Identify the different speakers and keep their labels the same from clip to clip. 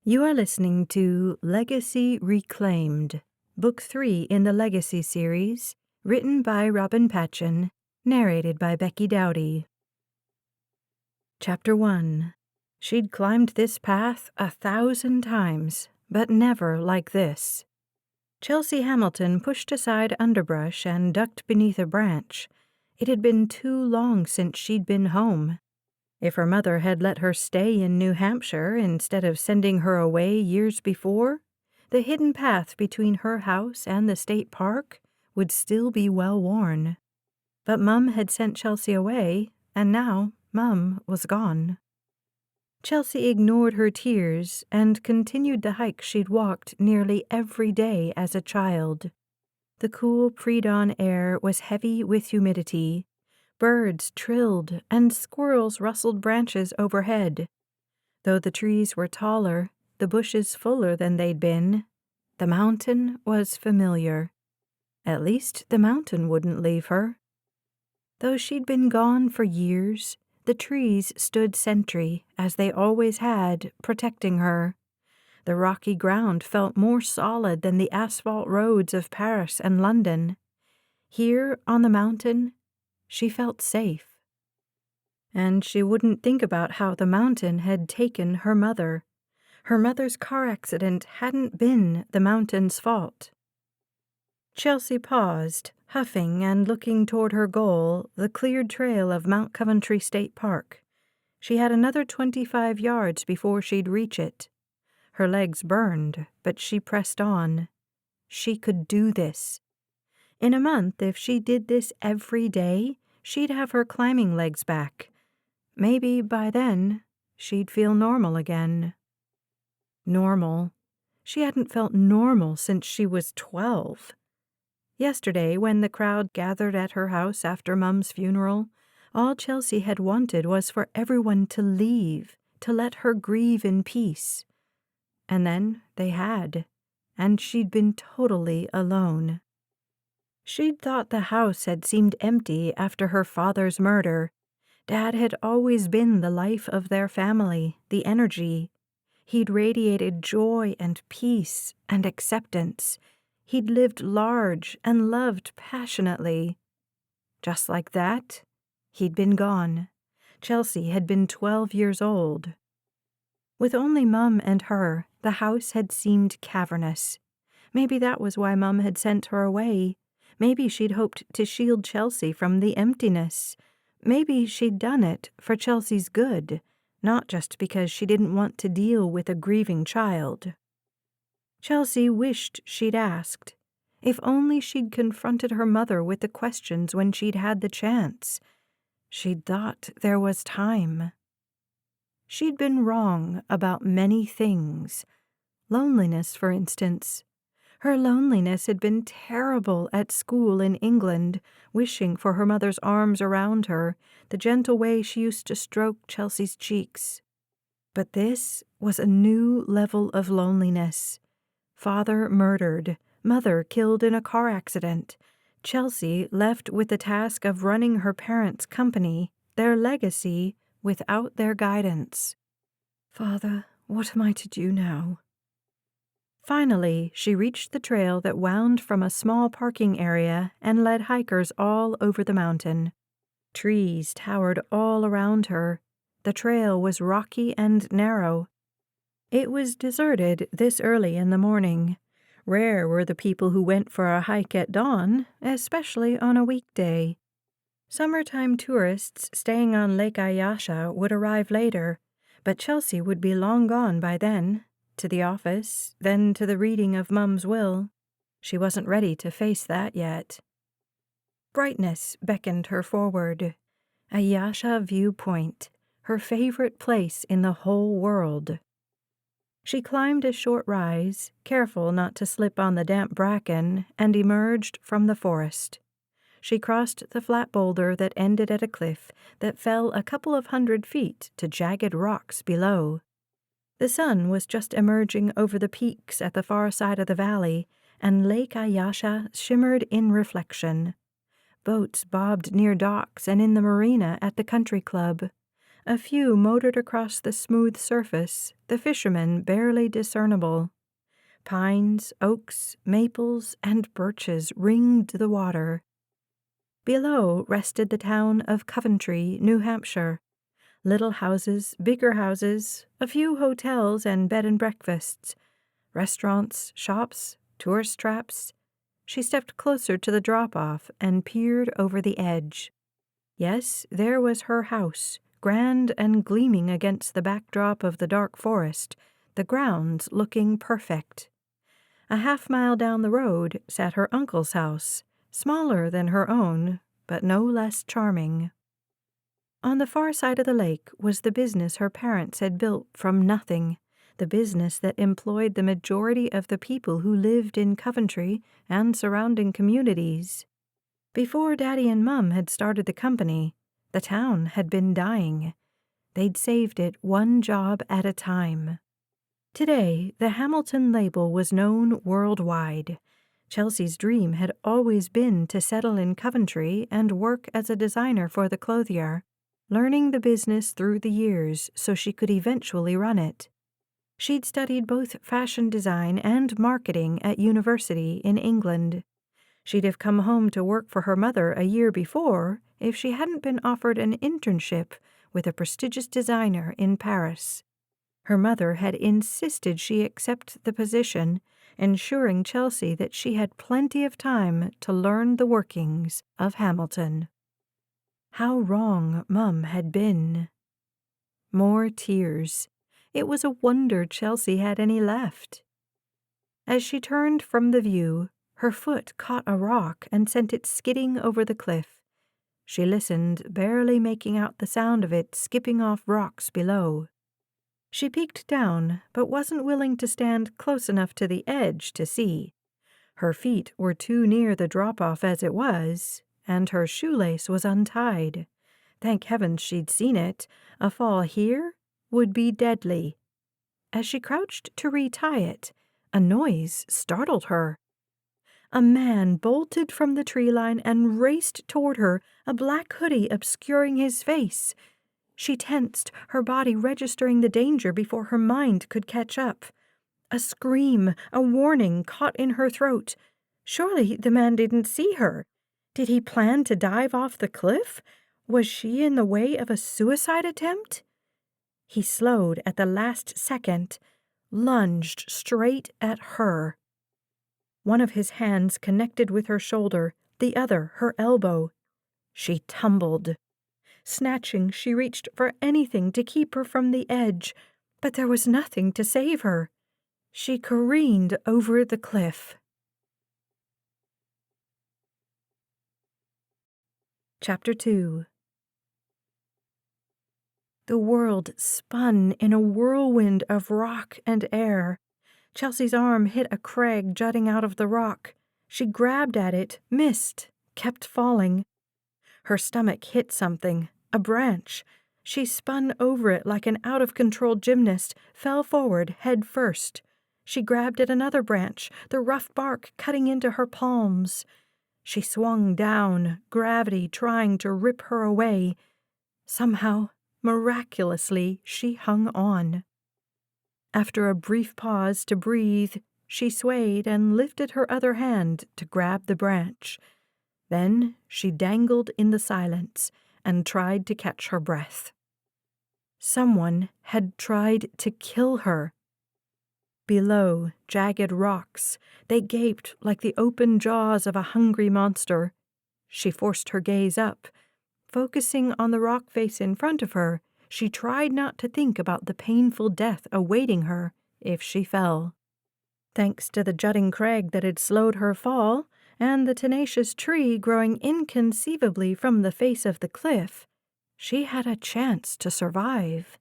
Speaker 1: You are listening to Legacy Reclaimed, Book 3 in the Legacy series, written by Robin Patchen, narrated by Becky Dowdy. Chapter 1. She'd climbed this path 1,000 times, but never like this. Chelsea Hamilton pushed aside underbrush and ducked beneath a branch. It had been too long since she'd been home. If her mother had let her stay in New Hampshire instead of sending her away years before, the hidden path between her house and the state park would still be well worn. But Mum had sent Chelsea away, and now Mum was gone. Chelsea ignored her tears and continued the hike she'd walked nearly every day as a child. The cool pre-dawn air was heavy with humidity. Birds trilled and squirrels rustled branches overhead. Though the trees were taller, the bushes fuller than they'd been, the mountain was familiar. At least the mountain wouldn't leave her. Though she'd been gone for years, the trees stood sentry, as they always had, protecting her. The rocky ground felt more solid than the asphalt roads of Paris and London. Here on the mountain, she felt safe. And she wouldn't think about how the mountain had taken her mother. Her mother's car accident hadn't been the mountain's fault. Chelsea paused, huffing and looking toward her goal, the cleared trail of Mount Coventry State Park. She had another 25 yards before she'd reach it. Her legs burned, but she pressed on. She could do this. In a month, if she did this every day, she'd have her climbing legs back. Maybe by then, she'd feel normal again. Normal. She hadn't felt normal since she was 12. Yesterday, when the crowd gathered at her house after Mum's funeral, all Chelsea had wanted was for everyone to leave, to let her grieve in peace. And then they had, and she'd been totally alone. She'd thought the house had seemed empty after her father's murder. Dad had always been the life of their family, the energy. He'd radiated joy and peace and acceptance. He'd lived large and loved passionately. Just like that, he'd been gone. Chelsea had been 12 years old. With only Mum and her, the house had seemed cavernous. Maybe that was why Mum had sent her away. Maybe she'd hoped to shield Chelsea from the emptiness. Maybe she'd done it for Chelsea's good, not just because she didn't want to deal with a grieving child. Chelsea wished she'd asked. If only she'd confronted her mother with the questions when she'd had the chance. She'd thought there was time. She'd been wrong about many things. Loneliness, for instance. Her loneliness had been terrible at school in England, wishing for her mother's arms around her, the gentle way she used to stroke Chelsea's cheeks. But this was a new level of loneliness. Father murdered, mother killed in a car accident. Chelsea left with the task of running her parents' company, their legacy, without their guidance. Father, what am I to do now? Finally, she reached the trail that wound from a small parking area and led hikers all over the mountain. Trees towered all around her. The trail was rocky and narrow. It was deserted this early in the morning. Rare were the people who went for a hike at dawn, especially on a weekday. Summertime tourists staying on Lake Ayasha would arrive later, but Chelsea would be long gone by then. To the office, then to the reading of Mum's will. She wasn't ready to face that yet. Brightness beckoned her forward. Ayasha Viewpoint, her favorite place in the whole world. She climbed a short rise, careful not to slip on the damp bracken, and emerged from the forest. She crossed the flat boulder that ended at a cliff that fell a couple of 100 feet to jagged rocks below. The sun was just emerging over the peaks at the far side of the valley, and Lake Ayasha shimmered in reflection. Boats bobbed near docks and in the marina at the country club. A few motored across the smooth surface, the fishermen barely discernible. Pines, oaks, maples, and birches ringed the water. Below rested the town of Coventry, New Hampshire. Little houses, bigger houses, a few hotels and bed and breakfasts, restaurants, shops, tourist traps. She stepped closer to the drop-off and peered over the edge. Yes, there was her house, grand and gleaming against the backdrop of the dark forest, the grounds looking perfect. A half-mile down the road sat her uncle's house, smaller than her own, but no less charming. On the far side of the lake was the business her parents had built from nothing, the business that employed the majority of the people who lived in Coventry and surrounding communities. Before Daddy and Mum had started the company, the town had been dying. They'd saved it one job at a time. Today, the Hamilton label was known worldwide. Chelsea's dream had always been to settle in Coventry and work as a designer for the clothier, learning the business through the years so she could eventually run it. She'd studied both fashion design and marketing at university in England. She'd have come home to work for her mother a year before if she hadn't been offered an internship with a prestigious designer in Paris. Her mother had insisted she accept the position, ensuring Chelsea that she had plenty of time to learn the workings of Hamilton. How wrong Mum had been. More tears. It was a wonder Chelsea had any left. As she turned from the view, her foot caught a rock and sent it skidding over the cliff. She listened, barely making out the sound of it skipping off rocks below. She peeked down, but wasn't willing to stand close enough to the edge to see. Her feet were too near the drop-off as it was, and her shoelace was untied. Thank heavens she'd seen it. A fall here would be deadly. As she crouched to retie it, a noise startled her. A man bolted from the tree line and raced toward her, a black hoodie obscuring his face. She tensed, her body registering the danger before her mind could catch up. A scream, a warning caught in her throat. Surely the man didn't see her. Did he plan to dive off the cliff? Was she in the way of a suicide attempt? He slowed at the last second, lunged straight at her. One of his hands connected with her shoulder, the other her elbow. She tumbled. Snatching, she reached for anything to keep her from the edge, but there was nothing to save her. She careened over the cliff. Chapter 2. The world spun in a whirlwind of rock and air. Chelsea's arm hit a crag jutting out of the rock. She grabbed at it, missed, kept falling. Her stomach hit something, a branch. She spun over it like an out-of-control gymnast, fell forward head first. She grabbed at another branch, the rough bark cutting into her palms. She swung down, gravity trying to rip her away. Somehow, miraculously, she hung on. After a brief pause to breathe, she swayed and lifted her other hand to grab the branch. Then she dangled in the silence and tried to catch her breath. Someone had tried to kill her. Below, jagged rocks, they gaped like the open jaws of a hungry monster. She forced her gaze up. Focusing on the rock face in front of her, she tried not to think about the painful death awaiting her if she fell. Thanks to the jutting crag that had slowed her fall, and the tenacious tree growing inconceivably from the face of the cliff, she had a chance to survive.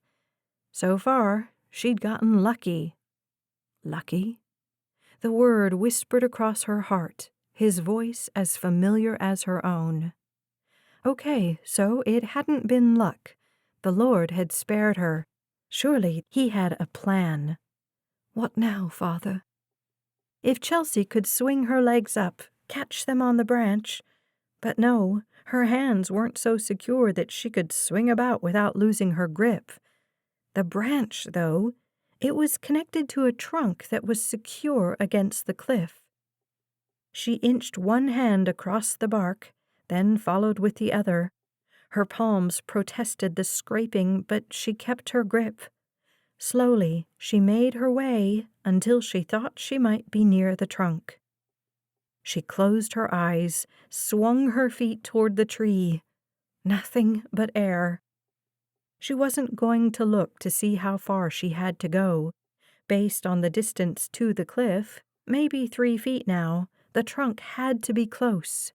Speaker 1: So far, she'd gotten lucky. Lucky? The word whispered across her heart, his voice as familiar as her own. Okay, so it hadn't been luck. The Lord had spared her. Surely he had a plan. What now, Father? If Chelsea could swing her legs up, catch them on the branch. But no, Her hands weren't so secure that she could swing about without losing her grip. The branch, though, it was connected to a trunk that was secure against the cliff. She inched one hand across the bark, then followed with the other. Her palms protested the scraping, but she kept her grip. Slowly, she made her way until she thought she might be near the trunk. She closed her eyes, swung her feet toward the tree. Nothing but air. She wasn't going to look to see how far she had to go. Based on the distance to the cliff, maybe 3 feet now, the trunk had to be close.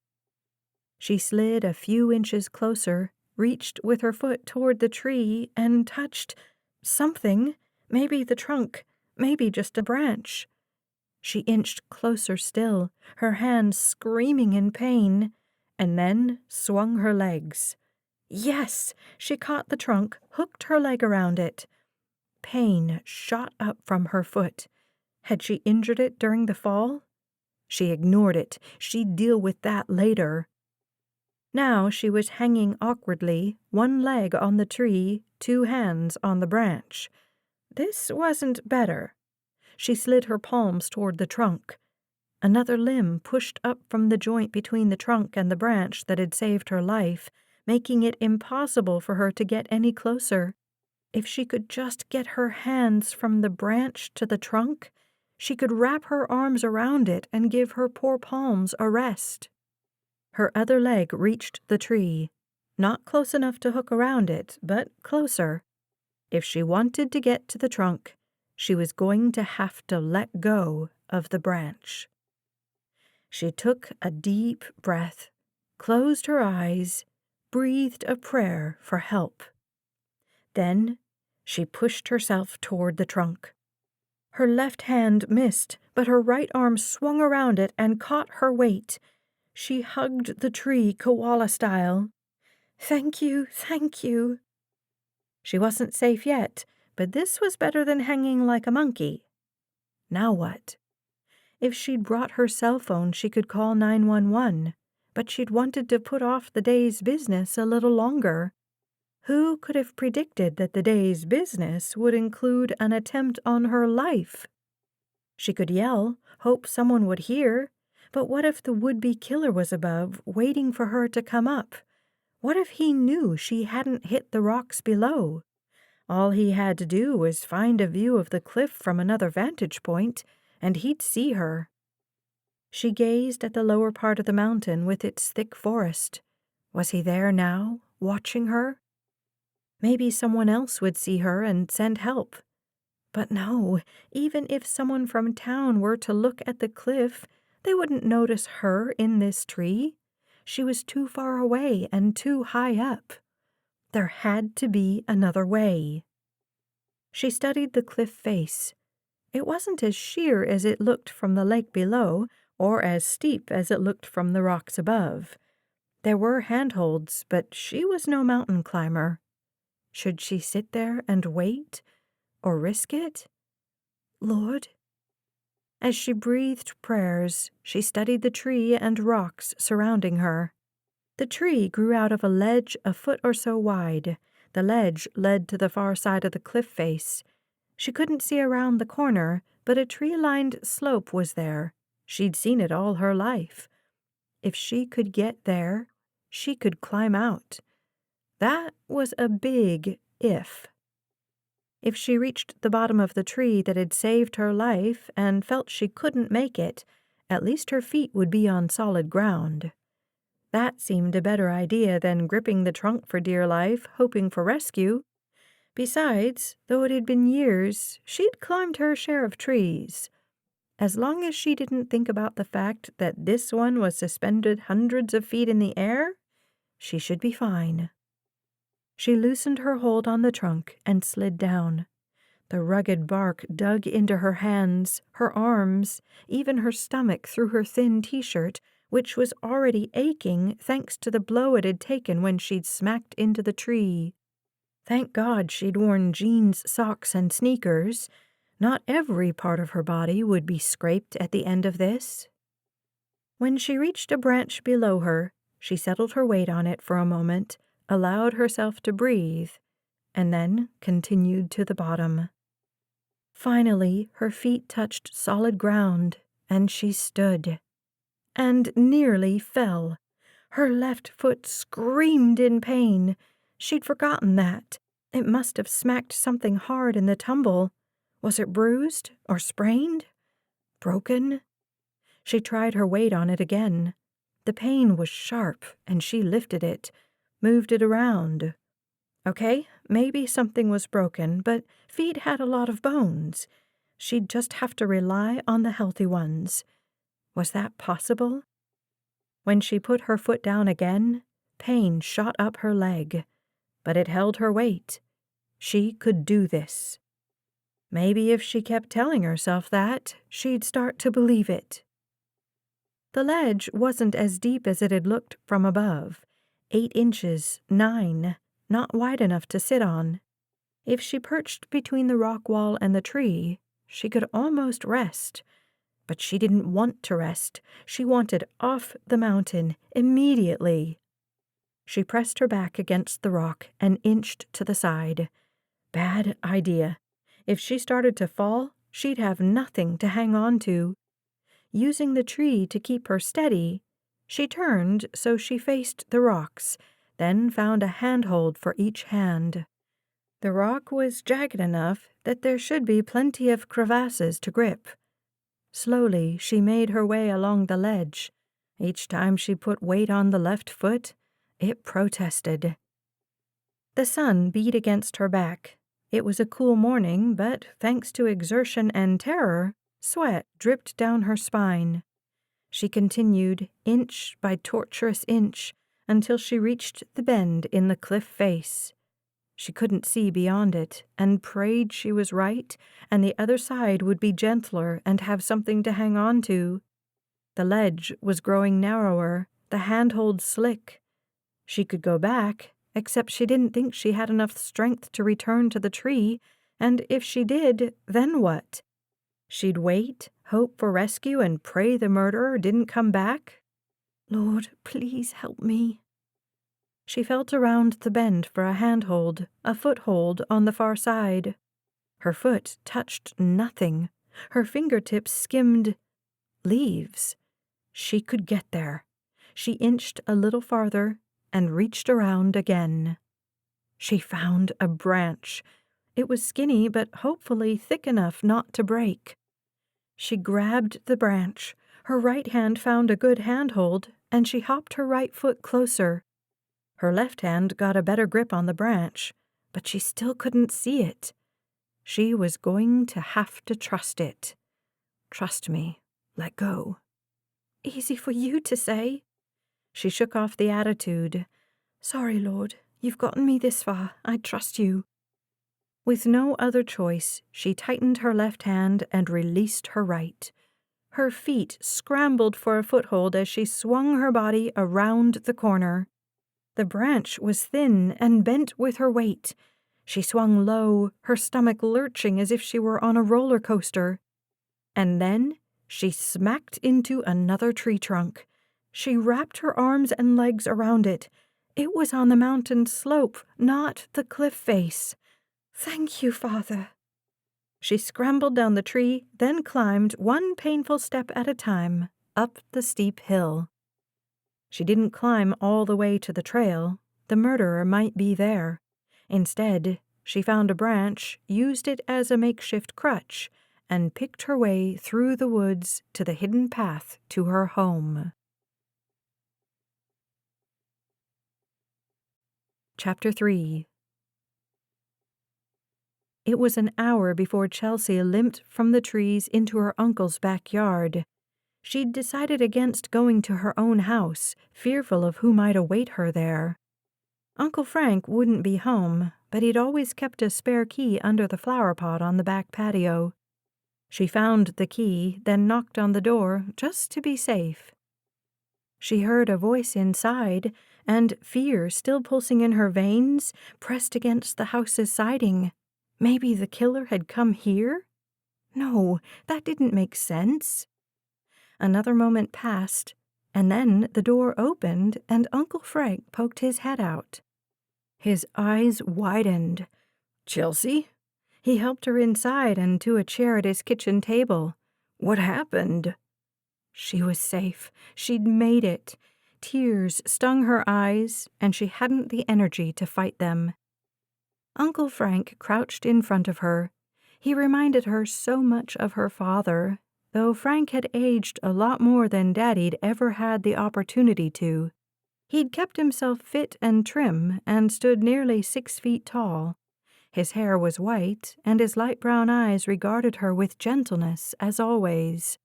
Speaker 1: She slid a few inches closer, reached with her foot toward the tree, and touched something. Maybe the trunk, maybe just a branch. She inched closer still, her hands screaming in pain, and then swung her legs. Yes! She caught the trunk, hooked her leg around it. Pain shot up from her foot. Had she injured it during the fall? She ignored it. She'd deal with that later. Now she was hanging awkwardly, one leg on the tree, 2 hands on the branch. This wasn't better. She slid her palms toward the trunk. Another limb pushed up from the joint between the trunk and the branch that had saved her life, making it impossible for her to get any closer. If she could just get her hands from the branch to the trunk, she could wrap her arms around it and give her poor palms a rest. Her other leg reached the tree, not close enough to hook around it, but closer. If she wanted to get to the trunk, she was going to have to let go of the branch. She took a deep breath, closed her eyes, breathed a prayer for help. Then she pushed herself toward the trunk. Her left hand missed, but her right arm swung around it and caught her weight. She hugged the tree koala style. "Thank you, thank you." She wasn't safe yet, but this was better than hanging like a monkey. Now what? If she'd brought her cell phone, she could call 911, but she'd wanted to put off the day's business a little longer. Who could have predicted that the day's business would include an attempt on her life? She could yell, hope someone would hear, but what if the would-be killer was above, waiting for her to come up? What if he knew she hadn't hit the rocks below? All he had to do was find a view of the cliff from another vantage point, and he'd see her. She gazed at the lower part of the mountain with its thick forest. Was he there now, watching her? Maybe someone else would see her and send help. But no, even if someone from town were to look at the cliff, they wouldn't notice her in this tree. She was too far away and too high up. There had to be another way. She studied the cliff face. It wasn't as sheer as it looked from the lake below, or as steep as it looked from the rocks above. There were handholds, but she was no mountain climber. Should she sit there and wait, or risk it? Lord? As she breathed prayers, she studied the tree and rocks surrounding her. The tree grew out of a ledge a foot or so wide. The ledge led to the far side of the cliff face. She couldn't see around the corner, but a tree-lined slope was there. She'd seen it all her life. If she could get there, she could climb out. That was a big if. If she reached the bottom of the tree that had saved her life and felt she couldn't make it, at least her feet would be on solid ground. That seemed a better idea than gripping the trunk for dear life, hoping for rescue. Besides, though it had been years, she'd climbed her share of trees. As long as she didn't think about the fact that this one was suspended hundreds of feet in the air, she should be fine. She loosened her hold on the trunk and slid down. The rugged bark dug into her hands, her arms, even her stomach through her thin t-shirt, which was already aching thanks to the blow it had taken when she'd smacked into the tree. Thank God she'd worn jeans, socks, and sneakers. Not every part of her body would be scraped at the end of this. When she reached a branch below her, She settled her weight on it for a moment, allowed herself to breathe, and then continued to the bottom. Finally, her feet touched solid ground, and she stood. And nearly fell. Her left foot screamed in pain. She'd forgotten that. It must have smacked something hard in the tumble. Was it bruised or sprained? Broken? She tried her weight on it again. The pain was sharp, and she lifted it, moved it around. Okay, maybe something was broken, but feet had a lot of bones. She'd just have to rely on the healthy ones. Was that possible? When she put her foot down again, pain shot up her leg, but it held her weight. She could do this. Maybe if she kept telling herself that, she'd start to believe it. The ledge wasn't as deep as it had looked from above. 8 inches, 9, not wide enough to sit on. If she perched between the rock wall and the tree, she could almost rest. But she didn't want to rest. She wanted off the mountain immediately. She pressed her back against the rock and inched to the side. Bad idea. If she started to fall, she'd have nothing to hang on to. Using the tree to keep her steady, she turned so she faced the rocks, then found a handhold for each hand. The rock was jagged enough that there should be plenty of crevasses to grip. Slowly, she made her way along the ledge. Each time she put weight on the left foot, it protested. The sun beat against her back. It was a cool morning, but thanks to exertion and terror, sweat dripped down her spine. She continued, inch by tortuous inch, until she reached the bend in the cliff face. She couldn't see beyond it, and prayed she was right, and the other side would be gentler and have something to hang on to. The ledge was growing narrower, the handhold slick. She could go back, except she didn't think she had enough strength to return to the tree, and if she did, then what? She'd wait, hope for rescue, and pray the murderer didn't come back? Lord, please help me. She felt around the bend for a handhold, a foothold on the far side. Her foot touched nothing. Her fingertips skimmed leaves. She could get there. She inched a little farther and reached around again. She found a branch. It was skinny, but hopefully thick enough not to break. She grabbed the branch. Her right hand found a good handhold, and she hopped her right foot closer. Her left hand got a better grip on the branch, but she still couldn't see it. She was going to have to trust it. Trust me. Let go. Easy for you to say. She shook off the attitude. Sorry, Lord. You've gotten me this far. I trust you. With no other choice, she tightened her left hand and released her right. Her feet scrambled for a foothold as she swung her body around the corner. The branch was thin and bent with her weight. She swung low, her stomach lurching as if she were on a roller coaster. And then she smacked into another tree trunk. She wrapped her arms and legs around it. It was on the mountain slope, not the cliff face. Thank you, Father. She scrambled down the tree, then climbed one painful step at a time up the steep hill. She didn't climb all the way to the trail. The murderer might be there. Instead, she found a branch, used it as a makeshift crutch, and picked her way through the woods to the hidden path to her home. Chapter 3. It was an hour before Chelsea limped from the trees into her uncle's backyard. She'd decided against going to her own house, fearful of who might await her there. Uncle Frank wouldn't be home, but he'd always kept a spare key under the flower pot on the back patio. She found the key, then knocked on the door, just to be safe. She heard a voice inside, and fear still pulsing in her veins, pressed against the house's siding. Maybe the killer had come here? No, that didn't make sense. Another moment passed, And then the door opened and Uncle Frank poked his head out. His eyes widened. "Chelsea?" He helped her inside and to a chair at his kitchen table. "What happened?" She was safe. She'd made it. Tears stung her eyes, and she hadn't the energy to fight them. Uncle Frank crouched in front of her. He reminded her so much of her father, though Frank had aged a lot more than Daddy'd ever had the opportunity to. He'd kept himself fit and trim and stood nearly 6 feet tall. His hair was white, and his light brown eyes regarded her with gentleness, as always.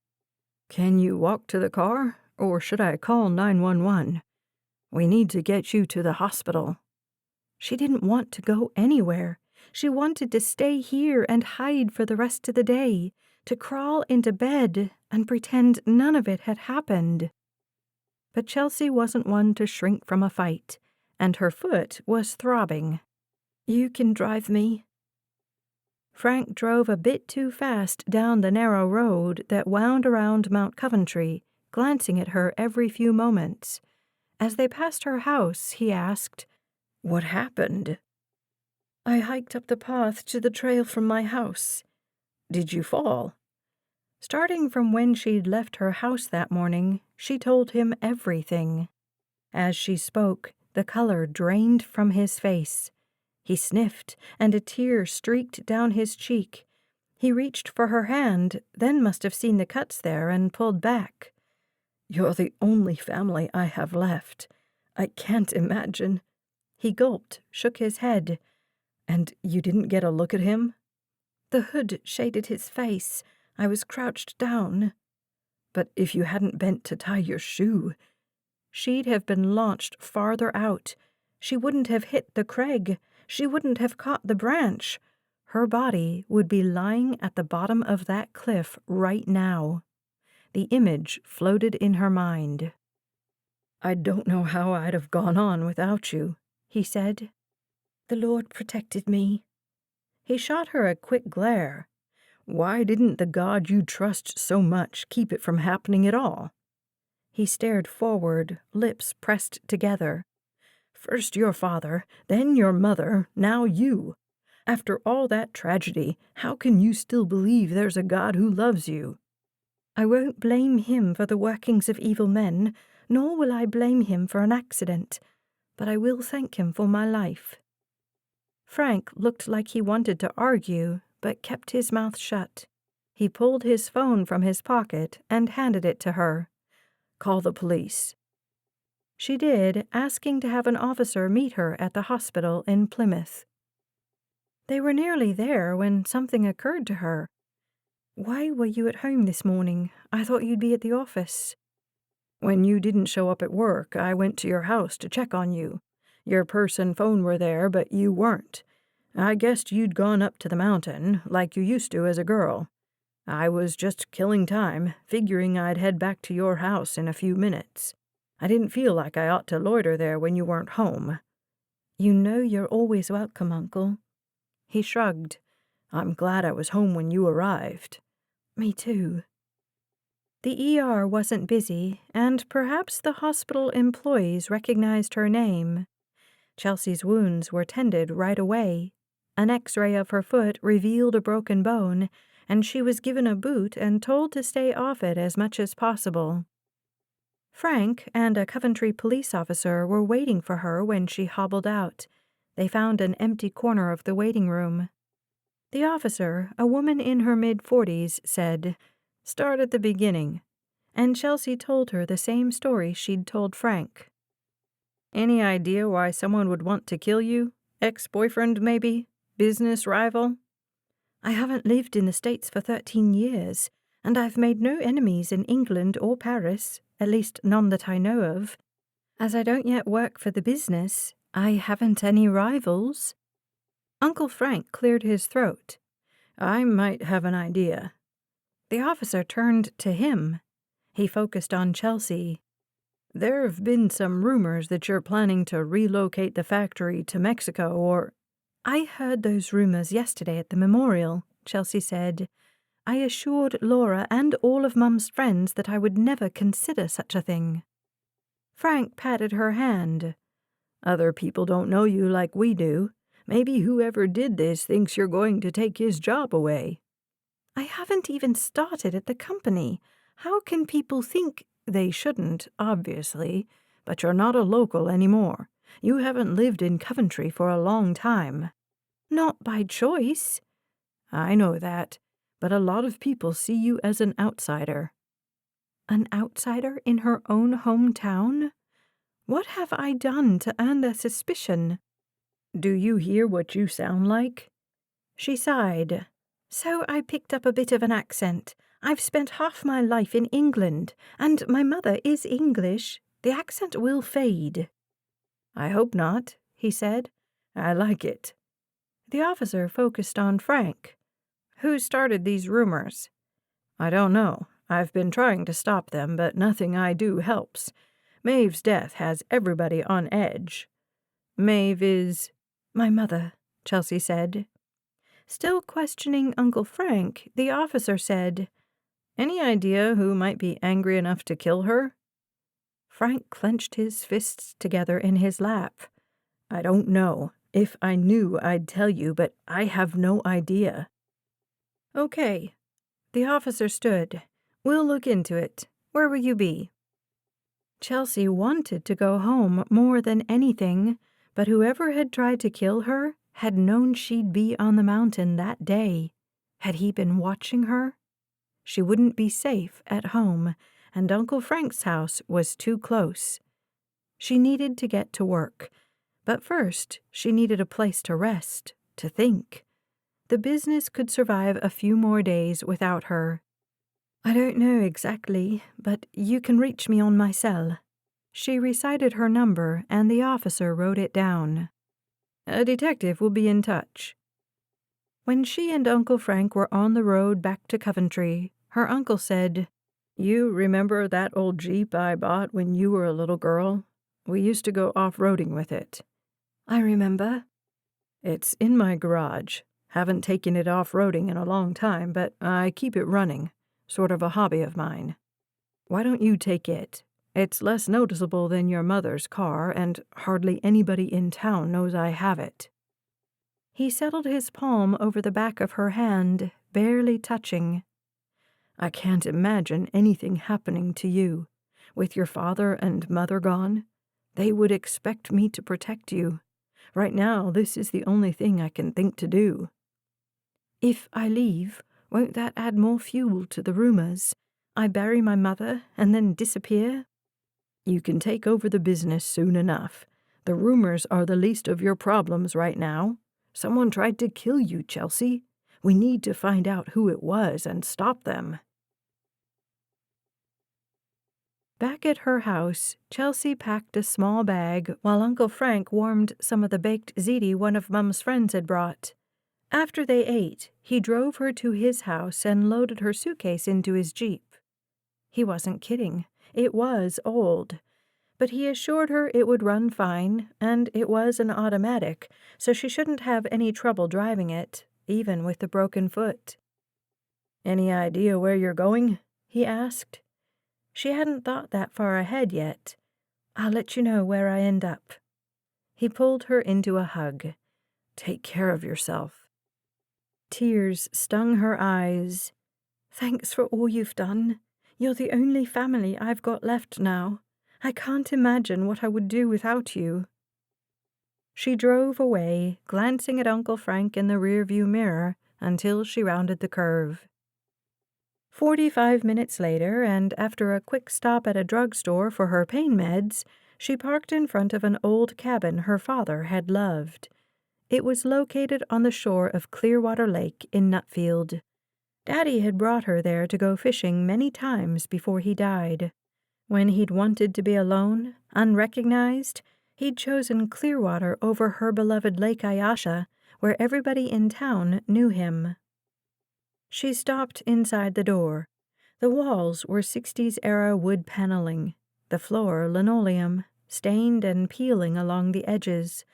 Speaker 1: "Can you walk to the car, or should I call 911? We need to get you to the hospital." She didn't want to go anywhere. She wanted to stay here and hide for the rest of the day, to crawl into bed and pretend none of it had happened. But Chelsea wasn't one to shrink from a fight, and her foot was throbbing. "You can drive me." Frank drove a bit too fast down the narrow road that wound around Mount Coventry, glancing at her every few moments. As they passed her house, he asked, "What happened?" "I hiked up the path to the trail from my house." "Did you fall?" Starting from when she'd left her house that morning, she told him everything. As she spoke, the color drained from his face. He sniffed, and a tear streaked down his cheek. He reached for her hand, then must have seen the cuts there and pulled back. "You're the only family I have left. I can't imagine." He gulped, shook his head. "And you didn't get a look at him?" "The hood shaded his face. I was crouched down." "But if you hadn't bent to tie your shoe—" She'd have been launched farther out. She wouldn't have hit the crag. She wouldn't have caught the branch. Her body would be lying at the bottom of that cliff right now. The image floated in her mind. "I don't know how I'd have gone on without you," he said. "The Lord protected me." He shot her a quick glare. "Why didn't the God you trust so much keep it from happening at all?" He stared forward, lips pressed together. "First your father, then your mother, now you. After all that tragedy, how can you still believe there's a God who loves you?" "I won't blame him for the workings of evil men, nor will I blame him for an accident, but I will thank him for my life." Frank looked like he wanted to argue, but kept his mouth shut. He pulled his phone from his pocket and handed it to her. "Call the police." She did, asking to have an officer meet her at the hospital in Plymouth. They were nearly there when something occurred to her. "Why were you at home this morning? I thought you'd be at the office." "When you didn't show up at work, I went to your house to check on you. Your purse and phone were there, but you weren't. I guessed you'd gone up to the mountain, like you used to as a girl. I was just killing time, figuring I'd head back to your house in a few minutes. I didn't feel like I ought to loiter there when you weren't home." "You know you're always welcome, Uncle." He shrugged. "I'm glad I was home when you arrived." "Me too." The ER wasn't busy, and perhaps the hospital employees recognized her name. Chelsea's wounds were tended right away. An X-ray of her foot revealed a broken bone, and she was given a boot and told to stay off it as much as possible. Frank and a Coventry police officer were waiting for her when she hobbled out. They found an empty corner of the waiting room. The officer, a woman in her mid-40s, said, "Start at the beginning," and Chelsea told her the same story she'd told Frank. "Any idea why someone would want to kill you? Ex-boyfriend, maybe? Business rival?" "I haven't lived in the States for 13 years, and I've made no enemies in England or Paris, at least none that I know of. As I don't yet work for the business, I haven't any rivals." Uncle Frank cleared his throat. "I might have an idea." The officer turned to him. He focused on Chelsea. "There have been some rumors that you're planning to relocate the factory to Mexico or—" "I heard those rumors yesterday at the memorial," Chelsea said. "I assured Laura and all of Mum's friends that I would never consider such a thing." Frank patted her hand. "Other people don't know you like we do. Maybe whoever did this thinks you're going to take his job away." "I haven't even started at the company. How can people think—" "They shouldn't, obviously, but you're not a local anymore. You haven't lived in Coventry for a long time." "Not by choice." "I know that, but a lot of people see you as an outsider." An outsider in her own hometown? What have I done to earn their suspicion? "Do you hear what you sound like?" She sighed. "So I picked up a bit of an accent. I've spent half my life in England, and my mother is English. The accent will fade." "I hope not," he said. "I like it." The officer focused on Frank. "Who started these rumors?" "I don't know. I've been trying to stop them, but nothing I do helps. Maeve's death has everybody on edge." "Maeve is—" "My mother," Chelsea said. Still questioning Uncle Frank, the officer said, "Any idea who might be angry enough to kill her?" Frank clenched his fists together in his lap. "I don't know. If I knew, I'd tell you, but I have no idea." "Okay." The officer stood. "We'll look into it. Where will you be?" Chelsea wanted to go home more than anything, but whoever had tried to kill her had known she'd be on the mountain that day. Had he been watching her? She wouldn't be safe at home, and Uncle Frank's house was too close. She needed to get to work, but first she needed a place to rest, to think. The business could survive a few more days without her. "I don't know exactly, but you can reach me on my cell." She recited her number, and the officer wrote it down. "A detective will be in touch." When she and Uncle Frank were on the road back to Coventry, her uncle said, "You remember that old Jeep I bought when you were a little girl? We used to go off-roading with it." "I remember." "It's in my garage. Haven't taken it off-roading in a long time, but I keep it running. Sort of a hobby of mine. Why don't you take it? It's less noticeable than your mother's car, and hardly anybody in town knows I have it." He settled his palm over the back of her hand, barely touching. "I can't imagine anything happening to you. With your father and mother gone, they would expect me to protect you. Right now, this is the only thing I can think to do." "If I leave, won't that add more fuel to the rumors? I bury my mother and then disappear?" "You can take over the business soon enough. The rumors are the least of your problems right now. Someone tried to kill you, Chelsea. We need to find out who it was and stop them." Back at her house, Chelsea packed a small bag while Uncle Frank warmed some of the baked ziti one of Mum's friends had brought. After they ate, he drove her to his house and loaded her suitcase into his Jeep. He wasn't kidding. It was old. But he assured her it would run fine, and it was an automatic, so she shouldn't have any trouble driving it, even with the broken foot. "Any idea where you're going?" he asked. She hadn't thought that far ahead yet. "I'll let you know where I end up." He pulled her into a hug. "Take care of yourself." Tears stung her eyes. "Thanks for all you've done. You're the only family I've got left now. I can't imagine what I would do without you." She drove away, glancing at Uncle Frank in the rearview mirror until she rounded the curve. 45 minutes later, and after a quick stop at a drugstore for her pain meds, she parked in front of an old cabin her father had loved. It was located on the shore of Clearwater Lake in Nutfield. Daddy had brought her there to go fishing many times before he died. When he'd wanted to be alone, unrecognized, he'd chosen Clearwater over her beloved Lake Ayasha, where everybody in town knew him. She stopped inside the door. The walls were 60s-era wood paneling, the floor linoleum, stained and peeling along the edges.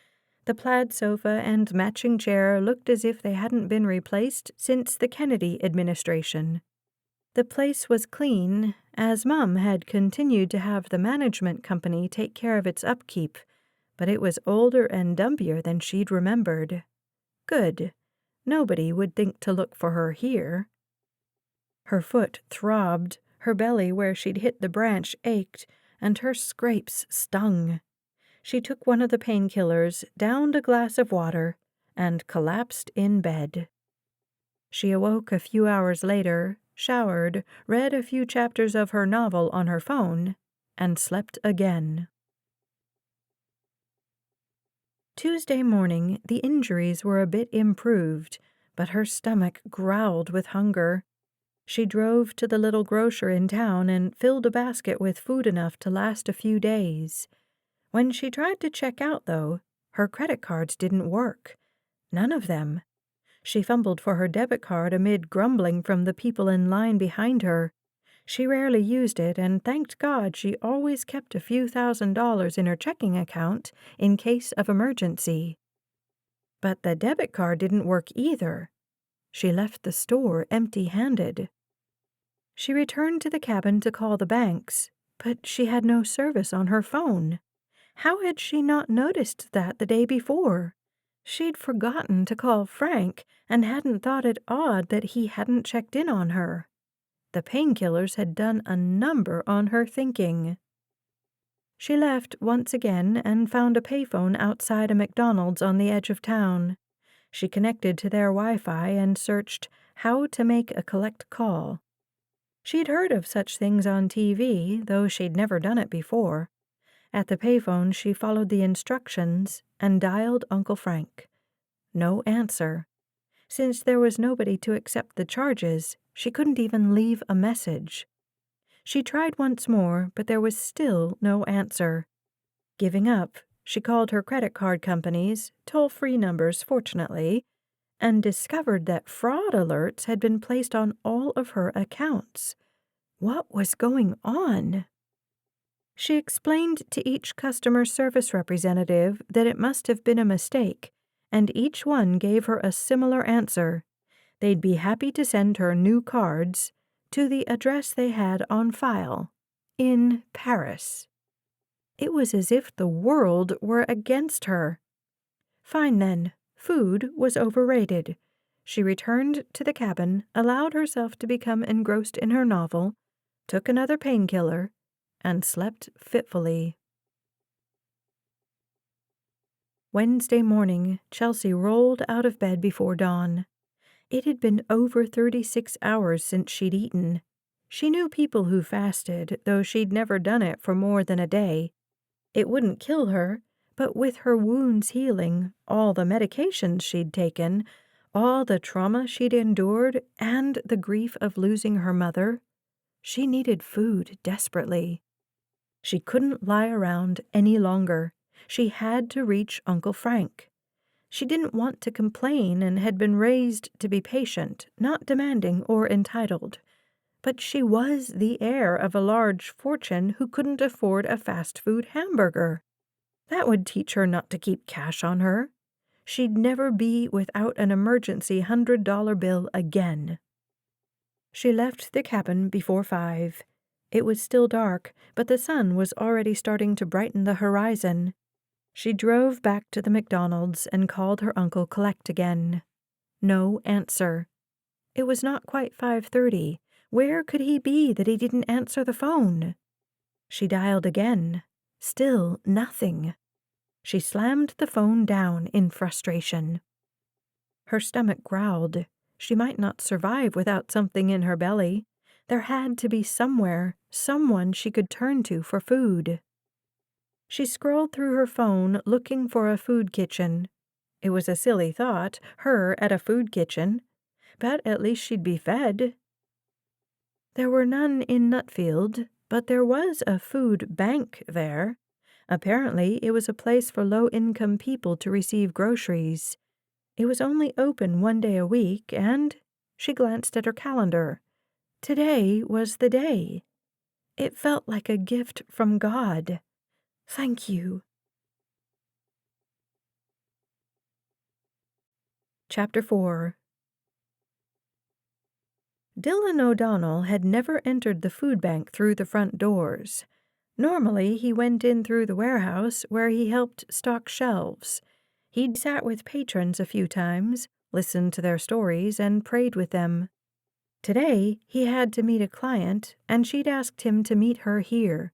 Speaker 1: The plaid sofa and matching chair looked as if they hadn't been replaced since the Kennedy administration. The place was clean, as Mum had continued to have the management company take care of its upkeep, but it was older and dumpier than she'd remembered. Good. Nobody would think to look for her here. Her foot throbbed, her belly where she'd hit the branch ached, and her scrapes stung. She took one of the painkillers, downed a glass of water, and collapsed in bed. She awoke a few hours later, showered, read a few chapters of her novel on her phone, and slept again. Tuesday morning, the injuries were a bit improved, but her stomach growled with hunger. She drove to the little grocer in town and filled a basket with food enough to last a few days. When she tried to check out, though, her credit cards didn't work. None of them. She fumbled for her debit card amid grumbling from the people in line behind her. She rarely used it and thanked God she always kept a few $1,000s in her checking account in case of emergency. But the debit card didn't work either. She left the store empty-handed. She returned to the cabin to call the banks, but she had no service on her phone. How had she not noticed that the day before? She'd forgotten to call Frank and hadn't thought it odd that he hadn't checked in on her. The painkillers had done a number on her thinking. She left once again and found a payphone outside a McDonald's on the edge of town. She connected to their Wi-Fi and searched how to make a collect call. She'd heard of such things on TV, though she'd never done it before. At the payphone, she followed the instructions and dialed Uncle Frank. No answer. Since there was nobody to accept the charges, she couldn't even leave a message. She tried once more, but there was still no answer. Giving up, she called her credit card companies, toll-free numbers fortunately, and discovered that fraud alerts had been placed on all of her accounts. What was going on? She explained to each customer service representative that it must have been a mistake, and each one gave her a similar answer. They'd be happy to send her new cards to the address they had on file, in Paris. It was as if the world were against her. Fine then, food was overrated. She returned to the cabin, allowed herself to become engrossed in her novel, took another painkiller, and slept fitfully. Wednesday morning, Chelsea rolled out of bed before dawn. It had been over 36 hours since she'd eaten. She knew people who fasted, though she'd never done it for more than a day. It wouldn't kill her, but with her wounds healing, all the medications she'd taken, all the trauma she'd endured, and the grief of losing her mother, she needed food desperately. She couldn't lie around any longer. She had to reach Uncle Frank. She didn't want to complain and had been raised to be patient, not demanding or entitled. But she was the heir of a large fortune who couldn't afford a fast food hamburger. That would teach her not to keep cash on her. She'd never be without an emergency $100 bill again. She left the cabin before 5. It was still dark, but the sun was already starting to brighten the horizon. She drove back to the McDonald's and called her uncle collect again. No answer. It was not quite 5:30. Where could he be that he didn't answer the phone? She dialed again. Still nothing. She slammed the phone down in frustration. Her stomach growled. She might not survive without something in her belly. There had to be somewhere, someone she could turn to for food. She scrolled through her phone looking for a food kitchen. It was a silly thought, her at a food kitchen, but at least she'd be fed. There were none in Nutfield, but there was a food bank there. Apparently, it was a place for low-income people to receive groceries. It was only open one day a week, and she glanced at her calendar. Today was the day. It felt like a gift from God. Thank you. Chapter 4. Dylan O'Donnell had never entered the food bank through the front doors. Normally, he went in through the warehouse where he helped stock shelves. He'd sat with patrons a few times, listened to their stories, and prayed with them. Today, he had to meet a client, and she'd asked him to meet her here.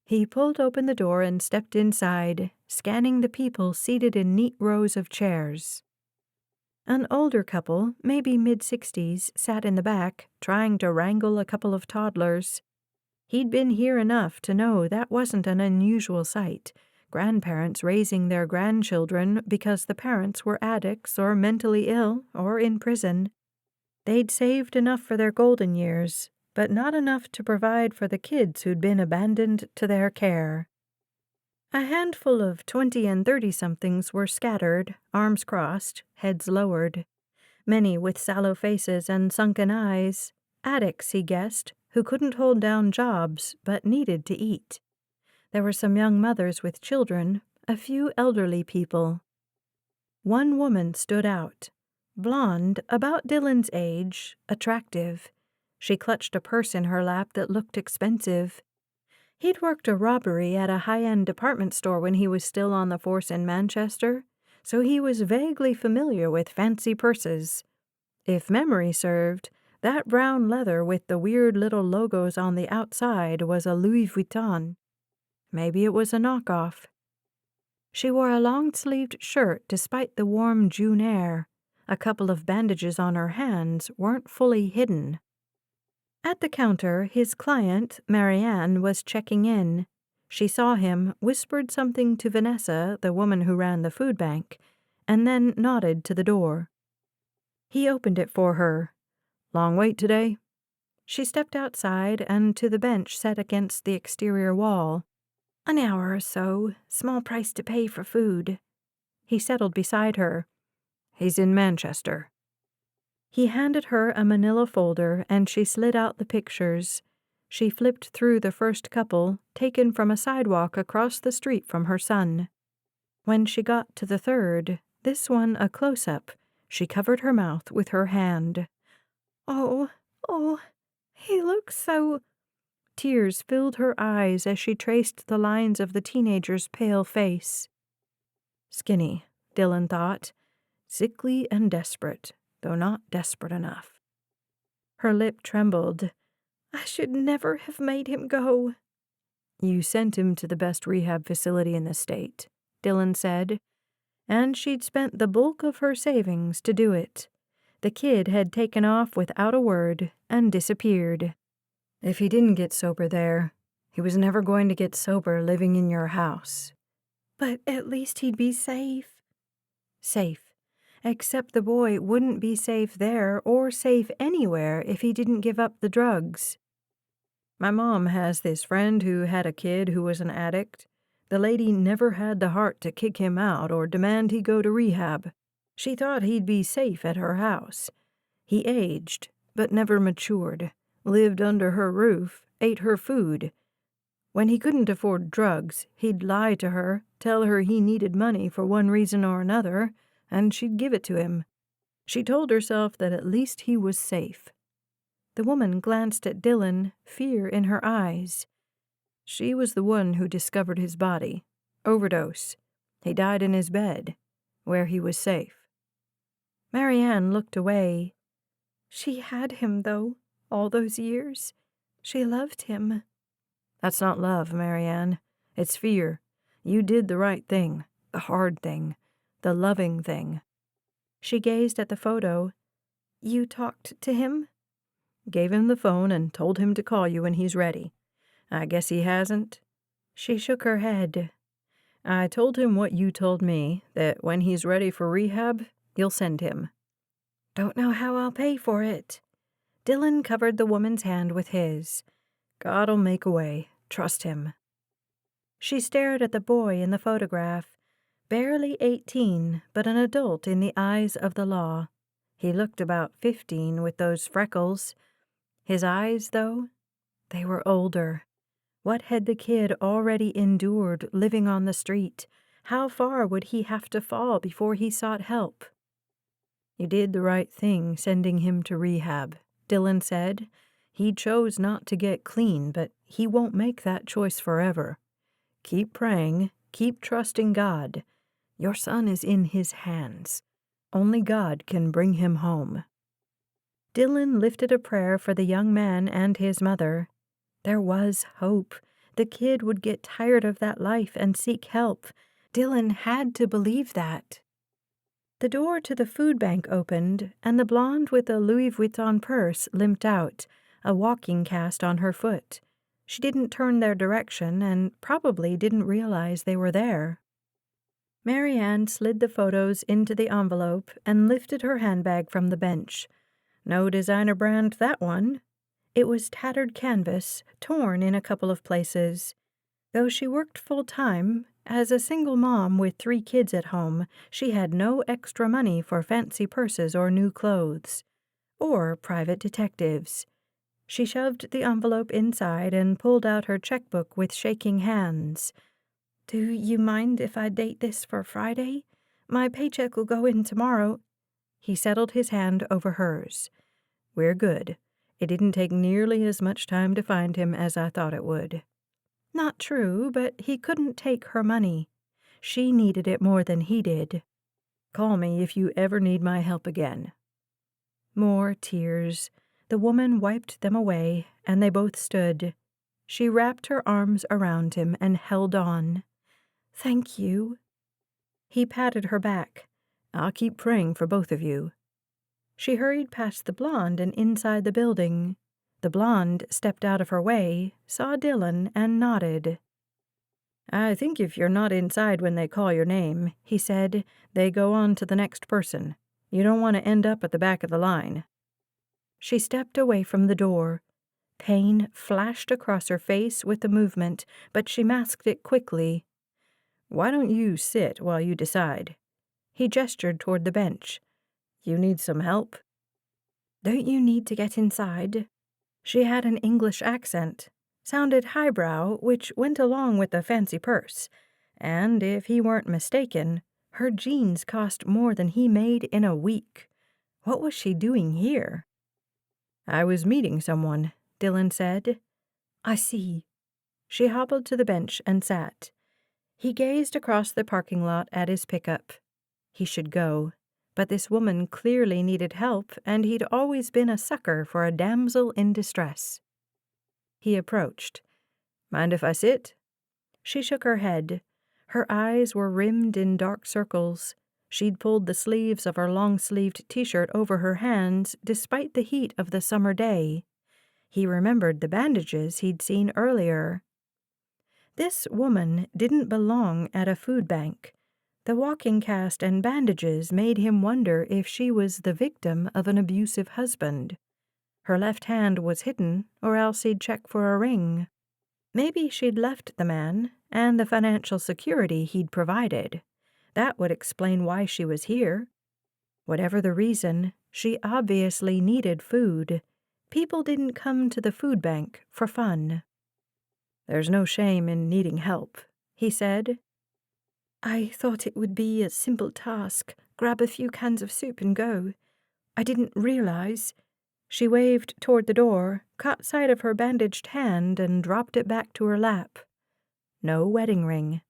Speaker 1: He pulled open the door and stepped inside, scanning the people seated in neat rows of chairs. An older couple, maybe mid-60s, sat in the back, trying to wrangle a couple of toddlers. He'd been here enough to know that wasn't an unusual sight, grandparents raising their grandchildren because the parents were addicts or mentally ill or in prison. They'd saved enough for their golden years, but not enough to provide for the kids who'd been abandoned to their care. A handful of 20 and 30-somethings were scattered, arms crossed, heads lowered. Many with sallow faces and sunken eyes. Addicts, he guessed, who couldn't hold down jobs but needed to eat. There were some young mothers with children, a few elderly people. One woman stood out. Blonde, about Dylan's age, attractive. She clutched a purse in her lap that looked expensive. He'd worked a robbery at a high-end department store when he was still on the force in Manchester, so he was vaguely familiar with fancy purses. If memory served, that brown leather with the weird little logos on the outside was a Louis Vuitton. Maybe it was a knockoff. She wore a long-sleeved shirt despite the warm June air. A couple of bandages on her hands weren't fully hidden. At the counter, his client, Marianne, was checking in. She saw him, whispered something to Vanessa, the woman who ran the food bank, and then nodded to the door. He opened it for her. "Long wait today?" She stepped outside and to the bench set against the exterior wall. "An hour or so. Small price to pay for food." He settled beside her. "He's in Manchester." He handed her a manila folder and she slid out the pictures. She flipped through the first couple, taken from a sidewalk across the street from her son. When she got to the third, this one a close-up, she covered her mouth with her hand. Oh, he looks so—" Tears filled her eyes as she traced the lines of the teenager's pale face. Skinny, Dylan thought. Sickly and desperate, though not desperate enough. Her lip trembled. "I should never have made him go." "You sent him to the best rehab facility in the state," Dylan said, and she'd spent the bulk of her savings to do it. The kid had taken off without a word and disappeared. "If he didn't get sober there, he was never going to get sober living in your house." "But at least he'd be safe." Safe. Except the boy wouldn't be safe there or safe anywhere if he didn't give up the drugs. "My mom has this friend who had a kid who was an addict. The lady never had the heart to kick him out or demand he go to rehab. She thought he'd be safe at her house. He aged, but never matured, lived under her roof, ate her food. When he couldn't afford drugs, he'd lie to her, tell her he needed money for one reason or another, and she'd give it to him. She told herself that at least he was safe." The woman glanced at Dylan, fear in her eyes. "She was the one who discovered his body. Overdose. He died in his bed, where he was safe." Marianne looked away. "She had him, though, all those years. She loved him." "That's not love, Marianne. It's fear. You did the right thing, the hard thing, the loving thing." She gazed at the photo. "You talked to him?" "Gave him the phone and told him to call you when he's ready. I guess he hasn't." She shook her head. "I told him what you told me, that when he's ready for rehab, you'll send him." "Don't know how I'll pay for it." Dylan covered the woman's hand with his. "God'll make a way. Trust him." She stared at the boy in the photograph. Barely 18, but an adult in the eyes of the law. He looked about 15 with those freckles. His eyes, though, they were older. What had the kid already endured living on the street? How far would he have to fall before he sought help? "You did the right thing sending him to rehab," Dylan said. He chose not to get clean, but he won't make that choice forever. Keep praying, keep trusting God. Your son is in his hands. Only God can bring him home. Dylan lifted a prayer for the young man and his mother. There was hope. The kid would get tired of that life and seek help. Dylan had to believe that. The door to the food bank opened, and the blonde with a Louis Vuitton purse limped out, a walking cast on her foot. She didn't turn their direction and probably didn't realize they were there. Mary Ann slid the photos into the envelope and lifted her handbag from the bench. No designer brand, that one. It was tattered canvas, torn in a couple of places. Though she worked full-time, as a single mom with 3 kids at home, she had no extra money for fancy purses or new clothes. Or private detectives. She shoved the envelope inside and pulled out her checkbook with shaking hands. "Do you mind if I date this for Friday? My paycheck will go in tomorrow." He settled his hand over hers. "We're good. It didn't take nearly as much time to find him as I thought it would." Not true, but he couldn't take her money. She needed it more than he did. "Call me if you ever need my help again." More tears. The woman wiped them away, and they both stood. She wrapped her arms around him and held on. "Thank you." He patted her back. "I'll keep praying for both of you." She hurried past the blonde and inside the building. The blonde stepped out of her way, saw Dylan, and nodded. "I think if you're not inside when they call your name," he said, "they go on to the next person. You don't want to end up at the back of the line." She stepped away from the door. Pain flashed across her face with the movement, but she masked it quickly. "Why don't you sit while you decide?" He gestured toward the bench. "You need some help?" "Don't you need to get inside?" She had an English accent, sounded highbrow, which went along with the fancy purse, and, if he weren't mistaken, her jeans cost more than he made in a week. What was she doing here? "I was meeting someone," Dylan said. "I see." She hobbled to the bench and sat. He gazed across the parking lot at his pickup. He should go. But this woman clearly needed help, and he'd always been a sucker for a damsel in distress. He approached. "Mind if I sit?" She shook her head. Her eyes were rimmed in dark circles. She'd pulled the sleeves of her long-sleeved t-shirt over her hands despite the heat of the summer day. He remembered the bandages he'd seen earlier. This woman didn't belong at a food bank. The walking cast and bandages made him wonder if she was the victim of an abusive husband. Her left hand was hidden, or else he'd check for a ring. Maybe she'd left the man, and the financial security he'd provided. That would explain why she was here. Whatever the reason, she obviously needed food. People didn't come to the food bank for fun. "There's no shame in needing help," he said. "I thought it would be a simple task. Grab a few cans of soup and go. I didn't realize." She waved toward the door, caught sight of her bandaged hand, and dropped it back to her lap. No wedding ring.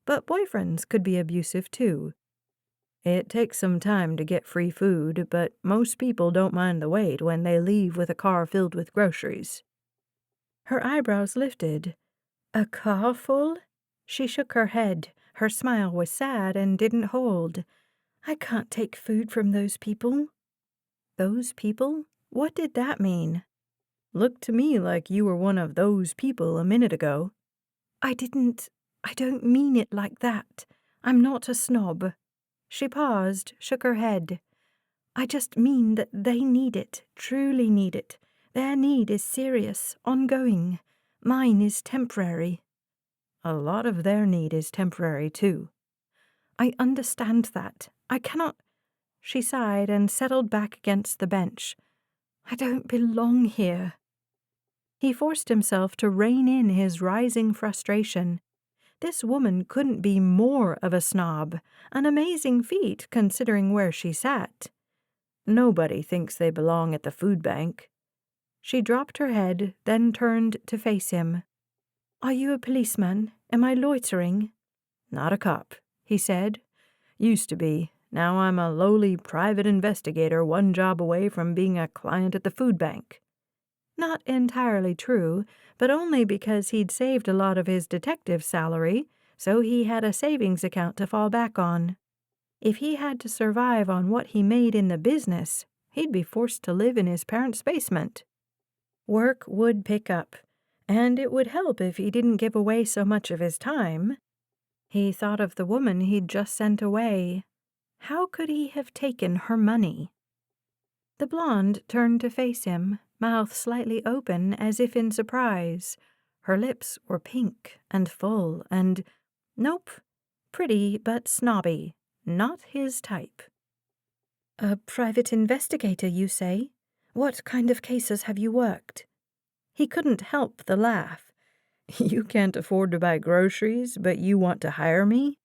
Speaker 1: But boyfriends could be abusive, too. It takes some time to get free food, but most people don't mind the wait when they leave with a car filled with groceries. Her eyebrows lifted. "A car full?" She shook her head. Her smile was sad and didn't hold. "I can't take food from those people." Those people? What did that mean? "Looked to me like you were one of those people a minute ago." I don't mean it like that. I'm not a snob." She paused, shook her head. "I just mean that they need it, truly need it. Their need is serious, ongoing. Mine is temporary." "A lot of their need is temporary, too." "I understand that. I cannot—" She sighed and settled back against the bench. "I don't belong here." He forced himself to rein in his rising frustration. This woman couldn't be more of a snob, an amazing feat considering where she sat. Nobody thinks they belong at the food bank. She dropped her head, then turned to face him. "Are you a policeman? Am I loitering?"
Speaker 2: "Not a cop," he said. "Used to be. Now I'm a lowly private investigator, one job away from being a client at the food bank."
Speaker 1: Not entirely true, but only because he'd saved a lot of his detective salary, so he had a savings account to fall back on. If he had to survive on what he made in the business, he'd be forced to live in his parents' basement. Work would pick up, and it would help if he didn't give away so much of his time. He thought of the woman he'd just sent away. How could he have taken her money? The blonde turned to face him, mouth slightly open as if in surprise. Her lips were pink and full and, nope, pretty but snobby. Not his type. "A private investigator, you say? What kind of cases have you worked?" He couldn't help the laugh.
Speaker 2: "You can't afford to buy groceries, but you want to hire me?"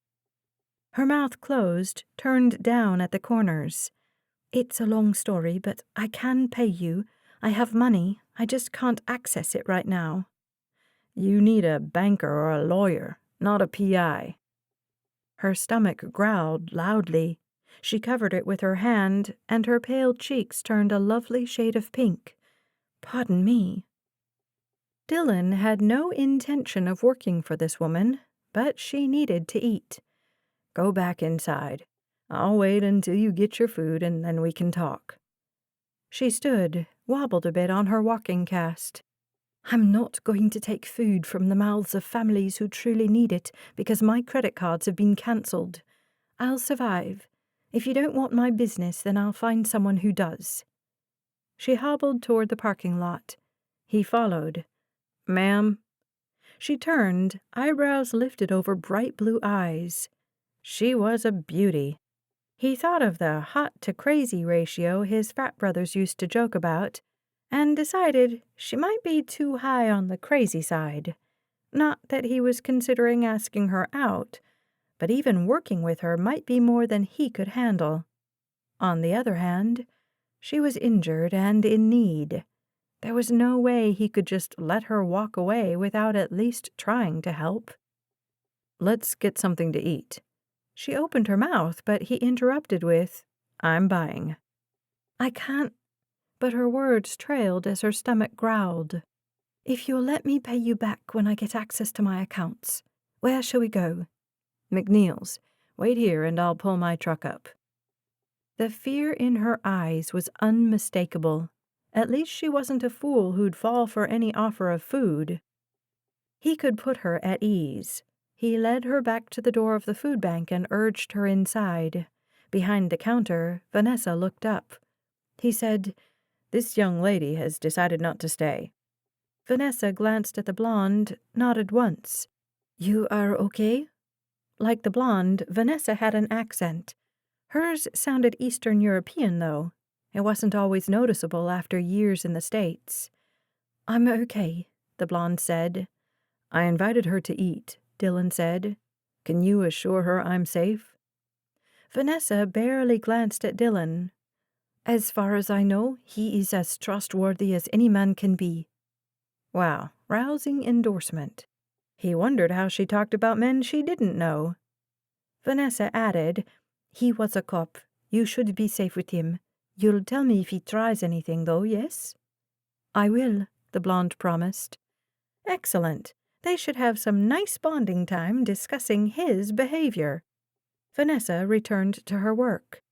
Speaker 1: Her mouth closed, turned down at the corners. "It's a long story, but I can pay you. I have money. I just can't access it right now."
Speaker 2: "You need a banker or a lawyer, not a PI."
Speaker 1: Her stomach growled loudly. She covered it with her hand, and her pale cheeks turned a lovely shade of pink. "Pardon me." Dylan had no intention of working for this woman, but she needed to eat.
Speaker 2: "Go back inside. I'll wait until you get your food and then we can talk."
Speaker 1: She stood, wobbled a bit on her walking cast. "I'm not going to take food from the mouths of families who truly need it because my credit cards have been cancelled. I'll survive. If you don't want my business, then I'll find someone who does." She hobbled toward the parking lot. He followed.
Speaker 2: "Ma'am?"
Speaker 1: She turned, eyebrows lifted over bright blue eyes. She was a beauty. He thought of the hot-to-crazy ratio his frat brothers used to joke about, and decided she might be too high on the crazy side. Not that he was considering asking her out, but even working with her might be more than he could handle. On the other hand, she was injured and in need. There was no way he could just let her walk away without at least trying to help.
Speaker 2: "Let's get something to eat."
Speaker 1: She opened her mouth, but he interrupted with,
Speaker 2: "I'm buying."
Speaker 1: "I can't," but her words trailed as her stomach growled. "If you'll let me pay you back when I get access to my accounts. Where shall we go?"
Speaker 2: "McNeil's. Wait here and I'll pull my truck up."
Speaker 1: The fear in her eyes was unmistakable. At least she wasn't a fool who'd fall for any offer of food. He could put her at ease. He led her back to the door of the food bank and urged her inside. Behind the counter, Vanessa looked up. He said,
Speaker 2: "This young lady has decided not to stay."
Speaker 1: Vanessa glanced at the blonde, nodded once. "You are okay?" Like the blonde, Vanessa had an accent. Hers sounded Eastern European, though. It wasn't always noticeable after years in the States. "I'm okay," the blonde said.
Speaker 2: "I invited her to eat," Dylan said. "Can you assure her I'm safe?"
Speaker 1: Vanessa barely glanced at Dylan. "As far as I know, he is as trustworthy as any man can be." Wow, rousing endorsement. He wondered how she talked about men she didn't know. Vanessa added, "He was a cop. You should be safe with him. You'll tell me if he tries anything, though, yes?" "I will," the blonde promised. Excellent. They should have some nice bonding time discussing his behavior. Vanessa returned to her work.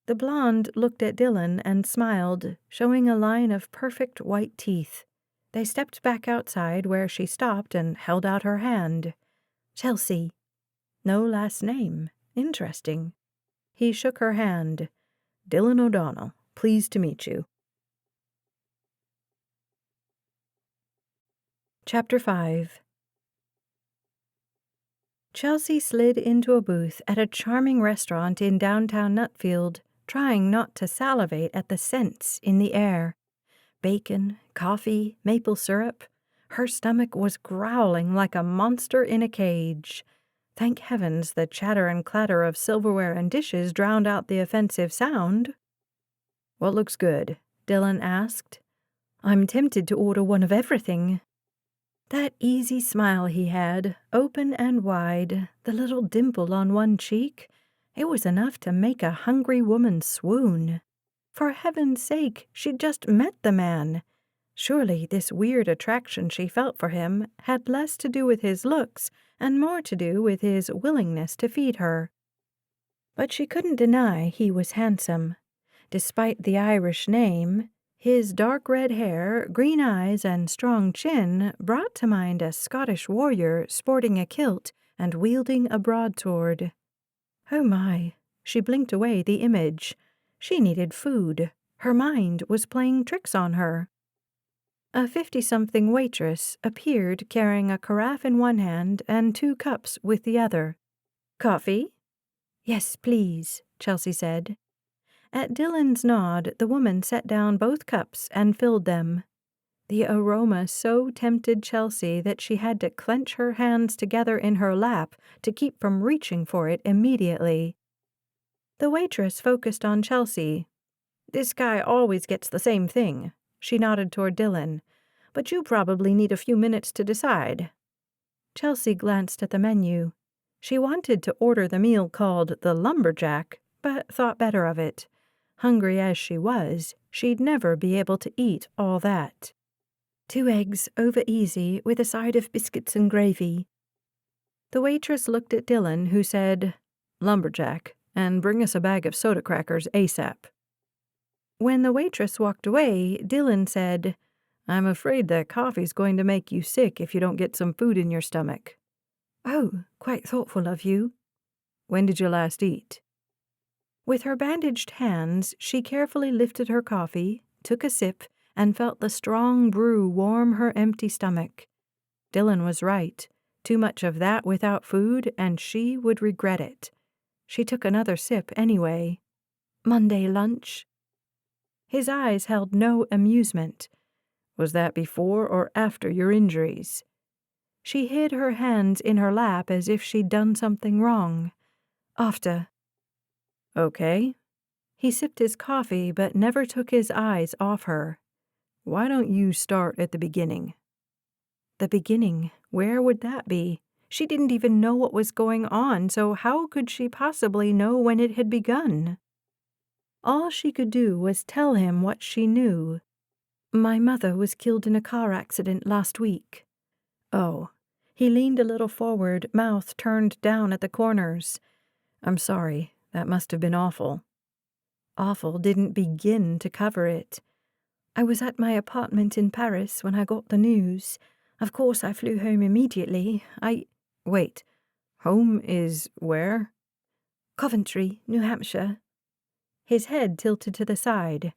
Speaker 1: The blonde looked at Dylan and smiled, showing a line of perfect white teeth. They stepped back outside where she stopped and held out her hand. "Chelsea." No last name. Interesting. He shook her hand.
Speaker 2: "Dylan O'Donnell. Pleased to meet you."
Speaker 1: Chapter 5. Chelsea slid into a booth at a charming restaurant in downtown Nutfield, trying not to salivate at the scents in the air. Bacon, coffee, maple syrup. Her stomach was growling like a monster in a cage. Thank heavens the chatter and clatter of silverware and dishes drowned out the offensive sound.
Speaker 2: "What looks good?"
Speaker 1: Dylan asked. I'm tempted to order one of everything." That easy smile he had, open and wide, the little dimple on one cheek, it was enough to make a hungry woman swoon. For heaven's sake, she'd just met the man. Surely this weird attraction she felt for him had less to do with his looks and more to do with his willingness to feed her. But she couldn't deny he was handsome. Despite the Irish name, his dark red hair, green eyes, and strong chin brought to mind a Scottish warrior sporting a kilt and wielding a broadsword. Oh my, she blinked away the image. She needed food. Her mind was playing tricks on her. A 50-something waitress appeared carrying a carafe in one hand and 2 cups with the other. "Coffee?" "Yes, please," Chelsea said. At Dylan's nod, the woman set down both cups and filled them. The aroma so tempted Chelsea that she had to clench her hands together in her lap to keep from reaching for it immediately. The waitress focused on Chelsea. "This guy always gets the same thing." She nodded toward Dylan. "But you probably need a few minutes to decide." Chelsea glanced at the menu. She wanted to order the meal called the lumberjack, but thought better of it. Hungry as she was, she'd never be able to eat all that. 2 eggs over easy with a side of biscuits and gravy. The waitress looked at Dylan, who said, "Lumberjack, and bring us a bag of soda crackers ASAP." When the waitress walked away, Dylan said, "I'm afraid that coffee's going to make you sick if you don't get some food in your stomach." "Oh, quite thoughtful of you." "When did you last eat?" With her bandaged hands, she carefully lifted her coffee, took a sip, and felt the strong brew warm her empty stomach. Dylan was right. Too much of that without food, and she would regret it. She took another sip anyway. "Monday lunch?" His eyes held no amusement. "Was that before or after your injuries?" She hid her hands in her lap as if she'd done something wrong. "After." "Okay." He sipped his coffee but never took his eyes off her. "Why don't you start at the beginning?" The beginning? Where would that be? She didn't even know what was going on, so how could she possibly know when it had begun? All she could do was tell him what she knew. "My mother was killed in a car accident last week." "Oh." He leaned a little forward, mouth turned down at the corners. "I'm sorry. That must have been awful." Awful didn't begin to cover it. "I was at my apartment in Paris when I got the news. Of course I flew home immediately. Wait. Home is where?" "Coventry, New Hampshire." His head tilted to the side.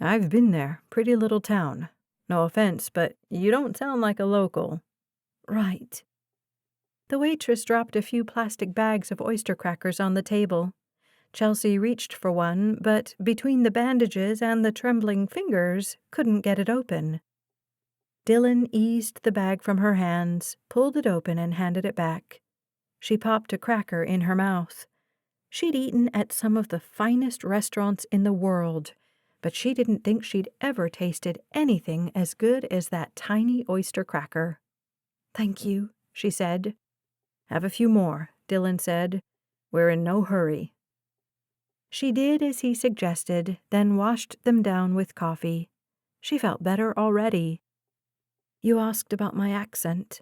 Speaker 1: "I've been there. Pretty little town. No offense, but you don't sound like a local." "Right." The waitress dropped a few plastic bags of oyster crackers on the table. Chelsea reached for one, but between the bandages and the trembling fingers, couldn't get it open. Dylan eased the bag from her hands, pulled it open, and handed it back. She popped a cracker in her mouth. She'd eaten at some of the finest restaurants in the world, but she didn't think she'd ever tasted anything as good as that tiny oyster cracker. "Thank you," she said. "Have a few more," Dylan said. "We're in no hurry." She did as he suggested, then washed them down with coffee. She felt better already. "You asked about my accent."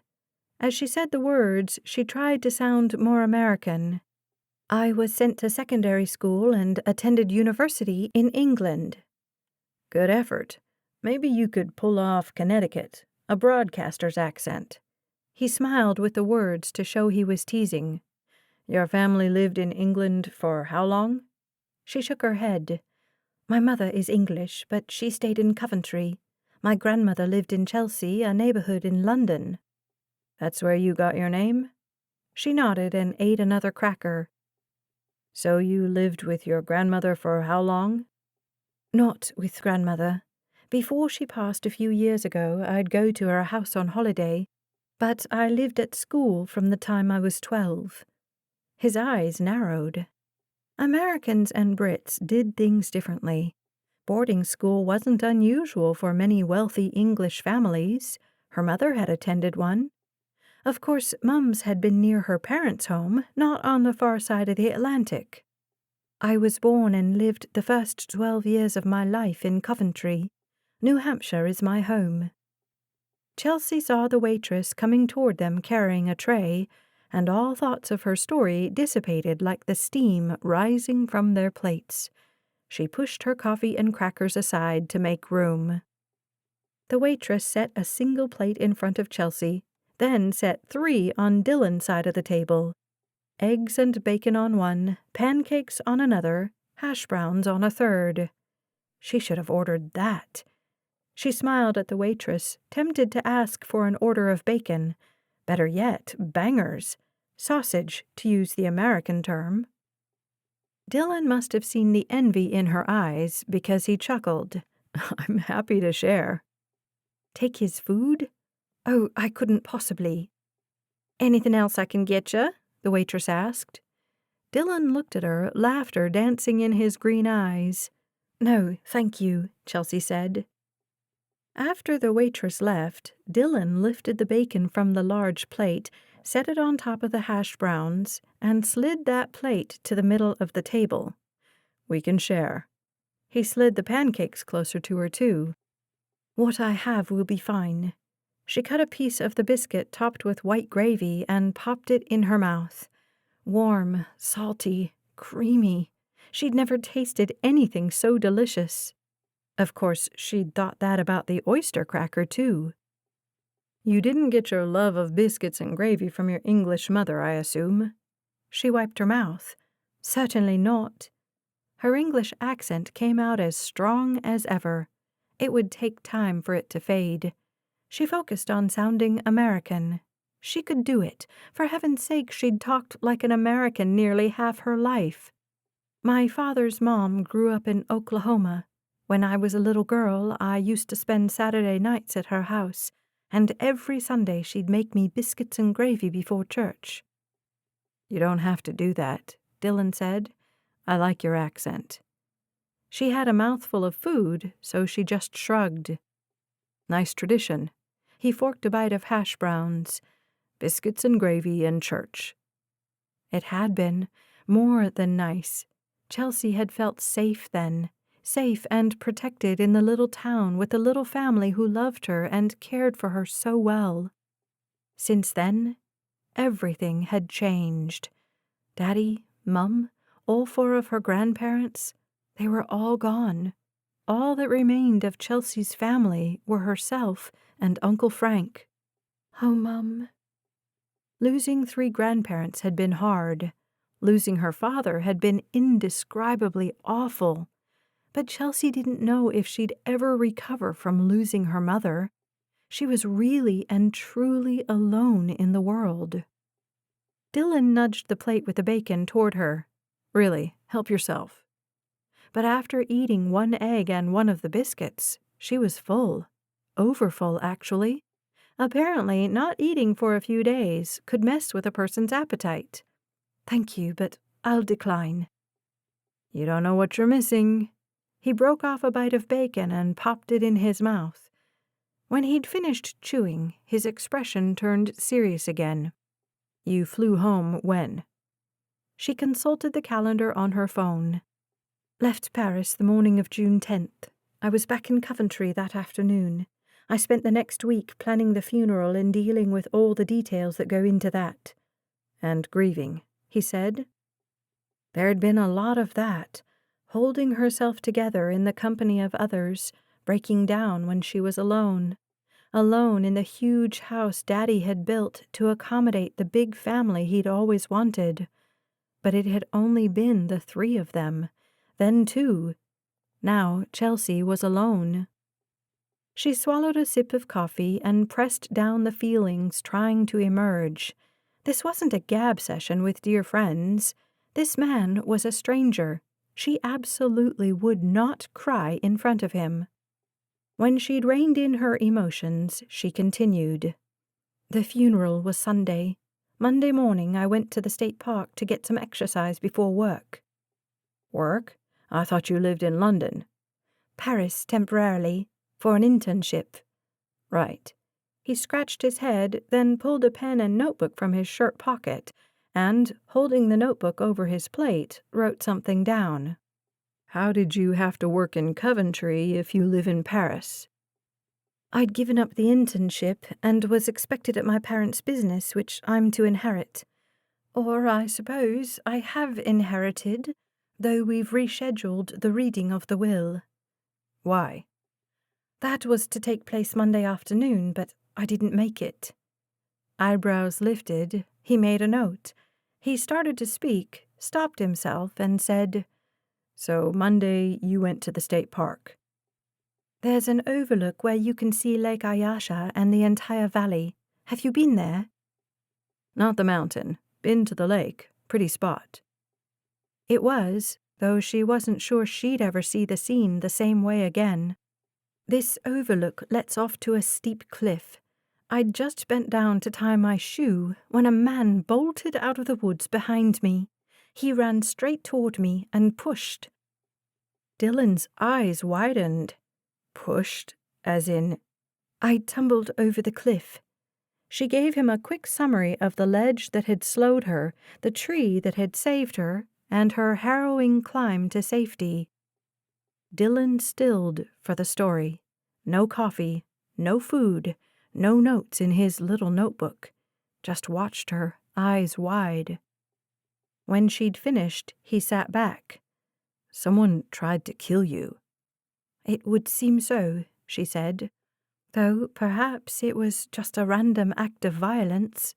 Speaker 1: As she said the words, she tried to sound more American. "I was sent to secondary school and attended university in England." "Good effort. Maybe you could pull off Connecticut, a broadcaster's accent." He smiled with the words to show he was teasing. "Your family lived in England for how long?" She shook her head. "My mother is English, but she stayed in Coventry. My grandmother lived in Chelsea, a neighborhood in London." "That's where you got your name?" She nodded and ate another cracker. "So you lived with your grandmother for how long?" "Not with grandmother. Before she passed a few years ago, I'd go to her house on holiday, but I lived at school from the time I was 12. His eyes narrowed. Americans and Brits did things differently. Boarding school wasn't unusual for many wealthy English families. Her mother had attended one. Of course, Mum's had been near her parents' home, not on the far side of the Atlantic. I was born and lived the first 12 years of my life in Coventry. New Hampshire is my home. Chelsea saw the waitress coming toward them carrying a tray, and all thoughts of her story dissipated like the steam rising from their plates. She pushed her coffee and crackers aside to make room. The waitress set a single plate in front of Chelsea, then set 3 on Dylan's side of the table. Eggs and bacon on one, pancakes on another, hash browns on a third. She should have ordered that. She smiled at the waitress, tempted to ask for an order of bacon. Better yet, bangers. Sausage, to use the American term. Dylan must have seen the envy in her eyes because he chuckled. I'm happy to share. Take his food? Oh, I couldn't possibly. Anything else I can get you? The waitress asked. Dylan looked at her, laughter dancing in his green eyes. No, thank you, Chelsea said. After the waitress left, Dylan lifted the bacon from the large plate, set it on top of the hash browns, and slid that plate to the middle of the table. We can share. He slid the pancakes closer to her, too. What I have will be fine. She cut a piece of the biscuit topped with white gravy and popped it in her mouth. Warm, salty, creamy. She'd never tasted anything so delicious. Of course, she'd thought that about the oyster cracker, too. You didn't get your love of biscuits and gravy from your English mother, I assume? She wiped her mouth. Certainly not. Her English accent came out as strong as ever. It would take time for it to fade. She focused on sounding American. She could do it. For heaven's sake, she'd talked like an American nearly half her life. My father's mom grew up in Oklahoma. When I was a little girl, I used to spend Saturday nights at her house, and every Sunday she'd make me biscuits and gravy before church. You don't have to do that, Dylan said. I like your accent. She had a mouthful of food, so she just shrugged. Nice tradition. He forked a bite of hash browns. Biscuits and gravy in church. It had been more than nice. Chelsea had felt safe then. Safe and protected in the little town with the little family who loved her and cared for her so well. Since then, everything had changed. Daddy, Mum, all 4 of her grandparents, they were all gone. All that remained of Chelsea's family were herself and Uncle Frank. Oh, Mum. Losing 3 grandparents had been hard. Losing her father had been indescribably awful. But Chelsea didn't know if she'd ever recover from losing her mother. She was really and truly alone in the world. Dylan nudged the plate with the bacon toward her. Really, help yourself. But after eating 1 egg and 1 of the biscuits, she was full. Overfull, actually. Apparently, not eating for a few days could mess with a person's appetite. Thank you, but I'll decline. You don't know what you're missing. He broke off a bite of bacon and popped it in his mouth. When he'd finished chewing, his expression turned serious again. You flew home when? She consulted the calendar on her phone. Left Paris the morning of June 10th. I was back in Coventry that afternoon. I spent the next week planning the funeral and dealing with all the details that go into that. And grieving, he said. There'd been a lot of that. Holding herself together in the company of others, breaking down when she was alone. Alone in the huge house Daddy had built to accommodate the big family he'd always wanted. But it had only been the 3 of them, then 2. Now Chelsea was alone. She swallowed a sip of coffee and pressed down the feelings trying to emerge. This wasn't a gab session with dear friends. This man was a stranger. She absolutely would not cry in front of him. When she'd reined in her emotions, she continued. The funeral was Sunday. Monday morning I went to the state park to get some exercise before work. Work? I thought you lived in London. Paris temporarily, for an internship.
Speaker 2: Right.
Speaker 1: He scratched his head, then pulled a pen and notebook from his shirt pocket, and, holding the notebook over his plate, wrote something down.
Speaker 2: How did you have to work in Coventry if you live in Paris?
Speaker 1: I'd given up the internship and was expected at my parents' business, which I'm to inherit. Or I suppose I have inherited, though we've rescheduled the reading of the will.
Speaker 2: Why?
Speaker 1: That was to take place Monday afternoon, but I didn't make it. Eyebrows lifted, he made a note. He started to speak, stopped himself, and said,
Speaker 2: So Monday you went to the state park.
Speaker 1: There's an overlook where you can see Lake Ayasha and the entire valley. Have you been there?
Speaker 2: Not the mountain. Been to the lake. Pretty spot.
Speaker 1: It was, though she wasn't sure she'd ever see the scene the same way again. This overlook lets off to a steep cliff. I'd just bent down to tie my shoe when a man bolted out of the woods behind me. He ran straight toward me and pushed. Dylan's eyes widened.
Speaker 2: Pushed, as in...
Speaker 1: I tumbled over the cliff. She gave him a quick summary of the ledge that had slowed her, the tree that had saved her, and her harrowing climb to safety. Dylan stilled for the story. No coffee, no food, no notes in his little notebook. Just watched her, eyes wide. When she'd finished, he sat back.
Speaker 2: Someone tried to kill you.
Speaker 1: It would seem so, she said, though perhaps it was just a random act of violence.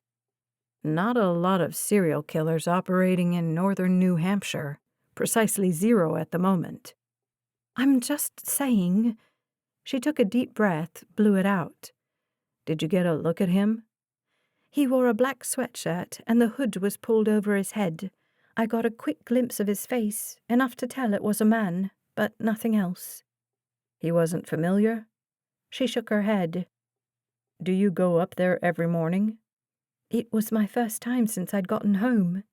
Speaker 2: Not a lot of serial killers operating in northern New Hampshire. Precisely 0 at the moment.
Speaker 1: I'm just saying. She took a deep breath, blew it out.
Speaker 2: Did you get a look at him?
Speaker 1: He wore a black sweatshirt and the hood was pulled over his head. I got a quick glimpse of his face, enough to tell it was a man, but nothing else.
Speaker 2: He wasn't familiar?
Speaker 1: She shook her head.
Speaker 2: Do you go up there every morning?
Speaker 1: It was my first time since I'd gotten home.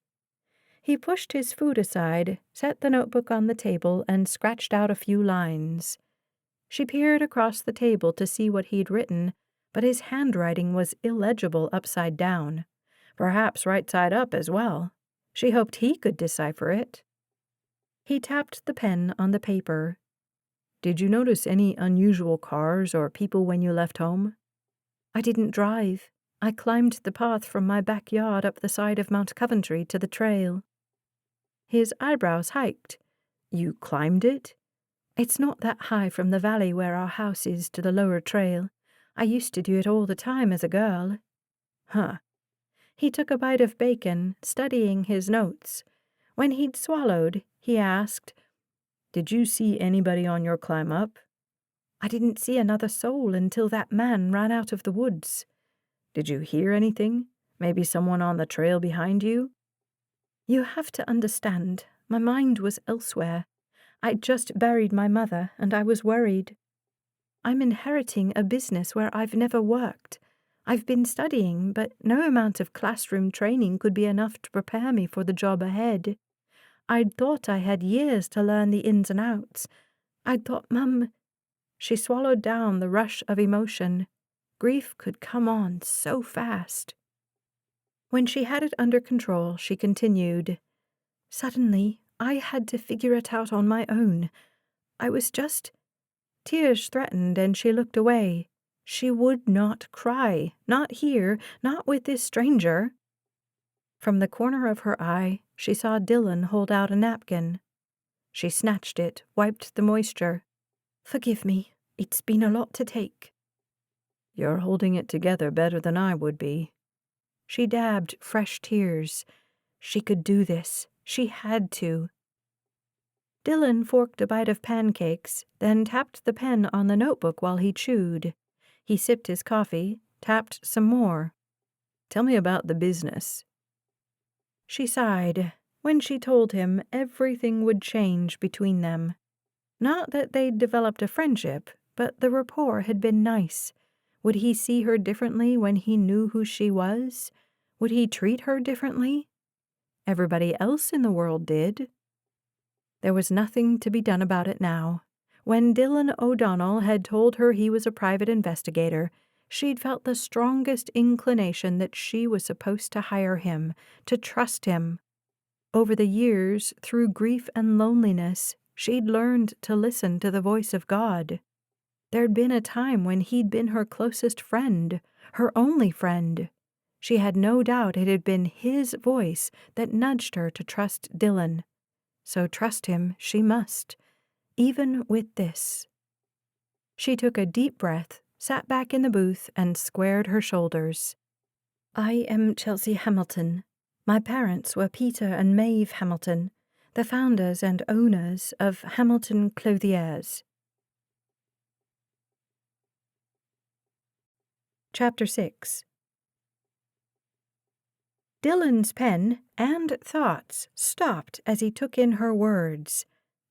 Speaker 1: He pushed his food aside, set the notebook on the table, and scratched out a few lines. She peered across the table to see what he'd written, but his handwriting was illegible upside down, perhaps right side up as well. She hoped he could decipher it. He tapped the pen on the paper.
Speaker 2: Did you notice any unusual cars or people when you left home?
Speaker 1: I didn't drive. I climbed the path from my backyard up the side of Mount Coventry to the trail. His eyebrows hiked.
Speaker 2: You climbed it?
Speaker 1: It's not that high from the valley where our house is to the lower trail. I used to do it all the time as a girl.
Speaker 2: Huh.
Speaker 1: He took a bite of bacon, studying his notes. When he'd swallowed, he asked,
Speaker 2: Did you see anybody on your climb up?
Speaker 1: I didn't see another soul until that man ran out of the woods.
Speaker 2: Did you hear anything? Maybe someone on the trail behind you?
Speaker 1: You have to understand, my mind was elsewhere. I'd just buried my mother, and I was worried. I'm inheriting a business where I've never worked. I've been studying, but no amount of classroom training could be enough to prepare me for the job ahead. I'd thought I had years to learn the ins and outs. I'd thought, Mum... She swallowed down the rush of emotion. Grief could come on so fast. When she had it under control, she continued, Suddenly, I had to figure it out on my own. I was just... Tears threatened, and she looked away. She would not cry, not here, not with this stranger. From the corner of her eye, she saw Dylan hold out a napkin. She snatched it, wiped the moisture. Forgive me, it's been a lot to take.
Speaker 2: You're holding it together better than I would be.
Speaker 1: She dabbed fresh tears. She could do this. She had to. Dylan forked a bite of pancakes, then tapped the pen on the notebook while he chewed. He sipped his coffee, tapped some more.
Speaker 2: Tell me about the business.
Speaker 1: She sighed. When she told him, everything would change between them. Not that they'd developed a friendship, but the rapport had been nice. Would he see her differently when he knew who she was? Would he treat her differently? Everybody else in the world did. There was nothing to be done about it now. When Dylan O'Donnell had told her he was a private investigator, she'd felt the strongest inclination that she was supposed to hire him, to trust him. Over the years, through grief and loneliness, she'd learned to listen to the voice of God. There'd been a time when he'd been her closest friend, her only friend. She had no doubt it had been his voice that nudged her to trust Dylan. So trust him she must, even with this. She took a deep breath, sat back in the booth, and squared her shoulders. I am Chelsea Hamilton. My parents were Peter and Maeve Hamilton, the founders and owners of Hamilton Clothiers. Chapter 6. Dylan's pen and thoughts stopped as he took in her words.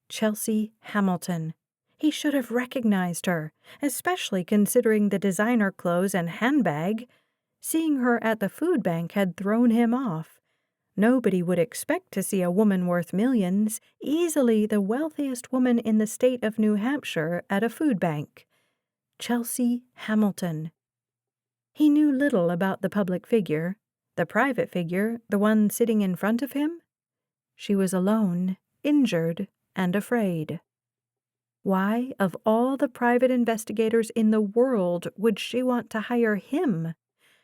Speaker 1: Chelsea Hamilton. He should have recognized her, especially considering the designer clothes and handbag. Seeing her at the food bank had thrown him off. Nobody would expect to see a woman worth millions, easily the wealthiest woman in the state of New Hampshire, at a food bank. Chelsea Hamilton. He knew little about the public figure. The private figure, the one sitting in front of him? She was alone, injured, and afraid. Why, of all the private investigators in the world, would she want to hire him?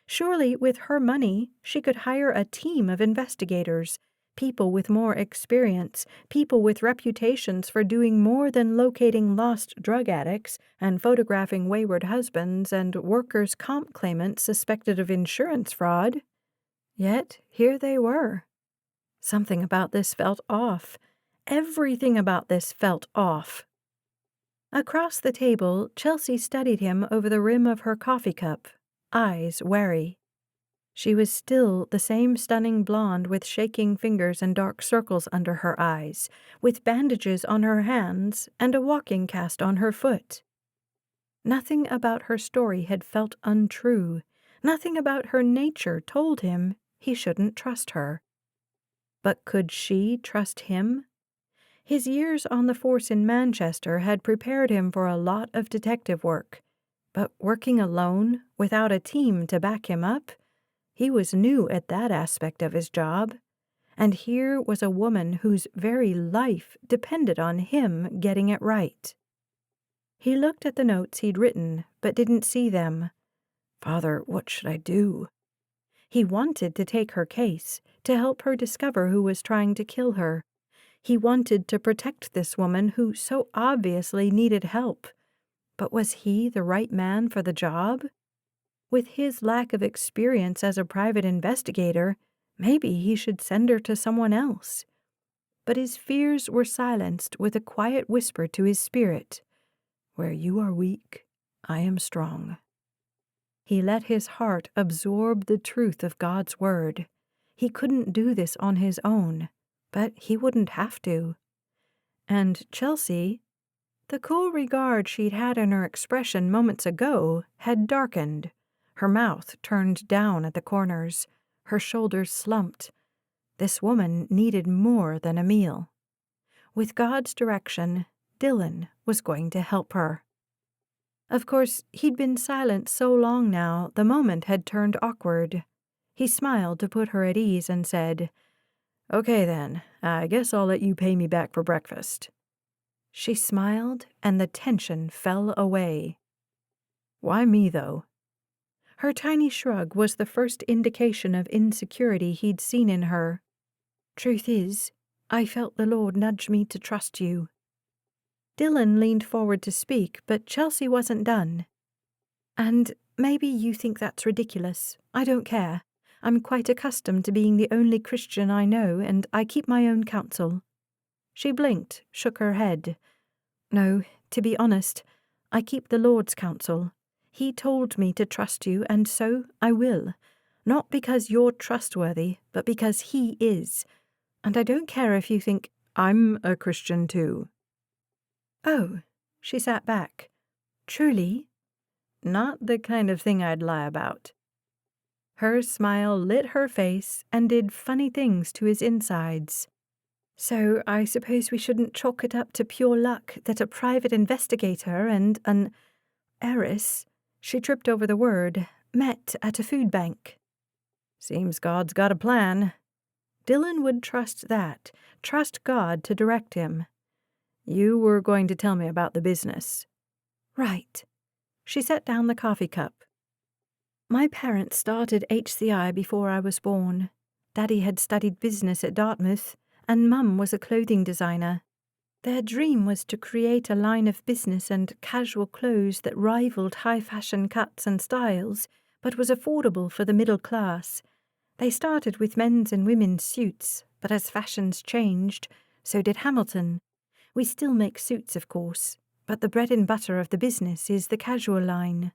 Speaker 1: Surely, with her money, she could hire a team of investigators, people with more experience, people with reputations for doing more than locating lost drug addicts and photographing wayward husbands and workers' comp claimants suspected of insurance fraud. Yet here they were. Something about this felt off. Everything about this felt off. Across the table, Chelsea studied him over the rim of her coffee cup, eyes wary. She was still the same stunning blonde with shaking fingers and dark circles under her eyes, with bandages on her hands and a walking cast on her foot. Nothing about her story had felt untrue. Nothing about her nature told him he shouldn't trust her. But could she trust him? His years on the force in Manchester had prepared him for a lot of detective work, but working alone, without a team to back him up, he was new at that aspect of his job. And here was a woman whose very life depended on him getting it right. He looked at the notes he'd written, but didn't see them. Father, what should I do? He wanted to take her case, to help her discover who was trying to kill her. He wanted to protect this woman who so obviously needed help. But was he the right man for the job? With his lack of experience as a private investigator, maybe he should send her to someone else. But his fears were silenced with a quiet whisper to his spirit. Where you are weak, I am strong. He let his heart absorb the truth of God's word. He couldn't do this on his own, but he wouldn't have to. And Chelsea, the cool regard she'd had in her expression moments ago, had darkened. Her mouth turned down at the corners, her shoulders slumped. This woman needed more than a meal. With God's direction, Dylan was going to help her. Of course, he'd been silent so long now, the moment had turned awkward. He smiled to put her at ease and said, Okay then, I guess I'll let you pay me back for breakfast. She smiled, and the tension fell away. Why me, though? Her tiny shrug was the first indication of insecurity he'd seen in her. Truth is, I felt the Lord nudge me to trust you. Dylan leaned forward to speak, but Chelsea wasn't done. And maybe you think that's ridiculous. I don't care. I'm quite accustomed to being the only Christian I know, and I keep my own counsel. She blinked, shook her head. No, to be honest, I keep the Lord's counsel. He told me to trust you, and so I will. Not because you're trustworthy, but because he is. And I don't care if you think I'm a Christian too. Oh, she sat back. Truly? Not the kind of thing I'd lie about. Her smile lit her face and did funny things to his insides. So I suppose we shouldn't chalk it up to pure luck that a private investigator and an heiress, she tripped over the word, met at a food bank.
Speaker 2: Seems God's got a plan.
Speaker 1: Dylan would trust that, trust God to direct him.
Speaker 2: You were going to tell me about the business.
Speaker 1: Right. She set down the coffee cup. My parents started HCI before I was born. Daddy had studied business at Dartmouth, and Mum was a clothing designer. Their dream was to create a line of business and casual clothes that rivaled high-fashion cuts and styles, but was affordable for the middle class. They started with men's and women's suits, but as fashions changed, so did Hamilton. We still make suits, of course, but the bread and butter of the business is the casual line.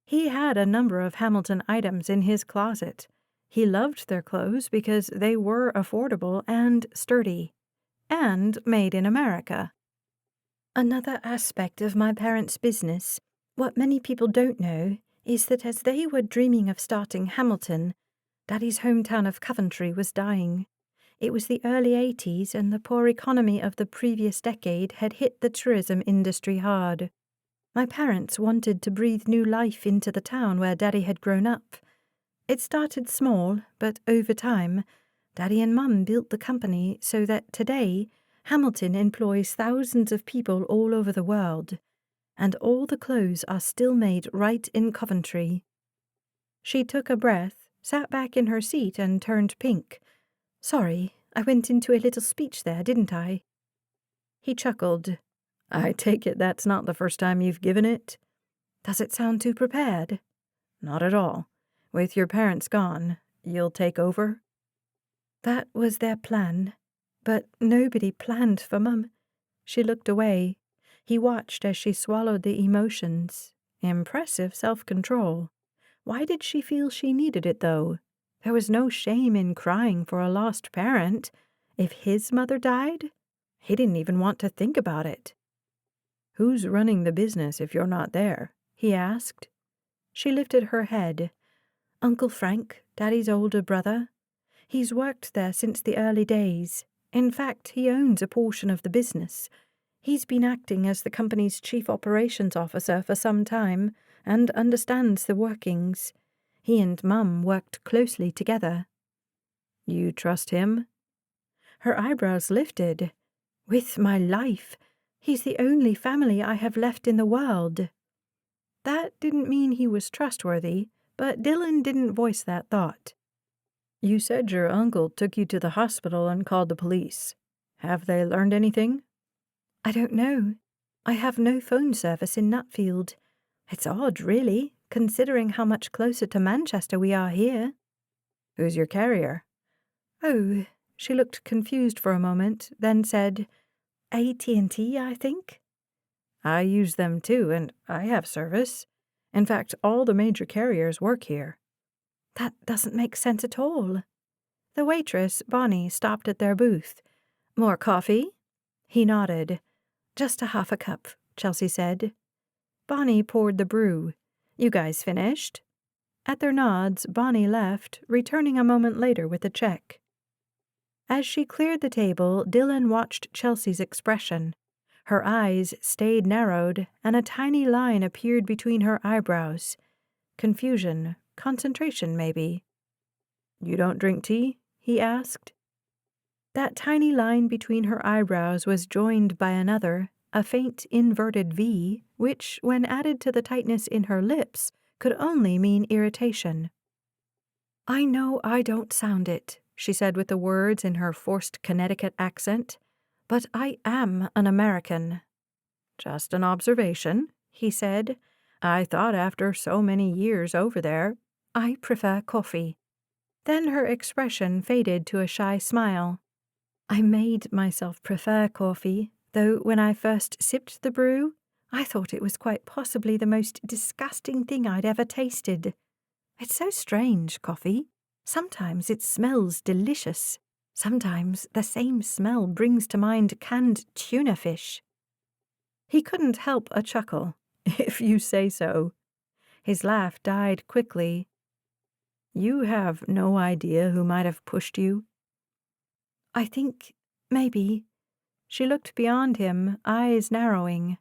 Speaker 1: He had a number of Hamilton items in his closet. He loved their clothes because they were affordable and sturdy, and made in America. Another aspect of my parents' business, what many people don't know, is that as they were dreaming of starting Hamilton, Daddy's hometown of Coventry was dying. It was the early 80s, and the poor economy of the previous decade had hit the tourism industry hard. My parents wanted to breathe new life into the town where Daddy had grown up. It started small, but over time, Daddy and Mum built the company so that today, Hamilton employs thousands of people all over the world, and all the clothes are still made right in Coventry. She took a breath, sat back in her seat, and turned pink. Sorry, I went into a little speech there, didn't I? He chuckled.
Speaker 2: I take it that's not the first time you've given it?
Speaker 1: Does it sound too prepared?
Speaker 2: Not at all. With your parents gone, you'll take over?
Speaker 1: That was their plan. But nobody planned for Mum. She looked away. He watched as she swallowed the emotions. Impressive self-control. Why did she feel she needed it, though? There was no shame in crying for a lost parent. If his mother died, he didn't even want to think about it.
Speaker 2: Who's running the business if you're not there? He asked.
Speaker 1: She lifted her head. Uncle Frank, Daddy's older brother. He's worked there since the early days. In fact, he owns a portion of the business. He's been acting as the company's chief operations officer for some time and understands the workings. He and Mum worked closely together.
Speaker 2: You trust him?
Speaker 1: Her eyebrows lifted. With my life. He's the only family I have left in the world. That didn't mean he was trustworthy, but Dylan didn't voice that thought.
Speaker 2: You said your uncle took you to the hospital and called the police. Have they learned anything?
Speaker 1: I don't know. I have no phone service in Nutfield. It's odd, really, considering how much closer to Manchester we are here.
Speaker 2: Who's your carrier?
Speaker 1: Oh, she looked confused for a moment, then said, AT&T, I think.
Speaker 2: I use them too, and I have service. In fact, all the major carriers work here.
Speaker 1: That doesn't make sense at all. The waitress, Bonnie, stopped at their booth. More coffee? He nodded. Just a half a cup, Chelsea said. Bonnie poured the brew. You guys finished? At their nods, Bonnie left, returning a moment later with a check. As she cleared the table, Dylan watched Chelsea's expression. Her eyes stayed narrowed, and a tiny line appeared between her eyebrows. Confusion, concentration, maybe.
Speaker 2: You don't drink tea? He asked.
Speaker 1: That tiny line between her eyebrows was joined by another, a faint inverted V, which, when added to the tightness in her lips, could only mean irritation. I know I don't sound it, she said with the words in her forced Connecticut accent, but I am an American.
Speaker 2: Just an observation, he said. I thought after so many years over there,
Speaker 1: I prefer coffee. Then her expression faded to a shy smile. I made myself prefer coffee, though when I first sipped the brew, I thought it was quite possibly the most disgusting thing I'd ever tasted. It's so strange, coffee. Sometimes it smells delicious. Sometimes the same smell brings to mind canned tuna fish. He couldn't help a chuckle. If you say so. His laugh died quickly. You have no idea who might have pushed you? I think Maybe. She looked beyond him, eyes narrowing.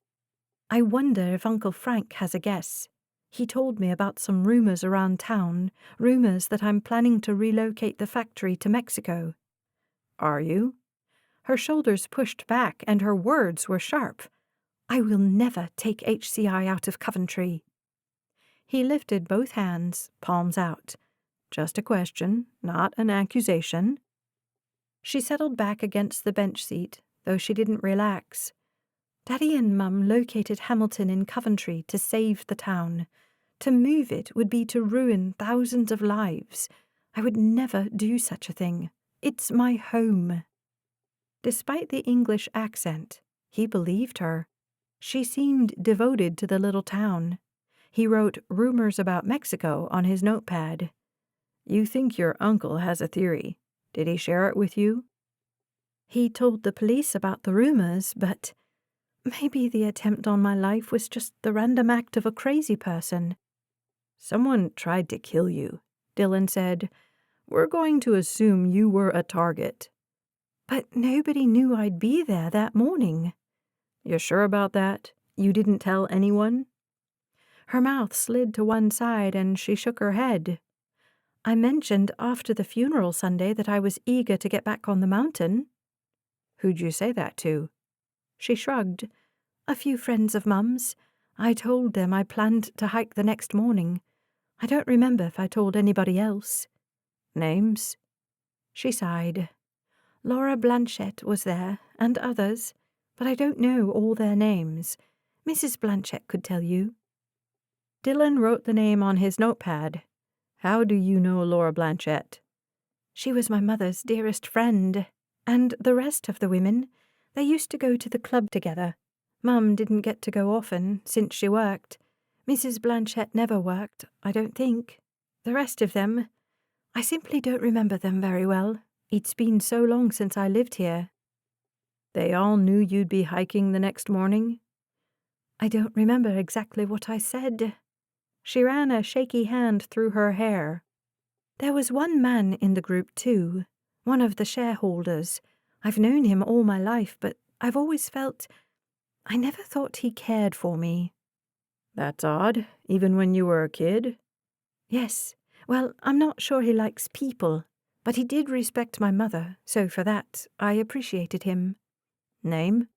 Speaker 1: I wonder if Uncle Frank has a guess. He told me about some rumors around town, rumors that I'm planning to relocate the factory to Mexico.
Speaker 2: Are you?
Speaker 1: Her shoulders pushed back and her words were sharp. I will never take HCI out of Coventry. He lifted both hands, palms out.
Speaker 2: Just a question, not an accusation.
Speaker 1: She settled back against the bench seat, though she didn't relax. Daddy and Mum located Hamilton in Coventry to save the town. To move it would be to ruin thousands of lives. I would never do such a thing. It's my home. Despite the English accent, he believed her. She seemed devoted to the little town. He wrote rumors about Mexico on his notepad.
Speaker 2: You think your uncle has a theory. Did he share it with you?
Speaker 1: He told the police about the rumors, but maybe the attempt on my life was just the random act of a crazy person.
Speaker 2: Someone tried to kill you, Dylan said. We're going to assume you were a target.
Speaker 1: But nobody knew I'd be there that morning.
Speaker 2: You're sure about that? You didn't tell anyone?
Speaker 1: Her mouth slid to one side and she shook her head. I mentioned after the funeral Sunday that I was eager to get back on the mountain.
Speaker 2: Who'd you say that to?
Speaker 1: She shrugged. A few friends of Mum's. I told them I planned to hike the next morning. I don't remember if I told anybody else.
Speaker 2: Names?
Speaker 1: She sighed. Laura Blanchette was there, and others, but I don't know all their names. Mrs. Blanchette could tell you.
Speaker 2: Dylan wrote the name on his notepad. How do you know Laura Blanchette?
Speaker 1: She was my mother's dearest friend, and the rest of the women. They used to go to the club together. Mum didn't get to go often, since she worked. Mrs. Blanchette never worked, I don't think. The rest of them, I simply don't remember them very well. It's been so long since I lived here.
Speaker 2: They all knew you'd be hiking the next morning?
Speaker 1: I don't remember exactly what I said. She ran a shaky hand through her hair. There was one man in the group, too, one of the shareholders. I've known him all my life, but I've always felt I never thought he cared for me.
Speaker 2: That's odd, even when you were a kid?
Speaker 1: Yes. Well, I'm not sure he likes people, but he did respect my mother, so for that, I appreciated him.
Speaker 2: Name?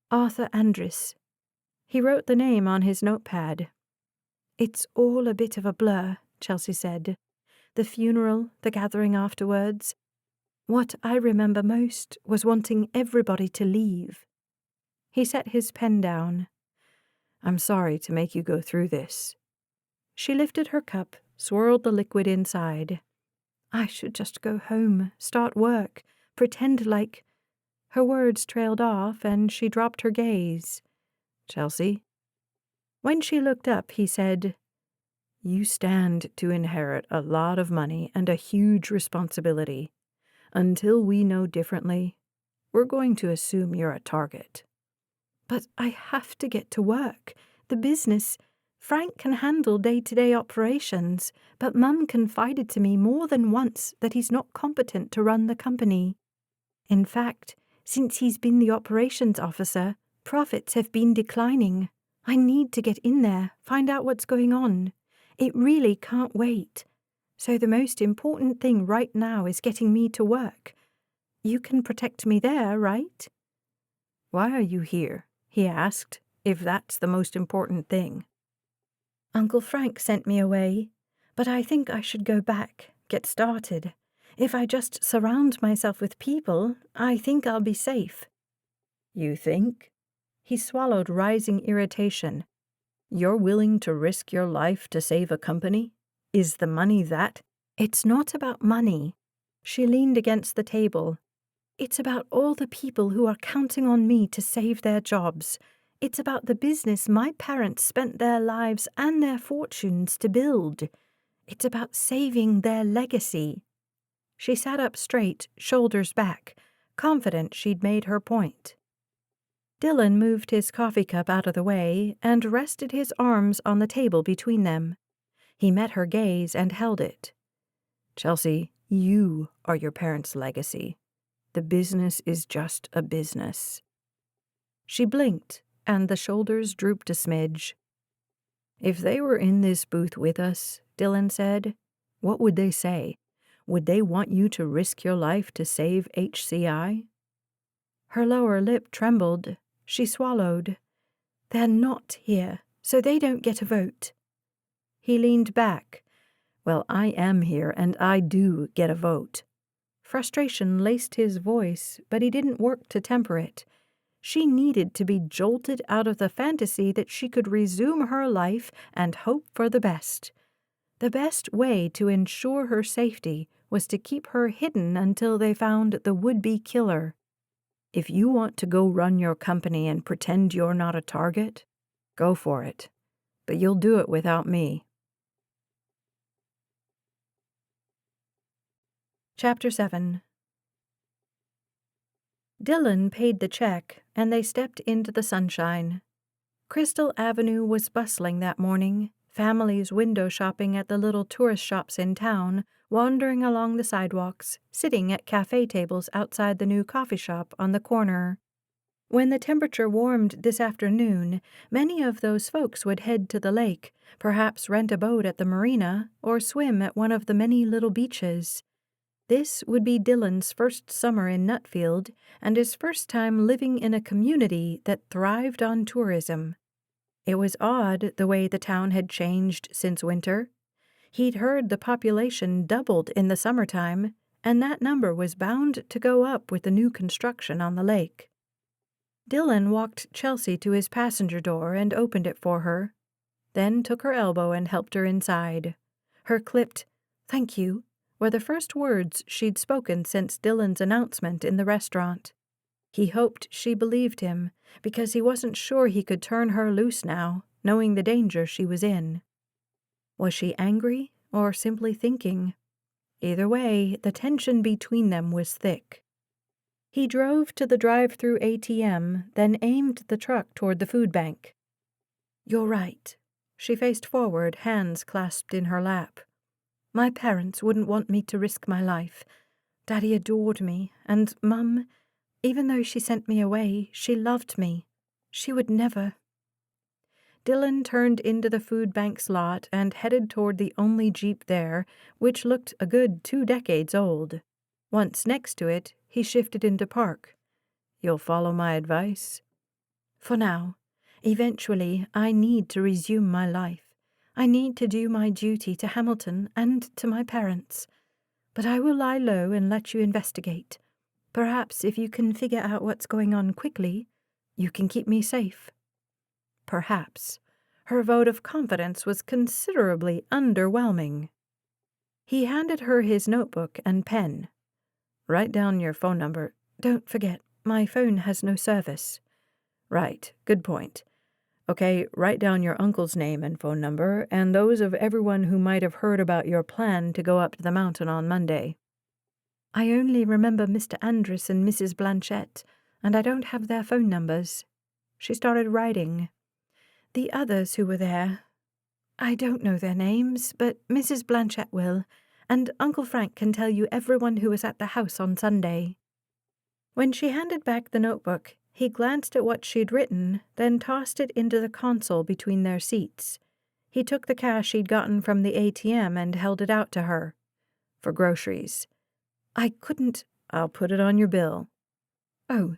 Speaker 1: Arthur Andress. He wrote the name on his notepad. It's all a bit of a blur, Chelsea said. The funeral, the gathering afterwards. What I remember most was wanting everybody to leave. He set his pen down.
Speaker 2: I'm sorry to make you go through this.
Speaker 1: She lifted her cup, swirled the liquid inside. I should just go home, start work, pretend like... Her words trailed off, and she dropped her gaze.
Speaker 2: Chelsea?
Speaker 1: When she looked up, he said,
Speaker 2: You stand to inherit a lot of money and a huge responsibility. Until we know differently, we're going to assume you're a target.
Speaker 1: But I have to get to work. The business... Frank can handle day-to-day operations, but Mum confided to me more than once that he's not competent to run the company. In fact, since he's been the operations officer, profits have been declining. I need to get in there, find out what's going on. It really can't wait. So the most important thing right now is getting me to work. You can protect me there, right?
Speaker 2: Why are you here? He asked, if that's the most important thing.
Speaker 1: Uncle Frank sent me away, but I think I should go back, get started. If I just surround myself with people, I think I'll be safe.
Speaker 2: You think? He swallowed rising irritation. You're willing to risk your life to save a company? Is the money that?
Speaker 1: It's not about money. She leaned against the table. It's about all the people who are counting on me to save their jobs. It's about the business my parents spent their lives and their fortunes to build. It's about saving their legacy. She sat up straight, shoulders back, confident she'd made her point. Dylan moved his coffee cup out of the way and rested his arms on the table between them. He met her gaze and held it.
Speaker 2: Chelsea, you are your parents' legacy. The business is just a business." She blinked, and the shoulders drooped a smidge. "If they were in this booth with us," Dylan said, "what would they say? Would they want you to risk your life to save HCI?" Her lower lip trembled. She swallowed. "They're not here, so they don't get a vote." He leaned back. "Well, I am here, and I do get a vote." Frustration laced his voice, but he didn't work to temper it. She needed to be jolted out of the fantasy that she could resume her life and hope for the best. The best way to ensure her safety was to keep her hidden until they found the would-be killer. If you want to go run your company and pretend you're not a target, go for it. But you'll do it without me. Chapter 7. Dylan paid the check, and they stepped into the sunshine. Crystal Avenue was bustling that morning, families window shopping at the little tourist shops in town, wandering along the sidewalks, sitting at cafe tables outside the new coffee shop on the corner. When the temperature warmed this afternoon, many of those folks would head to the lake, perhaps rent a boat at the marina, or swim at one of the many little beaches. This would be Dylan's first summer in Nutfield, and his first time living in a community that thrived on tourism. It was odd the way the town had changed since winter. He'd heard the population doubled in the summertime, and that number was bound to go up with the new construction on the lake. Dylan walked Chelsea to his passenger door and opened it for her, then took her elbow and helped her inside. Her clipped, "Thank you," were the first words she'd spoken since Dylan's announcement in the restaurant. He hoped she believed him, because he wasn't sure he could turn her loose now, knowing the danger she was in. Was she angry, or simply thinking? Either way, the tension between them was thick. He drove to the drive-through ATM, then aimed the truck toward the food bank. "You're right." She faced forward, hands clasped in her lap. "My parents wouldn't want me to risk my life. Daddy adored me, and Mum, even though she sent me away, she loved me. She would never." Dylan turned into the food bank's lot and headed toward the only Jeep there, which looked a good 2 decades old. Once next to it, he shifted into park. "You'll follow my advice?" "For now. Eventually, I need to resume my life. I need to do my duty to Hamilton and to my parents. But I will lie low and let you investigate. Perhaps if you can figure out what's going on quickly, you can keep me safe." Perhaps. Her vote of confidence was considerably underwhelming. He handed her his notebook and pen. "Write down your phone number. Don't forget, my phone has no service." "Right, good point. Okay, write down your uncle's name and phone number, and those of everyone who might have heard about your plan to go up to the mountain on Monday." "I only remember Mr. Andrus and Mrs. Blanchette, and I don't have their phone numbers." She started writing. "The others who were there, I don't know their names, but Mrs. Blanchette will, and Uncle Frank can tell you everyone who was at the house on Sunday." When she handed back the notebook, he glanced at what she'd written, then tossed it into the console between their seats. He took the cash he'd gotten from the ATM and held it out to her. "For groceries." "I couldn't—" "I'll put it on your bill." "Oh."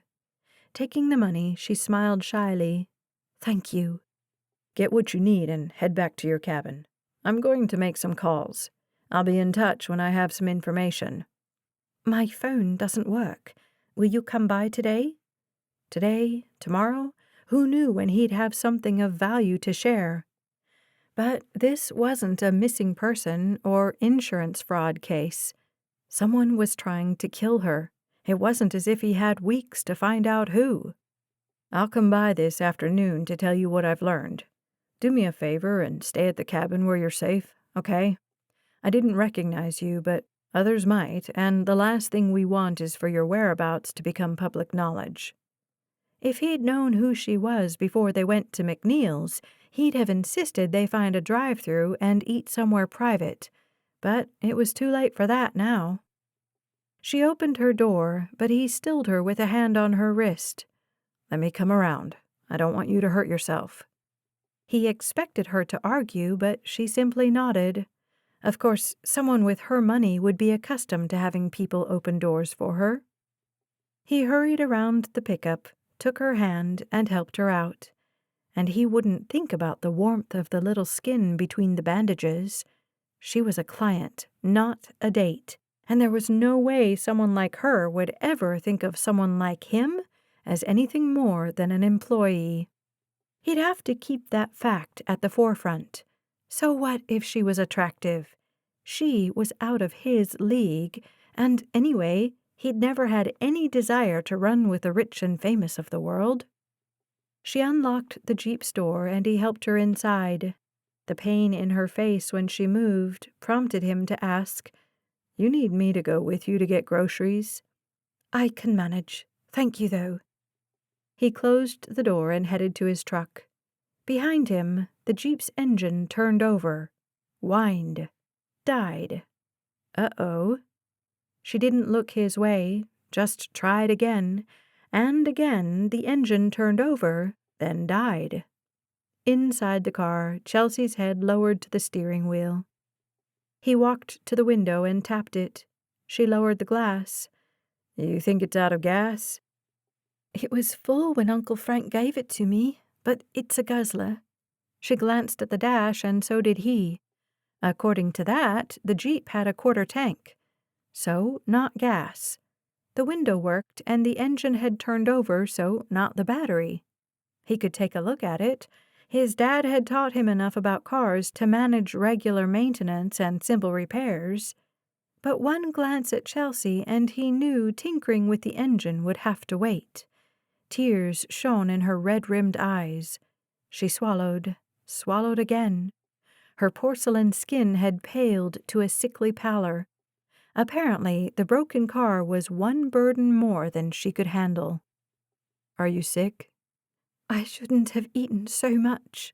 Speaker 2: Taking the money, she smiled shyly. "Thank you." "Get what you need and head back to your cabin. I'm going to make some calls. I'll be in touch when I have some information." "My phone doesn't work. Will you come by today?" Today? Tomorrow? Who knew when he'd have something of value to share? But this wasn't a missing person or insurance fraud case. Someone was trying to kill her. It wasn't as if he had weeks to find out who. "I'll come by this afternoon to tell you what I've learned. Do me a favor and stay at the cabin where you're safe, okay? I didn't recognize you, but others might, and the last thing we want is for your whereabouts to become public knowledge." If he'd known who she was before they went to McNeil's, he'd have insisted they find a drive-through and eat somewhere private. But it was too late for that now. She opened her door, but he stilled her with a hand on her wrist. "Let me come around. I don't want you to hurt yourself." He expected her to argue, but she simply nodded. Of course, someone with her money would be accustomed to having people open doors for her. He hurried around the pickup, took her hand, and helped her out. And he wouldn't think about the warmth of the little skin between the bandages. She was a client, not a date, and there was no way someone like her would ever think of someone like him as anything more than an employee. He'd have to keep that fact at the forefront. So what if she was attractive? She was out of his league, and anyway, he'd never had any desire to run with the rich and famous of the world. She unlocked the Jeep's door and he helped her inside. The pain in her face when she moved prompted him to ask, "You need me to go with you to get groceries?" "I can manage. Thank you, though." He closed the door and headed to his truck. Behind him, the Jeep's engine turned over, whined, died. Uh-oh. She didn't look his way, just tried again, and again the engine turned over, then died. Inside the car, Chelsea's head lowered to the steering wheel. He walked to the window and tapped it. She lowered the glass. "You think it's out of gas?" "It was full when Uncle Frank gave it to me, but it's a guzzler." She glanced at the dash, and so did he. According to that, the Jeep had a quarter tank. So, not gas. The window worked, and the engine had turned over, so not the battery. He could take a look at it. His dad had taught him enough about cars to manage regular maintenance and simple repairs. But one glance at Chelsea, and he knew tinkering with the engine would have to wait. Tears shone in her red-rimmed eyes. She swallowed again. Her porcelain skin had paled to a sickly pallor. Apparently, the broken car was one burden more than she could handle. "Are you sick?" "I shouldn't have eaten so much."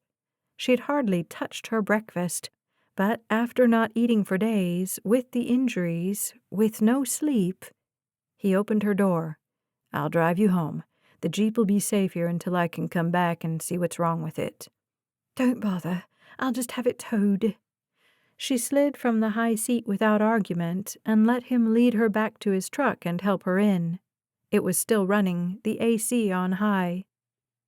Speaker 2: She'd hardly touched her breakfast, but after not eating for days, with the injuries, with no sleep. He opened her door. "I'll drive you home. The Jeep will be safe here until I can come back and see what's wrong with it." "Don't bother. I'll just have it towed." She slid from the high seat without argument and let him lead her back to his truck and help her in. It was still running, the AC on high.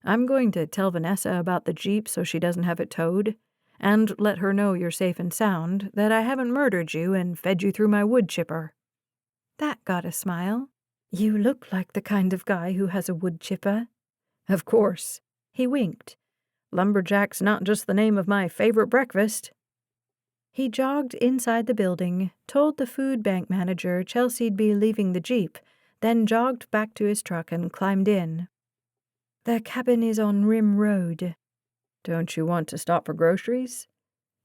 Speaker 2: "I'm going to tell Vanessa about the Jeep so she doesn't have it towed, and let her know you're safe and sound, that I haven't murdered you and fed you through my wood chipper." That got a smile. "You look like the kind of guy who has a wood chipper." "Of course." He winked. "Lumberjack's not just the name of my favorite breakfast." He jogged inside the building, told the food bank manager Chelsea'd be leaving the Jeep, then jogged back to his truck and climbed in. "The cabin is on Rim Road." "Don't you want to stop for groceries?"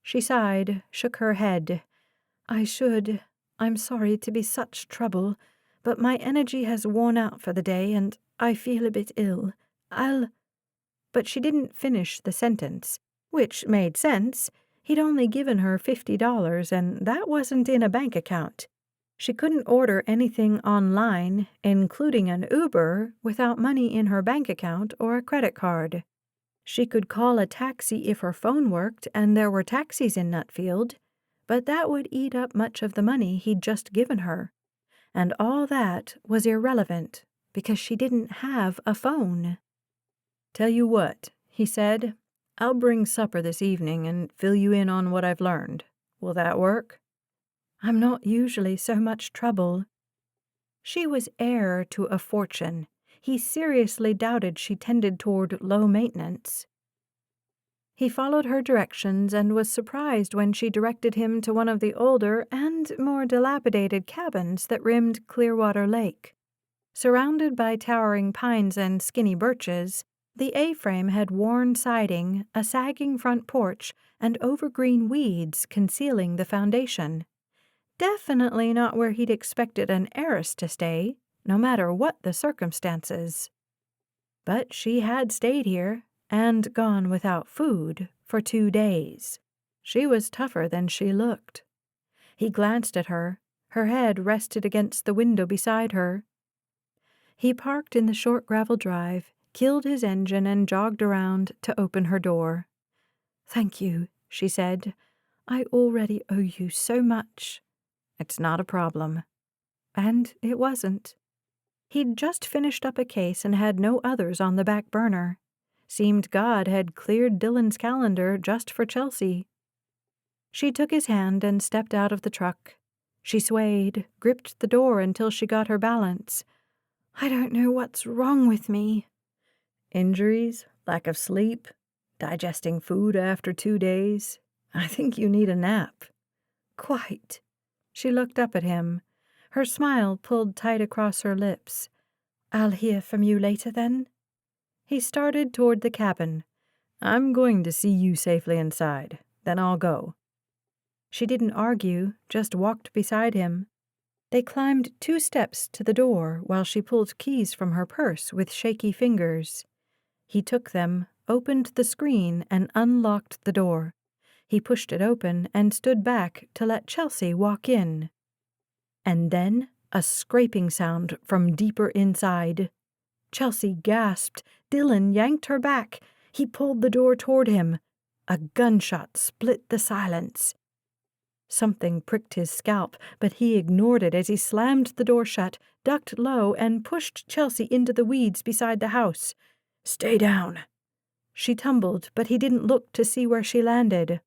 Speaker 2: She sighed, shook her head. "I should. I'm sorry to be such trouble, but my energy has worn out for the day and I feel a bit ill. But she didn't finish the sentence, which made sense. He'd only given her $50, and that wasn't in a bank account. She couldn't order anything online, including an Uber, without money in her bank account or a credit card. She could call a taxi if her phone worked and there were taxis in Nutfield, but that would eat up much of the money he'd just given her. And all that was irrelevant because she didn't have a phone. "Tell you what," he said, "I'll bring supper this evening and fill you in on what I've learned. Will that work?" "I'm not usually so much trouble." She was heir to a fortune. He seriously doubted she tended toward low maintenance. He followed her directions and was surprised when she directed him to one of the older and more dilapidated cabins that rimmed Clearwater Lake. Surrounded by towering pines and skinny birches, the A-frame had worn siding, a sagging front porch, and overgreen weeds concealing the foundation. Definitely not where he'd expected an heiress to stay, no matter what the circumstances. But she had stayed here, and gone without food, for 2 days. She was tougher than she looked. He glanced at her. Her head rested against the window beside her. He parked in the short gravel drive, killed his engine, and jogged around to open her door. "Thank you," she said. "I already owe you so much." "It's not a problem." And it wasn't. He'd just finished up a case and had no others on the back burner. Seemed God had cleared Dylan's calendar just for Chelsea. She took his hand and stepped out of the truck. She swayed, gripped the door until she got her balance. "I don't know what's wrong with me." "Injuries? Lack of sleep? Digesting food after 2 days? I think you need a nap." "Quite." She looked up at him. Her smile pulled tight across her lips. "I'll hear from you later, then." He started toward the cabin. "I'm going to see you safely inside. Then I'll go." She didn't argue, just walked beside him. They climbed 2 steps to the door while she pulled keys from her purse with shaky fingers. He took them, opened the screen, and unlocked the door. He pushed it open and stood back to let Chelsea walk in. And then a scraping sound from deeper inside. Chelsea gasped. Dylan yanked her back. He pulled the door toward him. A gunshot split the silence. Something pricked his scalp, but he ignored it as he slammed the door shut, ducked low, and pushed Chelsea into the weeds beside the house. "Stay down." She tumbled, but he didn't look to see where she landed.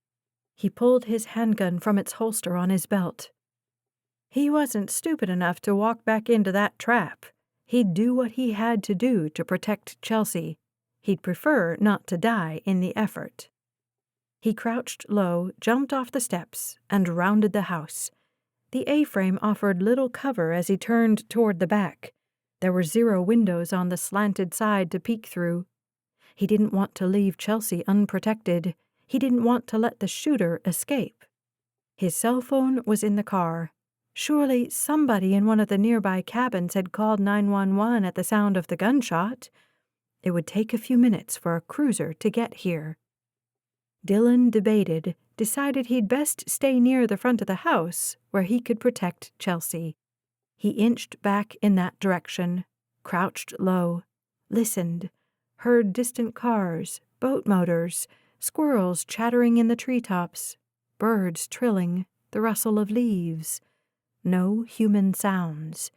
Speaker 2: He pulled his handgun from its holster on his belt. He wasn't stupid enough to walk back into that trap. He'd do what he had to do to protect Chelsea. He'd prefer not to die in the effort. He crouched low, jumped off the steps, and rounded the house. The A-frame offered little cover as he turned toward the back. There were 0 windows on the slanted side to peek through. He didn't want to leave Chelsea unprotected. He didn't want to let the shooter escape. His cell phone was in the car. Surely somebody in one of the nearby cabins had called 911 at the sound of the gunshot. It would take a few minutes for a cruiser to get here. Dylan debated, decided he'd best stay near the front of the house where he could protect Chelsea. He inched back in that direction, crouched low, listened, heard distant cars, boat motors, squirrels chattering in the treetops, birds trilling, the rustle of leaves. No human sounds.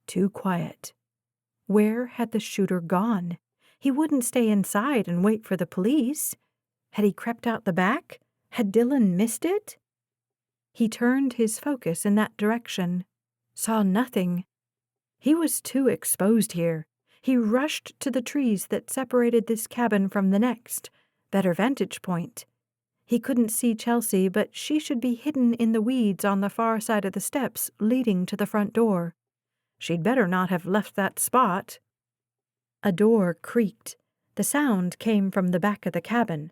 Speaker 2: Too quiet. Where had the shooter gone? He wouldn't stay inside and wait for the police. Had he crept out the back? Had Dylan missed it? He turned his focus in that direction. Saw nothing. He was too exposed here. He rushed to the trees that separated this cabin from the next. Better vantage point. He couldn't see Chelsea, but she should be hidden in the weeds on the far side of the steps leading to the front door. She'd better not have left that spot. A door creaked. The sound came from the back of the cabin.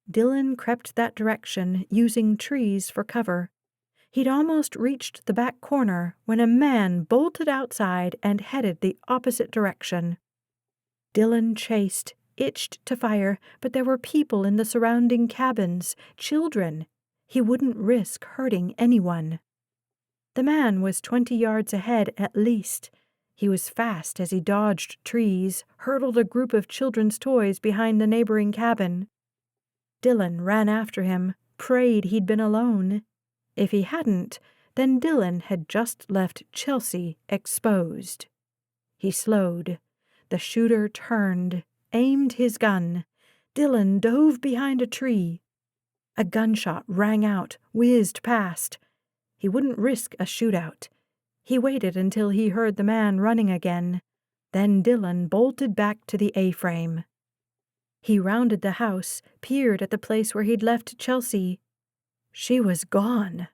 Speaker 2: Dylan crept that direction, using trees for cover. He'd almost reached the back corner when a man bolted outside and headed the opposite direction. Dylan chased, itched to fire, but there were people in the surrounding cabins, children. He wouldn't risk hurting anyone. The man was 20 yards ahead at least. He was fast as he dodged trees, hurdled a group of children's toys behind the neighboring cabin. Dylan ran after him, prayed he'd been alone. If he hadn't, then Dylan had just left Chelsea exposed. He slowed. The shooter turned, aimed his gun. Dylan dove behind a tree. A gunshot rang out, whizzed past. He wouldn't risk a shootout. He waited until he heard the man running again. Then Dylan bolted back to the A-frame. He rounded the house, peered at the place where he'd left Chelsea. She was gone.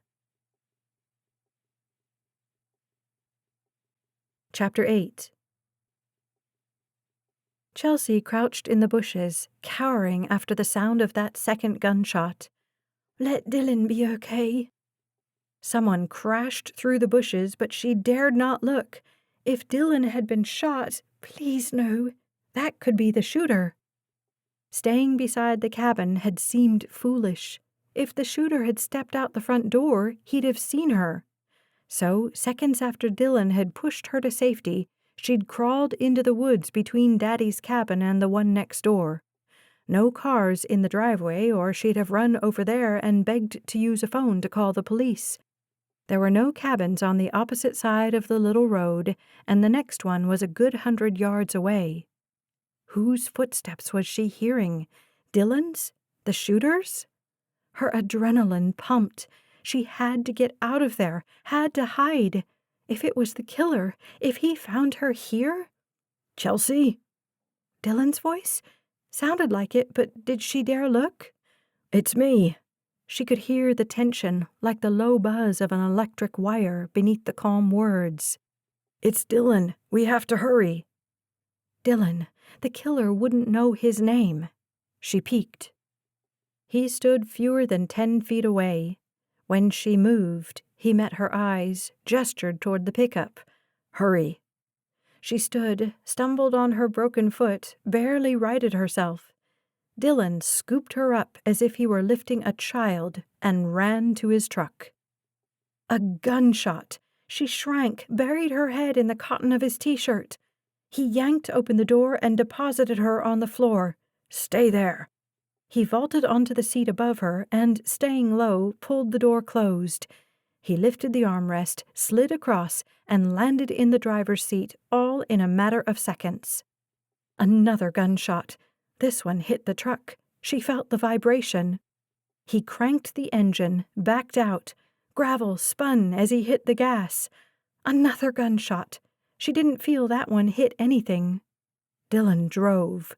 Speaker 2: Chapter 8. Chelsea crouched in the bushes, cowering after the sound of that second gunshot. "Let Dylan be okay." Someone crashed through the bushes, but she dared not look. If Dylan had been shot, please no, that could be the shooter. Staying beside the cabin had seemed foolish. If the shooter had stepped out the front door, he'd have seen her. So, seconds after Dylan had pushed her to safety, she'd crawled into the woods between Daddy's cabin and the one next door. No cars in the driveway, or she'd have run over there and begged to use a phone to call the police. There were no cabins on the opposite side of the little road, and the next one was a good 100 yards away. Whose footsteps was she hearing? Dylan's? The shooter's? Her adrenaline pumped. She had to get out of there, had to hide. If it was the killer, if he found her here?
Speaker 1: "Chelsea?"
Speaker 2: Dylan's voice? Sounded like it, but did she dare look?
Speaker 1: "It's me."
Speaker 2: She could hear the tension, like the low buzz of an electric wire, beneath the calm words.
Speaker 1: "It's Dylan. We have to hurry."
Speaker 2: Dylan. The killer wouldn't know his name. She peeked. He stood fewer than 10 feet away. When she moved, he met her eyes, gestured toward the pickup.
Speaker 1: "Hurry."
Speaker 2: She stood, stumbled on her broken foot, barely righted herself. Dylan scooped her up as if he were lifting a child and ran to his truck. A gunshot. She shrank, buried her head in the cotton of his t-shirt. He yanked open the door and deposited her on the floor.
Speaker 1: "Stay there."
Speaker 2: He vaulted onto the seat above her and, staying low, pulled the door closed. He lifted the armrest, slid across, and landed in the driver's seat, all in a matter of seconds. Another gunshot. This one hit the truck. She felt the vibration. He cranked the engine, backed out. Gravel spun as he hit the gas. Another gunshot. She didn't feel that one hit anything. Dylan drove.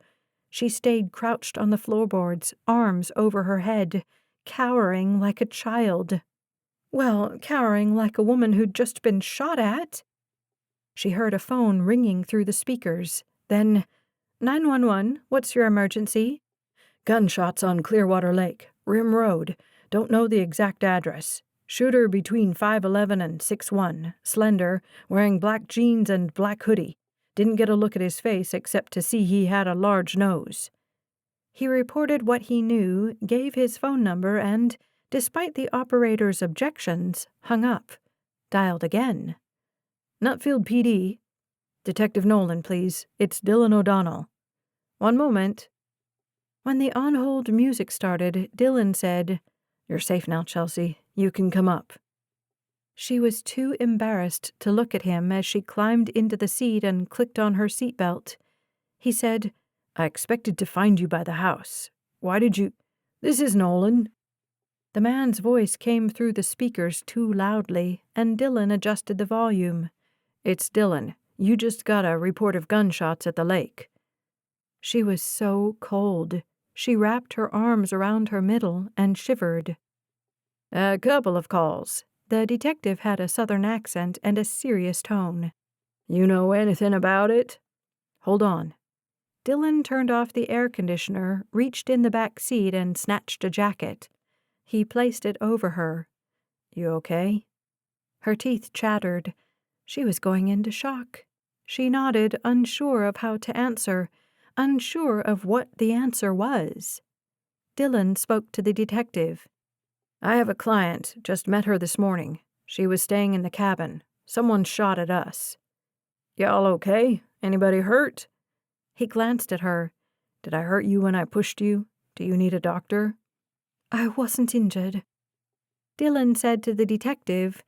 Speaker 2: She stayed crouched on the floorboards, arms over her head, cowering like a child. Well, cowering like a woman who'd just been shot at. She heard a phone ringing through the speakers. Then, 911, what's your emergency?
Speaker 1: "Gunshots on Clearwater Lake, Rim Road. Don't know the exact address. Shooter between 5'11" and 6'1", slender, wearing black jeans and black hoodie. Didn't get a look at his face except to see he had a large nose."
Speaker 2: He reported what he knew, gave his phone number, and, despite the operator's objections, hung up. Dialed again.
Speaker 1: "Nutfield PD. Detective Nolan, please. It's Dylan O'Donnell." "One moment."
Speaker 2: When the on-hold music started, Dylan said,
Speaker 1: "You're safe now, Chelsea. You can come up."
Speaker 2: She was too embarrassed to look at him as she climbed into the seat and clicked on her seatbelt. He said,
Speaker 1: "I expected to find you by the house. Why did you—" "This is Nolan."
Speaker 2: The man's voice came through the speakers too loudly, and Dylan adjusted the volume.
Speaker 1: "It's Dylan. You just got a report of gunshots at the lake."
Speaker 2: She was so cold. She wrapped her arms around her middle and shivered.
Speaker 1: "A couple of calls."
Speaker 2: The detective had a southern accent and a serious tone.
Speaker 1: "You know anything about it?"
Speaker 2: "Hold on." Dylan turned off the air conditioner, reached in the back seat, and snatched a jacket. He placed it over her.
Speaker 1: "You okay?"
Speaker 2: Her teeth chattered. She was going into shock. She nodded, unsure of how to answer, unsure of what the answer was. Dylan spoke to the detective.
Speaker 1: "I have a client. Just met her this morning. She was staying in the cabin. Someone shot at us." "Y'all okay? Anybody hurt?"
Speaker 2: He glanced at her.
Speaker 1: "Did I hurt you when I pushed you? Do you need a doctor?"
Speaker 2: "I wasn't injured." Dylan said to the detective,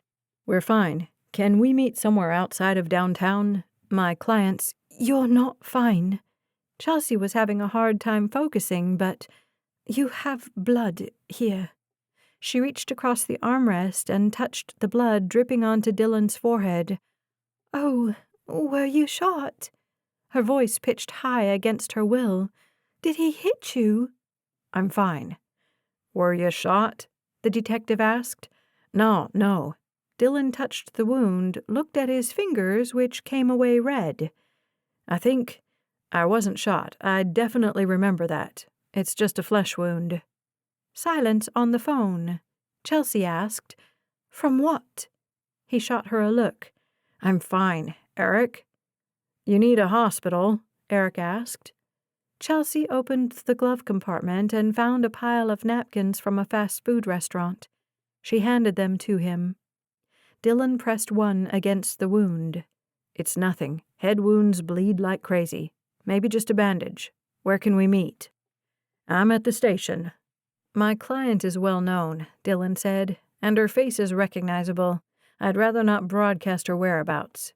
Speaker 1: "We're fine. Can we meet somewhere outside of downtown? My client's—"
Speaker 2: "You're not fine." Chelsea was having a hard time focusing, but you have blood here. She reached across the armrest and touched the blood dripping onto Dylan's forehead. "Oh, were you shot?" Her voice pitched high against her will. "Did he hit you?"
Speaker 1: "I'm fine." "Were you shot?"
Speaker 2: the detective asked.
Speaker 1: No.
Speaker 2: Dylan touched the wound, looked at his fingers, which came away red.
Speaker 1: I wasn't shot. I definitely remember that. It's just a flesh wound."
Speaker 2: Silence on the phone. Chelsea asked, "From what?" He shot her a look.
Speaker 1: "I'm fine. Eric?" "You need a hospital?" Eric asked.
Speaker 2: Chelsea opened the glove compartment and found a pile of napkins from a fast food restaurant. She handed them to him. Dylan pressed one against the wound. "It's nothing. Head wounds bleed like crazy. Maybe just a bandage. Where can we meet?" "I'm at the station." "My client is well known," Dylan said, "and her face is recognizable. I'd rather not broadcast her whereabouts."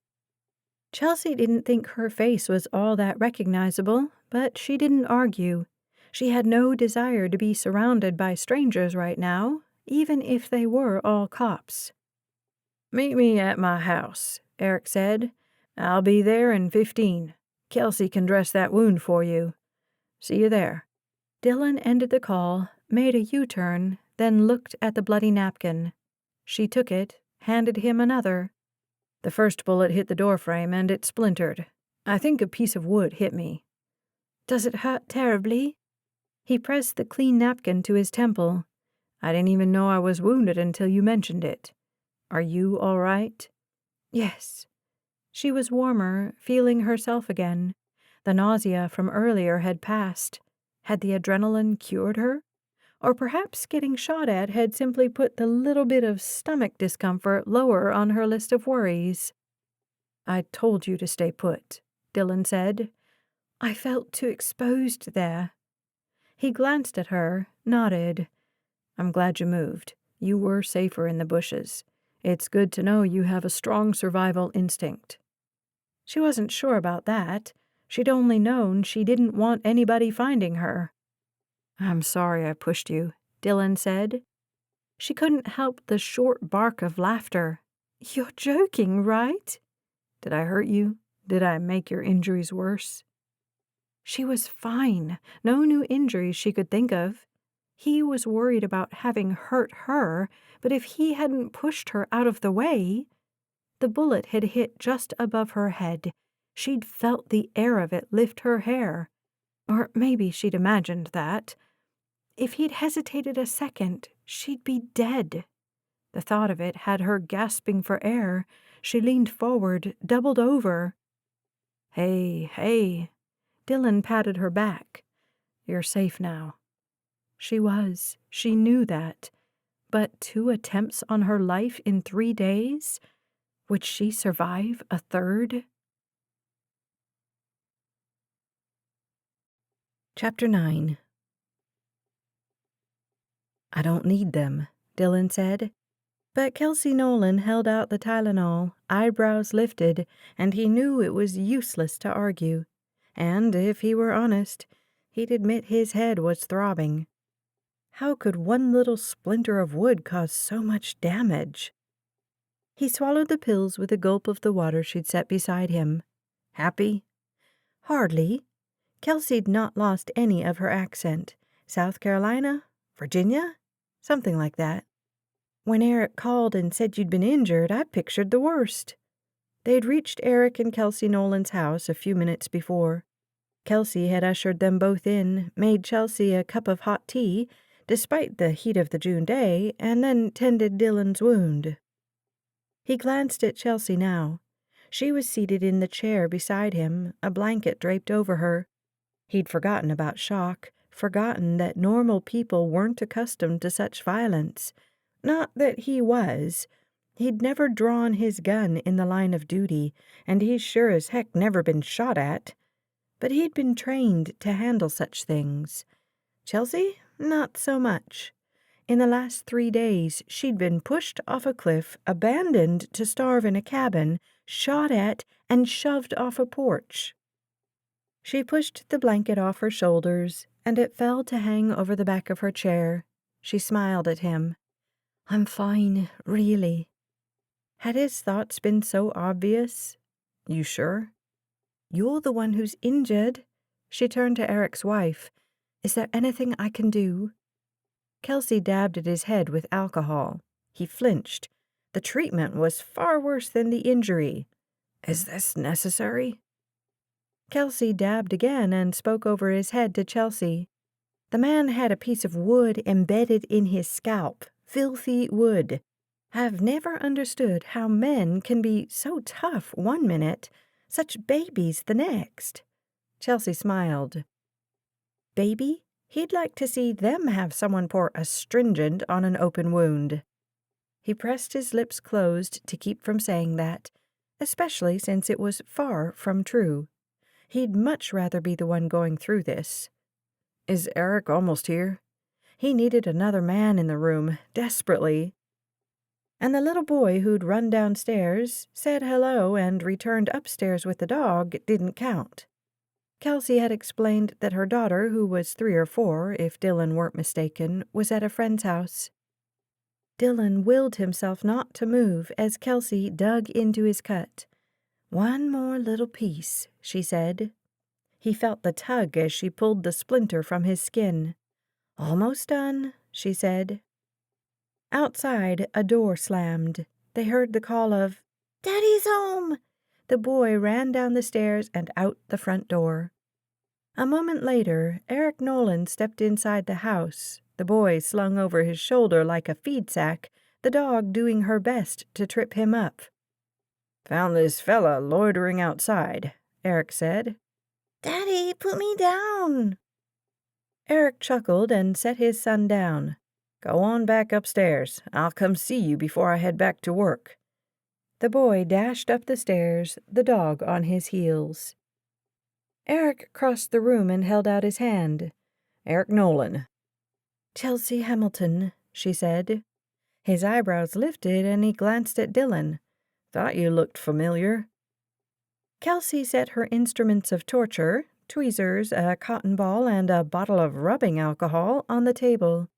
Speaker 2: Chelsea didn't think her face was all that recognizable, but she didn't argue. She had no desire to be surrounded by strangers right now, even if they were all cops. "Meet me at my house," Eric said. "I'll be there in 15. Kelsey can dress that wound for you. See you there." Dylan ended the call, made a U-turn, then looked at the bloody napkin. She took it, handed him another. "The first bullet hit the doorframe and it splintered. I think a piece of wood hit me." "Does it hurt terribly?" He pressed the clean napkin to his temple. "I didn't even know I was wounded until you mentioned it. Are you all right?" "Yes." She was warmer, feeling herself again. The nausea from earlier had passed. Had the adrenaline cured her? Or perhaps getting shot at had simply put the little bit of stomach discomfort lower on her list of worries. "I told you to stay put," Dylan said. "I felt too exposed there." He glanced at her, nodded. "I'm glad you moved. You were safer in the bushes. It's good to know you have a strong survival instinct." She wasn't sure about that. She'd only known she didn't want anybody finding her. "I'm sorry I pushed you," Dylan said. She couldn't help the short bark of laughter. "You're joking, right?" "Did I hurt you? Did I make your injuries worse?" She was fine. No new injuries she could think of. He was worried about having hurt her, but if he hadn't pushed her out of the way... The bullet had hit just above her head. She'd felt the air of it lift her hair. Or maybe she'd imagined that. If he'd hesitated a second, she'd be dead. The thought of it had her gasping for air. She leaned forward, doubled over. "Hey, hey." Dylan patted her back. "You're safe now." She was. She knew that. But 2 attempts on her life in 3 days? Would she survive a third? Chapter 9. "I don't need them," Dylan said. But Kelsey Nolan held out the Tylenol, eyebrows lifted, and he knew it was useless to argue. And, if he were honest, he'd admit his head was throbbing. How could one little splinter of wood cause so much damage? He swallowed the pills with a gulp of the water she'd set beside him. Happy? Hardly. Kelsey'd not lost any of her accent. South Carolina? Virginia? Something like that. When Eric called and said you'd been injured, I pictured the worst. They'd reached Eric and Kelsey Nolan's house a few minutes before. Kelsey had ushered them both in, made Chelsea a cup of hot tea, despite the heat of the June day, and then tended Dylan's wound. He glanced at Chelsea now. She was seated in the chair beside him, a blanket draped over her. He'd forgotten about shock, forgotten that normal people weren't accustomed to such violence. Not that he was. He'd never drawn his gun in the line of duty, and he's sure as heck never been shot at. But he'd been trained to handle such things. Chelsea? Not so much. In the last 3 days, she'd been pushed off a cliff, abandoned to starve in a cabin, shot at, and shoved off a porch. She pushed the blanket off her shoulders, and it fell to hang over the back of her chair. She smiled at him. "I'm fine, really." Had his thoughts been so obvious? "You sure?" "You're the one who's injured." She turned to Eric's wife. "Is there anything I can do?" Kelsey dabbed at his head with alcohol. He flinched. The treatment was far worse than the injury. "Is this necessary?" Kelsey dabbed again and spoke over his head to Chelsea. The man had a piece of wood embedded in his scalp. Filthy wood. I've never understood how men can be so tough one minute, such babies the next. Chelsea smiled. Baby? He'd like to see them have someone pour astringent on an open wound. He pressed his lips closed to keep from saying that, especially since it was far from true. He'd much rather be the one going through this. "Is Eric almost here?" He needed another man in the room, desperately. And the little boy who'd run downstairs, said hello, and returned upstairs with the dog didn't count. Kelsey had explained that her daughter, who was 3 or 4, if Dylan weren't mistaken, was at a friend's house. Dylan willed himself not to move as Kelsey dug into his cut. "One more little piece," she said. He felt the tug as she pulled the splinter from his skin. "Almost done," she said. Outside, a door slammed. They heard the call of, "Daddy's home!" The boy ran down the stairs and out the front door. A moment later, Eric Nolan stepped inside the house, the boy slung over his shoulder like a feed sack, the dog doing her best to trip him up. "Found this fella loitering outside," Eric said. "Daddy, put me down." Eric chuckled and set his son down. "Go on back upstairs. I'll come see you before I head back to work." The boy dashed up the stairs, the dog on his heels. Eric crossed the room and held out his hand. "Eric Nolan." "Chelsea Hamilton," she said. His eyebrows lifted and he glanced at Dylan. "Thought you looked familiar." Kelsey set her instruments of torture, tweezers, a cotton ball, and a bottle of rubbing alcohol on the table.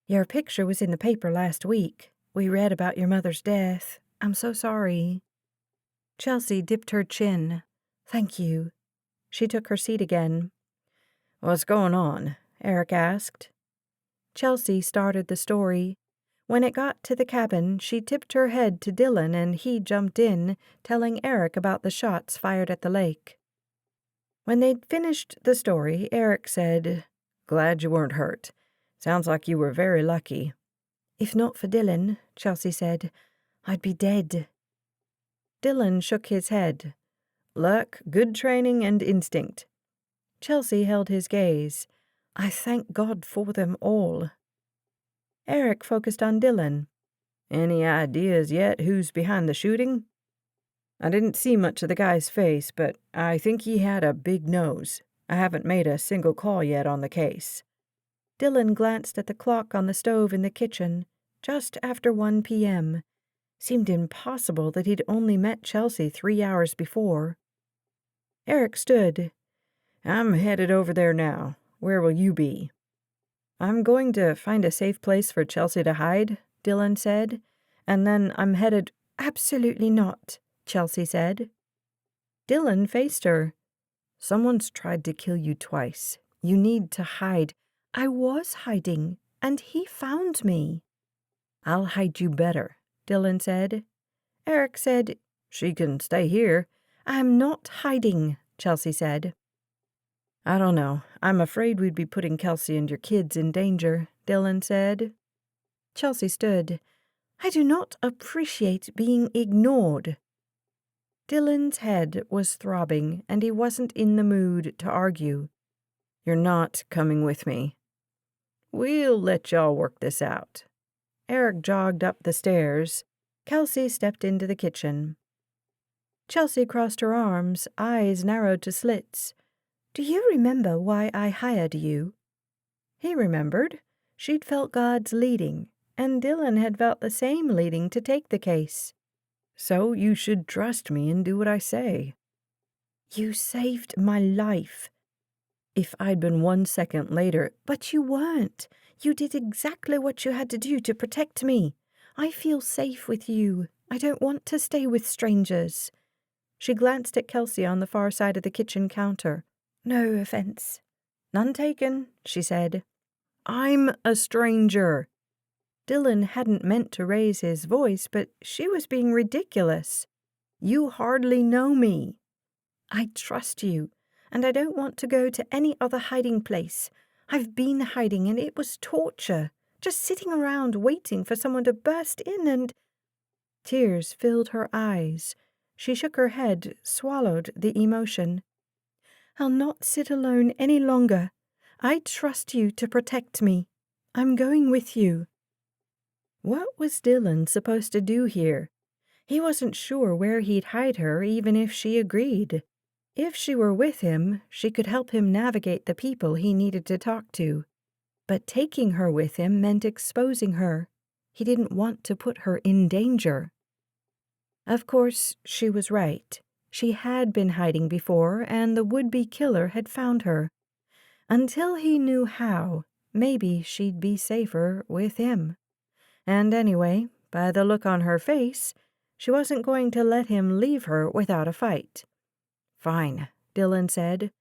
Speaker 2: "Your picture was in the paper last week. We read about your mother's death. I'm so sorry." Chelsea dipped her chin. "Thank you." She took her seat again. "What's going on?" Eric asked. Chelsea started the story. When it got to the cabin, she tipped her head to Dylan and he jumped in, telling Eric about the shots fired at the lake. When they'd finished the story, Eric said, "Glad you weren't hurt. Sounds like you were very lucky." "If not for Dylan," Chelsea said, "I'd be dead." Dylan shook his head. "Luck, good training, and instinct." Chelsea held his gaze. "I thank God for them all." Eric focused on Dylan. "Any ideas yet who's behind the shooting?" "I didn't see much of the guy's face, but I think he had a big nose. I haven't made a single call yet on the case." Dylan glanced at the clock on the stove in the kitchen, just after 1 p.m. Seemed impossible that he'd only met Chelsea 3 hours before. Eric stood. "I'm headed over there now. Where will you be?" "I'm going to find a safe place for Chelsea to hide," Dylan said. "And then I'm headed—" "Absolutely not," Chelsea said. Dylan faced her. "Someone's tried to kill you twice. You need to hide." "I was hiding, and he found me." "I'll hide you better," Dylan said. Eric said, "She can stay here." "I'm not hiding," Chelsea said. "I don't know. I'm afraid we'd be putting Kelsey and your kids in danger," Dylan said. Chelsea stood. "I do not appreciate being ignored." Dylan's head was throbbing, and he wasn't in the mood to argue. "You're not coming with me." "We'll let y'all work this out." Eric jogged up the stairs. Kelsey stepped into the kitchen. Chelsea crossed her arms, eyes narrowed to slits. "Do you remember why I hired you?" He remembered. She'd felt God's leading, and Dylan had felt the same leading to take the case. "So you should trust me and do what I say." "You saved my life." "If I'd been 1 second later—" "But you weren't. You did exactly what you had to do to protect me. I feel safe with you. I don't want to stay with strangers." She glanced at Kelsey on the far side of the kitchen counter. "No offense." "None taken," she said. "I'm a stranger." Dylan hadn't meant to raise his voice, but she was being ridiculous. "You hardly know me." "I trust you, and I don't want to go to any other hiding place. I've been hiding, and it was torture, just sitting around waiting for someone to burst in and—" Tears filled her eyes. She shook her head, swallowed the emotion. "I'll not sit alone any longer. I trust you to protect me. I'm going with you." What was Dylan supposed to do here? He wasn't sure where he'd hide her even if she agreed. If she were with him, she could help him navigate the people he needed to talk to. But taking her with him meant exposing her. He didn't want to put her in danger. Of course, she was right. She had been hiding before, and the would-be killer had found her. Until he knew how, maybe she'd be safer with him. And anyway, by the look on her face, she wasn't going to let him leave her without a fight. "Fine," Dylan said.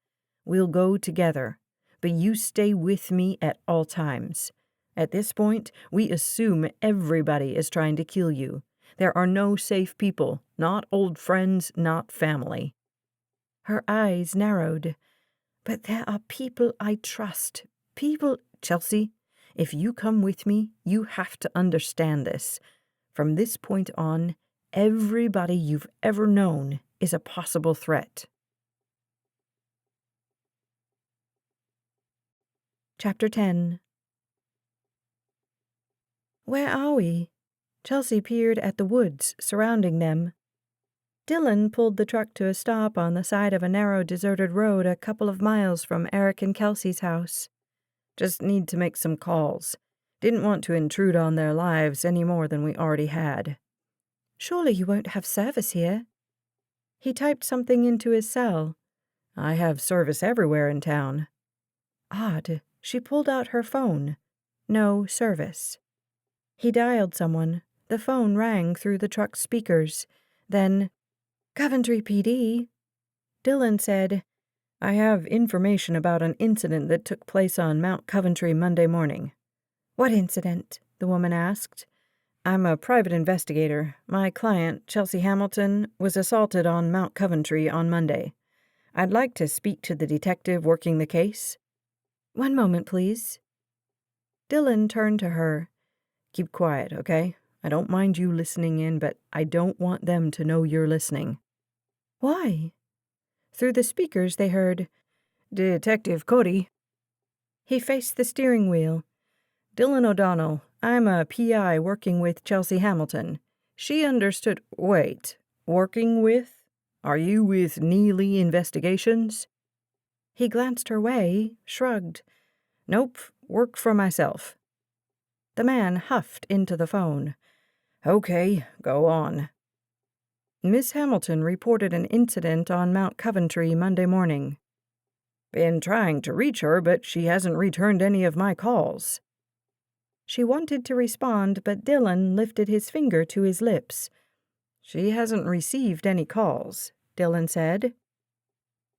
Speaker 2: "We'll go together, but you stay with me at all times. At this point, we assume everybody is trying to kill you. There are no safe people, not old friends, not family." Her eyes narrowed. "But there are people I trust. People—" "Chelsea, if you come with me, you have to understand this. From this point on, everybody you've ever known is a possible threat." Chapter 10. Where are we? Chelsea peered at the woods surrounding them. Dylan pulled the truck to a stop on the side of a narrow, deserted road a couple of miles from Eric and Kelsey's house. "Just need to make some calls. Didn't want to intrude on their lives any more than we already had." "Surely you won't have service here?" He typed something into his cell. "I have service everywhere in town." Odd. She pulled out her phone. No service. He dialed someone. The phone rang through the truck's speakers. Then, "Coventry PD." Dylan said, "I have information about an incident that took place on Mount Coventry Monday morning." "What incident?" the woman asked. "I'm a private investigator. My client, Chelsea Hamilton, was assaulted on Mount Coventry on Monday. I'd like to speak to the detective working the case." "One moment, please." Dylan turned to her. "Keep quiet, okay? I don't mind you listening in, but I don't want them to know you're listening." "Why?" Through the speakers they heard, "Detective Cody." He faced the steering wheel. "Dylan O'Donnell. I'm a PI working with Chelsea Hamilton. She understood—" "Wait. Working with? Are you with Neely Investigations?" He glanced her way, shrugged. "Nope. Work for myself." The man huffed into the phone. "Okay, go on." "Miss Hamilton reported an incident on Mount Coventry Monday morning. Been trying to reach her, but she hasn't returned any of my calls." She wanted to respond, but Dylan lifted his finger to his lips. "She hasn't received any calls," Dylan said.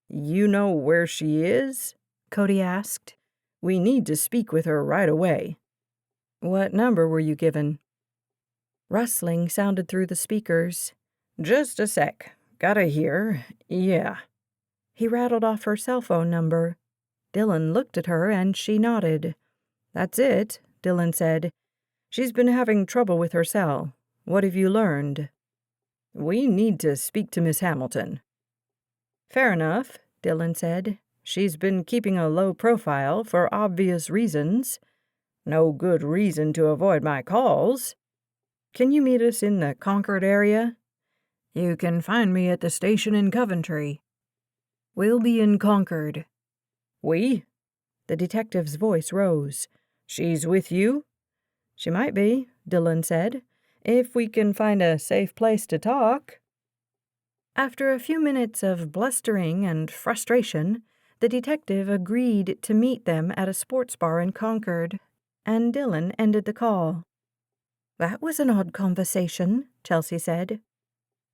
Speaker 2: "You know where she is?" Cody asked. "We need to speak with her right away." "What number were you given?" Rustling sounded through the speakers. "Just a sec. Gotta hear. Yeah." He rattled off her cell phone number. Dylan looked at her and she nodded. "That's it," Dylan said. "She's been having trouble with her cell. What have you learned?" "We need to speak to Miss Hamilton." "Fair enough," Dylan said. "She's been keeping a low profile for obvious reasons. No good reason to avoid my calls. Can you meet us in the Concord area?" "You can find me at the station in Coventry." "We'll be in Concord." "We?" The detective's voice rose. "She's with you?" "She might be," Dylan said, "if we can find a safe place to talk." After a few minutes of blustering and frustration, the detective agreed to meet them at a sports bar in Concord, and Dylan ended the call. "That was an odd conversation," Chelsea said.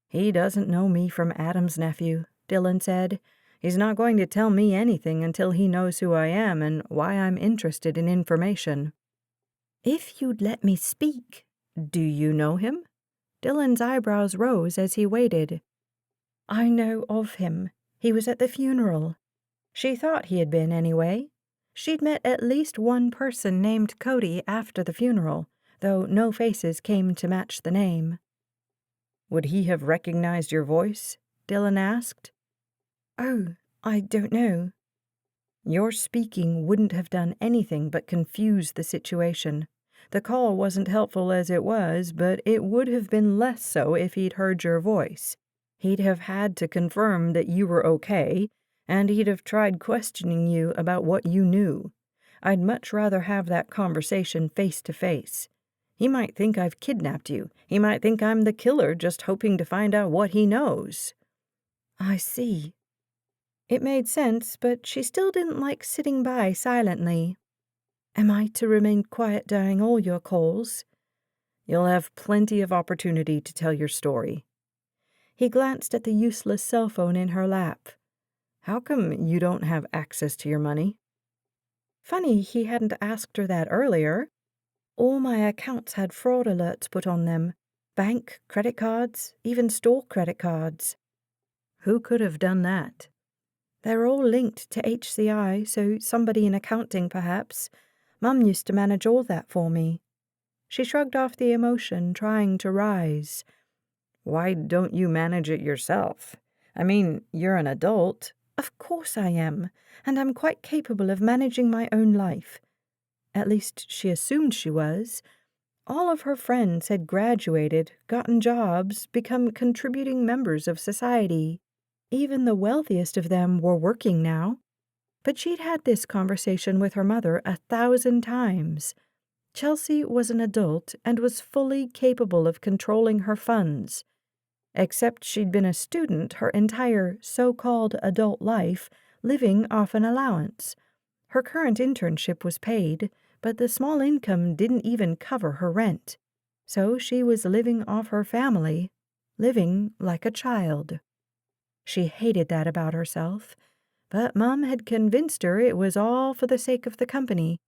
Speaker 2: "He doesn't know me from Adam's nephew," Dylan said. "He's not going to tell me anything until he knows who I am and why I'm interested in information." "If you'd let me speak." "Do you know him?" Dylan's eyebrows rose as he waited. "I know of him. He was at the funeral." She thought he had been anyway. She'd met at least one person named Cody after the funeral, though no faces came to match the name. "Would he have recognized your voice?" Dylan asked. "Oh, I don't know." "Your speaking wouldn't have done anything but confuse the situation. The call wasn't helpful as it was, but it would have been less so if he'd heard your voice. He'd have had to confirm that you were okay, and he'd have tried questioning you about what you knew. I'd much rather have that conversation face to face. He might think I've kidnapped you. He might think I'm the killer just hoping to find out what he knows." "I see." It made sense, but she still didn't like sitting by silently. "Am I to remain quiet during all your calls?"
Speaker 1: "You'll have plenty of opportunity to tell your story."
Speaker 2: He glanced at the useless cell phone in her lap.
Speaker 1: "How come you don't have access to your money?"
Speaker 2: Funny he hadn't asked her that earlier. All my accounts had fraud alerts put on them. Bank, credit cards, even store credit cards.
Speaker 1: "Who could have done that?"
Speaker 2: "They're all linked to HCI, so somebody in accounting perhaps. Mum used to manage all that for me." She shrugged off the emotion, trying to rise.
Speaker 1: "Why don't you manage it yourself? I mean, you're an adult."
Speaker 2: "Of course I am, and I'm quite capable of managing my own life." At least she assumed she was. All of her friends had graduated, gotten jobs, become contributing members of society. Even the wealthiest of them were working now. But she'd had this conversation with her mother 1,000 times. Chelsea was an adult and was fully capable of controlling her funds. Except she'd been a student her entire so-called adult life, living off an allowance. Her current internship was paid, but the small income didn't even cover her rent. So she was living off her family, living like a child. She hated that about herself, but Mum had convinced her it was all for the sake of the company.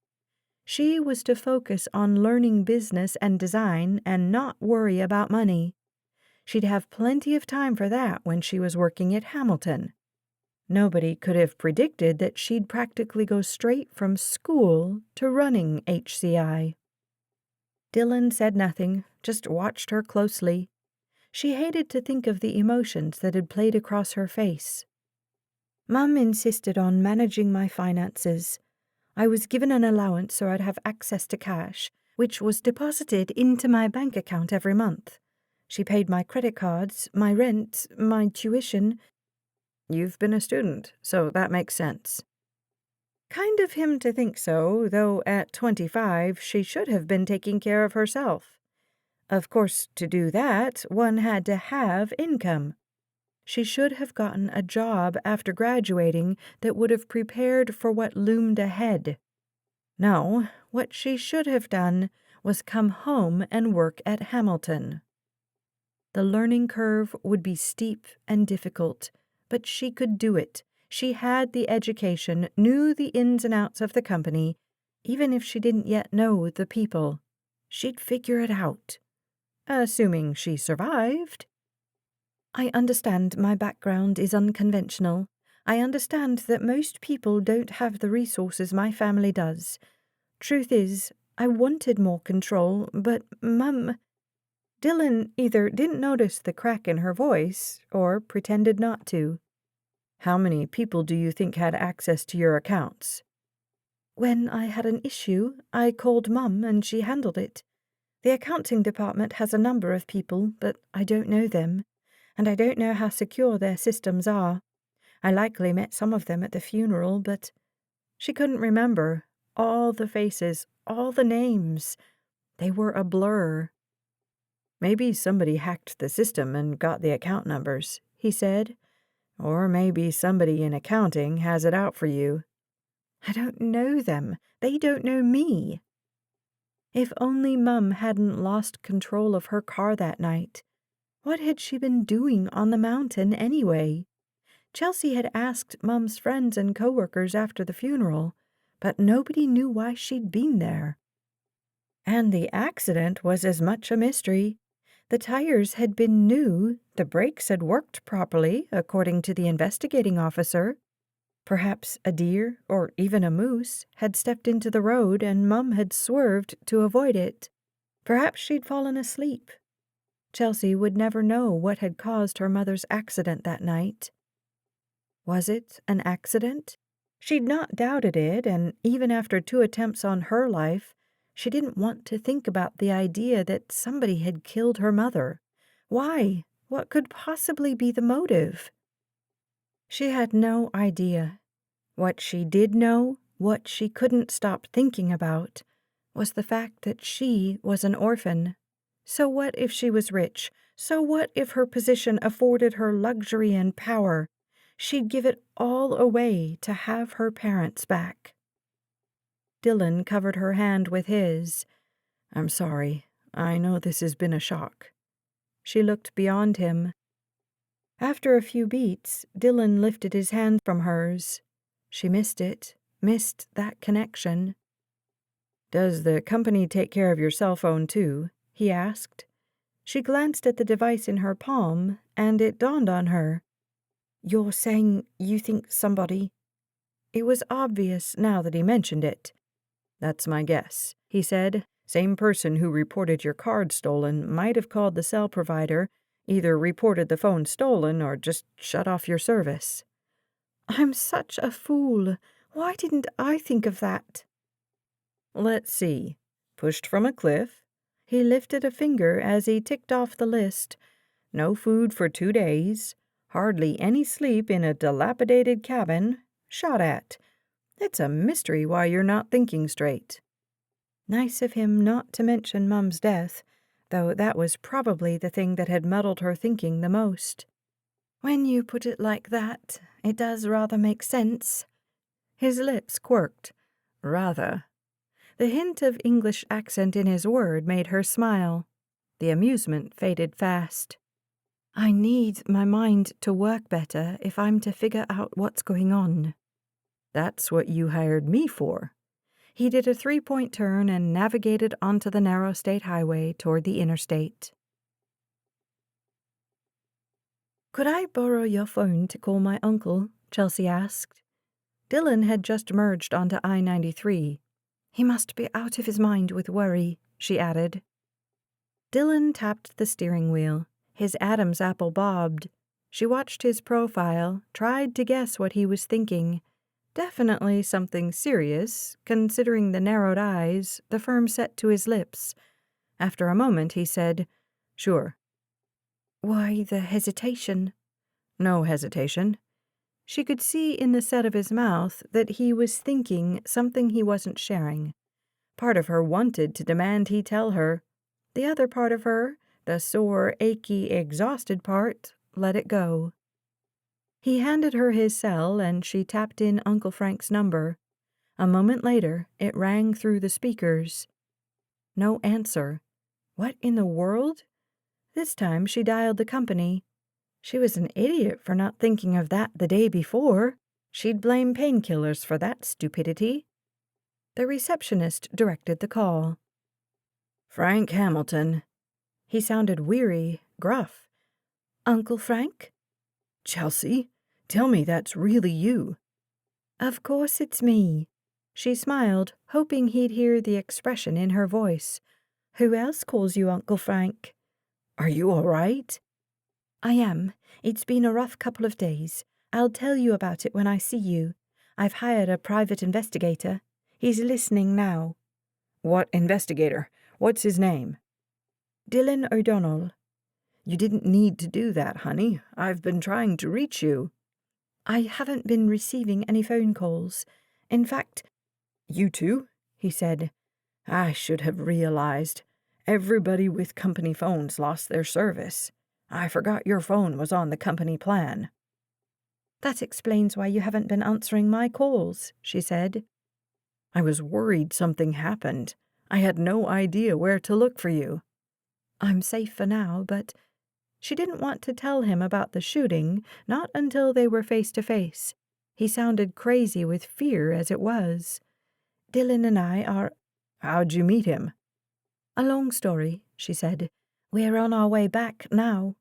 Speaker 2: She was to focus on learning business and design and not worry about money. She'd have plenty of time for that when she was working at Hamilton. Nobody could have predicted that she'd practically go straight from school to running HCI. Dylan said nothing, just watched her closely. She hated to think of the emotions that had played across her face. "Mum insisted on managing my finances. I was given an allowance so I'd have access to cash, which was deposited into my bank account every month. She paid my credit cards, my rent, my tuition."
Speaker 1: "You've been a student, so that makes sense."
Speaker 2: Kind of him to think so, though at 25 she should have been taking care of herself. Of course, to do that, one had to have income. She should have gotten a job after graduating that would have prepared for what loomed ahead. No, what she should have done was come home and work at Hamilton. The learning curve would be steep and difficult, but she could do it. She had the education, knew the ins and outs of the company, even if she didn't yet know the people. She'd figure it out. Assuming she survived. "I understand my background is unconventional. I understand that most people don't have the resources my family does. Truth is, I wanted more control, but Mum..." Dylan either didn't notice the crack in her voice or pretended not to.
Speaker 1: "How many people do you think had access to your accounts?"
Speaker 2: "When I had an issue, I called Mum and she handled it. The accounting department has a number of people, but I don't know them, and I don't know how secure their systems are. I likely met some of them at the funeral, but..." She couldn't remember. All the faces, all the names. They were a blur.
Speaker 1: "Maybe somebody hacked the system and got the account numbers," he said. "Or maybe somebody in accounting has it out for you."
Speaker 2: "I don't know them. They don't know me." If only Mum hadn't lost control of her car that night. What had she been doing on the mountain anyway? Chelsea had asked Mum's friends and coworkers after the funeral, but nobody knew why she'd been there. And the accident was as much a mystery. The tires had been new, the brakes had worked properly, according to the investigating officer. Perhaps a deer, or even a moose, had stepped into the road and Mum had swerved to avoid it. Perhaps she'd fallen asleep. Chelsea would never know what had caused her mother's accident that night. Was it an accident? She'd not doubted it, and even after 2 attempts on her life, She didn't want to think about the idea that somebody had killed her mother. Why? What could possibly be the motive? She had no idea. What she did know, what she couldn't stop thinking about, was the fact that she was an orphan. So what if she was rich? So what if her position afforded her luxury and power? She'd give it all away to have her parents back. Dylan covered her hand with his. "I'm sorry. I know this has been a shock." She looked beyond him. After a few beats, Dylan lifted his hand from hers. She missed it, missed that connection. "Does the company take care of your cell phone, too?" he asked. She glanced at the device in her palm, and it dawned on her. "You're saying you think somebody—" It was obvious now that he mentioned it. "That's my guess," he said. "Same person who reported your card stolen might have called the cell provider, either reported the phone stolen or just shut off your service." "I'm such a fool. Why didn't I think of that?" "Let's see. Pushed from a cliff." He lifted a finger as he ticked off the list. "No food for 2 days. Hardly any sleep in a dilapidated cabin. Shot at. It's a mystery why you're not thinking straight." Nice of him not to mention Mum's death, though that was probably the thing that had muddled her thinking the most. "When you put it like that, it does rather make sense." His lips quirked. "Rather." The hint of English accent in his word made her smile. The amusement faded fast. "I need my mind to work better if I'm to figure out what's going on." "That's what you hired me for." He did a 3-point turn and navigated onto the narrow state highway toward the interstate. "Could I borrow your phone to call my uncle?" Chelsea asked. Dylan had just merged onto I-93. "He must be out of his mind with worry," she added. Dylan tapped the steering wheel. His Adam's apple bobbed. She watched his profile, tried to guess what he was thinking. Definitely something serious, considering the narrowed eyes, the firm set to his lips. After a moment he said, "Sure." "Why the hesitation?" "No hesitation." She could see in the set of his mouth that he was thinking something he wasn't sharing. Part of her wanted to demand he tell her. The other part of her, the sore, achy, exhausted part, let it go. He handed her his cell and she tapped in Uncle Frank's number. A moment later, it rang through the speakers. No answer. What in the world? This time she dialed the company. She was an idiot for not thinking of that the day before. She'd blame painkillers for that stupidity. The receptionist directed the call. "Frank Hamilton." He sounded weary, gruff. "Uncle Frank?" "Chelsea, tell me that's really you." "Of course it's me." She smiled, hoping he'd hear the expression in her voice. "Who else calls you Uncle Frank?" "Are you all right?" "I am. It's been a rough couple of days. I'll tell you about it when I see you. I've hired a private investigator. He's listening now." "What investigator? What's his name?" "Dylan O'Donnell." "You didn't need to do that, honey. I've been trying to reach you." "I haven't been receiving any phone calls. In fact—" "You too?" he said. "I should have realized. Everybody with company phones lost their service. I forgot your phone was on the company plan." "That explains why you haven't been answering my calls," she said. "I was worried something happened. I had no idea where to look for you." "I'm safe for now, but—" She didn't want to tell him about the shooting, not until they were face to face. He sounded crazy with fear as it was. "Dylan and I are—" "How'd you meet him?" "A long story," she said. "We're on our way back now."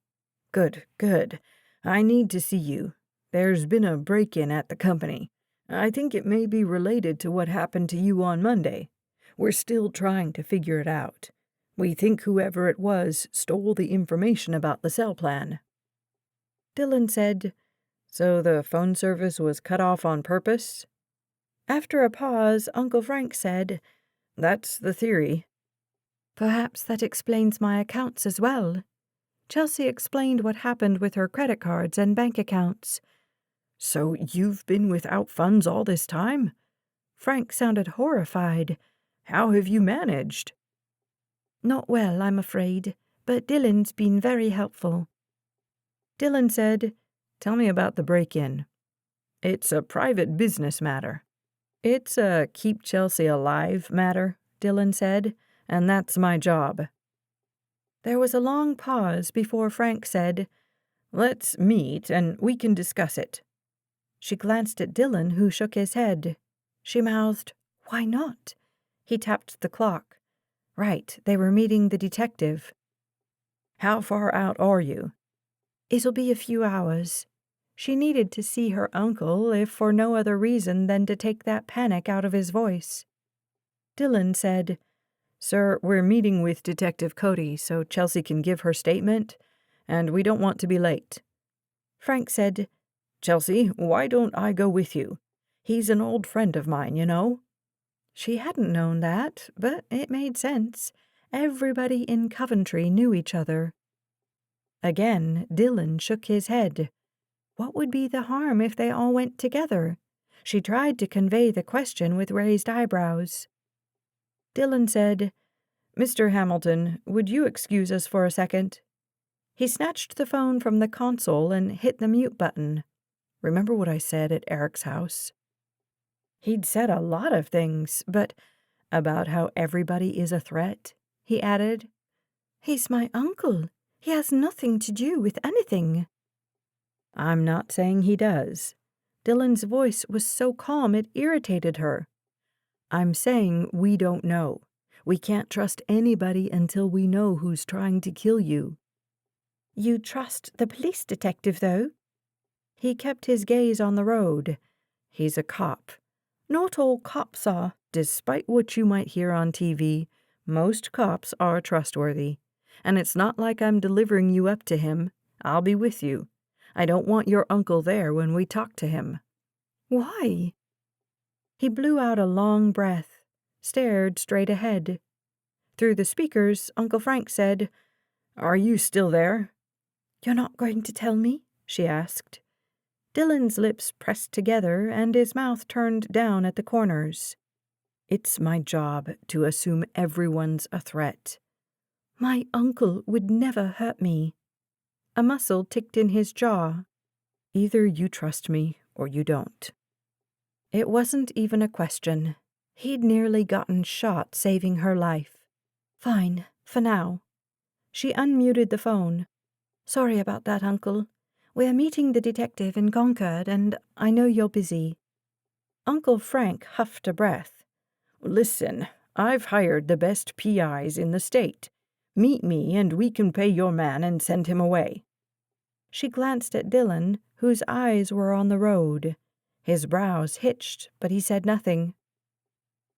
Speaker 2: "Good, good. I need to see you. There's been a break-in at the company. I think it may be related to what happened to you on Monday. We're still trying to figure it out. We think whoever it was stole the information about the cell plan." Dylan said, "So the phone service was cut off on purpose?" After a pause, Uncle Frank said, That's the theory.
Speaker 1: Perhaps that explains my accounts as well. Chelsea explained what happened with her credit cards and bank accounts.
Speaker 2: So you've been without funds all this time?
Speaker 1: Frank sounded horrified.
Speaker 2: How have you managed?
Speaker 1: Not well, I'm afraid, but Dylan's been very helpful.
Speaker 2: Dylan said, "Tell me about the break-in." "It's a private business matter." "It's a keep Chelsea alive matter," Dylan said, "and that's my job."
Speaker 1: There was a long pause before Frank said,
Speaker 2: "Let's meet and we can discuss it."
Speaker 1: She glanced at Dylan, who shook his head. She mouthed, "Why not?" He tapped the clock. Right, they were meeting the detective.
Speaker 2: "How far out are you?"
Speaker 1: "It'll be a few hours." She needed to see her uncle, if for no other reason than to take that panic out of his voice.
Speaker 2: Dylan said, "Sir, we're meeting with Detective Cody so Chelsea can give her statement, and we don't want to be late."
Speaker 1: Frank said,
Speaker 2: "Chelsea, why don't I go with you? He's an old friend of mine, you know."
Speaker 1: She hadn't known that, but it made sense. Everybody in Coventry knew each other. Again, Dylan shook his head. What would be the harm if they all went together? She tried to convey the question with raised eyebrows.
Speaker 2: Dylan said, "Mr. Hamilton, would you excuse us for a second?"
Speaker 1: He snatched the phone from the console and hit the mute button.
Speaker 2: "Remember what I said at Eric's house?"
Speaker 1: He'd said a lot of things, but
Speaker 2: about how everybody is a threat, he added.
Speaker 1: "He's my uncle. He has nothing to do with anything."
Speaker 2: "I'm not saying he does." Dylan's voice was so calm it irritated her. "I'm saying we don't know. We can't trust anybody until we know who's trying to kill you."
Speaker 1: "You trust the police detective, though?"
Speaker 2: He kept his gaze on the road. "He's a cop. Not all cops are. Despite what you might hear on TV, most cops are trustworthy. And it's not like I'm delivering you up to him. I'll be with you. I don't want your uncle there when we talk to him."
Speaker 1: "Why?"
Speaker 2: He blew out a long breath, stared straight ahead. Through the speakers, Uncle Frank said, "Are you still there?"
Speaker 1: "You're not going to tell me?"
Speaker 2: she asked. Dylan's lips pressed together and his mouth turned down at the corners. "It's my job to assume everyone's a threat."
Speaker 1: "My uncle would never hurt me."
Speaker 2: A muscle ticked in his jaw. "Either you trust me or you don't." It wasn't even a question. He'd nearly gotten shot saving her life.
Speaker 1: "Fine, for now."
Speaker 2: She unmuted the phone.
Speaker 1: "Sorry about that, Uncle. We're meeting the detective in Concord, and I know you're busy."
Speaker 2: Uncle Frank huffed a breath. "Listen, I've hired the best PIs in the state. Meet me and we can pay your man and send him away." She glanced at Dylan, whose eyes were on the road. His brows hitched, but he said nothing.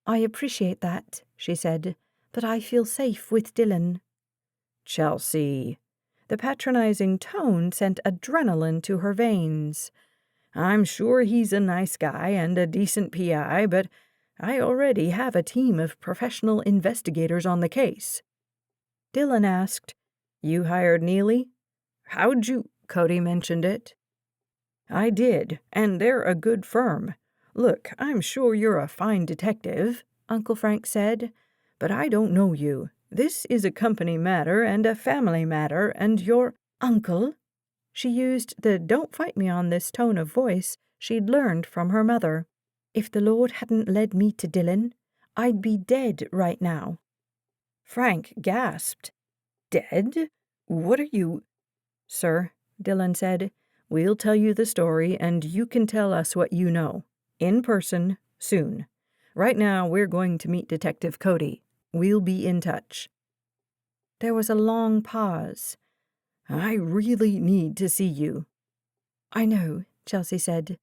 Speaker 1: "I appreciate that," she said, "but I feel safe with Dylan."
Speaker 2: "Chelsea." The patronizing tone sent adrenaline to her veins. "I'm sure he's a nice guy and a decent PI, but I already have a team of professional investigators on the case." Dylan asked, "You hired Neely?" "How'd you—" "Cody mentioned it." "I did, and they're a good firm. Look, I'm sure you're a fine detective," Uncle Frank said, "but I don't know you. This is a company matter and a family matter, and you're—"
Speaker 1: "Uncle?"
Speaker 2: She used the "don't fight me on this" tone of voice she'd learned from her mother.
Speaker 1: "If the Lord hadn't led me to Dylan, I'd be dead right now."
Speaker 2: Frank gasped. "Dead? What are you—" "Sir," Dylan said, "we'll tell you the story and you can tell us what you know. In person, soon. Right now we're going to meet Detective Cody. We'll be in touch." There was a long pause. "I really need to see you."
Speaker 1: "I know," Chelsea said.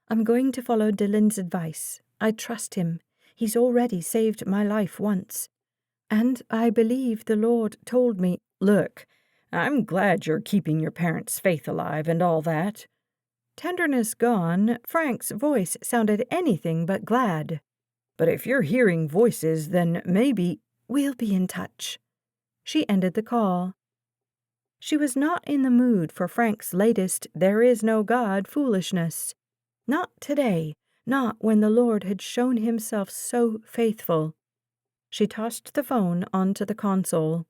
Speaker 1: "I'm going to follow Dylan's advice. I trust him. He's already saved my life once. And I believe the Lord told me—"
Speaker 2: "Look, I'm glad you're keeping your parents' faith alive and all that." Tenderness gone, Frank's voice sounded anything but glad. But if you're hearing voices, then maybe—"
Speaker 1: "We'll be in touch." She ended the call. She was not in the mood for Frank's latest "there is no God" foolishness. Not today, not when the Lord had shown himself so faithful. She tossed the phone onto the console.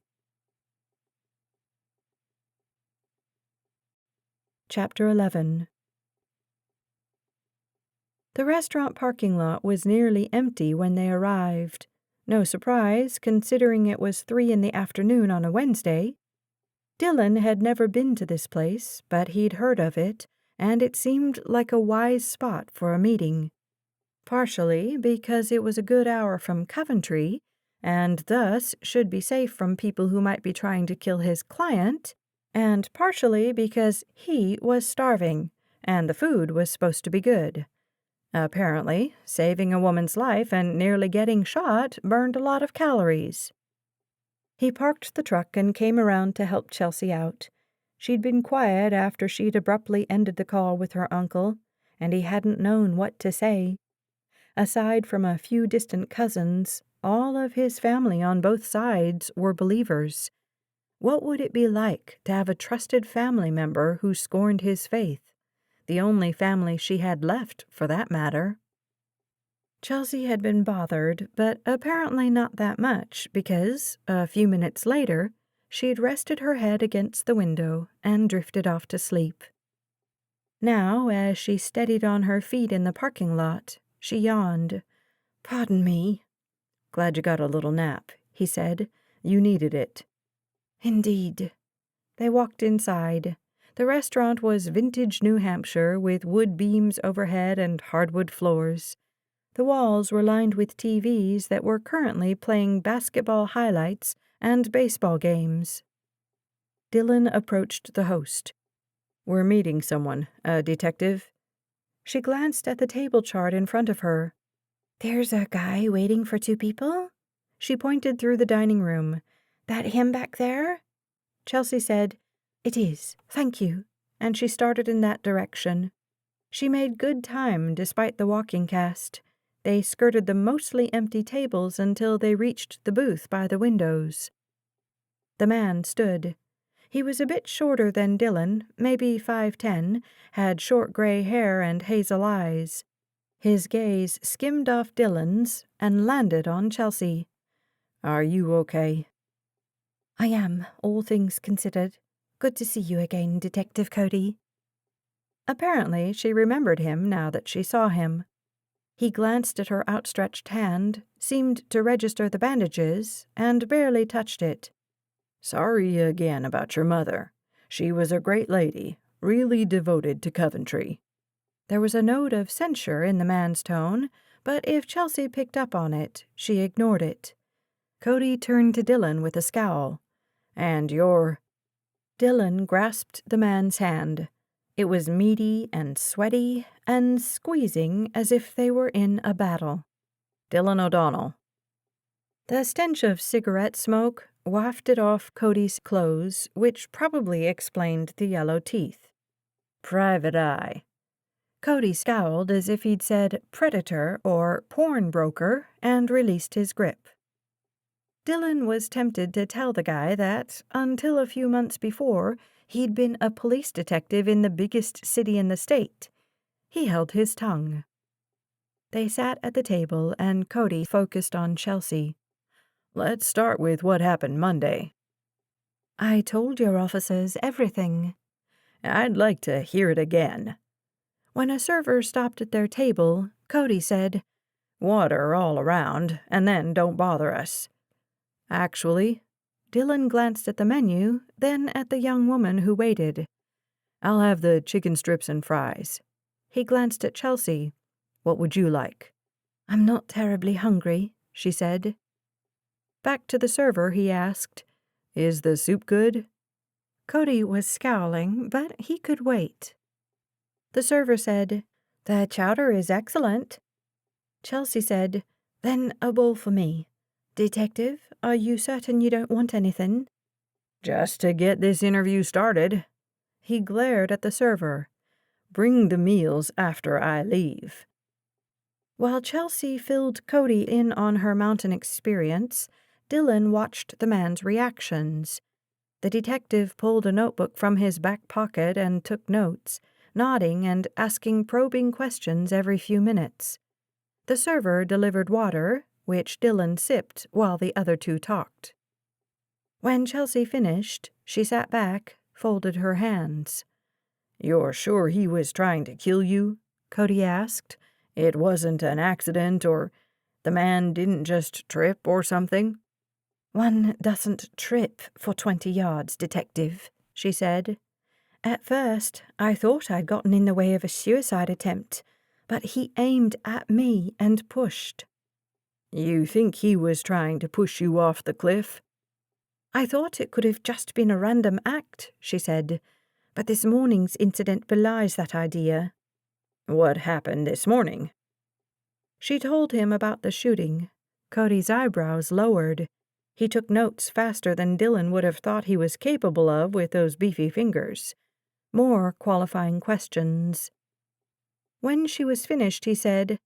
Speaker 1: Chapter 11. The restaurant parking lot was nearly empty when they arrived. No surprise, considering it was 3 in the afternoon on a Wednesday. Dylan had never been to this place, but he'd heard of it, and it seemed like a wise spot for a meeting. Partially because it was a good hour from Coventry, and thus should be safe from people who might be trying to kill his client, and partially because he was starving, and the food was supposed to be good. Apparently, saving a woman's life and nearly getting shot burned a lot of calories. He parked the truck and came around to help Chelsea out. She'd been quiet after she'd abruptly ended the call with her uncle, and he hadn't known what to say. Aside from a few distant cousins, all of his family on both sides were believers. What would it be like to have a trusted family member who scorned his faith? The only family she had left, for that matter. Chelsea had been bothered, but apparently not that much, because, a few minutes later, she'd rested her head against the window and drifted off to sleep. Now, as she steadied on her feet in the parking lot, she yawned. "Pardon me." "Glad you got a little nap," he said. "You needed it." "Indeed." They walked inside. The restaurant was vintage New Hampshire, with wood beams overhead and hardwood floors. The walls were lined with TVs that were currently playing basketball highlights and baseball games. Dylan approached the host. "We're meeting someone, a detective." She glanced at the table chart in front of her. "There's a guy waiting for 2 people?" She pointed through the dining room. "That him back there?" Chelsea said, "It is, thank you," and she started in that direction. She made good time despite the walking cast. They skirted the mostly empty tables until they reached the booth by the windows. The man stood. He was a bit shorter than Dylan, maybe 5'10", had short gray hair and hazel eyes. His gaze skimmed off Dylan's and landed on Chelsea. "Are you okay?" "I am, all things considered. Good to see you again, Detective Cody." Apparently she remembered him now that she saw him. He glanced at her outstretched hand, seemed to register the bandages, and barely touched it. "Sorry again about your mother. She was a great lady, really devoted to Coventry." There was a note of censure in the man's tone, but if Chelsea picked up on it, she ignored it. Cody turned to Dylan with a scowl. "And you're—" Dylan grasped the man's hand. It was meaty and sweaty and squeezing as if they were in a battle. "Dylan O'Donnell." The stench of cigarette smoke wafted off Cody's clothes, which probably explained the yellow teeth. "Private Eye." Cody scowled as if he'd said predator or porn broker and released his grip. Dylan was tempted to tell the guy that, until a few months before, he'd been a police detective in the biggest city in the state. He held his tongue. They sat at the table and Cody focused on Chelsea. "Let's start with what happened Monday." "I told your officers everything." "I'd like to hear it again." When a server stopped at their table, Cody said, "Water all around, and then don't bother us." "Actually," Dylan glanced at the menu, then at the young woman who waited. "I'll have the chicken strips and fries." He glanced at Chelsea. "What would you like?" "I'm not terribly hungry," she said. Back to the server, he asked, "Is the soup good?" Cody was scowling, but he could wait. The server said, "The chowder is excellent." Chelsea said, "Then a bowl for me. Detective, are you certain you don't want anything?" "Just to get this interview started." He glared at the server. "Bring the meals after I leave."
Speaker 2: While Chelsea filled Cody in on her mountain experience, Dylan watched the man's reactions. The detective pulled a notebook from his back pocket and took notes, nodding and asking probing questions every few minutes. The server delivered water, which Dylan sipped while the other two talked. When Chelsea finished, she sat back, folded her hands. "You're sure he was trying to kill you?" Cody asked. "It wasn't an accident, or the man didn't just trip or something?" "One doesn't trip for 20 yards, detective," she said. "At first, I thought I'd gotten in the way of a suicide attempt, but he aimed at me and pushed." "You think he was trying to push you off the cliff?" "I thought it could have just been a random act," she said, "but this morning's incident belies that idea." "What happened this morning?" She told him about the shooting. Cody's eyebrows lowered. He took notes faster than Dylan would have thought he was capable of with those beefy fingers. More qualifying questions. When she was finished, he said,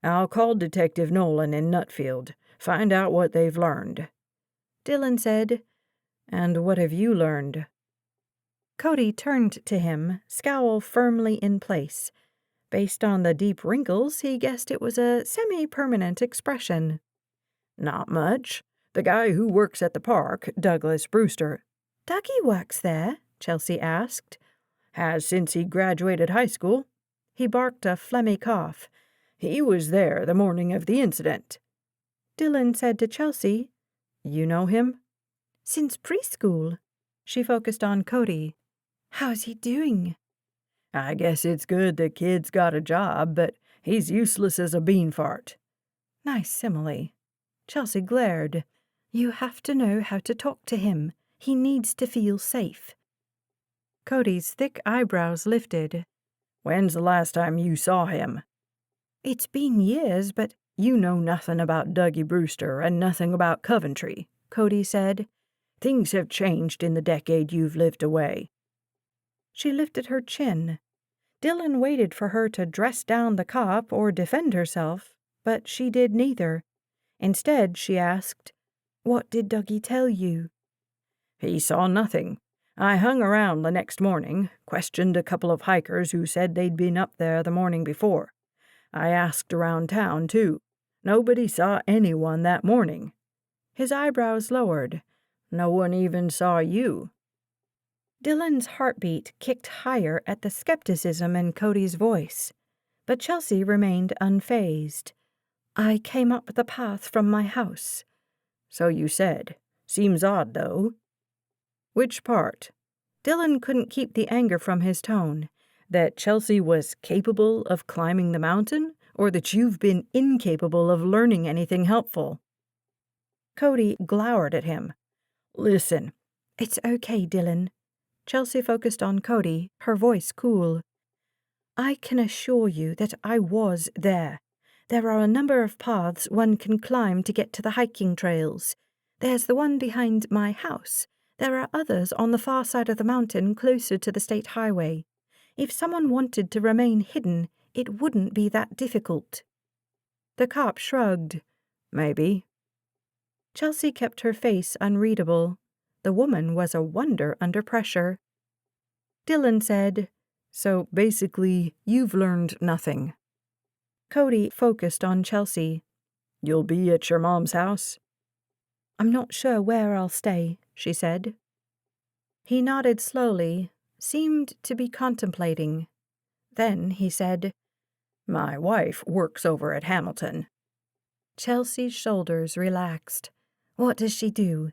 Speaker 2: "I'll call Detective Nolan in Nutfield. Find out what they've learned." Dylan said, "And what have you learned?" Cody turned to him, scowl firmly in place. Based on the deep wrinkles, he guessed it was a semi-permanent expression. "Not much. The guy who works at the park, Douglas Brewster." "Dougie works there?" Chelsea asked. "Has since he graduated high school." He barked a phlegmy cough. "He was there the morning of the incident." Dylan said to Chelsea, "You know him?" "Since preschool." She focused on Cody. "How's he doing?" "I guess it's good the kid's got a job, but he's useless as a bean fart." Nice simile. Chelsea glared. "You have to know how to talk to him. He needs to feel safe." Cody's thick eyebrows lifted. "When's the last time you saw him?" "It's been years, but you know nothing about Dougie Brewster and nothing about Coventry," Cody said. "Things have changed in the decade you've lived away." She lifted her chin. Dylan waited for her to dress down the cop or defend herself, but she did neither. Instead, she asked, "What did Dougie tell you?" "He saw nothing. I hung around the next morning, questioned a couple of hikers who said they'd been up there the morning before. I asked around town, too. Nobody saw anyone that morning." His eyebrows lowered. "No one even saw you." Dylan's heartbeat kicked higher at the skepticism in Cody's voice, but Chelsea remained unfazed. "I came up the path from my house." "So you said. Seems odd, though." "Which part?" Dylan couldn't keep the anger from his tone. That Chelsea was capable of climbing the mountain, or that you've been incapable of learning anything helpful? Cody glowered at him. "Listen." "It's okay, Dylan." Chelsea focused on Cody, her voice cool. "I can assure you that I was there. There are a number of paths one can climb to get to the hiking trails. There's the one behind my house. There are others on the far side of the mountain closer to the state highway. If someone wanted to remain hidden, it wouldn't be that difficult." The cop shrugged. "Maybe." Chelsea kept her face unreadable. The woman was a wonder under pressure. Dylan said, "So basically, you've learned nothing." Cody focused on Chelsea. "You'll be at your mom's house?" "I'm not sure where I'll stay," she said. He nodded slowly, seemed to be contemplating. Then he said, "My wife works over at Hamilton." Chelsea's shoulders relaxed. "What does she do?"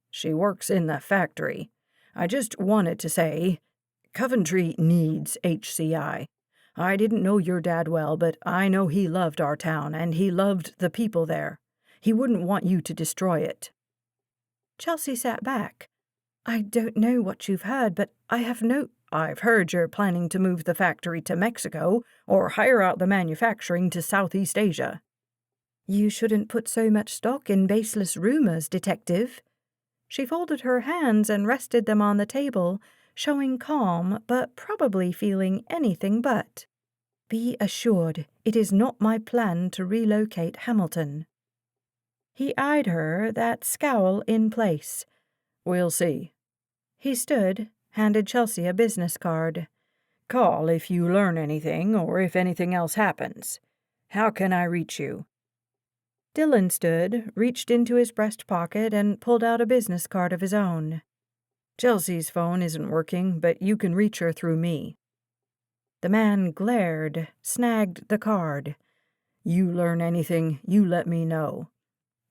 Speaker 2: "She works in the factory. I just wanted to say, Coventry needs HCI. I didn't know your dad well, but I know he loved our town, and he loved the people there. He wouldn't want you to destroy it." Chelsea sat back. "I don't know what you've heard, but I've heard you're planning to move the factory to Mexico or hire out the manufacturing to Southeast Asia." "You shouldn't put so much stock in baseless rumors, detective." She folded her hands and rested them on the table, showing calm but probably feeling anything but. Be assured it is not my plan to relocate Hamilton." He eyed her, that scowl in place.
Speaker 1: "We'll see."
Speaker 2: He stood, handed Chelsea a business card.
Speaker 1: "Call if you learn anything or if anything else happens. How can I reach you?"
Speaker 2: Dylan stood, reached into his breast pocket, and pulled out a business card of his own.
Speaker 1: "Chelsea's phone isn't working, but you can reach her through me."
Speaker 2: The man glared, snagged the card.
Speaker 1: "You learn anything, you let me know."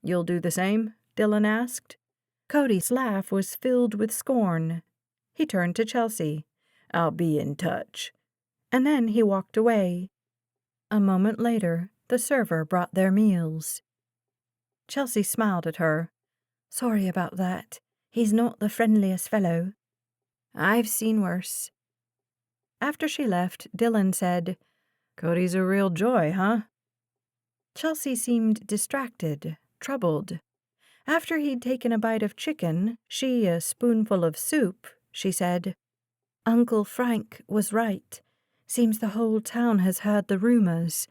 Speaker 2: "You'll do the same?" Dylan asked. Cody's laugh was filled with scorn. He turned to Chelsea.
Speaker 1: "I'll be in touch."
Speaker 2: And then he walked away. A moment later, the server brought their meals. Chelsea smiled at her. "Sorry about that. He's not the friendliest fellow." "I've seen worse." After she left, Dylan said,
Speaker 1: "Cody's a real joy, huh?"
Speaker 2: Chelsea seemed distracted, troubled. After he'd taken a bite of chicken, she a spoonful of soup, she said, "Uncle Frank was right. Seems the whole town has heard the rumors.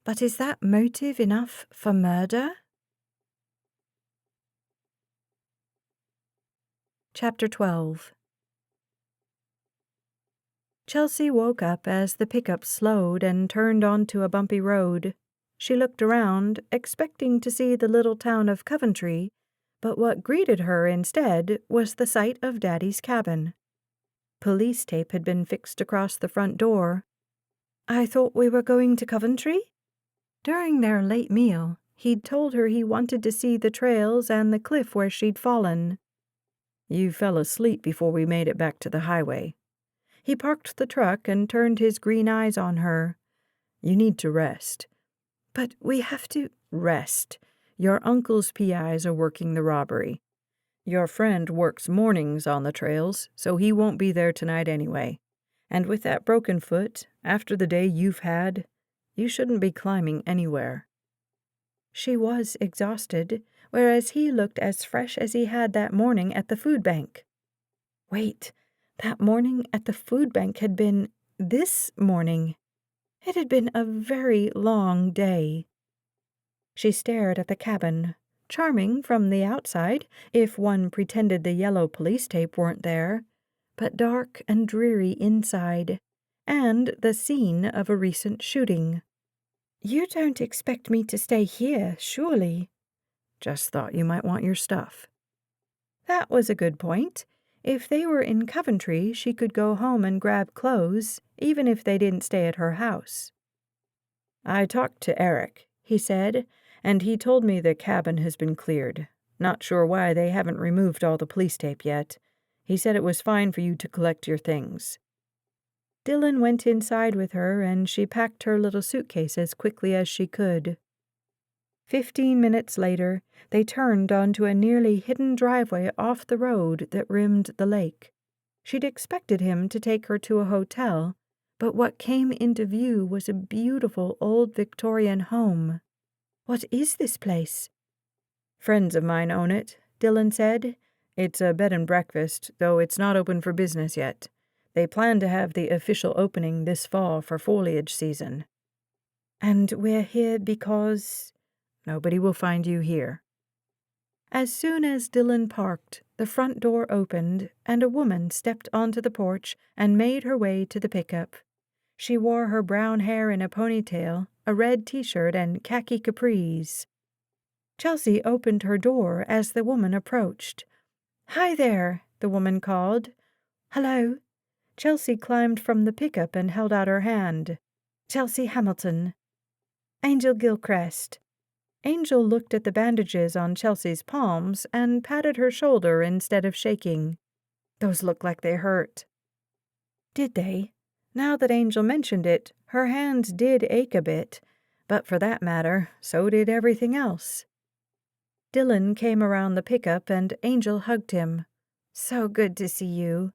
Speaker 2: But is that motive enough for murder?" Chapter 12. Chelsea woke up as the pickup slowed and turned onto a bumpy road. She looked around, expecting to see the little town of Coventry, but what greeted her instead was the sight of Daddy's cabin. Police tape had been fixed across the front door. "I thought we were going to Coventry?" During their late meal, he'd told her he wanted to see the trails and the cliff where she'd fallen.
Speaker 1: "You fell asleep before we made it back to the highway."
Speaker 2: He parked the truck and turned his green eyes on her.
Speaker 1: "You need to rest."
Speaker 2: "But we have to—"
Speaker 1: "Rest. Your uncle's PIs are working the robbery. Your friend works mornings on the trails, so he won't be there tonight anyway. And with that broken foot, after the day you've had, you shouldn't be climbing anywhere."
Speaker 2: She was exhausted, whereas he looked as fresh as he had that morning at the food bank. Wait, that morning at the food bank had been this morning. It had been a very long day. She stared at the cabin, charming from the outside, if one pretended the yellow police tape weren't there, but dark and dreary inside, and the scene of a recent shooting. "You don't expect me to stay here, surely?"
Speaker 1: "Just thought you might want your stuff."
Speaker 2: That was a good point. If they were in Coventry, she could go home and grab clothes, even if they didn't stay at her house.
Speaker 1: "I talked to Eric," he said, "and he told me the cabin has been cleared. Not sure why they haven't removed all the police tape yet. He said it was fine for you to collect your things."
Speaker 2: Dylan went inside with her, and she packed her little suitcase as quickly as she could. 15 minutes later, they turned onto a nearly hidden driveway off the road that rimmed the lake. She'd expected him to take her to a hotel, but what came into view was a beautiful old Victorian home. "What is this place?"
Speaker 1: "Friends of mine own it," Dylan said. "It's a bed and breakfast, though it's not open for business yet. They plan to have the official opening this fall for foliage season."
Speaker 2: "And we're here because—"
Speaker 1: "Nobody will find you here."
Speaker 2: As soon as Dylan parked, the front door opened, and a woman stepped onto the porch and made her way to the pickup. She wore her brown hair in a ponytail, a red t-shirt, and khaki capris. Chelsea opened her door as the woman approached. "Hi there," the woman called. "Hello." Chelsea climbed from the pickup and held out her hand. "Chelsea Hamilton." "Angel Gilchrist." Angel looked at the bandages on Chelsea's palms and patted her shoulder instead of shaking. "Those look like they hurt." Did they? Now that Angel mentioned it, her hands did ache a bit, but for that matter, so did everything else. Dylan came around the pickup and Angel hugged him. "So good to see you."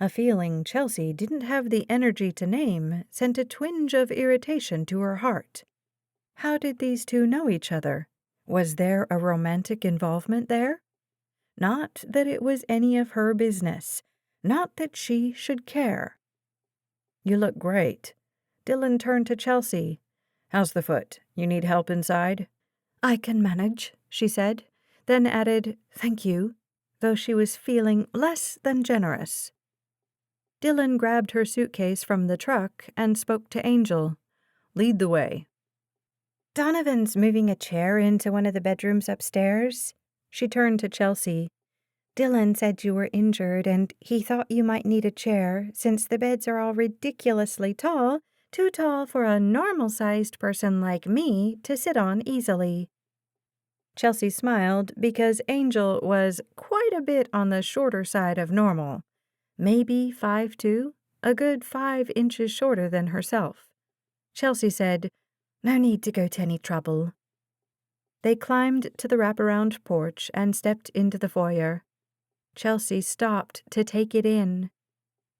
Speaker 2: A feeling Chelsea didn't have the energy to name sent a twinge of irritation to her heart. How did these two know each other? Was there a romantic involvement there? Not that it was any of her business. Not that she should care.
Speaker 1: "You look great."
Speaker 2: Dylan turned to Chelsea. "How's the foot? You need help inside?" "I can manage," she said, then added, "Thank you," though she was feeling less than generous. Dylan grabbed her suitcase from the truck and spoke to Angel. "Lead the way." "Donovan's moving a chair into one of the bedrooms upstairs." She turned to Chelsea. "Dylan said you were injured and he thought you might need a chair since the beds are all ridiculously tall, too tall for a normal-sized person like me to sit on easily." Chelsea smiled because Angel was quite a bit on the shorter side of normal. Maybe 5'2", a good 5 inches shorter than herself. Chelsea said, "No need to go to any trouble." They climbed to the wraparound porch and stepped into the foyer. Chelsea stopped to take it in.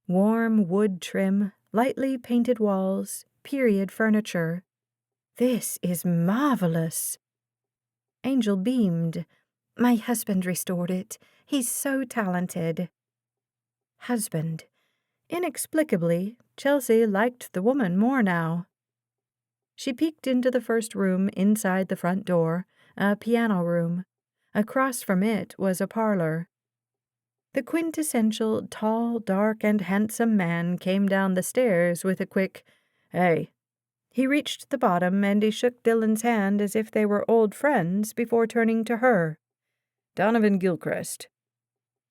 Speaker 2: Warm wood trim, lightly painted walls, period furniture. "This is marvelous." Angel beamed. "My husband restored it. He's so talented." Husband. Inexplicably, Chelsea liked the woman more now. She peeked into the first room inside the front door, a piano room. Across from it was a parlor. The quintessential tall, dark, and handsome man came down the stairs with a quick, "Hey." He reached the bottom and he shook Dylan's hand as if they were old friends before turning to her. "Donovan Gilchrist."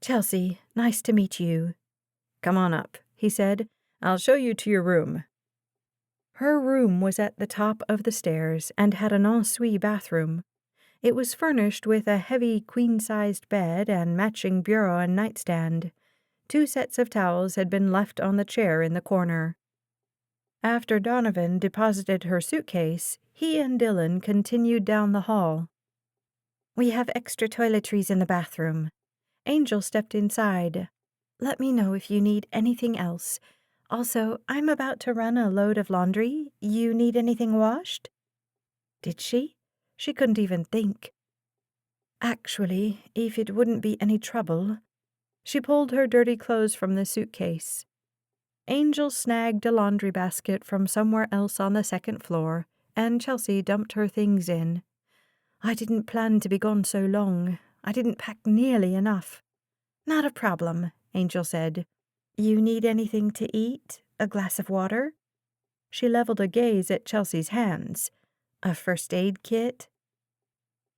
Speaker 2: "Chelsea, nice to meet you." "Come on up," he said. "I'll show you to your room." Her room was at the top of the stairs and had an ensuite bathroom. It was furnished with a heavy queen-sized bed and matching bureau and nightstand. 2 sets of towels had been left on the chair in the corner. After Donovan deposited her suitcase, he and Dylan continued down the hall. "We have extra toiletries in the bathroom." Angel stepped inside. "Let me know if you need anything else. Also, I'm about to run a load of laundry. You need anything washed?" Did she? She couldn't even think. "Actually, if it wouldn't be any trouble." She pulled her dirty clothes from the suitcase. Angel snagged a laundry basket from somewhere else on the second floor, and Chelsea dumped her things in. "I didn't plan to be gone so long. I didn't pack nearly enough." "Not a problem," Angel said. "You need anything to eat? A glass of water?" She leveled a gaze at Chelsea's hands. "A first aid kit?"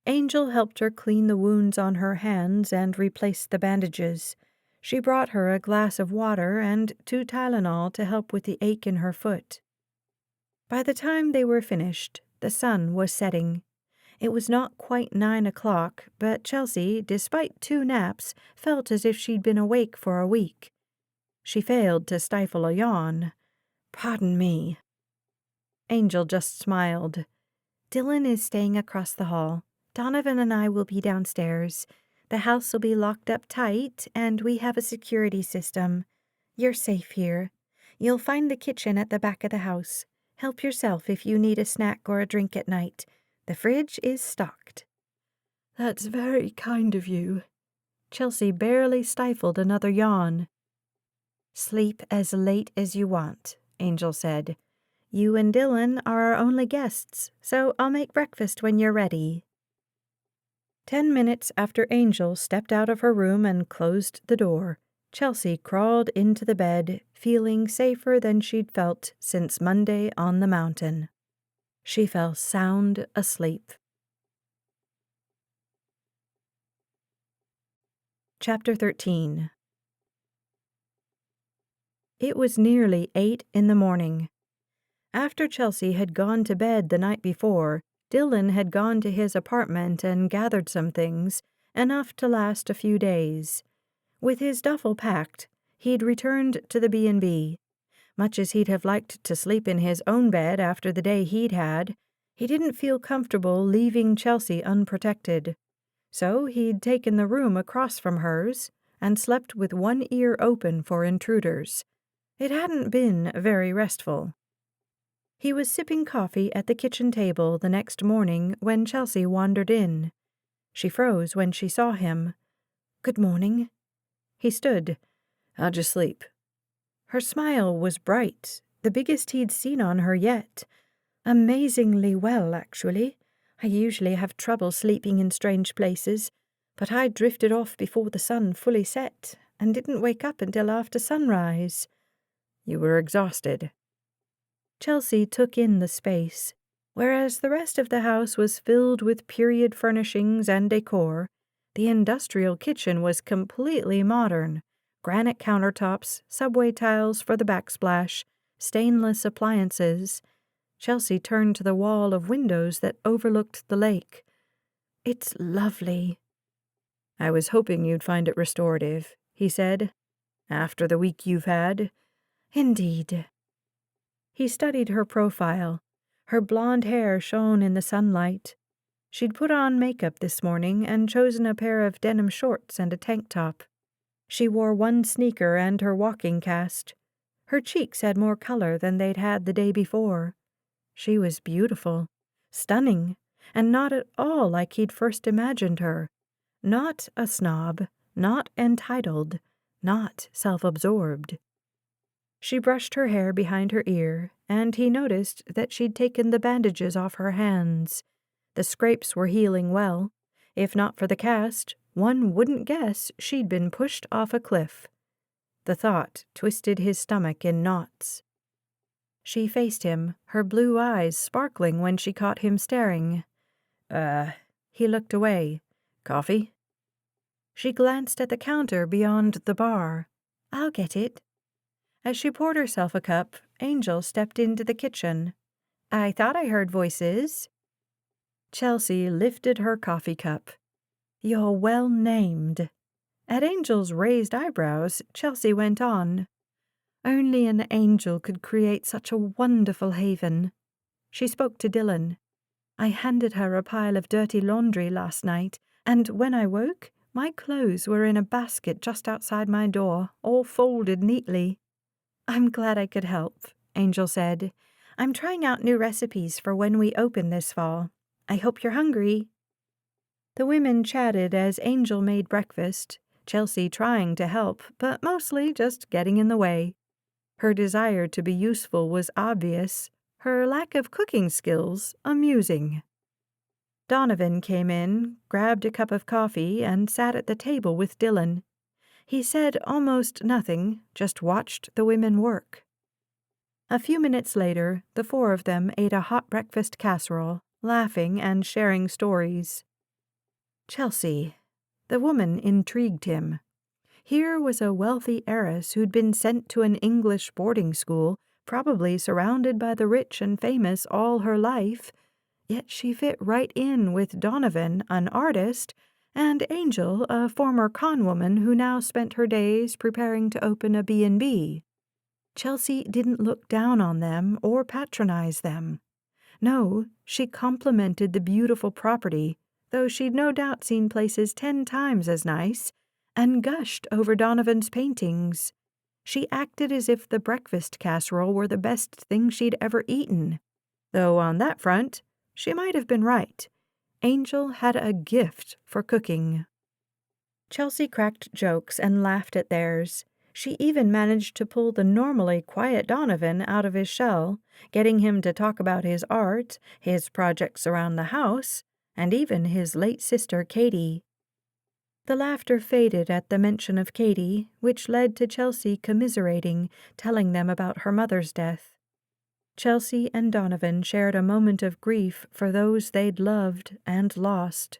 Speaker 2: Angel helped her clean the wounds on her hands and replace the bandages. She brought her a glass of water and 2 Tylenol to help with the ache in her foot. By the time they were finished, the sun was setting. It was not quite 9 o'clock, but Chelsea, despite 2 naps, felt as if she'd been awake for a week. She failed to stifle a yawn. "Pardon me." Angel just smiled. "Dylan is staying across the hall. Donovan and I will be downstairs. The house will be locked up tight, and we have a security system. You're safe here. You'll find the kitchen at the back of the house. Help yourself if you need a snack or a drink at night. The fridge is stocked." "That's very kind of you." Chelsea barely stifled another yawn. "Sleep as late as you want," Angel said. "You and Dylan are our only guests, so I'll make breakfast when you're ready." 10 minutes after Angel stepped out of her room and closed the door, Chelsea crawled into the bed, feeling safer than she'd felt since Monday on the mountain. She fell sound asleep. Chapter 13. It was nearly 8 in the morning. After Chelsea had gone to bed the night before, Dylan had gone to his apartment and gathered some things, enough to last a few days. With his duffel packed, he'd returned to the B&B. Much as he'd have liked to sleep in his own bed after the day he'd had, he didn't feel comfortable leaving Chelsea unprotected. So he'd taken the room across from hers and slept with one ear open for intruders. It hadn't been very restful. He was sipping coffee at the kitchen table the next morning when Chelsea wandered in. She froze when she saw him. "Good morning." He stood. "How'd you sleep?" Her smile was bright, the biggest he'd seen on her yet. Amazingly well, actually. I usually have trouble sleeping in strange places, but I drifted off before the sun fully set and didn't wake up until after sunrise.
Speaker 1: You were exhausted.
Speaker 2: Chelsea took in the space. Whereas the rest of the house was filled with period furnishings and decor, the industrial kitchen was completely modern. Granite countertops, subway tiles for the backsplash, stainless appliances. Chelsea turned to the wall of windows that overlooked the lake. It's lovely.
Speaker 1: I was hoping you'd find it restorative, he said. After the week you've had.
Speaker 2: Indeed. He studied her profile. Her blonde hair shone in the sunlight. She'd put on makeup this morning and chosen a pair of denim shorts and a tank top. She wore one sneaker and her walking cast. Her cheeks had more color than they'd had the day before. She was beautiful, stunning, and not at all like he'd first imagined her. Not a snob, not entitled, not self-absorbed. She brushed her hair behind her ear, and he noticed that she'd taken the bandages off her hands. The scrapes were healing well. If not for the cast, one wouldn't guess she'd been pushed off a cliff. The thought twisted his stomach in knots. She faced him, her blue eyes sparkling when she caught him staring. He looked away.
Speaker 1: Coffee?
Speaker 2: She glanced at the counter beyond the bar. I'll get it. As she poured herself a cup, Angel stepped into the kitchen. I thought I heard voices. Chelsea lifted her coffee cup. You're well named. At Angel's raised eyebrows, Chelsea went on. Only an angel could create such a wonderful haven. She spoke to Dylan. I handed her a pile of dirty laundry last night, and when I woke, my clothes were in a basket just outside my door, all folded neatly. I'm glad I could help, Angel said. I'm trying out new recipes for when we open this fall. I hope you're hungry. The women chatted as Angel made breakfast, Chelsea trying to help, but mostly just getting in the way. Her desire to be useful was obvious, her lack of cooking skills amusing. Donovan came in, grabbed a cup of coffee, and sat at the table with Dylan. He said almost nothing, just watched the women work. A few minutes later, the four of them ate a hot breakfast casserole, laughing and sharing stories. Chelsea. The woman intrigued him. Here was a wealthy heiress who'd been sent to an English boarding school, probably surrounded by the rich and famous all her life, yet she fit right in with Donovan, an artist, and Angel, a former con woman who now spent her days preparing to open a B&B. Chelsea didn't look down on them or patronize them. No, she complimented the beautiful property, though she'd no doubt seen places 10 times as nice, and gushed over Donovan's paintings. She acted as if the breakfast casserole were the best thing she'd ever eaten. Though on that front, she might have been right. Angel had a gift for cooking. Chelsea cracked jokes and laughed at theirs. She even managed to pull the normally quiet Donovan out of his shell, getting him to talk about his art, his projects around the house, and even his late sister Katie. The laughter faded at the mention of Katie, which led to Chelsea commiserating, telling them about her mother's death. Chelsea and Donovan shared a moment of grief for those they'd loved and lost.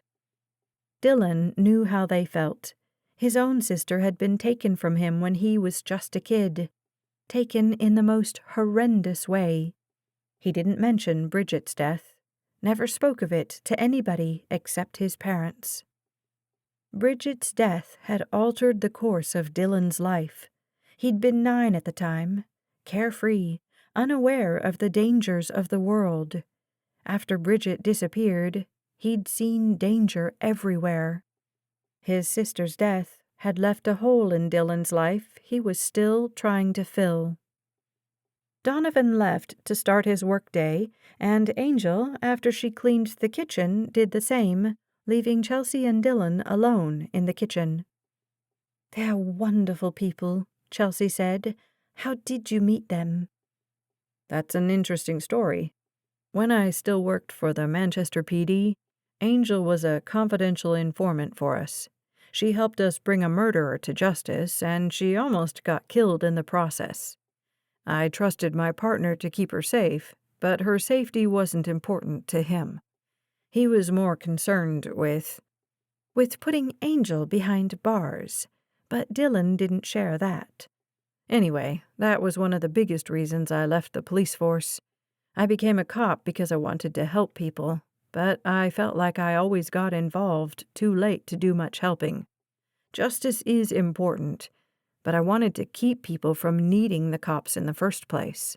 Speaker 2: Dylan knew how they felt. His own sister had been taken from him when he was just a kid, taken in the most horrendous way. He didn't mention Bridget's death, never spoke of it to anybody except his parents. Bridget's death had altered the course of Dylan's life. He'd been 9 at the time, carefree, unaware of the dangers of the world. After Bridget disappeared, he'd seen danger everywhere. His sister's death had left a hole in Dylan's life he was still trying to fill. Donovan left to start his workday, and Angel, after she cleaned the kitchen, did the same, leaving Chelsea and Dylan alone in the kitchen. They're wonderful people, Chelsea said. How did you meet them?
Speaker 1: That's an interesting story. When I still worked for the Manchester PD, Angel was a confidential informant for us. She helped us bring a murderer to justice, and she almost got killed in the process. I trusted my partner to keep her safe, but her safety wasn't important to him. He was more concerned with putting Angel behind bars, but Dylan didn't share that. Anyway, that was one of the biggest reasons I left the police force. I became a cop because I wanted to help people, but I felt like I always got involved too late to do much helping. Justice is important, but I wanted to keep people from needing the cops in the first place.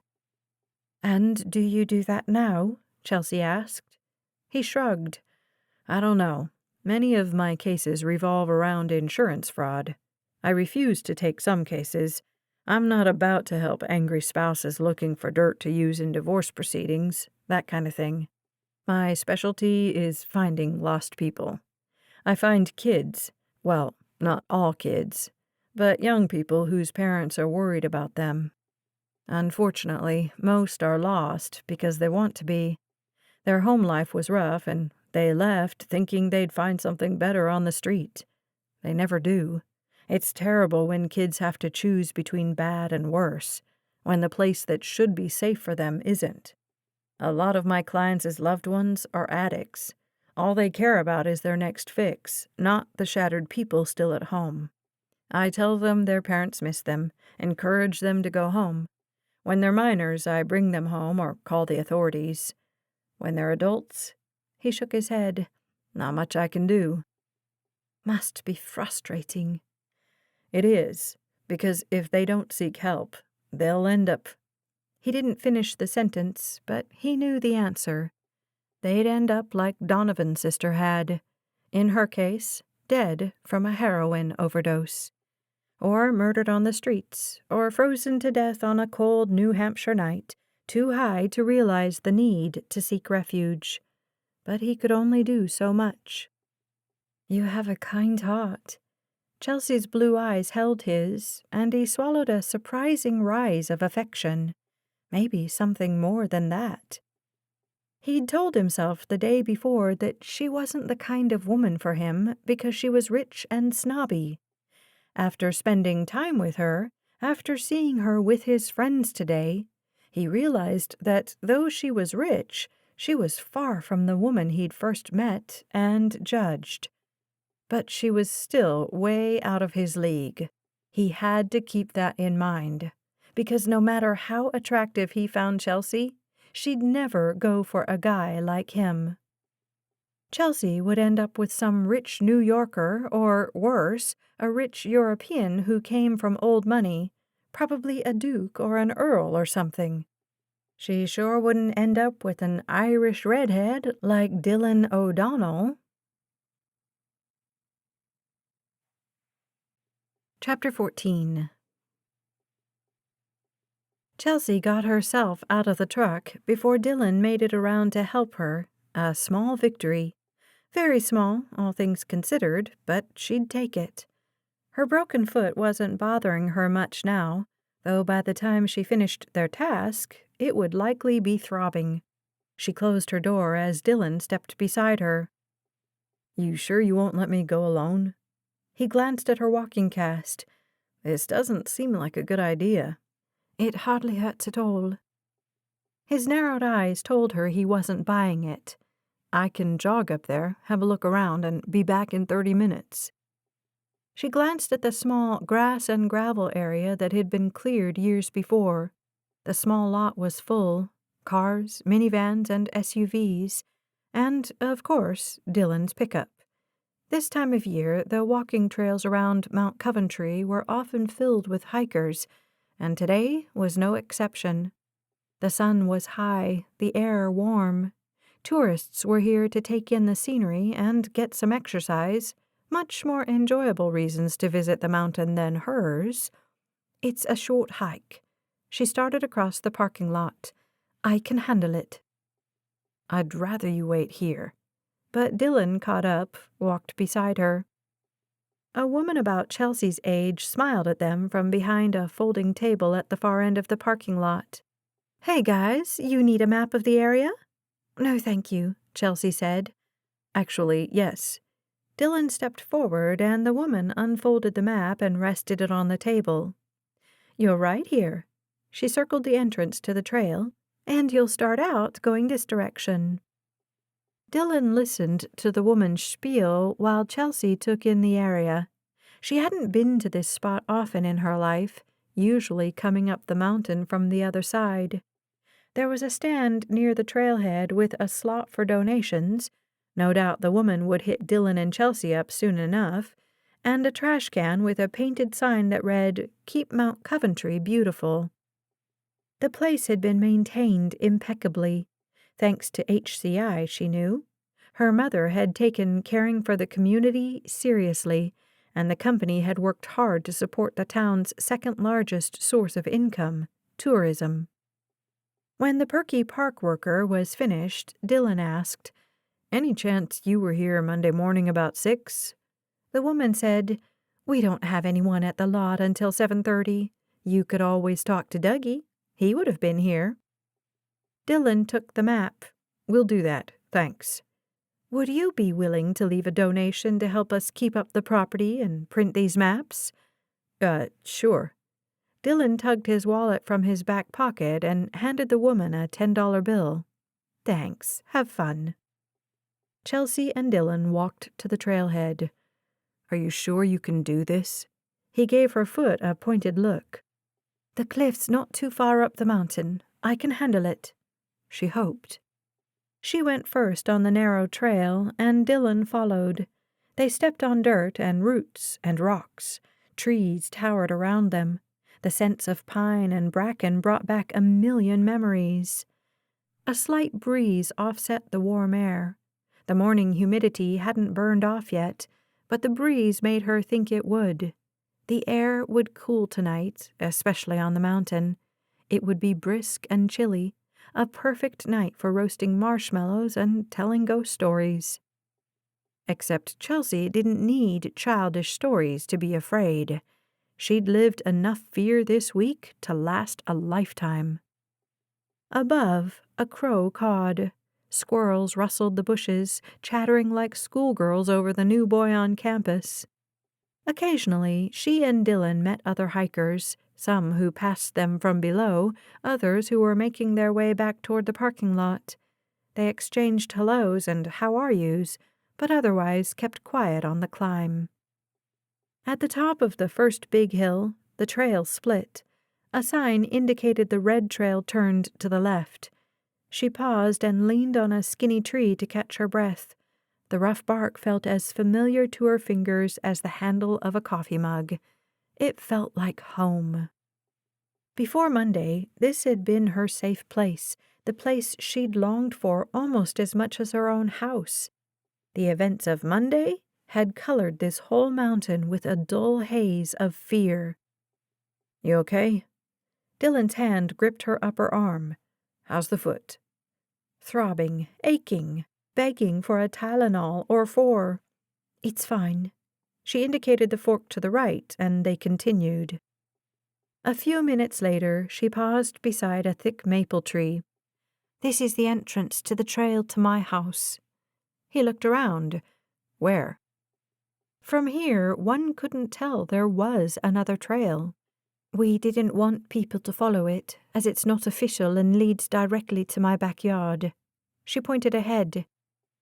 Speaker 2: And do you do that now? Chelsea asked.
Speaker 1: He shrugged. I don't know. Many of my cases revolve around insurance fraud. I refuse to take some cases. I'm not about to help angry spouses looking for dirt to use in divorce proceedings, that kind of thing. My specialty is finding lost people. I find kids, well, not all kids, but young people whose parents are worried about them. Unfortunately, most are lost because they want to be. Their home life was rough, and they left thinking they'd find something better on the street. They never do. It's terrible when kids have to choose between bad and worse, when the place that should be safe for them isn't. A lot of my clients' loved ones are addicts. All they care about is their next fix, not the shattered people still at home. I tell them their parents miss them, encourage them to go home. When they're minors, I bring them home or call the authorities. When they're adults, he shook his head. Not much I can do.
Speaker 2: Must be frustrating.
Speaker 1: It is, because if they don't seek help, they'll end up.
Speaker 2: He didn't finish the sentence, but he knew the answer. They'd end up like Donovan's sister had. In her case, dead from a heroin overdose. Or murdered on the streets, or frozen to death on a cold New Hampshire night, too high to realize the need to seek refuge. But he could only do so much. You have a kind heart. Chelsea's blue eyes held his, and he swallowed a surprising rise of affection. Maybe something more than that. He'd told himself the day before that she wasn't the kind of woman for him because she was rich and snobby. After spending time with her, after seeing her with his friends today, he realized that though she was rich, she was far from the woman he'd first met and judged. But she was still way out of his league. He had to keep that in mind, because no matter how attractive he found Chelsea, she'd never go for a guy like him. Chelsea would end up with some rich New Yorker, or worse, a rich European who came from old money, probably a duke or an earl or something. She sure wouldn't end up with an Irish redhead like Dylan O'Donnell. Chapter 14. Chelsea got herself out of the truck before Dylan made it around to help her, a small victory. Very small, all things considered, but she'd take it. Her broken foot wasn't bothering her much now, though by the time she finished their task, it would likely be throbbing. She closed her door as Dylan stepped beside her. You sure you won't let me go alone? He glanced at her walking cast. This doesn't seem like a good idea. It hardly hurts at all. His narrowed eyes told her he wasn't buying it. I can jog up there, have a look around, and be back in 30 minutes. She glanced at the small grass and gravel area that had been cleared years before. The small lot was full, cars, minivans, and SUVs, and, of course, Dylan's pickup. This time of year, the walking trails around Mount Coventry were often filled with hikers, and today was no exception. The sun was high, the air warm. Tourists were here to take in the scenery and get some exercise, much more enjoyable reasons to visit the mountain than hers. It's a short hike. She started across the parking lot. I can handle it. I'd rather you wait here. But Dylan caught up, walked beside her. A woman about Chelsea's age smiled at them from behind a folding table at the far end of the parking lot. "Hey guys, you need a map of the area?" "No, thank you," Chelsea said.
Speaker 1: "Actually, yes."
Speaker 2: Dylan stepped forward and the woman unfolded the map and rested it on the table. "You're right here." She circled the entrance to the trail. "And you'll start out going this direction." Dylan listened to the woman's spiel while Chelsea took in the area. She hadn't been to this spot often in her life, usually coming up the mountain from the other side. There was a stand near the trailhead with a slot for donations. No doubt the woman would hit Dylan and Chelsea up soon enough, and a trash can with a painted sign that read, "Keep Mount Coventry Beautiful." The place had been maintained impeccably, thanks to HCI, she knew. Her mother had taken caring for the community seriously, and the company had worked hard to support the town's second-largest source of income, tourism. When the perky park worker was finished, Dylan asked, "Any chance you were here Monday morning about 6? The woman said, "We don't have anyone at the lot until 7:30. You could always talk to Dougie. He would have been here." Dylan took the map.
Speaker 1: "We'll do that, thanks."
Speaker 2: "Would you be willing to leave a donation to help us keep up the property and print these maps?"
Speaker 1: Sure."
Speaker 2: Dylan tugged his wallet from his back pocket and handed the woman a $10 bill. "Thanks. Have fun." Chelsea and Dylan walked to the trailhead.
Speaker 1: "Are you sure you can do this?"
Speaker 2: He gave her foot a pointed look. "The cliff's not too far up the mountain. I can handle it." She hoped. She went first on the narrow trail, and Dylan followed. They stepped on dirt and roots and rocks. Trees towered around them. The scents of pine and bracken brought back a million memories. A slight breeze offset the warm air. The morning humidity hadn't burned off yet, but the breeze made her think it would. The air would cool tonight, especially on the mountain. It would be brisk and chilly, a perfect night for roasting marshmallows and telling ghost stories. Except Chelsea didn't need childish stories to be afraid. She'd lived enough fear this week to last a lifetime. Above, a crow cawed. Squirrels rustled the bushes, chattering like schoolgirls over the new boy on campus. Occasionally, she and Dylan met other hikers, some who passed them from below, others who were making their way back toward the parking lot. They exchanged hellos and how are yous, but otherwise kept quiet on the climb. At the top of the first big hill, the trail split. A sign indicated the red trail turned to the left. She paused and leaned on a skinny tree to catch her breath. The rough bark felt as familiar to her fingers as the handle of a coffee mug. It felt like home. Before Monday, this had been her safe place, the place she'd longed for almost as much as her own house. The events of Monday had colored this whole mountain with a dull haze of fear.
Speaker 1: "You okay?"
Speaker 2: Dylan's hand gripped her upper arm.
Speaker 1: "How's the foot?"
Speaker 2: Throbbing, aching, begging for a Tylenol or 4. "It's fine." She indicated the fork to the right, and they continued. A few minutes later, she paused beside a thick maple tree. "This is the entrance to the trail to my house." He looked around.
Speaker 1: "Where?"
Speaker 2: From here, one couldn't tell there was another trail. "We didn't want people to follow it, as it's not official and leads directly to my backyard." She pointed ahead.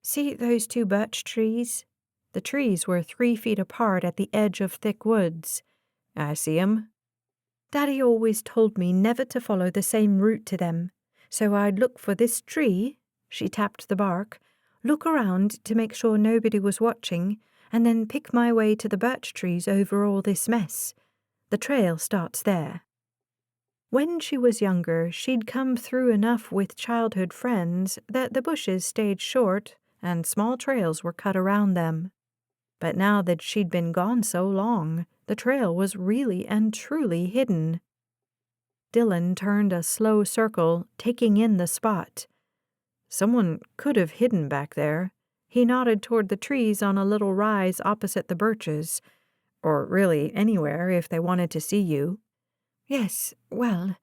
Speaker 2: "See those 2 birch trees?" The trees were 3 feet apart at the edge of thick woods.
Speaker 1: "I see 'em."
Speaker 2: "Daddy always told me never to follow the same route to them. So I'd look for this tree," she tapped the bark, "look around to make sure nobody was watching, and then pick my way to the birch trees over all this mess. The trail starts there." When she was younger, she'd come through enough with childhood friends that the bushes stayed short and small trails were cut around them. But now that she'd been gone so long, the trail was really and truly hidden. Dylan turned a slow circle, taking in the spot.
Speaker 1: "Someone could have hidden back there."
Speaker 2: He nodded toward the trees on a little rise opposite the birches.
Speaker 1: "Or really anywhere if they wanted to see you."
Speaker 2: "Yes, well,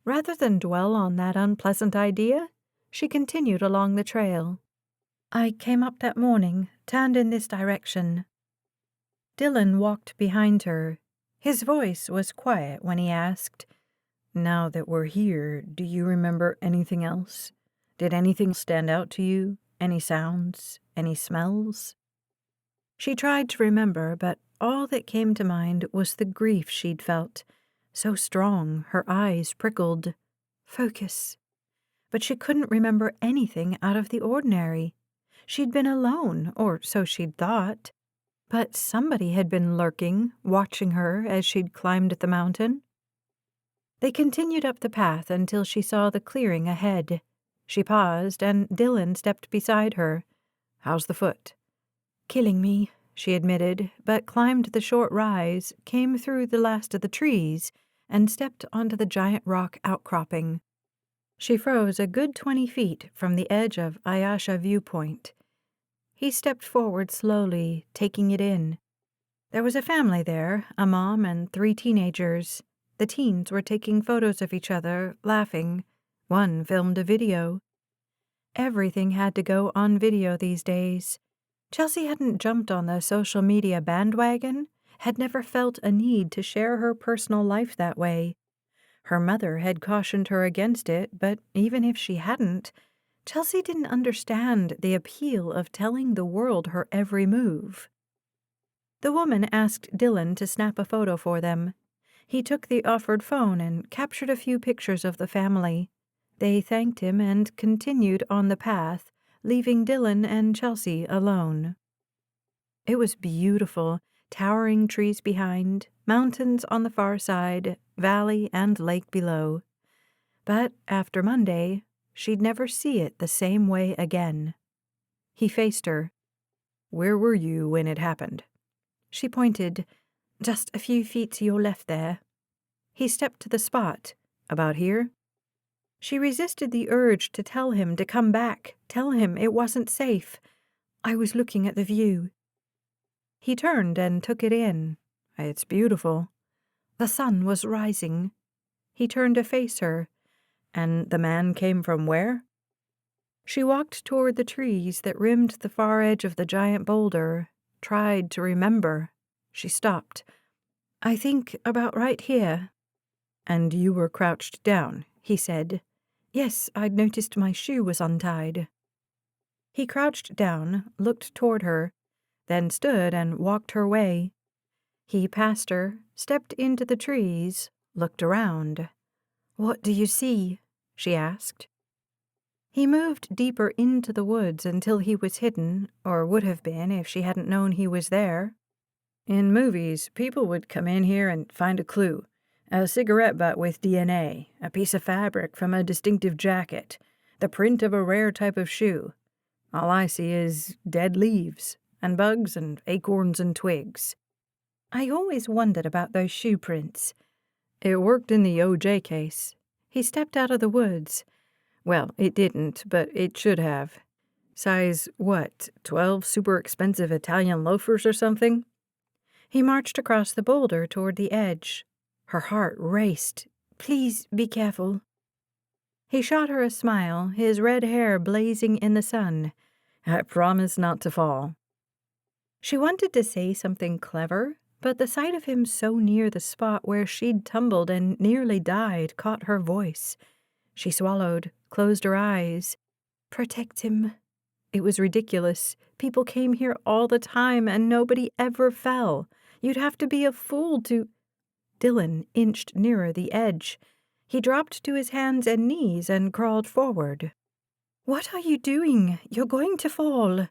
Speaker 2: Rather than dwell on that unpleasant idea, she continued along the trail. "I came up that morning, turned in this direction." Dylan walked behind her. His voice was quiet when he asked, "Now that we're here, do you remember anything else? Did anything stand out to you? Any sounds? Any smells?" She tried to remember, but all that came to mind was the grief she'd felt. So strong, her eyes prickled. Focus. But she couldn't remember anything out of the ordinary. She'd been alone, or so she'd thought. But somebody had been lurking, watching her as she'd climbed the mountain. They continued up the path until she saw the clearing ahead. She paused, and Dylan stepped beside her. "How's the foot?" "Killing me," she admitted, but climbed the short rise, came through the last of the trees, and stepped onto the giant rock outcropping. She froze a good 20 feet from the edge of Ayasha Viewpoint. He stepped forward slowly, taking it in. There was a family there, a mom and 3 teenagers. The teens were taking photos of each other, laughing. One filmed a video. Everything had to go on video these days. Chelsea hadn't jumped on the social media bandwagon, had never felt a need to share her personal life that way. Her mother had cautioned her against it, but even if she hadn't, Chelsea didn't understand the appeal of telling the world her every move. The woman asked Dylan to snap a photo for them. He took the offered phone and captured a few pictures of the family. They thanked him and continued on the path, leaving Dylan and Chelsea alone. It was beautiful, towering trees behind, mountains on the far side, valley and lake below. But after Monday, she'd never see it the same way again. He faced her. "Where were you when it happened?" She pointed. "Just a few feet to your left there." He stepped to the spot. "About here?" She resisted the urge to tell him to come back, tell him it wasn't safe. "I was looking at the view." He turned and took it in. "It's beautiful." The sun was rising. He turned to face her. "And the man came from where?" She walked toward the trees that rimmed the far edge of the giant boulder, tried to remember. She stopped. "I think about right here." "And you were crouched down," he said. "Yes, I'd noticed my shoe was untied." He crouched down, looked toward her, then stood and walked her way. He passed her, stepped into the trees, looked around. "What do you see?" she asked. He moved deeper into the woods until he was hidden, or would have been if she hadn't known he was there. "In movies, people would come in here and find a clue. A cigarette butt with DNA, a piece of fabric from a distinctive jacket, the print of a rare type of shoe. All I see is dead leaves, and bugs and acorns and twigs." "I always wondered about those shoe prints." "It worked in the O.J. case." He stepped out of the woods. "Well, it didn't, but it should have. Size, 12 super expensive Italian loafers or something?" He marched across the boulder toward the edge. Her heart raced. "Please be careful." He shot her a smile, his red hair blazing in the sun. "I promise not to fall." She wanted to say something clever, but the sight of him so near the spot where she'd tumbled and nearly died caught her voice. She swallowed, closed her eyes. Protect him. It was ridiculous. People came here all the time and nobody ever fell. You'd have to be a fool to... Dylan inched nearer the edge. He dropped to his hands and knees and crawled forward. "What are you doing? You're going to fall."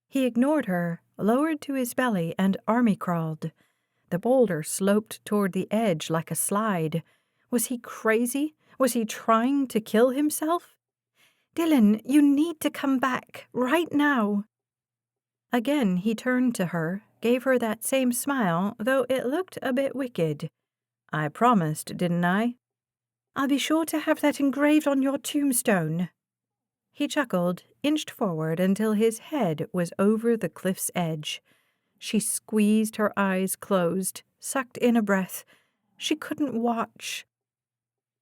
Speaker 2: He ignored her, lowered to his belly, and army crawled. The boulder sloped toward the edge like a slide. Was he crazy? Was he trying to kill himself? "Dylan, you need to come back, right now." Again he turned to her, gave her that same smile, though it looked a bit wicked. "I promised, didn't I?" "I'll be sure to have that engraved on your tombstone." He chuckled, inched forward until his head was over the cliff's edge. She squeezed her eyes closed, sucked in a breath. She couldn't watch.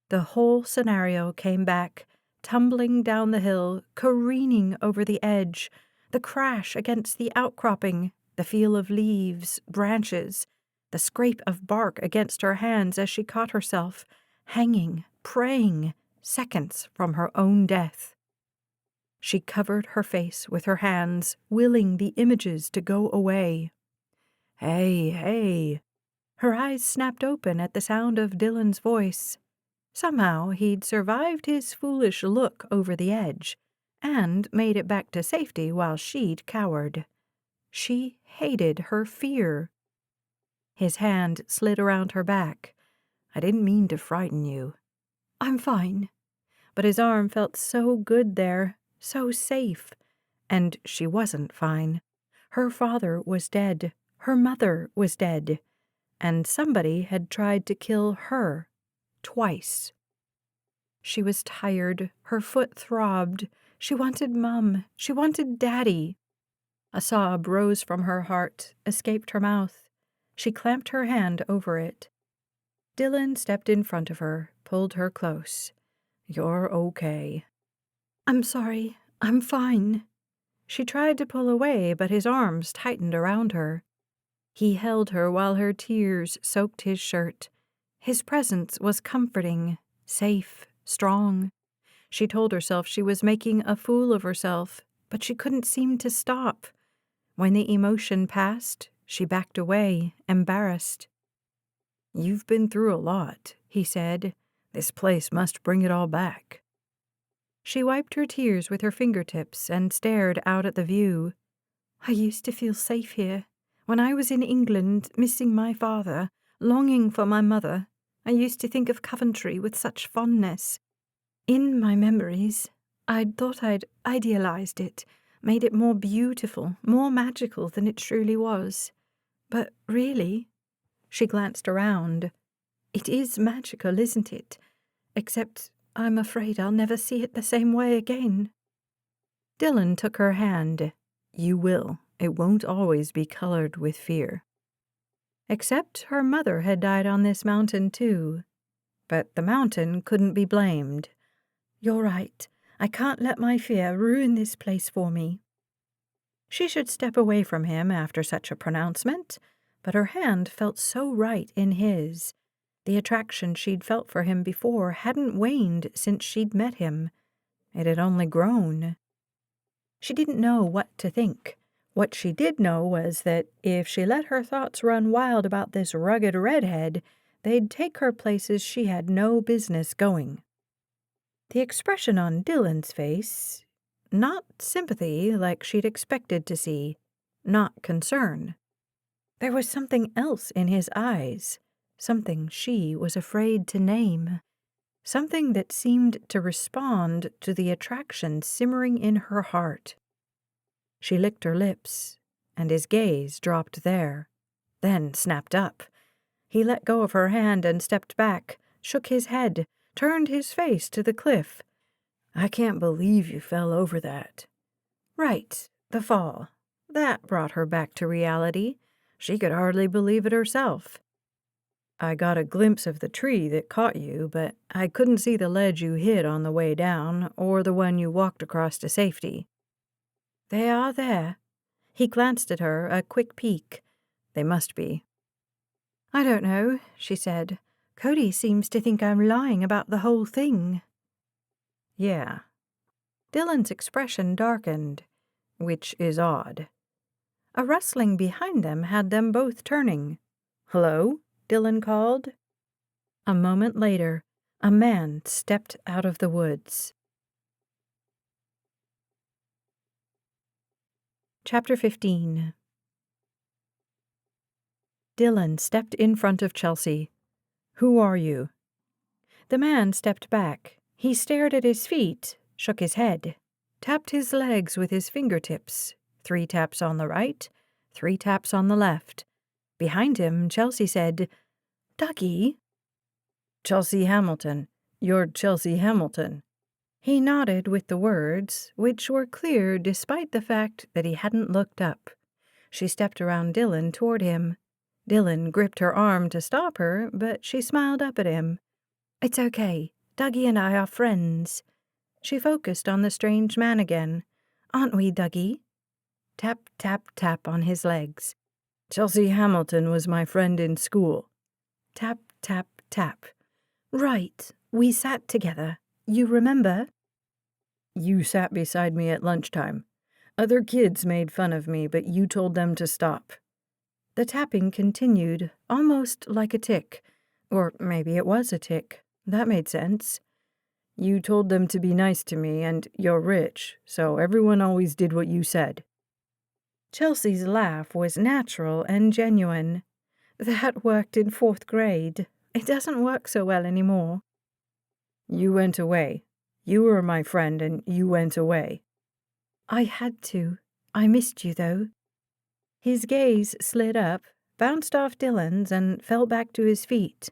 Speaker 2: The whole scenario came back, tumbling down the hill, careening over the edge, the crash against the outcropping, the feel of leaves, branches, the scrape of bark against her hands as she caught herself, hanging, praying, seconds from her own death. She covered her face with her hands, willing the images to go away. "Hey, hey." Her eyes snapped open at the sound of Dylan's voice. Somehow he'd survived his foolish look over the edge and made it back to safety while she'd cowered. She hated her fear. His hand slid around her back. "I didn't mean to frighten you." "I'm fine." But his arm felt so good there, so safe. And she wasn't fine. Her father was dead. Her mother was dead. And somebody had tried to kill her. Twice. She was tired. Her foot throbbed. She wanted Mum. She wanted Daddy. A sob rose from her heart, escaped her mouth. She clamped her hand over it. Dylan stepped in front of her, pulled her close. "You're okay." "I'm sorry. I'm fine." She tried to pull away, but his arms tightened around her. He held her while her tears soaked his shirt. His presence was comforting, safe, strong. She told herself she was making a fool of herself, but she couldn't seem to stop. When the emotion passed, she backed away, embarrassed. "You've been through a lot," he said. "This place must bring it all back." She wiped her tears with her fingertips and stared out at the view. "I used to feel safe here. When I was in England, missing my father, longing for my mother, I used to think of Coventry with such fondness. In my memories, I'd thought I'd idealized it, made it more beautiful, more magical than it truly was. But really," she glanced around, "it is magical, isn't it? Except I'm afraid I'll never see it the same way again." Dylan took her hand. "You will. It won't always be colored with fear." Except her mother had died on this mountain too. But the mountain couldn't be blamed. "You're right. I can't let my fear ruin this place for me." She should step away from him after such a pronouncement, but her hand felt so right in his. The attraction she'd felt for him before hadn't waned since she'd met him. It had only grown. She didn't know what to think. What she did know was that if she let her thoughts run wild about this rugged redhead, they'd take her places she had no business going. The expression on Dylan's face, not sympathy like she'd expected to see, not concern. There was something else in his eyes, something she was afraid to name, something that seemed to respond to the attraction simmering in her heart. She licked her lips, and his gaze dropped there, then snapped up. He let go of her hand and stepped back, shook his head, turned his face to the cliff. "I can't believe you fell over that." Right, the fall. That brought her back to reality. She could hardly believe it herself. "I got a glimpse of the tree that caught you, but I couldn't see the ledge you hit on the way down, or the one you walked across to safety." "They are there." He glanced at her, a quick peek. "They must be." "I don't know," she said. "Cody seems to think I'm lying about the whole thing." "Yeah." Dylan's expression darkened, which is odd. A rustling behind them had them both turning. "Hello?" Dylan called. A moment later, a man stepped out of the woods. Chapter 15. Dylan stepped in front of Chelsea. "Who are you?" The man stepped back. He stared at his feet, shook his head, tapped his legs with his fingertips. 3 taps on the right, 3 taps on the left. Behind him, Chelsea said, "Dougie?" "Chelsea Hamilton. You're Chelsea Hamilton." He nodded with the words, which were clear despite the fact that he hadn't looked up. She stepped around Dylan toward him. Dylan gripped her arm to stop her, but she smiled up at him. "It's okay. Dougie and I are friends." She focused on the strange man again. "Aren't we, Dougie?" Tap, tap, tap on his legs.
Speaker 1: "Chelsea Hamilton was my friend in school."
Speaker 2: Tap, tap, tap. "Right, we sat together. You remember?"
Speaker 1: "You sat beside me at lunchtime. Other kids made fun of me, but you told them to stop."
Speaker 2: The tapping continued, almost like a tick. Or maybe it was a tick. That made sense.
Speaker 1: "You told them to be nice to me, and you're rich, so everyone always did what you said."
Speaker 2: Chelsea's laugh was natural and genuine. That worked in 4th grade. It doesn't work so well anymore.
Speaker 1: "You went away. You were my friend, and you went away."
Speaker 2: "I had to. I missed you, though." His gaze slid up, bounced off Dylan's, and fell back to his feet.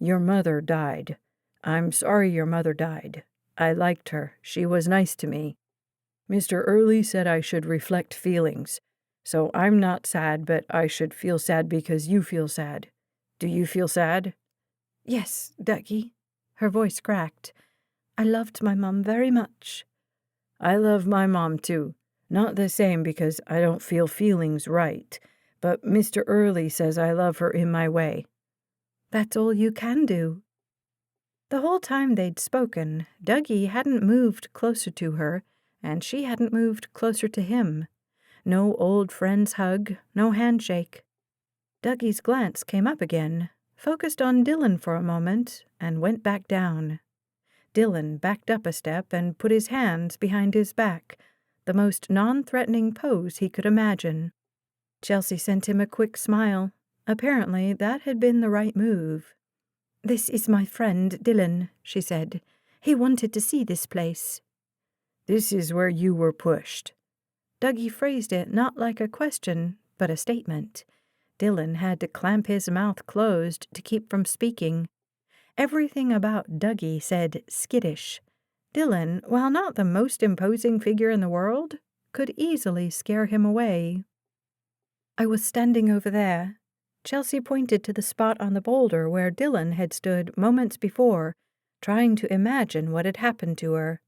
Speaker 1: "Your mother died. I'm sorry your mother died. I liked her. She was nice to me. Mr. Early said I should reflect feelings. So I'm not sad, but I should feel sad because you feel sad. Do you feel sad?"
Speaker 2: "Yes, Dougie." Her voice cracked. "I loved my mum very much."
Speaker 1: "I love my mom, too. Not the same because I don't feel feelings right. But Mr. Early says I love her in my way."
Speaker 2: "That's all you can do." The whole time they'd spoken, Dougie hadn't moved closer to her, and she hadn't moved closer to him. No old friend's hug, no handshake. Dougie's glance came up again, focused on Dylan for a moment, and went back down. Dylan backed up a step and put his hands behind his back, the most non-threatening pose he could imagine. Chelsea sent him a quick smile. Apparently, that had been the right move. "This is my friend, Dylan," she said. "He wanted to see this place."
Speaker 1: "This is where you were pushed."
Speaker 2: Dougie phrased it not like a question, but a statement. Dylan had to clamp his mouth closed to keep from speaking. Everything about Dougie said skittish. Dylan, while not the most imposing figure in the world, could easily scare him away. "I was standing over there." Chelsea pointed to the spot on the boulder where Dylan had stood moments before, trying to imagine what had happened to her.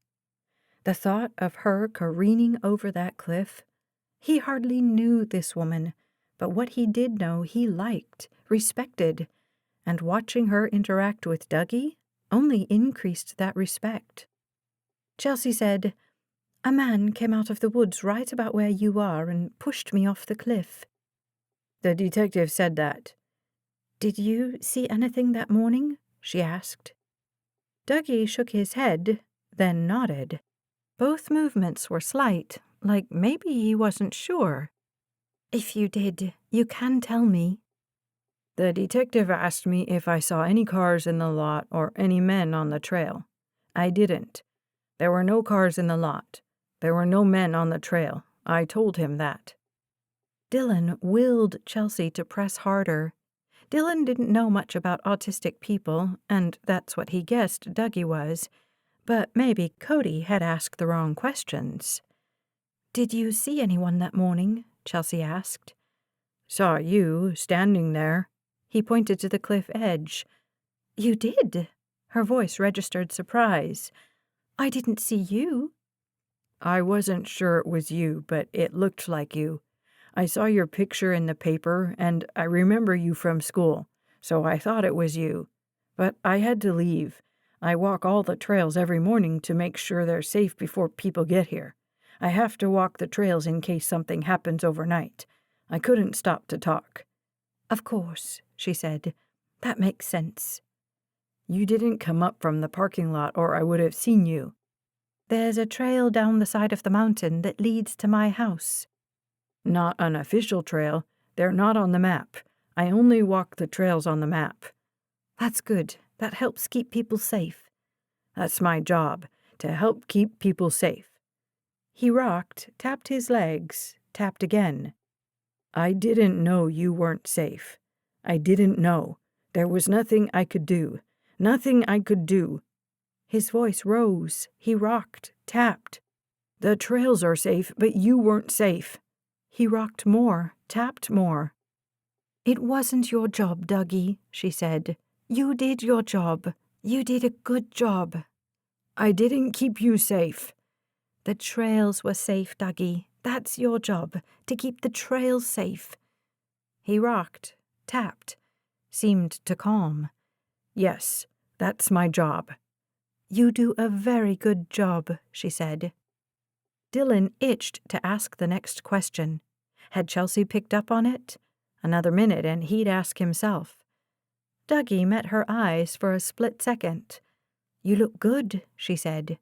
Speaker 2: The thought of her careening over that cliff. He hardly knew this woman, but what he did know he liked, respected, and watching her interact with Dougie only increased that respect. Chelsea said, "A man came out of the woods right about where you are and pushed me off the cliff."
Speaker 1: "The detective said that."
Speaker 2: "Did you see anything that morning?" she asked. Dougie shook his head, then nodded. Both movements were slight, like maybe he wasn't sure. "If you did, you can tell me."
Speaker 1: "The detective asked me if I saw any cars in the lot or any men on the trail. I didn't. There were no cars in the lot. There were no men on the trail. I told him that."
Speaker 2: Dylan willed Chelsea to press harder. Dylan didn't know much about autistic people, and that's what he guessed Dougie was. But maybe Cody had asked the wrong questions. "Did you see anyone that morning?" Chelsea asked.
Speaker 1: "Saw you, standing there."
Speaker 2: He pointed to the cliff edge. "You did?" Her voice registered surprise. "I didn't see you."
Speaker 1: "I wasn't sure it was you, but it looked like you. I saw your picture in the paper, and I remember you from school, so I thought it was you. But I had to leave. I walk all the trails every morning to make sure they're safe before people get here. I have to walk the trails in case something happens overnight. I couldn't stop to talk."
Speaker 2: "Of course," she said. "That makes sense."
Speaker 1: "You didn't come up from the parking lot or I would have seen you."
Speaker 2: "There's a trail down the side of the mountain that leads to my house."
Speaker 1: "Not an official trail. They're not on the map. I only walk the trails on the map."
Speaker 2: "That's good. That helps keep people safe."
Speaker 1: "That's my job, to help keep people safe."
Speaker 2: He rocked, tapped his legs, tapped again.
Speaker 1: "I didn't know you weren't safe. I didn't know. There was nothing I could do. Nothing I could do."
Speaker 2: His voice rose. He rocked, tapped.
Speaker 1: "The trails are safe, but you weren't safe."
Speaker 2: He rocked more, tapped more. "It wasn't your job, Dougie," she said. "You did your job. You did a good job.
Speaker 1: I didn't keep you safe.
Speaker 2: The trails were safe, Dougie. That's your job, to keep the trails safe. He rocked, tapped, seemed to calm.
Speaker 1: Yes, that's my job.
Speaker 2: You do a very good job, she said. Dylan itched to ask the next question. Had Chelsea picked up on it? Another minute and he'd ask himself. Dougie met her eyes for a split second. You look good, she said.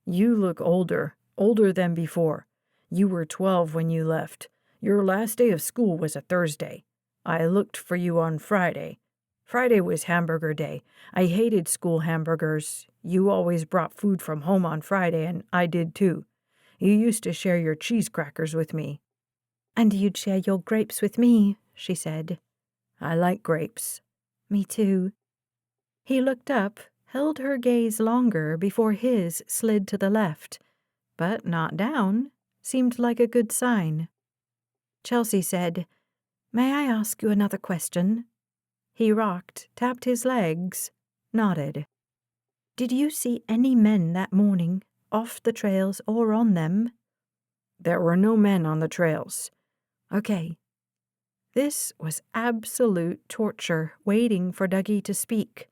Speaker 1: You look older than before. You were 12 when you left. Your last day of school was a Thursday. I looked for you on Friday. Friday was hamburger day. I hated school hamburgers. You always brought food from home on Friday, and I did too. You used to share your cheese crackers with me.
Speaker 2: And you'd share your grapes with me, she said.
Speaker 1: I like grapes.
Speaker 2: Me too. He looked up, held her gaze longer before his slid to the left, but not down. Seemed like a good sign. Chelsea said, May I ask you another question? He rocked, tapped his legs, nodded. Did you see any men that morning, off the trails or on them?
Speaker 1: There were no men on the trails.
Speaker 2: Okay. This was absolute torture, waiting for Dougie to speak.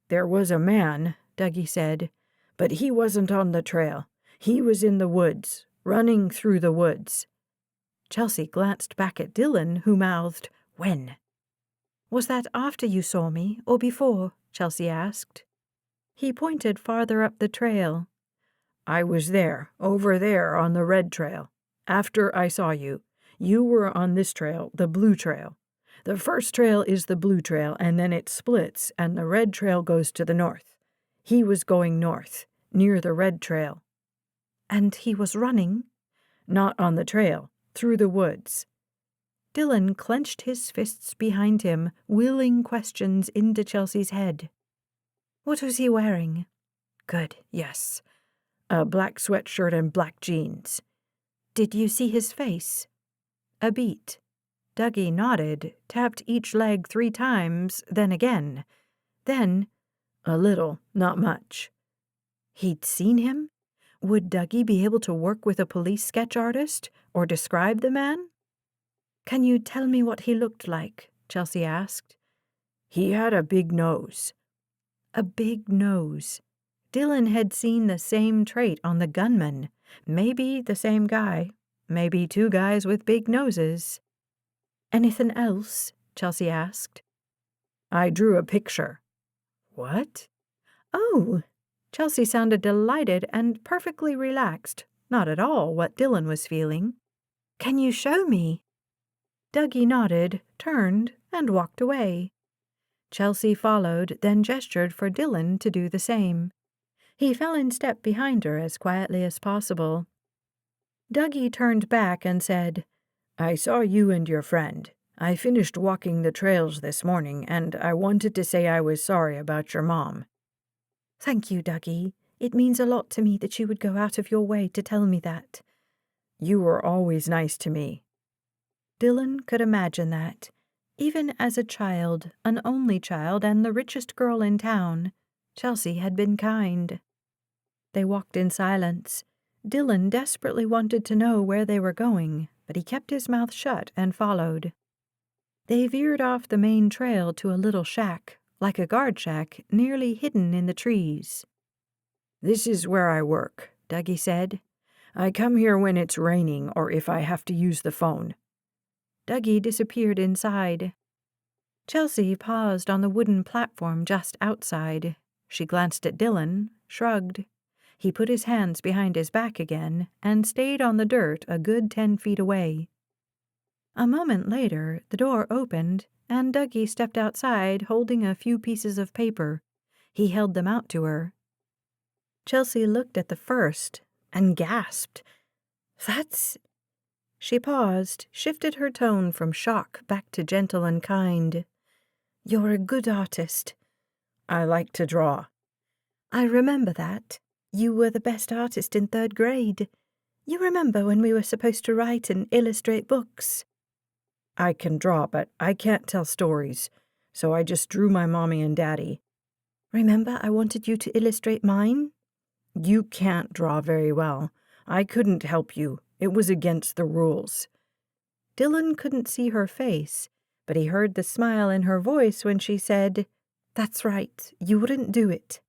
Speaker 1: There was a man, Dougie said, but he wasn't on the trail. He was in the woods, running through the woods.
Speaker 2: Chelsea glanced back at Dylan, who mouthed, When? Was that after you saw me, or before? Chelsea asked. He pointed farther up the trail.
Speaker 1: I was there, over there on the red trail. After I saw you. You were on this trail, the blue trail. The first trail is the blue trail, and then it splits, and the red trail goes to the north. He was going north, near the red trail.
Speaker 2: And he was running?
Speaker 1: Not on the trail, through the woods.
Speaker 2: Dylan clenched his fists behind him, wheeling questions into Chelsea's head. What was he wearing?
Speaker 1: Good, yes. A black sweatshirt and black jeans.
Speaker 2: Did you see his face? A beat. Dougie nodded, tapped each leg 3 times, then again. Then,
Speaker 1: a little, not much.
Speaker 2: He'd seen him? Would Dougie be able to work with a police sketch artist, or describe the man? Can you tell me what he looked like? Chelsea asked.
Speaker 1: He had a big nose.
Speaker 2: A big nose. Dylan had seen the same trait on the gunman. Maybe the same guy. Maybe 2 guys with big noses. Anything else? Chelsea asked.
Speaker 1: I drew a picture.
Speaker 2: What? Oh! Chelsea sounded delighted and perfectly relaxed. Not at all what Dylan was feeling. Can you show me? Dougie nodded, turned, and walked away. Chelsea followed, then gestured for Dylan to do the same. He fell in step behind her as quietly as possible. Dougie turned back and said,
Speaker 1: I saw you and your friend. I finished walking the trails this morning, and I wanted to say I was sorry about your mom.
Speaker 2: Thank you, Dougie. It means a lot to me that you would go out of your way to tell me that.
Speaker 1: You were always nice to me.
Speaker 2: Dylan could imagine that. Even as a child, an only child and the richest girl in town, Chelsea had been kind. They walked in silence. Dylan desperately wanted to know where they were going, but he kept his mouth shut and followed. They veered off the main trail to a little shack, like a guard shack, nearly hidden in the trees.
Speaker 1: This is where I work, Dougie said. I come here when it's raining or if I have to use the phone.
Speaker 2: Dougie disappeared inside. Chelsea paused on the wooden platform just outside. She glanced at Dylan, shrugged. He put his hands behind his back again and stayed on the dirt a good 10 feet away. A moment later, the door opened, and Dougie stepped outside holding a few pieces of paper. He held them out to her. Chelsea looked at the first and gasped. That's... She paused, shifted her tone from shock back to gentle and kind. You're a good artist.
Speaker 1: I like to draw.
Speaker 2: I remember that. You were the best artist in 3rd grade. You remember when we were supposed to write and illustrate books?
Speaker 1: I can draw, but I can't tell stories, so I just drew my mommy and daddy.
Speaker 2: Remember I wanted you to illustrate mine?
Speaker 1: You can't draw very well. I couldn't help you. It was against the rules.
Speaker 2: Dylan couldn't see her face, but he heard the smile in her voice when she said, "That's right, you wouldn't do it."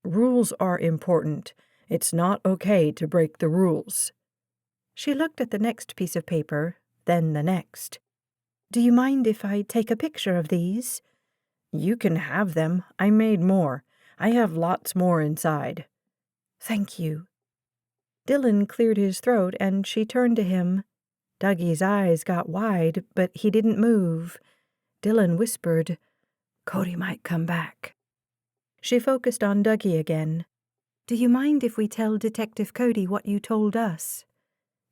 Speaker 1: Rules are important. It's not okay to break the rules.
Speaker 2: She looked at the next piece of paper, then the next. "Do you mind if I take a picture of these?"
Speaker 1: You can have them. I made more. I have lots more inside.
Speaker 2: Thank you. Dylan cleared his throat and she turned to him. Dougie's eyes got wide, but he didn't move. Dylan whispered, "Cody might come back." She focused on Dougie again. "Do you mind if we tell Detective Cody what you told us?"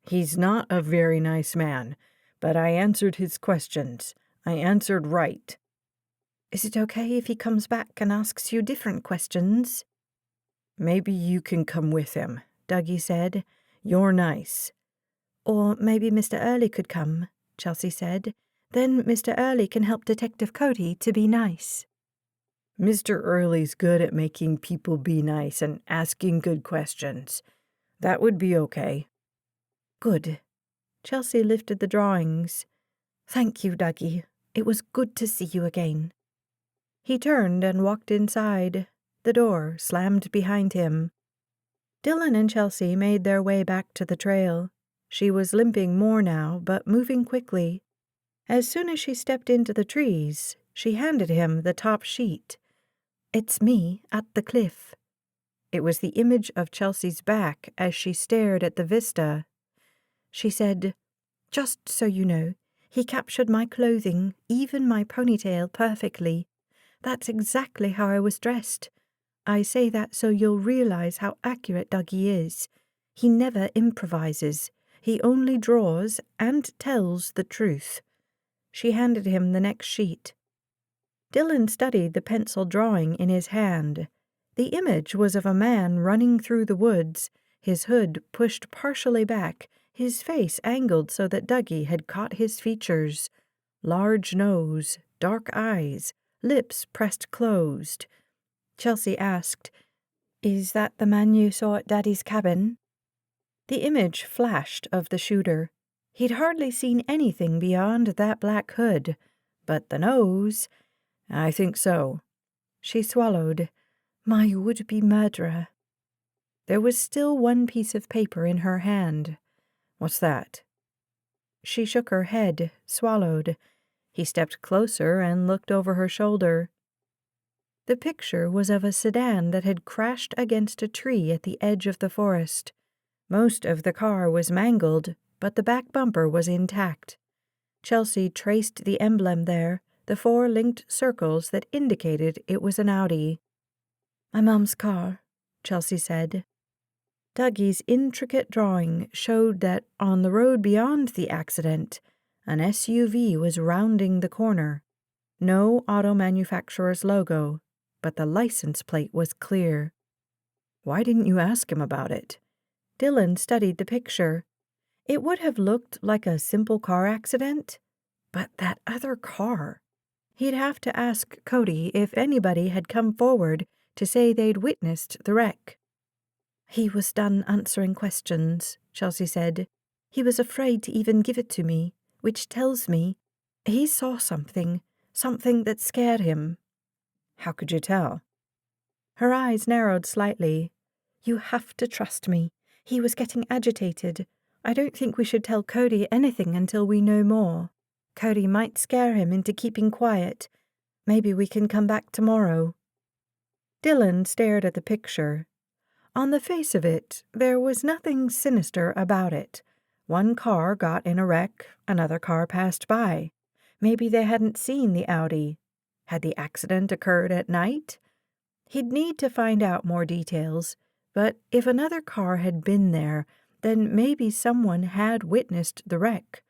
Speaker 1: He's not a very nice man, but I answered his questions. I answered right.
Speaker 2: Is it okay if he comes back and asks you different questions?
Speaker 1: Maybe you can come with him, Dougie said. You're nice.
Speaker 2: Or maybe Mr. Early could come, Chelsea said. Then Mr. Early can help Detective Cody to be nice.
Speaker 1: Mr. Early's good at making people be nice and asking good questions. That would be okay.
Speaker 2: Good. Chelsea lifted the drawings. Thank you, Dougie. It was good to see you again. He turned and walked inside. The door slammed behind him. Dylan and Chelsea made their way back to the trail. She was limping more now, but moving quickly. As soon as she stepped into the trees, she handed him the top sheet. "It's me at the cliff." It was the image of Chelsea's back as she stared at the vista. She said, "Just so you know, he captured my clothing, even my ponytail, perfectly. That's exactly how I was dressed. I say that so you'll realize how accurate Dougie is. He never improvises. He only draws and tells the truth." She handed him the next sheet. Dylan studied the pencil drawing in his hand. The image was of a man running through the woods, his hood pushed partially back, his face angled so that Dougie had caught his features. Large nose, dark eyes, lips pressed closed. Chelsea asked, "Is that the man you saw at Daddy's cabin?" The image flashed of the shooter. He'd hardly seen anything beyond that black hood, but the nose... "I think so." She swallowed. "My would-be murderer." There was still one piece of paper in her hand.
Speaker 1: "What's that?"
Speaker 2: She shook her head, swallowed. He stepped closer and looked over her shoulder. The picture was of a sedan that had crashed against a tree at the edge of the forest. Most of the car was mangled, but the back bumper was intact. Chelsea traced the emblem there, the 4 linked circles that indicated it was an Audi. "My mom's car," Chelsea said. Dougie's intricate drawing showed that on the road beyond the accident, an SUV was rounding the corner. No auto manufacturer's logo, but the license plate was clear.
Speaker 1: "Why didn't you ask him about it?"
Speaker 2: Dylan studied the picture. It would have looked like a simple car accident, but that other car. He'd have to ask Cody if anybody had come forward to say they'd witnessed the wreck. "He was done answering questions," Chelsea said. "He was afraid to even give it to me, which tells me he saw something that scared him."
Speaker 1: "How could you tell?"
Speaker 2: Her eyes narrowed slightly. "You have to trust me. He was getting agitated. I don't think we should tell Cody anything until we know more. Cody might scare him into keeping quiet. Maybe we can come back tomorrow." Dylan stared at the picture. On the face of it, there was nothing sinister about it. One car got in a wreck, another car passed by. Maybe they hadn't seen the Audi. Had the accident occurred at night? He'd need to find out more details, but if another car had been there, then maybe someone had witnessed the wreck.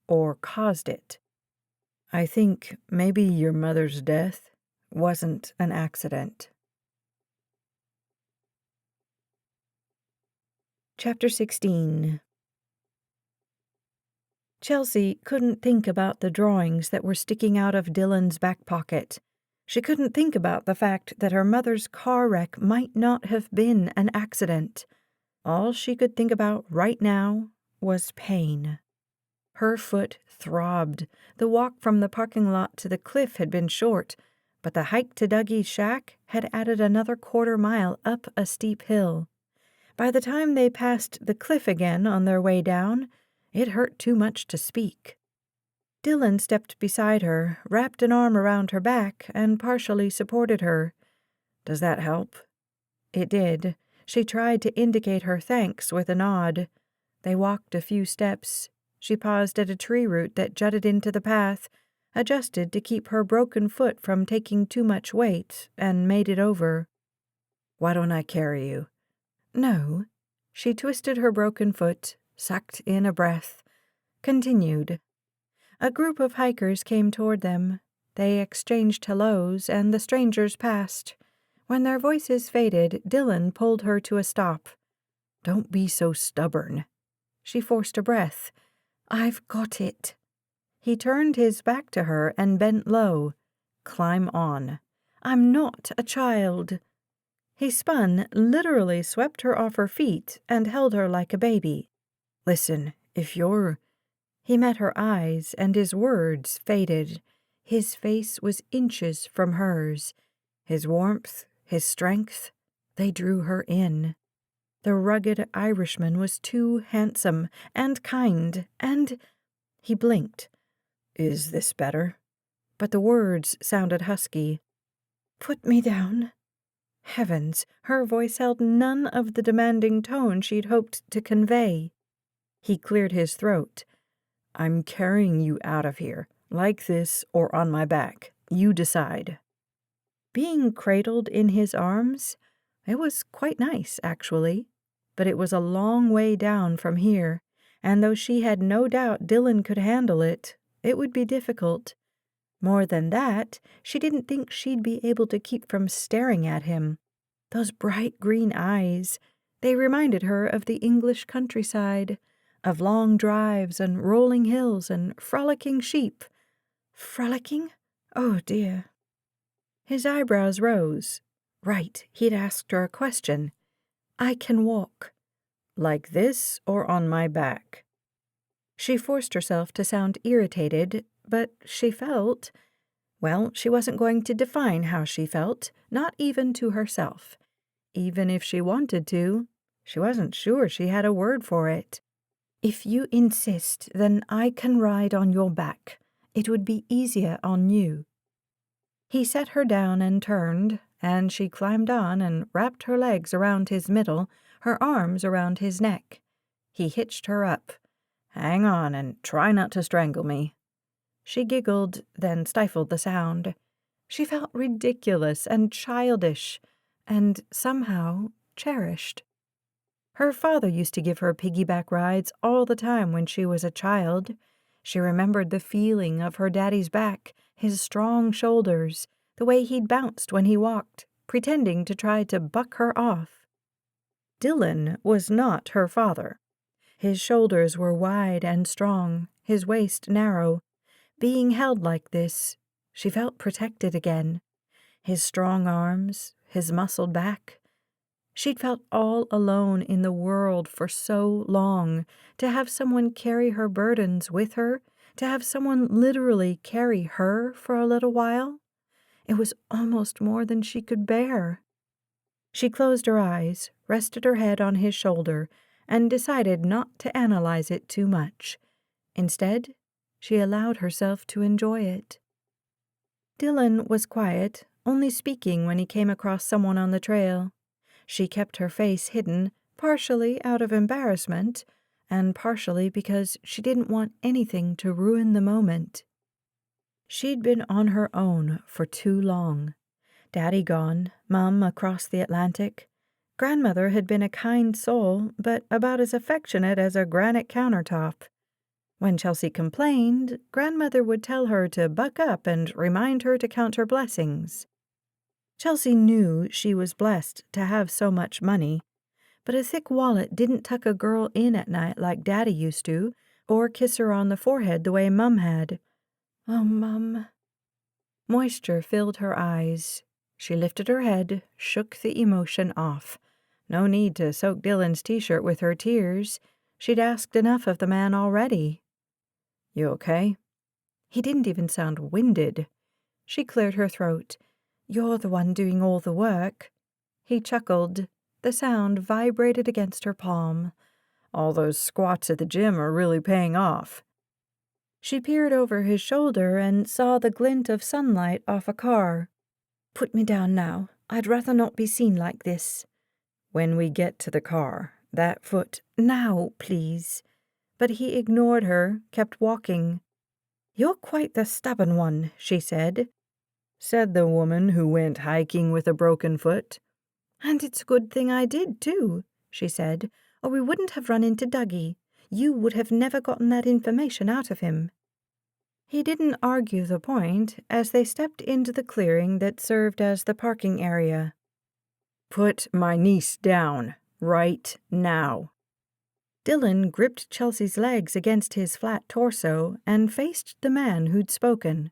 Speaker 2: Or caused it.
Speaker 1: "I think maybe your mother's death wasn't an accident."
Speaker 2: Chapter 16. Chelsea couldn't think about the drawings that were sticking out of Dylan's back pocket. She couldn't think about the fact that her mother's car wreck might not have been an accident. All she could think about right now was pain. Her foot throbbed. The walk from the parking lot to the cliff had been short, but the hike to Dougie's shack had added another quarter-mile up a steep hill. By the time they passed the cliff again on their way down, it hurt too much to speak. Dylan stepped beside her, wrapped an arm around her back, and partially supported her. "Does that help?" It did. She tried to indicate her thanks with a nod. They walked a few steps. She paused at a tree root that jutted into the path, adjusted to keep her broken foot from taking too much weight, and made it over. "Why don't I carry you?" "No." She twisted her broken foot, sucked in a breath, continued. A group of hikers came toward them. They exchanged hellos, and the strangers passed. When their voices faded, Dylan pulled her to a stop. "Don't be so stubborn." She forced a breath. "I've got it." He turned his back to her and bent low. "Climb on." "I'm not a child." He spun, literally swept her off her feet, and held her like a baby. "Listen, if you're—" He met her eyes, and his words faded. His face was inches from hers. His warmth, his strength, they drew her in. The rugged Irishman was too handsome and kind, and— He blinked. "Is this better?" But the words sounded husky. "Put me down." Heavens, her voice held none of the demanding tone she'd hoped to convey. He cleared his throat. "I'm carrying you out of here, like this or on my back. You decide." Being cradled in his arms, it was quite nice, actually. But it was a long way down from here, and though she had no doubt Dylan could handle it, it would be difficult. More than that, she didn't think she'd be able to keep from staring at him. Those bright green eyes, they reminded her of the English countryside, of long drives and rolling hills and frolicking sheep. Frolicking? Oh, dear. His eyebrows rose. Right, he'd asked her a question. "I can walk." "Like this or on my back?" She forced herself to sound irritated, but she felt— Well, she wasn't going to define how she felt, not even to herself. Even if she wanted to, she wasn't sure she had a word for it. "If you insist, then I can ride on your back. It would be easier on you." He set her down and turned, and she climbed on and wrapped her legs around his middle, her arms around his neck. He hitched her up. "Hang on and try not to strangle me." She giggled, then stifled the sound. She felt ridiculous and childish, and somehow cherished. Her father used to give her piggyback rides all the time when she was a child. She remembered the feeling of her daddy's back, his strong shoulders, the way he'd bounced when he walked, pretending to try to buck her off. Dylan was not her father. His shoulders were wide and strong, his waist narrow. Being held like this, she felt protected again. His strong arms, his muscled back. She'd felt all alone in the world for so long. To have someone carry her burdens with her, to have someone literally carry her for a little while, it was almost more than she could bear. She closed her eyes, rested her head on his shoulder, and decided not to analyze it too much. Instead, she allowed herself to enjoy it. Dylan was quiet, only speaking when he came across someone on the trail. She kept her face hidden, partially out of embarrassment, and partially because she didn't want anything to ruin the moment. She'd been on her own for too long. Daddy gone, Mum across the Atlantic. Grandmother had been a kind soul, but about as affectionate as a granite countertop. When Chelsea complained, Grandmother would tell her to buck up and remind her to count her blessings. Chelsea knew she was blessed to have so much money, but a thick wallet didn't tuck a girl in at night like Daddy used to, or kiss her on the forehead the way Mum had. Oh, Mum. Moisture filled her eyes. She lifted her head, shook the emotion off. No need to soak Dylan's t-shirt with her tears. She'd asked enough of the man already. "You okay?" He didn't even sound winded. She cleared her throat. "You're the one doing all the work." He chuckled. The sound vibrated against her palm. "All those squats at the gym are really paying off." She peered over his shoulder and saw the glint of sunlight off a car. "Put me down now. I'd rather not be seen like this." "When we get to the car, that foot—" "Now, please." But he ignored her, kept walking. "You're quite the stubborn one," she said. Said the woman who went hiking with a broken foot. "And it's a good thing I did, too," she said, "or we wouldn't have run into Dougie. You would have never gotten that information out of him." He didn't argue the point as they stepped into the clearing that served as the parking area. "Put my niece down, right now." Dylan gripped Chelsea's legs against his flat torso and faced the man who'd spoken.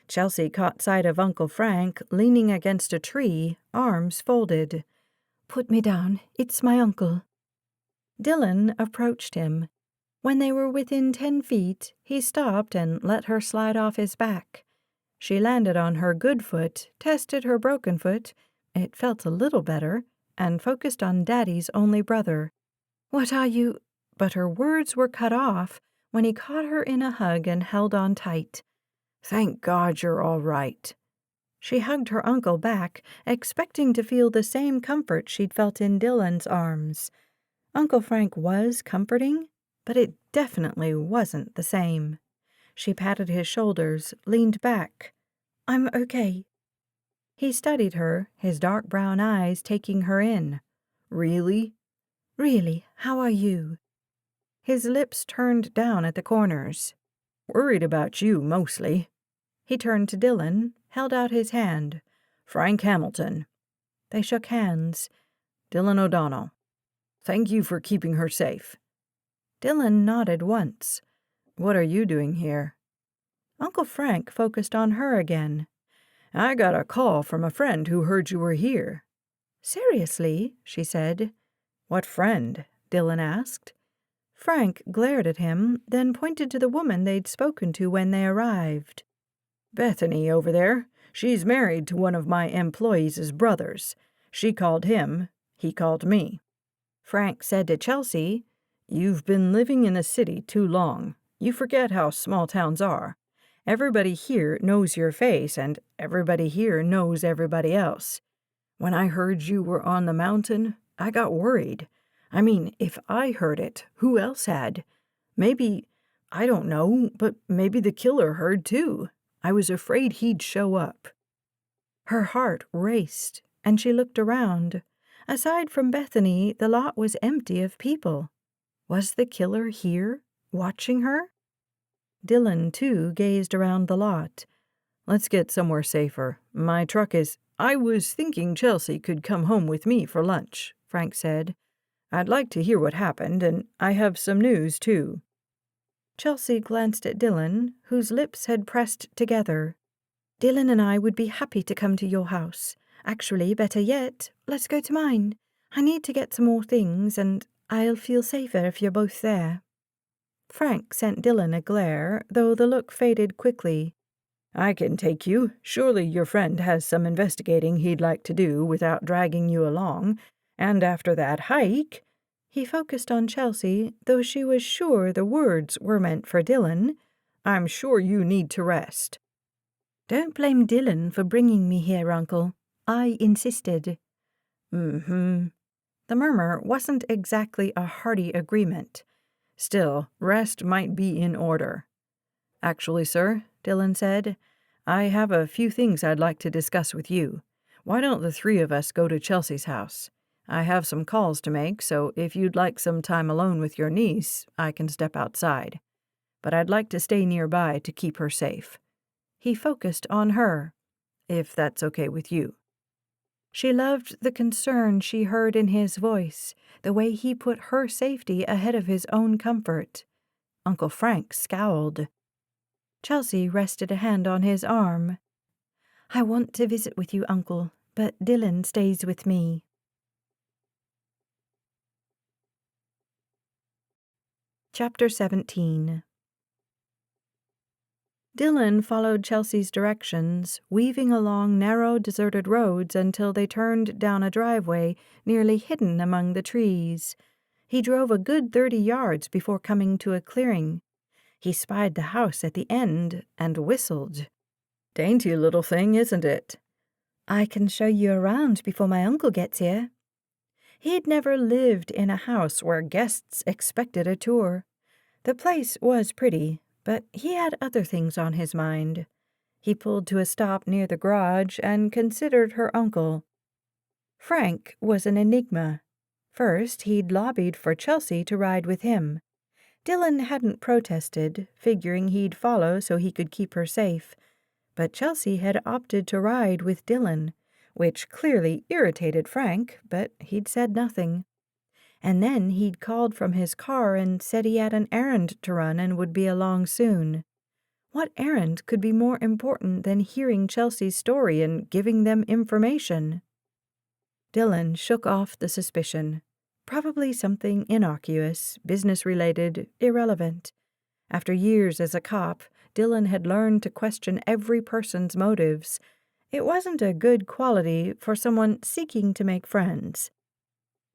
Speaker 2: Chelsea caught sight of Uncle Frank leaning against a tree, arms folded. "Put me down. It's my uncle." Dylan approached him. When they were within 10 feet, he stopped and let her slide off his back. She landed on her good foot, tested her broken foot. It felt a little better, and focused on Daddy's only brother. "What are you—" But her words were cut off when he caught her in a hug and held on tight. "Thank God you're all right." She hugged her uncle back, expecting to feel the same comfort she'd felt in Dylan's arms. Uncle Frank was comforting, but it definitely wasn't the same. She patted his shoulders, leaned back. "I'm okay." He studied her, his dark brown eyes taking her in. "Really?" "Really. How are you?" His lips turned down at the corners. "Worried about you, mostly." He turned to Dylan, held out his hand. "Frank Hamilton." They shook hands. "Dylan O'Donnell. Thank you for keeping her safe." Dylan nodded once. "What are you doing here?" Uncle Frank focused on her again. "I got a call from a friend who heard you were here." "Seriously?" she said. "What friend?" Dylan asked. Frank glared at him, then pointed to the woman they'd spoken to when they arrived. "Bethany over there. She's married to one of my employees' brothers. She called him. He called me." Frank said to Chelsea, "You've been living in the city too long. You forget how small towns are. Everybody here knows your face, and everybody here knows everybody else. When I heard you were on the mountain, I got worried. I mean, if I heard it, who else had? Maybe, I don't know, but maybe the killer heard too. I was afraid he'd show up." Her heart raced, and she looked around. Aside from Bethany, the lot was empty of people. Was the killer here, watching her? Dylan, too, gazed around the lot. "Let's get somewhere safer. My truck is—" "I was thinking Chelsea could come home with me for lunch," Frank said. "I'd like to hear what happened, and I have some news, too." Chelsea glanced at Dylan, whose lips had pressed together. "Dylan and I would be happy to come to your house. Actually, better yet, let's go to mine. I need to get some more things, and I'll feel safer if you're both there." Frank sent Dylan a glare, though the look faded quickly. "I can take you. Surely your friend has some investigating he'd like to do without dragging you along. And after that hike—" He focused on Chelsea, though she was sure the words were meant for Dylan. "I'm sure you need to rest." "Don't blame Dylan for bringing me here, Uncle. I insisted." "Mm-hmm." The murmur wasn't exactly a hearty agreement. Still, rest might be in order. "Actually, sir," Dylan said, "I have a few things I'd like to discuss with you. Why don't the three of us go to Chelsea's house? I have some calls to make, so if you'd like some time alone with your niece, I can step outside. But I'd like to stay nearby to keep her safe." He focused on her. "If that's okay with you." She loved the concern she heard in his voice, the way he put her safety ahead of his own comfort. Uncle Frank scowled. Chelsea rested a hand on his arm. "I want to visit with you, Uncle, but Dylan stays with me." Chapter 17. Dylan followed Chelsea's directions, weaving along narrow, deserted roads until they turned down a driveway nearly hidden among the trees. He drove a good 30 yards before coming to a clearing. He spied the house at the end and whistled.
Speaker 1: "Dainty little thing, isn't it?"
Speaker 2: "I can show you around before my uncle gets here." He'd never lived in a house where guests expected a tour. The place was pretty, but he had other things on his mind. He pulled to a stop near the garage and considered her uncle. Frank was an enigma. First, he'd lobbied for Chelsea to ride with him. Dylan hadn't protested, figuring he'd follow so he could keep her safe. But Chelsea had opted to ride with Dylan, which clearly irritated Frank, but he'd said nothing. And then he'd called from his car and said he had an errand to run and would be along soon. What errand could be more important than hearing Chelsea's story and giving them information? Dylan shook off the suspicion. Probably something innocuous, business-related, irrelevant. After years as a cop, Dylan had learned to question every person's motives. It wasn't a good quality for someone seeking to make friends.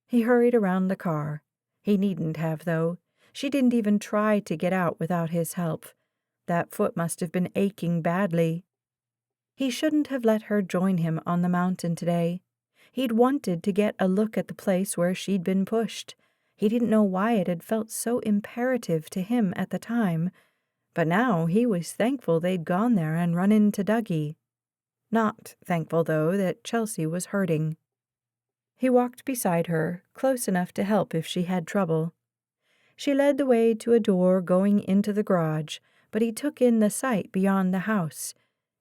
Speaker 2: He hurried around the car. He needn't have, though. She didn't even try to get out without his help. That foot must have been aching badly. He shouldn't have let her join him on the mountain today. He'd wanted to get a look at the place where she'd been pushed. He didn't know why it had felt so imperative to him at the time, but now he was thankful they'd gone there and run into Dougie. Not thankful, though, that Chelsea was hurting. He walked beside her, close enough to help if she had trouble. She led the way to a door going into the garage, but he took in the sight beyond the house.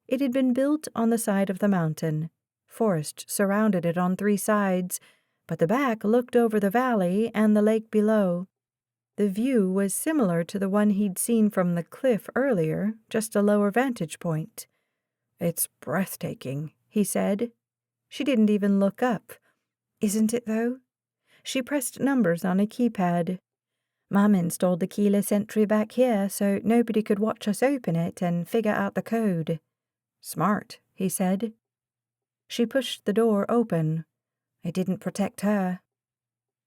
Speaker 2: It had been built on the side of the mountain. Forest surrounded it on 3 sides, but the back looked over the valley and the lake below. The view was similar to the one he'd seen from the cliff earlier, just a lower vantage point. "It's breathtaking," he said. She didn't even look up. "Isn't it, though?" She pressed numbers on a keypad. "Mom installed the keyless entry back here so nobody could watch us open it and figure out the code." "Smart," he said. She pushed the door open. It didn't protect her.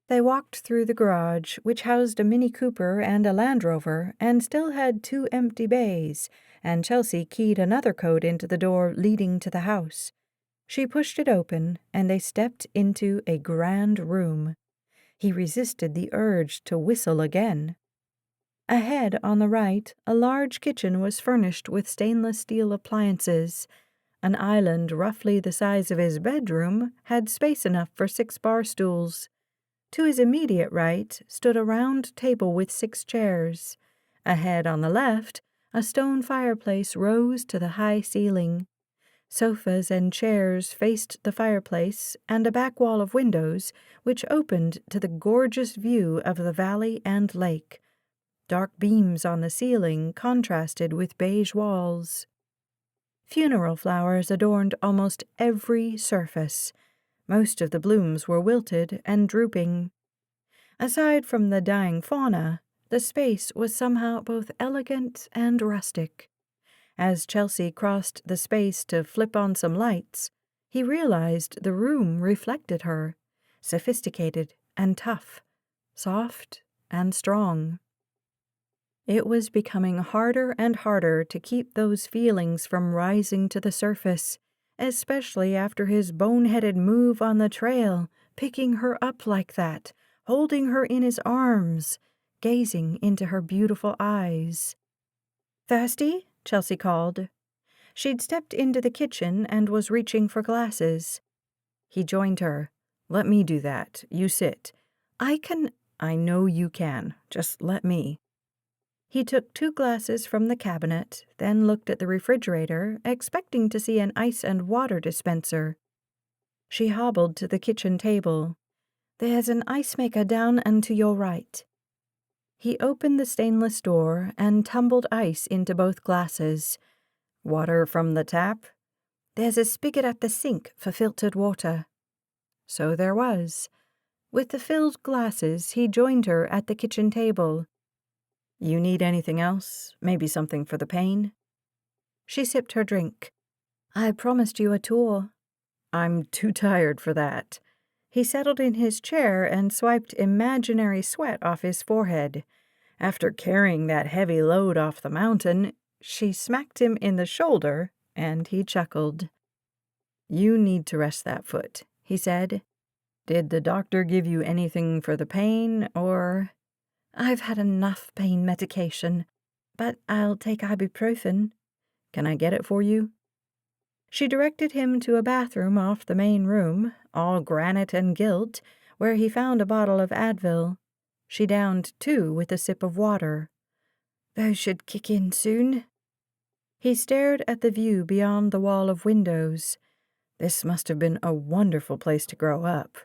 Speaker 2: They walked through the garage, which housed a Mini Cooper and a Land Rover, and still had 2 empty bays, and Chelsea keyed another code into the door leading to the house. She pushed it open, and they stepped into a grand room. He resisted the urge to whistle again. Ahead on the right, a large kitchen was furnished with stainless steel appliances. An island roughly the size of his bedroom had space enough for 6 bar stools. To his immediate right stood a round table with 6 chairs. Ahead on the left, a stone fireplace rose to the high ceiling. Sofas and chairs faced the fireplace and a back wall of windows which opened to the gorgeous view of the valley and lake. Dark beams on the ceiling contrasted with beige walls. Funeral flowers adorned almost every surface. Most of the blooms were wilted and drooping. Aside from the dying fauna, the space was somehow both elegant and rustic. As Chelsea crossed the space to flip on some lights, he realized the room reflected her, sophisticated and tough, soft and strong. It was becoming harder and harder to keep those feelings from rising to the surface, especially after his boneheaded move on the trail, picking her up like that, holding her in his arms, gazing into her beautiful eyes. "Thirsty?" Chelsea called. She'd stepped into the kitchen and was reaching for glasses. He joined her. "Let me do that. You sit." "I know you can. Just let me." He took 2 glasses from the cabinet, then looked at the refrigerator, expecting to see an ice and water dispenser. She hobbled to the kitchen table. "There's an ice maker down and to your right." He opened the stainless door and tumbled ice into both glasses. "Water from the tap?" There's a spigot at the sink for filtered water."
Speaker 1: So there was. With the filled glasses, he joined her at the kitchen table. "You need anything else? Maybe something for the pain?"
Speaker 2: She sipped her drink. "I promised you a tour."
Speaker 1: "I'm too tired for that." He settled in his chair and swiped imaginary sweat off his forehead. After carrying that heavy load off the mountain, she smacked him in the shoulder, and he chuckled. "You need to rest that foot," he said. "Did the doctor give you anything for the pain, or—"
Speaker 2: "I've had enough pain medication, but I'll take ibuprofen."
Speaker 1: "Can I get it for you?" She directed him to a bathroom off the main room, all granite and gilt, where he found a bottle of Advil. She downed 2 with a sip of water.
Speaker 2: "Those should kick in soon."
Speaker 1: He stared at the view beyond the wall of windows. This must have been a wonderful place to grow up.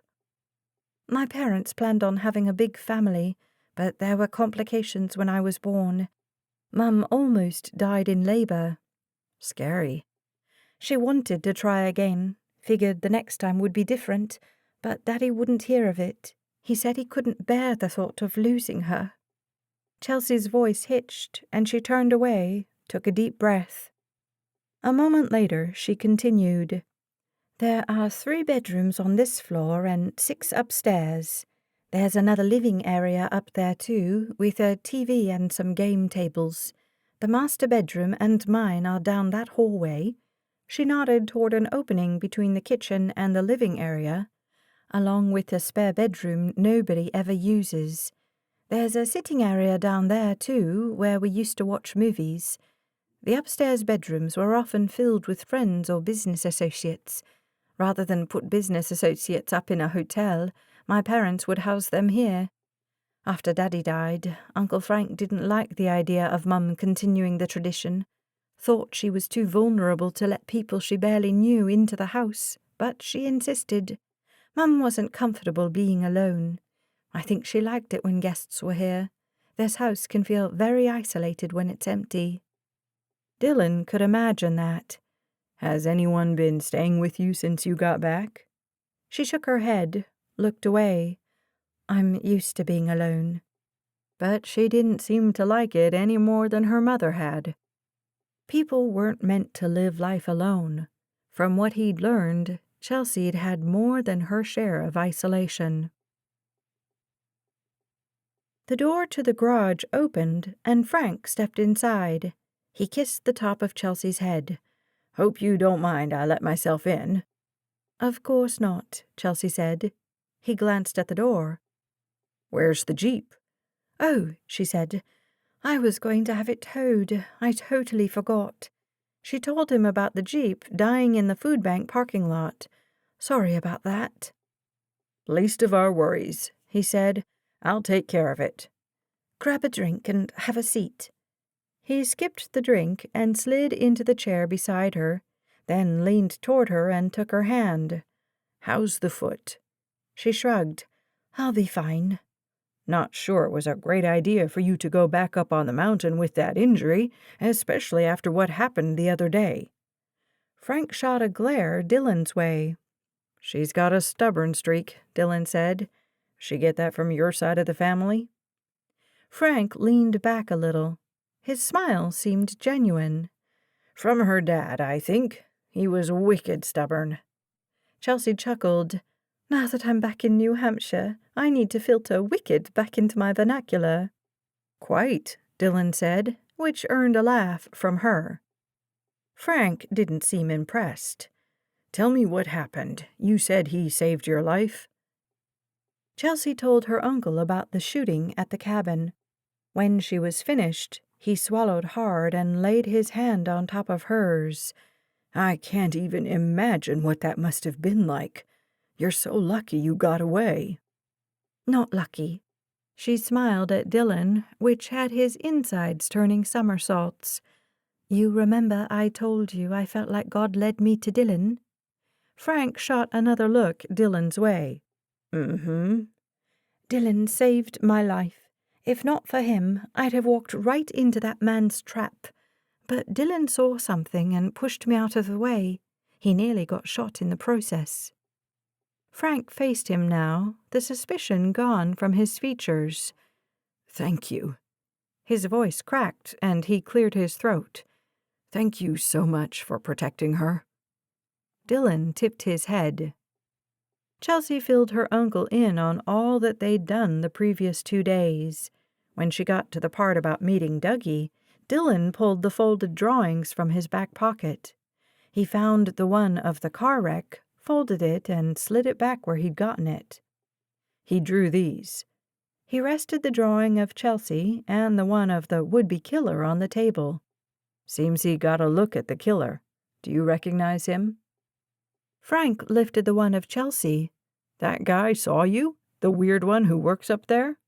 Speaker 2: "My parents planned on having a big family, but there were complications when I was born. Mum almost died in labor."
Speaker 1: "Scary."
Speaker 2: "She wanted to try again, figured the next time would be different, but Daddy wouldn't hear of it. He said he couldn't bear the thought of losing her."
Speaker 1: Chelsea's voice hitched, and she turned away, took a deep breath. A moment later, she continued.
Speaker 2: "There are 3 bedrooms on this floor and 6 upstairs. There's another living area up there too, with a TV and some game tables. The master bedroom and mine are down that hallway."
Speaker 1: She nodded toward an opening between the kitchen and the living area.
Speaker 2: "Along with a spare bedroom nobody ever uses. There's a sitting area down there too, where we used to watch movies. The upstairs bedrooms were often filled with friends or business associates. Rather than put business associates up in a hotel, my parents would house them here. After Daddy died, Uncle Frank didn't like the idea of Mum continuing the tradition. Thought she was too vulnerable to let people she barely knew into the house, but she insisted. Mum wasn't comfortable being alone. I think she liked it when guests were here. This house can feel very isolated when it's empty."
Speaker 1: Dylan could imagine that. "Has anyone been staying with you since you got back?"
Speaker 2: She shook her head, looked away. "I'm used to being alone."
Speaker 1: But she didn't seem to like it any more than her mother had. People weren't meant to live life alone. From what he'd learned, Chelsea'd had more than her share of isolation. The door to the garage opened, and Frank stepped inside. He kissed the top of Chelsea's head. "Hope you don't mind I let myself in."
Speaker 2: "Of course not," Chelsea said. He glanced at the door.
Speaker 1: "Where's the Jeep?"
Speaker 2: "Oh," she said, "I was going to have it towed. I totally forgot." She told him about the Jeep dying in the food bank parking lot. "Sorry about that."
Speaker 1: "Least of our worries," he said. "I'll take care of it."
Speaker 2: "Grab a drink and have a seat."
Speaker 1: He skipped the drink and slid into the chair beside her, then leaned toward her and took her hand. "How's the foot?"
Speaker 2: She shrugged. "I'll be fine."
Speaker 1: "Not sure it was a great idea for you to go back up on the mountain with that injury, especially after what happened the other day." Frank shot a glare Dylan's way. "She's got a stubborn streak," Dylan said. "She get that from your side of the family?" Frank leaned back a little. His smile seemed genuine. "From her dad, I think. He was wicked stubborn."
Speaker 2: Chelsea chuckled. "Now that I'm back in New Hampshire, I need to filter wicked back into my vernacular."
Speaker 1: "Quite," Dylan said, which earned a laugh from her. Frank didn't seem impressed. "Tell me what happened. You said he saved your life." Chelsea told her uncle about the shooting at the cabin. When she was finished, he swallowed hard and laid his hand on top of hers. "I can't even imagine what that must have been like. You're so lucky you got away."
Speaker 2: "Not lucky." She smiled at Dylan, which had his insides turning somersaults. "You remember I told you I felt like God led me to Dylan?"
Speaker 1: Frank shot another look Dylan's way.
Speaker 2: "Mm-hmm." "Dylan saved my life. If not for him, I'd have walked right into that man's trap. But Dylan saw something and pushed me out of the way.
Speaker 1: He nearly got shot in the process. Frank faced him now, the suspicion gone from his features.
Speaker 2: "Thank you."
Speaker 1: His voice cracked, and he cleared his throat.
Speaker 2: "Thank you so much for protecting her."
Speaker 1: Dylan tipped his head. Chelsea filled her uncle in on all that they'd done the previous 2 days. When she got to the part about meeting Dougie, Dylan pulled the folded drawings from his back pocket. He found the one of the car wreck, folded it, and slid it back where he'd gotten it.
Speaker 2: "He drew these."
Speaker 1: He rested the drawing of Chelsea and the one of the would-be killer on the table.
Speaker 2: "Seems he got a look at the killer. Do you recognize him?"
Speaker 1: Frank lifted the one of Chelsea.
Speaker 2: "That guy saw you? The weird one who works up there?"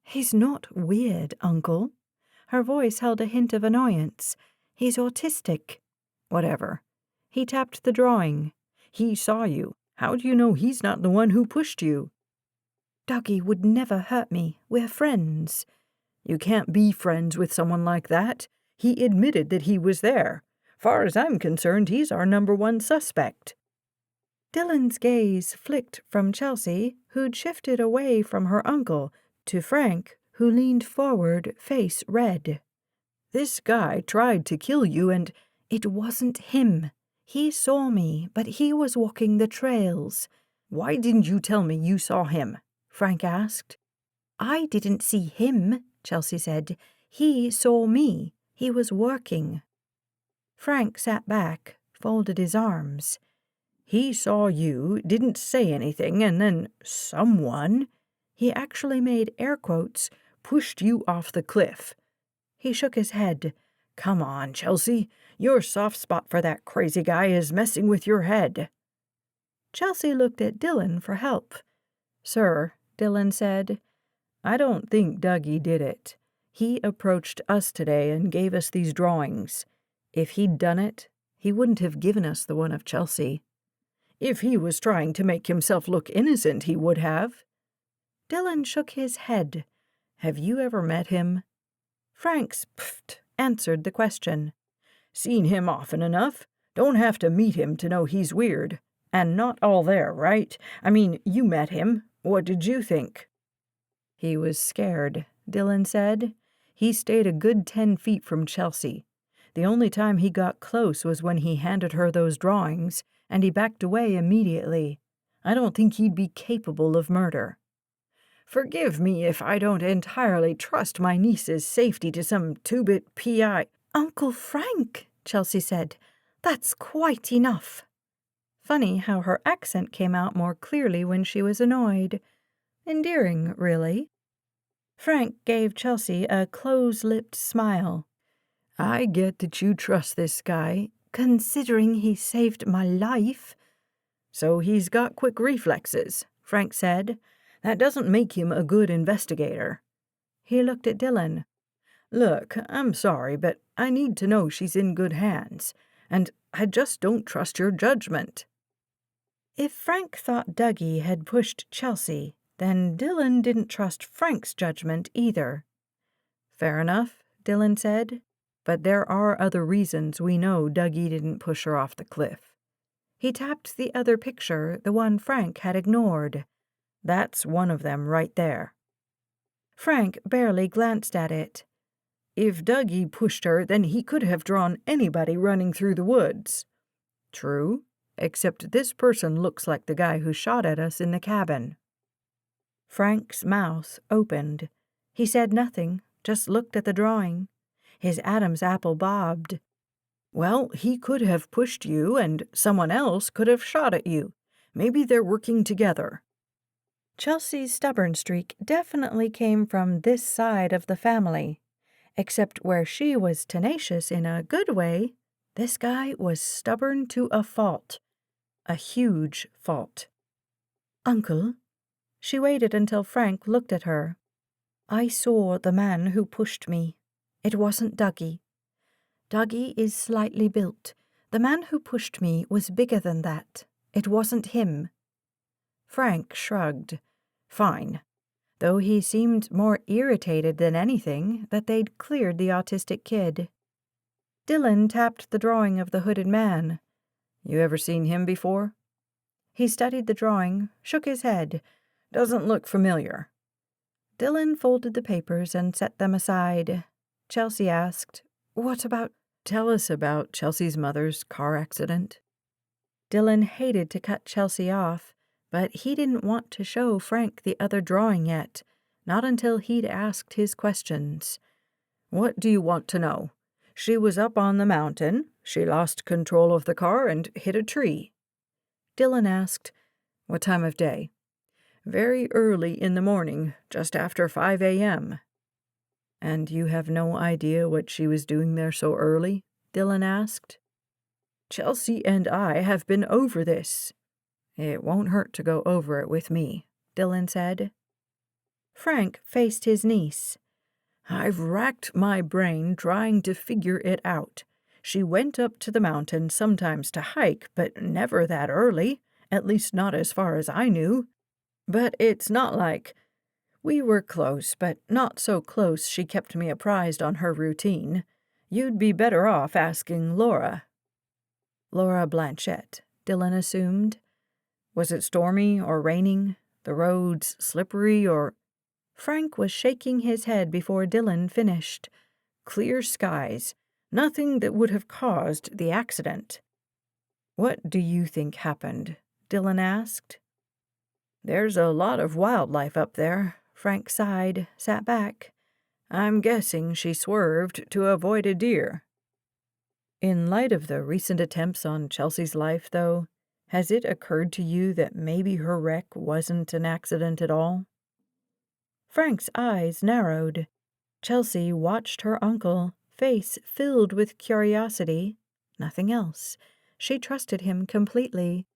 Speaker 1: "He's not weird, Uncle." Her voice held a hint of annoyance. "He's autistic."
Speaker 2: "Whatever."
Speaker 1: He tapped the drawing.
Speaker 2: "He saw you. How do you know he's not the one who pushed you?"
Speaker 1: "Dougie would never hurt me. We're friends."
Speaker 2: "You can't be friends with someone like that. He admitted that he was there. Far as I'm concerned, he's our #1 suspect."
Speaker 1: Dylan's gaze flicked from Chelsea, who'd shifted away from her uncle, to Frank, who leaned forward, face red.
Speaker 2: "This guy tried to kill you and—"
Speaker 1: "It wasn't him. He saw me, but he was walking the trails."
Speaker 2: "Why didn't you tell me you saw him?"
Speaker 1: Frank asked. "I didn't see him," Chelsea said. "He saw me. He was working." Frank sat back, folded his arms.
Speaker 2: "He saw you, didn't say anything, and then someone," he actually made air quotes, "pushed you off the cliff."
Speaker 1: He shook his head.
Speaker 2: "Come on, Chelsea. Your soft spot for that crazy guy is messing with your head."
Speaker 1: Chelsea looked at Dylan for help.
Speaker 2: "Sir," Dylan said, "I don't think Dougie did it. He approached us today and gave us these drawings. If he'd done it, he wouldn't have given us the one of Chelsea. If he was trying to make himself look innocent, he would have."
Speaker 1: Dylan shook his head.
Speaker 2: "Have you ever met him?"
Speaker 1: Frank's pfft answered the question.
Speaker 2: "Seen him often enough. Don't have to meet him to know he's weird. And not all there, right? I mean, you met him. What did you think?" "He was scared," Dylan said. "He stayed a good 10 feet from Chelsea. The only time he got close was when he handed her those drawings, and he backed away immediately. I don't think he'd be capable of murder." "Forgive me if I don't entirely trust my niece's safety to some two-bit PI."
Speaker 1: "Uncle Frank," Chelsea said, "that's quite enough." Funny how her accent came out more clearly when she was annoyed. Endearing, really. Frank gave Chelsea a close-lipped smile.
Speaker 2: "I get that you trust this guy,
Speaker 1: considering he saved my life."
Speaker 2: "So he's got quick reflexes," Frank said. "That doesn't make him a good investigator."
Speaker 1: He looked at Dylan.
Speaker 2: "Look, I'm sorry, but I need to know she's in good hands, and I just don't trust your judgment."
Speaker 1: If Frank thought Dougie had pushed Chelsea, then Dylan didn't trust Frank's judgment either.
Speaker 2: "Fair enough," Dylan said. "But there are other reasons we know Dougie didn't push her off the cliff."
Speaker 1: He tapped the other picture, the one Frank had ignored.
Speaker 2: "That's one of them right there."
Speaker 1: Frank barely glanced at it.
Speaker 2: "If Dougie pushed her, then he could have drawn anybody running through the woods." "True, except this person looks like the guy who shot at us in the cabin."
Speaker 1: Frank's mouth opened. He said nothing, just looked at the drawing. His Adam's apple bobbed.
Speaker 2: "Well, he could have pushed you, and someone else could have shot at you. Maybe they're working together."
Speaker 1: Chelsea's stubborn streak definitely came from this side of the family. Except where she was tenacious in a good way, this guy was stubborn to a fault. A huge fault. "Uncle." She waited until Frank looked at her. "I saw the man who pushed me. It wasn't Dougie. Dougie is slightly built. The man who pushed me was bigger than that. It wasn't him." Frank shrugged. Fine. Though he seemed more irritated than anything that they'd cleared the autistic kid. Dylan tapped the drawing of the hooded man.
Speaker 2: You ever seen him before?" He studied the drawing, shook his head. "Doesn't look familiar." Dylan folded the papers and set them aside. Chelsea asked, "What about—" "Tell us about Chelsea's mother's car accident." Dylan hated to cut Chelsea off, but he didn't want to show Frank the other drawing yet, not until he'd asked his questions. "What do you want to know?" "She was up on the mountain. She lost control of the car and hit a tree." Dylan asked, "What time of day?" "Very early in the morning, just after 5 a.m. "And you have no idea what she was doing there so early?" Dylan asked. "Chelsea and I have been over this." "It won't hurt to go over it with me," Dylan said. Frank faced his niece. "I've racked my brain trying to figure it out. She went up to the mountain sometimes to hike, but never that early, at least not as far as I knew. But it's not like— We were close, but not so close she kept me apprised on her routine. You'd be better off asking Laura." "Laura Blanchette," Dylan assumed. "Was it stormy or raining? The roads slippery or—" Frank was shaking his head before Dylan finished. "Clear skies. Nothing that would have caused the accident." "What do you think happened?" Dylan asked. "There's a lot of wildlife up there." Frank sighed, sat back. "I'm guessing she swerved to avoid a deer." In light of the recent attempts on Chelsea's life, though, has it occurred to you that maybe her wreck wasn't an accident at all? Frank's eyes narrowed. Chelsea watched her uncle, face filled with curiosity. Nothing else. She trusted him completely.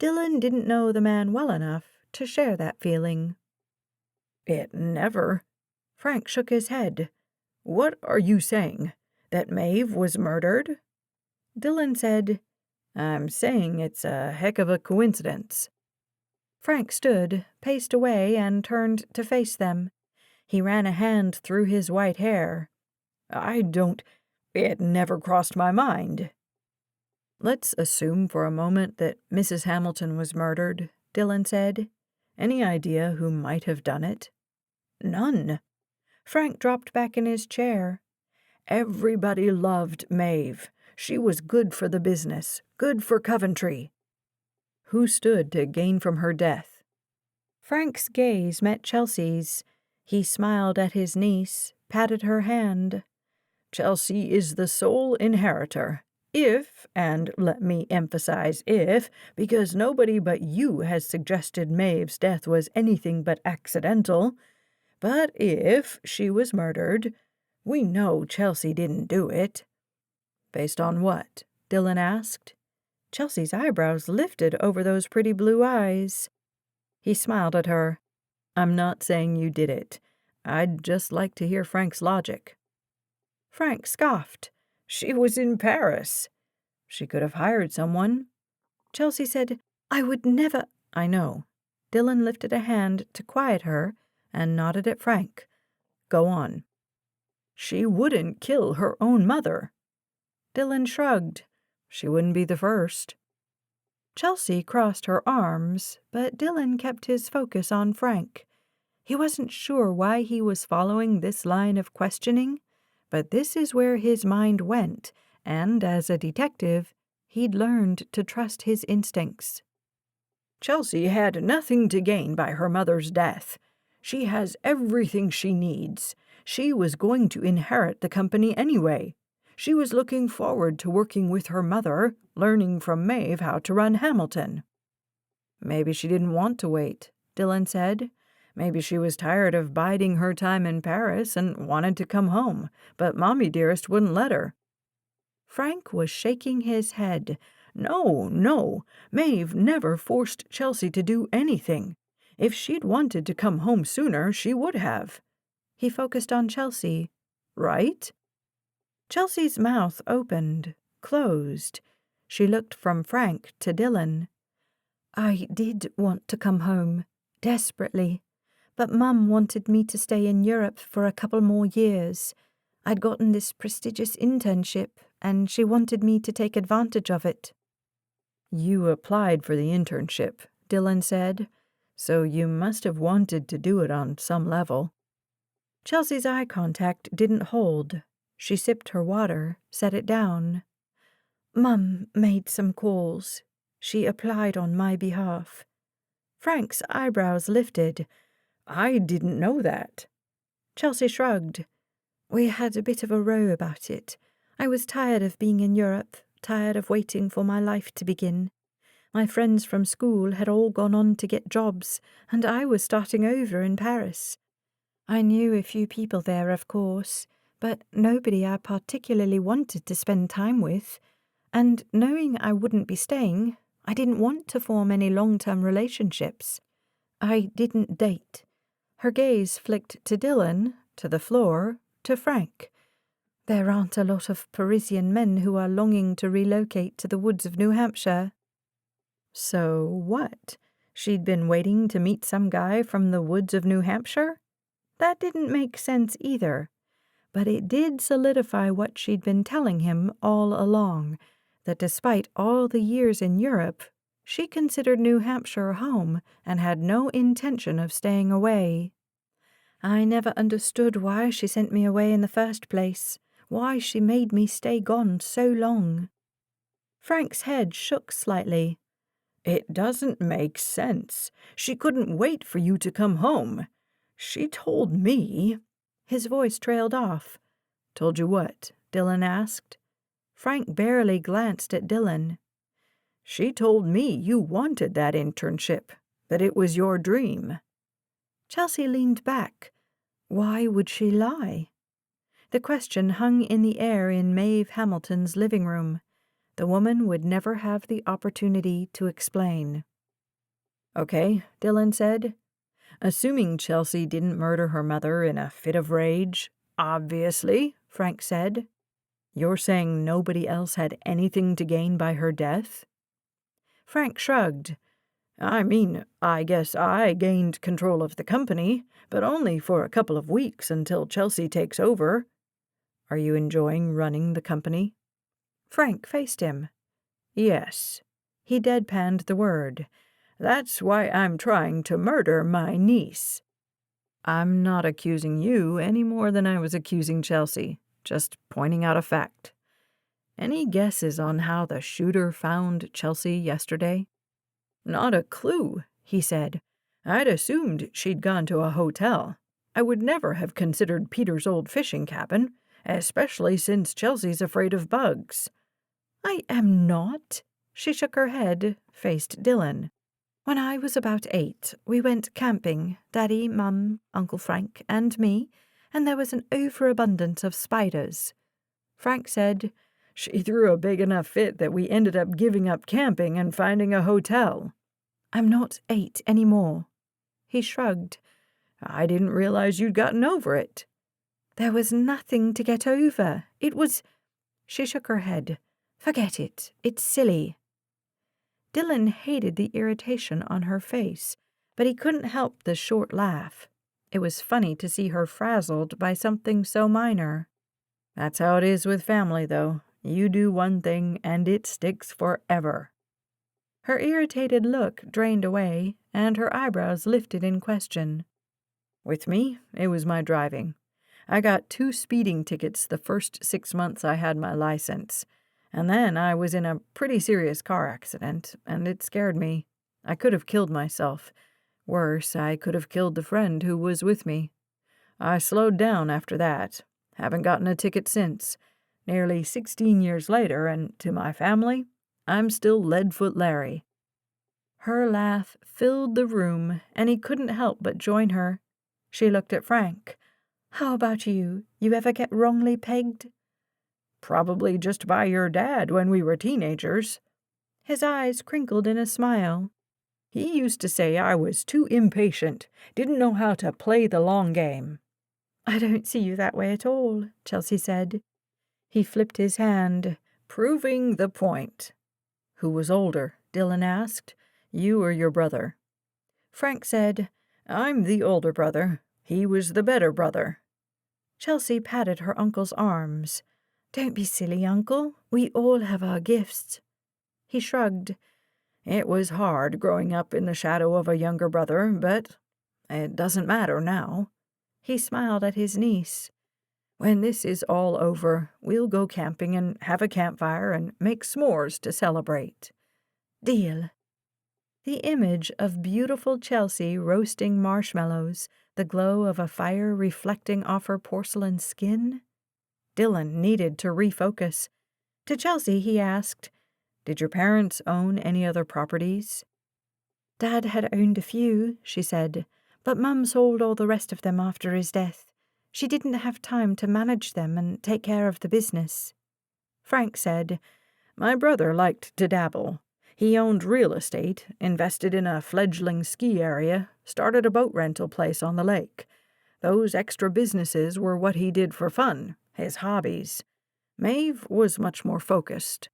Speaker 2: Dylan didn't know the man well enough to share that feeling. "It never—" Frank shook his head. "What are you saying? That Maeve was murdered?" Dylan said, "I'm saying it's a heck of a coincidence." Frank stood, paced away, and turned to face them. He ran a hand through his white hair. It never crossed my mind." "Let's assume for a moment that Mrs. Hamilton was murdered," Dylan said. "Any idea who might have done it?" "None." Frank dropped back in his chair. "Everybody loved Maeve. She was good for the business, good for Coventry." "Who stood to gain from her death?" Frank's gaze met Chelsea's. He smiled at his niece, patted her hand. "Chelsea is the sole inheritor. If, and let me emphasize if, because nobody but you has suggested Maeve's death was anything but accidental, but if she was murdered, we know Chelsea didn't do it." "Based on what?" Dylan asked. Chelsea's eyebrows lifted over those pretty blue eyes. He smiled at her. "I'm not saying you did it. I'd just like to hear Frank's logic." Frank scoffed. "She was in Paris." "She could have hired someone." Chelsea said, "I would never—" "I know." Dylan lifted a hand to quiet her and nodded at Frank. "Go on." "She wouldn't kill her own mother." Dylan shrugged. "She wouldn't be the first." Chelsea crossed her arms, but Dylan kept his focus on Frank. He wasn't sure why he was following this line of questioning, but this is where his mind went, and as a detective, he'd learned to trust his instincts. "Chelsea had nothing to gain by her mother's death. She has everything she needs. She was going to inherit the company anyway. She was looking forward to working with her mother, learning from Maeve how to run Hamilton." "Maybe she didn't want to wait," Dylan said. "Maybe she was tired of biding her time in Paris and wanted to come home, but Mommy Dearest wouldn't let her." Frank was shaking his head. No, Maeve never forced Chelsea to do anything. If she'd wanted to come home sooner, she would have." He focused on Chelsea. "Right?" Chelsea's mouth opened, closed. She looked from Frank to Dylan. "I did want to come home, desperately, but Mum wanted me to stay in Europe for a couple more years. I'd gotten this prestigious internship, and she wanted me to take advantage of it." "You applied for the internship," Dylan said, "so you must have wanted to do it on some level." Chelsea's eye contact didn't hold. She sipped her water, set it down. "Mum made some calls. She applied on my behalf." Frank's eyebrows lifted. "I didn't know that." Chelsea shrugged. "We had a bit of a row about it. I was tired of being in Europe, tired of waiting for my life to begin. My friends from school had all gone on to get jobs, and I was starting over in Paris. I knew a few people there, of course, but nobody I particularly wanted to spend time with. And knowing I wouldn't be staying, I didn't want to form any long-term relationships. I didn't date." Her gaze flicked to Dylan, to the floor, to Frank. "There aren't a lot of Parisian men who are longing to relocate to the woods of New Hampshire." So what? She'd been waiting to meet some guy from the woods of New Hampshire? That didn't make sense either. But it did solidify what she'd been telling him all along, that despite all the years in Europe, she considered New Hampshire home and had no intention of staying away. "I never understood why she sent me away in the first place, why she made me stay gone so long." Frank's head shook slightly. "It doesn't make sense. She couldn't wait for you to come home. She told me—" His voice trailed off. "Told you what?" Dylan asked. Frank barely glanced at Dylan. "She told me you wanted that internship, that it was your dream." Chelsea leaned back. Why would she lie? The question hung in the air in Maeve Hamilton's living room. The woman would never have the opportunity to explain. "Okay," Dylan said. "Assuming Chelsea didn't murder her mother in a fit of rage, obviously," Frank said. "You're saying nobody else had anything to gain by her death?" Frank shrugged. "I mean, I guess I gained control of the company, but only for a couple of weeks until Chelsea takes over." "Are you enjoying running the company?" Frank faced him. "Yes." He deadpanned the word. "That's why I'm trying to murder my niece." "I'm not accusing you any more than I was accusing Chelsea, just pointing out a fact. Any guesses on how the shooter found Chelsea yesterday?" "Not a clue," he said. "I'd assumed she'd gone to a hotel. I would never have considered Peter's old fishing cabin, especially since Chelsea's afraid of bugs." "I am not." She shook her head, faced Dylan. "When I was about 8, we went camping, Daddy, Mum, Uncle Frank, and me, and there was an overabundance of spiders." Frank said, "She threw a big enough fit that we ended up giving up camping and finding a hotel." "I'm not 8 anymore." He shrugged. "I didn't realize you'd gotten over it." "There was nothing to get over. It was—" She shook her head. "Forget it. It's silly." Dylan hated the irritation on her face, but he couldn't help the short laugh. It was funny to see her frazzled by something so minor. "That's how it is with family, though. You do one thing, and it sticks forever." Her irritated look drained away, and her eyebrows lifted in question. "With me, it was my driving. I got 2 speeding tickets the first 6 months I had my license. And then I was in a pretty serious car accident, and it scared me. I could have killed myself. Worse, I could have killed the friend who was with me. I slowed down after that. Haven't gotten a ticket since. Nearly 16 years later, and to my family, I'm still Leadfoot Larry." Her laugh filled the room, and he couldn't help but join her. She looked at Frank. "How about you? You ever get wrongly pegged?" "Probably just by your dad when we were teenagers." His eyes crinkled in a smile. "He used to say I was too impatient, didn't know how to play the long game." "I don't see you that way at all," Chelsea said. He flipped his hand. "Proving the point." "Who was older?" Dylan asked. "You or your brother?" Frank said, "I'm the older brother. He was the better brother." Chelsea patted her uncle's arms. "Don't be silly, Uncle. We all have our gifts." He shrugged. It was hard growing up in the shadow of a younger brother, but it doesn't matter now." He smiled at his niece. "When this is all over, we'll go camping and have a campfire and make s'mores to celebrate." "Deal." The image of beautiful Chelsea roasting marshmallows, the glow of a fire reflecting off her porcelain skin. Dylan needed to refocus. To Chelsea he asked, "Did your parents own any other properties?" "Dad had owned a few," she said, "but Mum sold all the rest of them after his death. She didn't have time to manage them and take care of the business." Frank said, "My brother liked to dabble. He owned real estate, invested in a fledgling ski area, started a boat rental place on the lake. Those extra businesses were what he did for fun, his hobbies. Maeve was much more focused."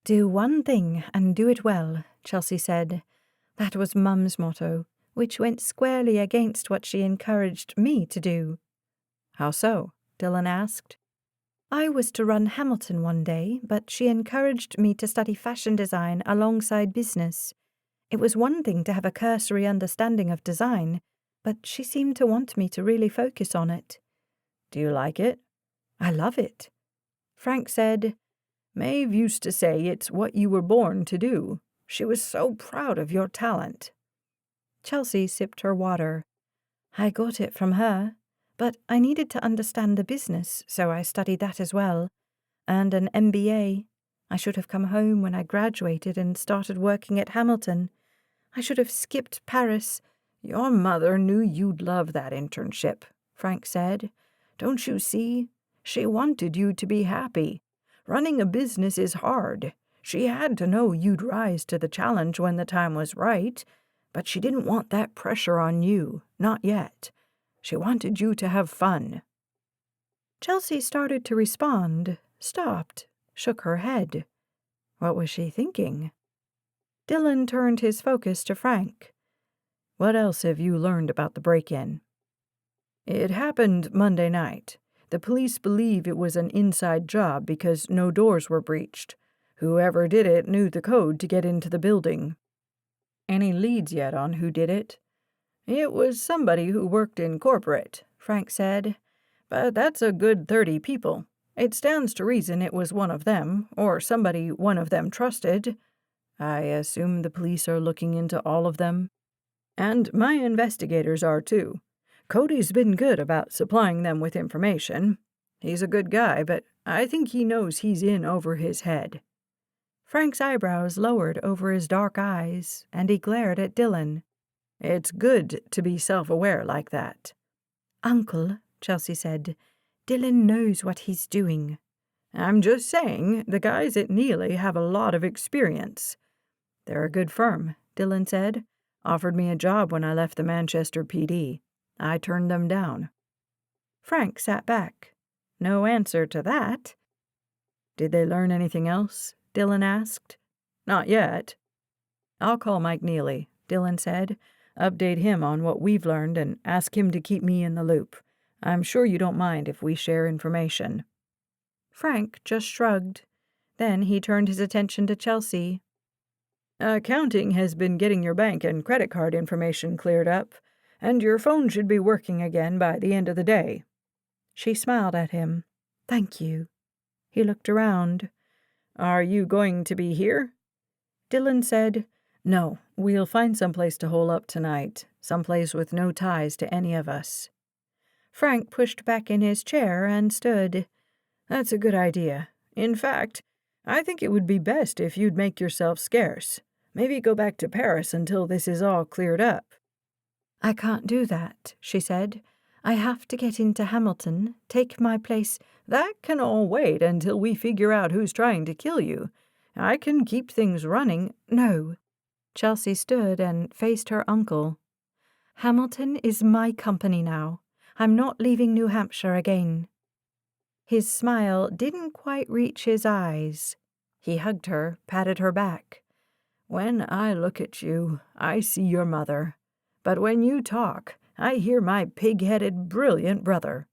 Speaker 2: "Do one thing and do it well," Chelsea said. "That was Mum's motto, which went squarely against what she encouraged me to do." "How so?" Dylan asked. "I was to run Hamilton one day, but she encouraged me to study fashion design alongside business. It was one thing to have a cursory understanding of design, but she seemed to want me to really focus on it." "Do you like it?" "I love it." Frank said, "Maeve used to say it's what you were born to do. She was so proud of your talent." Chelsea sipped her water. "I got it from her. But I needed to understand the business, so I studied that as well. And an MBA. I should have come home when I graduated and started working at Hamilton. I should have skipped Paris." "Your mother knew you'd love that internship," Frank said. "Don't you see? She wanted you to be happy. Running a business is hard. She had to know you'd rise to the challenge when the time was right, but she didn't want that pressure on you, not yet. She wanted you to have fun." Chelsea started to respond, stopped, shook her head. What was she thinking? Dylan turned his focus to Frank. "What else have you learned about the break-in?" "It happened Monday night. The police believe it was an inside job because no doors were breached. Whoever did it knew the code to get into the building." "Any leads yet on who did it?" "It was somebody who worked in corporate," Frank said. "But that's a good 30 people. It stands to reason it was one of them, or somebody one of them trusted." "I assume the police are looking into all of them?" "And my investigators are too. Cody's been good about supplying them with information. He's a good guy, but I think he knows he's in over his head." Frank's eyebrows lowered over his dark eyes, and he glared at Dylan. "It's good to be self-aware like that." "Uncle," Chelsea said, "Dylan knows what he's doing." "I'm just saying, the guys at Neely have a lot of experience." "They're a good firm," Dylan said. "Offered me a job when I left the Manchester PD. I turned them down." Frank sat back. No answer to that. "Did they learn anything else?" Dylan asked. "Not yet." "I'll call Mike Neely," Dylan said. "Update him on what we've learned and ask him to keep me in the loop. I'm sure you don't mind if we share information." Frank just shrugged. Then he turned his attention to Chelsea. "Accounting has been getting your bank and credit card information cleared up, and your phone should be working again by the end of the day." She smiled at him. "Thank you." He looked around. "Are you going to be here?" Dylan said, "No, we'll find someplace to hole up tonight, someplace with no ties to any of us." Frank pushed back in his chair and stood. "That's a good idea. In fact, I think it would be best if you'd make yourself scarce. Maybe go back to Paris until this is all cleared up." "I can't do that," she said. "I have to get into Hamilton, take my place." "That can all wait until we figure out who's trying to kill you. I can keep things running." "No." Chelsea stood and faced her uncle. "Hamilton is my company now. I'm not leaving New Hampshire again." His smile didn't quite reach his eyes. He hugged her, patted her back. "When I look at you, I see your mother. But when you talk, I hear my pig-headed, brilliant brother."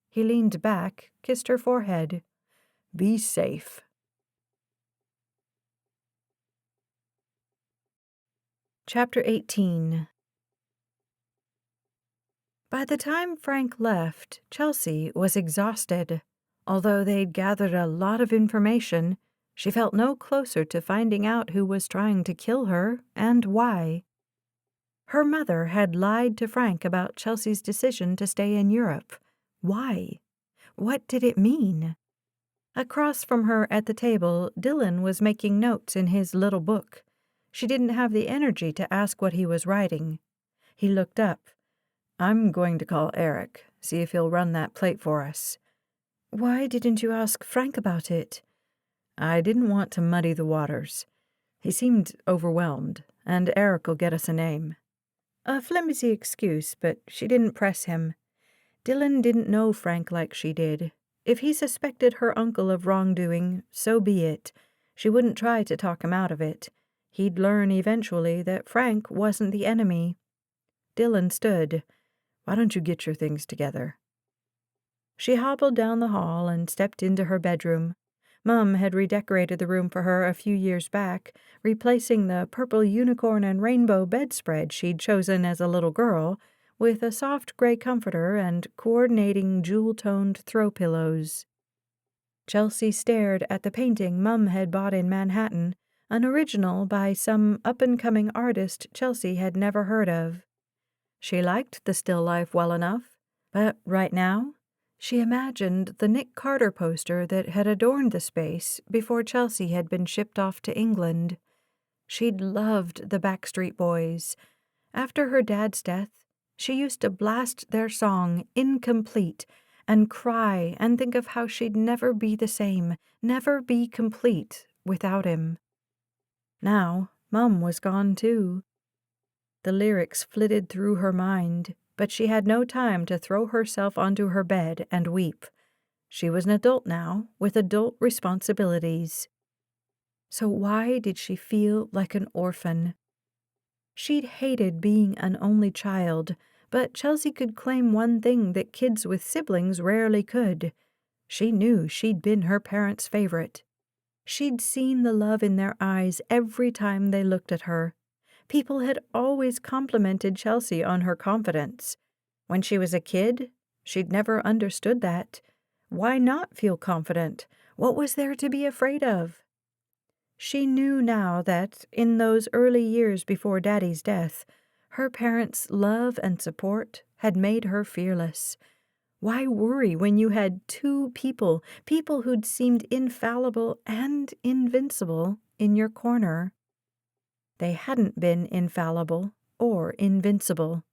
Speaker 2: He leaned back, kissed her forehead. "Be safe." Chapter 18. By the time Frank left, Chelsea was exhausted. Although they'd gathered a lot of information, she felt no closer to finding out who was trying to kill her and why. Her mother had lied to Frank about Chelsea's decision to stay in Europe. Why? What did it mean? Across from her at the table, Dylan was making notes in his little book. She didn't have the energy to ask what he was writing. He looked up. "I'm going to call Eric, see if he'll run that plate for us." "Why didn't you ask Frank about it?"
Speaker 1: "I didn't want to muddy the waters. He seemed overwhelmed, and Eric'll get us a name." A flimsy excuse, but she didn't press him. Dylan didn't know Frank like she did. If he suspected her uncle of wrongdoing, so be it. She wouldn't try to talk him out of it. He'd learn eventually that Frank wasn't the enemy. Dylan stood. "Why don't you get your things together?" She hobbled down the hall and stepped into her bedroom. Mum had redecorated the room for her a few years back, replacing the purple unicorn and rainbow bedspread she'd chosen as a little girl with a soft gray comforter and coordinating jewel-toned throw pillows. Chelsea stared at the painting Mum had bought in Manhattan, an original by some up-and-coming artist Chelsea had never heard of. She liked the still life well enough, but right now, she imagined the Nick Carter poster that had adorned the space before Chelsea had been shipped off to England. She'd loved the Backstreet Boys. After her dad's death, she used to blast their song, Incomplete, and cry and think of how she'd never be the same, never be complete without him. Now, Mum was gone too. The lyrics flitted through her mind, but she had no time to throw herself onto her bed and weep. She was an adult now, with adult responsibilities. So why did she feel like an orphan? She'd hated being an only child, but Chelsea could claim one thing that kids with siblings rarely could. She knew she'd been her parents' favorite. She'd seen the love in their eyes every time they looked at her. People had always complimented Chelsea on her confidence. When she was a kid, she'd never understood that. Why not feel confident? What was there to be afraid of? She knew now that, in those early years before Daddy's death, her parents' love and support had made her fearless. Why worry when you had two people who'd seemed infallible and invincible, in your corner? They hadn't been infallible or invincible.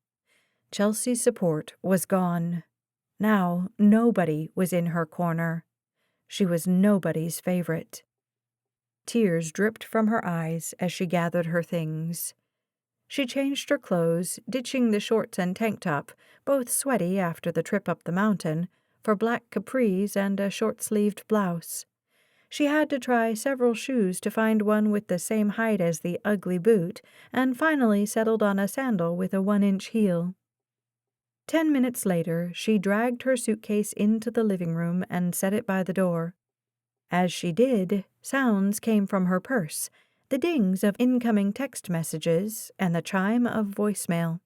Speaker 1: Chelsea's support was gone. Now nobody was in her corner. She was nobody's favorite. Tears dripped from her eyes as she gathered her things. She changed her clothes, ditching the shorts and tank top, both sweaty after the trip up the mountain, for black capris and a short-sleeved blouse. She had to try several shoes to find one with the same height as the ugly boot, and finally settled on a sandal with a 1-inch heel. 10 minutes later, she dragged her suitcase into the living room and set it by the door. As she did, sounds came from her purse, the dings of incoming text messages and the chime of voicemail.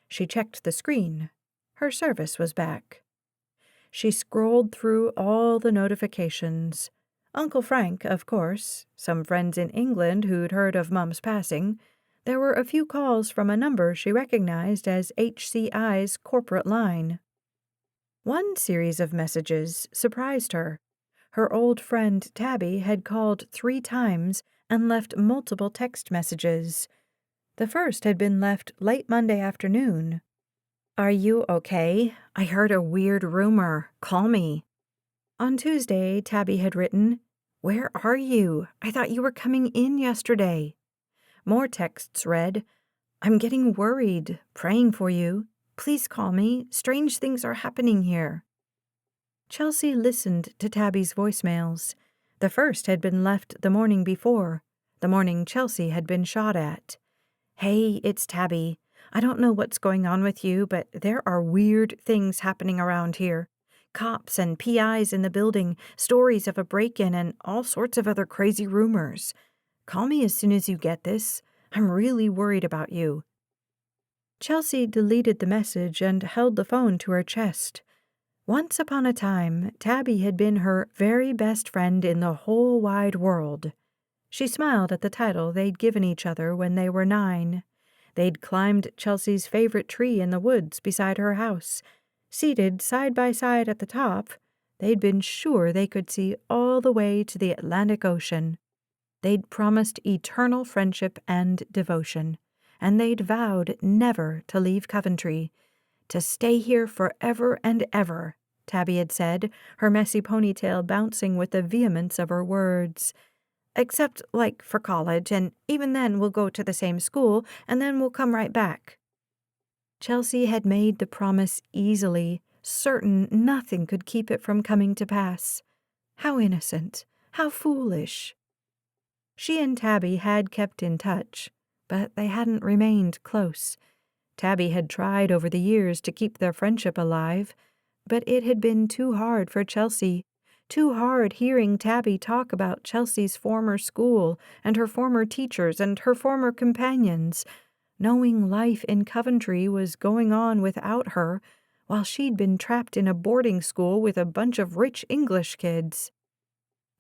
Speaker 1: She checked the screen. Her service was back. She scrolled through all the notifications. Uncle Frank, of course, some friends in England who'd heard of Mum's passing. There were a few calls from a number she recognized as HCI's corporate line. One series of messages surprised her. Her old friend Tabby had called 3 times and left multiple text messages. The first had been left late Monday afternoon. "Are you okay? I heard a weird rumor. Call me." On Tuesday, Tabby had written, "Where are you? I thought you were coming in yesterday." More texts read, "I'm getting worried. Praying for you. Please call me. Strange things are happening here." Chelsea listened to Tabby's voicemails. The first had been left the morning before, the morning Chelsea had been shot at. "Hey, it's Tabby. I don't know what's going on with you, but there are weird things happening around here. Cops and PIs in the building, stories of a break-in, and all sorts of other crazy rumors. Call me as soon as you get this. I'm really worried about you." Chelsea deleted the message and held the phone to her chest. Once upon a time, Tabby had been her very best friend in the whole wide world. She smiled at the title they'd given each other when they were 9. They'd climbed Chelsea's favorite tree in the woods beside her house. Seated side by side at the top, they'd been sure they could see all the way to the Atlantic Ocean. They'd promised eternal friendship and devotion, and they'd vowed never to leave Coventry. "To stay here forever and ever," Tabby had said, her messy ponytail bouncing with the vehemence of her words. "Except, like, for college, and even then we'll go to the same school, and then we'll come right back." Chelsea had made the promise easily, certain nothing could keep it from coming to pass. How innocent, how foolish. She and Tabby had kept in touch, but they hadn't remained close. Tabby had tried over the years to keep their friendship alive, but it had been too hard for Chelsea. Too hard hearing Tabby talk about Chelsea's former school and her former teachers and her former companions, knowing life in Coventry was going on without her, while she'd been trapped in a boarding school with a bunch of rich English kids.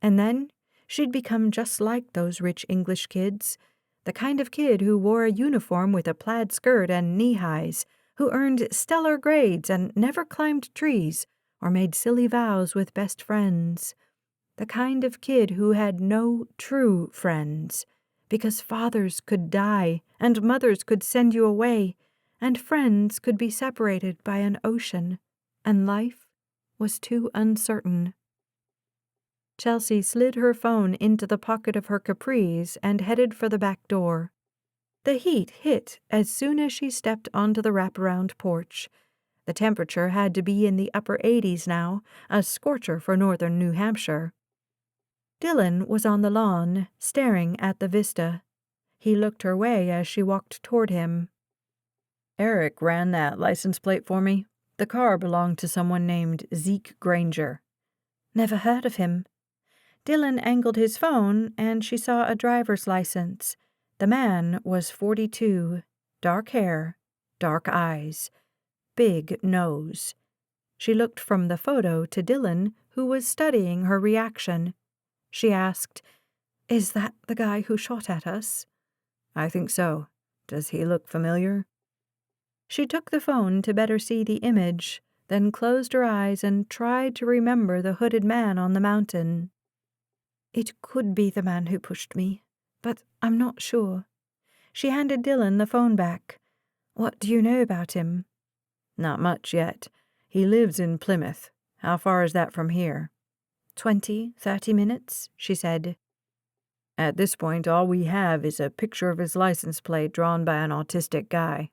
Speaker 1: And then she'd become just like those rich English kids, the kind of kid who wore a uniform with a plaid skirt and knee-highs, who earned stellar grades and never climbed trees or made silly vows with best friends. The kind of kid who had no true friends, because fathers could die and mothers could send you away, and friends could be separated by an ocean, and life was too uncertain. Chelsea slid her phone into the pocket of her capris and headed for the back door. The heat hit as soon as she stepped onto the wraparound porch. The temperature had to be in the upper 80s now, a scorcher for northern New Hampshire. Dylan was on the lawn, staring at the vista. He looked her way as she walked toward him. "Eric ran that license plate for me. The car belonged to someone named Zeke Granger." "Never heard of him." Dylan angled his phone, and she saw a driver's license. The man was 42, dark hair, dark eyes, big nose. She looked from the photo to Dylan, who was studying her reaction. She asked, "Is that the guy who shot at us?" "I think so. Does he look familiar?" She took the phone to better see the image, then closed her eyes and tried to remember the hooded man on the mountain. "It could be the man who pushed me, but I'm not sure." She handed Dylan the phone back. "What do you know about him?" "Not much yet. He lives in Plymouth. How far is that from here?" 20-30 minutes, she said. "At this point, all we have is a picture of his license plate drawn by an autistic guy."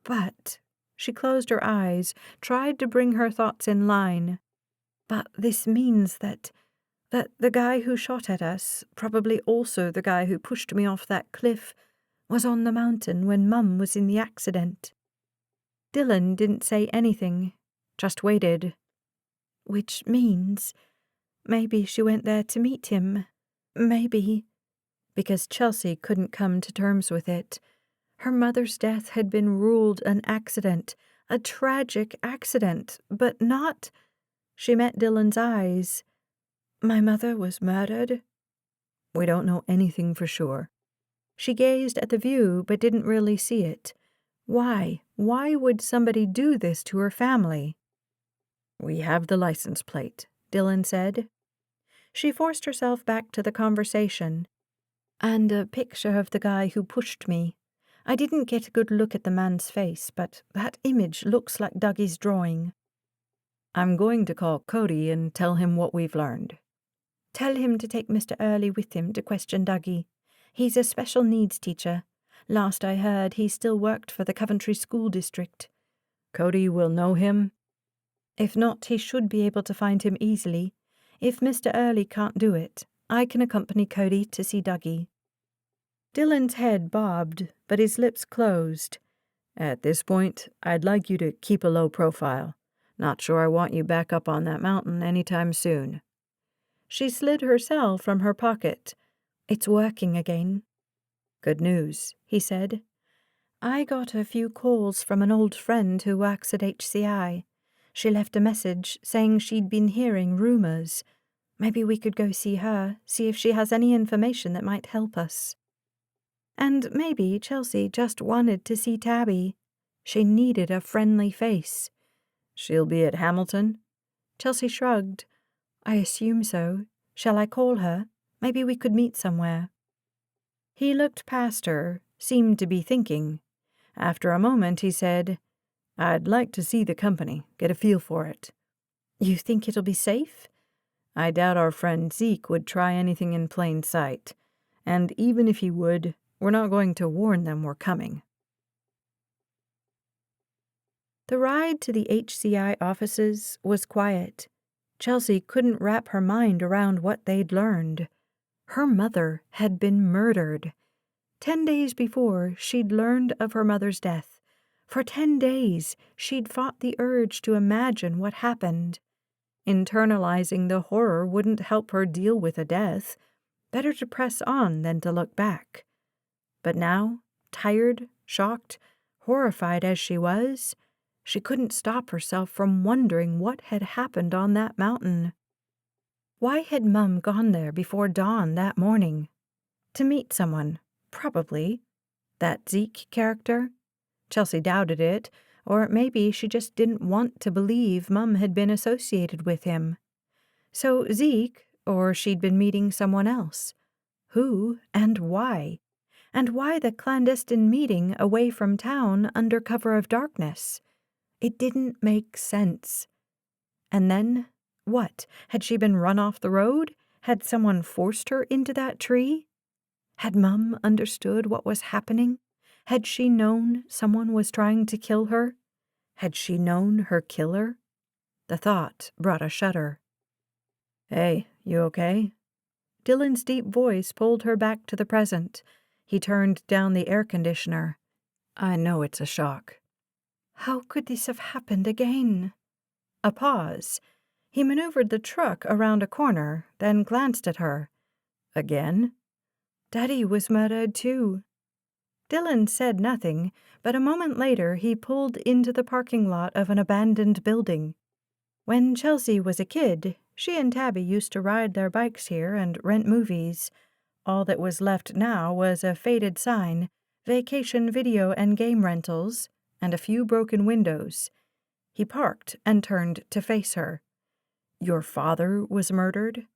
Speaker 1: "But," she closed her eyes, tried to bring her thoughts in line. "But this means that the guy who shot at us, probably also the guy who pushed me off that cliff, was on the mountain when Mum was in the accident." Dylan didn't say anything, just waited. "Which means maybe she went there to meet him. Maybe." Because Chelsea couldn't come to terms with it. Her mother's death had been ruled an accident, a tragic accident, but not... She met Dylan's eyes. "My mother was murdered?" "We don't know anything for sure." She gazed at the view but didn't really see it. Why? Why would somebody do this to her family? "We have the license plate," Dylan said. She forced herself back to the conversation. "And a picture of the guy who pushed me. I didn't get a good look at the man's face, but that image looks like Dougie's drawing." "I'm going to call Cody and tell him what we've learned." "Tell him to take Mr. Early with him to question Dougie. He's a special needs teacher. Last I heard, he still worked for the Coventry School District." "Cody will know him?" "If not, he should be able to find him easily. If Mr. Early can't do it, I can accompany Cody to see Dougie." Dylan's head bobbed, but his lips closed. "At this point, I'd like you to keep a low profile. Not sure I want you back up on that mountain anytime soon." She slid her cell from her pocket. "It's working again."
Speaker 2: "Good news," he said. "I got a few calls from an old friend who works at HCI. She left a message saying she'd been hearing rumors. Maybe we could go see her, see if she has any information that might help us." And maybe Chelsea just wanted to see Tabby. She needed a friendly face.
Speaker 1: "She'll be at Hamilton?"
Speaker 2: Chelsea shrugged. "I assume so. Shall I call her? Maybe we could meet somewhere." He looked past her, seemed to be thinking. After a moment he said,
Speaker 1: "I'd like to see the company, get a feel for it."
Speaker 2: "You think it'll be safe?"
Speaker 1: "I doubt our friend Zeke would try anything in plain sight. And even if he would, we're not going to warn them we're coming."
Speaker 2: The ride to the HCI offices was quiet. Chelsea couldn't wrap her mind around what they'd learned. Her mother had been murdered. 10 days before, she'd learned of her mother's death. For 10 days, she'd fought the urge to imagine what happened. Internalizing the horror wouldn't help her deal with a death. Better to press on than to look back. But now, tired, shocked, horrified as she was, she couldn't stop herself from wondering what had happened on that mountain. Why had Mum gone there before dawn that morning? To meet someone, probably. That Zeke character? Chelsea doubted it, or maybe she just didn't want to believe Mum had been associated with him. So Zeke, or she'd been meeting someone else. Who and why? And why the clandestine meeting away from town under cover of darkness? It didn't make sense. And then, what? Had she been run off the road? Had someone forced her into that tree? Had Mum understood what was happening? Had she known someone was trying to kill her? Had she known her killer? The thought brought a shudder.
Speaker 1: "Hey, you okay?"
Speaker 2: Dylan's deep voice pulled her back to the present. He turned down the air conditioner.
Speaker 1: "I know it's a shock."
Speaker 2: How could this have happened again? A pause. He maneuvered the truck around a corner, then glanced at her.
Speaker 1: "Again?"
Speaker 2: Daddy was murdered too. Dylan said nothing, but a moment later he pulled into the parking lot of an abandoned building. When Chelsea was a kid, she and Tabby used to ride their bikes here and rent movies. All that was left now was a faded sign, vacation video and game rentals, and a few broken windows. He parked and turned to face her.
Speaker 1: "Your father was murdered?"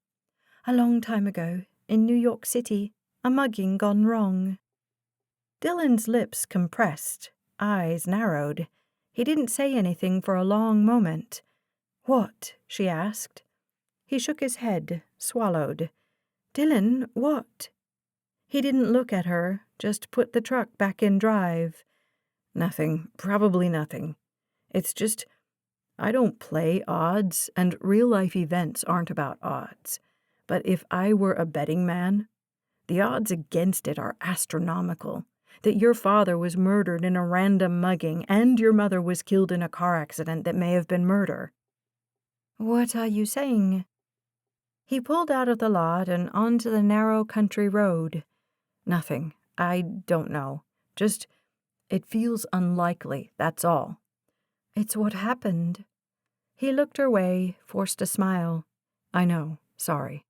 Speaker 2: "A long time ago, in New York City, a mugging gone wrong." Dylan's lips compressed, eyes narrowed. He didn't say anything for a long moment. "What?" she asked. He shook his head, swallowed. "Dylan, what?" He didn't look at her, just put the truck back in drive.
Speaker 1: "Nothing, probably nothing. It's just, I don't play odds, and real-life events aren't about odds. But if I were a betting man, the odds against it are astronomical. That your father was murdered in a random mugging, and your mother was killed in a car accident that may have been murder."
Speaker 2: "What are you saying?" He pulled out of the lot and onto the narrow country road.
Speaker 1: "Nothing. I don't know. Just, it feels unlikely, that's all."
Speaker 2: "It's what happened." He looked her way, forced a smile.
Speaker 1: "I know. Sorry."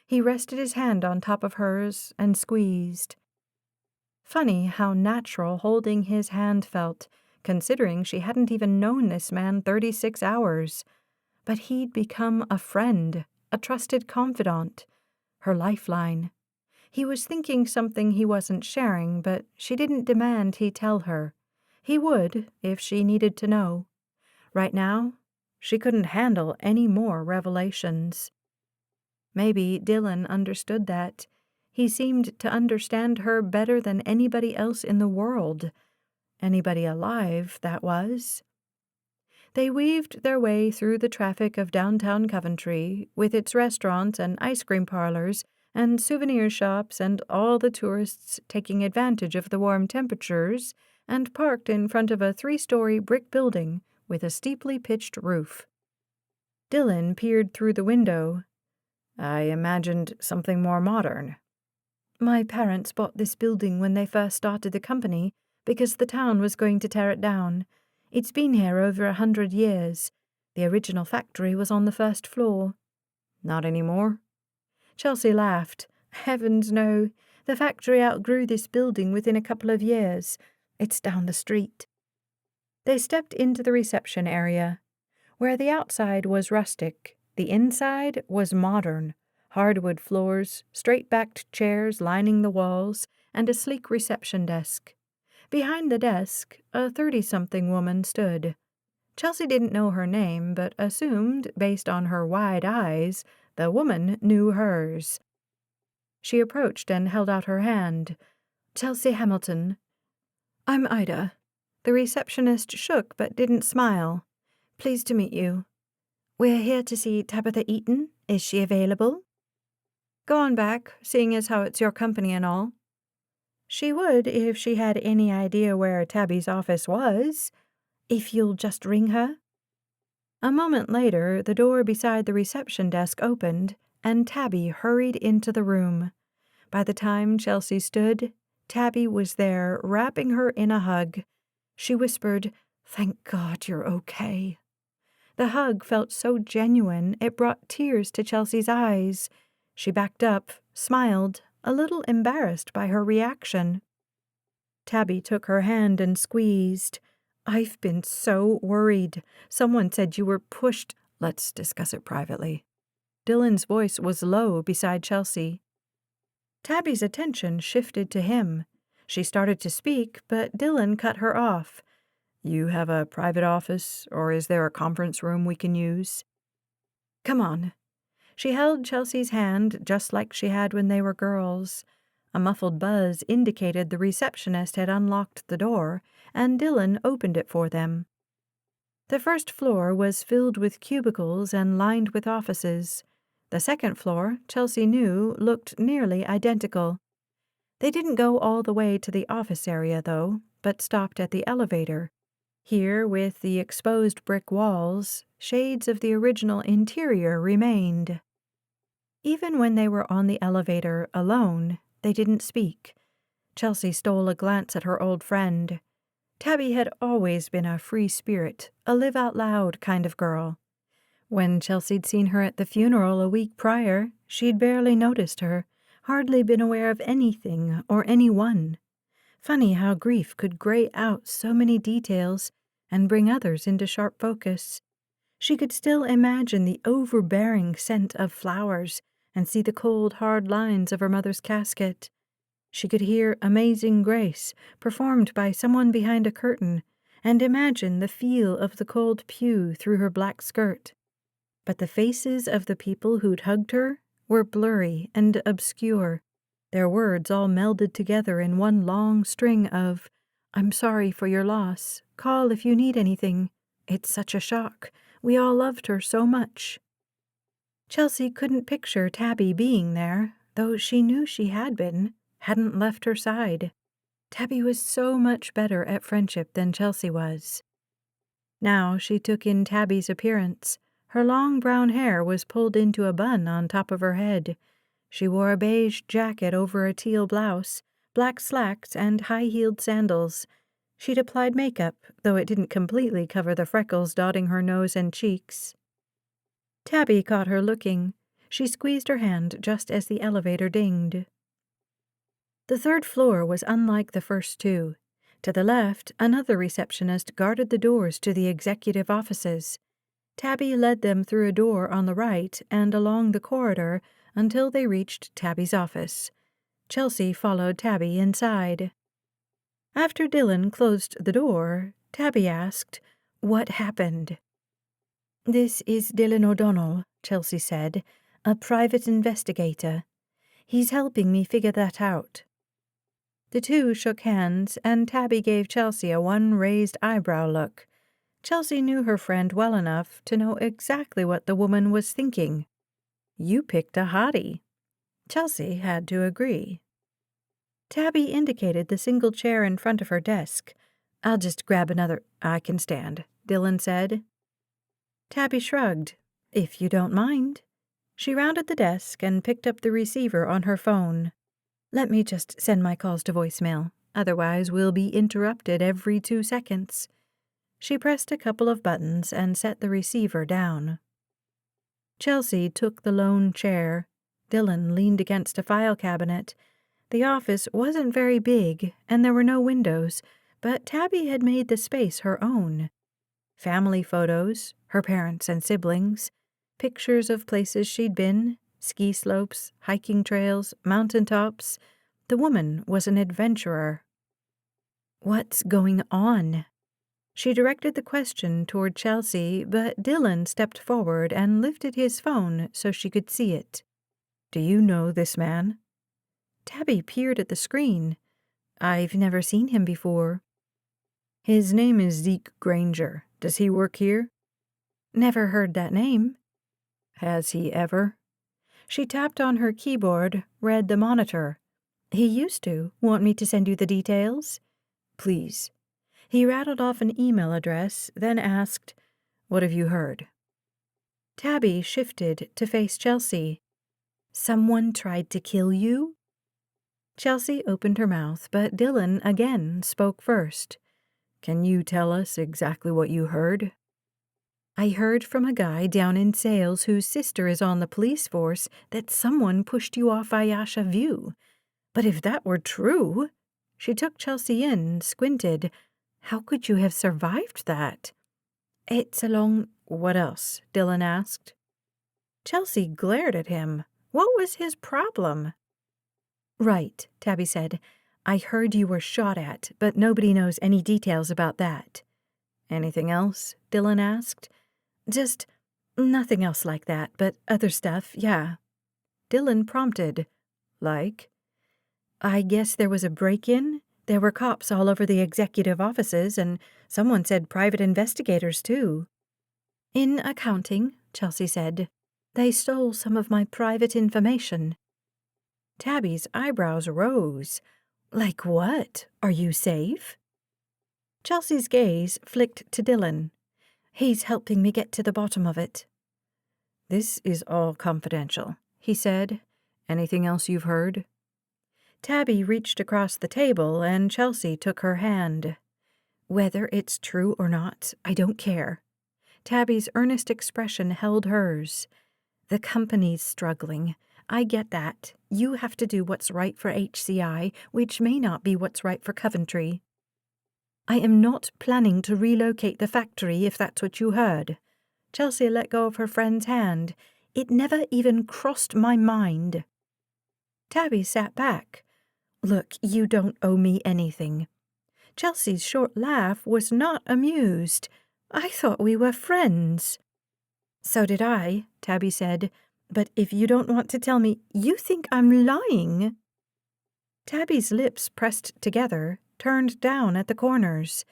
Speaker 2: He rested his hand on top of hers and squeezed. Funny how natural holding his hand felt, considering she hadn't even known this man 36 hours. But he'd become a friend, a trusted confidant, her lifeline. He was thinking something he wasn't sharing, but she didn't demand he tell her. He would, if she needed to know. Right now, she couldn't handle any more revelations. Maybe Dylan understood that. He seemed to understand her better than anybody else in the world. Anybody alive, that was. They weaved their way through the traffic of downtown Coventry, with its restaurants and ice cream parlors and souvenir shops and all the tourists taking advantage of the warm temperatures, and parked in front of a 3-story brick building with a steeply pitched roof. Dylan peered through the window.
Speaker 1: "I imagined something more modern."
Speaker 2: My parents bought this building when they first started the company because the town was going to tear it down. It's been here over 100 years. The original factory was on the first floor.
Speaker 1: Not anymore?
Speaker 2: Chelsea laughed. Heavens no. The factory outgrew this building within a couple of years. It's down the street. They stepped into the reception area. Where the outside was rustic, the inside was modern. Hardwood floors, straight-backed chairs lining the walls, and a sleek reception desk. Behind the desk, a 30-something woman stood. Chelsea didn't know her name, but assumed, based on her wide eyes, the woman knew hers. She approached and held out her hand. "Chelsea Hamilton." "I'm Ida." The receptionist shook but didn't smile. "Pleased to meet you. We're here to see Tabitha Eaton. Is she available?" "Go on back, seeing as how it's your company and all." She would if she had any idea where Tabby's office was. "If you'll just ring her." A moment later, the door beside the reception desk opened, and Tabby hurried into the room. By the time Chelsea stood, Tabby was there, wrapping her in a hug. She whispered, "Thank God you're okay." The hug felt so genuine it brought tears to Chelsea's eyes. She backed up, smiled, a little embarrassed by her reaction. Tabby took her hand and squeezed. "I've been so worried. Someone said you were pushed." "Let's discuss it privately." Dylan's voice was low beside Chelsea. Tabby's attention shifted to him. She started to speak, but Dylan cut her off. "You have a private office, or is there a conference room we can use?" "Come on." She held Chelsea's hand just like she had when they were girls. A muffled buzz indicated the receptionist had unlocked the door, and Dylan opened it for them. The first floor was filled with cubicles and lined with offices. The second floor, Chelsea knew, looked nearly identical. They didn't go all the way to the office area, though, but stopped at the elevator. Here, with the exposed brick walls, shades of the original interior remained. Even when they were on the elevator alone, they didn't speak. Chelsea stole a glance at her old friend. Tabby had always been a free spirit, a live-out-loud kind of girl. When Chelsea'd seen her at the funeral a week prior, she'd barely noticed her, hardly been aware of anything or anyone. Funny how grief could gray out so many details and bring others into sharp focus. She could still imagine the overbearing scent of flowers and see the cold, hard lines of her mother's casket. She could hear Amazing Grace, performed by someone behind a curtain, and imagine the feel of the cold pew through her black skirt. But the faces of the people who'd hugged her were blurry and obscure, their words all melded together in one long string of, "I'm sorry for your loss. Call if you need anything. It's such a shock. We all loved her so much." Chelsea couldn't picture Tabby being there, though she knew she had been, hadn't left her side. Tabby was so much better at friendship than Chelsea was. Now she took in Tabby's appearance. Her long brown hair was pulled into a bun on top of her head. She wore a beige jacket over a teal blouse, black slacks, and high-heeled sandals. She'd applied makeup, though it didn't completely cover the freckles dotting her nose and cheeks. Tabby caught her looking. She squeezed her hand just as the elevator dinged. The third floor was unlike the first two. To the left, another receptionist guarded the doors to the executive offices. Tabby led them through a door on the right and along the corridor until they reached Tabby's office. Chelsea followed Tabby inside. After Dylan closed the door, Tabby asked, "What happened?" "This is Dylan O'Donnell," Chelsea said, "a private investigator. He's helping me figure that out." The two shook hands, and Tabby gave Chelsea a one-raised eyebrow look. Chelsea knew her friend well enough to know exactly what the woman was thinking. "You picked a hottie." Chelsea had to agree. Tabby indicated the single chair in front of her desk. "I'll just grab another—" "I can stand," Dylan said. Tabby shrugged. "If you don't mind." She rounded the desk and picked up the receiver on her phone. Let me just send my calls to voicemail. Otherwise, we'll be interrupted every 2 seconds. She pressed a couple of buttons and set the receiver down. Chelsea took the lone chair. Dylan leaned against a file cabinet. The office wasn't very big, and there were no windows, but Tabby had made the space her own. Family photos, her parents and siblings, pictures of places she'd been, ski slopes, hiking trails, mountaintops. The woman was an adventurer. "What's going on?" She directed the question toward Chelsea, but Dylan stepped forward and lifted his phone so she could see it. "Do you know this man?" Tabby peered at the screen. "I've never seen him before." "His name is Zeke Granger. Does he work here?" "Never heard that name." "Has he ever?" She tapped on her keyboard, read the monitor. "He used to. Want me to send you the details?" "Please." He rattled off an email address, then asked, "What have you heard?" Tabby shifted to face Chelsea. "Someone tried to kill you?" Chelsea opened her mouth, but Dylan again spoke first. "Can you tell us exactly what you heard?" "I heard from a guy down in sales whose sister is on the police force that someone pushed you off Ayasha View. But if that were true—" She took Chelsea in, squinted. "How could you have survived that?" "It's a long—" "What else?" Dylan asked. Chelsea glared at him. What was his problem? "Right," Tabby said. "I heard you were shot at, but nobody knows any details about that." "Anything else?" Dylan asked. "Just nothing else like that, but other stuff, yeah." Dylan prompted. "Like?" "I guess there was a break-in. There were cops all over the executive offices, and someone said private investigators, too." "In accounting," Chelsea said. "They stole some of my private information." Tabby's eyebrows rose. "Like what? Are you safe?" Chelsea's gaze flicked to Dylan. "He's helping me get to the bottom of it." "This is all confidential," he said. "Anything else you've heard?" Tabby reached across the table, and Chelsea took her hand. "Whether it's true or not, I don't care." Tabby's earnest expression held hers. "The company's struggling. I get that. You have to do what's right for HCI, which may not be what's right for Coventry. I am not planning to relocate the factory, if that's what you heard." Chelsea let go of her friend's hand. "It never even crossed my mind." Tabby sat back. "Look, you don't owe me anything." Chelsea's short laugh was not amused. "I thought we were friends." "So did I," Tabby said. "But if you don't want to tell me, you think I'm lying." Tabby's lips pressed together, turned down at the corners.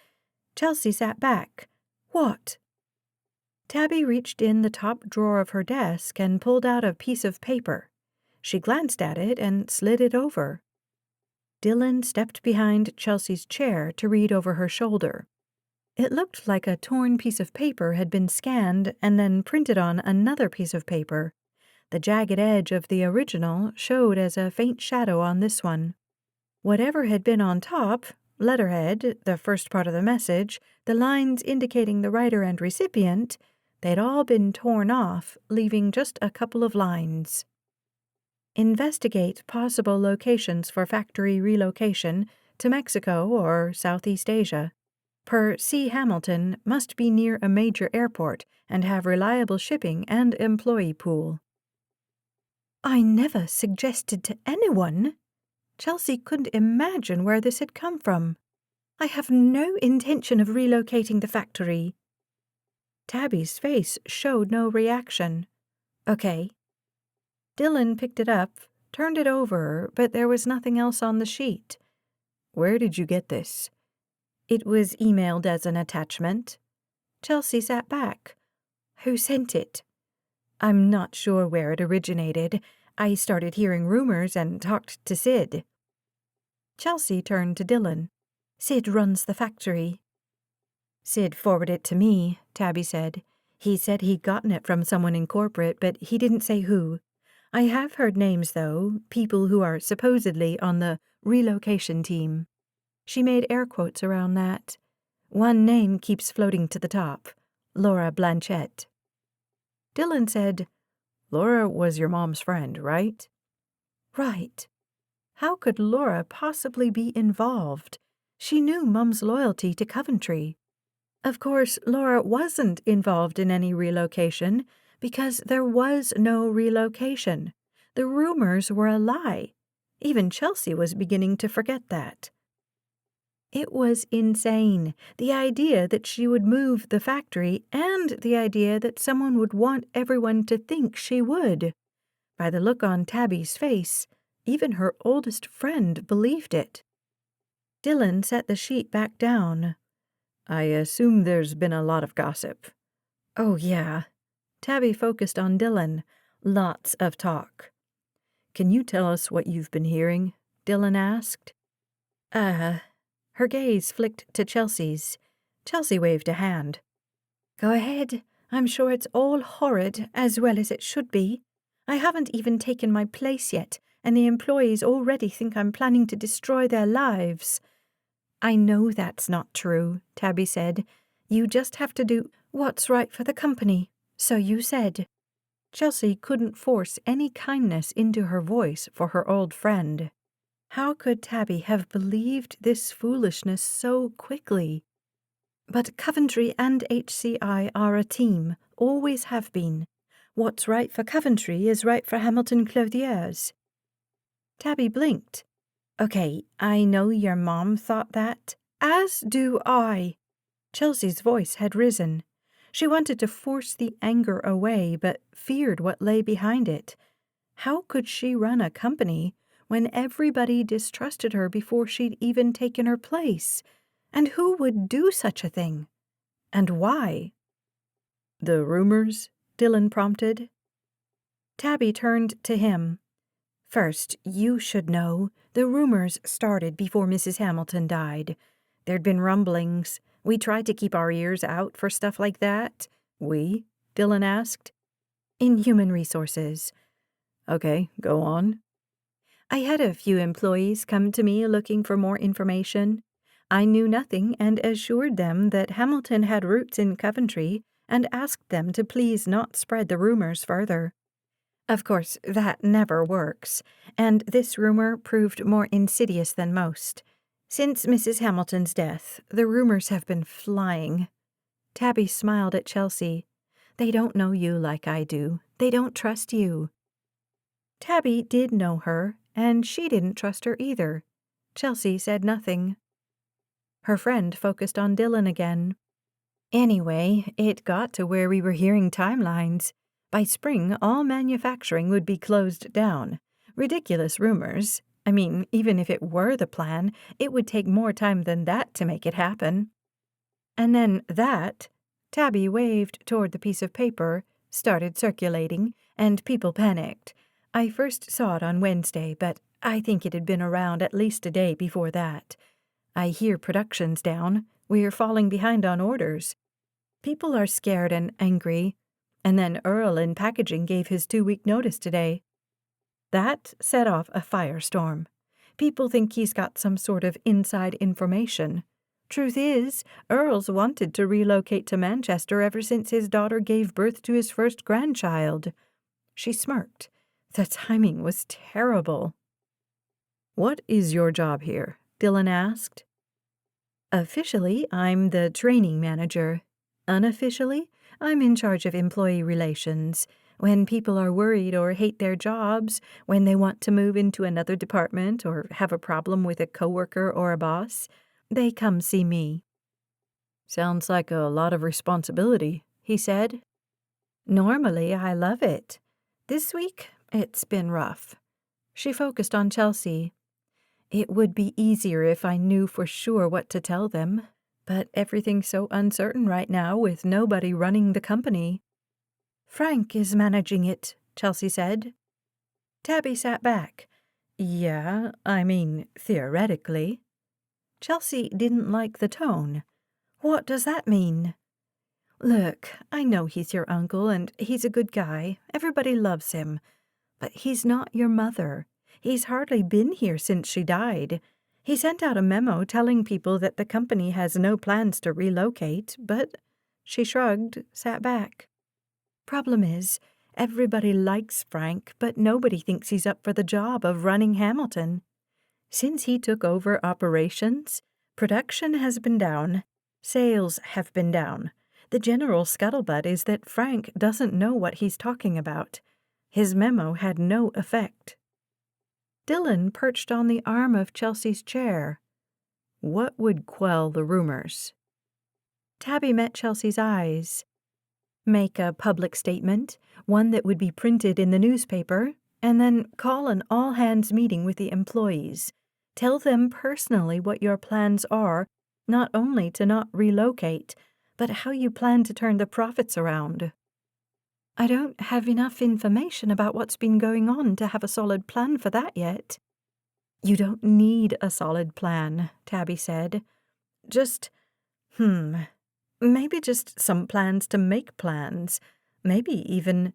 Speaker 2: Chelsea sat back. "What?" Tabby reached in the top drawer of her desk and pulled out a piece of paper. She glanced at it and slid it over. Dylan stepped behind Chelsea's chair to read over her shoulder. It looked like a torn piece of paper had been scanned and then printed on another piece of paper. The jagged edge of the original showed as a faint shadow on this one. Whatever had been on top, letterhead, the first part of the message, the lines indicating the writer and recipient, they'd all been torn off, leaving just a couple of lines. "Investigate possible locations for factory relocation to Mexico or Southeast Asia. Per C. Hamilton, must be near a major airport and have reliable shipping and employee pool." "I never suggested to anyone." Chelsea couldn't imagine where this had come from. "I have no intention of relocating the factory." Tabby's face showed no reaction. "Okay." Dylan picked it up, turned it over, but there was nothing else on the sheet. "Where did you get this?" "It was emailed as an attachment." Chelsea sat back. "Who sent it?" "I'm not sure where it originated. I started hearing rumors and talked to Sid." Chelsea turned to Dylan. "Sid runs the factory." "Sid forwarded it to me," Tabby said. "He said he'd gotten it from someone in corporate, but he didn't say who.
Speaker 1: I have heard names, though, people who are supposedly on the relocation team. She made air quotes around that. One name keeps floating to the top, Laura Blanchette. Dylan said, Laura was your mom's friend, right? Right. How could Laura possibly be involved? She knew Mum's loyalty to Coventry. Of course, Laura wasn't involved in any relocation because there was no relocation. The rumors were a lie. Even Chelsea was beginning to forget that. It was insane, the idea that she would move the factory and the idea that someone would want everyone to think she would. By the look on Tabby's face, even her oldest friend believed it. Dylan set the sheet back down. I assume there's been a lot of gossip. Oh, yeah. Tabby focused on Dylan. Lots of talk. Can you tell us what you've been hearing? Dylan asked. Her gaze flicked to Chelsea's. Chelsea waved a hand. Go ahead. I'm sure it's all horrid, as well as it should be. I haven't even taken my place yet, and the employees already think I'm planning to destroy their lives. I know that's not true, Tabby said. You just have to do what's right for the company, so you said. Chelsea couldn't force any kindness into her voice for her old friend. How could Tabby have believed this foolishness so quickly? But Coventry and HCI are a team, always have been. What's right for Coventry is right for Hamilton Clothiers. Tabby blinked. Okay, I know your mom thought that. As do I. Chelsea's voice had risen. She wanted to force the anger away, but feared what lay behind it. How could she run a company when everybody distrusted her before she'd even taken her place? And who would do such a thing? And why? The rumors? Dylan prompted. Tabby turned to him. First, you should know, the rumors started before Mrs. Hamilton died. There'd been rumblings. We tried to keep our ears out for stuff like that. We? Dylan asked. In human resources. Okay, go on. I had a few employees come to me looking for more information. I knew nothing and assured them that Hamilton had roots in Coventry and asked them to please not spread the rumors further. Of course, that never works, and this rumor proved more insidious than most. Since Mrs. Hamilton's death, the rumors have been flying. Tabby smiled at Chelsea. They don't know you like I do. They don't trust you. Tabby did know her, and she didn't trust her either. Chelsea said nothing. Her friend focused on Dylan again. Anyway, it got to where we were hearing timelines. By spring, all manufacturing would be closed down. Ridiculous rumors. I mean, even if it were the plan, it would take more time than that to make it happen. And then that, Tabby waved toward the piece of paper, started circulating, and people panicked. I first saw it on Wednesday, but I think it had been around at least a day before that. I hear production's down. We're falling behind on orders. People are scared and angry. And then Earl in packaging gave his 2-week notice today. That set off a firestorm. People think he's got some sort of inside information. Truth is, Earl's wanted to relocate to Manchester ever since his daughter gave birth to his first grandchild. She smirked. The timing was terrible. What is your job here? Dylan asked. Officially, I'm the training manager. Unofficially, I'm in charge of employee relations. When people are worried or hate their jobs, when they want to move into another department or have a problem with a coworker or a boss, they come see me. Sounds like a lot of responsibility, he said. Normally, I love it. This week, it's been rough. She focused on Chelsea. It would be easier if I knew for sure what to tell them. But everything's so uncertain right now with nobody running the company. Frank is managing it, Chelsea said. Tabby sat back. Yeah, I mean, theoretically. Chelsea didn't like the tone. What does that mean? Look, I know he's your uncle and he's a good guy. Everybody loves him.
Speaker 2: But he's not your mother. He's hardly been here since she died. He sent out a memo telling people that the company has no plans to relocate, but she shrugged, sat back. Problem is, everybody likes Frank, but nobody thinks he's up for the job of running Hamilton. Since he took over operations, production has been down, sales have been down. The general scuttlebutt is that Frank doesn't know what he's talking about. His memo had no effect. Dylan perched on the arm of Chelsea's chair. What would quell the rumors? Tabby met Chelsea's eyes. Make a public statement, one that would be printed in the newspaper, and then call an all-hands meeting with the employees. Tell them personally what your plans are, not only to not relocate, but how you plan to turn the profits around. I don't have enough information about what's been going on to have a solid plan for that yet. You don't need a solid plan, Tabby said. Maybe just some plans to make plans. Maybe even...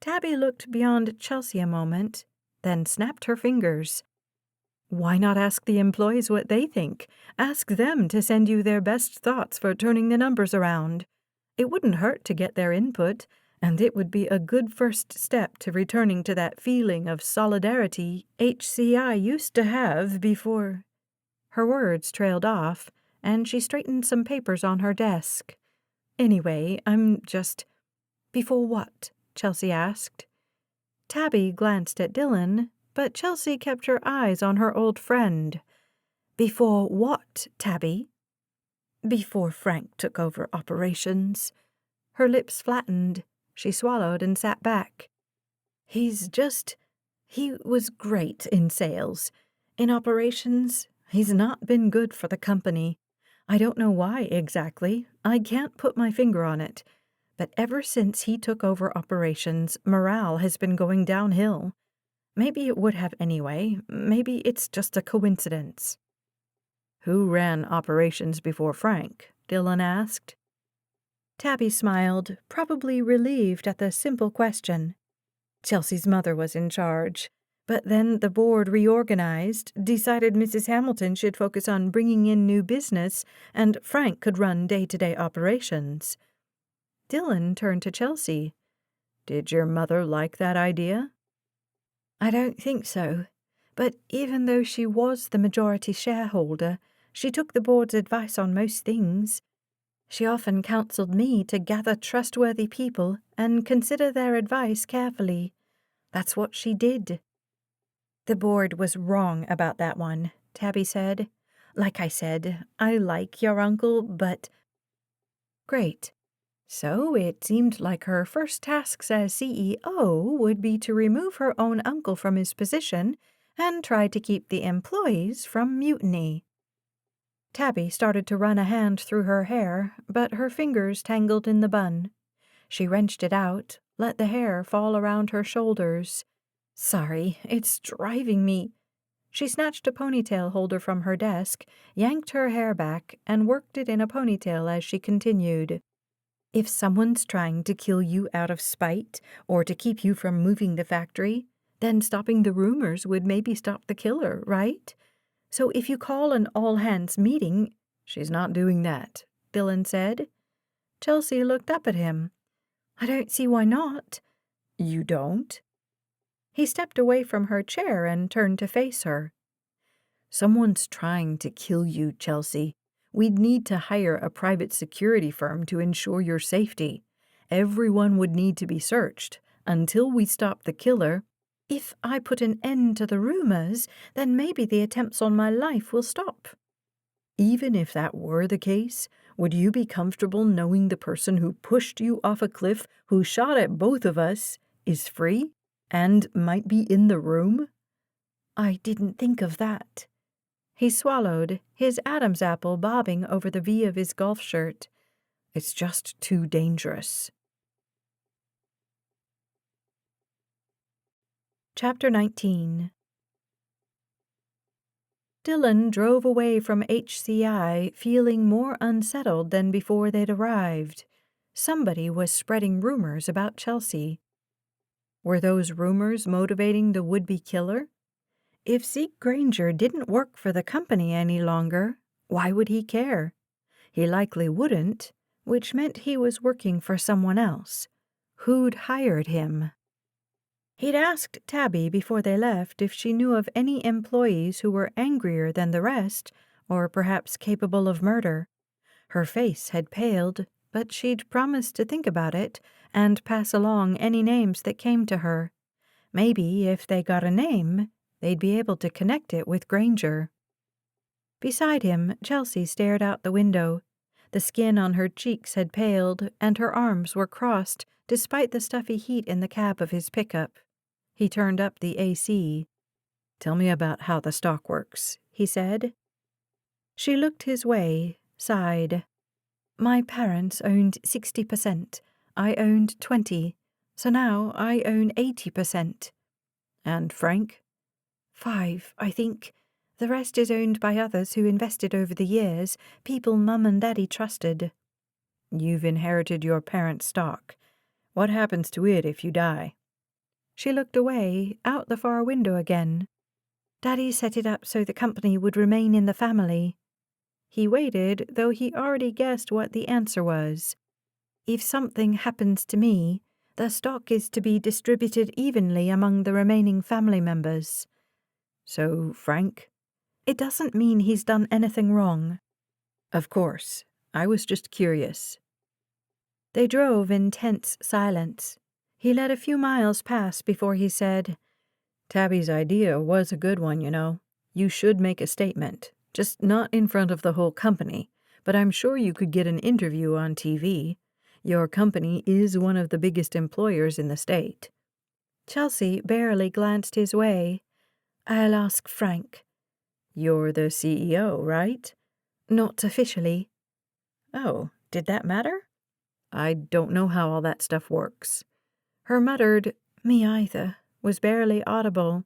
Speaker 2: Tabby looked beyond Chelsea a moment, then snapped her fingers. Why not ask the employees what they think? Ask them to send you their best thoughts for turning the numbers around. It wouldn't hurt to get their input, and it would be a good first step to returning to that feeling of solidarity HCI used to have before... Her words trailed off, and she straightened some papers on her desk. Anyway, Before what? Chelsea asked. Tabby glanced at Dylan, but Chelsea kept her eyes on her old friend. Before what, Tabby? Before Frank took over operations. Her lips flattened. She swallowed and sat back. He was great in sales. In operations, he's not been good for the company. I don't know why exactly. I can't put my finger on it. But ever since he took over operations, morale has been going downhill. Maybe it would have anyway. Maybe it's just a coincidence. Who ran operations before Frank? Dylan asked. Tabby smiled, probably relieved at the simple question. Chelsea's mother was in charge. But then the board reorganized, decided Mrs. Hamilton should focus on bringing in new business, and Frank could run day-to-day operations. Dylan turned to Chelsea. Did your mother like that idea? I don't think so. But even though she was the majority shareholder, she took the board's advice on most things. She often counseled me to gather trustworthy people and consider their advice carefully. That's what she did. The board was wrong about that one, Tabby said. Like I said, I like your uncle, but... Great. So it seemed like her first tasks as CEO would be to remove her own uncle from his position and try to keep the employees from mutiny. Tabby started to run a hand through her hair, but her fingers tangled in the bun. She wrenched it out, let the hair fall around her shoulders. Sorry, it's driving me. She snatched a ponytail holder from her desk, yanked her hair back, and worked it in a ponytail as she continued. If someone's trying to kill you out of spite, or to keep you from moving the factory, then stopping the rumors would maybe stop the killer, right? So if you call an all-hands meeting... She's not doing that, Dylan said. Chelsea looked up at him. I don't see why not. You don't? He stepped away from her chair and turned to face her. Someone's trying to kill you, Chelsea. We'd need to hire a private security firm to ensure your safety. Everyone would need to be searched. Until we stop the killer... If I put an end to the rumors, then maybe the attempts on my life will stop. Even if that were the case, would you be comfortable knowing the person who pushed you off a cliff, who shot at both of us, is free and might be in the room? I didn't think of that. He swallowed, his Adam's apple bobbing over the V of his golf shirt. It's just too dangerous. Chapter 19. Dylan drove away from HCI feeling more unsettled than before they'd arrived. Somebody was spreading rumors about Chelsea.
Speaker 1: Were those rumors motivating the would-be killer? If Zeke Granger didn't work for the company any longer, why would he care? He likely wouldn't, which meant he was working for someone else. Who'd hired him? He'd asked Tabby before they left if she knew of any employees who were angrier than the rest, or perhaps capable of murder. Her face had paled, but she'd promised to think about it and pass along any names that came to her. Maybe if they got a name, they'd be able to connect it with Granger. Beside him, Chelsea stared out the window. The skin on her cheeks had paled, and her arms were crossed despite the stuffy heat in the cab of his pickup. He turned up the AC. "Tell me about how the stock works," he said. She looked his way, sighed. "My parents owned 60%. I owned 20%. So now I own 80%. "And Frank?" 5%, I think. The rest is owned by others who invested over the years, people Mum and Daddy trusted." "You've inherited your parents' stock. What happens to it if you die?" She looked away, out the far window again. "Daddy set it up so the company would remain in the family." He waited, though he already guessed what the answer was. "If something happens to me, the stock is to be distributed evenly among the remaining family members." "So, Frank?" "It doesn't mean he's done anything wrong." "Of course. I was just curious." They drove in tense silence. He let a few miles pass before he said, "Tabby's idea was a good one, you know. You should make a statement. Just not in front of the whole company, but I'm sure you could get an interview on TV. Your company is one of the biggest employers in the state." Chelsea barely glanced his way. "I'll ask Frank." "You're the CEO, right?" "Not officially." "Oh, did that matter?" "I don't know how all that stuff works." Her muttered, "Me either," was barely audible.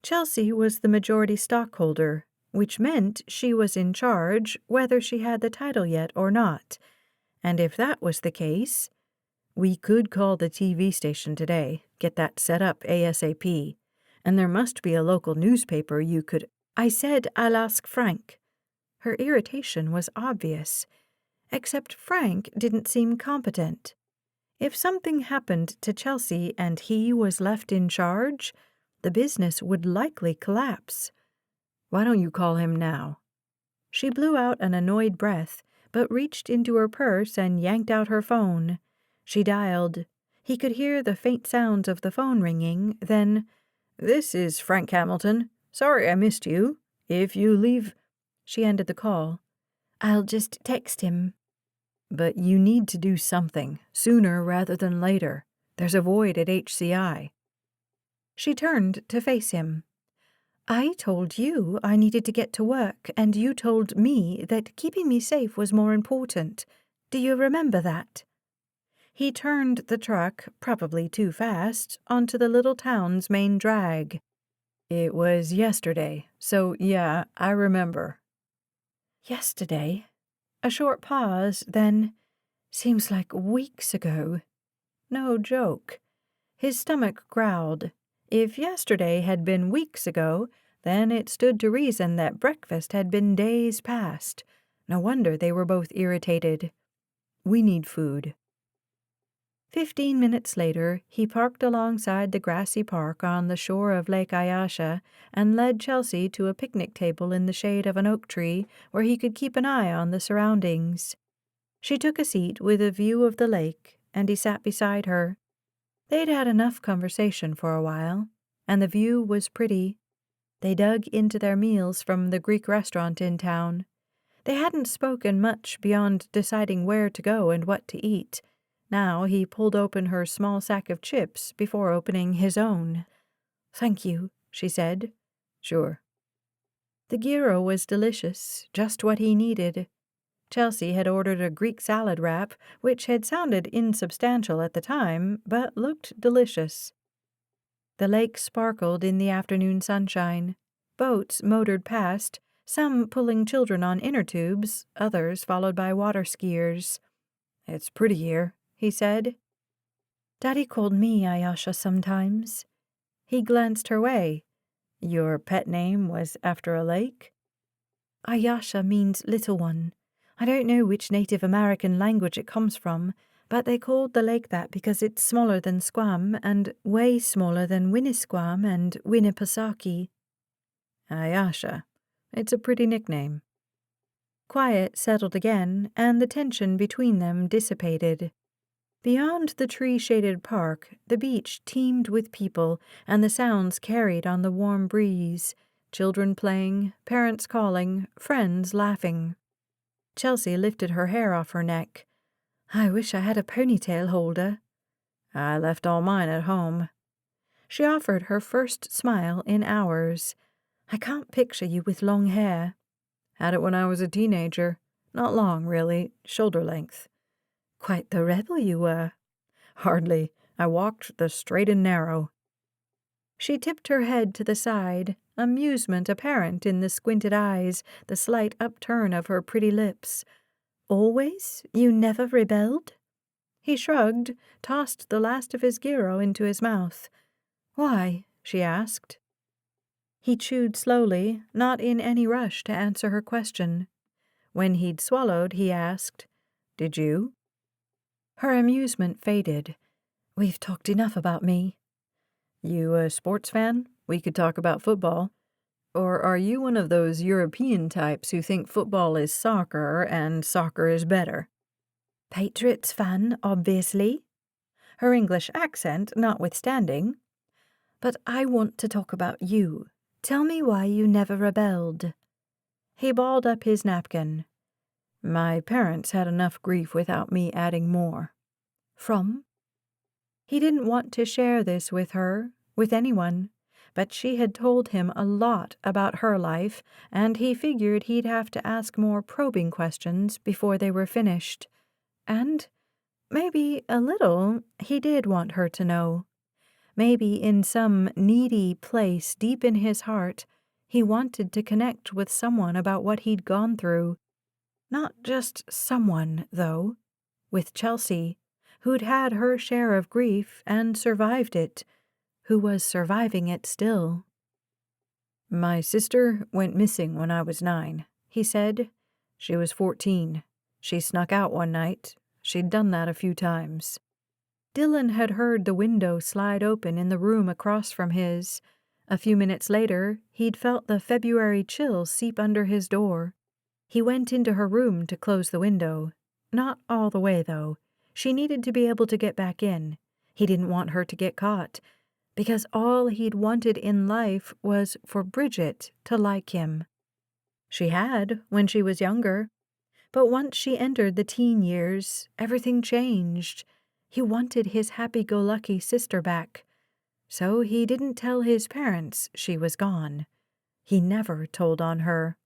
Speaker 1: Chelsea was the majority stockholder, which meant she was in charge whether she had the title yet or not. And if that was the case, "We could call the TV station today, get that set up ASAP. And there must be a local newspaper you could—" "I said I'll ask Frank." Her irritation was obvious, except Frank didn't seem competent. If something happened to Chelsea and he was left in charge, the business would likely collapse. "Why don't you call him now?" She blew out an annoyed breath, but reached into her purse and yanked out her phone. She dialed. He could hear the faint sounds of the phone ringing, then, "This is Frank Hamilton. Sorry I missed you. If you leave—" She ended the call. "I'll just text him." "But you need to do something, sooner rather than later. There's a void at HCI." She turned to face him. "I told you I needed to get to work, and you told me that keeping me safe was more important. Do you remember that?" He turned the truck, probably too fast, onto the little town's main drag. "It was yesterday, so yeah, I remember." "Yesterday?" A short pause, then, "Seems like weeks ago." No joke. His stomach growled. If yesterday had been weeks ago, then it stood to reason that breakfast had been days past. No wonder they were both irritated. "We need food." 15 minutes later, he parked alongside the grassy park on the shore of Lake Ayasha and led Chelsea to a picnic table in the shade of an oak tree where he could keep an eye on the surroundings. She took a seat with a view of the lake, and he sat beside her. They'd had enough conversation for a while, and the view was pretty. They dug into their meals from the Greek restaurant in town. They hadn't spoken much beyond deciding where to go and what to eat. Now he pulled open her small sack of chips before opening his own. "Thank you," she said. "Sure." The gyro was delicious, just what he needed. Chelsea had ordered a Greek salad wrap, which had sounded insubstantial at the time, but looked delicious. The lake sparkled in the afternoon sunshine. Boats motored past, some pulling children on inner tubes, others followed by water skiers. "It's pretty here," he said.
Speaker 2: Daddy called me Ayasha sometimes. He glanced her way.
Speaker 1: Your pet name was after a lake?
Speaker 2: Ayasha means little one. I don't know which Native American language it comes from, but they called the lake that because it's smaller than Squam and way smaller than Winnisquam and Winnipesaukee.
Speaker 1: Ayasha. It's a pretty nickname.
Speaker 2: Quiet settled again, and the tension between them dissipated. Beyond the tree-shaded park, the beach teemed with people, and the sounds carried on the warm breeze. Children playing, parents calling, friends laughing. Chelsea lifted her hair off her neck. I wish I had a ponytail holder.
Speaker 1: I left all mine at home.
Speaker 2: She offered her first smile in hours. I can't picture you with long hair.
Speaker 1: Had it when I was a teenager. Not long, really, shoulder length.
Speaker 2: Quite the rebel you were.
Speaker 1: Hardly. I walked the straight and narrow.
Speaker 2: She tipped her head to the side, amusement apparent in the squinted eyes, the slight upturn of her pretty lips. Always? You never rebelled? He shrugged, tossed the last of his gyro into his mouth. Why? She asked. He chewed slowly, not in any rush to answer her question. When he'd swallowed, he asked,
Speaker 1: Did you?
Speaker 2: Her amusement faded. We've talked enough about me.
Speaker 1: You a sports fan? We could talk about football. Or are you one of those European types who think football is soccer and soccer is better?
Speaker 2: Patriots fan, obviously. Her English accent notwithstanding. But I want to talk about you. Tell me why you never rebelled. He balled up his napkin.
Speaker 1: My parents had enough grief without me adding more.
Speaker 2: From? He didn't want to share this with her, with anyone, but she had told him a lot about her life, and he figured he'd have to ask more probing questions before they were finished. And maybe a little he did want her to know. Maybe in some needy place deep in his heart, he wanted to connect with someone about what he'd gone through. Not just someone, though. With Chelsea, who'd had her share of grief and survived it, who was surviving it still.
Speaker 1: My sister went missing when I was 9, he said. She was 14. She snuck out one night. She'd done that a few times.
Speaker 2: Dylan had heard the window slide open in the room across from his. A few minutes later, he'd felt the February chill seep under his door. He went into her room to close the window. Not all the way, though. She needed to be able to get back in. He didn't want her to get caught, because all he'd wanted in life was for Bridget to like him. She had when she was younger, but once she entered the teen years, everything changed. He wanted his happy-go-lucky sister back, so he didn't tell his parents she was gone. He never told on her.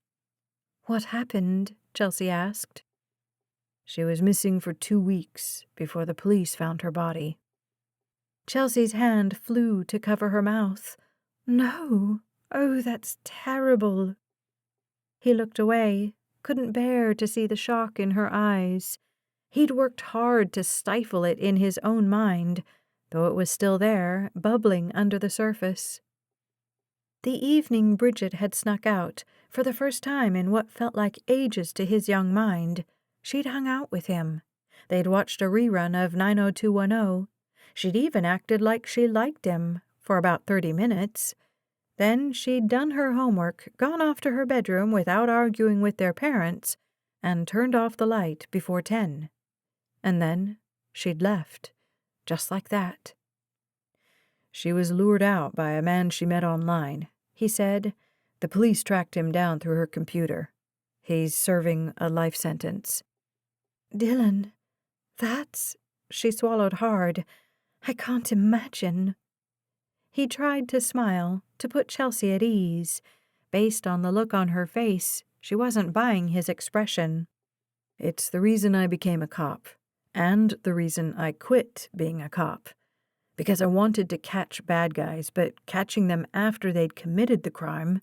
Speaker 2: What happened? Chelsea asked.
Speaker 1: She was missing for 2 weeks before the police found her body.
Speaker 2: Chelsea's hand flew to cover her mouth. No. Oh, that's terrible. He looked away, couldn't bear to see the shock in her eyes. He'd worked hard to stifle it in his own mind, though it was still there, bubbling under the surface. The evening Bridget had snuck out, for the first time in what felt like ages to his young mind, she'd hung out with him. They'd watched a rerun of 90210. She'd even acted like she liked him, for about 30 minutes. Then she'd done her homework, gone off to her bedroom without arguing with their parents, and turned off the light before 10. And then she'd left, just like that.
Speaker 1: She was lured out by a man she met online, he said. The police tracked him down through her computer. He's serving a life sentence.
Speaker 2: Dylan, that's... She swallowed hard. I can't imagine. He tried to smile, to put Chelsea at ease. Based on the look on her face, she wasn't buying his expression.
Speaker 1: It's the reason I became a cop, and the reason I quit being a cop. Because I wanted to catch bad guys, but catching them after they'd committed the crime...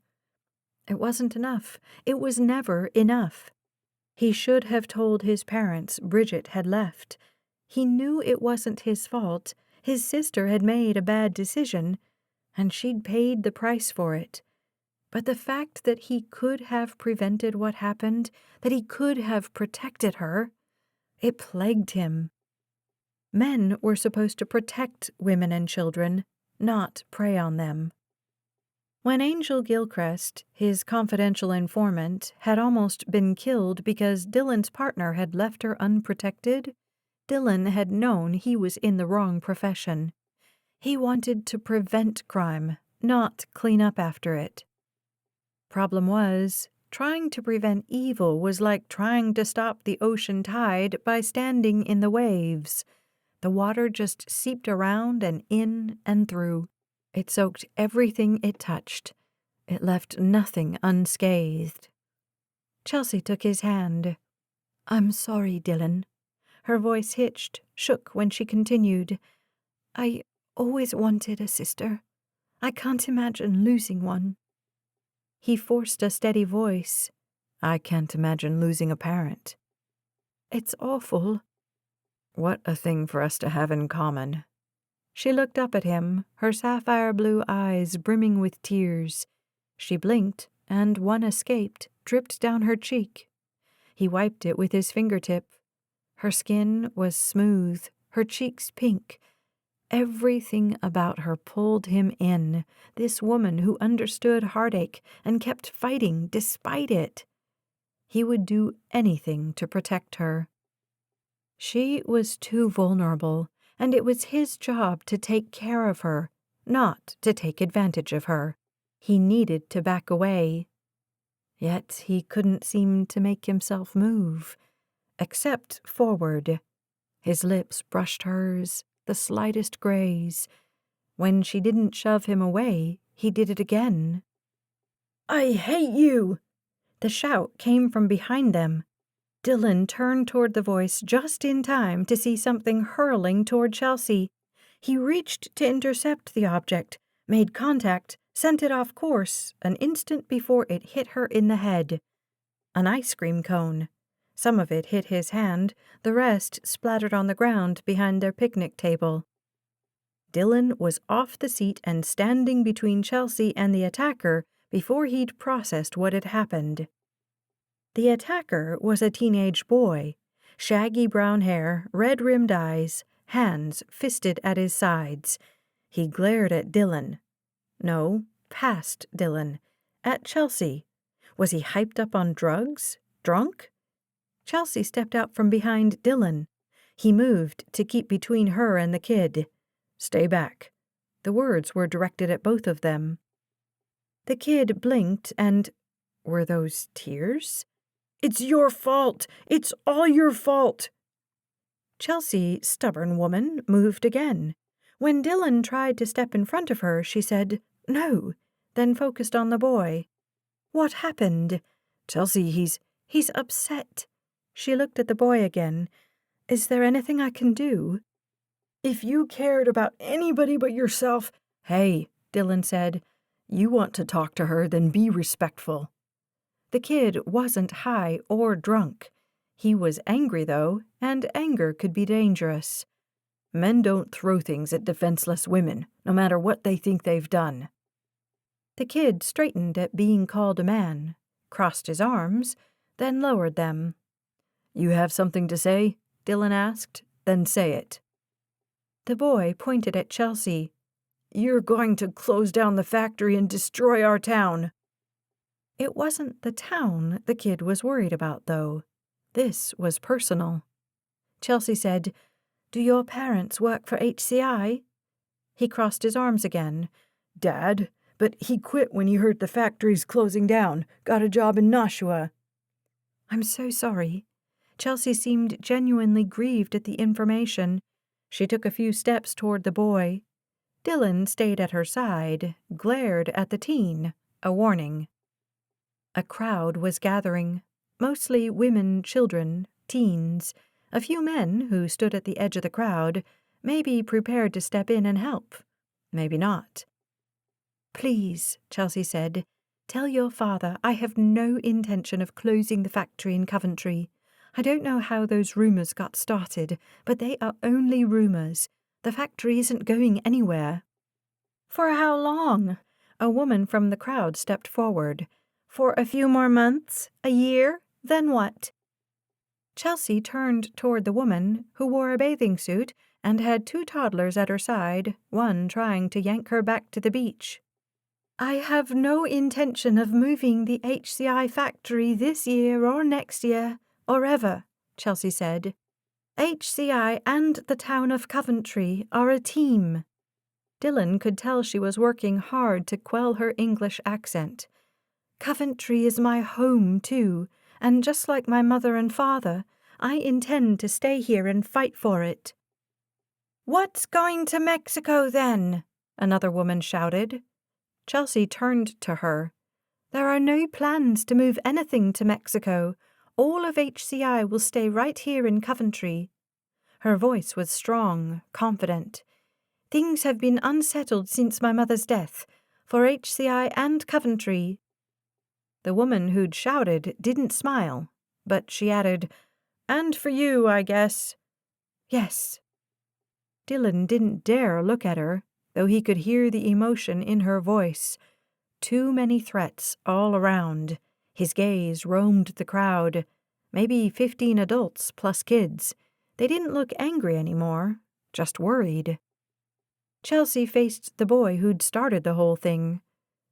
Speaker 2: It wasn't enough. It was never enough. He should have told his parents Bridget had left. He knew it wasn't his fault. His sister had made a bad decision, and she'd paid the price for it. But the fact that he could have prevented what happened, that he could have protected her, it plagued him. Men were supposed to protect women and children, not prey on them. When Angel Gilchrist, his confidential informant, had almost been killed because Dylan's partner had left her unprotected, Dylan had known he was in the wrong profession. He wanted to prevent crime, not clean up after it. Problem was, trying to prevent evil was like trying to stop the ocean tide by standing in the waves. The water just seeped around and in and through. It soaked everything it touched. It left nothing unscathed. Chelsea took his hand. "I'm sorry, Dylan." Her voice hitched, shook when she continued. "I always wanted a sister. I can't imagine losing one." He forced a steady voice. "I can't imagine losing a parent." "It's awful." "What a thing for us to have in common." She looked up at him, her sapphire blue eyes brimming with tears. She blinked, and one escaped, dripped down her cheek. He wiped it with his fingertip. Her skin was smooth, her cheeks pink. Everything about her pulled him in, this woman who understood heartache and kept fighting despite it. He would do anything to protect her. She was too vulnerable, and it was his job to take care of her, not to take advantage of her. He needed to back away. Yet he couldn't seem to make himself move, except forward. His lips brushed hers, the slightest graze. When she didn't shove him away, he did it again. "I hate you!" The shout came from behind them. Dylan turned toward the voice just in time to see something hurling toward Chelsea. He reached to intercept the object, made contact, sent it off course an instant before it hit her in the head. An ice cream cone. Some of it hit his hand, the rest splattered on the ground behind their picnic table. Dylan was off the seat and standing between Chelsea and the attacker before he'd processed what had happened. The attacker was a teenage boy, shaggy brown hair, red-rimmed eyes, hands fisted at his sides. He glared at Dylan. No, past Dylan. At Chelsea. Was he hyped up on drugs? Drunk? Chelsea stepped out from behind Dylan. He moved to keep between her and the kid. "Stay back." The words were directed at both of them. The kid blinked and... were those tears? "It's your fault! It's all your fault!" Chelsea, stubborn woman, moved again. When Dylan tried to step in front of her, she said, "No," then focused on the boy. "What happened?" "Chelsea, he's upset." She looked at the boy again. "Is there anything I can do?" "If you cared about anybody but yourself—" "Hey," Dylan said. "You want to talk to her, then be respectful." The kid wasn't high or drunk. He was angry, though, and anger could be dangerous. Men don't throw things at defenseless women, no matter what they think they've done. The kid straightened at being called a man, crossed his arms, then lowered them. "You have something to say?" Dylan asked. "Then say it." The boy pointed at Chelsea. "You're going to close down the factory and destroy our town." It wasn't the town the kid was worried about, though. This was personal. Chelsea said, "Do your parents work for HCI?" He crossed his arms again. "Dad, but he quit when he heard the factory's closing down. Got a job in Nashua." "I'm so sorry." Chelsea seemed genuinely grieved at the information. She took a few steps toward the boy. Dylan stayed at her side, glared at the teen, a warning. A crowd was gathering, mostly women, children, teens, a few men who stood at the edge of the crowd, maybe prepared to step in and help, maybe not. "Please," Chelsea said, "tell your father I have no intention of closing the factory in Coventry. I don't know how those rumors got started, but they are only rumors. The factory isn't going anywhere." "For how long?" A woman from the crowd stepped forward. "For a few more months? A year? Then what?" Chelsea turned toward the woman, who wore a bathing suit and had 2 toddlers at her side, one trying to yank her back to the beach. "I have no intention of moving the HCI factory this year or next year, or ever," Chelsea said. "HCI and the town of Coventry are a team." Dylan could tell she was working hard to quell her English accent. "Coventry is my home, too, and just like my mother and father, I intend to stay here and fight for it." "What's going to Mexico, then?" another woman shouted. Chelsea turned to her. "There are no plans to move anything to Mexico. All of HCI will stay right here in Coventry." Her voice was strong, confident. "Things have been unsettled since my mother's death, for HCI and Coventry." The woman who'd shouted didn't smile, but she added, "And for you, I guess." "Yes." Dylan didn't dare look at her, though he could hear the emotion in her voice. Too many threats all around. His gaze roamed the crowd. Maybe 15 adults plus kids. They didn't look angry anymore, just worried. Chelsea faced the boy who'd started the whole thing.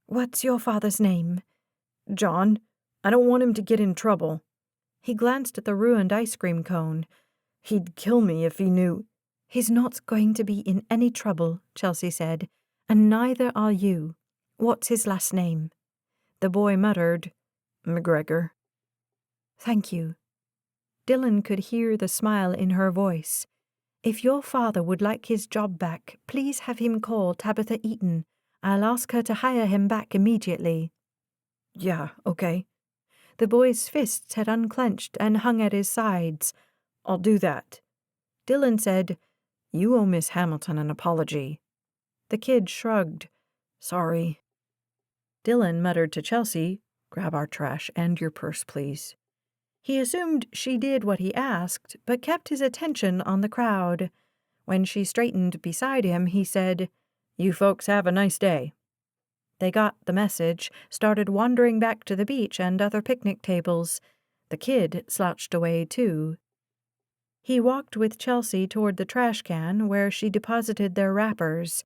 Speaker 2: "What's your father's name?" "John. I don't want him to get in trouble." He glanced at the ruined ice cream cone. "He'd kill me if he knew." "He's not going to be in any trouble," Chelsea said, "and neither are you. What's his last name?" The boy muttered, "McGregor." "Thank you." Dylan could hear the smile in her voice. "If your father would like his job back, please have him call Tabitha Eaton. I'll ask her to hire him back immediately." "Yeah, okay." The boy's fists had unclenched and hung at his sides. "I'll do that." Dylan said, "You owe Miss Hamilton an apology." The kid shrugged. "Sorry." Dylan muttered to Chelsea, "Grab our trash and your purse, please." He assumed she did what he asked, but kept his attention on the crowd. When she straightened beside him, he said, "You folks have a nice day." They got the message, started wandering back to the beach and other picnic tables. The kid slouched away, too. He walked with Chelsea toward the trash can where she deposited their wrappers.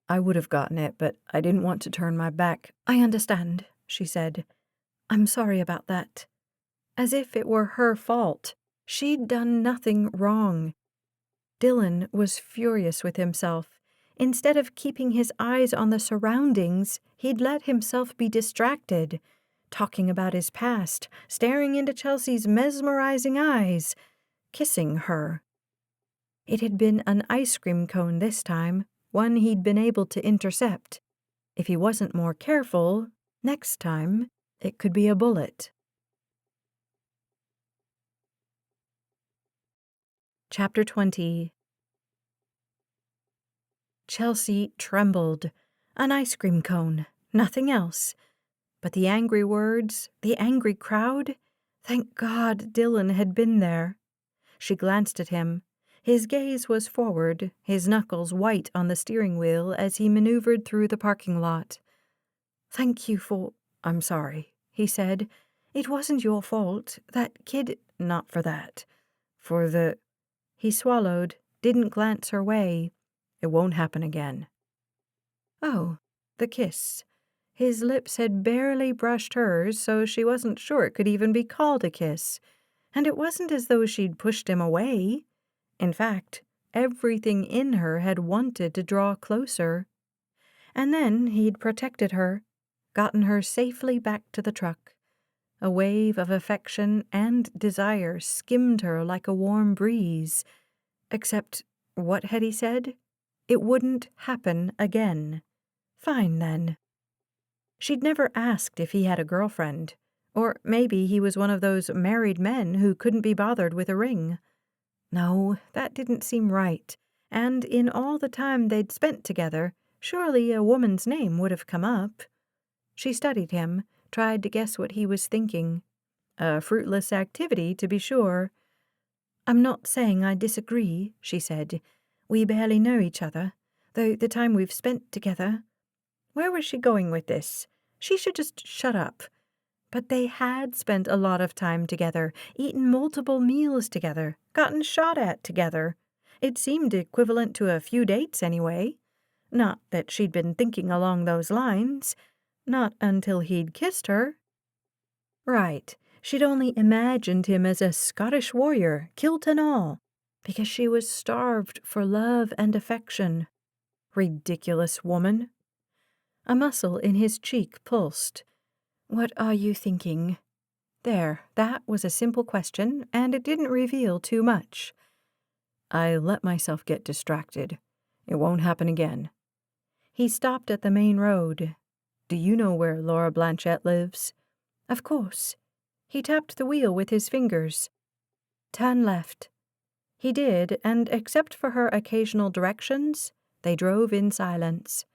Speaker 2: "I would have gotten it, but I didn't want to turn my back." "I understand," she said. "I'm sorry about that." As if it were her fault. She'd done nothing wrong. Dylan was furious with himself. Instead of keeping his eyes on the surroundings, he'd let himself be distracted, talking about his past, staring into Chelsea's mesmerizing eyes, kissing her. It had been an ice cream cone this time, one he'd been able to intercept. If he wasn't more careful, next time, it could be a bullet. Chapter 20. Chelsea trembled. An ice cream cone, nothing else. But the angry words, the angry crowd, thank God Dylan had been there. She glanced at him. His gaze was forward, his knuckles white on the steering wheel as he maneuvered through the parking lot. "Thank you for—" "I'm sorry," he said. "It wasn't your fault. That kid—" "Not for that. For the—" He swallowed, didn't glance her way. "It won't happen again." Oh, the kiss. His lips had barely brushed hers, so she wasn't sure it could even be called a kiss. And it wasn't as though she'd pushed him away. In fact, everything in her had wanted to draw closer. And then he'd protected her, gotten her safely back to the truck. A wave of affection and desire skimmed her like a warm breeze. Except, what had he said? It wouldn't happen again. Fine, then. She'd never asked if he had a girlfriend. Or maybe he was one of those married men who couldn't be bothered with a ring. No, that didn't seem right. And in all the time they'd spent together, surely a woman's name would have come up. She studied him, tried to guess what he was thinking. A fruitless activity, to be sure. "I'm not saying I disagree," she said. We barely know each other, though the time we've spent together. Where was she going with this? She should just shut up. But they had spent a lot of time together, eaten multiple meals together, gotten shot at together. It seemed equivalent to a few dates anyway. Not that she'd been thinking along those lines. Not until he'd kissed her. Right, she'd only imagined him as a Scottish warrior, kilt and all, because she was starved for love and affection. Ridiculous woman. A muscle in his cheek pulsed. What are you thinking? There, that was a simple question, and it didn't reveal too much. I let myself get distracted. It won't happen again. He stopped at the main road. Do you know where Laura Blanchette lives? Of course. He tapped the wheel with his fingers. Turn left. He did, and except for her occasional directions, they drove in silence.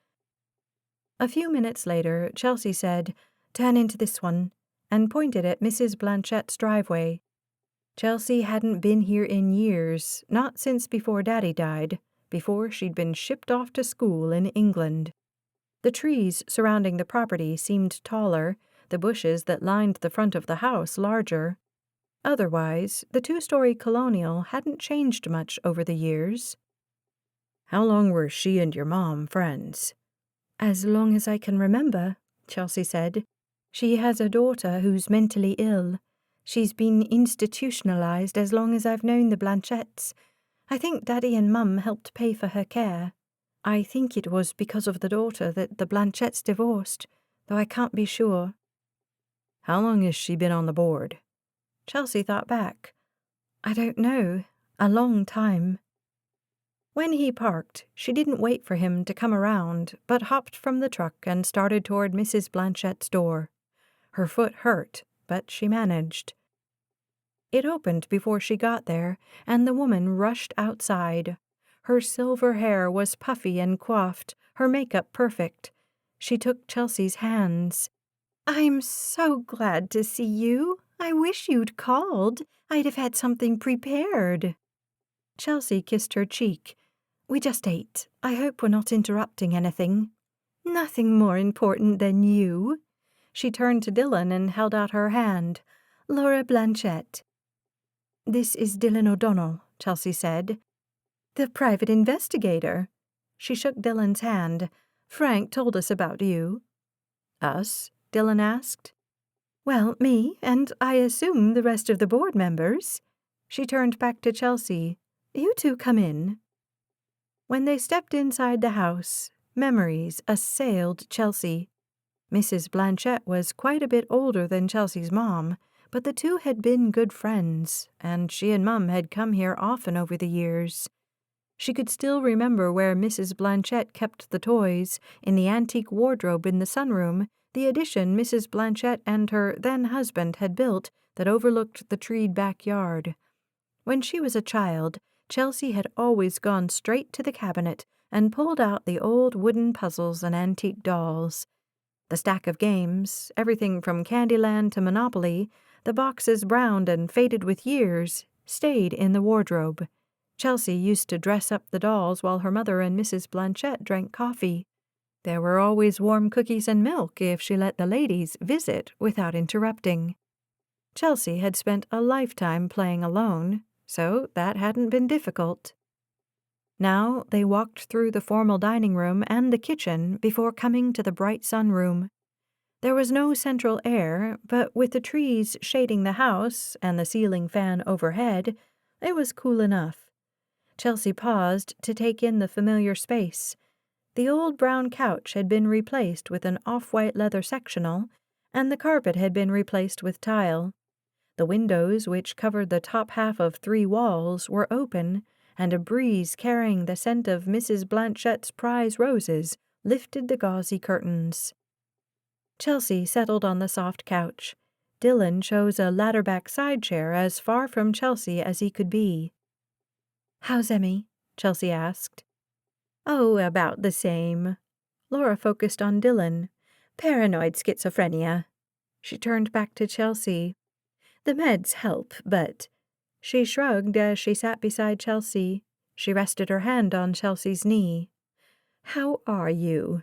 Speaker 2: A few minutes later, Chelsea said, "Turn into this one," and pointed at Mrs. Blanchette's driveway. Chelsea hadn't been here in years, not since before Daddy died, before she'd been shipped off to school in England. The trees surrounding the property seemed taller, the bushes that lined the front of the house larger. Otherwise, the two-story colonial hadn't changed much over the years. How long were she and your mom friends? As long as I can remember, Chelsea said. She has a daughter who's mentally ill. She's been institutionalized as long as I've known the Blanchettes. I think Daddy and Mum helped pay for her care. I think it was because of the daughter that the Blanchettes divorced, though I can't be sure. How long has she been on the board? Chelsea thought back. I don't know. A long time. When he parked, she didn't wait for him to come around, but hopped from the truck and started toward Mrs. Blanchette's door. Her foot hurt, but she managed. It opened before she got there, and the woman rushed outside. Her silver hair was puffy and coiffed, her makeup perfect. She took Chelsea's hands. I'm so glad to see you. I wish you'd called. I'd have had something prepared. Chelsea kissed her cheek. We just ate. I hope we're not interrupting anything. Nothing more important than you. She turned to Dylan and held out her hand. Laura Blanchette. This is Dylan O'Donnell, Chelsea said. The private investigator. She shook Dylan's hand. Frank told us about you. Us? Dylan asked. Well, me, and I assume the rest of the board members. She turned back to Chelsea. You two come in. When they stepped inside the house, memories assailed Chelsea. Mrs. Blanchette was quite a bit older than Chelsea's mom, but the two had been good friends, and she and Mum had come here often over the years. She could still remember where Mrs. Blanchette kept the toys, in the antique wardrobe in the sunroom, the addition Mrs. Blanchette and her then-husband had built that overlooked the treed backyard. When she was a child, Chelsea had always gone straight to the cabinet and pulled out the old wooden puzzles and antique dolls. The stack of games, everything from Candyland to Monopoly, the boxes browned and faded with years, stayed in the wardrobe. Chelsea used to dress up the dolls while her mother and Mrs. Blanchette drank coffee. There were always warm cookies and milk if she let the ladies visit without interrupting. Chelsea had spent a lifetime playing alone, so that hadn't been difficult. Now they walked through the formal dining room and the kitchen before coming to the bright sunroom. There was no central air, but with the trees shading the house and the ceiling fan overhead, it was cool enough. Chelsea paused to take in the familiar space. The old brown couch had been replaced with an off-white leather sectional, and the carpet had been replaced with tile. The windows, which covered the top half of 3 walls, were open, and a breeze carrying the scent of Mrs. Blanchette's prize roses lifted the gauzy curtains. Chelsea settled on the soft couch. Dylan chose a ladder-back side chair as far from Chelsea as he could be. "How's Emmy?" Chelsea asked. "Oh, about the same." Laura focused on Dylan. "Paranoid schizophrenia." She turned back to Chelsea. "The meds help, but—" She shrugged as she sat beside Chelsea. She rested her hand on Chelsea's knee. "How are you?"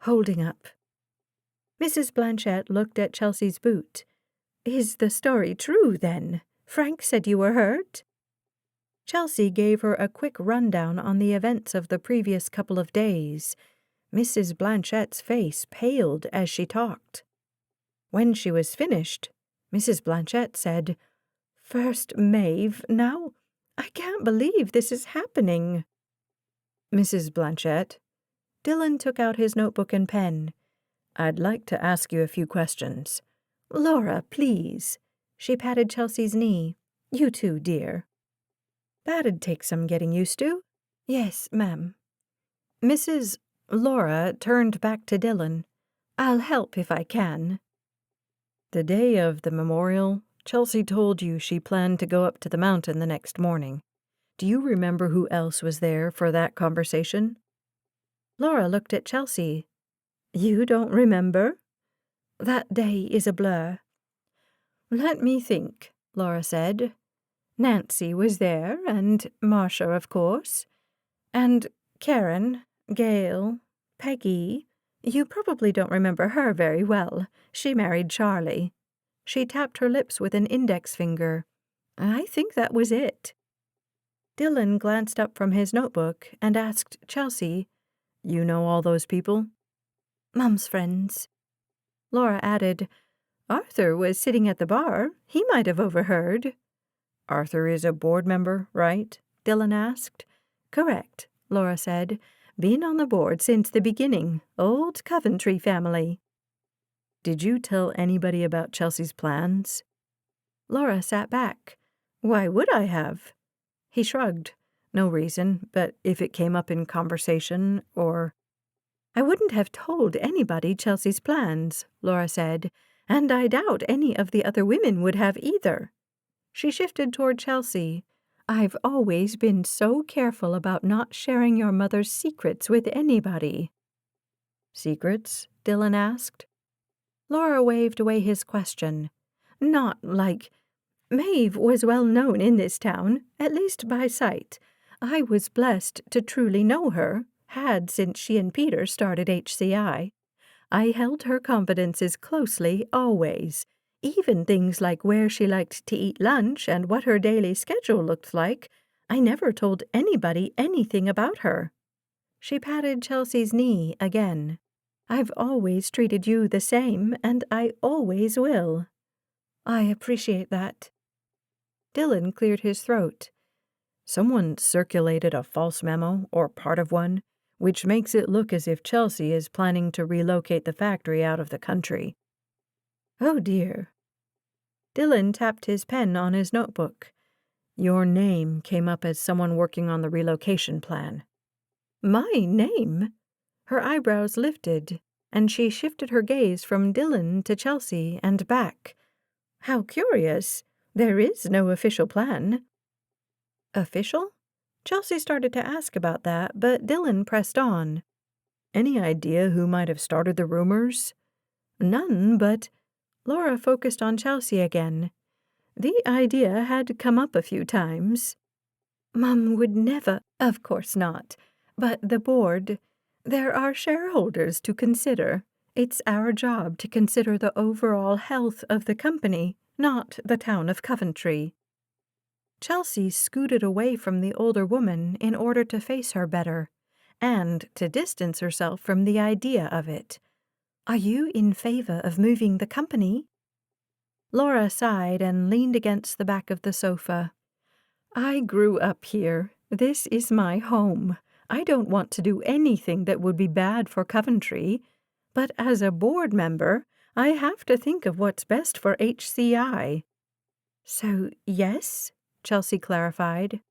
Speaker 2: "Holding up." Mrs. Blanchette looked at Chelsea's boot. "Is the story true, then? Frank said you were hurt?" Chelsea gave her a quick rundown on the events of the previous couple of days. Mrs. Blanchette's face paled as she talked. When she was finished, Mrs. Blanchette said, "First Maeve, now I can't believe this is happening." "Mrs. Blanchette," Dylan took out his notebook and pen. "I'd like to ask you a few questions." "Laura, please." She patted Chelsea's knee. "You too, dear." "That'd take some getting used to." "Yes, ma'am." Mrs. Laura turned back to Dylan. "I'll help if I can." "The day of the memorial, Chelsea told you she planned to go up to the mountain the next morning. Do you remember who else was there for that conversation?" Laura looked at Chelsea. "You don't remember?" "That day is a blur." "Let me think," Laura said. "Nancy was there, and Marcia, of course. And Karen, Gail, Peggy. You probably don't remember her very well. She married Charlie." She tapped her lips with an index finger. "I think that was it." Dylan glanced up from his notebook and asked Chelsea, "You know all those people?" "Mum's friends." Laura added, "Arthur was sitting at the bar. He might have overheard." "Arthur is a board member, right?" Dylan asked. "Correct," Laura said. "Been on the board since the beginning. Old Coventry family." "Did you tell anybody about Chelsea's plans?" Laura sat back. "Why would I have?" He shrugged. "No reason, but if it came up in conversation, or—" "I wouldn't have told anybody Chelsea's plans," Laura said, "and I doubt any of the other women would have either." She shifted toward Chelsea. "I've always been so careful about not sharing your mother's secrets with anybody." "Secrets?" Dylan asked. Laura waved away his question. "Not like— Maeve was well known in this town, at least by sight. I was blessed to truly know her, had since she and Peter started HCI. I held her confidences closely always. Even things like where she liked to eat lunch and what her daily schedule looked like, I never told anybody anything about her." She patted Chelsea's knee again. "I've always treated you the same, and I always will." "I appreciate that." Dylan cleared his throat. "Someone circulated a false memo, or part of one, which makes it look as if Chelsea is planning to relocate the factory out of the country." "Oh, dear." Dylan tapped his pen on his notebook. "Your name came up as someone working on the relocation plan." "My name?" Her eyebrows lifted, and she shifted her gaze from Dylan to Chelsea and back. "How curious. There is no official plan." "Official?" Chelsea started to ask about that, but Dylan pressed on. "Any idea who might have started the rumors?" "None, but—" Laura focused on Chelsea again. "The idea had come up a few times." "Mum would never—" "Of course not. But the board— there are shareholders to consider. It's our job to consider the overall health of the company, not the town of Coventry." Chelsea scooted away from the older woman in order to face her better, and to distance herself from the idea of it. "Are you in favor of moving the company?" Laura sighed and leaned against the back of the sofa. "I grew up here. This is my home. I don't want to do anything that would be bad for Coventry. But as a board member, I have to think of what's best for HCI." "So, yes?" Chelsea clarified.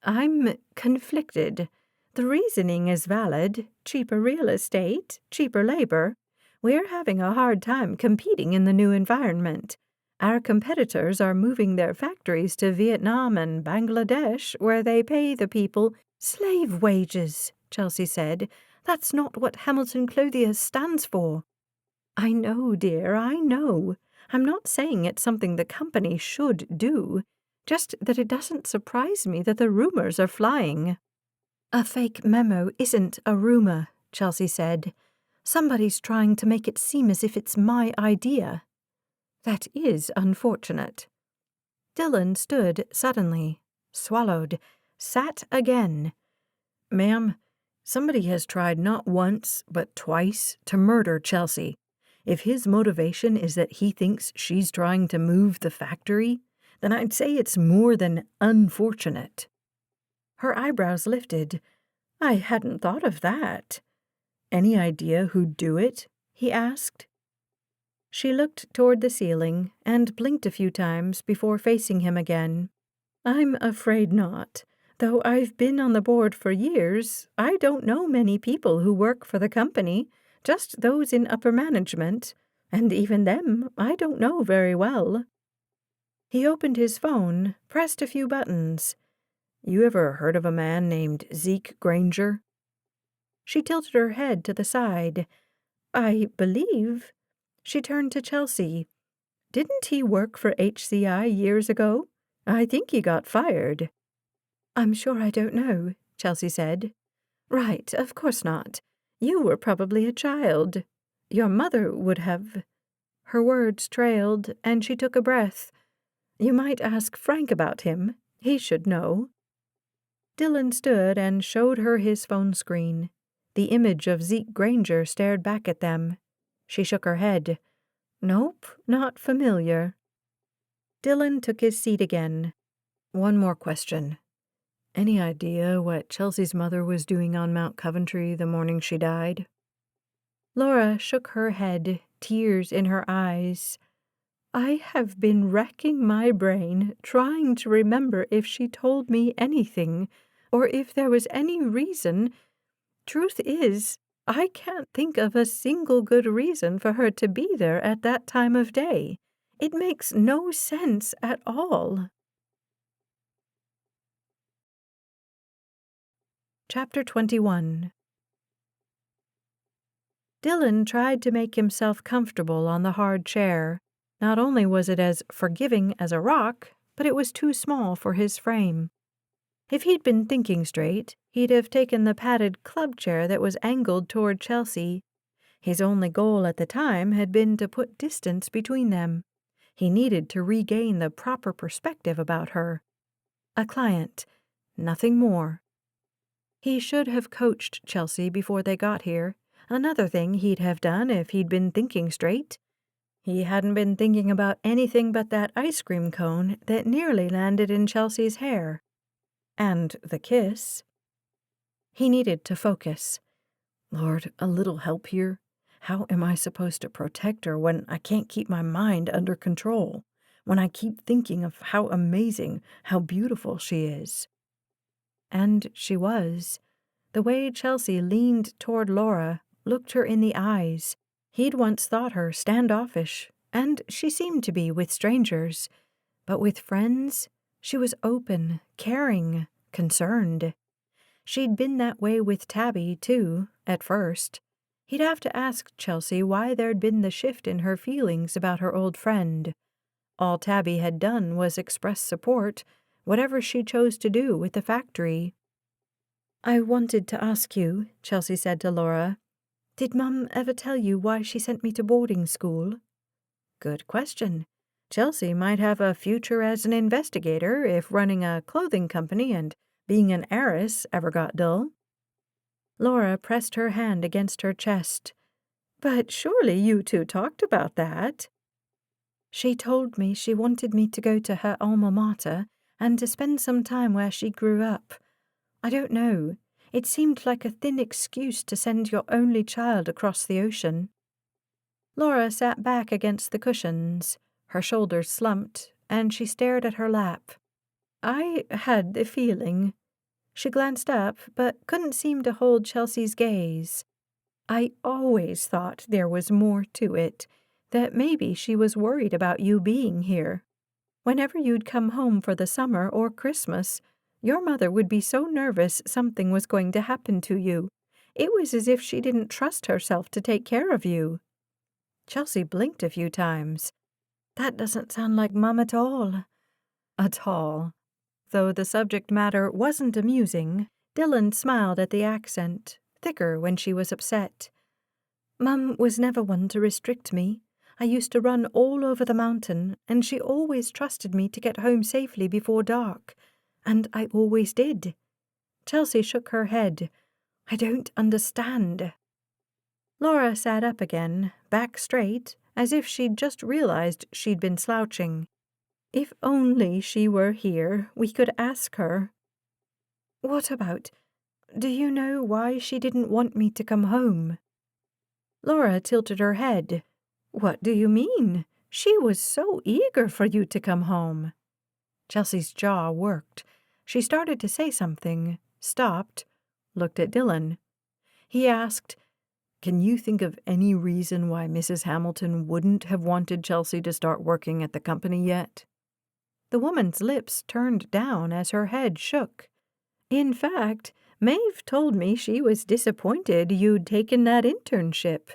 Speaker 2: "I'm conflicted. The reasoning is valid. Cheaper real estate, cheaper labor. We're having a hard time competing in the new environment. Our competitors are moving their factories to Vietnam and Bangladesh, where they pay the people—" "Slave wages," Chelsea said. "That's not what Hamilton Clothiers stands for." "I know, dear, I know. I'm not saying it's something the company should do. Just that it doesn't surprise me that the rumors are flying." "A fake memo isn't a rumor," Chelsea said. "Somebody's trying to make it seem as if it's my idea." "That is unfortunate." Dylan stood suddenly, swallowed, sat again. "Ma'am, somebody has tried not once, but twice, to murder Chelsea. If his motivation is that he thinks she's trying to move the factory, then I'd say it's more than unfortunate." Her eyebrows lifted. "I hadn't thought of that." "Any idea who'd do it?" he asked. She looked toward the ceiling and blinked a few times before facing him again. "I'm afraid not. Though I've been on the board for years, I don't know many people who work for the company, just those in upper management, and even them I don't know very well." He opened his phone, pressed a few buttons. "You ever heard of a man named Zeke Granger?" She tilted her head to the side. "I believe—" She turned to Chelsea. "Didn't he work for HCI years ago? I think he got fired." "I'm sure I don't know," Chelsea said. "Right, of course not. You were probably a child. Your mother would have—" Her words trailed, and she took a breath. "You might ask Frank about him. He should know." Dylan stood and showed her his phone screen. The image of Zeke Granger stared back at them. She shook her head. "Nope, not familiar." Dylan took his seat again. "One more question. Any idea what Chelsea's mother was doing on Mount Coventry the morning she died?" Laura shook her head, tears in her eyes. "I have been racking my brain, trying to remember if she told me anything, or if there was any reason. Truth is, I can't think of a single good reason for her to be there at that time of day. It makes no sense at all." Chapter 21. Dylan tried to make himself comfortable on the hard chair. Not only was it as forgiving as a rock, but it was too small for his frame. If he'd been thinking straight, he'd have taken the padded club chair that was angled toward Chelsea. His only goal at the time had been to put distance between them. He needed to regain the proper perspective about her. A client, nothing more. He should have coached Chelsea before they got here. Another thing he'd have done if he'd been thinking straight. He hadn't been thinking about anything but that ice cream cone that nearly landed in Chelsea's hair. And the kiss. He needed to focus. "Lord, a little help here? How am I supposed to protect her when I can't keep my mind under control? When I keep thinking of how amazing, how beautiful she is?" And she was. The way Chelsea leaned toward Laura, looked her in the eyes. He'd once thought her standoffish, and she seemed to be with strangers. But with friends, she was open, caring, concerned. She'd been that way with Tabby, too, at first. He'd have to ask Chelsea why there'd been the shift in her feelings about her old friend. All Tabby had done was express support, whatever she chose to do with the factory. "I wanted to ask you," Chelsea said to Laura, "did Mum ever tell you why she sent me to boarding school?" Good question. Chelsea might have a future as an investigator if running a clothing company and being an heiress ever got dull. Laura pressed her hand against her chest. "But surely you two talked about that." "She told me she wanted me to go to her alma mater and to spend some time where she grew up. I don't know. It seemed like a thin excuse to send your only child across the ocean." Laura sat back against the cushions. Her shoulders slumped, and she stared at her lap. "I had the feeling." She glanced up, but couldn't seem to hold Chelsea's gaze. "I always thought there was more to it, that maybe she was worried about you being here. Whenever you'd come home for the summer or Christmas, your mother would be so nervous something was going to happen to you. It was as if she didn't trust herself to take care of you." Chelsea blinked a few times. "That doesn't sound like Mum at all." at all. Though the subject matter wasn't amusing, Dylan smiled at the accent, thicker when she was upset. Mum was never one to restrict me. I used to run all over the mountain, and she always trusted me to get home safely before dark. And I always did. Chelsea shook her head. I don't understand. Laura sat up again, back straight, as if she'd just realized she'd been slouching. If only she were here, we could ask her. What about? Do you know why she didn't want me to come home? Laura tilted her head. What do you mean? She was so eager for you to come home. Chelsea's jaw worked. She started to say something, stopped, looked at Dylan. He asked, Can you think of any reason why Mrs. Hamilton wouldn't have wanted Chelsea to start working at the company yet? The woman's lips turned down as her head shook. In fact, Maeve told me she was disappointed you'd taken that internship.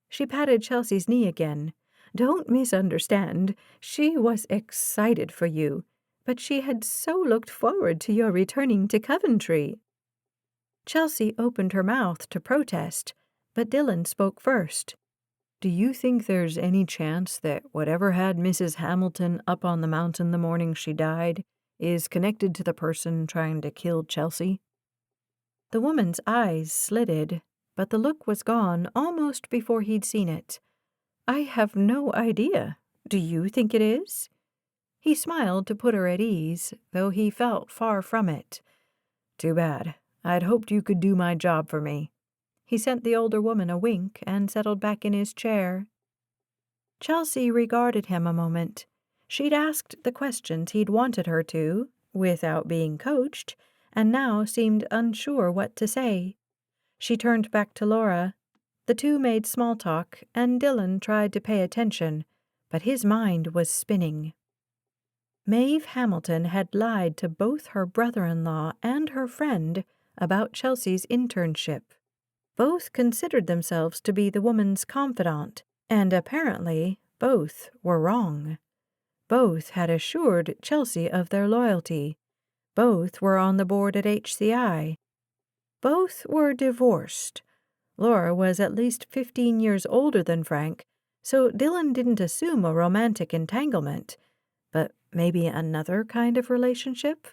Speaker 2: She patted Chelsea's knee again. Don't misunderstand. She was excited for you, but she had so looked forward to your returning to Coventry. Chelsea opened her mouth to protest, but Dylan spoke first. Do you think there's any chance that whatever had Mrs. Hamilton up on the mountain the morning she died is connected to the person trying to kill Chelsea? The woman's eyes slitted, but the look was gone almost before he'd seen it. I have no idea. Do you think it is? He smiled to put her at ease, though he felt far from it. Too bad. I'd hoped you could do my job for me. He sent the older woman a wink and settled back in his chair. Chelsea regarded him a moment. She'd asked the questions he'd wanted her to, without being coached, and now seemed unsure what to say. She turned back to Laura. The two made small talk, and Dylan tried to pay attention, but his mind was spinning. Maeve Hamilton had lied to both her brother-in-law and her friend about Chelsea's internship. Both considered themselves to be the woman's confidant, and apparently both were wrong. Both had assured Chelsea of their loyalty. Both were on the board at HCI. Both were divorced. Laura was at least 15 years older than Frank, so Dylan didn't assume a romantic entanglement, but maybe another kind of relationship?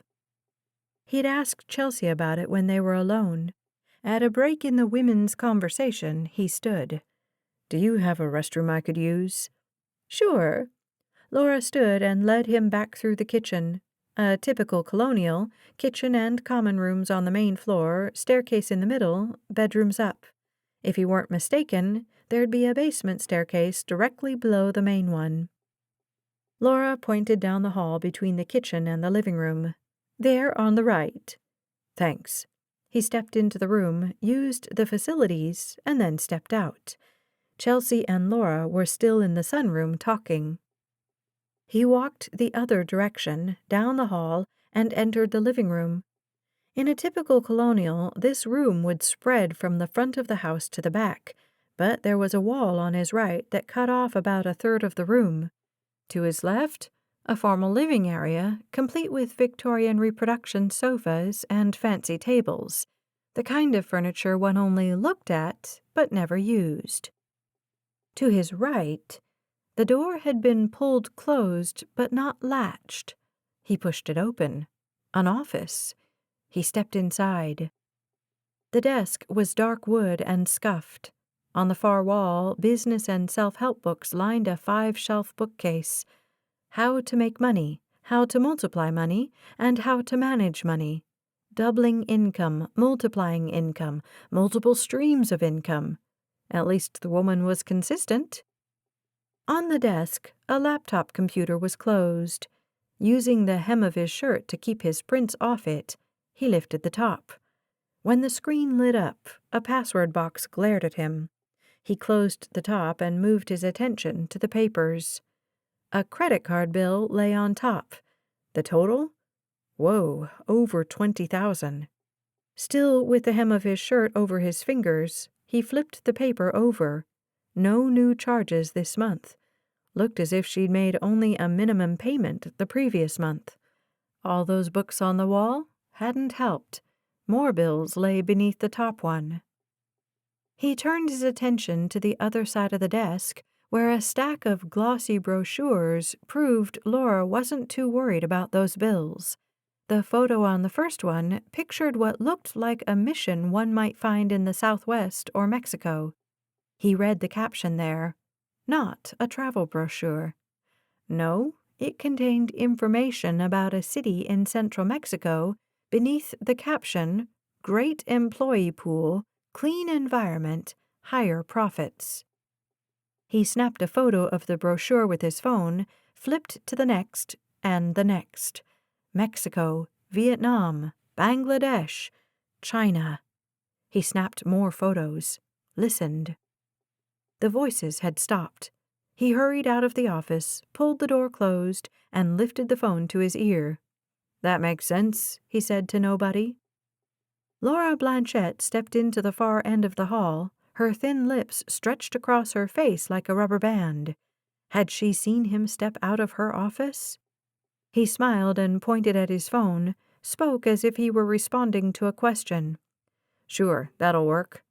Speaker 2: He'd asked Chelsea about it when they were alone. At a break in the women's conversation, he stood. Do you have a restroom I could use? Sure. Laura stood and led him back through the kitchen. A typical colonial, kitchen and common rooms on the main floor, staircase in the middle, bedrooms up. If he weren't mistaken, there'd be a basement staircase directly below the main one. Laura pointed down the hall between the kitchen and the living room. There on the right. Thanks. He stepped into the room, used the facilities, and then stepped out. Chelsea and Laura were still in the sunroom talking. He walked the other direction, down the hall, and entered the living room. In a typical colonial, this room would spread from the front of the house to the back, but there was a wall on his right that cut off about a third of the room. To his left, a formal living area, complete with Victorian reproduction sofas and fancy tables, the kind of furniture one only looked at but never used. To his right, the door had been pulled closed but not latched. He pushed it open. An office. He stepped inside. The desk was dark wood and scuffed. On the far wall, business and self-help books lined a 5-shelf bookcase. How to make money, how to multiply money, and how to manage money. Doubling income, multiplying income, multiple streams of income. At least the woman was consistent. On the desk, a laptop computer was closed. Using the hem of his shirt to keep his prints off it, he lifted the top. When the screen lit up, a password box glared at him. He closed the top and moved his attention to the papers. A credit card bill lay on top. The total? Whoa, over 20,000. Still with the hem of his shirt over his fingers, he flipped the paper over. No new charges this month. Looked as if she'd made only a minimum payment the previous month.
Speaker 1: All those books on the wall hadn't helped. More bills lay beneath the top one. He turned his attention to the other side of the desk, where a stack of glossy brochures proved Laura wasn't too worried about those bills. The photo on the first one pictured what looked like a mission one might find in the Southwest or Mexico. He read the caption there. Not a travel brochure. No, it contained information about a city in central Mexico beneath the caption, "Great employee pool, clean environment, higher profits." He snapped a photo of the brochure with his phone, flipped to the next, and the next. Mexico, Vietnam, Bangladesh, China. He snapped more photos, listened. The voices had stopped. He hurried out of the office, pulled the door closed, and lifted the phone to his ear. "That makes sense," he said to nobody. Laura Blanchette stepped into the far end of the hall, her thin lips stretched across her face like a rubber band. Had she seen him step out of her office? He smiled and pointed at his phone, spoke as if he were responding to a question. "Sure, that'll work."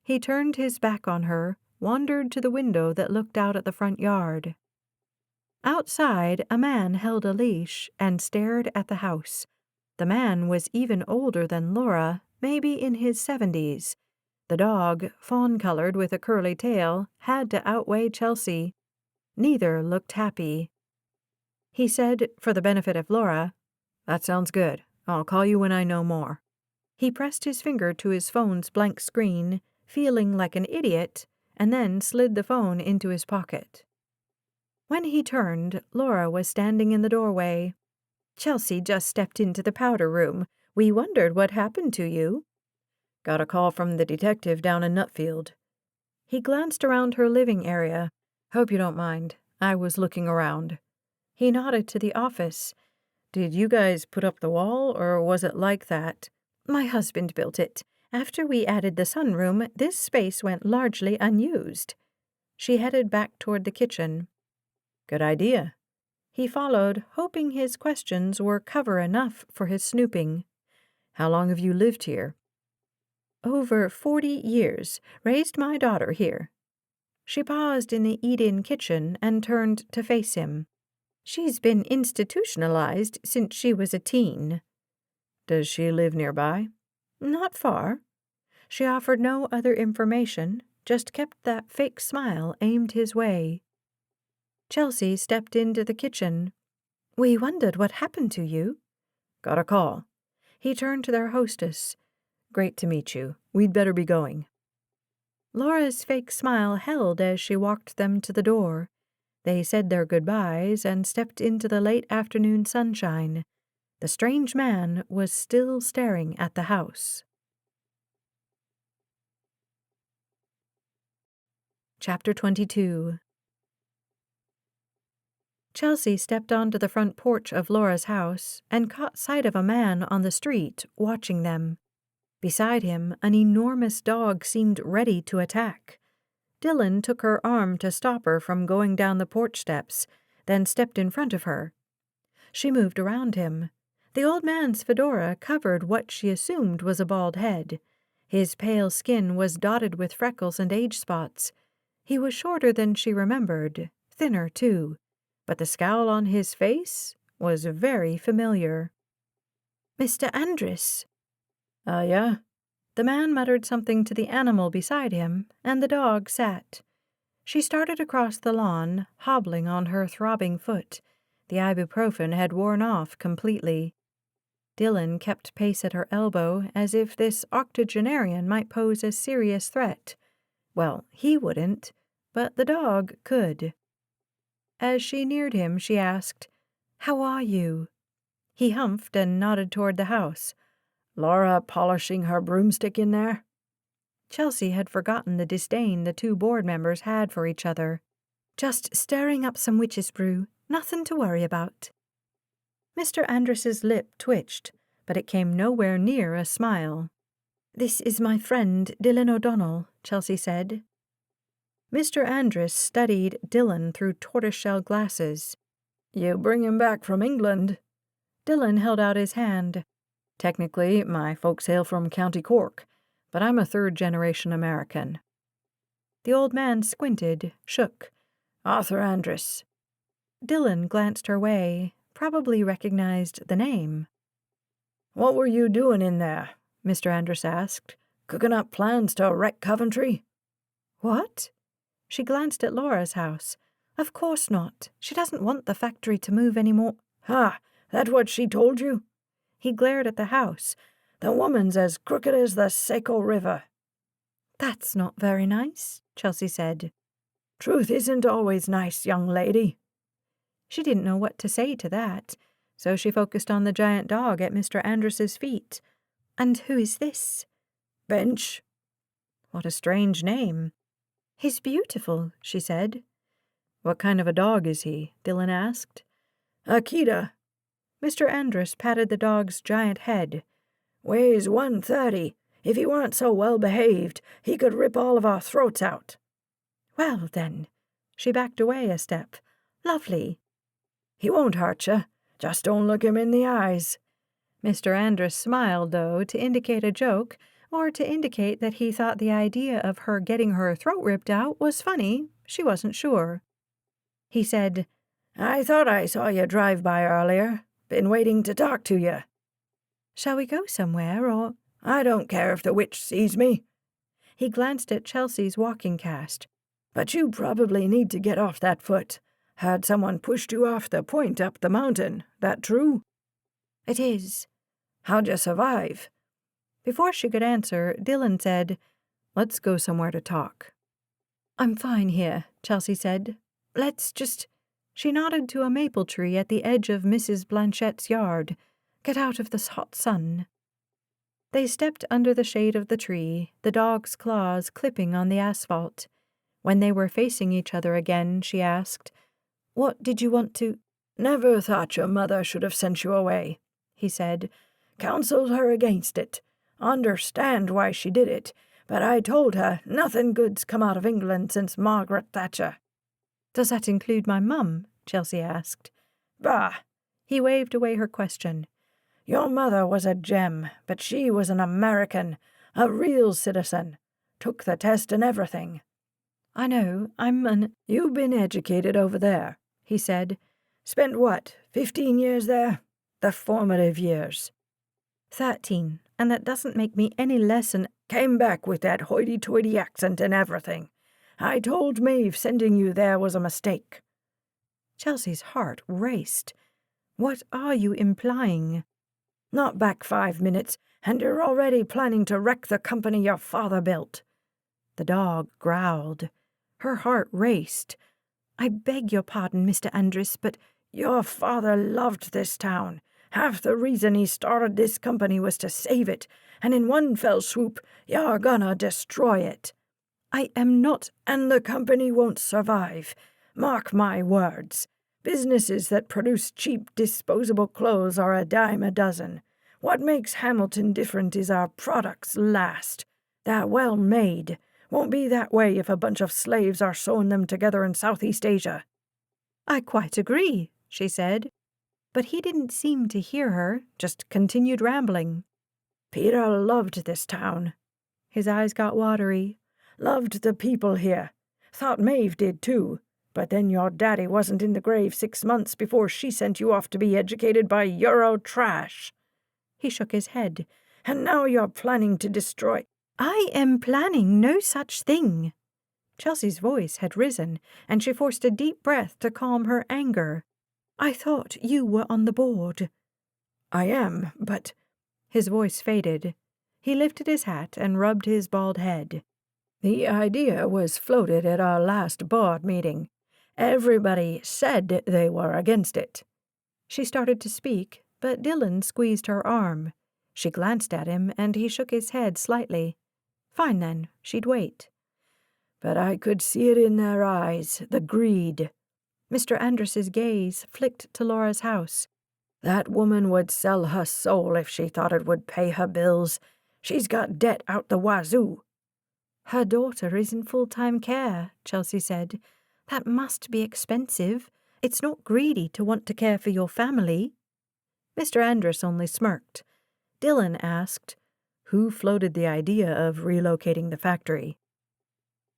Speaker 1: He turned his back on her, wandered to the window that looked out at the front yard. Outside, a man held a leash and stared at the house. The man was even older than Laura, maybe in his 70s. The dog, fawn-colored with a curly tail, had to outweigh Chelsea. Neither looked happy. He said, for the benefit of Laura, "That sounds good. I'll call you when I know more." He pressed his finger to his phone's blank screen, feeling like an idiot, and then slid the phone into his pocket. When he turned, Laura was standing in the doorway. "Chelsea just stepped into the powder room. We wondered what happened to you." "Got a call from the detective down in Nutfield." He glanced around her living area. "Hope you don't mind. I was looking around." He nodded to the office. "Did you guys put up the wall, or was it like that?" "My husband built it. After we added the sunroom, this space went largely unused." She headed back toward the kitchen. "Good idea." He followed, hoping his questions were cover enough for his snooping. "How long have you lived here?" "Over 40 years. Raised my daughter here." She paused in the eat-in kitchen and turned to face him. "She's been institutionalized since she was a teen." "Does she live nearby?" "Not far." She offered no other information, just kept that fake smile aimed his way. Chelsea stepped into the kitchen. "We wondered what happened to you." "Got a call."
Speaker 2: He turned to their hostess.
Speaker 1: "Great to meet you. We'd better be going."
Speaker 2: Laura's fake smile held as she walked them to the door. They said their goodbyes and stepped into the late afternoon sunshine. The strange man was still staring at the house. Chapter 22. Chelsea stepped onto the front porch of Laura's house and caught sight of a man on the street watching them. Beside him, an enormous dog seemed ready to attack. Dylan took her arm to stop her from going down the porch steps, then stepped in front of her. She moved around him. The old man's fedora covered what she assumed was a bald head. His pale skin was dotted with freckles and age spots. He was shorter than she remembered, thinner too, but the scowl on his face was very familiar. "Mr. Andrus."
Speaker 1: Yeah?"
Speaker 2: The man muttered something to the animal beside him, and the dog sat. She started across the lawn, hobbling on her throbbing foot. The ibuprofen had worn off completely. Dylan kept pace at her elbow, as if this octogenarian might pose a serious threat. Well, he wouldn't, but the dog could. As she neared him, she asked, "How are you?" He humphed and nodded toward the house.
Speaker 1: "Laura polishing her broomstick in there?"
Speaker 2: Chelsea had forgotten the disdain the two board members had for each other. "Just stirring up some witch's brew. Nothing to worry about." Mr. Andrus's lip twitched, but it came nowhere near a smile. "This is my friend, Dylan O'Donnell," Chelsea said. Mr. Andrus studied Dylan through tortoiseshell glasses.
Speaker 1: "You bring him back from England?"
Speaker 2: Dylan held out his hand. "Technically, my folks hail from County Cork, but I'm a third-generation American." The old man squinted, shook. "Arthur Andress." Dylan glanced her way, probably recognized the name. "What were you doing in there?" Mr. Andress asked. "Cooking up plans to wreck Coventry?" "What?" She glanced at Laura's house. "Of course not. She doesn't want the factory to move any more." "Ha! That what she told you?" He glared at the house. "The woman's as crooked as the Saco River." "That's not very nice," Chelsea said. "Truth isn't always nice, young lady." She didn't know what to say to that, so she focused on the giant dog at Mr. Andress's feet. "And who is this?" "Bench." "What a strange name." "He's beautiful," she said. "What kind of a dog is he?" Dylan asked. "Akita." Mr. Andress patted the dog's giant head. "Weighs 130. If he weren't so well behaved, he could rip all of our throats out." "Well, then." She backed away a step. "Lovely." "He won't hurt you. Just don't look him in the eyes." Mr. Andress smiled, though, to indicate a joke, or to indicate that he thought the idea of her getting her throat ripped out was funny. She wasn't sure. He said, "I thought I saw you drive by earlier. Been waiting to talk to you." "Shall we go somewhere, or—" "I don't care if the witch sees me." He glanced at Chelsea's walking cast. "But you probably need to get off that foot. Heard someone pushed you off the point up the mountain. That true?" "It is." "How'd you survive?" Before she could answer, Dylan said, "Let's go somewhere to talk." "I'm fine here," Chelsea said. "Let's just—" She nodded to a maple tree at the edge of Mrs. Blanchette's yard. "Get out of this hot sun." They stepped under the shade of the tree, the dog's claws clipping on the asphalt. When they were facing each other again, she asked, "What did you want to—" "Never thought your mother should have sent you away," he said. "Counseled her against it. Understand why she did it, but I told her nothing good's come out of England since Margaret Thatcher." "Does that include my mum?" Chelsea asked. "Bah!" He waved away her question. "Your mother was a gem, but she was an American, a real citizen. Took the test and everything." "I know, You've been educated over there," he said. "Spent what, 15 years there? The formative years." 13, and that doesn't make me any less an—" "Came back with that hoity-toity accent and everything. I told Maeve sending you there was a mistake." Chelsea's heart raced. "What are you implying?" "Not back 5 minutes, and you're already planning to wreck the company your father built." The dog growled. Her heart raced. "I beg your pardon, Mr. Andress, but—" "Your father loved this town. Half the reason he started this company was to save it, and in one fell swoop, you're gonna destroy it." "I am not—" "And the company won't survive. Mark my words. Businesses that produce cheap, disposable clothes are a dime a dozen. What makes Hamilton different is our products last. They're well made. Won't be that way if a bunch of slaves are sewing them together in Southeast Asia." "I quite agree," she said. But he didn't seem to hear her, just continued rambling. "Peter loved this town." His eyes got watery. "Loved the people here. Thought Maeve did too. But then your daddy wasn't in the grave 6 months before she sent you off to be educated by Euro trash." He shook his head. "And now you're planning to destroy—" "I am planning no such thing." Chelsea's voice had risen, and she forced a deep breath to calm her anger. "I thought you were on the board." "I am, but—" His voice faded. He lifted his hat and rubbed his bald head. "The idea was floated at our last board meeting. Everybody said they were against it." She started to speak, but Dylan squeezed her arm. She glanced at him, and he shook his head slightly. Fine, then. She'd wait. "But I could see it in their eyes, the greed." Mr. Andress's gaze flicked to Laura's house. "That woman would sell her soul if she thought it would pay her bills. She's got debt out the wazoo." "Her daughter is in full-time care," Chelsea said. "That must be expensive. It's not greedy to want to care for your family." Mr. Andrus only smirked. Dylan asked, "Who floated the idea of relocating the factory?"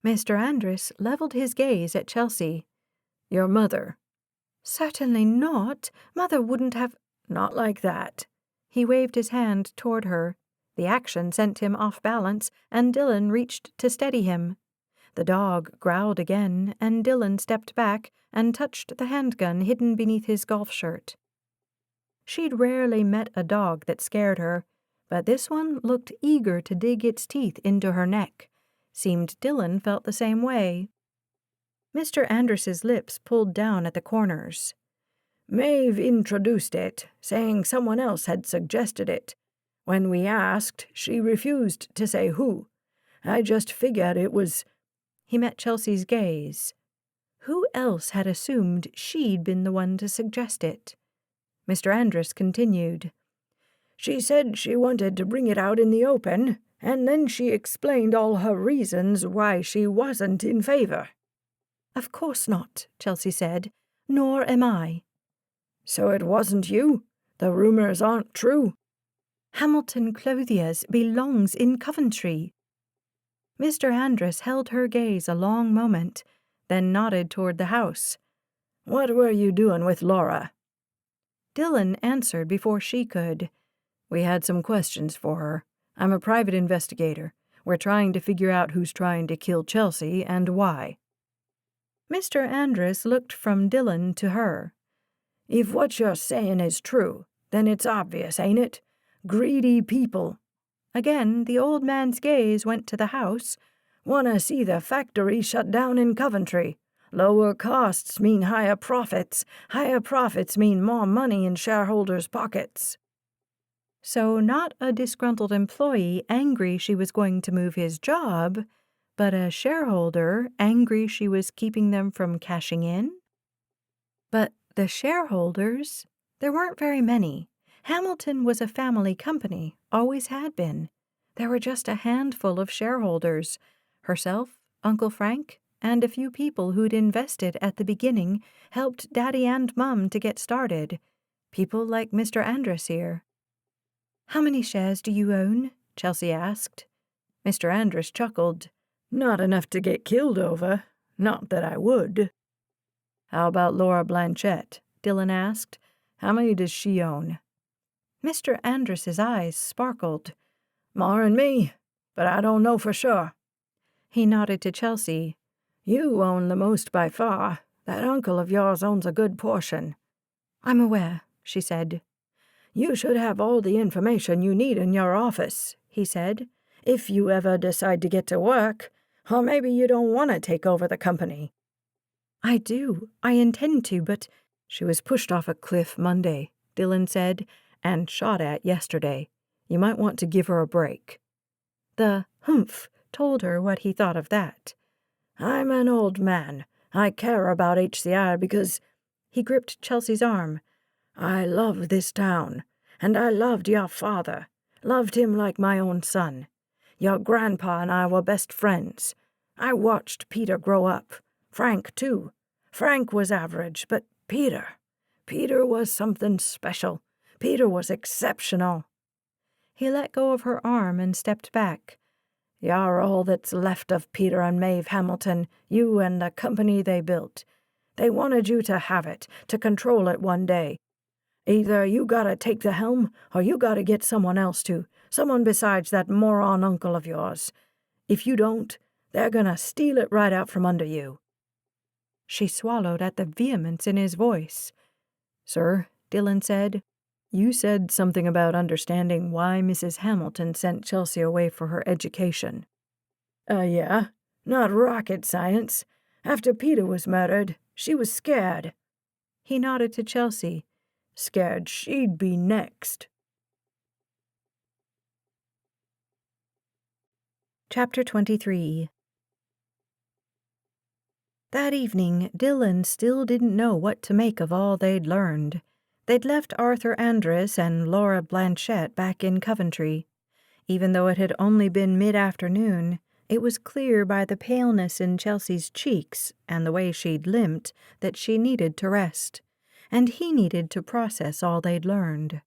Speaker 2: Mr. Andrus leveled his gaze at Chelsea. "Your mother." "Certainly not. Mother wouldn't have—"
Speaker 1: "Not like that."
Speaker 2: He waved his hand toward her. The action sent him off balance, and Dylan reached to steady him. The dog growled again, and Dylan stepped back and touched the handgun hidden beneath his golf shirt. She'd rarely met a dog that scared her, but this one looked eager to dig its teeth into her neck. Seemed Dylan felt the same way. Mr. Andrus's lips pulled down at the corners.
Speaker 1: "Maeve introduced it, saying someone else had suggested it. When we asked, she refused to say who. I just figured it was—"
Speaker 2: He met Chelsea's gaze. Who else had assumed she'd been the one to suggest it? Mr. Andrus continued.
Speaker 1: "She said she wanted to bring it out in the open, and then she explained all her reasons why she wasn't in favor."
Speaker 2: "Of course not," Chelsea said. "Nor am I."
Speaker 1: "So it wasn't you? The rumors aren't true?"
Speaker 2: "Hamilton Clothiers belongs in Coventry." Mr. Andrus held her gaze a long moment, then nodded toward the house.
Speaker 1: "What were you doing with Laura?"
Speaker 2: Dylan answered before she could.
Speaker 1: "We had some questions for her. I'm a private investigator. We're trying to figure out who's trying to kill Chelsea and why."
Speaker 2: Mr. Andrus looked from Dylan to her.
Speaker 1: "If what you're saying is true, then it's obvious, ain't it? Greedy people."
Speaker 2: Again, the old man's gaze went to the house.
Speaker 1: "Want to see the factory shut down in Coventry. Lower costs mean higher profits. Higher profits mean more money in shareholders' pockets."
Speaker 2: So not a disgruntled employee angry she was going to move his job, but a shareholder angry she was keeping them from cashing in? But the shareholders, there weren't very many. Hamilton was a family company, always had been. There were just a handful of shareholders, herself, Uncle Frank, and a few people who'd invested at the beginning, helped Daddy and Mum to get started. People like Mr. Andrus here. "How many shares do you own?" Chelsea asked.
Speaker 1: Mr. Andrus chuckled. "Not enough to get killed over. Not that I would." "How about Laura Blanchette?" Dylan asked. "How many does she own?"
Speaker 2: Mr. Andrus's eyes sparkled.
Speaker 1: "More'n me, but I don't know for sure."
Speaker 2: He nodded to Chelsea.
Speaker 1: "You own the most by far. That uncle of yours owns a good portion."
Speaker 2: "I'm aware," she said.
Speaker 1: "You should have all the information you need in your office," he said, "if you ever decide to get to work. Or maybe you don't want to take over the company."
Speaker 2: "I do. I intend to, but—"
Speaker 1: "She was pushed off a cliff Monday," Dylan said, "and shot at yesterday. You might want to give her a break."
Speaker 2: The humph told her what he thought of that.
Speaker 1: "I'm an old man. I care about HCR because—"
Speaker 2: He gripped Chelsea's arm.
Speaker 1: "I love this town, and I loved your father. Loved him like my own son. Your grandpa and I were best friends. I watched Peter grow up. Frank, too. Frank was average, but Peter was something special. Peter was exceptional."
Speaker 2: He let go of her arm and stepped back.
Speaker 1: "You're all that's left of Peter and Maeve Hamilton, you and the company they built. They wanted you to have it, to control it one day. Either you gotta take the helm, or you gotta get someone else to, someone besides that moron uncle of yours. If you don't, they're gonna steal it right out from under you."
Speaker 2: She swallowed at the vehemence in his voice.
Speaker 1: "Sir," Dylan said, "you said something about understanding why Mrs. Hamilton sent Chelsea away for her education." Yeah. Not rocket science. After Peter was murdered, she was scared."
Speaker 2: He nodded to Chelsea.
Speaker 1: "Scared she'd be next."
Speaker 2: Chapter 23. That evening, Dylan still didn't know what to make of all they'd learned. They'd left Arthur Andrus and Laura Blanchette back in Coventry. Even though it had only been mid-afternoon, it was clear by the paleness in Chelsea's cheeks and the way she'd limped that she needed to rest, and he needed to process all they'd learned.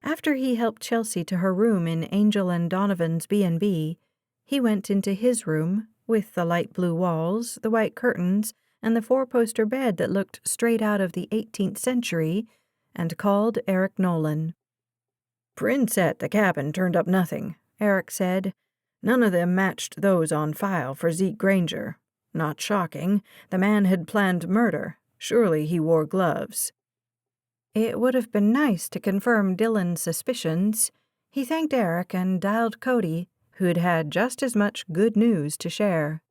Speaker 2: After he helped Chelsea to her room in Angel and Donovan's B&B, he went into his room, with the light blue walls, the white curtains, and the four-poster bed that looked straight out of the 18th century, and called Eric Nolan.
Speaker 1: "Prints at the cabin turned up nothing," Eric said. "None of them matched those on file for Zeke Granger. Not shocking. The man had planned murder. Surely he wore gloves."
Speaker 2: It would have been nice to confirm Dylan's suspicions. He thanked Eric and dialed Cody, who'd had just as much good news to share.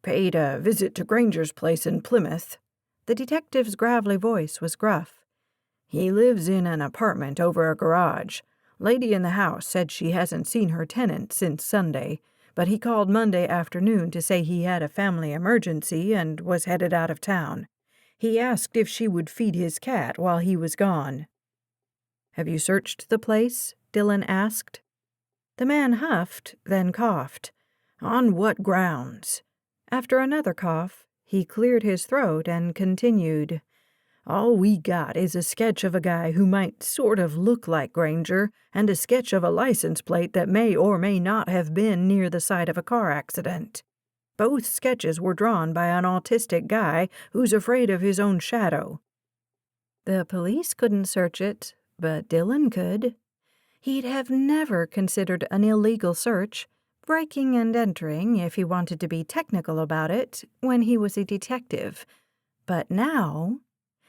Speaker 1: "Paid a visit to Granger's place in Plymouth."
Speaker 2: The detective's gravelly voice was gruff.
Speaker 1: "He lives in an apartment over a garage. Lady in the house said she hasn't seen her tenant since Sunday, but he called Monday afternoon to say he had a family emergency and was headed out of town. He asked if she would feed his cat while he was gone."
Speaker 2: "Have you searched the place?" Dylan asked. The man huffed, then coughed.
Speaker 1: "On what grounds?"
Speaker 2: After another cough, he cleared his throat and continued.
Speaker 1: "All we got is a sketch of a guy who might sort of look like Granger and a sketch of a license plate that may or may not have been near the site of a car accident. Both sketches were drawn by an autistic guy who's afraid of his own shadow."
Speaker 2: The police couldn't search it, but Dylan could. He'd have never considered an illegal search, breaking and entering, if he wanted to be technical about it, when he was a detective. But now,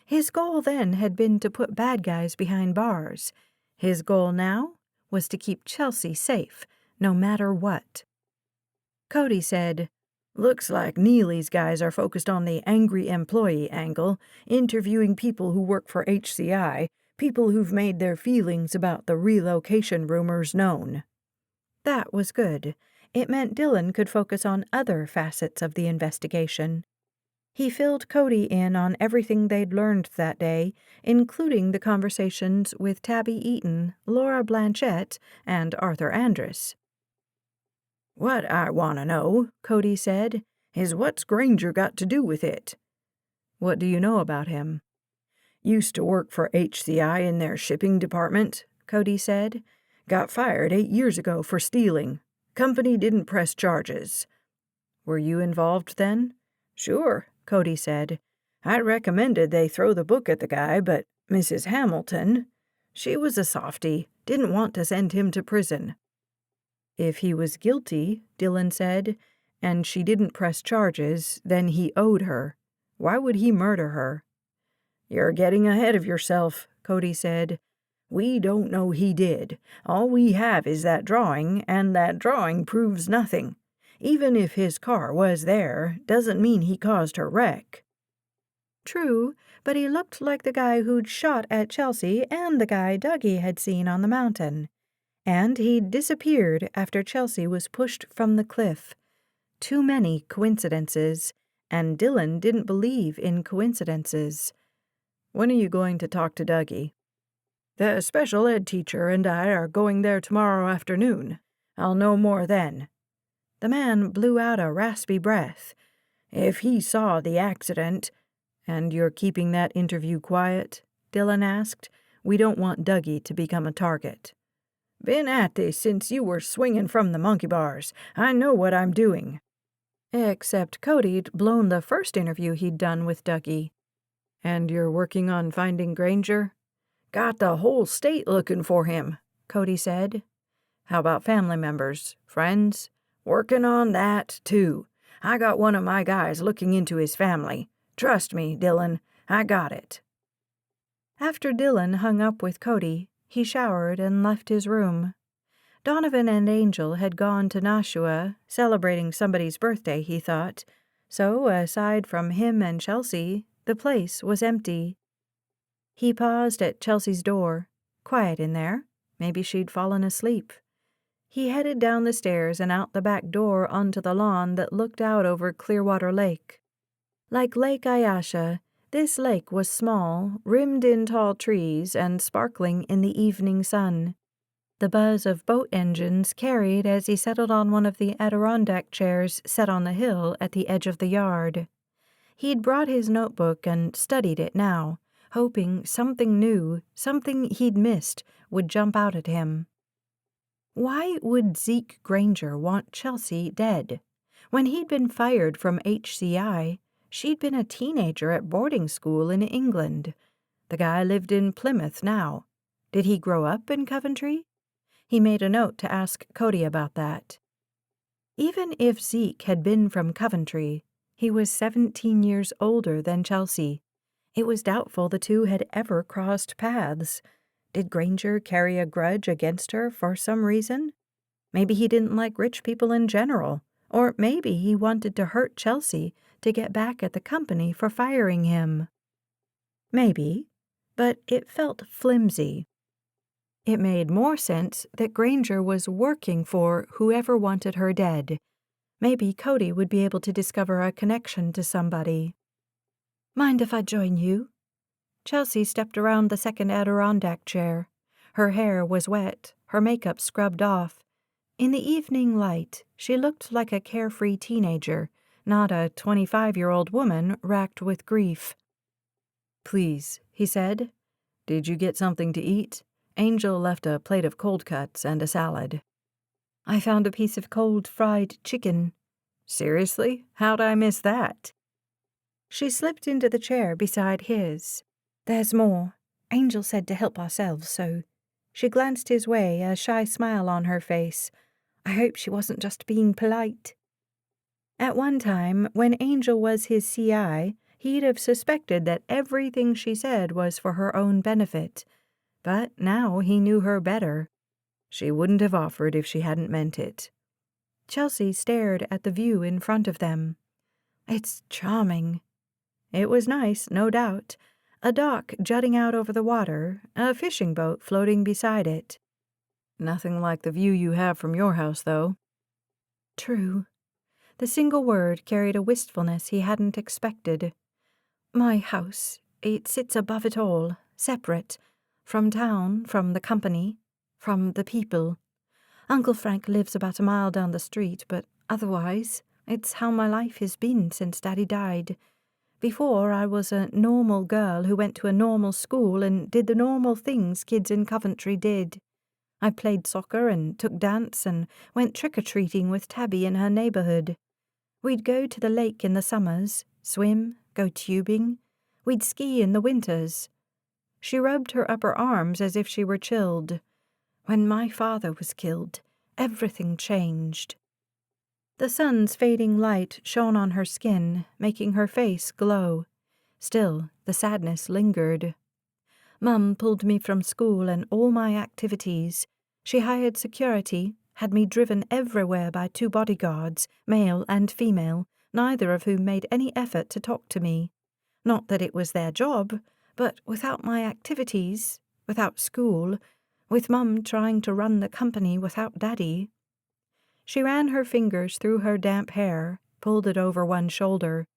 Speaker 2: his goal then had been to put bad guys behind bars. His goal now was to keep Chelsea safe, no matter what. Cody said,
Speaker 1: "Looks like Neely's guys are focused on the angry employee angle, interviewing people who work for HCI, people who've made their feelings about the relocation rumors known."
Speaker 2: That was good. It meant Dylan could focus on other facets of the investigation. He filled Cody in on everything they'd learned that day, including the conversations with Tabby Eaton, Laura Blanchette, and Arthur Andrus.
Speaker 1: "What I want to know," Cody said, "is what's Granger got to do with it?"
Speaker 2: "What do you know about him?"
Speaker 1: "Used to work for HCI in their shipping department," Cody said. "Got fired 8 years ago for stealing. Company didn't press charges."
Speaker 2: "Were you involved then?"
Speaker 1: "Sure," Cody said. "I recommended they throw the book at the guy, but Mrs. Hamilton, she was a softie, didn't want to send him to prison."
Speaker 2: "If he was guilty," Dylan said, "and she didn't press charges, then he owed her. Why would he murder her?"
Speaker 1: "You're getting ahead of yourself," Cody said. "We don't know he did. All we have is that drawing, and that drawing proves nothing. Even if his car was there, doesn't mean he caused her wreck."
Speaker 2: "True, but he looked like the guy who'd shot at Chelsea and the guy Dougie had seen on the mountain. And he'd disappeared after Chelsea was pushed from the cliff. Too many coincidences, and Dylan didn't believe in coincidences."
Speaker 1: "When are you going to talk to Dougie?" "The special ed teacher and I are going there tomorrow afternoon. I'll know more then."
Speaker 2: The man blew out a raspy breath.
Speaker 1: "If he saw the accident—"
Speaker 2: "And you're keeping that interview quiet?" Dylan asked. "We don't want Dougie to become a target."
Speaker 1: "Been at this since you were swinging from the monkey bars. I know what I'm doing."
Speaker 2: Except Cody'd blown the first interview he'd done with Dougie.
Speaker 1: "And you're working on finding Granger?" "Got the whole state looking for him," Cody said.
Speaker 2: "How about family members? Friends?"
Speaker 1: "Working on that, too. I got one of my guys looking into his family. Trust me, Dylan, I got it."
Speaker 2: After Dylan hung up with Cody, he showered and left his room. Donovan and Angel had gone to Nashua, celebrating somebody's birthday, he thought. So, aside from him and Chelsea, the place was empty. He paused at Chelsea's door. Quiet in there. Maybe she'd fallen asleep. He headed down the stairs and out the back door onto the lawn that looked out over Clearwater Lake. Like Lake Ayasha, this lake was small, rimmed in tall trees, and sparkling in the evening sun. The buzz of boat engines carried as he settled on one of the Adirondack chairs set on the hill at the edge of the yard. He'd brought his notebook and studied it now,
Speaker 1: hoping something new, something he'd missed, would jump out at him. Why would Zeke Granger want Chelsea dead? When he'd been fired from HCI, she'd been a teenager at boarding school in England. The guy lived in Plymouth now. Did he grow up in Coventry? He made a note to ask Cody about that. Even if Zeke had been from Coventry, he was 17 years older than Chelsea. It was doubtful the two had ever crossed paths. Did Granger carry a grudge against her for some reason? Maybe he didn't like rich people in general, or maybe he wanted to hurt Chelsea to get back at the company for firing him. Maybe, but it felt flimsy. It made more sense that Granger was working for whoever wanted her dead. Maybe Cody would be able to discover a connection to somebody. "Mind if I join you?" Chelsea stepped around the second Adirondack chair. Her hair was wet, her makeup scrubbed off. In the evening light, she looked like a carefree teenager, not a 25-year-old woman racked with grief. "Please," he said. "Did you get something to eat? Angel left a plate of cold cuts and a salad." "I found a piece of cold fried chicken." "Seriously? How'd I miss that?" She slipped into the chair beside his. "There's more. Angel said to help ourselves, so." She glanced his way, a shy smile on her face. I hope she wasn't just being polite. At one time, when Angel was his CI, he'd have suspected that everything she said was for her own benefit. But now he knew her better. She wouldn't have offered if she hadn't meant it. Chelsea stared at the view in front of them. "It's charming." It was nice, no doubt. A dock jutting out over the water, a fishing boat floating beside it. "Nothing like the view you have from your house, though." True. The single word carried a wistfulness he hadn't expected. "My house, it sits above it all, separate. From town, from the company, from the people. Uncle Frank lives about a mile down the street, but otherwise, it's how my life has been since Daddy died. Before, I was a normal girl who went to a normal school and did the normal things kids in Coventry did. I played soccer and took dance and went trick-or-treating with Tabby in her neighborhood. We'd go to the lake in the summers, swim, go tubing. We'd ski in the winters." She rubbed her upper arms as if she were chilled. "When my father was killed, everything changed." The sun's fading light shone on her skin, making her face glow. Still, the sadness lingered. "Mum pulled me from school and all my activities. She hired security, had me driven everywhere by 2 bodyguards, male and female, neither of whom made any effort to talk to me. Not that it was their job, but without my activities, without school, with Mum trying to run the company without Daddy." She ran her fingers through her damp hair, pulled it over one shoulder.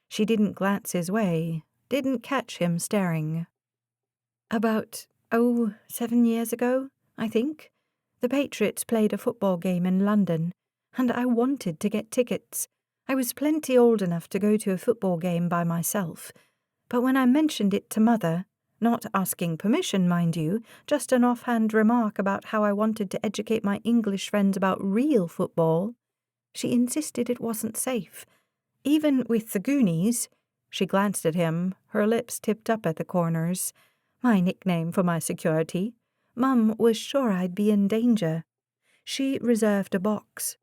Speaker 1: She didn't glance his way, didn't catch him staring. "About, 7 years ago, I think, the Patriots played a football game in London, and I wanted to get tickets. I was plenty old enough to go to a football game by myself. But when I mentioned it to Mother, not asking permission, mind you, just an offhand remark about how I wanted to educate my English friends about real football, she insisted it wasn't safe. Even with the Goonies," she glanced at him, her lips tipped up at the corners, "my nickname for my security, Mum was sure I'd be in danger. She reserved a box.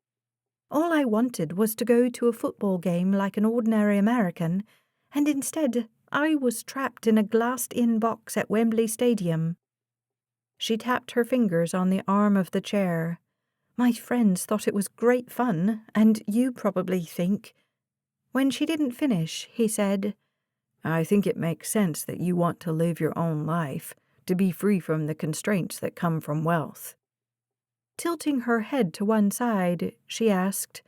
Speaker 1: All I wanted was to go to a football game like an ordinary American, and instead I was trapped in a glassed-in box at Wembley Stadium." She tapped her fingers on the arm of the chair. "My friends thought it was great fun, and you probably think—" When she didn't finish, he said, "I think it makes sense that you want to live your own life, to be free from the constraints that come from wealth." Tilting her head to one side, she asked,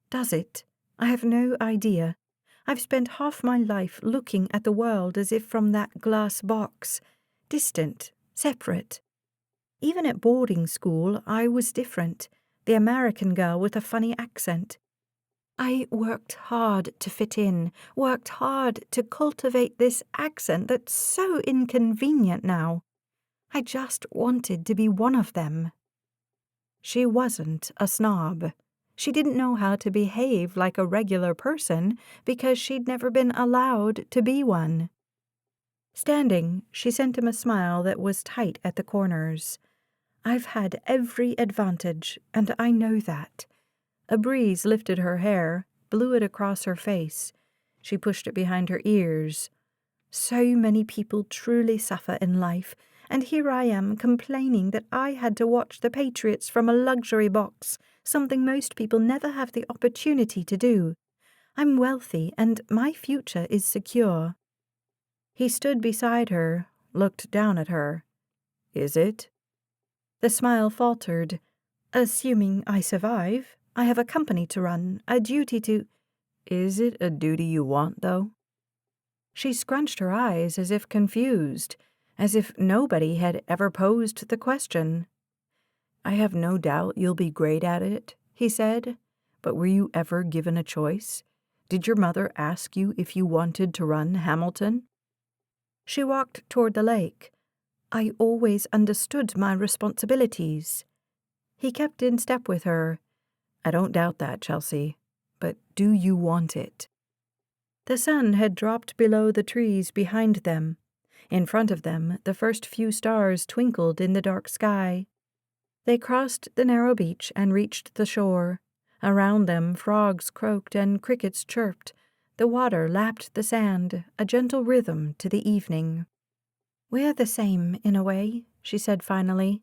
Speaker 1: "Does it? I have no idea. I've spent half my life looking at the world as if from that glass box, distant, separate. Even at boarding school, I was different, the American girl with a funny accent.
Speaker 2: I worked hard to fit in, worked hard to cultivate this accent that's so inconvenient now. I just wanted to be one of them. She wasn't a snob. She didn't know how to behave like a regular person because she'd never been allowed to be one. Standing, she sent him a smile that was tight at the corners. I've had every advantage, and I know that. A breeze lifted her hair, blew it across her face. She pushed it behind her ears. So many people truly suffer in life, and here I am complaining that I had to watch the Patriots from a luxury box, something most people never have the opportunity to do. I'm wealthy, and my future is secure. He stood beside her, looked down at her. Is it? The smile faltered. Assuming I survive, I have a company to run, a duty to—
Speaker 1: Is it a duty you want, though?
Speaker 2: She scrunched her eyes as if confused, as if nobody had ever posed the question.
Speaker 1: I have no doubt you'll be great at it, he said, but were you ever given a choice? Did your mother ask you if you wanted to run Hamilton?
Speaker 2: She walked toward the lake. I always understood my responsibilities. He kept in step with her.
Speaker 1: I don't doubt that, Chelsea, but do you want it?
Speaker 2: The sun had dropped below the trees behind them. In front of them, the first few stars twinkled in the dark sky. They crossed the narrow beach and reached the shore. Around them, frogs croaked and crickets chirped. The water lapped the sand, a gentle rhythm to the evening. We're the same, in a way, she said finally.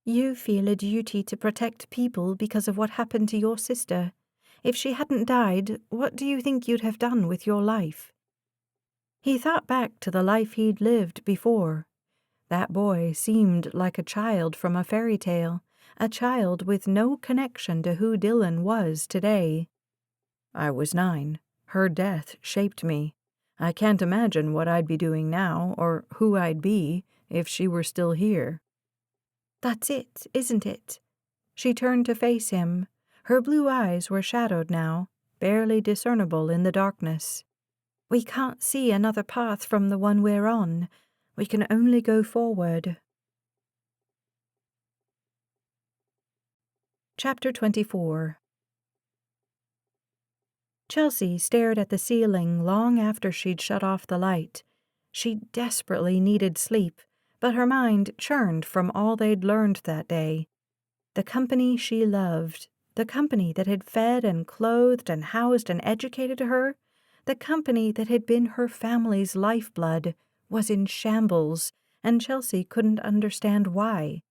Speaker 2: You feel a duty to protect people because of what happened to your sister. If she hadn't died, what do you think you'd have done with your life? He thought back to the life he'd lived before. That boy seemed like a child from a fairy tale, a child with no connection to who Dylan was today.
Speaker 1: I was 9. Her death shaped me. I can't imagine what I'd be doing now, or who I'd be, if she were still here.
Speaker 2: That's it, isn't it? She turned to face him. Her blue eyes were shadowed now, barely discernible in the darkness. We can't see another path from the one we're on. We can only go forward. Chapter 24. Chelsea stared at the ceiling long after she'd shut off the light. She desperately needed sleep, but her mind churned from all they'd learned that day. The company she loved, the company that had fed and clothed and housed and educated her, the company that had been her family's lifeblood, was in shambles, and Chelsea couldn't understand why.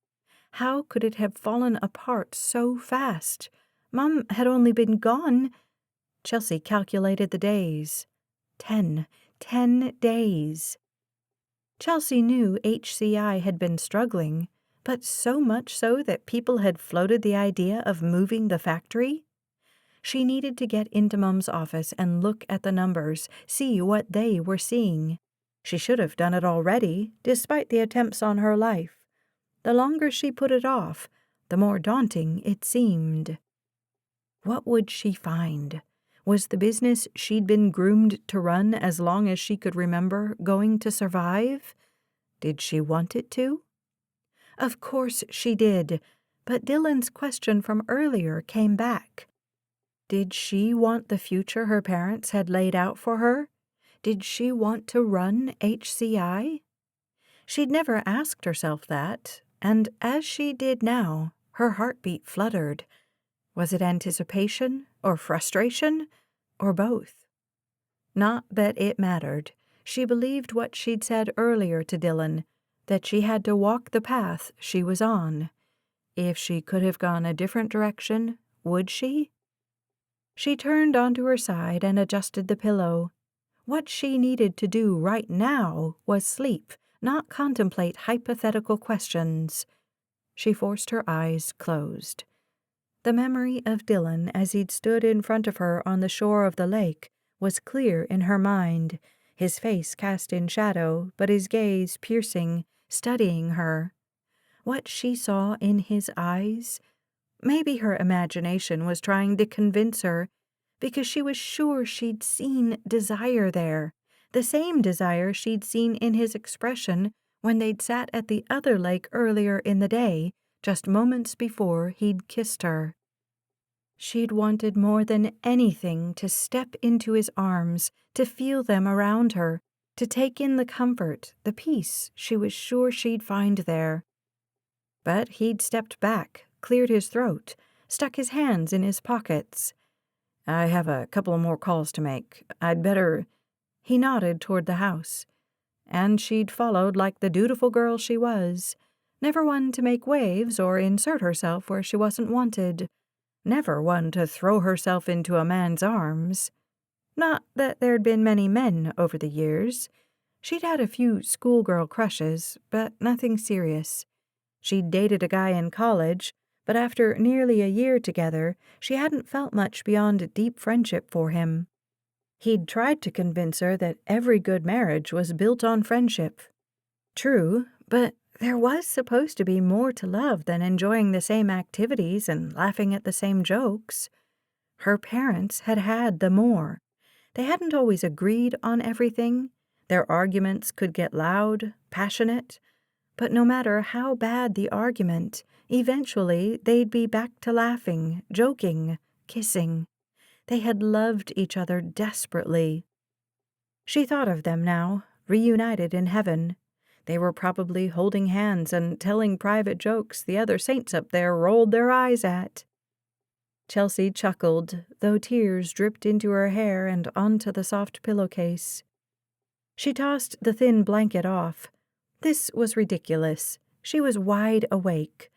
Speaker 2: How could it have fallen apart so fast? Mom had only been gone— Chelsea calculated the days. 10 days. Chelsea knew HCI had been struggling, but so much so that people had floated the idea of moving the factory. She needed to get into Mom's office and look at the numbers, see what they were seeing. She should have done it already, despite the attempts on her life. The longer she put it off, the more daunting it seemed. What would she find? Was the business she'd been groomed to run as long as she could remember going to survive? Did she want it to? Of course she did, but Dylan's question from earlier came back. Did she want the future her parents had laid out for her? Did she want to run HCI? She'd never asked herself that, and as she did now, her heartbeat fluttered. Was it anticipation or frustration or both? Not that it mattered. She believed what she'd said earlier to Dylan, that she had to walk the path she was on. If she could have gone a different direction, would she? She turned onto her side and adjusted the pillow. What she needed to do right now was sleep, not contemplate hypothetical questions. She forced her eyes closed. The memory of Dylan as he'd stood in front of her on the shore of the lake was clear in her mind, his face cast in shadow, but his gaze piercing, studying her. What she saw in his eyes? Maybe her imagination was trying to convince her, because she was sure she'd seen desire there, the same desire she'd seen in his expression when they'd sat at the other lake earlier in the day, just moments before he'd kissed her. She'd wanted more than anything to step into his arms, to feel them around her, to take in the comfort, the peace she was sure she'd find there. But he'd stepped back, cleared his throat, stuck his hands in his pockets. "I have a couple more calls to make. I'd better—" He nodded toward the house, and she'd followed like the dutiful girl she was, never one to make waves or insert herself where she wasn't wanted, never one to throw herself into a man's arms. Not that there'd been many men over the years. She'd had a few schoolgirl crushes, but nothing serious. She'd dated a guy in college, but after nearly a year together, she hadn't felt much beyond deep friendship for him. He'd tried to convince her that every good marriage was built on friendship. True, but there was supposed to be more to love than enjoying the same activities and laughing at the same jokes. Her parents had had the more. They hadn't always agreed on everything. Their arguments could get loud, passionate, but no matter how bad the argument, eventually they'd be back to laughing, joking, kissing. They had loved each other desperately. She thought of them now, reunited in heaven. They were probably holding hands and telling private jokes the other saints up there rolled their eyes at. Chelsea chuckled, though tears dripped into her hair and onto the soft pillowcase. She tossed the thin blanket off. This was ridiculous. She was wide awake.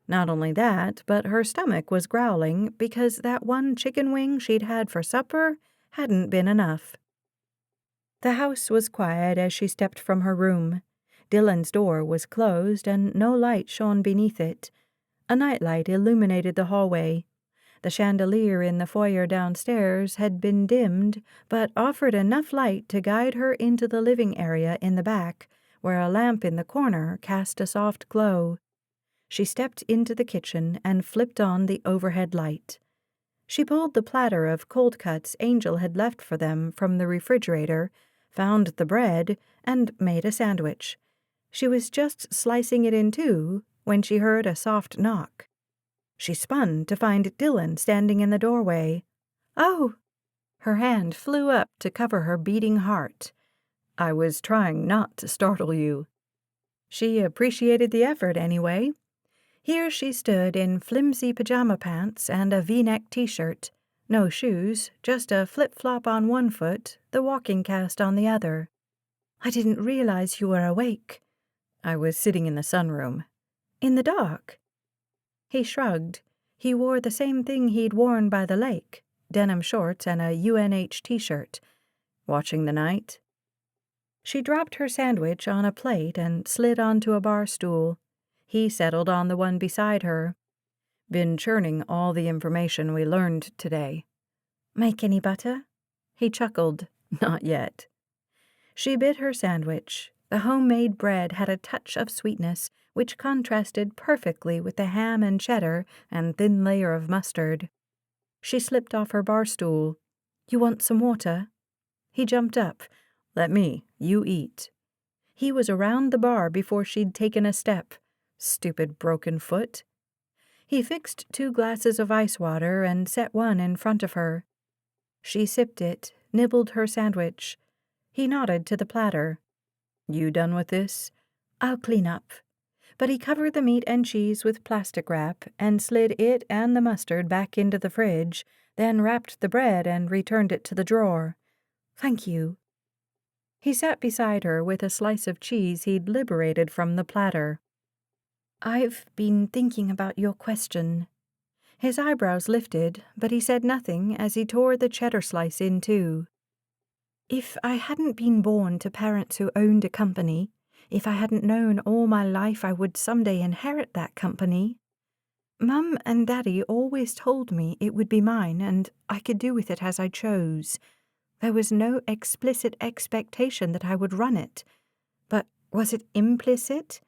Speaker 2: Not only that, but her stomach was growling because that one chicken wing she'd had for supper hadn't been enough. The house was quiet as she stepped from her room. Dylan's door was closed and no light shone beneath it. A nightlight illuminated the hallway. The chandelier in the foyer downstairs had been dimmed, but offered enough light to guide her into the living area in the back, where a lamp in the corner cast a soft glow. She stepped into the kitchen and flipped on the overhead light. She pulled the platter of cold cuts Angel had left for them from the refrigerator, found the bread, and made a sandwich. She was just slicing it in two when she heard a soft knock. She spun to find Dylan standing in the doorway. "Oh!" Her hand flew up to cover her beating heart. "I was trying not to startle you." She appreciated the effort anyway. Here she stood in flimsy pajama pants and a V-neck t-shirt. No shoes, just a flip-flop on one foot, the walking cast on the other. "I didn't realize you were awake." "I was sitting in the sunroom." "In the dark?" He shrugged. He wore the same thing he'd worn by the lake, denim shorts and a UNH t-shirt. "Watching the night?" She dropped her sandwich on a plate and slid onto a bar stool. He settled on the one beside her. "Been churning all the information we learned today." "Make any butter?" He chuckled. "Not yet." She bit her sandwich. The homemade bread had a touch of sweetness, which contrasted perfectly with the ham and cheddar and thin layer of mustard. She slipped off her bar stool. "You want some water?" He jumped up. "Let me. You eat." He was around the bar before she'd taken a step. Stupid broken foot. He fixed 2 glasses of ice water and set one in front of her. She sipped it, nibbled her sandwich. He nodded to the platter. "You done with this?" "I'll clean up." But he covered the meat and cheese with plastic wrap and slid it and the mustard back into the fridge, then wrapped the bread and returned it to the drawer. "Thank you." He sat beside her with a slice of cheese he'd liberated from the platter. "I've been thinking about your question." His eyebrows lifted, but he said nothing as he tore the cheddar slice in two. "If I hadn't been born to parents who owned a company, if I hadn't known all my life I would someday inherit that company, Mum and Daddy always told me it would be mine and I could do with it as I chose. There was no explicit expectation that I would run it. But was it implicit?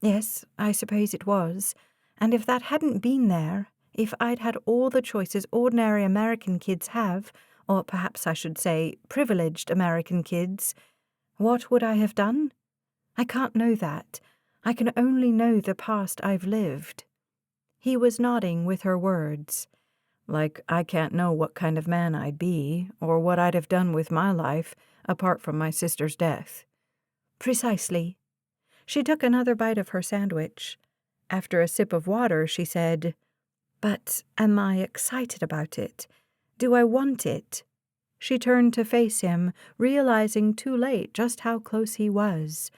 Speaker 2: Yes, I suppose it was. And if that hadn't been there, If I'd had all the choices ordinary American kids have, or perhaps I should say privileged American kids, what would I have done? I can't know that. I can only know the past I've lived." He was nodding with her words. "Like I can't know what kind of man I'd be, or what I'd have done with my life, apart from my sister's death." "Precisely." She took another bite of her sandwich. After a sip of water, she said, "But am I excited about it? Do I want it?" She turned to face him, realizing too late just how close he was.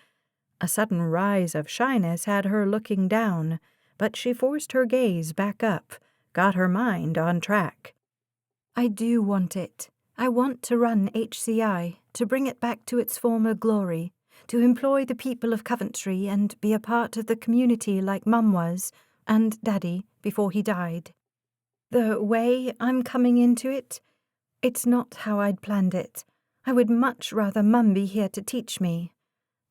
Speaker 2: A sudden rise of shyness had her looking down, but she forced her gaze back up, got her mind on track. "I do want it. I want to run HCI, to bring it back to its former glory, to employ the people of Coventry and be a part of the community like Mum was, and Daddy, before he died. The way I'm coming into it, it's not how I'd planned it. I would much rather Mum be here to teach me.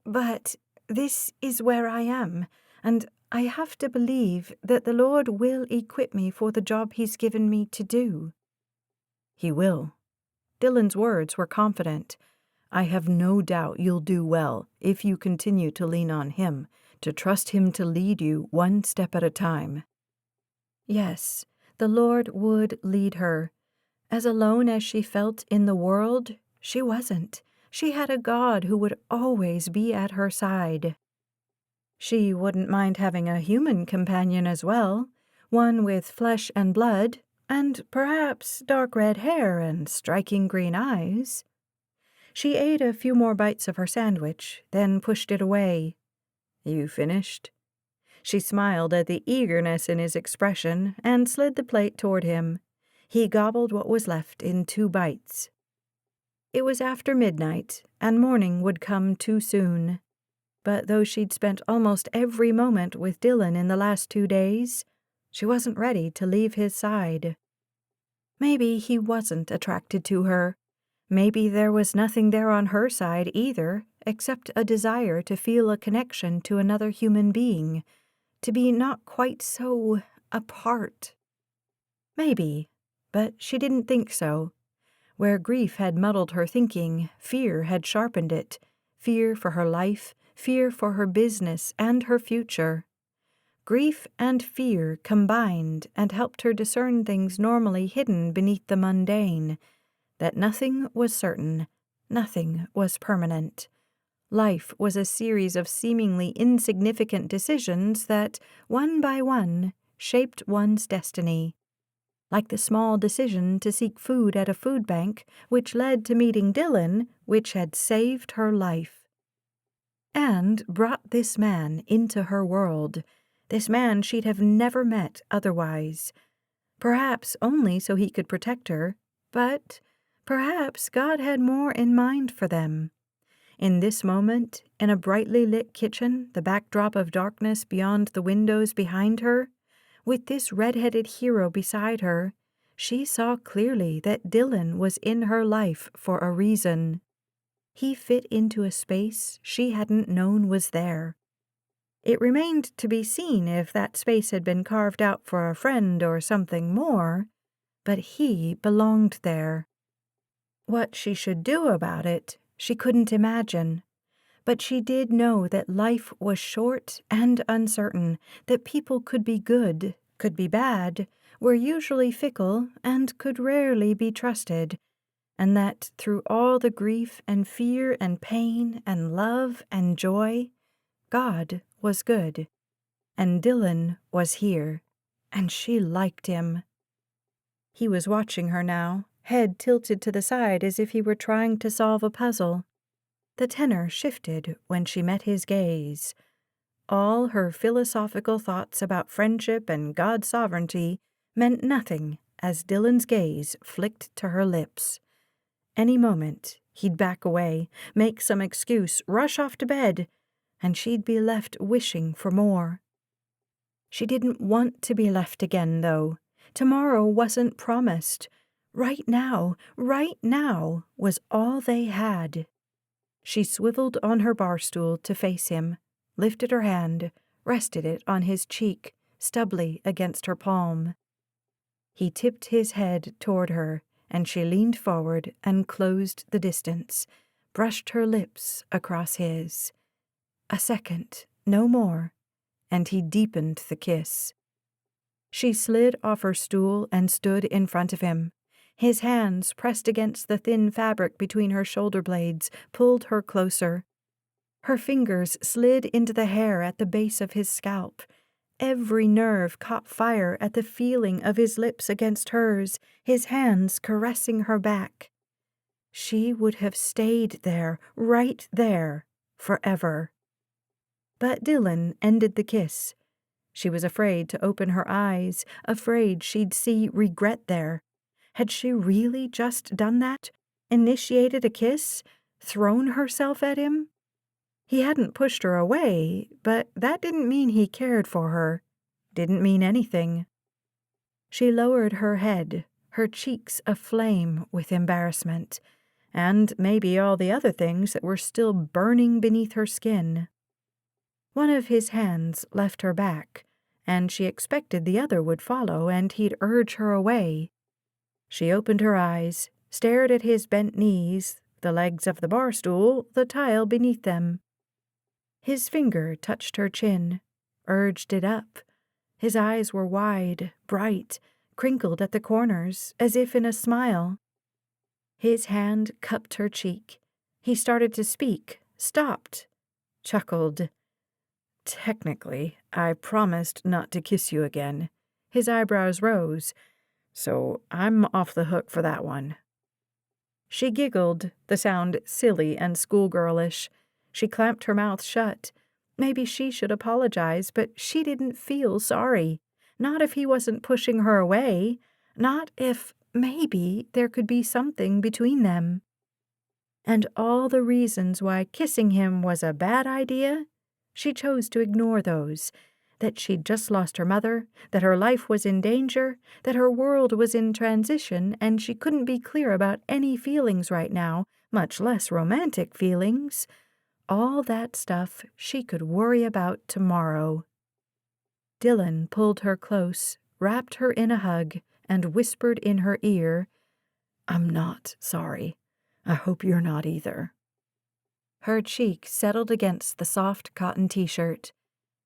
Speaker 2: But this is where I am, and I have to believe that the Lord will equip me for the job He's given me to do." "He will." Dylan's words were confident. "I have no doubt you'll do well if you continue to lean on Him, to trust Him to lead you one step at a time." Yes, the Lord would lead her. As alone as she felt in the world, she wasn't. She had a God who would always be at her side. She wouldn't mind having a human companion as well, one with flesh and blood, and perhaps dark red hair and striking green eyes. She ate a few more bites of her sandwich, then pushed it away. "You finished?" She smiled at the eagerness in his expression and slid the plate toward him. He gobbled what was left in 2 bites. It was after midnight, and morning would come too soon. But though she'd spent almost every moment with Dylan in the last 2 days, she wasn't ready to leave his side. Maybe he wasn't attracted to her. Maybe there was nothing there on her side either, except a desire to feel a connection to another human being, to be not quite so apart. Maybe, but she didn't think so. Where grief had muddled her thinking, fear had sharpened it. Fear for her life, fear for her business and her future. Grief and fear combined and helped her discern things normally hidden beneath the mundane, that nothing was certain, nothing was permanent. Life was a series of seemingly insignificant decisions that, one by one, shaped one's destiny. Like the small decision to seek food at a food bank, which led to meeting Dylan, which had saved her life. And brought this man into her world, this man she'd have never met otherwise. Perhaps only so he could protect her, but perhaps God had more in mind for them. In this moment, in a brightly lit kitchen, the backdrop of darkness beyond the windows behind her, with this red-headed hero beside her, she saw clearly that Dylan was in her life for a reason. He fit into a space she hadn't known was there. It remained to be seen if that space had been carved out for a friend or something more, but he belonged there. What she should do about it, she couldn't imagine. But she did know that life was short and uncertain, that people could be good, could be bad, were usually fickle, and could rarely be trusted, and that through all the grief and fear and pain and love and joy, God was good. And Dylan was here, and she liked him. He was watching her now, head tilted to the side as if he were trying to solve a puzzle. The tenor shifted when she met his gaze. All her philosophical thoughts about friendship and God's sovereignty meant nothing as Dylan's gaze flicked to her lips. Any moment, he'd back away, make some excuse, rush off to bed, and she'd be left wishing for more. She didn't want to be left again, though. Tomorrow wasn't promised. Right now was all they had. She swiveled on her bar stool to face him, lifted her hand, rested it on his cheek, stubbly against her palm.
Speaker 1: He tipped his head toward her, and she leaned forward and closed the distance, brushed her lips across his. A second, no more, and he deepened the kiss. She slid off her stool and stood in front of him. His hands, pressed against the thin fabric between her shoulder blades, pulled her closer. Her fingers slid into the hair at the base of his scalp. Every nerve caught fire at the feeling of his lips against hers, his hands caressing her back. She would have stayed there, right there, forever. But Dylan ended the kiss. She was afraid to open her eyes, afraid she'd see regret there. Had she really just done that? Initiated a kiss? Thrown herself at him? He hadn't pushed her away, but that didn't mean he cared for her. Didn't mean anything. She lowered her head, her cheeks aflame with embarrassment, and maybe all the other things that were still burning beneath her skin. One of his hands left her back, and she expected the other would follow and he'd urge her away. She opened her eyes, stared at his bent knees, the legs of the bar stool, the tile beneath them. His finger touched her chin, urged it up. His eyes were wide, bright, crinkled at the corners, as if in a smile. His hand cupped her cheek. He started to speak, stopped, chuckled. "Technically, I promised not to kiss you again." His eyebrows rose. "So I'm off the hook for that one." She giggled, the sound silly and schoolgirlish. She clamped her mouth shut. Maybe she should apologize, but she didn't feel sorry. Not if he wasn't pushing her away. Not if, maybe, there could be something between them. And all the reasons why kissing him was a bad idea, she chose to ignore those. That she'd just lost her mother, that her life was in danger, that her world was in transition, and she couldn't be clear about any feelings right now, much less romantic feelings. All that stuff she could worry about tomorrow. Dylan pulled her close, wrapped her in a hug, and whispered in her ear, "I'm not sorry. I hope you're not either." Her cheek settled against the soft cotton t-shirt.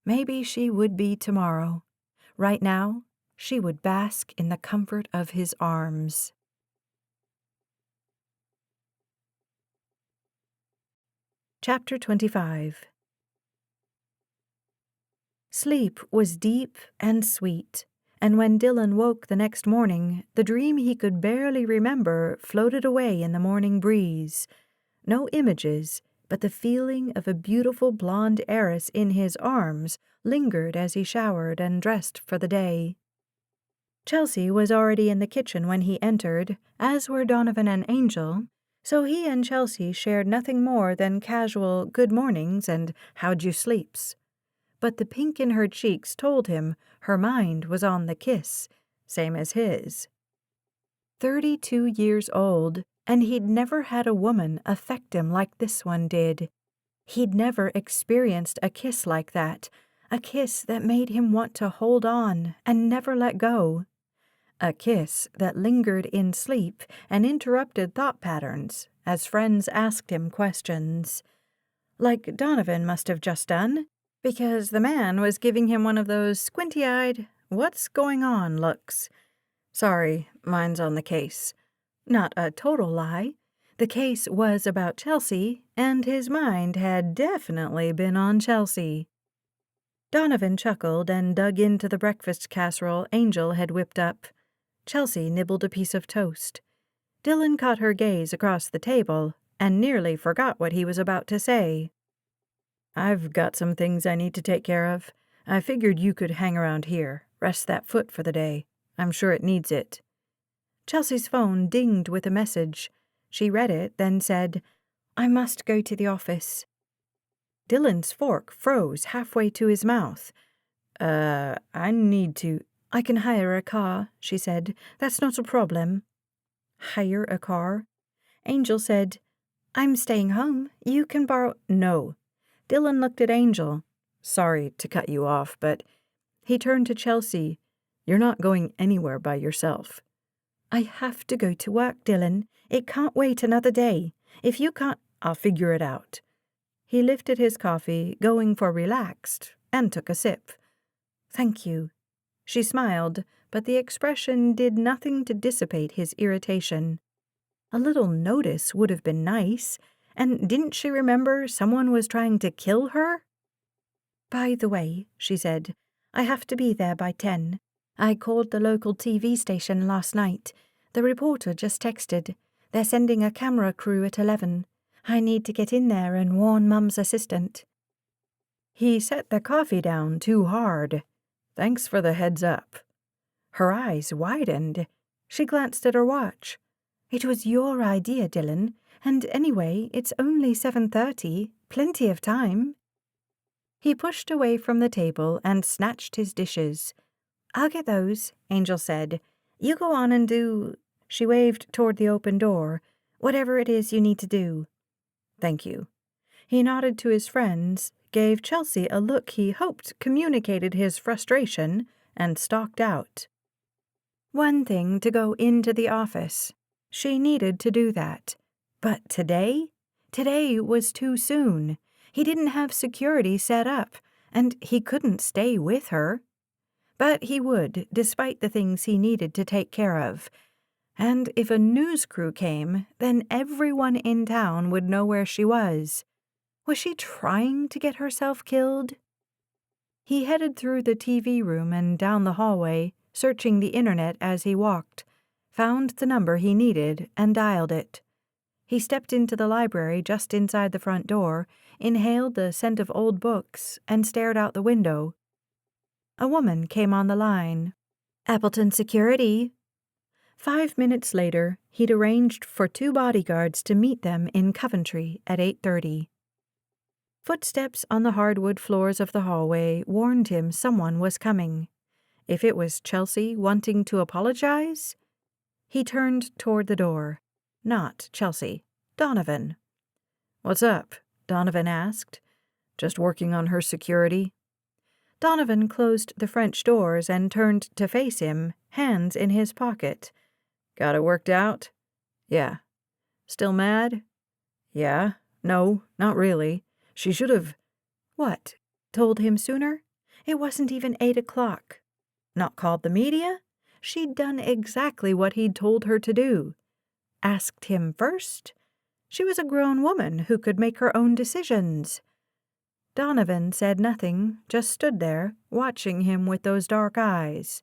Speaker 1: Maybe she would be tomorrow. Right now, she would bask in the comfort of his arms. Chapter 25. Sleep was deep and sweet, and when Dylan woke the next morning, the dream he could barely remember floated away in the morning breeze. No images, but the feeling of a beautiful blonde heiress in his arms lingered as he showered and dressed for the day. Chelsea was already in the kitchen when he entered, as were Donovan and Angel, so he and Chelsea shared nothing more than casual good mornings and how'd you sleeps. But the pink in her cheeks told him her mind was on the kiss, same as his. 32 years old, and he'd never had a woman affect him like this one did. He'd never experienced a kiss like that, a kiss that made him want to hold on and never let go. A kiss that lingered in sleep and interrupted thought patterns as friends asked him questions. Like Donovan must have just done, because the man was giving him one of those squinty-eyed, "What's going on?" looks. Sorry, mine's on the case. Not a total lie. The case was about Chelsea, and his mind had definitely been on Chelsea. Donovan chuckled and dug into the breakfast casserole Angel had whipped up. Chelsea nibbled a piece of toast. Dylan caught her gaze across the table and nearly forgot what he was about to say. "I've got some things I need to take care of. I figured you could hang around here, rest that foot for the day. I'm sure it needs it." Chelsea's phone dinged with a message. She read it, then said, "I must go to the office." Dylan's fork froze halfway to his mouth. I need to—" "I can hire a car," she said. "That's not a problem." "Hire a car?" Angel said, "I'm staying home. You can borrow—" "No." Dylan looked at Angel. "Sorry to cut you off, but—" He turned to Chelsea.
Speaker 2: You're not going anywhere by yourself. I have to go to work, Dylan. It can't wait another day. If you can't, I'll figure it out. He lifted his coffee, going for relaxed, and took a sip. Thank you. She smiled, but the expression did nothing to dissipate his irritation. A little notice would have been nice, and didn't she remember someone was trying to kill her? By the way, she said, I have to be there by 10. I called the local TV station last night. The reporter just texted. They're sending a camera crew at 11. I need to get in there and warn Mum's assistant. He set the coffee down too hard. Thanks for the heads up. Her eyes widened. She glanced at her watch. It was your idea, Dylan, and anyway, it's only 7:30. Plenty of time. He pushed away from the table and snatched his dishes. I'll get those, Angel said. You go on and do... She waved toward the open door. Whatever it is you need to do. Thank you. He nodded to his friends, gave Chelsea a look he hoped communicated his frustration, and stalked out. One thing to go into the office. She needed to do that. But today? Today was too soon. He didn't have security set up, and he couldn't stay with her. But he would, despite the things he needed to take care of. And if a news crew came, then everyone in town would know where she was. Was she trying to get herself killed? He headed through the TV room and down the hallway, searching the internet as he walked, found the number he needed, and dialed it. He stepped into the library just inside the front door, inhaled the scent of old books, and stared out the window. A woman came on the line. Appleton Security. 5 minutes later, he'd arranged for 2 bodyguards to meet them in Coventry at 8:30. Footsteps on the hardwood floors of the hallway warned him someone was coming. If it was Chelsea wanting to apologize? He turned toward the door. Not Chelsea. Donovan. What's up? Donovan asked. Just working on her security. Donovan closed the French doors and turned to face him, hands in his pocket. Got it worked out? Yeah. Still mad? Yeah. No, not really. She should have... What? Told him sooner? It wasn't even 8 o'clock. Not called the media? She'd done exactly what he'd told her to do. Asked him first? She was a grown woman who could make her own decisions. Donovan said nothing, just stood there, watching him with those dark eyes.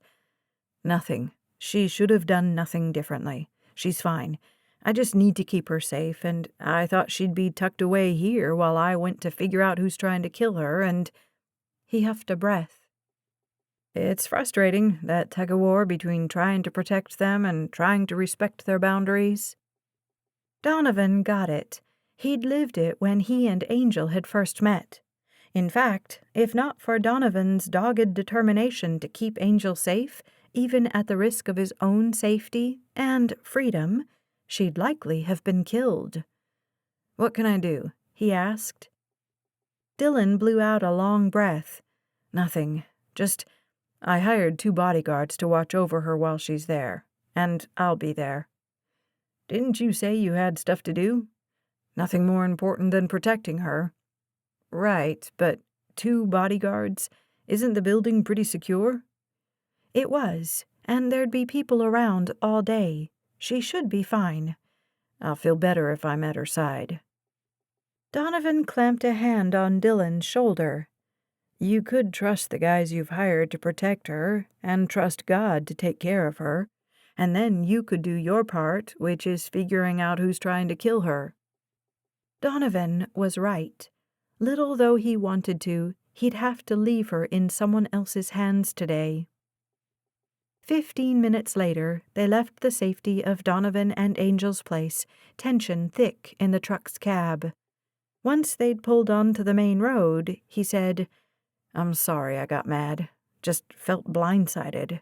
Speaker 2: Nothing. She should have done nothing differently. She's fine. I just need to keep her safe, and I thought she'd be tucked away here while I went to figure out who's trying to kill her, and... He huffed a breath. It's frustrating, that tug-of-war between trying to protect them and trying to respect their boundaries. Donovan got it. He'd lived it when he and Angel had first met. In fact, if not for Donovan's dogged determination to keep Angel safe, even at the risk of his own safety and freedom, she'd likely have been killed. What can I do? He asked. Dylan blew out a long breath. Nothing. Just, I hired 2 bodyguards to watch over her while she's there, and I'll be there. Didn't you say you had stuff to do? Nothing more important than protecting her. Right, but 2 bodyguards? Isn't the building pretty secure? It was, and there'd be people around all day. She should be fine. I'll feel better if I'm at her side. Donovan clamped a hand on Dylan's shoulder. You could trust the guys you've hired to protect her, and trust God to take care of her, and then you could do your part, which is figuring out who's trying to kill her. Donovan was right. Little though he wanted to, he'd have to leave her in someone else's hands today. 15 minutes later, they left the safety of Donovan and Angel's place, tension thick in the truck's cab. Once they'd pulled onto the main road, he said, I'm sorry I got mad. Just felt blindsided.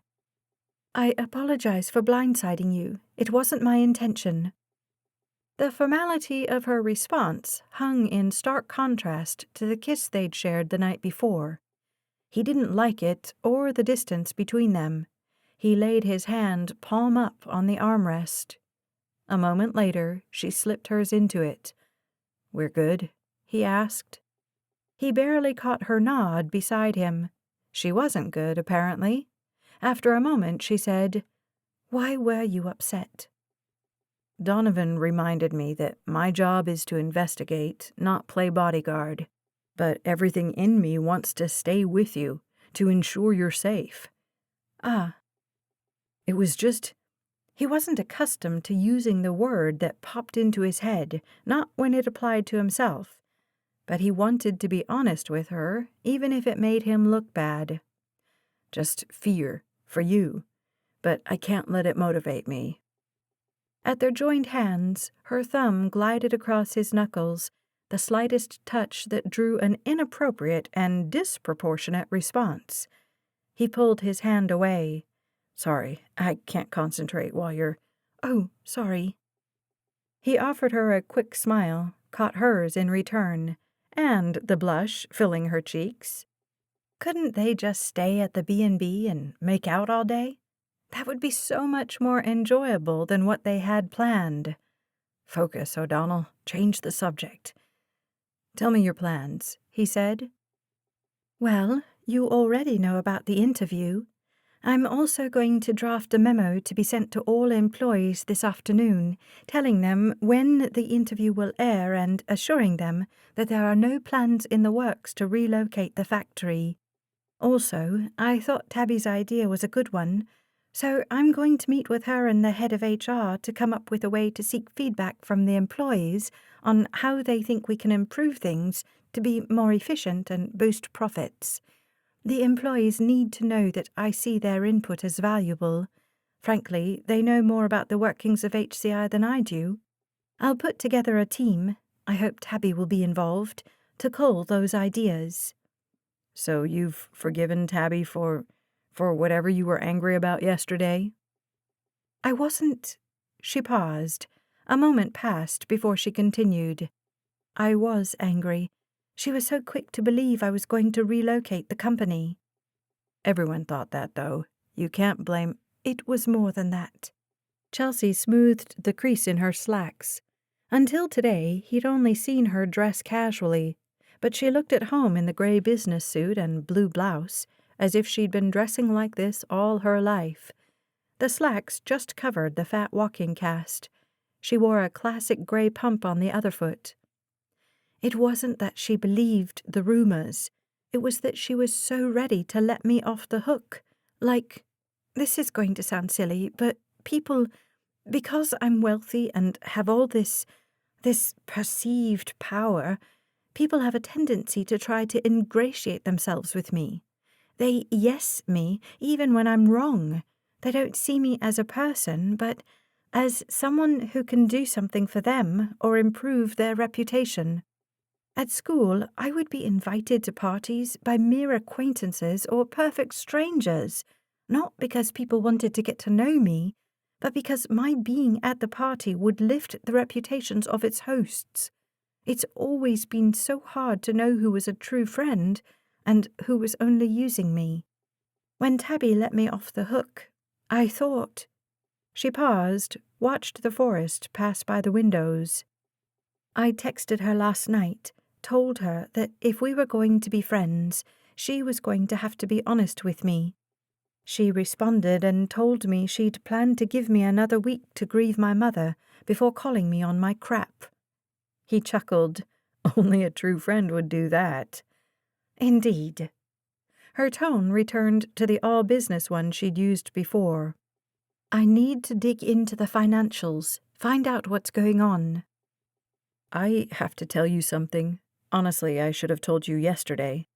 Speaker 2: I apologize for blindsiding you. It wasn't my intention. The formality of her response hung in stark contrast to the kiss they'd shared the night before. He didn't like it or the distance between them. He laid his hand palm up on the armrest. A moment later, she slipped hers into it. "We're good?" he asked. He barely caught her nod beside him. She wasn't good, apparently. After a moment, she said, "Why were you upset?"
Speaker 1: Donovan reminded me that my job is to investigate, not play bodyguard. But everything in me wants to stay with you, to ensure you're safe.
Speaker 2: Ah.
Speaker 1: It was just,
Speaker 2: He wasn't accustomed to using the word that popped into his head, not when it applied to himself. But he wanted to be honest with her, even if it made him look bad.
Speaker 1: just fear, for you. But I can't let it motivate me.
Speaker 2: At their joined hands, her thumb glided across his knuckles, the slightest touch that drew an inappropriate and disproportionate response. He pulled his hand away.
Speaker 1: Sorry, I can't concentrate while you're...
Speaker 2: "Oh, sorry." He offered her a quick smile, caught hers in return, and the blush filling her cheeks. Couldn't they just stay at the B&B and make out all day? That would be so much more enjoyable than what they had planned.
Speaker 1: Focus, O'Donnell. Change the subject. Tell me your plans, he said.
Speaker 2: Well, you already know about the interview. I'm also going to draft a memo to be sent to all employees this afternoon, telling them when the interview will air and assuring them that there are no plans in the works to relocate the factory. Also, I thought Tabby's idea was a good one, so I'm going to meet with her and the head of HR to come up with a way to seek feedback from the employees on how they think we can improve things to be more efficient and boost profits. The employees need to know that I see their input as valuable. Frankly, they know more about the workings of HCI than I do. I'll put together a team, I hope Tabby will be involved, to cull those ideas.
Speaker 1: So you've forgiven Tabby for whatever you were angry about yesterday?
Speaker 2: I wasn't... She paused. A moment passed before she continued. I was angry. She was so quick to believe I was going to relocate the company.
Speaker 1: Everyone thought that, though. You can't blame...
Speaker 2: It was more than that. Chelsea smoothed the crease in her slacks. Until today, he'd only seen her dress casually, but she looked at home in the gray business suit and blue blouse, as if she'd been dressing like this all her life. The slacks just covered the fat walking cast. She wore a classic gray pump on the other foot. It wasn't that she believed the rumors. It was that she was so ready to let me off the hook. Like, this is going to sound silly, but people, because I'm wealthy and have all this perceived power, people have a tendency to try to ingratiate themselves with me. They yes me, even when I'm wrong. They don't see me as a person, but as someone who can do something for them or improve their reputation. At school, I would be invited to parties by mere acquaintances or perfect strangers, not because people wanted to get to know me, but because my being at the party would lift the reputations of its hosts. It's always been so hard to know who was a true friend and who was only using me. When Tabby let me off the hook, I thought... She paused, watched the forest pass by the windows. I texted her last night, told her that if we were going to be friends, she was going to have to be honest with me. She responded and told me she'd planned to give me another week to grieve my mother before calling me on my crap. He chuckled.
Speaker 1: Only a true friend would do that.
Speaker 2: Indeed. Her tone returned to the all-business one she'd used before. I need to dig into the financials, find out what's going on.
Speaker 1: I have to tell you something. Honestly, I should have told you yesterday.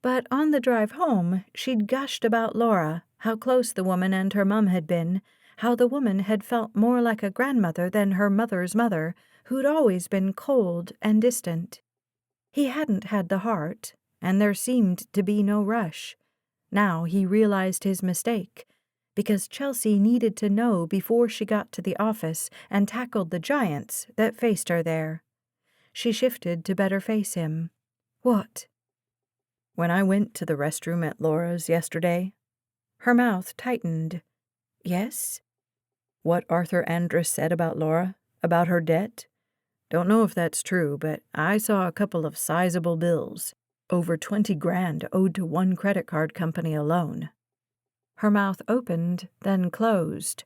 Speaker 2: But on the drive home, she'd gushed about Laura, how close the woman and her mum had been, how the woman had felt more like a grandmother than her mother's mother, who'd always been cold and distant. He hadn't had the heart, and there seemed to be no rush. Now he realized his mistake, because Chelsea needed to know before she got to the office and tackled the giants that faced her there. She shifted to better face him. What?
Speaker 1: When I went to the restroom at Laura's yesterday,
Speaker 2: her mouth tightened. Yes?
Speaker 1: What Arthur Andrus said about Laura, about her debt? Don't know if that's true, but I saw a couple of sizable bills. Over 20 grand owed to one credit card company alone.
Speaker 2: Her mouth opened, then closed.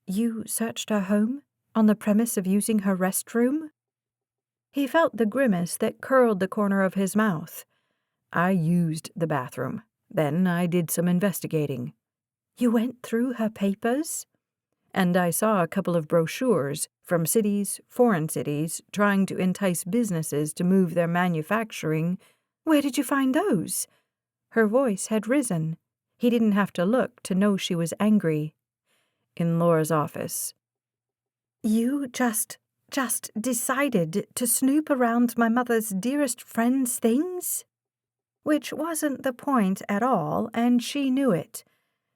Speaker 2: You searched her home? On the premise of using her restroom? He felt the grimace that curled the corner of his mouth.
Speaker 1: I used the bathroom. Then I did some investigating.
Speaker 2: You went through her papers?
Speaker 1: And I saw a couple of brochures from cities, foreign cities, trying to entice businesses to move their manufacturing.
Speaker 2: Where did you find those? Her voice had risen. He didn't have to look to know she was angry.
Speaker 1: In Laura's office.
Speaker 2: You just decided to snoop around my mother's dearest friend's things? Which wasn't the point at all, and she knew it.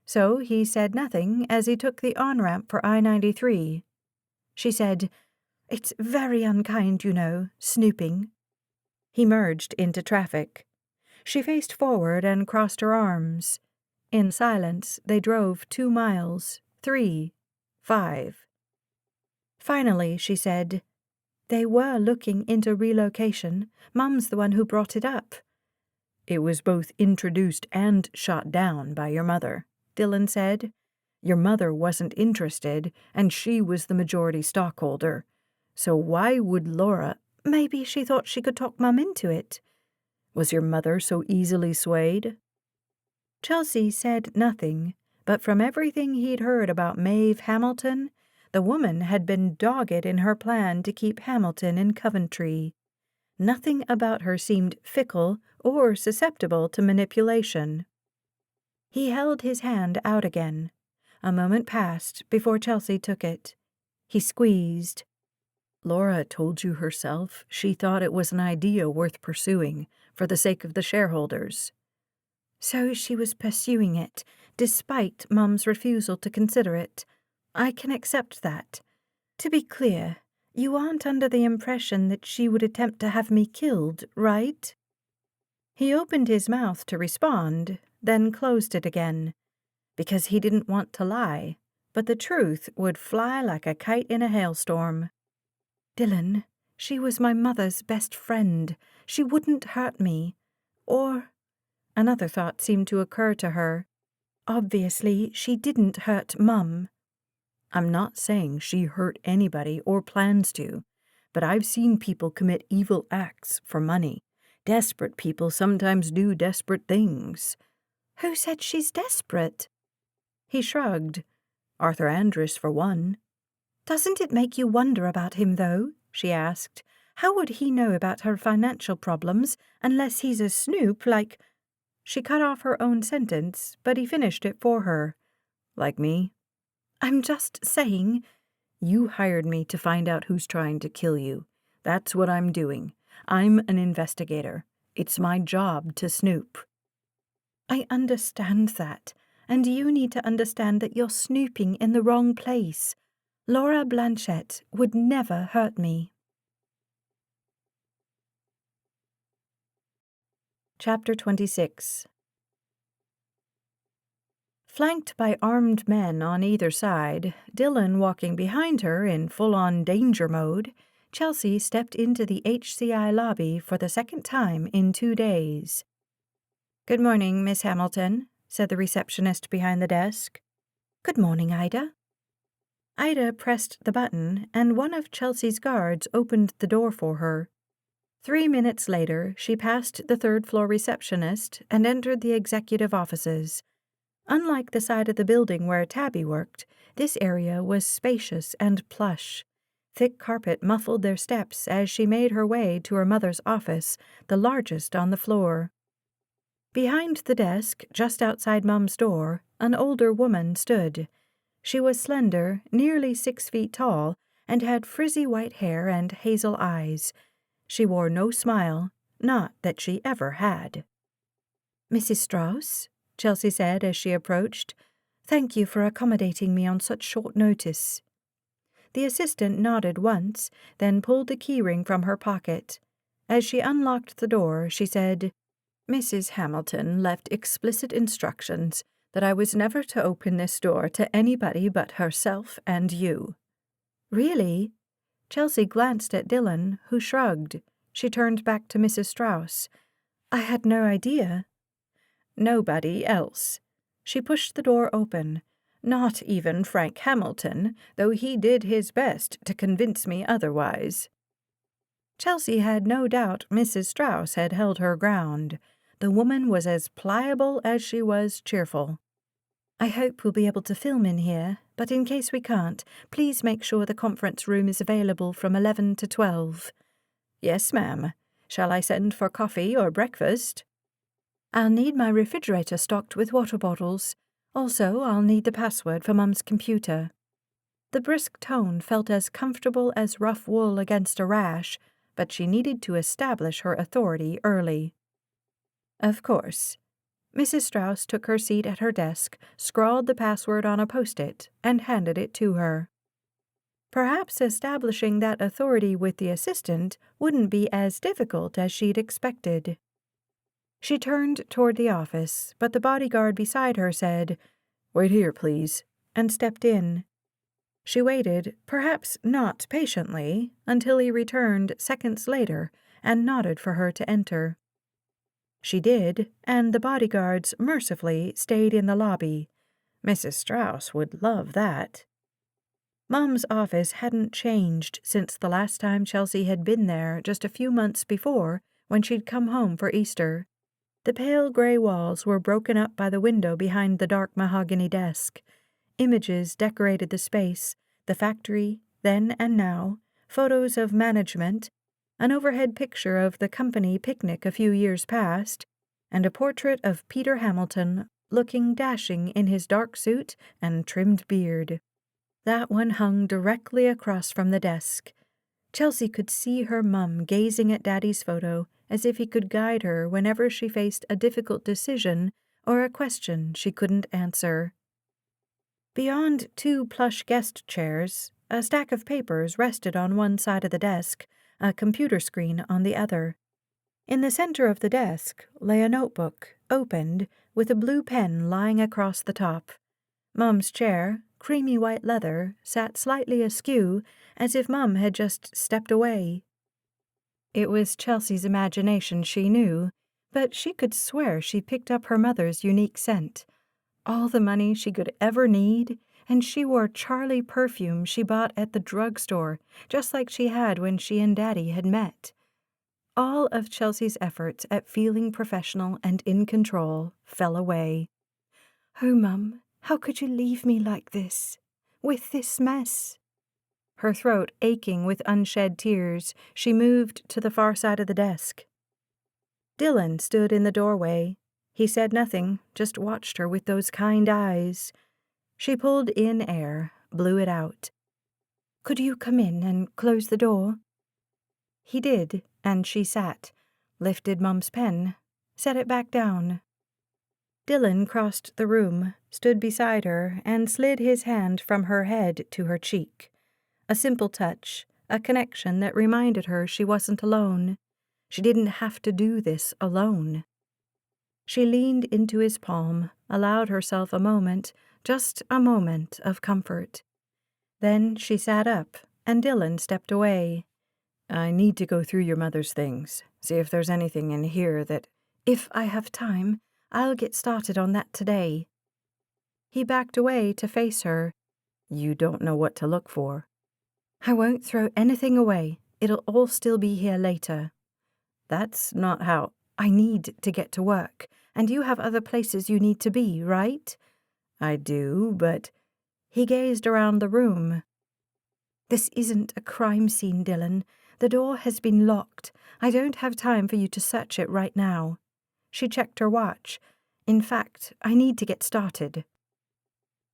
Speaker 2: So he said nothing as he took the on-ramp for I-93. She said, "It's very unkind, you know, snooping." He merged into traffic. She faced forward and crossed her arms. In silence, they drove 2 miles, 3, 5. Finally, she said, "They were looking into relocation. Mum's the one who brought it up."
Speaker 1: It was both introduced and shot down by your mother, Dylan said. Your mother wasn't interested, and she was the majority stockholder. So why would Laura...
Speaker 2: Maybe she thought she could talk Mum into it.
Speaker 1: Was your mother so easily swayed?
Speaker 2: Chelsea said nothing, but from everything he'd heard about Maeve Hamilton, the woman had been dogged in her plan to keep Hamilton in Coventry. Nothing about her seemed fickle or susceptible to manipulation. He held his hand out again. A moment passed before Chelsea took it. He squeezed.
Speaker 1: Laura told you herself she thought it was an idea worth pursuing for the sake of the shareholders.
Speaker 2: So she was pursuing it, despite Mum's refusal to consider it. I can accept that. To be clear, you aren't under the impression that she would attempt to have me killed, right? He opened his mouth to respond, then closed it again, because he didn't want to lie, but the truth would fly like a kite in a hailstorm. Dylan, she was my mother's best friend. She wouldn't hurt me. Or... Another thought seemed to occur to her. Obviously, she didn't hurt Mum.
Speaker 1: I'm not saying she hurt anybody or plans to, but I've seen people commit evil acts for money. Desperate people sometimes do desperate things.
Speaker 2: Who said she's desperate?
Speaker 1: He shrugged. Arthur Andrus, for one.
Speaker 2: Doesn't it make you wonder about him, though? She asked. How would he know about her financial problems unless he's a snoop like... She cut off her own sentence, but he finished it for her.
Speaker 1: Like me?
Speaker 2: I'm just saying...
Speaker 1: You hired me to find out who's trying to kill you. That's what I'm doing. I'm an investigator. It's my job to snoop.
Speaker 2: I understand that, and you need to understand that you're snooping in the wrong place. Laura Blanchette would never hurt me. Chapter 26. Flanked by armed men on either side, Dylan walking behind her in full-on danger mode, Chelsea stepped into the HCI lobby for the second time in 2 days. "Good morning, Miss Hamilton," said the receptionist behind the desk. "Good morning, Ida." Ida pressed the button, and one of Chelsea's guards opened the door for her. 3 minutes later, she passed the third-floor receptionist and entered the executive offices. Unlike the side of the building where Tabby worked, this area was spacious and plush. Thick carpet muffled their steps as she made her way to her mother's office, the largest on the floor. Behind the desk, just outside Mum's door, an older woman stood. She was slender, nearly 6 feet tall, and had frizzy white hair and hazel eyes. She wore no smile, not that she ever had. "Mrs. Strauss?" Chelsea said as she approached. "Thank you for accommodating me on such short notice." The assistant nodded once, then pulled the keyring from her pocket. As she unlocked the door, she said, "Mrs. Hamilton left explicit instructions that I was never to open this door to anybody but herself and you." "Really?" Chelsea glanced at Dylan, who shrugged. She turned back to Mrs. Strauss. "I had no idea." "Nobody else." She pushed the door open. "Not even Frank Hamilton, though he did his best to convince me otherwise." Chelsea had no doubt Mrs. Strauss had held her ground. The woman was as pliable as she was cheerful. "I hope we'll be able to film in here, but in case we can't, please make sure the conference room is available from 11 to 12. "Yes, ma'am. Shall I send for coffee or breakfast?" "I'll need my refrigerator stocked with water bottles. Also, I'll need the password for Mum's computer." The brisk tone felt as comfortable as rough wool against a rash, but she needed to establish her authority early. "Of course." Mrs. Strauss took her seat at her desk, scrawled the password on a Post-it, and handed it to her. Perhaps establishing that authority with the assistant wouldn't be as difficult as she'd expected. She turned toward the office, but the bodyguard beside her said, "Wait here, please," and stepped in. She waited, perhaps not patiently, until he returned seconds later and nodded for her to enter. She did, and the bodyguards mercifully stayed in the lobby. Mrs. Strauss would love that. Mum's office hadn't changed since the last time Chelsea had been there just a few months before, when she'd come home for Easter. The pale gray walls were broken up by the window behind the dark mahogany desk. Images decorated the space, the factory, then and now, photos of management, an overhead picture of the company picnic a few years past, and a portrait of Peter Hamilton looking dashing in his dark suit and trimmed beard. That one hung directly across from the desk. Chelsea could see her mum gazing at Daddy's photo as if he could guide her whenever she faced a difficult decision or a question she couldn't answer. Beyond 2 plush guest chairs, a stack of papers rested on one side of the desk, a computer screen on the other. In the center of the desk lay a notebook, opened, with a blue pen lying across the top. Mum's chair, creamy white leather, sat slightly askew, as if Mum had just stepped away. It was Chelsea's imagination, she knew, but she could swear she picked up her mother's unique scent. All the money she could ever need, and she wore Charlie perfume she bought at the drugstore, just like she had when she and Daddy had met. All of Chelsea's efforts at feeling professional and in control fell away. "Oh, Mum, how could you leave me like this? With this mess?" Her throat aching with unshed tears, she moved to the far side of the desk. Dylan stood in the doorway. He said nothing, just watched her with those kind eyes. She pulled in air, blew it out. "Could you come in and close the door?" He did, and she sat, lifted Mum's pen, set it back down. Dylan crossed the room, stood beside her, and slid his hand from her head to her cheek. A simple touch, a connection that reminded her she wasn't alone. She didn't have to do this alone. She leaned into his palm, allowed herself a moment, just a moment of comfort. Then she sat up, and Dylan stepped away. "I need to go through your mother's things, see if there's anything in here that—" "If I have time, I'll get started on that today." He backed away to face her. "You don't know what to look for." "I won't throw anything away. It'll all still be here later." "That's not how—" "I need to get to work, and you have other places you need to be, right?" "I do, but—" He gazed around the room. "This isn't a crime scene, Dylan. The door has been locked. I don't have time for you to search it right now." She checked her watch. "In fact, I need to get started."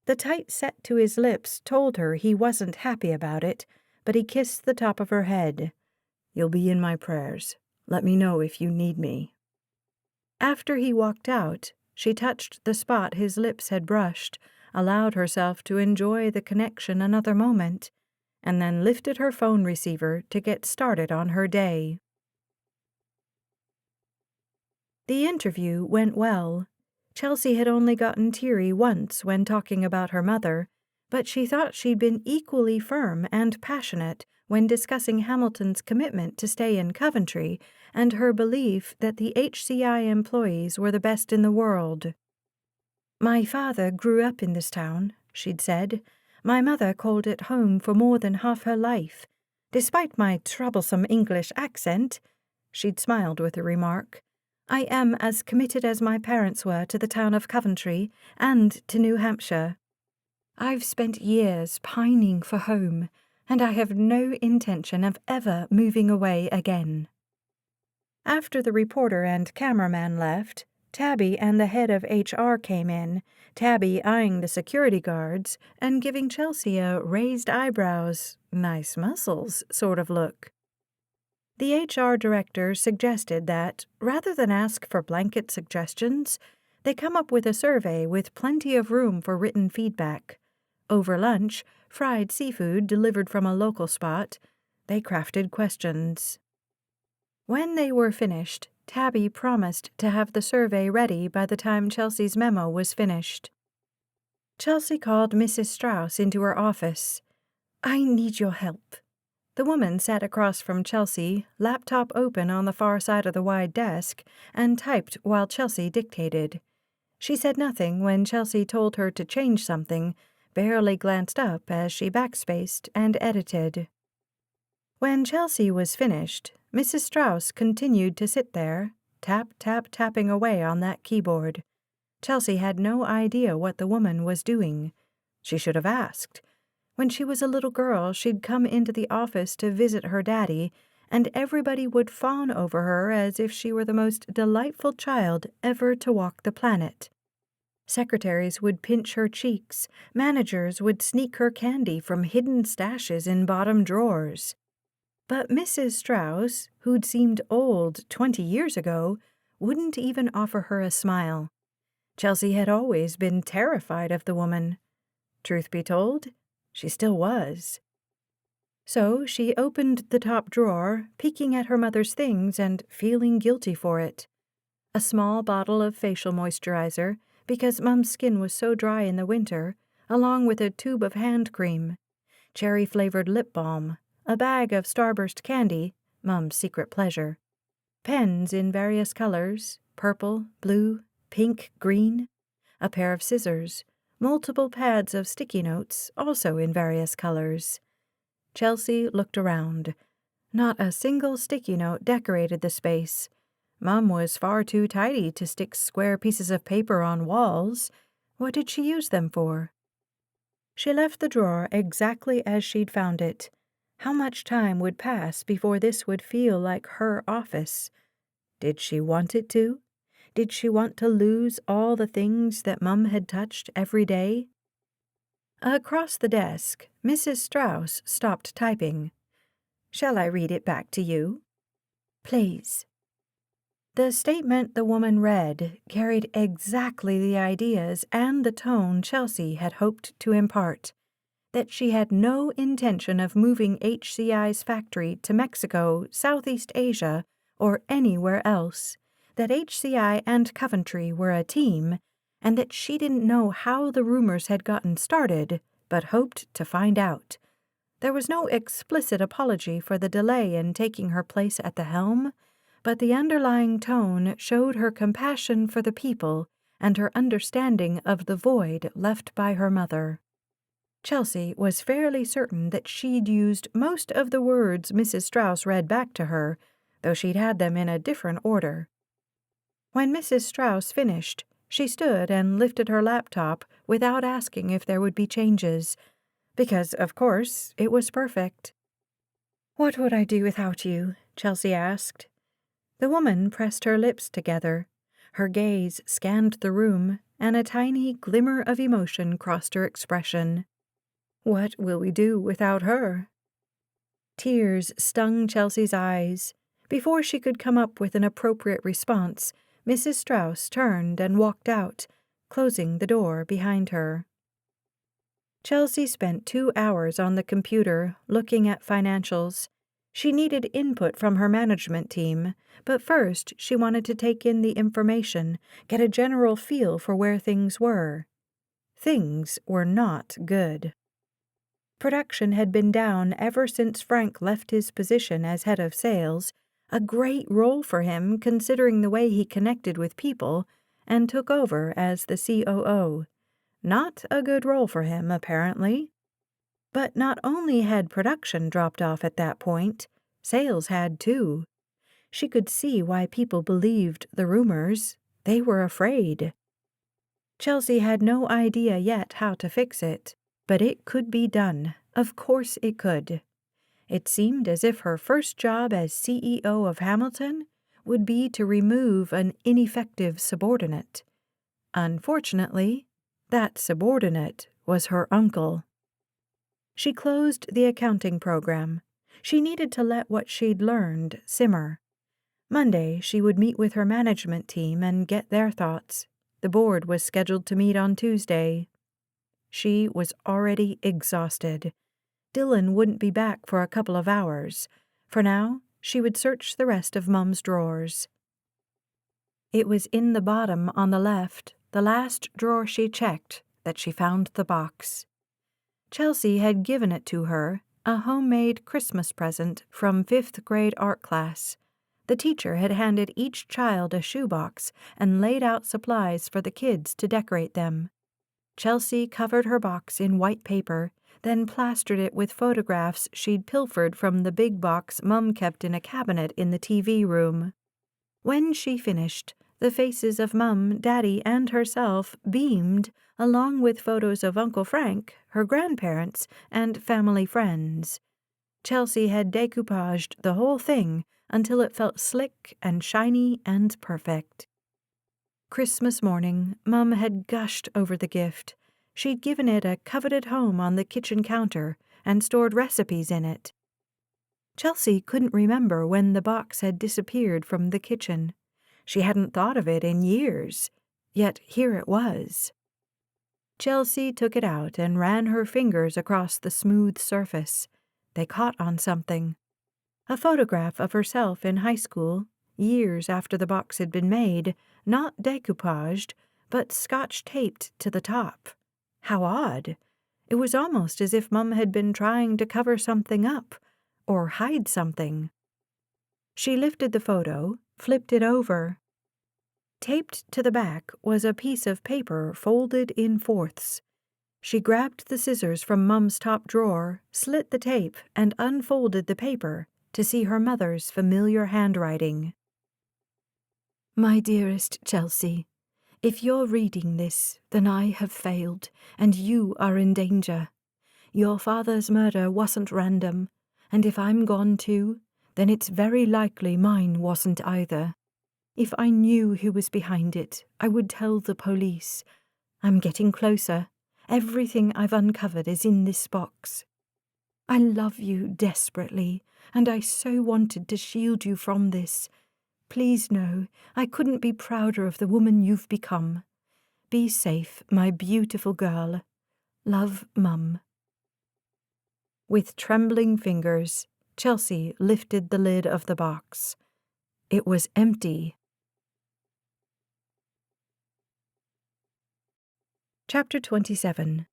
Speaker 2: The tight set to his lips told her he wasn't happy about it, but he kissed the top of her head. "You'll be in my prayers. Let me know if you need me." After he walked out, she touched the spot his lips had brushed, allowed herself to enjoy the connection another moment, and then lifted her phone receiver to get started on her day. The interview went well. Chelsea had only gotten teary once when talking about her mother, but she thought she'd been equally firm and passionate when discussing Hamilton's commitment to stay in Coventry and her belief that the HCI employees were the best in the world. "My father grew up in this town," she'd said. "My mother called it home for more than half her life. Despite my troublesome English accent," she'd smiled with the remark, "I am as committed as my parents were to the town of Coventry and to New Hampshire. I've spent years pining for home, and I have no intention of ever moving away again." After the reporter and cameraman left, Tabby and the head of HR came in, Tabby eyeing the security guards and giving Chelsea a raised eyebrows, nice muscles sort of look. The HR director suggested that, rather than ask for blanket suggestions, they come up with a survey with plenty of room for written feedback. Over lunch, fried seafood delivered from a local spot, they crafted questions. When they were finished, Tabby promised to have the survey ready by the time Chelsea's memo was finished. Chelsea called Mrs. Strauss into her office. "I need your help." The woman sat across from Chelsea, laptop open on the far side of the wide desk, and typed while Chelsea dictated. She said nothing when Chelsea told her to change something, barely glanced up as she backspaced and edited. When Chelsea was finished, Mrs. Strauss continued to sit there, tapping away on that keyboard. Chelsea had no idea what the woman was doing. She should have asked. When she was a little girl, she'd come into the office to visit her daddy, and everybody would fawn over her as if she were the most delightful child ever to walk the planet. Secretaries would pinch her cheeks, managers would sneak her candy from hidden stashes in bottom drawers. But Mrs. Strauss, who'd seemed old 20 years ago, wouldn't even offer her a smile. Chelsea had always been terrified of the woman. Truth be told, she still was. So she opened the top drawer, peeking at her mother's things and feeling guilty for it. A small bottle of facial moisturizer, because Mum's skin was so dry in the winter, along with a tube of hand cream, cherry-flavored lip balm, a bag of Starburst candy, Mum's secret pleasure, pens in various colors, purple, blue, pink, green, a pair of scissors, multiple pads of sticky notes, also in various colors. Chelsea looked around. Not a single sticky note decorated the space. Mum was far too tidy to stick square pieces of paper on walls. What did she use them for? She left the drawer exactly as she'd found it. How much time would pass before this would feel like her office? Did she want it to? Did she want to lose all the things that Mum had touched every day? Across the desk, Mrs. Strauss stopped typing. "Shall I read it back to you?" "Please." The statement the woman read carried exactly the ideas and the tone Chelsea had hoped to impart. That she had no intention of moving HCI's factory to Mexico, Southeast Asia, or anywhere else. That HCI and Coventry were a team, and that she didn't know how the rumors had gotten started, but hoped to find out. There was no explicit apology for the delay in taking her place at the helm, but the underlying tone showed her compassion for the people and her understanding of the void left by her mother. Chelsea was fairly certain that she'd used most of the words Mrs. Strauss read back to her, though she'd had them in a different order. When Mrs. Strauss finished, she stood and lifted her laptop without asking if there would be changes, because, of course, it was perfect. "What would I do without you?" Chelsea asked. The woman pressed her lips together. Her gaze scanned the room, and a tiny glimmer of emotion crossed her expression. "What will we do without her?" Tears stung Chelsea's eyes. Before she could come up with an appropriate response, Mrs. Strauss turned and walked out, closing the door behind her. Chelsea spent 2 hours on the computer looking at financials. She needed input from her management team, but first she wanted to take in the information, get a general feel for where things were. Things were not good. Production had been down ever since Frank left his position as head of sales, a great role for him considering the way he connected with people, and took over as the COO. Not a good role for him, apparently. But not only had production dropped off at that point, sales had too. She could see why people believed the rumors. They were afraid. Chelsea had no idea yet how to fix it, but it could be done. Of course it could. It seemed as if her first job as CEO of Hamilton would be to remove an ineffective subordinate. Unfortunately, that subordinate was her uncle. She closed the accounting program. She needed to let what she'd learned simmer. Monday, she would meet with her management team and get their thoughts. The board was scheduled to meet on Tuesday. She was already exhausted. Dylan wouldn't be back for a couple of hours. For now, she would search the rest of Mum's drawers. It was in the bottom on the left, the last drawer she checked, that she found the box. Chelsea had given it to her, a homemade Christmas present from 5th grade art class. The teacher had handed each child a shoebox and laid out supplies for the kids to decorate them. Chelsea covered her box in white paper, then plastered it with photographs she'd pilfered from the big box Mum kept in a cabinet in the TV room. When she finished, the faces of Mum, Daddy, and herself beamed, along with photos of Uncle Frank, her grandparents, and family friends. Chelsea had decoupaged the whole thing until it felt slick and shiny and perfect. Christmas morning, Mum had gushed over the gift. She'd given it a coveted home on the kitchen counter and stored recipes in it. Chelsea couldn't remember when the box had disappeared from the kitchen. She hadn't thought of it in years, yet here it was. Chelsea took it out and ran her fingers across the smooth surface. They caught on something. A photograph of herself in high school, years after the box had been made, not decoupaged, but scotch-taped to the top. How odd. It was almost as if Mum had been trying to cover something up, or hide something. She lifted the photo, flipped it over. Taped to the back was a piece of paper folded in fourths. She grabbed the scissors from Mum's top drawer, slit the tape, and unfolded the paper to see her mother's familiar handwriting. My dearest Chelsea, if you're reading this, then I have failed, and you are in danger. Your father's murder wasn't random, and if I'm gone too, then it's very likely mine wasn't either. If I knew who was behind it, I would tell the police. I'm getting closer. Everything I've uncovered is in this box. I love you desperately, and I so wanted to shield you from this. Please know, I couldn't be prouder of the woman you've become. Be safe, my beautiful girl. Love, Mum. With trembling fingers, Chelsea lifted the lid of the box. It was empty. Chapter 27.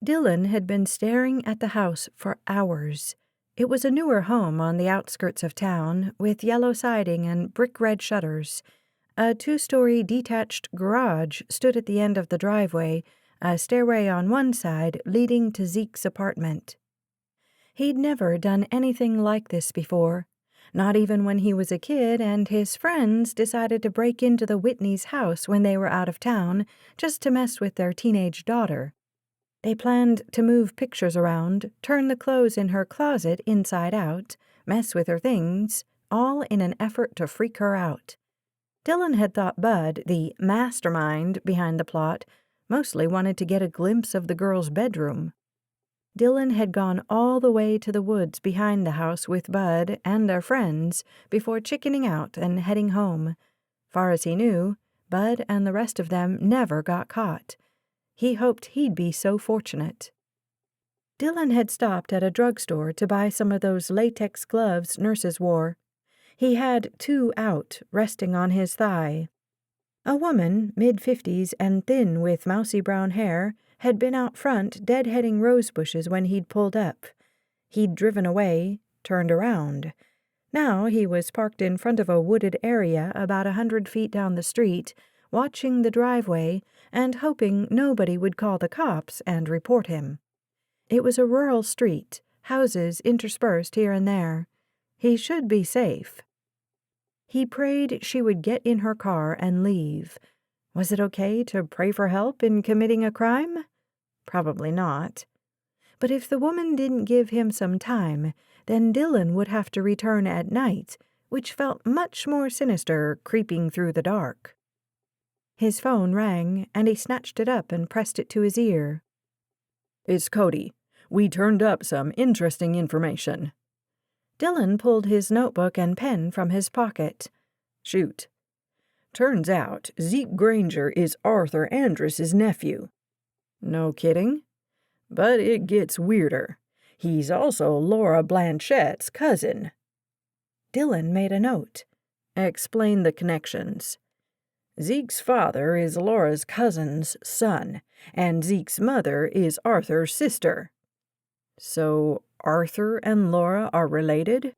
Speaker 2: Dylan had been staring at the house for hours. It was a newer home on the outskirts of town, with yellow siding and brick-red shutters. A 2-story detached garage stood at the end of the driveway, a stairway on one side leading to Zeke's apartment. He'd never done anything like this before, not even when he was a kid and his friends decided to break into the Whitneys' house when they were out of town just to mess with their teenage daughter. They planned to move pictures around, turn the clothes in her closet inside out, mess with her things, all in an effort to freak her out. Dylan had thought Bud, the mastermind behind the plot, mostly wanted to get a glimpse of the girl's bedroom. Dylan had gone all the way to the woods behind the house with Bud and their friends before chickening out and heading home. Far as he knew, Bud and the rest of them never got caught. He hoped he'd be so fortunate. Dylan had stopped at a drugstore to buy some of those latex gloves nurses wore. He had 2 out, resting on his thigh. A woman, mid-50s and thin with mousy brown hair, had been out front deadheading rose bushes when he'd pulled up. He'd driven away, turned around. Now he was parked in front of a wooded area about 100 feet down the street, watching the driveway and hoping nobody would call the cops and report him. It was a rural street, houses interspersed here and there. He should be safe. He prayed she would get in her car and leave. Was it okay to pray for help in committing a crime? Probably not. But if the woman didn't give him some time, then Dylan would have to return at night, which felt much more sinister creeping through the dark. His phone rang, and he snatched it up and pressed it to his ear.
Speaker 1: "It's Cody. We turned up some interesting information."
Speaker 2: Dylan pulled his notebook and pen from his pocket.
Speaker 1: "Shoot. Turns out Zeke Granger is Arthur Andrus's nephew." "No kidding? But it gets weirder. He's also Laura Blanchette's cousin."
Speaker 2: Dylan made a note.
Speaker 1: "Explain the connections." "Zeke's father is Laura's cousin's son, and Zeke's mother is Arthur's sister." "So Arthur and Laura are related?"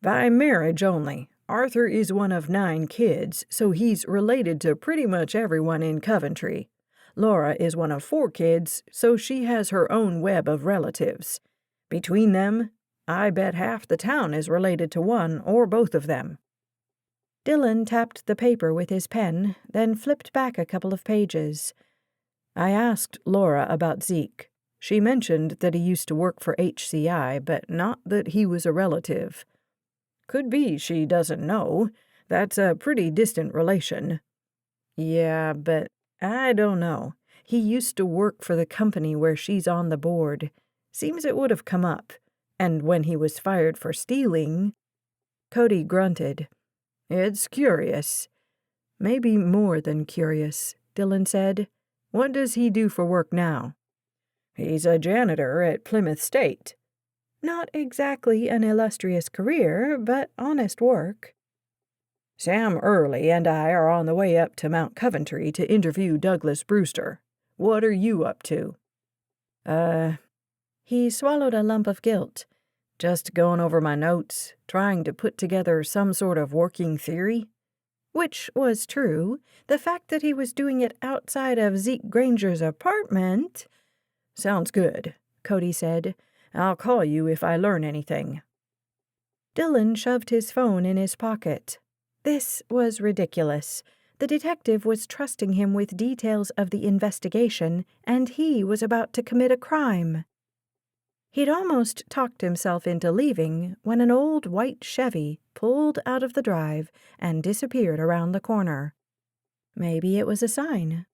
Speaker 1: "By marriage only. Arthur is one of 9 kids, so he's related to pretty much everyone in Coventry. Laura is one of 4 kids, so she has her own web of relatives. Between them, I bet half the town is related to one or both of them."
Speaker 2: Dylan tapped the paper with his pen, then flipped back a couple of pages.
Speaker 1: "I asked Laura about Zeke. She mentioned that he used to work for HCI, but not that he was a relative. Could be she doesn't know. That's a pretty distant relation." "Yeah, but I don't know. He used to work for the company where she's on the board. Seems it would have come up. And when he was fired for stealing..." Cody grunted. "It's curious." "Maybe more than curious," Dylan said. "What does he do for work now?" "He's a janitor at Plymouth State."
Speaker 2: "Not exactly an illustrious career, but honest work."
Speaker 1: "Sam Early and I are on the way up to Mount Coventry to interview Douglas Brewster. What are you up to?"
Speaker 2: He swallowed a lump of guilt.
Speaker 1: "Just going over my notes, trying to put together some sort of working theory."
Speaker 2: Which was true. The fact that he was doing it outside of Zeke Granger's apartment...
Speaker 1: "Sounds good," Cody said. "I'll call you if I learn anything."
Speaker 2: Dylan shoved his phone in his pocket. This was ridiculous. The detective was trusting him with details of the investigation, and he was about to commit a crime. He'd almost talked himself into leaving when an old white Chevy pulled out of the drive and disappeared around the corner. Maybe it was a sign.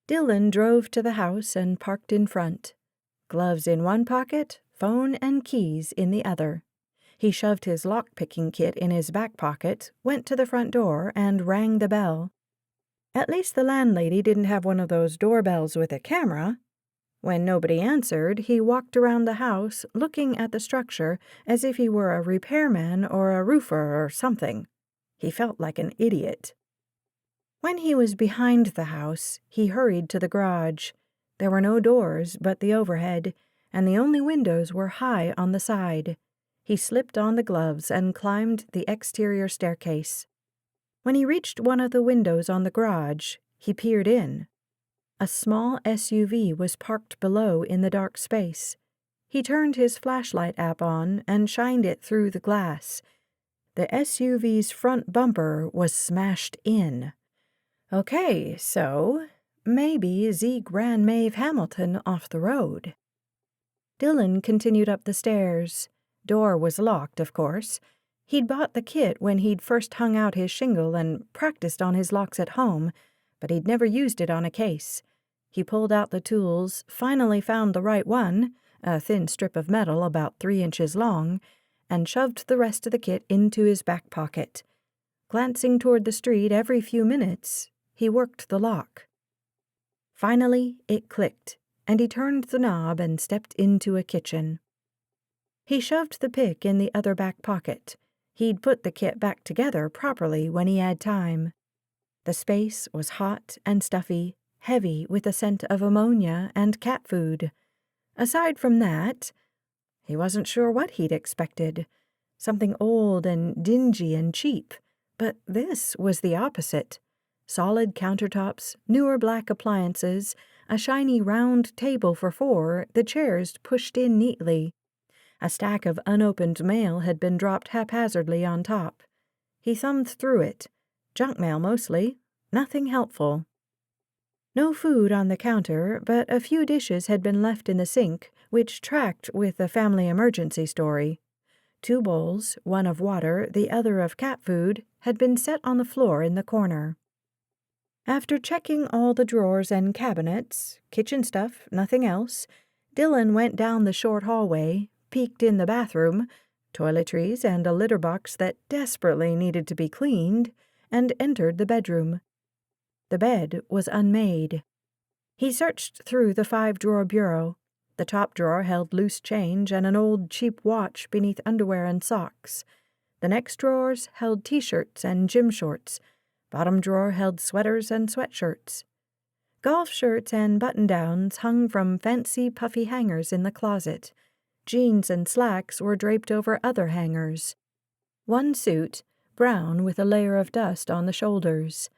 Speaker 2: Dylan drove to the house and parked in front. Gloves in one pocket, phone and keys in the other. He shoved his lock-picking kit in his back pocket, went to the front door, and rang the bell. At least the landlady didn't have one of those doorbells with a camera. When nobody answered, he walked around the house, looking at the structure as if he were a repairman or a roofer or something. He felt like an idiot. When he was behind the house, he hurried to the garage. There were no doors but the overhead, and the only windows were high on the side. He slipped on the gloves and climbed the exterior staircase. When he reached one of the windows on the garage, he peered in. A small SUV was parked below in the dark space. He turned his flashlight app on and shined it through the glass. The SUV's front bumper was smashed in. Okay, so maybe Zeke ran Maeve Hamilton off the road. Dylan continued up the stairs. Door was locked, of course. He'd bought the kit when he'd first hung out his shingle and practiced on his locks at home, but he'd never used it on a case. He pulled out the tools, finally found the right one, a thin strip of metal about 3 inches long, and shoved the rest of the kit into his back pocket. Glancing toward the street every few minutes, he worked the lock. Finally, it clicked, and he turned the knob and stepped into a kitchen. He shoved the pick in the other back pocket. He'd put the kit back together properly when he had time. The space was hot and stuffy, heavy with a scent of ammonia and cat food. Aside from that, he wasn't sure what he'd expected. Something old and dingy and cheap. But this was the opposite. Solid countertops, newer black appliances, a shiny round table for four, the chairs pushed in neatly. A stack of unopened mail had been dropped haphazardly on top. He thumbed through it. Junk mail mostly. Nothing helpful. No food on the counter, but a few dishes had been left in the sink, which tracked with the family emergency story. 2 bowls, one of water, the other of cat food, had been set on the floor in the corner. After checking all the drawers and cabinets, kitchen stuff, nothing else, Dylan went down the short hallway, peeked in the bathroom, toiletries and a litter box that desperately needed to be cleaned, and entered the bedroom. The bed was unmade. He searched through the 5-drawer bureau. The top drawer held loose change and an old cheap watch beneath underwear and socks. The next drawers held t-shirts and gym shorts. Bottom drawer held sweaters and sweatshirts. Golf shirts and button-downs hung from fancy puffy hangers in the closet. Jeans and slacks were draped over other hangers. One suit, brown with a layer of dust on the shoulders.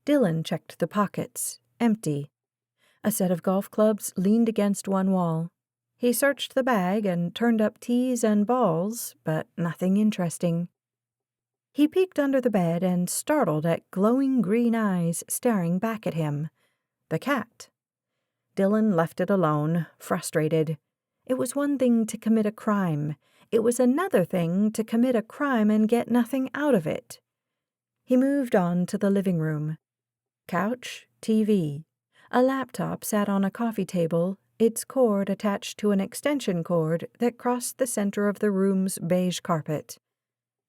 Speaker 2: Dylan checked the pockets, empty. A set of golf clubs leaned against one wall. He searched the bag and turned up tees and balls, but nothing interesting. He peeked under the bed and startled at glowing green eyes staring back at him. The cat. Dylan left it alone, frustrated. It was one thing to commit a crime. It was another thing to commit a crime and get nothing out of it. He moved on to the living room. Couch, TV. A laptop sat on a coffee table, its cord attached to an extension cord that crossed the center of the room's beige carpet.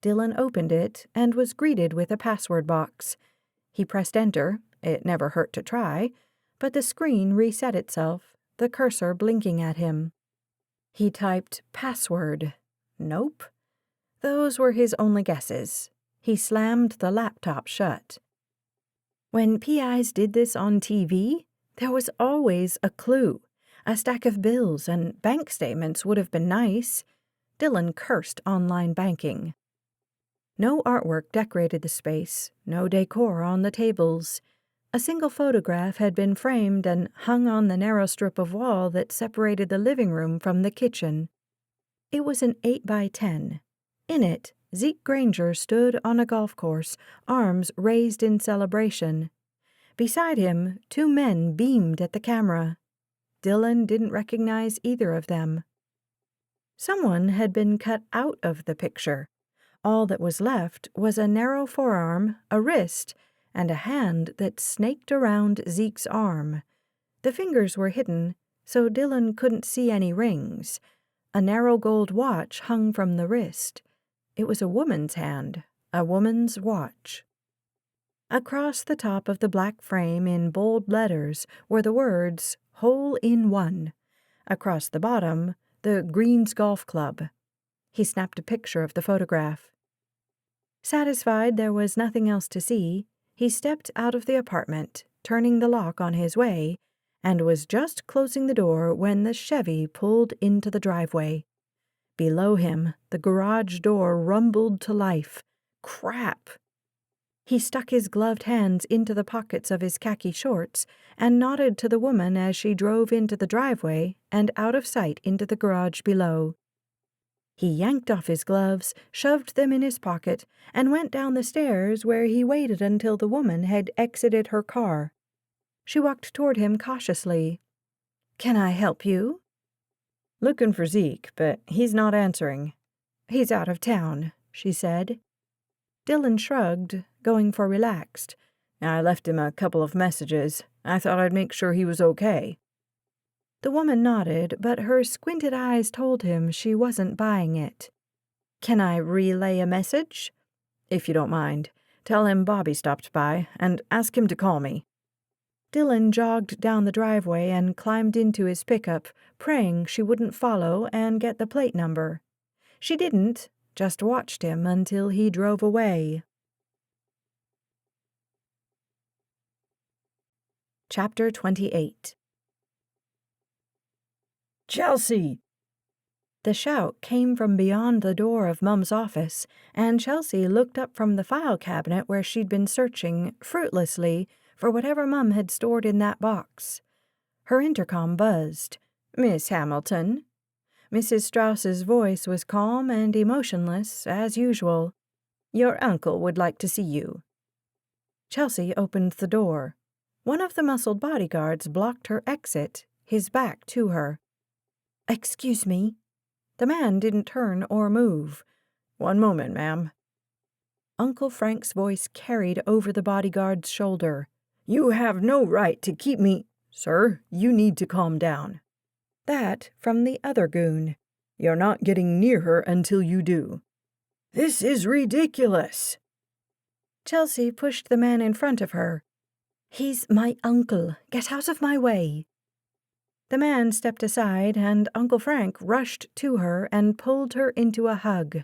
Speaker 2: Dylan opened it and was greeted with a password box. He pressed enter. It never hurt to try, but the screen reset itself, the cursor blinking at him. He typed password. Nope. Those were his only guesses. He slammed the laptop shut. When PIs did this on TV, there was always a clue. A stack of bills and bank statements would have been nice. Dylan cursed online banking. No artwork decorated the space, no decor on the tables. A single photograph had been framed and hung on the narrow strip of wall that separated the living room from the kitchen. It was an 8x10. In it, Zeke Granger stood on a golf course, arms raised in celebration. Beside him, 2 men beamed at the camera. Dylan didn't recognize either of them. Someone had been cut out of the picture. All that was left was a narrow forearm, a wrist, and a hand that snaked around Zeke's arm. The fingers were hidden, so Dylan couldn't see any rings. A narrow gold watch hung from the wrist. It was a woman's hand, a woman's watch. Across the top of the black frame in bold letters were the words, "Hole in One." Across the bottom, the Greens Golf Club. He snapped a picture of the photograph. Satisfied there was nothing else to see, he stepped out of the apartment, turning the lock on his way, and was just closing the door when the Chevy pulled into the driveway. Below him, the garage door rumbled to life. Crap! He stuck his gloved hands into the pockets of his khaki shorts and nodded to the woman as she drove into the driveway and out of sight into the garage below. He yanked off his gloves, shoved them in his pocket, and went down the stairs where he waited until the woman had exited her car. She walked toward him cautiously. "Can I help you?" "Looking for Zeke, but he's not answering." "He's out of town," she said. Dylan shrugged, going for relaxed. "I left him a couple of messages. I thought I'd make sure he was okay." The woman nodded, but her squinted eyes told him she wasn't buying it. "Can I relay a message?" "If you don't mind. Tell him Bobby stopped by, and ask him to call me." Dylan jogged down the driveway and climbed into his pickup, praying she wouldn't follow and get the plate number. She didn't, just watched him until he drove away. Chapter 28.
Speaker 1: "Chelsea!"
Speaker 2: The shout came from beyond the door of Mum's office, and Chelsea looked up from the file cabinet where she'd been searching, fruitlessly, for whatever Mum had stored in that box. Her intercom buzzed. "Miss Hamilton?" Mrs. Strauss's voice was calm and emotionless, as usual. "Your uncle would like to see you." Chelsea opened the door. One of the muscled bodyguards blocked her exit, his back to her. "Excuse me." The man didn't turn or move. "One moment, ma'am." Uncle Frank's voice carried over the bodyguard's shoulder. "You have no right to keep me—" "Sir, you need to calm down." That from the other goon. "You're not getting near her until you do." "This is ridiculous." Chelsea pushed the man in front of her. "He's my uncle. Get out of my way." The man stepped aside, and Uncle Frank rushed to her and pulled her into a hug.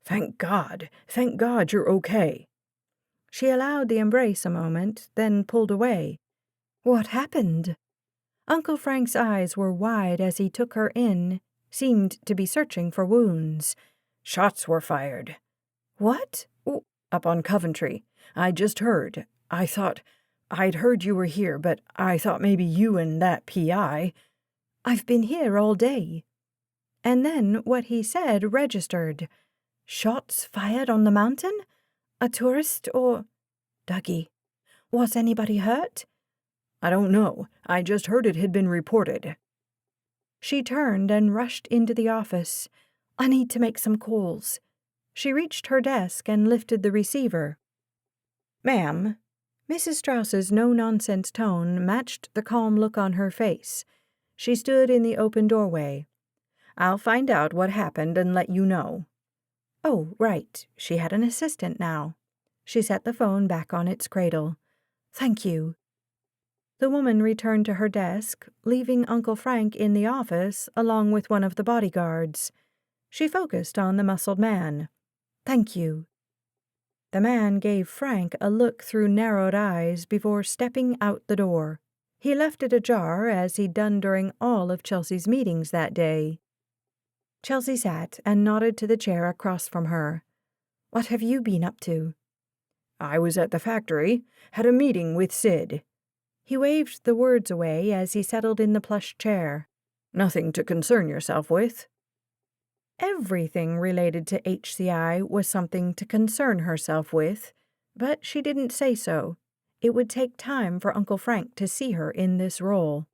Speaker 2: Thank God you're okay." She allowed the embrace a moment, then pulled away. "What happened?" Uncle Frank's eyes were wide as he took her in, seemed to be searching for wounds. "Shots were fired." "What?" "Up on Coventry. I just heard. I'd heard you were here, but I thought maybe you and that P.I. "I've been here all day." And then what he said registered. "Shots fired on the mountain? A tourist or—" "Dougie, was anybody hurt?" "I don't know. I just heard it had been reported." She turned and rushed into the office. "I need to make some calls." She reached her desk and lifted the receiver. "Ma'am." Mrs. Strauss's no-nonsense tone matched the calm look on her face. She stood in the open doorway. "I'll find out what happened and let you know." Oh, right. She had an assistant now. She set the phone back on its cradle. "Thank you." The woman returned to her desk, leaving Uncle Frank in the office along with one of the bodyguards. She focused on the muscled man. "Thank you." The man gave Frank a look through narrowed eyes before stepping out the door. He left it ajar, as he'd done during all of Chelsea's meetings that day. Chelsea sat and nodded to the chair across from her. "What have you been up to?" "I was at the factory, had a meeting with Sid." He waved the words away as he settled in the plush chair. "Nothing to concern yourself with." Everything related to HCI was something to concern herself with, but she didn't say so. It would take time for Uncle Frank to see her in this role.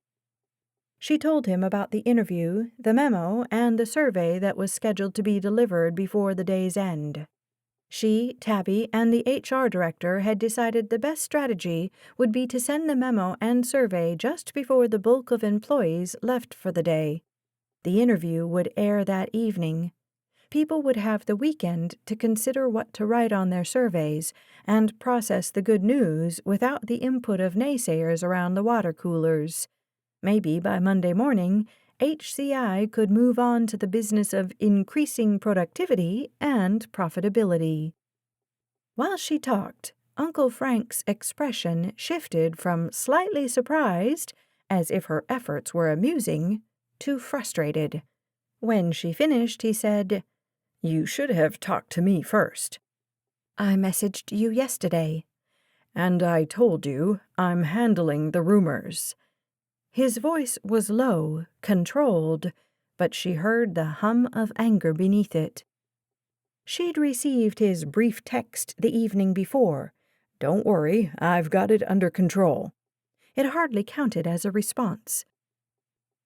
Speaker 2: She told him about the interview, the memo, and the survey that was scheduled to be delivered before the day's end. She, Tabby, and the HR director had decided the best strategy would be to send the memo and survey just before the bulk of employees left for the day. The interview would air that evening. People would have the weekend to consider what to write on their surveys and process the good news without the input of naysayers around the water coolers. Maybe by Monday morning, HCI could move on to the business of increasing productivity and profitability. While she talked, Uncle Frank's expression shifted from slightly surprised, as if her efforts were amusing, to frustrated. When she finished, he said, "You should have talked to me first." "I messaged you yesterday." "And I told you I'm handling the rumors." His voice was low, controlled, but she heard the hum of anger beneath it. She'd received his brief text the evening before. "Don't worry, I've got it under control." It hardly counted as a response.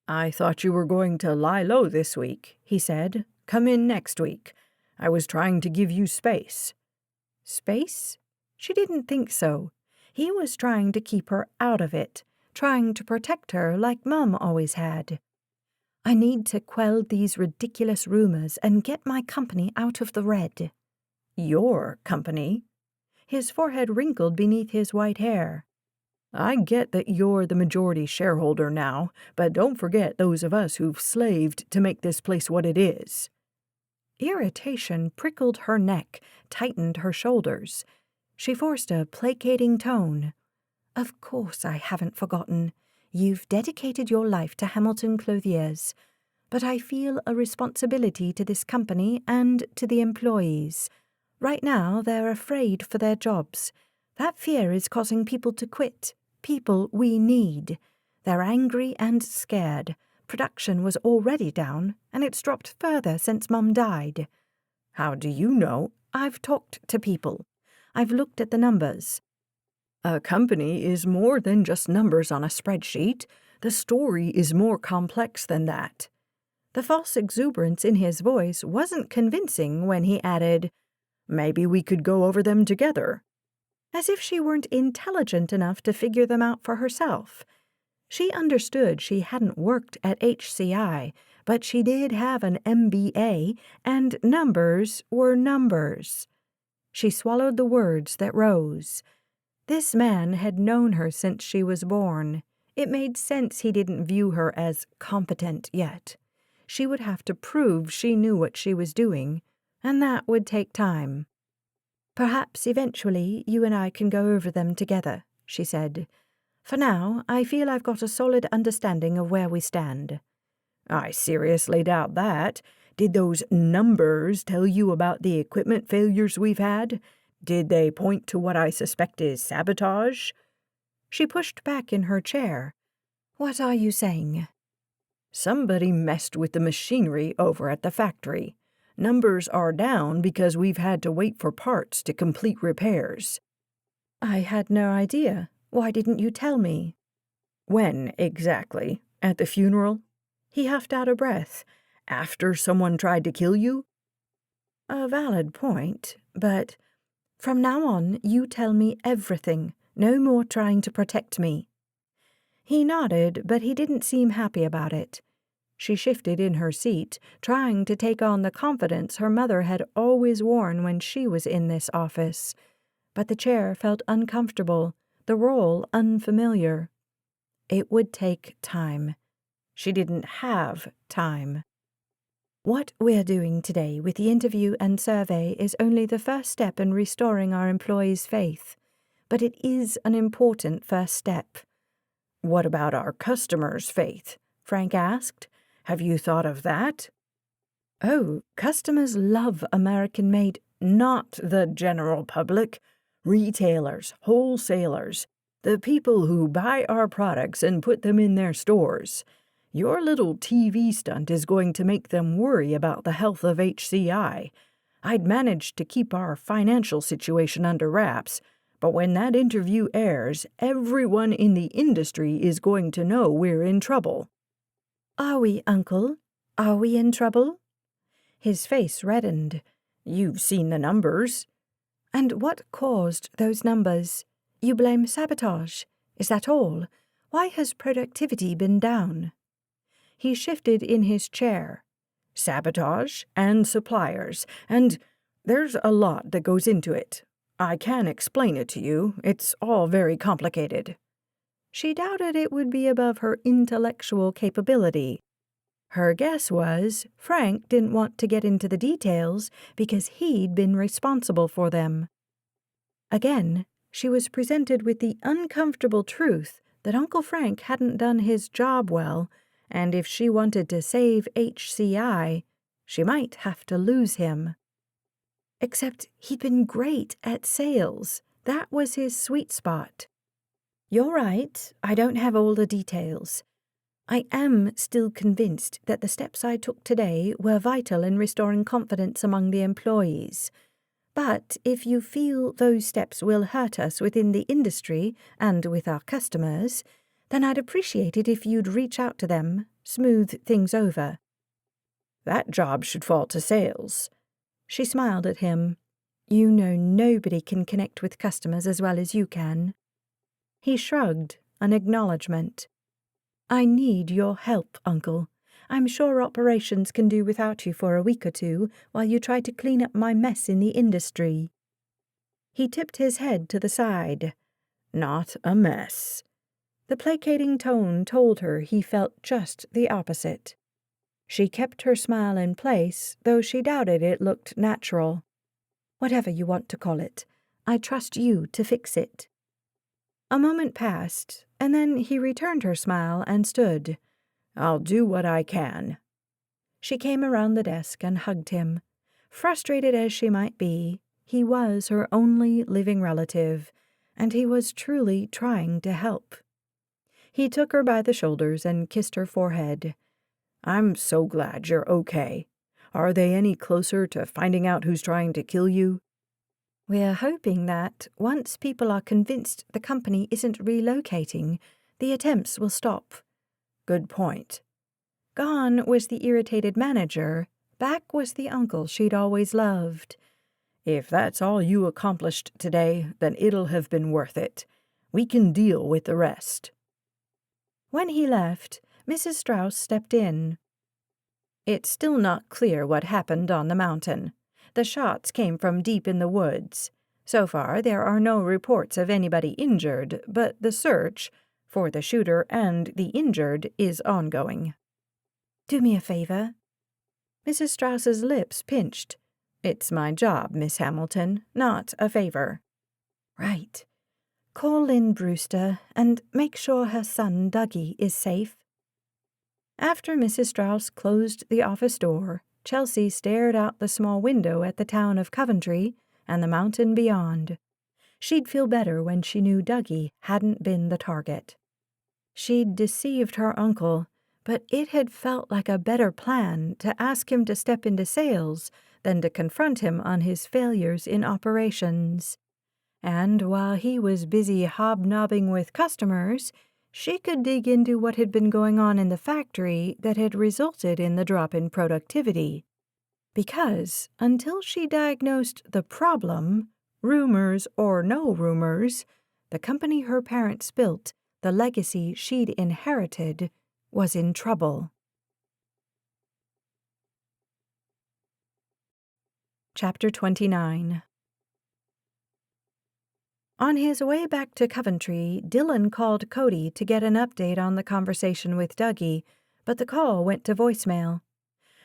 Speaker 2: "I thought you were going to lie low this week," he said. "Come in next week. I was trying to give you space." Space? She didn't think so. He was trying to keep her out of it, trying to protect her like Mum always had. "I need to quell these ridiculous rumors and get my company out of the red." "Your company?" His forehead wrinkled beneath his white hair. I get that you're the majority shareholder now, but don't forget those of us who've slaved to make this place what it is."
Speaker 1: Irritation prickled her neck, tightened her shoulders. She forced a placating tone. "Of course I haven't forgotten. You've dedicated your life to Hamilton Clothiers. But I feel a responsibility to this company and to the employees. Right now, they're afraid for their jobs. That fear is causing people to quit. People we need. They're angry and scared. Production was already down, and it's dropped further since Mum died."
Speaker 2: "How do you know?"
Speaker 1: "I've talked to people. I've looked at the numbers."
Speaker 2: "A company is more than just numbers on a spreadsheet. The story is more complex than that."
Speaker 1: The false exuberance in his voice wasn't convincing when he added,
Speaker 2: "Maybe we could go over them together."
Speaker 1: As if she weren't intelligent enough to figure them out for herself. She understood she hadn't worked at HCI, but she did have an MBA, and numbers were numbers. She swallowed the words that rose. This man had known her since she was born. It made sense he didn't view her as competent yet. She would have to prove she knew what she was doing, and that would take time. "Perhaps eventually you and I can go over them together," she said. "For now, I feel I've got a solid understanding of where we stand."
Speaker 2: "I seriously doubt that. Did those numbers tell you about the equipment failures we've had? Did they point to what I suspect is sabotage?"
Speaker 1: She pushed back in her chair. "What are you saying?"
Speaker 2: "Somebody messed with the machinery over at the factory. Numbers are down because we've had to wait for parts to complete repairs."
Speaker 1: "I had no idea. Why didn't you tell me?"
Speaker 2: "When exactly? At the funeral?"
Speaker 1: He huffed out a breath.
Speaker 2: "After someone tried to kill you?"
Speaker 1: "A valid point, but from now on you tell me everything. No more trying to protect me." He nodded, but he didn't seem happy about it. She shifted in her seat, trying to take on the confidence her mother had always worn when she was in this office. But the chair felt uncomfortable, the role unfamiliar. It would take time. She didn't have time. What we're doing today with the interview and survey is only the first step in restoring our employees' faith. But it is an important first step.
Speaker 2: "What about our customers' faith?" Frank asked. "Have you thought of that?"
Speaker 1: "Oh, customers love American-made."
Speaker 2: "Not the general public. Retailers, wholesalers, the people who buy our products and put them in their stores. Your little TV stunt is going to make them worry about the health of HCI. I'd managed to keep our financial situation under wraps, but when that interview airs, everyone in the industry is going to know we're in trouble."
Speaker 1: "Are we, Uncle? Are we in trouble?" His face reddened.
Speaker 2: "You've seen the numbers."
Speaker 1: "And what caused those numbers? You blame sabotage. Is that all? Why has productivity been down?" He shifted in his chair.
Speaker 2: "Sabotage and suppliers, and there's a lot that goes into it. I can't explain it to you. It's all very complicated."
Speaker 1: She doubted it would be above her intellectual capability. Her guess was Frank didn't want to get into the details because he'd been responsible for them. Again, she was presented with the uncomfortable truth that Uncle Frank hadn't done his job well, and if she wanted to save HCI, she might have to lose him. Except he'd been great at sales. That was his sweet spot. "You're right, I don't have all the details. I am still convinced that the steps I took today were vital in restoring confidence among the employees. But if you feel those steps will hurt us within the industry and with our customers, then I'd appreciate it if you'd reach out to them, smooth things over."
Speaker 2: "That job should fall to sales."
Speaker 1: She smiled at him. "You know nobody can connect with customers as well as you can." He shrugged, an acknowledgement. "I need your help, Uncle. I'm sure operations can do without you for a week or two while you try to clean up my mess in the industry." He tipped his head to the side.
Speaker 2: Not a mess." The placating tone told her he felt just the opposite. She kept her smile in place, though she doubted it looked natural. "Whatever you want to call it, I trust you to fix it." A moment passed, and then he returned her smile and stood. "I'll do what I can." She came around the desk and hugged him. Frustrated as she might be, he was her only living relative, and he was truly trying to help. He took her by the shoulders and kissed her forehead. "I'm so glad you're okay. Are they any closer to finding out who's trying to kill you?"
Speaker 1: "We're hoping that, once people are convinced the company isn't relocating, the attempts will stop."
Speaker 2: "Good point."
Speaker 1: Gone was the irritated manager. Back was the uncle she'd always loved.
Speaker 2: "If that's all you accomplished today, then it'll have been worth it. We can deal with the rest."
Speaker 1: When he left, Mrs. Strauss stepped in.
Speaker 2: "It's still not clear what happened on the mountain. The shots came from deep in the woods. So far, there are no reports of anybody injured, but the search for the shooter and the injured is ongoing."
Speaker 1: "Do me a favor."
Speaker 2: Mrs. Strauss's lips pinched. "It's my job, Miss Hamilton, not a favor."
Speaker 1: "Right. Call Lynn Brewster and make sure her son Dougie is safe." After Mrs. Strauss closed the office door, Chelsea stared out the small window at the town of Coventry and the mountain beyond. She'd feel better when she knew Dougie hadn't been the target. She'd deceived her uncle, but it had felt like a better plan to ask him to step into sales than to confront him on his failures in operations. And while he was busy hobnobbing with customers, she could dig into what had been going on in the factory that had resulted in the drop in productivity. Because until she diagnosed the problem, rumors or no rumors, the company her parents built, the legacy she'd inherited, was in trouble. Chapter 29. On his way back to Coventry, Dylan called Cody to get an update on the conversation with Dougie, but the call went to voicemail.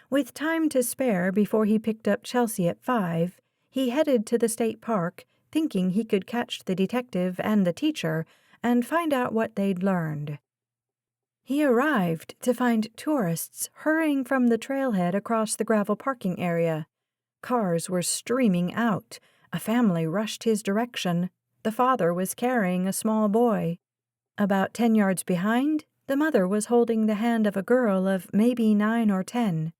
Speaker 1: With time to spare before he picked up Chelsea at 5, he headed to the state park, thinking he could catch the detective and the teacher and find out what they'd learned. He arrived to find tourists hurrying from the trailhead across the gravel parking area. Cars were streaming out. A family rushed his direction. The father was carrying a small boy. About 10 yards behind, the mother was holding the hand of a girl of maybe 9 or 10.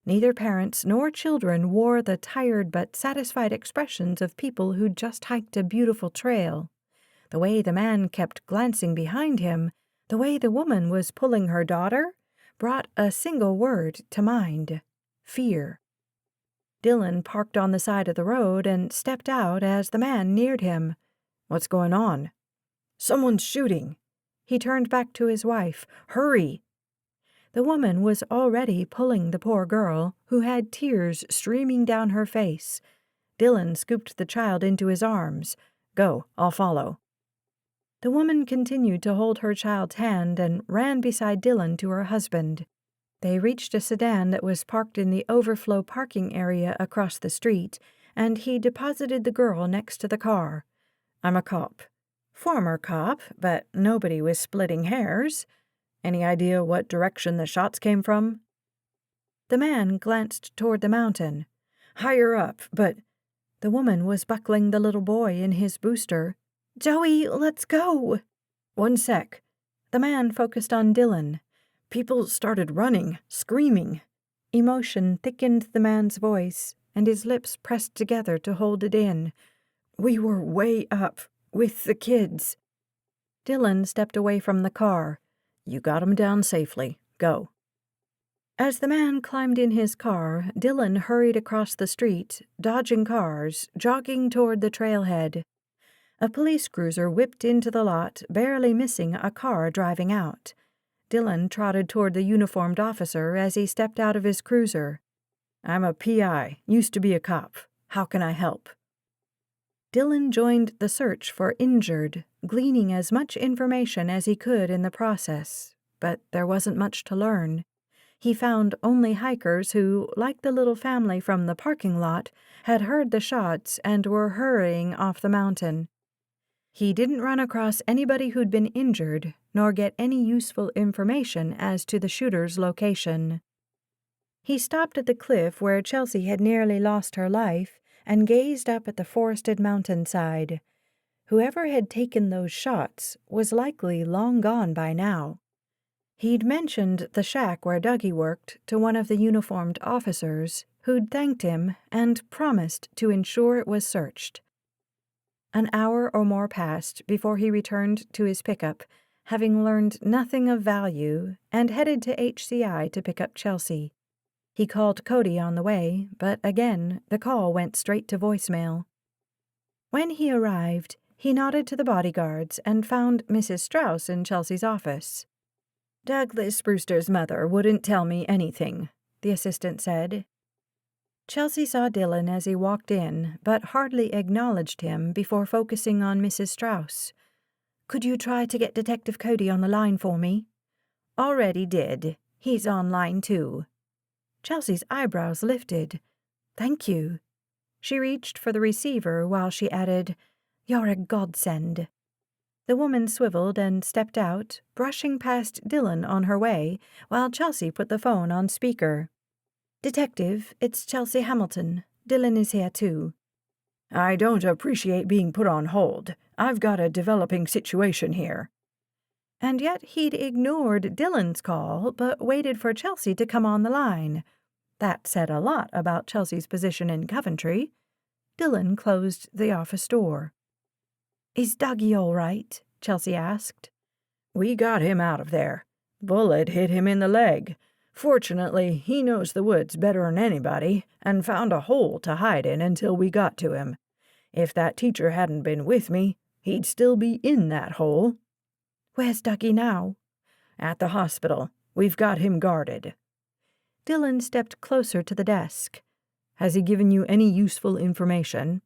Speaker 1: Neither parents nor children wore the tired but satisfied expressions of people who'd just hiked a beautiful trail. The way the man kept glancing behind him, the way the woman was pulling her daughter, brought a single word to mind: fear. Dylan parked on the side of the road and stepped out as the man neared him.
Speaker 2: "What's going on?"
Speaker 1: "Someone's shooting." He turned back to his wife. "Hurry." The woman was already pulling the poor girl, who had tears streaming down her face. Dylan scooped the child into his arms. "Go, I'll follow." The woman continued to hold her child's hand and ran beside Dylan to her husband. They reached a sedan that was parked in the overflow parking area across the street, and he deposited the girl next to the car. "I'm a cop." "Former cop, but nobody was splitting hairs."
Speaker 2: "Any idea what direction the shots came from?"
Speaker 1: The man glanced toward the mountain.
Speaker 2: "Higher up, but—"
Speaker 1: The woman was buckling the little boy in his booster. "Joey, let's go."
Speaker 2: "One sec."
Speaker 1: The man focused on Dylan.
Speaker 2: "People started running, screaming."
Speaker 1: Emotion thickened the man's voice, and his lips pressed together to hold it in.
Speaker 2: "We were way up, with the kids."
Speaker 1: Dylan stepped away from the car.
Speaker 2: "You got 'em down safely. Go."
Speaker 1: As the man climbed in his car, Dylan hurried across the street, dodging cars, jogging toward the trailhead. A police cruiser whipped into the lot, barely missing a car driving out. Dylan trotted toward the uniformed officer as he stepped out of his cruiser.
Speaker 2: "I'm a PI, used to be a cop. How can I help?" Dylan joined the search for injured, gleaning as much information as he could in the process, but there wasn't much to learn. He found only hikers who, like the little family from the parking lot, had heard the shots and were hurrying off the mountain. He didn't run across anybody who'd been injured, nor get any useful information as to the shooter's location. He stopped at the cliff where Chelsea had nearly lost her life and gazed up at the forested mountainside. Whoever had taken those shots was likely long gone by now. He'd mentioned the shack where Dougie worked to one of the uniformed officers, who'd thanked him and promised to ensure it was searched. An hour or more passed before he returned to his pickup, having learned nothing of value, and headed to HCI to pick up Chelsea. He called Cody on the way, but again, the call went straight to voicemail. When he arrived, he nodded to the bodyguards and found Mrs. Strauss in Chelsea's office. "Douglas Brewster's mother wouldn't tell me anything," the assistant said. Chelsea saw Dylan as he walked in, but hardly acknowledged him before focusing on Mrs. Strauss. "Could you try to get Detective Cody on the line for me?" "Already did. He's on line 2. Chelsea's eyebrows lifted. "Thank you." She reached for the receiver while she added, "You're a godsend." The woman swiveled and stepped out, brushing past Dylan on her way, while Chelsea put the phone on speaker. "Detective, it's Chelsea Hamilton. Dylan is here too." "I don't appreciate being put on hold. I've got a developing situation here." And yet he'd ignored Dylan's call, but waited for Chelsea to come on the line. That said a lot about Chelsea's position in Coventry. Dylan closed the office door. "Is Dougie all right?" Chelsea asked. "We got him out of there. Bullet hit him in the leg. Fortunately, he knows the woods better'n anybody and found a hole to hide in until we got to him. If that teacher hadn't been with me, he'd still be in that hole." "Where's Dougie now?" "At the hospital. We've got him guarded." Dylan stepped closer to the desk. "Has he given you any useful information?"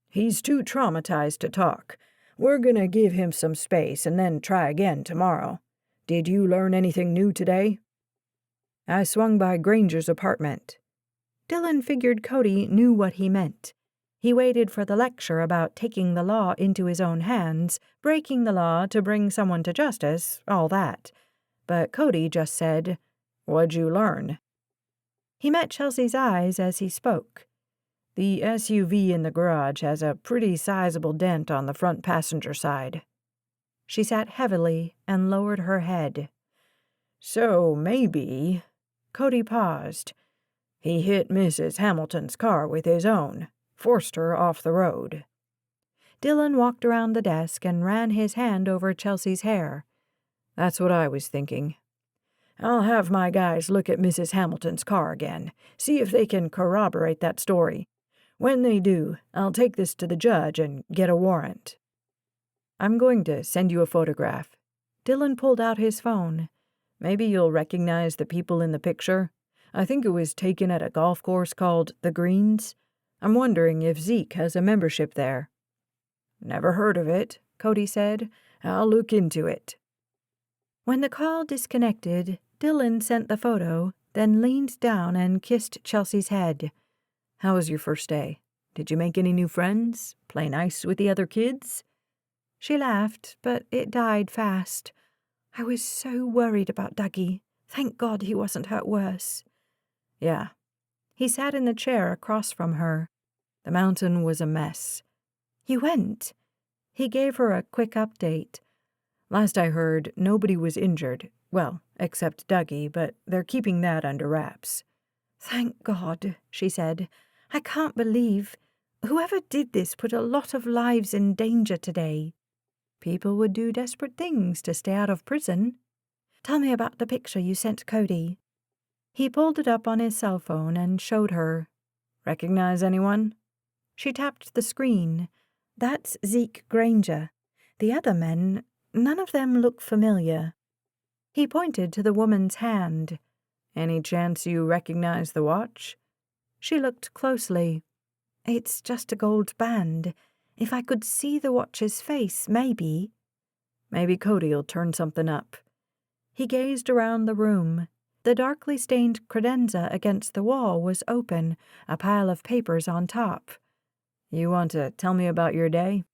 Speaker 2: "He's too traumatized to talk. We're gonna give him some space and then try again tomorrow. Did you learn anything new today?" "I swung by Granger's apartment." Dylan figured Cody knew what he meant. He waited for the lecture about taking the law into his own hands, breaking the law to bring someone to justice, all that. But Cody just said, "What'd you learn?" He met Chelsea's eyes as he spoke. "The SUV in the garage has a pretty sizable dent on the front passenger side." She sat heavily and lowered her head. "So maybe—" Cody paused. "He hit Mrs. Hamilton's car with his own, forced her off the road." Dylan walked around the desk and ran his hand over Chelsea's hair. "That's what I was thinking. I'll have my guys look at Mrs. Hamilton's car again, see if they can corroborate that story. When they do, I'll take this to the judge and get a warrant." "I'm going to send you a photograph." Dylan pulled out his phone. "Maybe you'll recognize the people in the picture. I think it was taken at a golf course called The Greens. I'm wondering if Zeke has a membership there." "Never heard of it," Cody said. "I'll look into it." When the call disconnected, Dylan sent the photo, then leaned down and kissed Chelsea's head. "How was your first day? Did you make any new friends? Play nice with the other kids?" She laughed, but it died fast. "I was so worried about Dougie. Thank God he wasn't hurt worse." "Yeah." He sat in the chair across from her. "The mountain was a mess." "You went?" He gave her a quick update. "Last I heard, nobody was injured. Well, except Dougie, but they're keeping that under wraps." "Thank God," she said. "I can't believe. Whoever did this put a lot of lives in danger today. People would do desperate things to stay out of prison. Tell me about the picture you sent Cody." He pulled it up on his cell phone and showed her. "Recognize anyone?" She tapped the screen. "That's Zeke Granger. The other men, none of them look familiar." He pointed to the woman's hand. "Any chance you recognize the watch?" She looked closely. "It's just a gold band. If I could see the watcher's face, maybe.
Speaker 1: Maybe Cody'll turn something up.
Speaker 2: He gazed around the room. The darkly stained credenza against the wall was open, a pile of papers on top.
Speaker 1: You want to tell me about your day?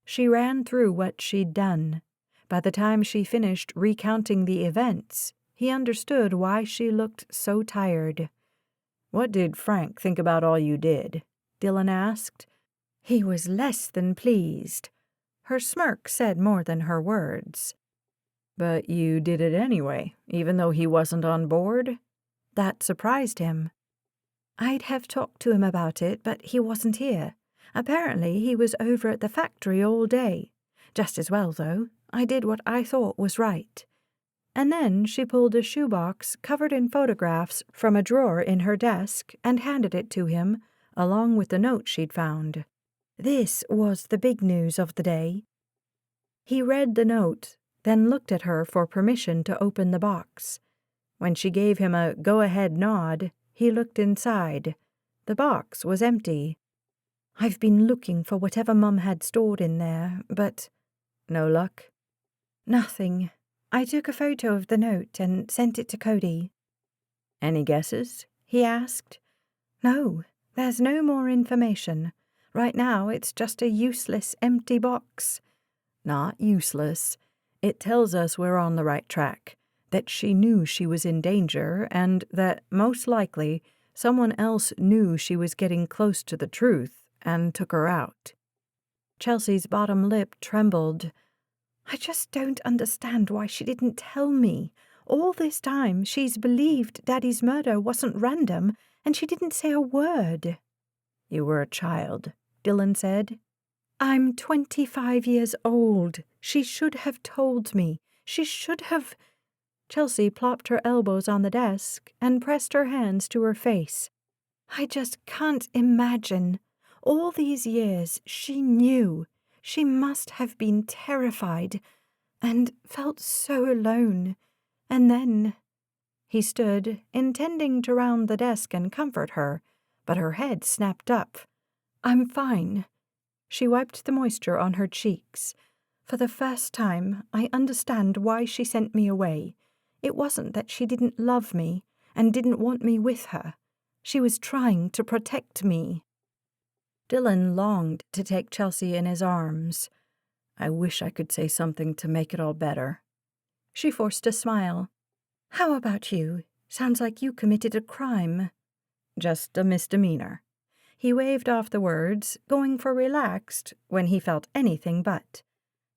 Speaker 2: She ran through what she'd done. By the time she finished recounting the events, he understood why she looked so tired.
Speaker 1: What did Frank think about all you did?
Speaker 2: Dylan asked. He was less than pleased. Her smirk said more than her words.
Speaker 1: But you did it anyway, even though he wasn't on board?
Speaker 2: That surprised him. I'd have talked to him about it, but he wasn't here. Apparently he was over at the factory all day. Just as well, though. I did what I thought was right. And then she pulled a shoebox covered in photographs from a drawer in her desk and handed it to him, along with the note she'd found. This was the big news of the day. He read the note, then looked at her for permission to open the box. When she gave him a go-ahead nod, he looked inside. The box was empty. I've been looking for whatever Mum had stored in there, but...
Speaker 1: No luck?
Speaker 2: Nothing. I took a photo of the note and sent it to Cody.
Speaker 1: Any guesses?
Speaker 2: He asked. No, there's no more information. Right now it's just a useless, empty box.
Speaker 1: Not useless. It tells us we're on the right track, that she knew she was in danger, and that, most likely, someone else knew she was getting close to the truth and took her out.
Speaker 2: Chelsea's bottom lip trembled. I just don't understand why she didn't tell me. All this time she's believed Daddy's murder wasn't random, and she didn't say a word.
Speaker 1: You were a child, Dylan said.
Speaker 2: I'm 25 years old. She should have told me. She should have... Chelsea plopped her elbows on the desk and pressed her hands to her face. I just can't imagine. All these years she knew. She must have been terrified and felt so alone. And then... He stood, intending to round the desk and comfort her, but her head snapped up. I'm fine. She wiped the moisture on her cheeks. For the first time, I understand why she sent me away. It wasn't that she didn't love me and didn't want me with her. She was trying to protect me. Dylan longed to take Chelsea in his arms.
Speaker 1: I wish I could say something to make it all better.
Speaker 2: She forced a smile. How about you? Sounds like you committed a crime.
Speaker 1: Just a misdemeanor.
Speaker 2: He waved off the words, going for relaxed when he felt anything but.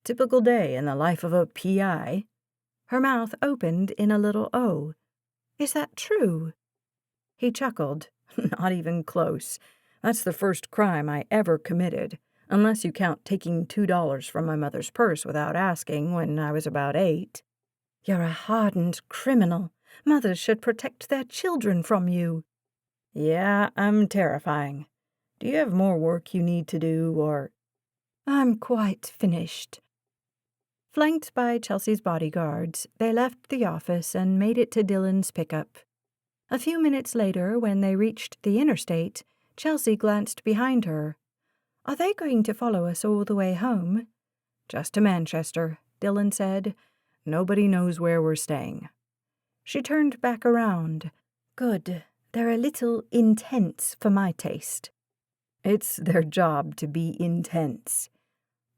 Speaker 1: Typical day in the life of a P.I.
Speaker 2: Her mouth opened in a little O. Is that true?
Speaker 1: He chuckled. Not even close. That's the first crime I ever committed, unless you count taking $2 from my mother's purse without asking when I was about 8.
Speaker 2: You're a hardened criminal. Mothers should protect their children from you.
Speaker 1: Yeah, I'm terrifying. Do you have more work you need to do, or...
Speaker 2: I'm quite finished. Flanked by Chelsea's bodyguards, they left the office and made it to Dylan's pickup. A few minutes later, when they reached the interstate, Chelsea glanced behind her. Are they going to follow us all the way home?
Speaker 1: Just to Manchester, Dylan said. Nobody knows where we're staying.
Speaker 2: She turned back around. Good. They're a little intense for my taste.
Speaker 1: It's their job to be intense.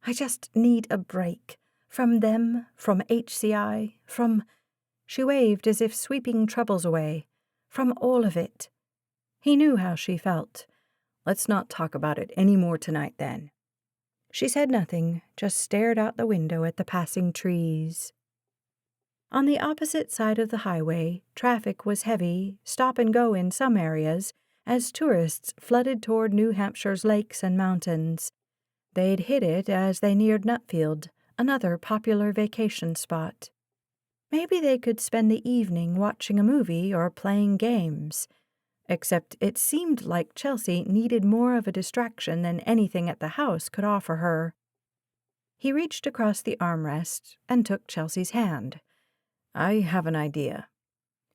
Speaker 2: I just need a break. From them, from HCI, from... She waved as if sweeping troubles away. From all of it. He knew how she felt.
Speaker 1: Let's not talk about it any more tonight, then.
Speaker 2: She said nothing, just stared out the window at the passing trees. On the opposite side of the highway, traffic was heavy, stop and go in some areas, as tourists flooded toward New Hampshire's lakes and mountains. They'd hit it as they neared Nutfield, another popular vacation spot. Maybe they could spend the evening watching a movie or playing games. Except it seemed like Chelsea needed more of a distraction than anything at the house could offer her. He reached across the armrest and took Chelsea's hand.
Speaker 1: I have an idea.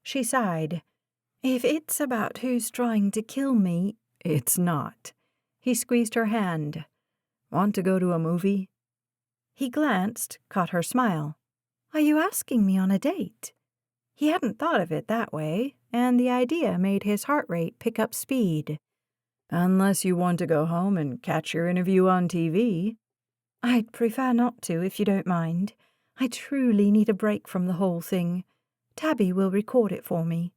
Speaker 2: She sighed. If it's about who's trying to kill me...
Speaker 1: It's not.
Speaker 2: He squeezed her hand. Want to go to a movie?" He glanced, caught her smile. "Are you asking me on a date?" He hadn't thought of it that way, and the idea made his heart rate pick up speed. "Unless you want to go home and catch your interview on TV." "I'd prefer not to, if you don't mind. I truly need a break from the whole thing. Tabby will record it for me."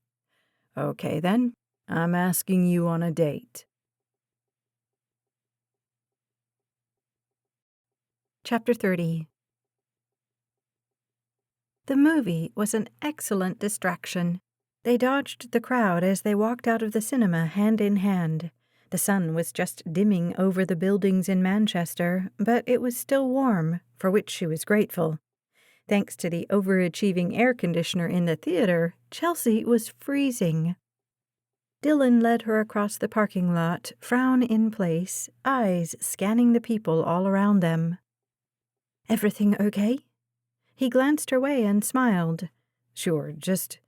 Speaker 2: "Okay, then. I'm asking you on a date." Chapter 30. The movie was an excellent distraction. They dodged the crowd as they walked out of the cinema hand in hand. The sun was just dimming over the buildings in Manchester, but it was still warm, for which she was grateful. Thanks to the overachieving air conditioner in the theater, Chelsea was freezing. Dylan led her across the parking lot, frown in place, eyes scanning the people all around them. "Everything okay?" He glanced her way and smiled. "Sure, just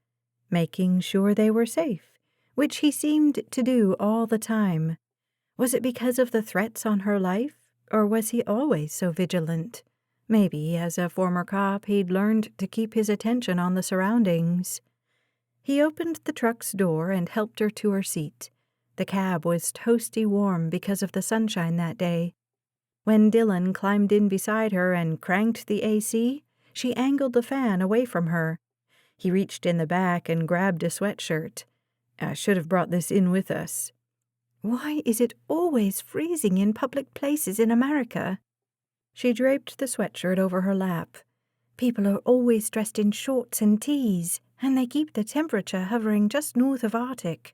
Speaker 2: making sure they were safe," which he seemed to do all the time. Was it because of the threats on her life, or was he always so vigilant? Maybe, as a former cop, he'd learned to keep his attention on the surroundings. He opened the truck's door and helped her to her seat. The cab was toasty warm because of the sunshine that day. When Dylan climbed in beside her and cranked the AC, she angled the fan away from her. He reached in the back and grabbed a sweatshirt. "I should have brought this in with us." "Why is it always freezing in public places in America?" She draped the sweatshirt over her lap. "People are always dressed in shorts and tees, and they keep the temperature hovering just north of Arctic."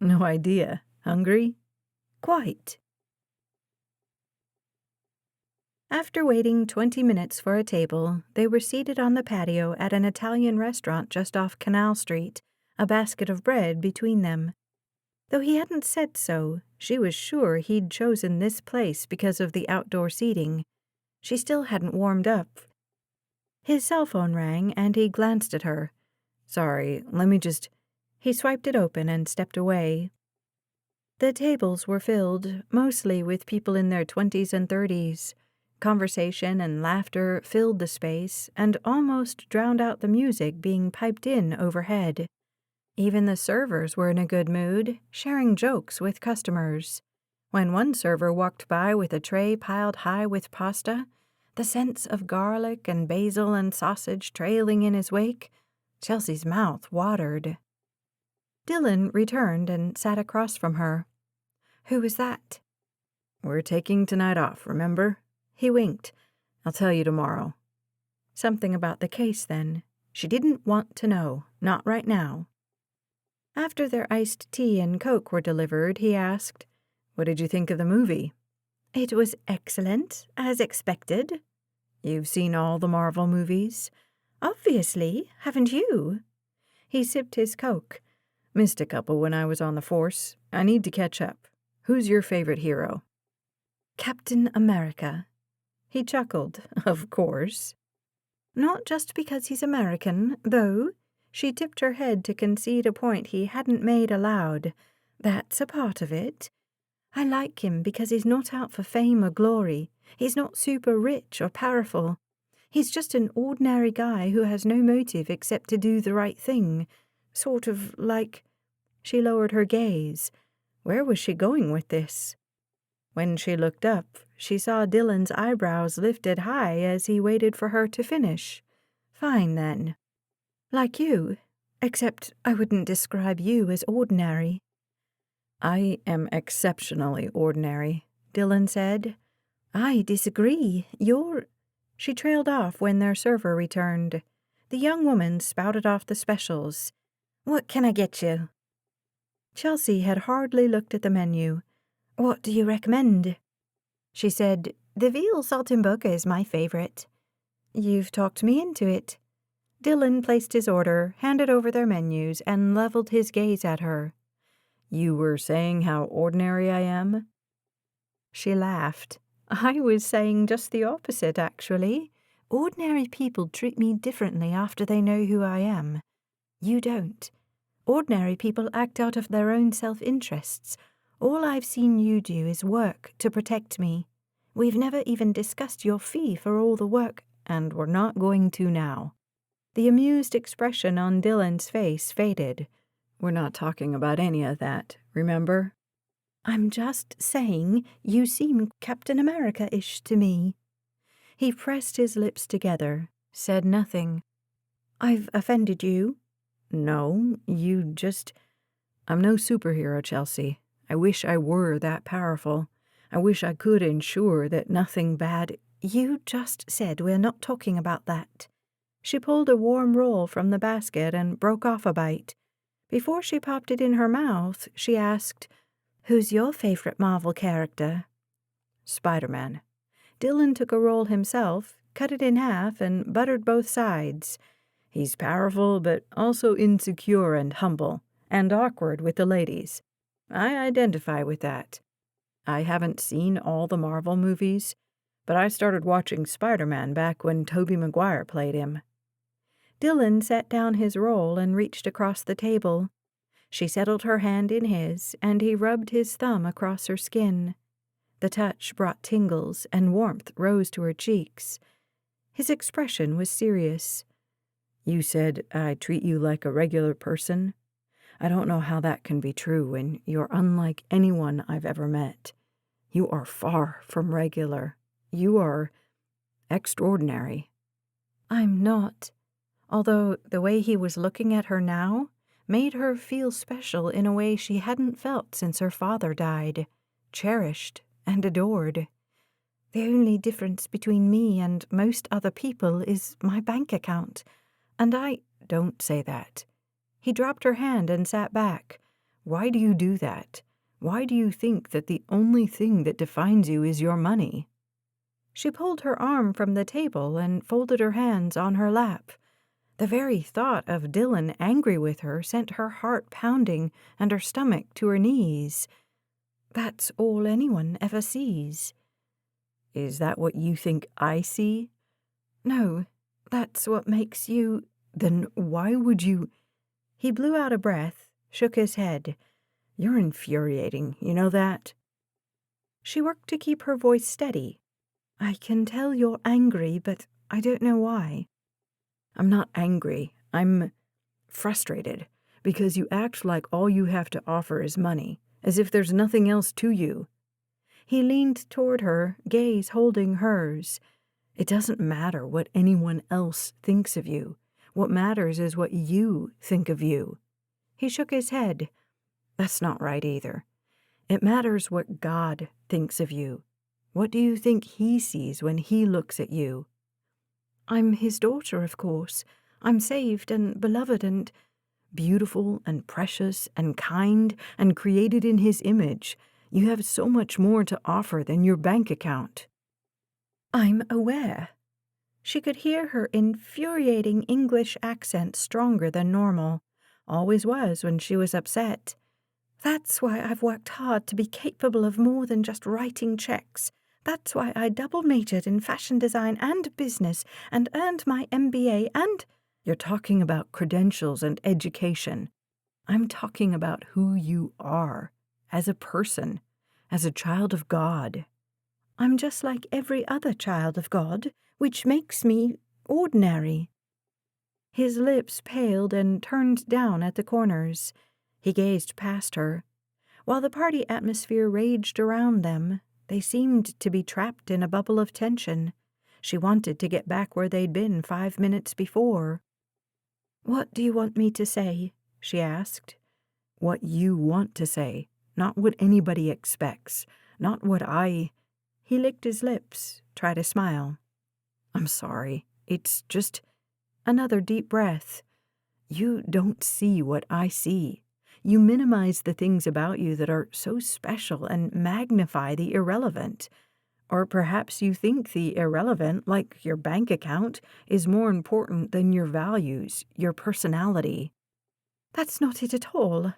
Speaker 2: "No idea. Hungry?" "Quite." After waiting 20 minutes for a table, they were seated on the patio at an Italian restaurant just off Canal Street, a basket of bread between them. Though he hadn't said so, she was sure he'd chosen this place because of the outdoor seating. She still hadn't warmed up. His cell phone rang, and he glanced at her. "Sorry, let me just—" He swiped it open and stepped away. The tables were filled, mostly with people in their 20s and 30s. Conversation and laughter filled the space and almost drowned out the music being piped in overhead. Even the servers were in a good mood, sharing jokes with customers. When one server walked by with a tray piled high with pasta, the scents of garlic and basil and sausage trailing in his wake, Chelsea's mouth watered. Dylan returned and sat across from her. "Who was that?" "We're taking tonight off, remember?" He winked. "I'll tell you tomorrow." Something about the case, then. She didn't want to know, not right now. After their iced tea and Coke were delivered, he asked, "What did you think of the movie?" "It was excellent, as expected." "You've seen all the Marvel movies?" "Obviously, haven't you?" He sipped his Coke. "Missed a couple when I was on the force. I need to catch up. Who's your favorite hero?" "Captain America." He chuckled. "Of course." "Not just because he's American, though." She tipped her head to concede a point he hadn't made aloud. "That's a part of it. I like him because he's not out for fame or glory. He's not super rich or powerful. He's just an ordinary guy who has no motive except to do the right thing. Sort of like—" She lowered her gaze. Where was she going with this? When she looked up, she saw Dylan's eyebrows lifted high as he waited for her to finish. "Fine, then." "Like you, except I wouldn't describe you as ordinary." "I am exceptionally ordinary," Dylan said. "I disagree. You're—" She trailed off when their server returned. The young woman spouted off the specials. "What can I get you?" Chelsea had hardly looked at the menu. "What do you recommend?" She said, "The veal saltimbocca is my favorite." "You've talked me into it." Dylan placed his order, handed over their menus, and leveled his gaze at her. "You were saying how ordinary I am?" She laughed. "I was saying just the opposite, actually. Ordinary people treat me differently after they know who I am. You don't. Ordinary people act out of their own self-interests. All I've seen you do is work to protect me. We've never even discussed your fee for all the work,
Speaker 1: and we're not going to now." The amused expression on Dylan's face faded. "We're not talking about any of that, remember?"
Speaker 2: I'm just saying you seem Captain America-ish to me." He pressed his lips together, said nothing. "I've offended you?"
Speaker 1: "No, I'm no superhero, Chelsea. I wish I were that powerful. I wish I could ensure that nothing bad—"
Speaker 2: "You just said we're not talking about that." She pulled a warm roll from the basket and broke off a bite. Before she popped it in her mouth, she asked, "Who's your favorite Marvel character?"
Speaker 1: "Spider-Man."
Speaker 2: Dylan took a roll himself, cut it in half, and buttered both sides.
Speaker 1: "He's powerful, but also insecure and humble, and awkward with the ladies. I identify with that. I haven't seen all the Marvel movies, but I started watching Spider-Man back when Tobey Maguire played him."
Speaker 2: Dylan set down his roll and reached across the table. She settled her hand in his, and he rubbed his thumb across her skin. The touch brought tingles, and warmth rose to her cheeks. His expression was serious.
Speaker 1: "You said I treat you like a regular person? I don't know how that can be true when you're unlike anyone I've ever met. You are far from regular. You are extraordinary."
Speaker 2: "I'm not." Although the way he was looking at her now made her feel special in a way she hadn't felt since her father died, cherished and adored. "The only difference between me and most other people is my bank account, and I—"
Speaker 1: "Don't say that."
Speaker 2: He dropped her hand and sat back.
Speaker 1: "Why do you do that? Why do you think that the only thing that defines you is your money?"
Speaker 2: She pulled her arm from the table and folded her hands on her lap. The very thought of Dylan angry with her sent her heart pounding and her stomach to her knees. "That's all anyone ever sees."
Speaker 1: "Is that what you think I see?"
Speaker 2: "No, that's what makes you—"
Speaker 1: "Then why would you—"
Speaker 2: He blew out a breath, shook his head.
Speaker 1: "You're infuriating, you know that?"
Speaker 2: She worked to keep her voice steady. "I can tell you're angry, but I don't know why."
Speaker 1: "I'm not angry. I'm frustrated, because you act like all you have to offer is money, as if there's nothing else to you."
Speaker 2: He leaned toward her, gaze holding hers.
Speaker 1: "It doesn't matter what anyone else thinks of you. What matters is what you think of you."
Speaker 2: He shook his head.
Speaker 1: "That's not right either. It matters what God thinks of you. What do you think he sees when he looks at you?"
Speaker 2: "I'm his daughter, of course. I'm saved and beloved and—"
Speaker 1: "Beautiful and precious and kind and created in his image. You have so much more to offer than your bank account."
Speaker 2: "I'm aware." She could hear her infuriating English accent stronger than normal. Always was when she was upset. "That's why I've worked hard to be capable of more than just writing checks. That's why I double majored in fashion design and business and earned my MBA and—"
Speaker 1: "You're talking about credentials and education. I'm talking about who you are, as a person, as a child of God."
Speaker 2: "I'm just like every other child of God, which makes me ordinary." His lips paled and turned down at the corners. He gazed past her. While the party atmosphere raged around them, they seemed to be trapped in a bubble of tension. She wanted to get back where they'd been 5 minutes before. "What do you want me to say?" she asked.
Speaker 1: "What you want to say, not what anybody expects, not what I—"
Speaker 2: He licked his lips, tried a smile.
Speaker 1: "I'm sorry. It's just—"
Speaker 2: Another deep breath.
Speaker 1: "You don't see what I see. You minimize the things about you that are so special and magnify the irrelevant. Or perhaps you think the irrelevant, like your bank account, is more important than your values, your personality."
Speaker 2: "That's not it at all."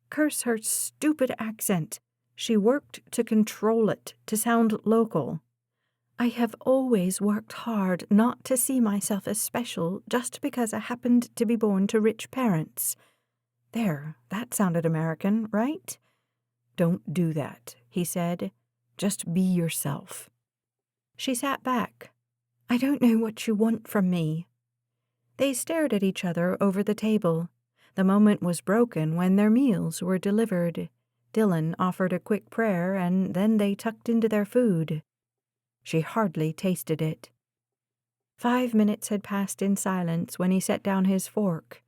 Speaker 2: Curse her stupid accent. She worked to control it, to sound local. "I have always worked hard not to see myself as special just because I happened to be born to rich parents." There, that sounded American, right?
Speaker 1: "Don't do that," he said. "Just be yourself."
Speaker 2: She sat back. "I don't know what you want from me." They stared at each other over the table. The moment was broken when their meals were delivered. Dylan offered a quick prayer, and then they tucked into their food. She hardly tasted it. 5 minutes had passed in silence when he set down his fork.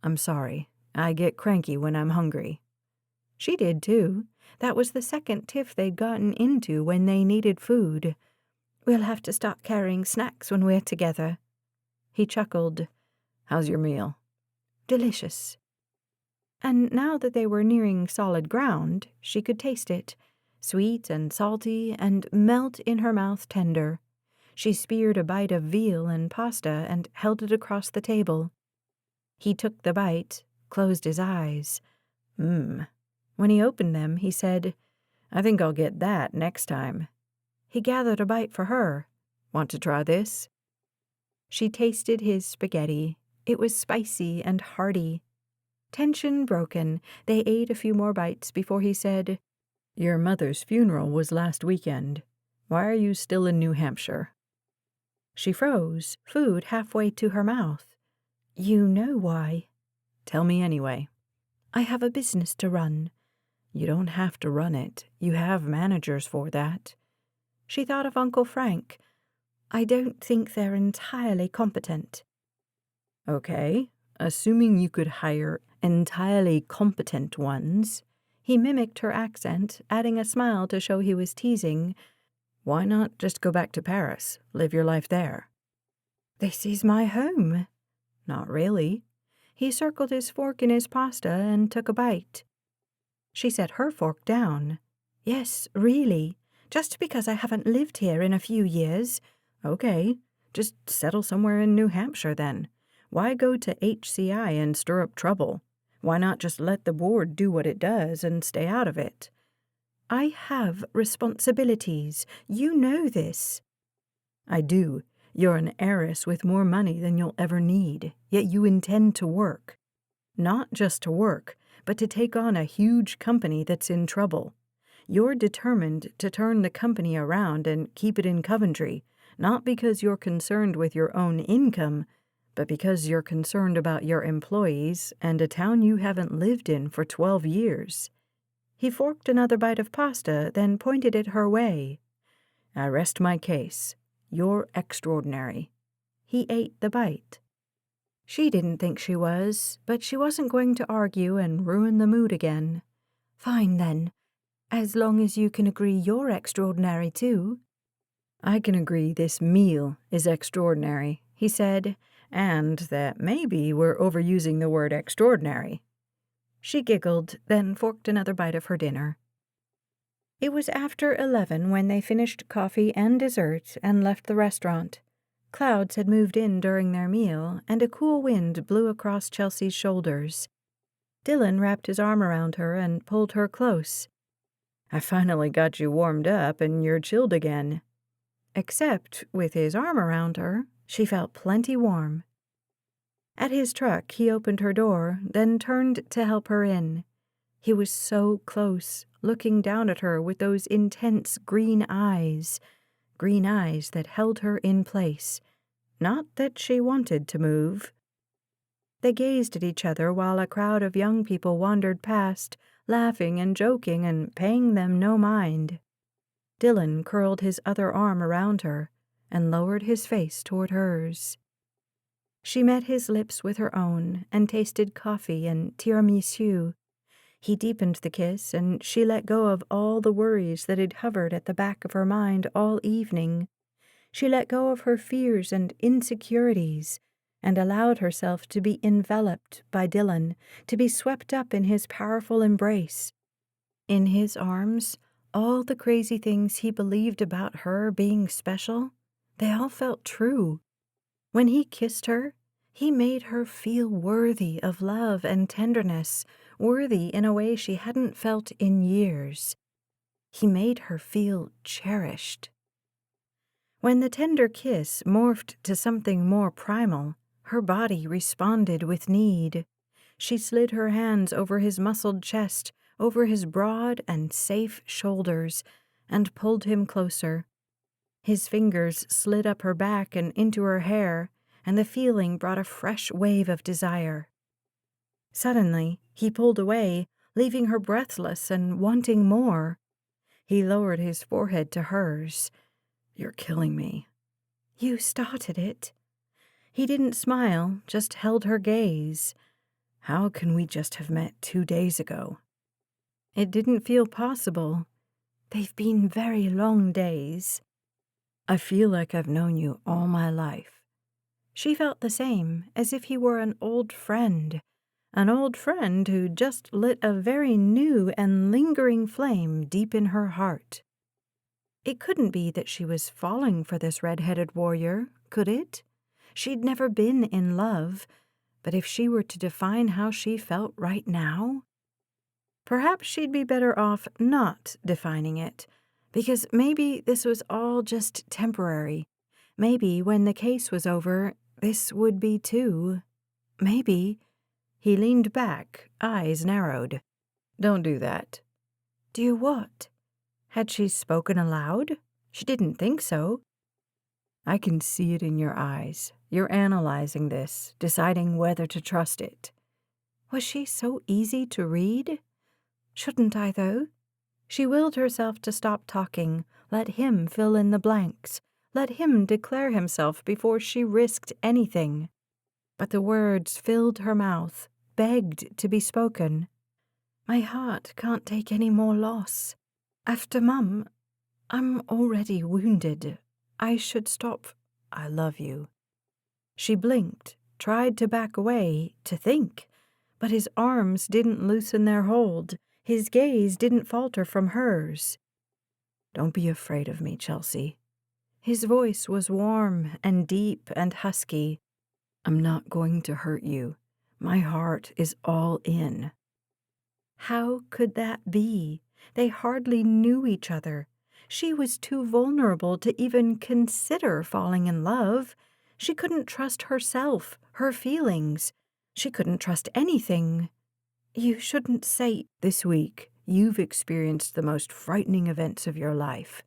Speaker 2: "I'm sorry. I get cranky when I'm hungry." She did, too. That was the second tiff they'd gotten into when they needed food. "We'll have to stop carrying snacks when we're together." He chuckled. "How's your meal?" "Delicious." And now that they were nearing solid ground, she could taste it, sweet and salty and melt in her mouth tender. She speared a bite of veal and pasta and held it across the table. He took the bite, closed his eyes. When he opened them, he said, "I think I'll get that next time." He gathered a bite for her. "Want to try this?" She tasted his spaghetti. It was spicy and hearty. Tension broken, they ate a few more bites before he said, "Your mother's funeral was last weekend. Why are you still in New Hampshire?" She froze, food halfway to her mouth. "You know why." "Tell me anyway." "I have a business to run." "You don't have to run it. You have managers for that." She thought of Uncle Frank. "I don't think they're entirely competent." "Okay, assuming you could hire entirely competent ones." He mimicked her accent, adding a smile to show he was teasing. "Why not just go back to Paris, live your life there?" "This is my home." "Not really." He circled his fork in his pasta and took a bite. She set her fork down. "Yes, really. Just because I haven't lived here in a few years." "Okay, just settle somewhere in New Hampshire then. Why go to HCI and stir up trouble? Why not just let the board do what it does and stay out of it?" "I have responsibilities. You know this." "I do. You're an heiress with more money than you'll ever need, yet you intend to work. Not just to work, but to take on a huge company that's in trouble. You're determined to turn the company around and keep it in Coventry, not because you're concerned with your own income, but because you're concerned about your employees and a town you haven't lived in for 12 years. He forked another bite of pasta, then pointed it her way. "I rest my case. You're extraordinary." He ate the bite. She didn't think she was, but she wasn't going to argue and ruin the mood again. "Fine, then. As long as you can agree you're extraordinary, too." "I can agree this meal is extraordinary," he said, "and that maybe we're overusing the word extraordinary." She giggled, then forked another bite of her dinner. It was after 11 when they finished coffee and dessert and left the restaurant. Clouds had moved in during their meal, and a cool wind blew across Chelsea's shoulders. Dylan wrapped his arm around her and pulled her close. "I finally got you warmed up, and you're chilled again." Except, with his arm around her, she felt plenty warm. At his truck, he opened her door, then turned to help her in. He was so close, looking down at her with those intense green eyes that held her in place. Not that she wanted to move. They gazed at each other while a crowd of young people wandered past, laughing and joking and paying them no mind. Dylan curled his other arm around her and lowered his face toward hers. She met his lips with her own and tasted coffee and tiramisu. He deepened the kiss, and she let go of all the worries that had hovered at the back of her mind all evening. She let go of her fears and insecurities and allowed herself to be enveloped by Dylan, to be swept up in his powerful embrace. In his arms, all the crazy things he believed about her being special, they all felt true. When he kissed her, he made her feel worthy of love and tenderness, worthy in a way she hadn't felt in years. He made her feel cherished. When the tender kiss morphed to something more primal, her body responded with need. She slid her hands over his muscled chest, over his broad and safe shoulders, and pulled him closer. His fingers slid up her back and into her hair, and the feeling brought a fresh wave of desire. Suddenly, he pulled away, leaving her breathless and wanting more. He lowered his forehead to hers. "You're killing me." "You started it." He didn't smile, just held her gaze. "How can we just have met 2 days ago?" It didn't feel possible. "They've been very long days." "I feel like I've known you all my life." She felt the same, as if he were an old friend who just lit a very new and lingering flame deep in her heart. It couldn't be that she was falling for this red-headed warrior, could it? She'd never been in love, but if she were to define how she felt right now, perhaps she'd be better off not defining it, because maybe this was all just temporary. Maybe when the case was over, this would be too. Maybe. He leaned back, eyes narrowed. "Don't do that." "Do what?" Had she spoken aloud? She didn't think so. "I can see it in your eyes. You're analyzing this, deciding whether to trust it." Was she so easy to read? Shouldn't I, though? She willed herself to stop talking, let him fill in the blanks, let him declare himself before she risked anything. But the words filled her mouth, begged to be spoken. "My heart can't take any more loss. After Mum, I'm already wounded. I should stop. I love you." She blinked, tried to back away, to think, but his arms didn't loosen their hold. His gaze didn't falter from hers. "Don't be afraid of me, Chelsea." His voice was warm and deep and husky. "I'm not going to hurt you. My heart is all in." How could that be? They hardly knew each other. She was too vulnerable to even consider falling in love. She couldn't trust herself, her feelings. She couldn't trust anything. "You shouldn't say—" "This week, you've experienced the most frightening events of your life."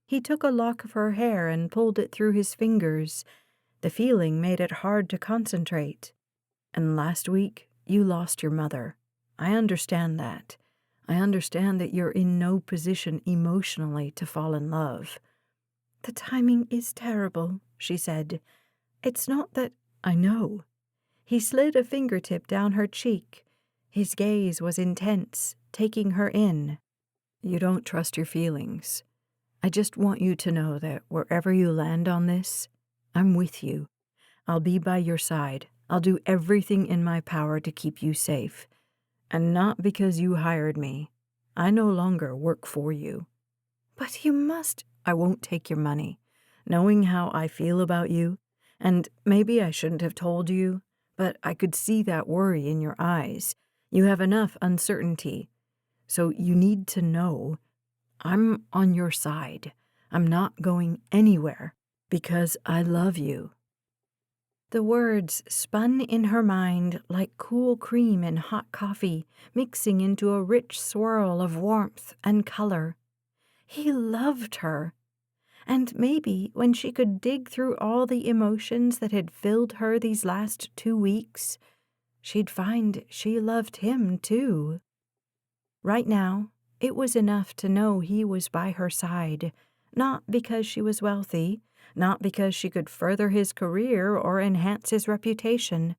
Speaker 2: He took a lock of her hair and pulled it through his fingers. The feeling made it hard to concentrate. "And last week, you lost your mother. I understand that. I understand that you're in no position emotionally to fall in love." "The timing is terrible," she said. "It's not that—" "I know." He slid a fingertip down her cheek. His gaze was intense, taking her in. "You don't trust your feelings. I just want you to know that wherever you land on this, I'm with you. I'll be by your side. I'll do everything in my power to keep you safe. And not because you hired me. I no longer work for you." "But you must—" "I won't take your money. Knowing how I feel about you, and maybe I shouldn't have told you, but I could see that worry in your eyes. You have enough uncertainty. So you need to know I'm on your side. I'm not going anywhere because I love you." The words spun in her mind like cool cream in hot coffee, mixing into a rich swirl of warmth and color. He loved her. And maybe when she could dig through all the emotions that had filled her these last 2 weeks, she'd find she loved him too. Right now, it was enough to know he was by her side, not because she was wealthy, not because she could further his career or enhance his reputation.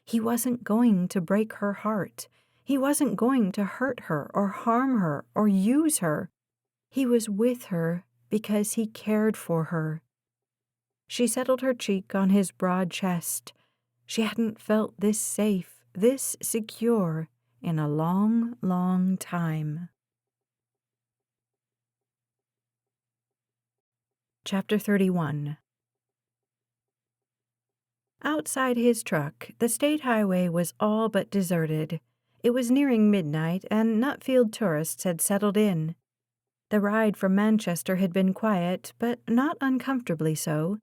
Speaker 2: He wasn't going to break her heart. He wasn't going to hurt her or harm her or use her. He was with her because he cared for her. She settled her cheek on his broad chest. She hadn't felt this safe, this secure, in a long, long time. Chapter 31. Outside his truck, the state highway was all but deserted. It was nearing midnight, and Nutfield tourists had settled in. The ride from Manchester had been quiet, but not uncomfortably so.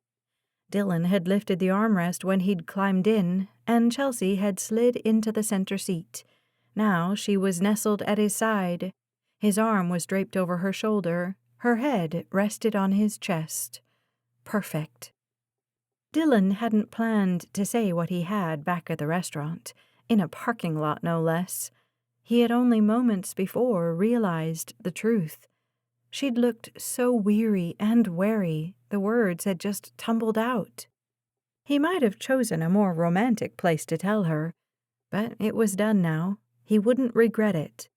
Speaker 2: Dylan had lifted the armrest when he'd climbed in, and Chelsea had slid into the center seat. Now she was nestled at his side. His arm was draped over her shoulder. Her head rested on his chest. Perfect. Dylan hadn't planned to say what he had back at the restaurant, in a parking lot no less. He had only moments before realized the truth. She'd looked so weary and wary, the words had just tumbled out. He might have chosen a more romantic place to tell her, but it was done now. He wouldn't regret it.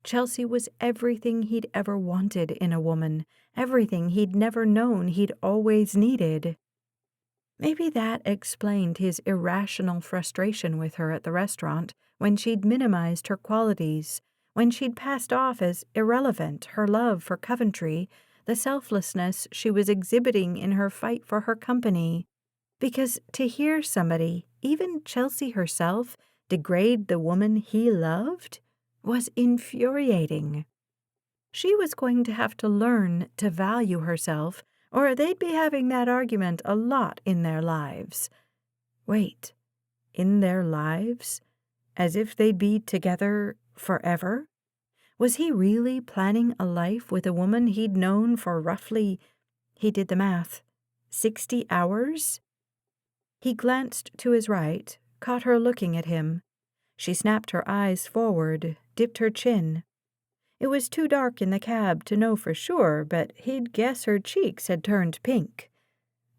Speaker 2: Chelsea was everything he'd ever wanted in a woman, everything he'd never known he'd always needed. Maybe that explained his irrational frustration with her at the restaurant when she'd minimized her qualities, when she'd passed off as irrelevant her love for Coventry, the selflessness she was exhibiting in her fight for her company. Because to hear somebody, even Chelsea herself, degrade the woman he loved was infuriating. She was going to have to learn to value herself, or they'd be having that argument a lot in their lives. Wait, in their lives? As if they'd be together forever? Was he really planning a life with a woman he'd known for roughly, he did the math, 60 hours? He glanced to his right, caught her looking at him. She snapped her eyes forward, dipped her chin. It was too dark in the cab to know for sure, but he'd guess her cheeks had turned pink.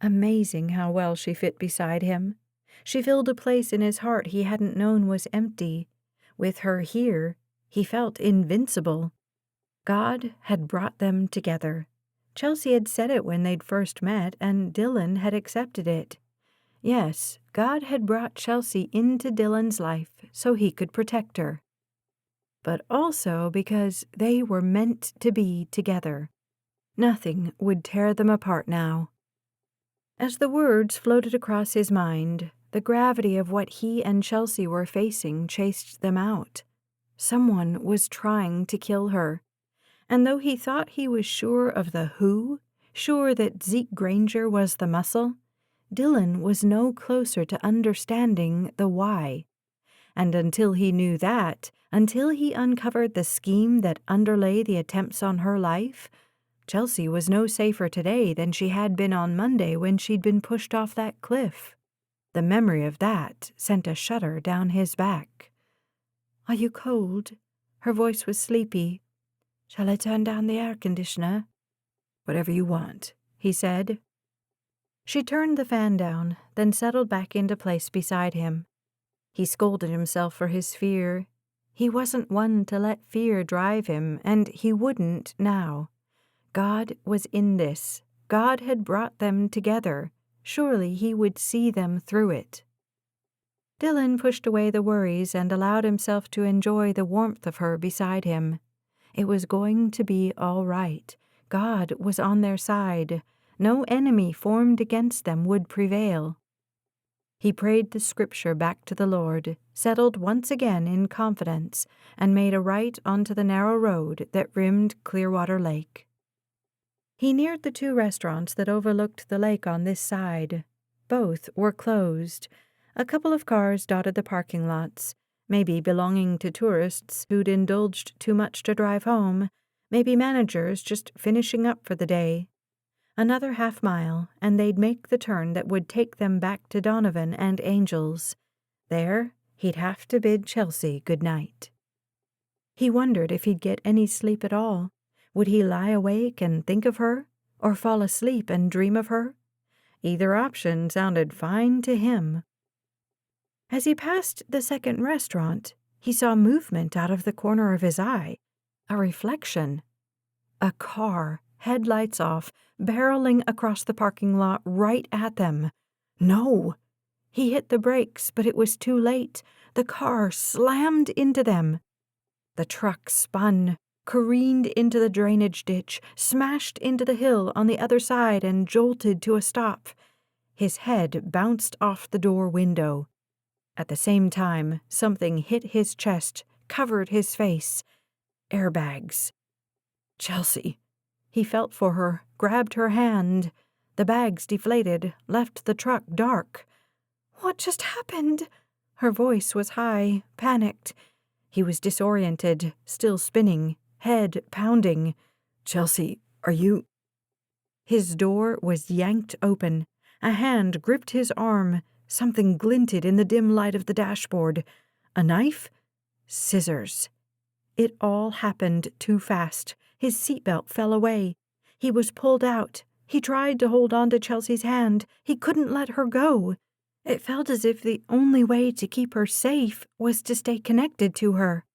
Speaker 2: Amazing how well she fit beside him. She filled a place in his heart he hadn't known was empty. With her here, he felt invincible. God had brought them together. Chelsea had said it when they'd first met, and Dylan had accepted it. Yes, God had brought Chelsea into Dylan's life so he could protect her. But also because they were meant to be together. Nothing would tear them apart now. As the words floated across his mind, the gravity of what he and Chelsea were facing chased them out. Someone was trying to kill her. And though he thought he was sure of the who, sure that Zeke Granger was the muscle, Dylan was no closer to understanding the why. And until he knew that, until he uncovered the scheme that underlay the attempts on her life, Chelsea was no safer today than she had been on Monday when she'd been pushed off that cliff. The memory of that sent a shudder down his back. "Are you cold?" Her voice was sleepy. "Shall I turn down the air conditioner?" "Whatever you want," he said. She turned the fan down, then settled back into place beside him. He scolded himself for his fear. He wasn't one to let fear drive him, and he wouldn't now. God was in this. God had brought them together. Surely he would see them through it. Dylan pushed away the worries and allowed himself to enjoy the warmth of her beside him. It was going to be all right. God was on their side. No enemy formed against them would prevail. He prayed the scripture back to the Lord, settled once again in confidence, and made a right onto the narrow road that rimmed Clearwater Lake. He neared the two restaurants that overlooked the lake on this side. Both were closed. A couple of cars dotted the parking lots, maybe belonging to tourists who'd indulged too much to drive home, maybe managers just finishing up for the day. Another half-mile, and they'd make the turn that would take them back to Donovan and Angel's. There, he'd have to bid Chelsea good night. He wondered if he'd get any sleep at all. Would he lie awake and think of her, or fall asleep and dream of her? Either option sounded fine to him. As he passed the second restaurant, he saw movement out of the corner of his eye. A reflection. A car, headlights off, barreling across the parking lot right at them. No! He hit the brakes, but it was too late. The car slammed into them. The truck spun, careened into the drainage ditch, smashed into the hill on the other side, and jolted to a stop. His head bounced off the door window. At the same time, something hit his chest, covered his face. Airbags. Chelsea. He felt for her, grabbed her hand. The bags deflated, left the truck dark. "What just happened?" Her voice was high, panicked. He was disoriented, still spinning, head pounding. "Chelsea, Are you—" His door was yanked open. A hand gripped his arm. Something glinted in the dim light of the dashboard. A knife? Scissors. It all happened too fast. His seatbelt fell away. He was pulled out. He tried to hold on to Chelsea's hand. He couldn't let her go. It felt as if the only way to keep her safe was to stay connected to her.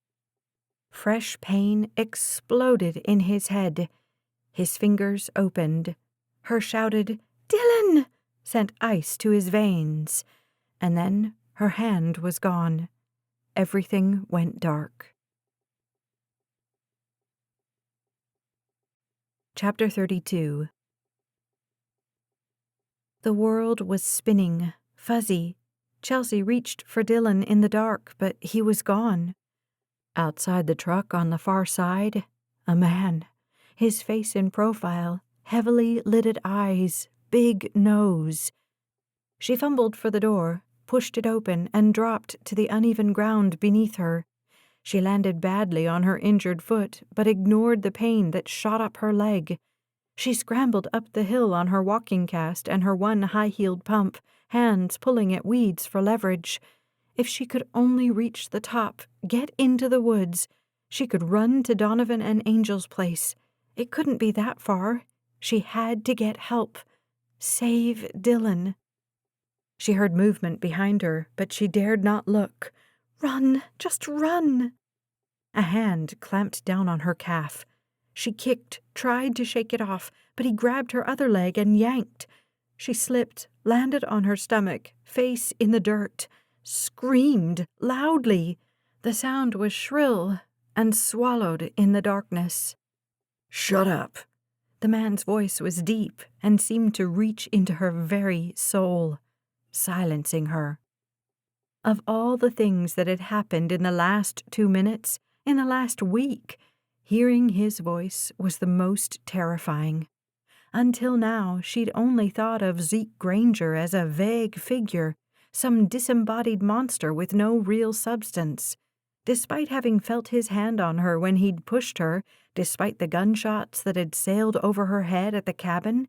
Speaker 2: Fresh pain exploded in his head. His fingers opened. Her shouted, "Dylan!" sent ice to his veins. And then her hand was gone. Everything went dark. Chapter 32. The world was spinning, fuzzy. Chelsea reached for Dylan in the dark, but he was gone. Outside the truck on the far side, a man. His face in profile, heavily lidded eyes, big nose. She fumbled for the door, pushed it open, and dropped to the uneven ground beneath her. She landed badly on her injured foot, but ignored the pain that shot up her leg. She scrambled up the hill on her walking cast and her one high-heeled pump, hands pulling at weeds for leverage. If she could only reach the top, get into the woods, she could run to Donovan and Angel's place. It couldn't be that far. She had to get help. Save Dylan. She heard movement behind her, but she dared not look. Run, just run. A hand clamped down on her calf. She kicked, tried to shake it off, but he grabbed her other leg and yanked. She slipped, landed on her stomach, face in the dirt, screamed loudly. The sound was shrill and swallowed in the darkness. "Shut up." The man's voice was deep and seemed to reach into her very soul, silencing her. Of all the things that had happened in the last 2 minutes, in the last week, hearing his voice was the most terrifying. Until now, she'd only thought of Zeke Granger as a vague figure, some disembodied monster with no real substance. Despite having felt his hand on her when he'd pushed her, despite the gunshots that had sailed over her head at the cabin,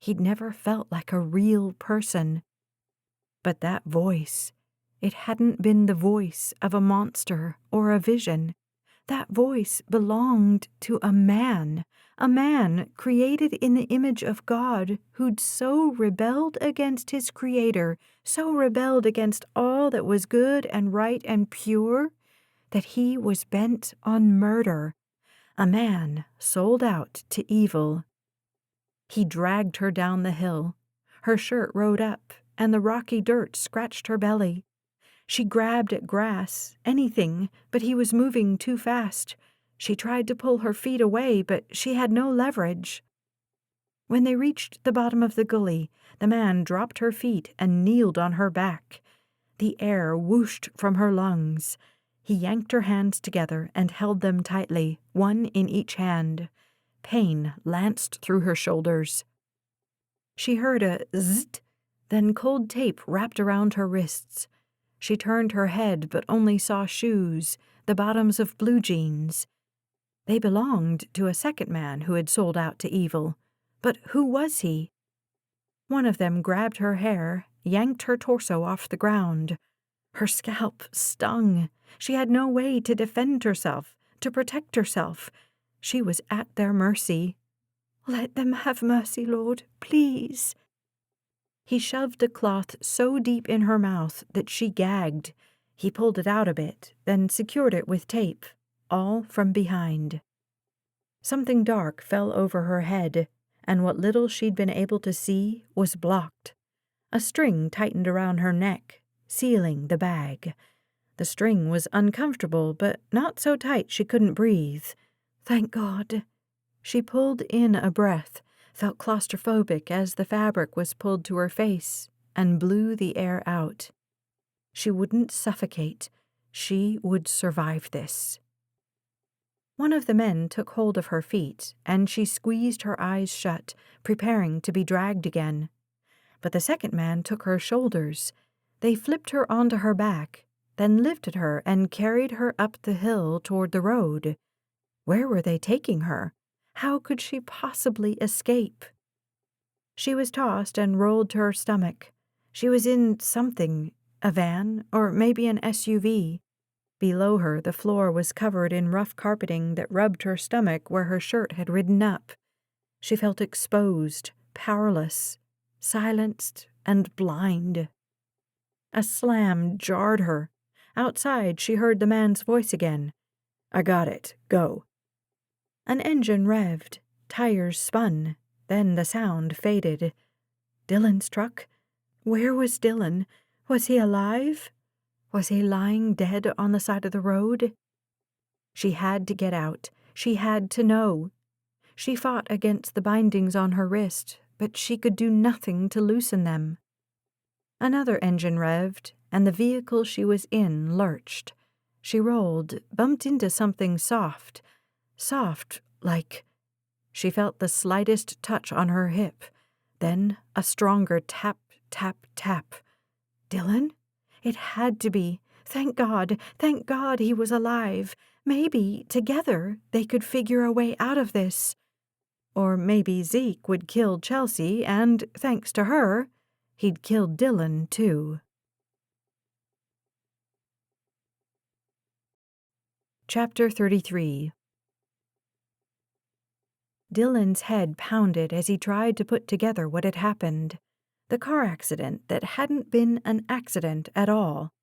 Speaker 2: he'd never felt like a real person. But that voice, it hadn't been the voice of a monster or a vision. That voice belonged to a man created in the image of God who'd so rebelled against his creator, so rebelled against all that was good and right and pure, that he was bent on murder. A man sold out to evil. He dragged her down the hill. Her shirt rode up, and the rocky dirt scratched her belly. She grabbed at grass, anything, but he was moving too fast. She tried to pull her feet away, but she had no leverage. When they reached the bottom of the gully, the man dropped her feet and kneeled on her back. The air whooshed from her lungs. He yanked her hands together and held them tightly, one in each hand. Pain lanced through her shoulders. She heard a zzzt, then cold tape wrapped around her wrists. She turned her head but only saw shoes, the bottoms of blue jeans. They belonged to a second man who had sold out to evil. But who was he? One of them grabbed her hair, yanked her torso off the ground. Her scalp stung. She had no way to defend herself, to protect herself. She was at their mercy. "Let them have mercy, Lord, please." He shoved a cloth so deep in her mouth that she gagged. He pulled it out a bit, then secured it with tape, all from behind. Something dark fell over her head, and what little she'd been able to see was blocked. A string tightened around her neck, sealing the bag. The string was uncomfortable, but not so tight she couldn't breathe. Thank God. She pulled in a breath, felt claustrophobic as the fabric was pulled to her face, and blew the air out. She wouldn't suffocate. She would survive this. One of the men took hold of her feet, and she squeezed her eyes shut, preparing to be dragged again. But the second man took her shoulders. They flipped her onto her back, then lifted her and carried her up the hill toward the road. Where were they taking her? How could she possibly escape? She was tossed and rolled to her stomach. She was in something, a van, or maybe an SUV. Below her, the floor was covered in rough carpeting that rubbed her stomach where her shirt had ridden up. She felt exposed, powerless, silenced, and blind. A slam jarred her. Outside, she heard the man's voice again. "I got it. Go." An engine revved. Tires spun. Then the sound faded. Dylan's truck? Where was Dylan? Was he alive? Was he lying dead on the side of the road? She had to get out. She had to know. She fought against the bindings on her wrist, but she could do nothing to loosen them. Another engine revved, and the vehicle she was in lurched. She rolled, bumped into something soft. Soft, like... She felt the slightest touch on her hip. Then a stronger tap, tap, tap. Dylan? It had to be. Thank God he was alive. Maybe, together, they could figure a way out of this. Or maybe Zeke would kill Chelsea, and, thanks to her, he'd kill Dylan, too. Chapter 33. Dylan's head pounded as he tried to put together what had happened. The car accident that hadn't been an accident at all.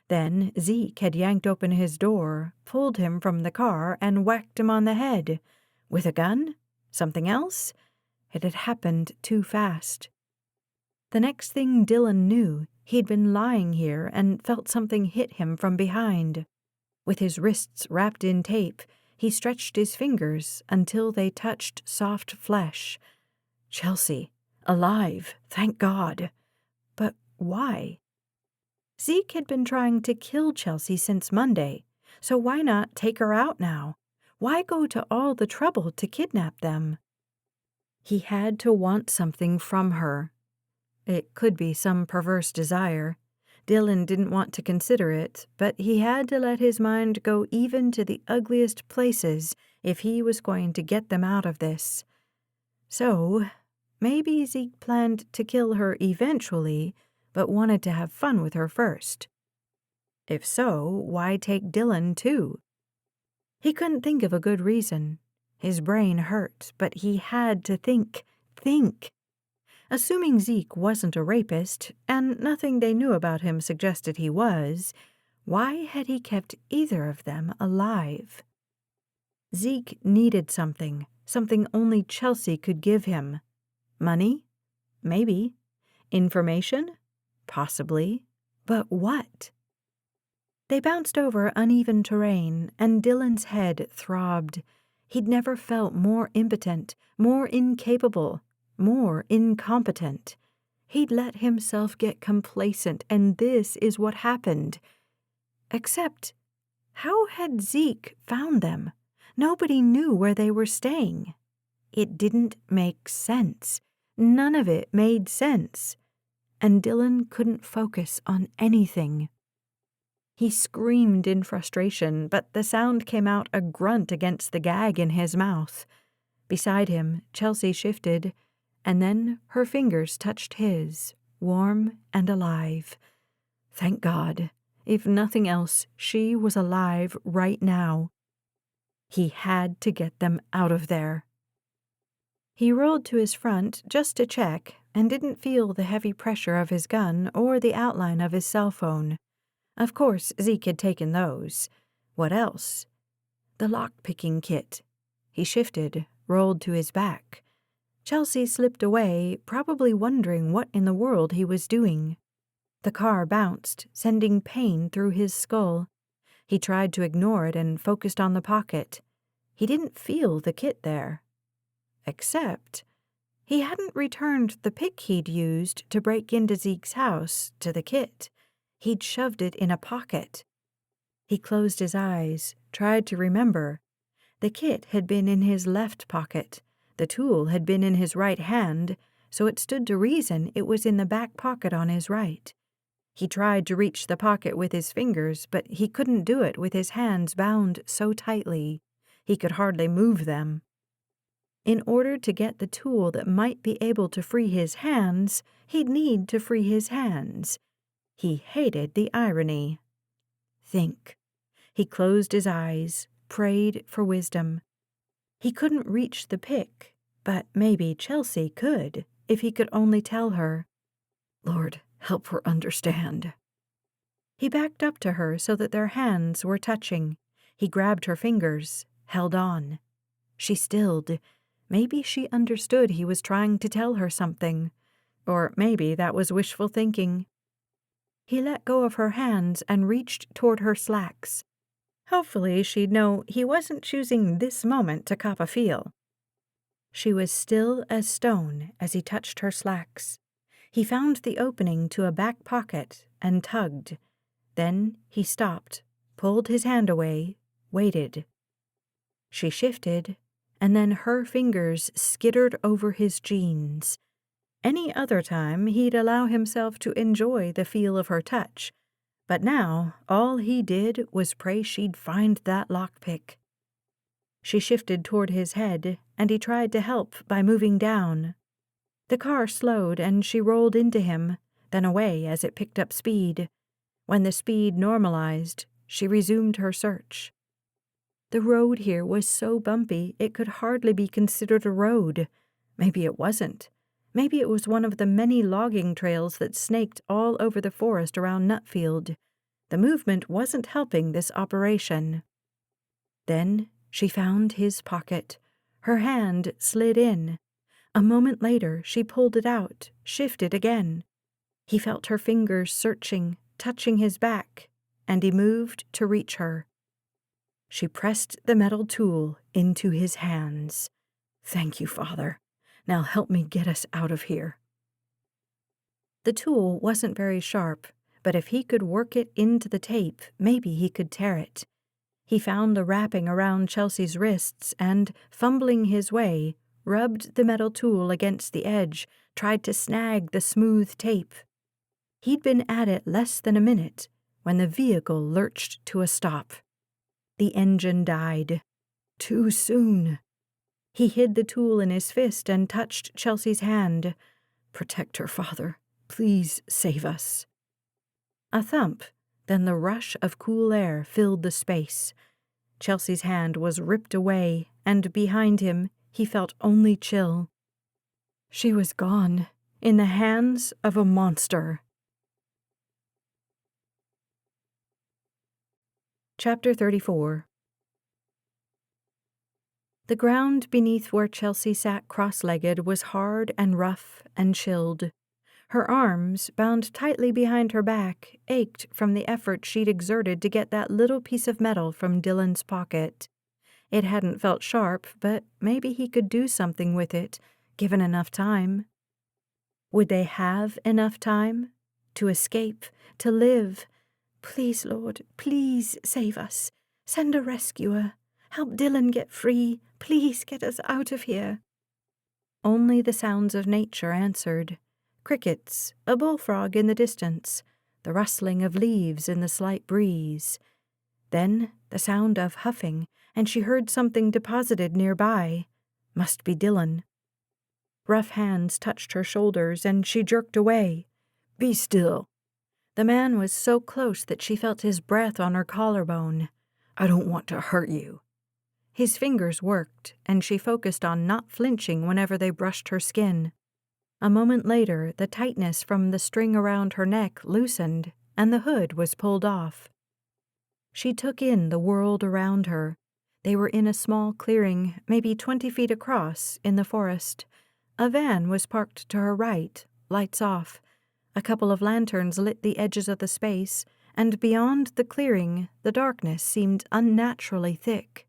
Speaker 2: Then Zeke had yanked open his door, pulled him from the car, and whacked him on the head. With a gun? Something else? It had happened too fast. The next thing Dylan knew, he'd been lying here and felt something hit him from behind. With his wrists wrapped in tape, he stretched his fingers until they touched soft flesh. Chelsea. Alive. Thank God. But why? Zeke had been trying to kill Chelsea since Monday, so why not take her out now? Why go to all the trouble to kidnap them? He had to want something from her. It could be some perverse desire. Dylan didn't want to consider it, but he had to let his mind go even to the ugliest places if he was going to get them out of this. So, maybe Zeke planned to kill her eventually, but wanted to have fun with her first. If so, why take Dylan too? He couldn't think of a good reason. His brain hurt, but he had to think. Assuming Zeke wasn't a rapist, and nothing they knew about him suggested he was, why had he kept either of them alive? Zeke needed something only Chelsea could give him. Money? Maybe. Information? Possibly. But what? They bounced over uneven terrain, and Dylan's head throbbed. He'd never felt more impotent, more incapable, more incompetent. He'd let himself get complacent, and this is what happened. Except, how had Zeke found them? Nobody knew where they were staying. It didn't make sense. None of it made sense. And Dylan couldn't focus on anything. He screamed in frustration, but the sound came out a grunt against the gag in his mouth. Beside him, Chelsea shifted, and then her fingers touched his, warm and alive. Thank God. If nothing else, she was alive right now. He had to get them out of there. He rolled to his front just to check and didn't feel the heavy pressure of his gun or the outline of his cell phone. Of course, Zeke had taken those. What else? The lock-picking kit. He shifted, rolled to his back. Chelsea slipped away, probably wondering what in the world he was doing. The car bounced, sending pain through his skull. He tried to ignore it and focused on the pocket. He didn't feel the kit there. Except, he hadn't returned the pick he'd used to break into Zeke's house to the kit. He'd shoved it in a pocket. He closed his eyes, tried to remember. The kit had been in his left pocket. The tool had been in his right hand, so it stood to reason it was in the back pocket on his right. He tried to reach the pocket with his fingers, but he couldn't do it with his hands bound so tightly. He could hardly move them. In order to get the tool that might be able to free his hands, he'd need to free his hands. He hated the irony. Think. He closed his eyes, prayed for wisdom. He couldn't reach the pick, but maybe Chelsea could, if he could only tell her. Lord, help her understand. He backed up to her so that their hands were touching. He grabbed her fingers, held on. She stilled. Maybe she understood he was trying to tell her something. Or maybe that was wishful thinking. He let go of her hands and reached toward her slacks. Hopefully she'd know he wasn't choosing this moment to cop a feel. She was still as stone as he touched her slacks. He found the opening to a back pocket and tugged. Then he stopped, pulled his hand away, waited. She shifted, and then her fingers skittered over his jeans. Any other time he'd allow himself to enjoy the feel of her touch, but now all he did was pray she'd find that lockpick. She shifted toward his head, and he tried to help by moving down. The car slowed, and she rolled into him, then away as it picked up speed. When the speed normalized, she resumed her search. The road here was so bumpy it could hardly be considered a road. Maybe it wasn't. Maybe it was one of the many logging trails that snaked all over the forest around Nutfield. The movement wasn't helping this operation. Then she found his pocket. Her hand slid in. A moment later, she pulled it out, shifted again. He felt her fingers searching, touching his back, and he moved to reach her. She pressed the metal tool into his hands. Thank you, Father. Now help me get us out of here. The tool wasn't very sharp, but if he could work it into the tape, maybe he could tear it. He found the wrapping around Chelsea's wrists and, fumbling his way, rubbed the metal tool against the edge, tried to snag the smooth tape. He'd been at it less than a minute when the vehicle lurched to a stop. The engine died. Too soon. He hid the tool in his fist and touched Chelsea's hand. Protect her, Father. Please save us. A thump, then the rush of cool air filled the space. Chelsea's hand was ripped away, and behind him he felt only chill. She was gone, in the hands of a monster. Chapter 34. The ground beneath where Chelsea sat cross-legged was hard and rough and chilled. Her arms, bound tightly behind her back, ached from the effort she'd exerted to get that little piece of metal from Dylan's pocket. It hadn't felt sharp, but maybe he could do something with it, given enough time. Would they have enough time? To escape, to live? Please, Lord, please save us. Send a rescuer. Help Dylan get free. Please get us out of here. Only the sounds of nature answered. Crickets, a bullfrog in the distance, the rustling of leaves in the slight breeze. Then the sound of huffing, and she heard something deposited nearby. Must be Dylan. Rough hands touched her shoulders, and she jerked away. Be still. The man was so close that she felt his breath on her collarbone. I don't want to hurt you. His fingers worked, and she focused on not flinching whenever they brushed her skin. A moment later, the tightness from the string around her neck loosened, and the hood was pulled off. She took in the world around her. They were in a small clearing, maybe 20 feet across, in the forest. A van was parked to her right, lights off. A couple of lanterns lit the edges of the space, and beyond the clearing, the darkness seemed unnaturally thick.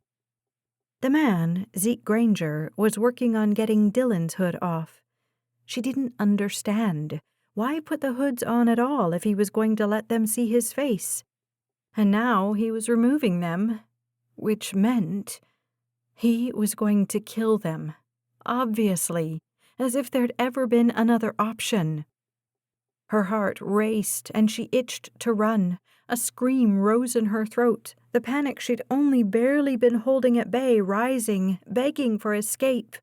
Speaker 2: The man, Zeke Granger, was working on getting Dylan's hood off. She didn't understand. Why put the hoods on at all if he was going to let them see his face? And now he was removing them, which meant he was going to kill them, obviously, as if there'd ever been another option. Her heart raced, and she itched to run. A scream rose in her throat, the panic she'd only barely been holding at bay rising, begging for escape.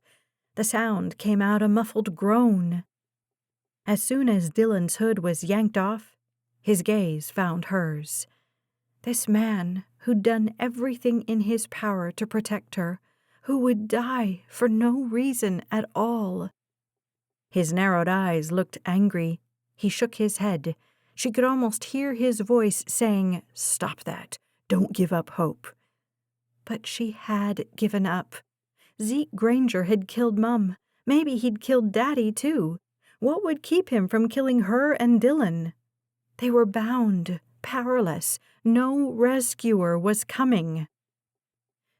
Speaker 2: The sound came out a muffled groan. As soon as Dylan's hood was yanked off, his gaze found hers. This man who'd done everything in his power to protect her, who would die for no reason at all. His narrowed eyes looked angry. He shook his head. She could almost hear his voice saying, "Stop that. Don't give up hope." But she had given up. Zeke Granger had killed Mum. Maybe he'd killed Daddy, too. What would keep him from killing her and Dylan? They were bound, powerless. No rescuer was coming.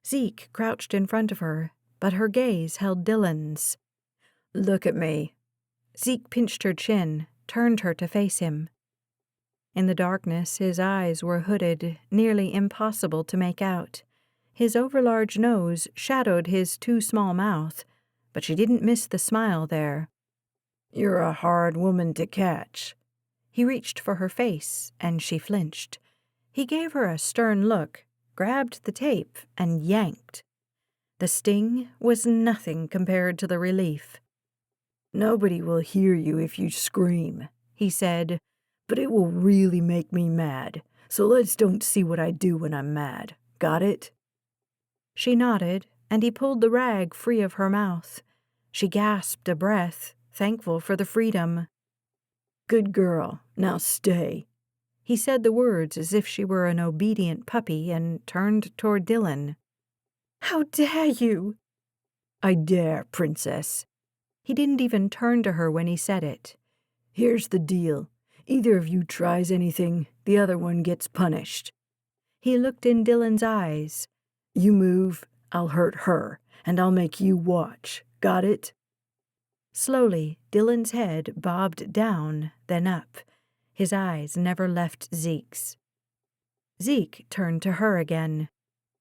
Speaker 2: Zeke crouched in front of her, but her gaze held Dylan's. "Look at me." Zeke pinched her chin, turned her to face him. In the darkness, his eyes were hooded, nearly impossible to make out. His overlarge nose shadowed his too small mouth, but she didn't miss the smile there. "You're a hard woman to catch." He reached for her face, and she flinched. He gave her a stern look, grabbed the tape, and yanked. The sting was nothing compared to the relief. "Nobody will hear you if you scream," he said, "but it will really make me mad, so let's don't see what I do when I'm mad. Got it?" She nodded, and he pulled the rag free of her mouth. She gasped a breath, thankful for the freedom. "Good girl. Now stay." He said the words as if she were an obedient puppy and turned toward Dylan. "How dare you?" "I dare, princess." He didn't even turn to her when he said it. "Here's the deal. Either of you tries anything, the other one gets punished." He looked in Dylan's eyes. "You move, I'll hurt her, and I'll make you watch. Got it?" Slowly, Dylan's head bobbed down, then up. His eyes never left Zeke's. Zeke turned to her again.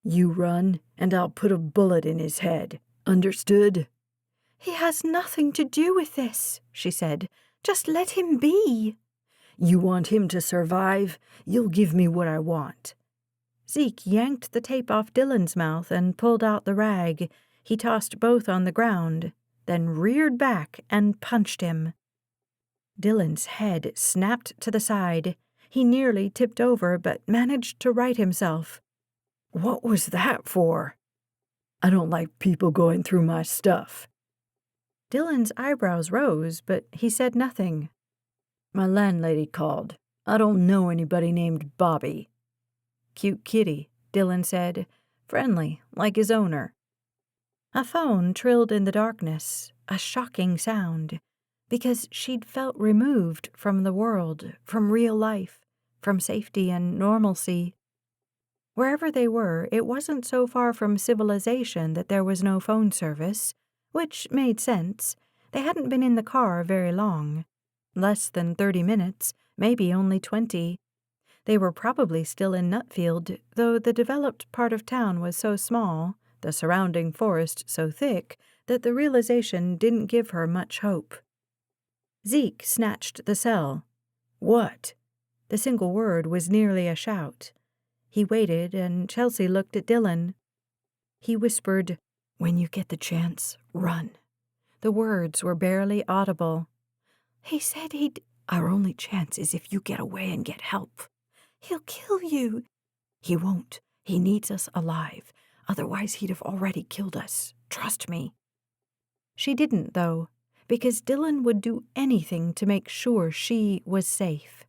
Speaker 2: "You run, and I'll put a bullet in his head. Understood?" "He has nothing to do with this," she said. "Just let him be." "You want him to survive? You'll give me what I want." Zeke yanked the tape off Dylan's mouth and pulled out the rag. He tossed both on the ground, then reared back and punched him. Dylan's head snapped to the side. He nearly tipped over, but managed to right himself. "What was that for?" "I don't like people going through my stuff." Dylan's eyebrows rose, but he said nothing. "My landlady called. I don't know anybody named Bobby." "Cute kitty," Dylan said, friendly, like his owner. A phone trilled in the darkness, a shocking sound, because she'd felt removed from the world, from real life, from safety and normalcy. Wherever they were, it wasn't so far from civilization that there was no phone service, which made sense. They hadn't been in the car very long. Less than 30 minutes, maybe only 20. They were probably still in Nutfield, though the developed part of town was so small, the surrounding forest so thick, that the realization didn't give her much hope. Zeke snatched the cell. "What?" The single word was nearly a shout. He waited, and Chelsea looked at Dylan. He whispered, "When you get the chance, run." The words were barely audible. "He said he'd—" "Our only chance is if you get away and get help." "He'll kill you." "He won't. He needs us alive. Otherwise he'd have already killed us. Trust me." She didn't, though, because Dylan would do anything to make sure she was safe.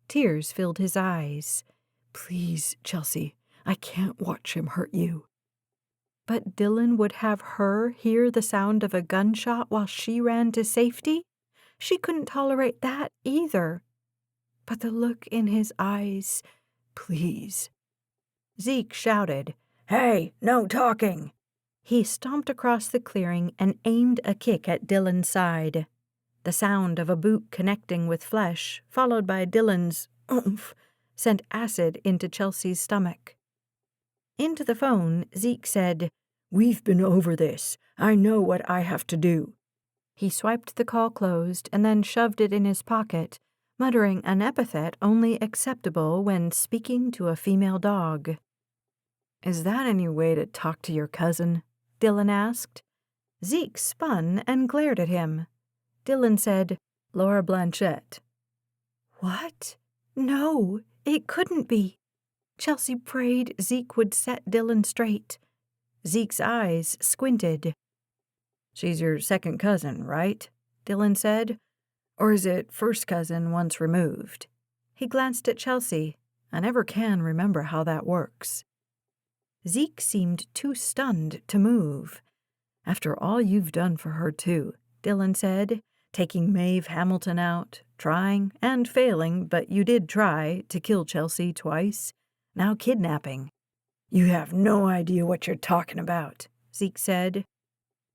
Speaker 2: Tears filled his eyes. "Please, Chelsea, I can't watch him hurt you." But Dylan would have her hear the sound of a gunshot while she ran to safety? She couldn't tolerate that either. But the look in his eyes, "Please." Zeke shouted, "Hey, no talking." He stomped across the clearing and aimed a kick at Dylan's side. The sound of a boot connecting with flesh, followed by Dylan's "oomph," sent acid into Chelsea's stomach. Into the phone, Zeke said, "We've been over this. I know what I have to do." He swiped the call closed and then shoved it in his pocket, muttering an epithet only acceptable when speaking to a female dog. "Is that any way to talk to your cousin?" Dylan asked. Zeke spun and glared at him. Dylan said,
Speaker 1: "Laura Blanchette."
Speaker 2: "What? No, it couldn't be." Chelsea prayed Zeke would set Dylan straight. Zeke's eyes squinted.
Speaker 1: "She's your second cousin, right?" Dylan said. "Or is it first cousin once removed?" He glanced at Chelsea. "I never can remember how that works."
Speaker 2: Zeke seemed too stunned to move.
Speaker 1: "After all you've done for her, too," Dylan said, "taking Maeve Hamilton out, trying and failing, but you did try to kill Chelsea twice. Now kidnapping." "You have no idea what you're talking about," Zeke said.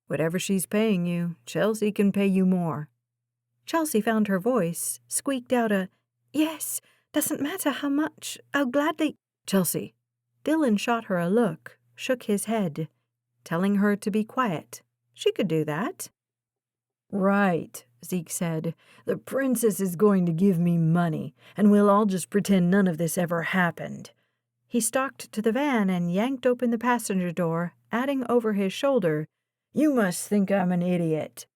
Speaker 1: "Whatever she's paying you, Chelsea can pay you more."
Speaker 2: Chelsea found her voice, squeaked out a, "Yes, doesn't matter how much, I'll gladly—"
Speaker 1: "Chelsea."
Speaker 2: Dylan shot her a look, shook his head, telling her to be quiet. She could do that.
Speaker 1: "Right," Zeke said. "The princess is going to give me money, and we'll all just pretend none of this ever happened."
Speaker 2: He stalked to the van and yanked open the passenger door, adding over his shoulder,
Speaker 1: "You must think I'm an idiot."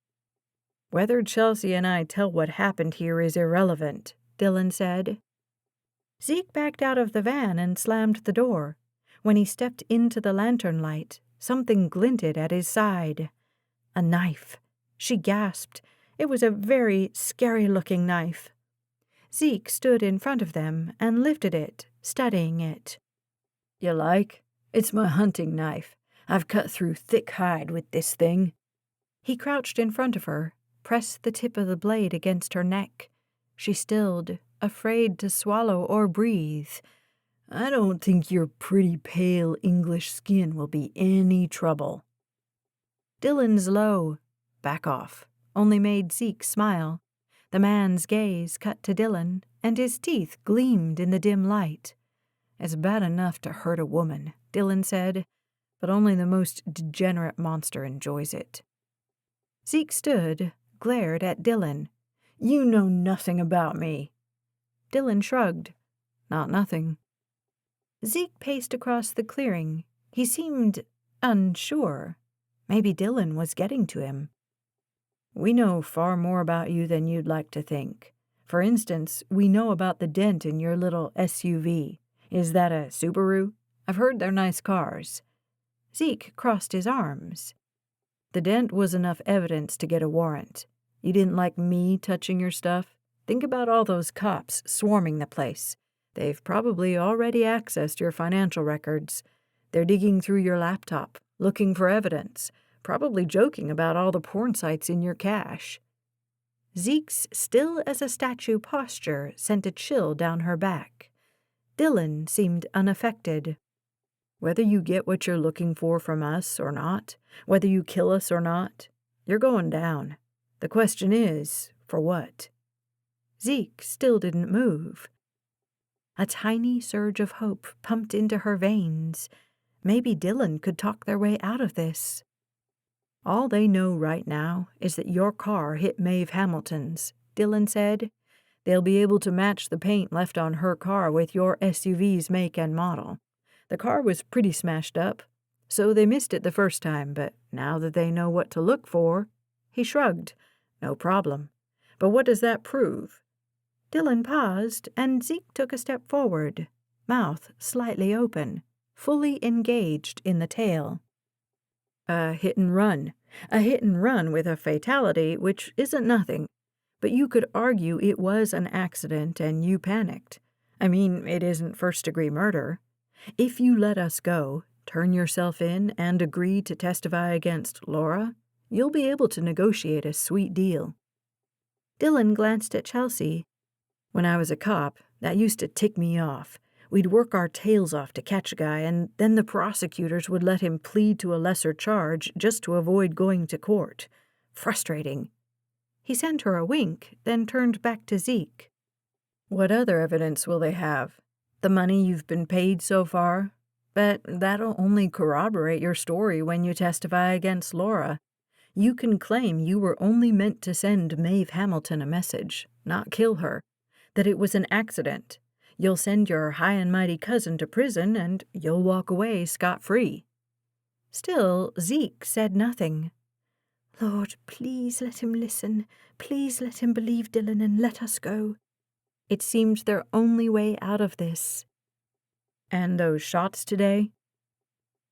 Speaker 1: "Whether Chelsea and I tell what happened here is irrelevant," Dylan said.
Speaker 2: Zeke backed out of the van and slammed the door. When he stepped into the lantern light, something glinted at his side. A knife. She gasped. It was a very scary-looking knife. Zeke stood in front of them and lifted it, studying it.
Speaker 1: "You like? It's my hunting knife. I've cut through thick hide with this thing."
Speaker 2: He crouched in front of her, pressed the tip of the blade against her neck. She stilled, afraid to swallow or breathe.
Speaker 1: "I don't think your pretty pale English skin will be any trouble."
Speaker 2: Dylan's low, "Back off," only made Zeke smile. The man's gaze cut to Dylan, and his teeth gleamed in the dim light.
Speaker 1: "It's bad enough to hurt a woman," Dylan said, "but only the most degenerate monster enjoys it."
Speaker 2: Zeke stood, glared at Dylan.
Speaker 1: "You know nothing about me."
Speaker 2: Dylan shrugged.
Speaker 1: "Not nothing."
Speaker 2: Zeke paced across the clearing. He seemed unsure. Maybe Dylan was getting to him.
Speaker 1: "We know far more about you than you'd like to think. For instance, we know about the dent in your little SUV. Is that a Subaru? I've heard they're nice cars."
Speaker 2: Zeke crossed his arms.
Speaker 1: "The dent was enough evidence to get a warrant. You didn't like me touching your stuff? Think about all those cops swarming the place. They've probably already accessed your financial records. They're digging through your laptop, looking for evidence, probably joking about all the porn sites in your cache."
Speaker 2: Zeke's still-as-a-statue posture sent a chill down her back. Dylan seemed unaffected.
Speaker 1: "Whether you get what you're looking for from us or not, whether you kill us or not, you're going down. The question is, for what?"
Speaker 2: Zeke still didn't move. A tiny surge of hope pumped into her veins. Maybe Dylan could talk their way out of this.
Speaker 1: "All they know right now is that your car hit Maeve Hamilton's," Dylan said. "They'll be able to match the paint left on her car with your SUV's make and model. The car was pretty smashed up, so they missed it the first time, but now that they know what to look for—" He shrugged. "No problem. But what does that prove?"
Speaker 2: Dylan paused, and Zeke took a step forward, mouth slightly open, fully engaged in the tale.
Speaker 1: "A hit and run. A hit and run with a fatality, which isn't nothing. But you could argue it was an accident and you panicked. I mean, it isn't first-degree murder. If you let us go, turn yourself in, and agree to testify against Laura, you'll be able to negotiate a sweet deal."
Speaker 2: Dylan glanced at Chelsea.
Speaker 1: "When I was a cop, that used to tick me off. We'd work our tails off to catch a guy, and then the prosecutors would let him plead to a lesser charge just to avoid going to court. Frustrating."
Speaker 2: He sent her a wink, then turned back to Zeke.
Speaker 1: "What other evidence will they have? The money you've been paid so far? But that'll only corroborate your story when you testify against Laura. You can claim you were only meant to send Maeve Hamilton a message, not kill her. That it was an accident. You'll send your high and mighty cousin to prison, and you'll walk away scot-free."
Speaker 2: Still, Zeke said nothing. Lord, please let him listen. Please let him believe Dylan and let us go. It seemed their only way out of this.
Speaker 1: And those shots today?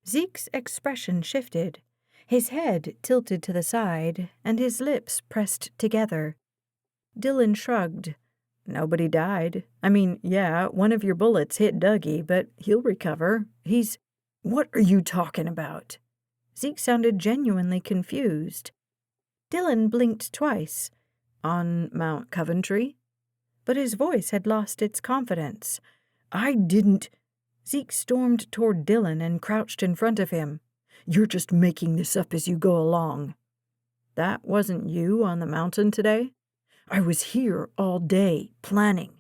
Speaker 2: Zeke's expression shifted, his head tilted to the side and his lips pressed together. Dylan shrugged.
Speaker 1: Nobody died. I mean, yeah, one of your bullets hit Dougie, but he'll recover. What are you talking about?
Speaker 2: Zeke sounded genuinely confused. Dylan blinked twice.
Speaker 1: On Mount Coventry?
Speaker 2: But his voice had lost its confidence.
Speaker 1: I didn't.
Speaker 2: Zeke stormed toward Dylan and crouched in front of him.
Speaker 1: You're just making this up as you go along. That wasn't you on the mountain today? I was here all day, planning.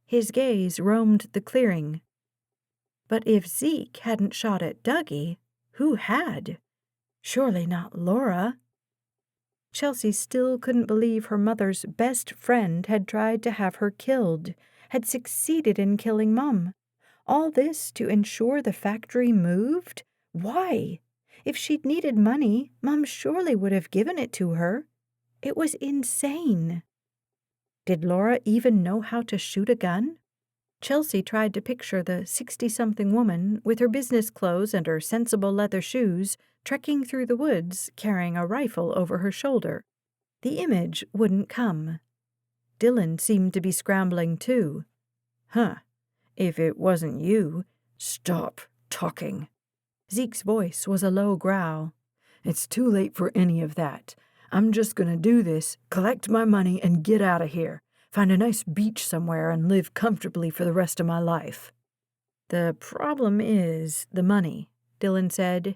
Speaker 2: His gaze roamed the clearing. But if Zeke hadn't shot at Dougie, who had? Surely not Laura. Chelsea still couldn't believe her mother's best friend had tried to have her killed, had succeeded in killing Mum. All this to ensure the factory moved? Why? If she'd needed money, Mum surely would have given it to her. It was insane. Did Laura even know how to shoot a gun? Chelsea tried to picture the 60-something woman with her business clothes and her sensible leather shoes trekking through the woods carrying a rifle over her shoulder. The image wouldn't come. Dylan seemed to be scrambling too.
Speaker 1: If it wasn't you, stop talking.
Speaker 2: Zeke's voice was a low growl.
Speaker 1: It's too late for any of that. I'm just gonna do this, collect my money, and get out of here. Find a nice beach somewhere and live comfortably for the rest of my life.
Speaker 2: The problem is the money, Dylan said.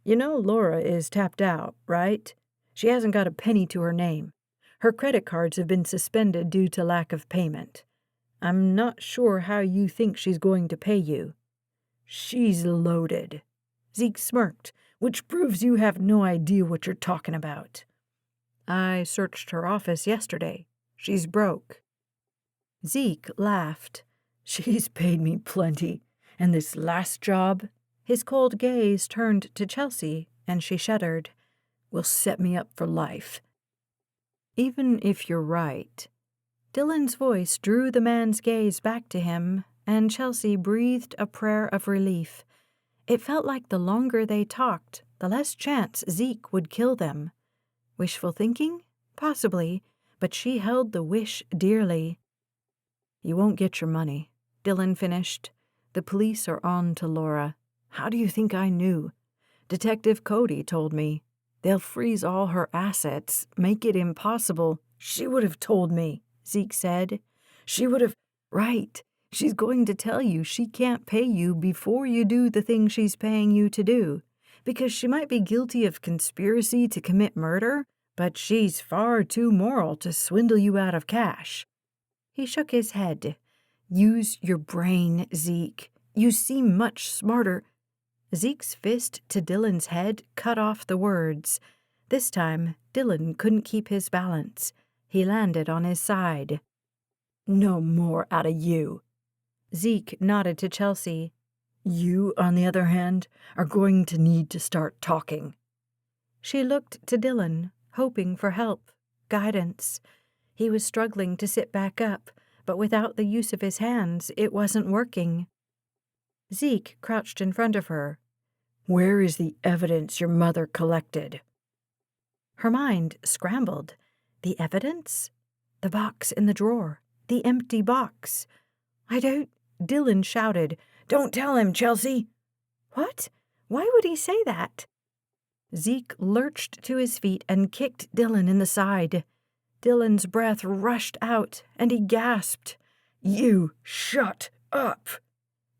Speaker 1: You know Laura is tapped out, right? She hasn't got a penny to her name. Her credit cards have been suspended due to lack of payment. I'm not sure how you think she's going to pay you. She's loaded. Zeke smirked, which proves you have no idea what you're talking about.
Speaker 2: I searched her office yesterday. She's broke.
Speaker 1: Zeke laughed. She's paid me plenty. And this last job?
Speaker 2: His cold gaze turned to Chelsea, and she shuddered.
Speaker 1: Will set me up for life. Even if you're right.
Speaker 2: Dylan's voice drew the man's gaze back to him, and Chelsea breathed a prayer of relief. It felt like the longer they talked, the less chance Zeke would kill them. Wishful thinking? Possibly, but she held the wish dearly.
Speaker 1: You won't get your money, Dylan finished. The police are on to Laura. How do you think I knew? Detective Cody told me. They'll freeze all her assets, make it impossible. She would have told me, Zeke said. She would have... Right. She's going to tell you she can't pay you before you do the thing she's paying you to do, because she might be guilty of conspiracy to commit murder, but she's far too moral to swindle you out of cash.
Speaker 2: He shook his head.
Speaker 1: Use your brain, Zeke. You seem much smarter.
Speaker 2: Zeke's fist to Dylan's head cut off the words. This time, Dylan couldn't keep his balance. He landed on his side.
Speaker 1: No more out of you.
Speaker 2: Zeke nodded to Chelsea.
Speaker 1: You, on the other hand, are going to need to start talking.
Speaker 2: She looked to Dylan, hoping for help, guidance. He was struggling to sit back up, but without the use of his hands, it wasn't working. Zeke crouched in front of her.
Speaker 1: Where is the evidence your mother collected?
Speaker 2: Her mind scrambled. The evidence? The box in the drawer. The empty box. Dylan shouted.
Speaker 1: Don't tell him, Chelsea.
Speaker 2: What? Why would he say that? Zeke lurched to his feet and kicked Dylan in the side. Dylan's breath rushed out, and he gasped.
Speaker 1: You shut up.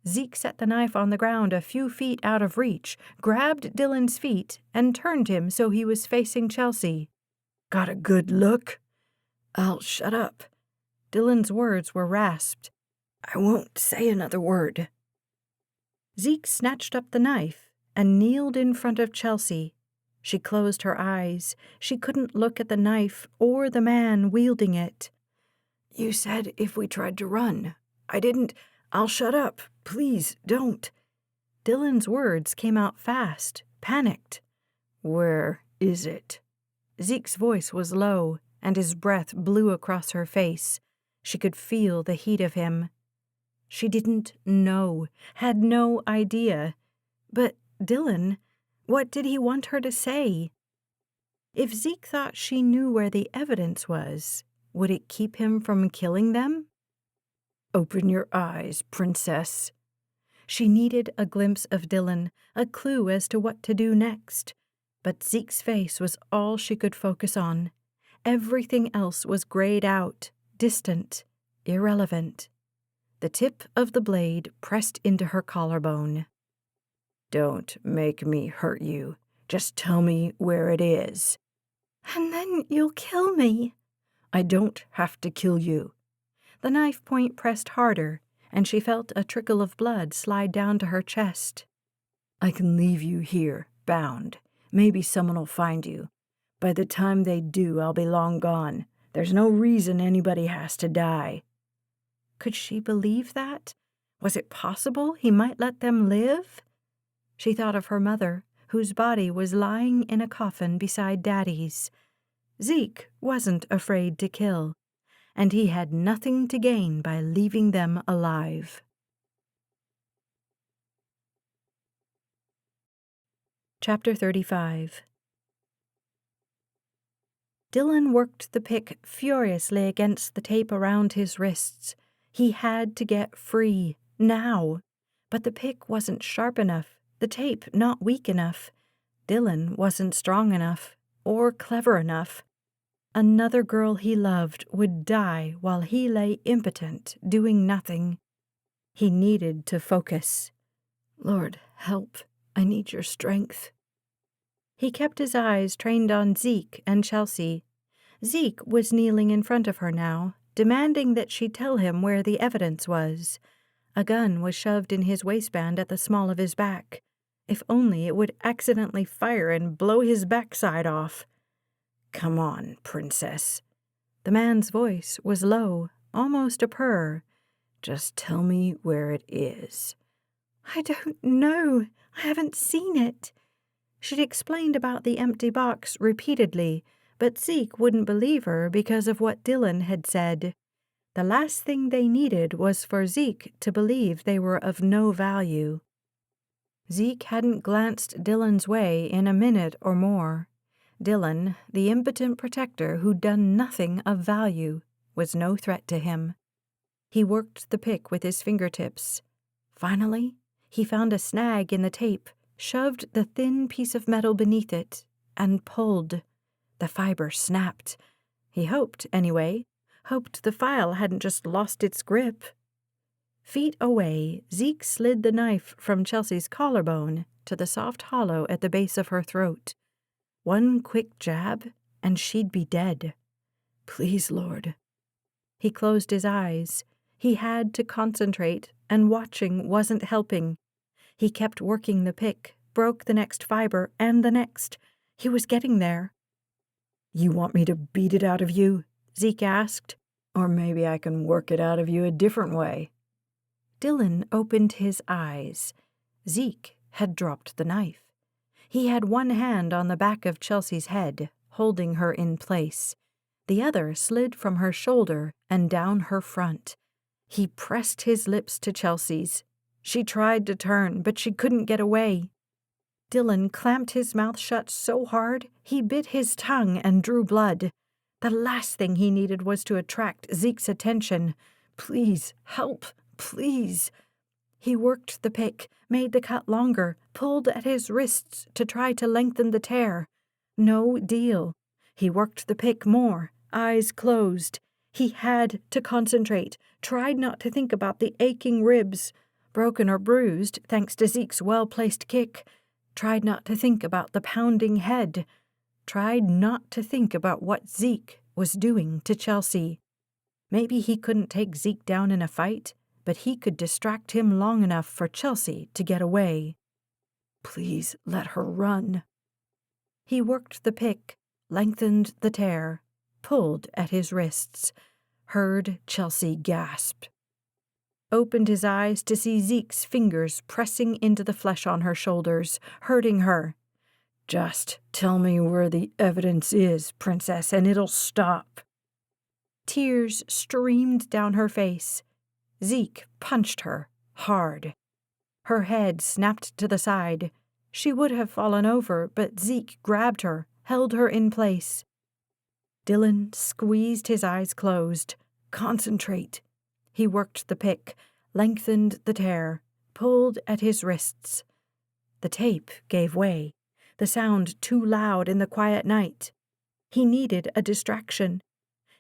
Speaker 2: Zeke set the knife on the ground a few feet out of reach, grabbed Dylan's feet, and turned him so he was facing Chelsea.
Speaker 1: Got a good look? I'll shut up.
Speaker 2: Dylan's words were rasped.
Speaker 1: I won't say another word.
Speaker 2: Zeke snatched up the knife and kneeled in front of Chelsea. She closed her eyes. She couldn't look at the knife or the man wielding it.
Speaker 1: You said if we tried to run. I didn't. I'll shut up. Please, don't.
Speaker 2: Dylan's words came out fast, panicked.
Speaker 1: Where is it?
Speaker 2: Zeke's voice was low, and his breath blew across her face. She could feel the heat of him. She didn't know, had no idea. But Dylan, what did he want her to say? If Zeke thought she knew where the evidence was, would it keep him from killing them? "Open your eyes, princess." She needed a glimpse of Dylan, a clue as to what to do next. But Zeke's face was all she could focus on. Everything else was grayed out, distant, irrelevant. The tip of the blade pressed into her collarbone. "Don't make me hurt you. Just tell me where it is." "And then you'll kill me." "I don't have to kill you." The knife point pressed harder, and she felt a trickle of blood slide down to her chest. "I can leave you here, bound. Maybe someone will find you. By the time they do, I'll be long gone. There's no reason anybody has to die." Could she believe that? Was it possible he might let them live? She thought of her mother, whose body was lying in a coffin beside Daddy's. Zeke wasn't afraid to kill, and he had nothing to gain by leaving them alive. Chapter 35. Dylan worked the pick furiously against the tape around his wrists. He had to get free, now. But the pick wasn't sharp enough, the tape not weak enough. Dylan wasn't strong enough, or clever enough. Another girl he loved would die while he lay impotent, doing nothing. He needed to focus. "Lord, help. I need your strength." He kept his eyes trained on Zeke and Chelsea. Zeke was kneeling in front of her now, demanding that she tell him where the evidence was. A gun was shoved in his waistband at the small of his back. If only it would accidentally fire and blow his backside off. "Come on, princess." The man's voice was low, almost a purr. "Just tell me where it is." "I don't know. I haven't seen it." She'd explained about the empty box repeatedly, but Zeke wouldn't believe her because of what Dylan had said. The last thing they needed was for Zeke to believe they were of no value. Zeke hadn't glanced Dylan's way in a minute or more. Dylan, the impotent protector who'd done nothing of value, was no threat to him. He worked the pick with his fingertips. Finally, he found a snag in the tape, shoved the thin piece of metal beneath it, and pulled. The fiber snapped. He hoped, anyway, hoped the file hadn't just lost its grip. Feet away, Zeke slid the knife from Chelsea's collarbone to the soft hollow at the base of her throat. One quick jab, and she'd be dead. "Please, Lord." He closed his eyes. He had to concentrate, and watching wasn't helping. He kept working the pick, broke the next fiber, and the next. He was getting there. "You want me to beat it out of you?" Zeke asked. "Or maybe I can work it out of you a different way." Dylan opened his eyes. Zeke had dropped the knife. He had one hand on the back of Chelsea's head, holding her in place. The other slid from her shoulder and down her front. He pressed his lips to Chelsea's. She tried to turn, but she couldn't get away. Dylan clamped his mouth shut so hard he bit his tongue and drew blood. The last thing he needed was to attract Zeke's attention. "Please, help, please." He worked the pick, made the cut longer, pulled at his wrists to try to lengthen the tear. No deal. He worked the pick more, eyes closed. He had to concentrate, tried not to think about the aching ribs, broken or bruised thanks to Zeke's well-placed kick, tried not to think about the pounding head, tried not to think about what Zeke was doing to Chelsea. Maybe he couldn't take Zeke down in a fight, but he could distract him long enough for Chelsea to get away. "Please let her run." He worked the pick, lengthened the tear, pulled at his wrists, heard Chelsea gasp. Opened his eyes to see Zeke's fingers pressing into the flesh on her shoulders, hurting her. Just tell me where the evidence is, Princess, and it'll stop.
Speaker 1: Tears streamed down her face. Zeke punched her hard. Her head snapped to the side. She would have fallen over, but Zeke grabbed her, held her in place. Dylan squeezed his eyes closed. Concentrate. He worked the pick, lengthened the tear, pulled at his wrists. The tape gave way, the sound too loud in the quiet night. He needed a distraction.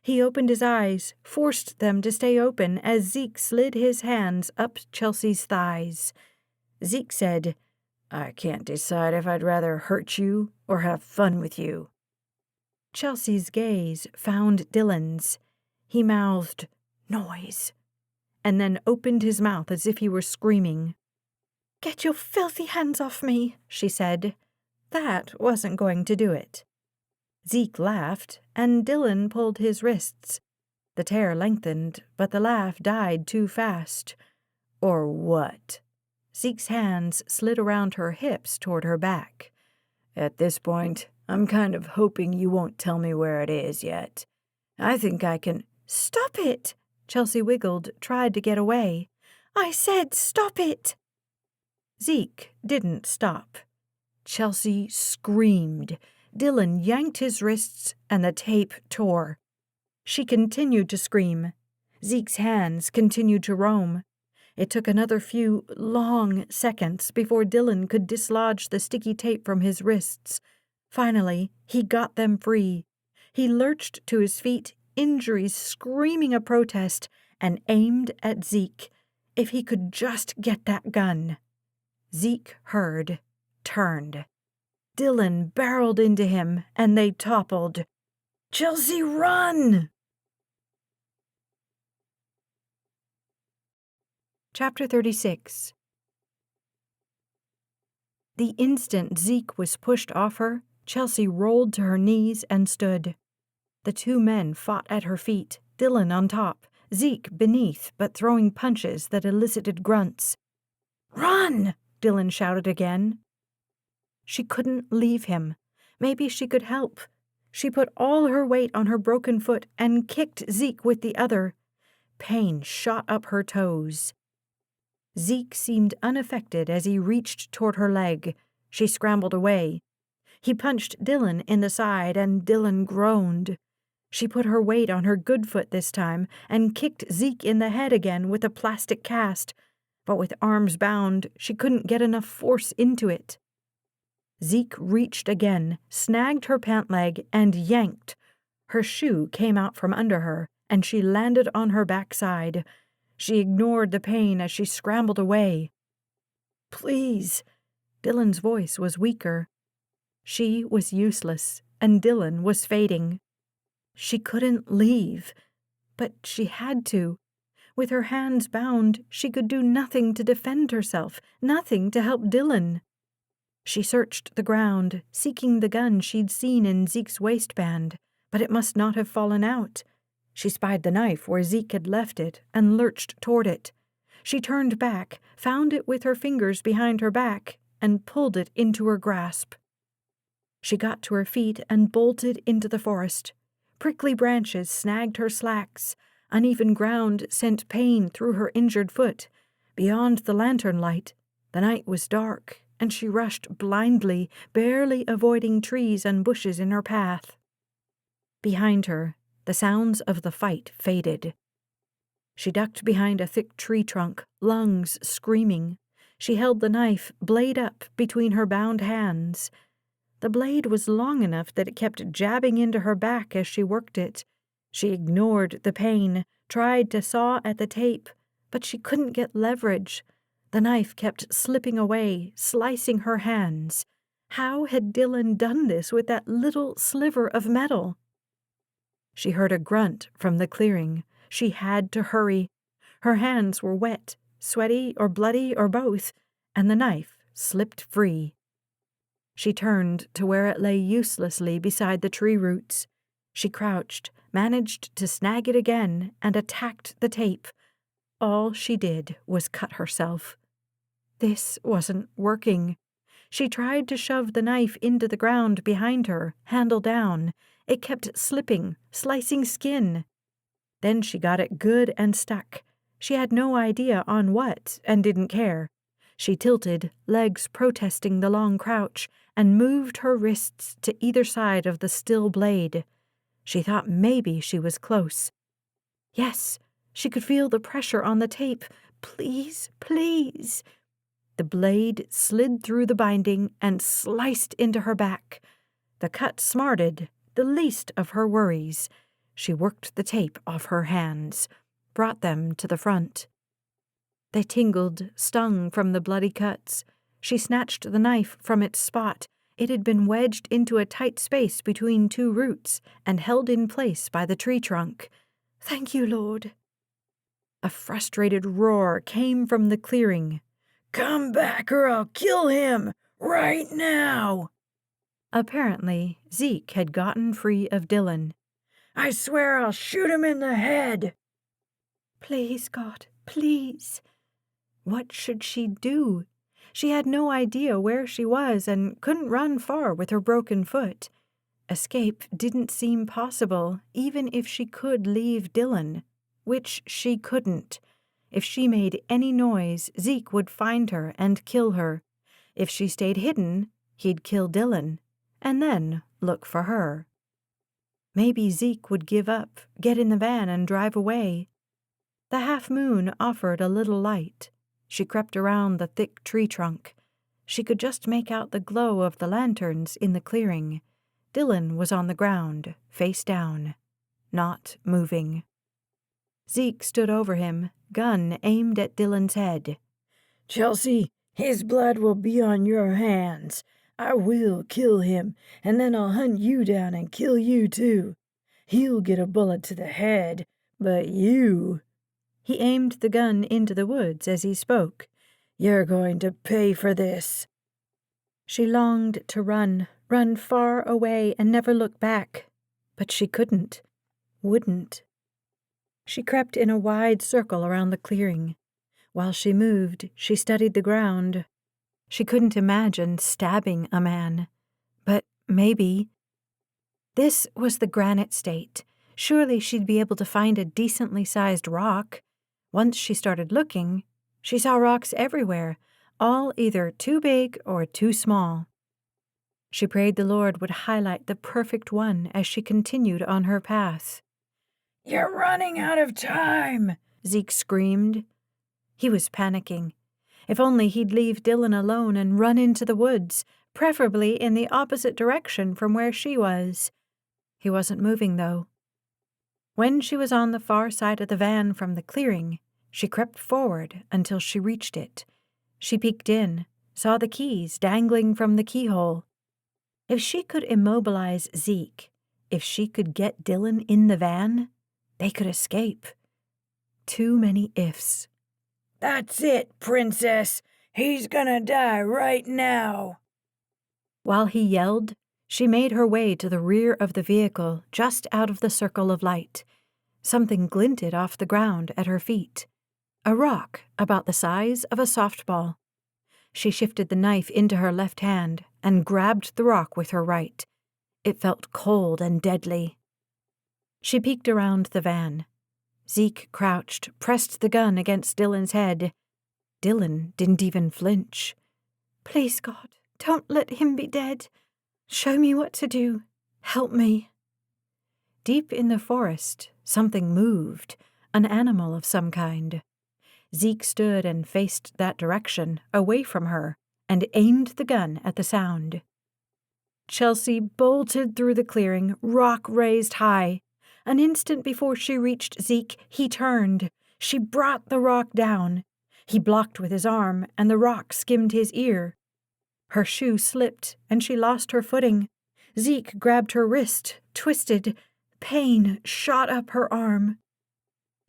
Speaker 1: He opened his eyes, forced them to stay open as Zeke slid his hands up Chelsea's thighs. Zeke said, "I can't decide if I'd rather hurt you or have fun with you." Chelsea's gaze found Dylan's. He mouthed, "Noise," and then opened his mouth as if he were screaming. "Get your filthy hands off me," she said. That wasn't going to do it. Zeke laughed, and Dylan pulled his wrists. The tear lengthened, but the laugh died too fast. "Or what?" Zeke's hands slid around her hips toward her back. "At this point, I'm kind of hoping you won't tell me where it is yet. I think I can—" "Stop it!" Chelsea wiggled, tried to get away. "I said stop it!" Zeke didn't stop. Chelsea screamed. Dylan yanked his wrists, and the tape tore. She continued to scream. Zeke's hands continued to roam. It took another few long seconds before Dylan could dislodge the sticky tape from his wrists. Finally, he got them free. He lurched to his feet, injuries screaming a protest, and aimed at Zeke. If he could just get that gun. Zeke heard, turned. Dylan barreled into him, and they toppled. "Chelsea, run!" Chapter 36. The instant Zeke was pushed off her, Chelsea rolled to her knees and stood. The two men fought at her feet, Dylan on top, Zeke beneath but throwing punches that elicited grunts. "Run!" Dylan shouted again. She couldn't leave him. Maybe she could help. She put all her weight on her broken foot and kicked Zeke with the other. Pain shot up her toes. Zeke seemed unaffected as he reached toward her leg. She scrambled away. He punched Dylan in the side, and Dylan groaned. She put her weight on her good foot this time and kicked Zeke in the head again with a plastic cast, but with arms bound, she couldn't get enough force into it. Zeke reached again, snagged her pant leg, and yanked. Her shoe came out from under her, and she landed on her backside. She ignored the pain as she scrambled away. "Please." Dylan's voice was weaker. She was useless, and Dylan was fading. She couldn't leave, but she had to. With her hands bound, she could do nothing to defend herself, nothing to help Dylan. She searched the ground, seeking the gun she'd seen in Zeke's waistband, but it must not have fallen out. She spied the knife where Zeke had left it and lurched toward it. She turned back, found it with her fingers behind her back, and pulled it into her grasp. She got to her feet and bolted into the forest. Prickly branches snagged her slacks. Uneven ground sent pain through her injured foot. Beyond the lantern light, the night was dark, and she rushed blindly, barely avoiding trees and bushes in her path. Behind her, the sounds of the fight faded. She ducked behind a thick tree trunk, lungs screaming. She held the knife, blade up, between her bound hands. The blade was long enough that it kept jabbing into her back as she worked it. She ignored the pain, tried to saw at the tape, but she couldn't get leverage. The knife kept slipping away, slicing her hands. How had Dylan done this with that little sliver of metal? She heard a grunt from the clearing. She had to hurry. Her hands were wet, sweaty or bloody or both, and the knife slipped free. She turned to where it lay uselessly beside the tree roots. She crouched, managed to snag it again, and attacked the tape. All she did was cut herself. This wasn't working.
Speaker 2: She tried to shove the knife into the ground behind her, handle down. It kept slipping, slicing skin. Then she got it good and stuck. She had no idea on what, and didn't care. She tilted, legs protesting the long crouch, and moved her wrists to either side of the still blade. She thought maybe she was close. Yes, she could feel the pressure on the tape. Please, please. The blade slid through the binding and sliced into her back. The cut smarted, the least of her worries. She worked the tape off her hands, brought them to the front. They tingled, stung from the bloody cuts. She snatched the knife from its spot. It had been wedged into a tight space between two roots and held in place by the tree trunk. "Thank you, Lord." A frustrated roar came from the clearing. "Come back or I'll kill him! Right now!" Apparently, Zeke had gotten free of Dylan. "I swear I'll shoot him in the head!" Please, God, please. What should she do? She had no idea where she was and couldn't run far with her broken foot. Escape didn't seem possible, even if she could leave Dylan, which she couldn't. If she made any noise, Zeke would find her and kill her. If she stayed hidden, he'd kill Dylan, and then look for her. Maybe Zeke would give up, get in the van and drive away. The half moon offered a little light. She crept around the thick tree trunk. She could just make out the glow of the lanterns in the clearing. Dylan was on the ground, face down, not moving. Zeke stood over him, gun aimed at Dylan's head. "Chelsea, his blood will be on your hands. I will kill him, and then I'll hunt you down and kill you too. He'll get a bullet to the head, but you—" He aimed the gun into the woods as he spoke. "You're going to pay for this." She longed to run far away and never look back. But she couldn't, wouldn't. She crept in a wide circle around the clearing. While she moved, she studied the ground. She couldn't imagine stabbing a man. But maybe. This was the granite state. Surely she'd be able to find a decently sized rock. Once she started looking, she saw rocks everywhere, all either too big or too small. She prayed the Lord would highlight the perfect one as she continued on her path. "You're running out of time!" Zeke screamed. He was panicking. If only he'd leave Dylan alone and run into the woods, preferably in the opposite direction from where she was. He wasn't moving, though. When she was on the far side of the van from the clearing, she crept forward until she reached it. She peeked in, saw the keys dangling from the keyhole. If she could immobilize Zeke, if she could get Dylan in the van, they could escape. Too many ifs. "That's it, princess. He's gonna die right now." While he yelled, she made her way to the rear of the vehicle, just out of the circle of light. Something glinted off the ground at her feet. A rock about the size of a softball. She shifted the knife into her left hand and grabbed the rock with her right. It felt cold and deadly. She peeked around the van. Zeke crouched, pressed the gun against Dylan's head. Dylan didn't even flinch. "Please, God, don't let him be dead. Show me what to do. Help me." Deep in the forest, something moved, an animal of some kind. Zeke stood and faced that direction, away from her, and aimed the gun at the sound. Chelsea bolted through the clearing, rock raised high. An instant before she reached Zeke, he turned. She brought the rock down. He blocked with his arm, and the rock skimmed his ear. Her shoe slipped, and she lost her footing. Zeke grabbed her wrist, twisted. Pain shot up her arm.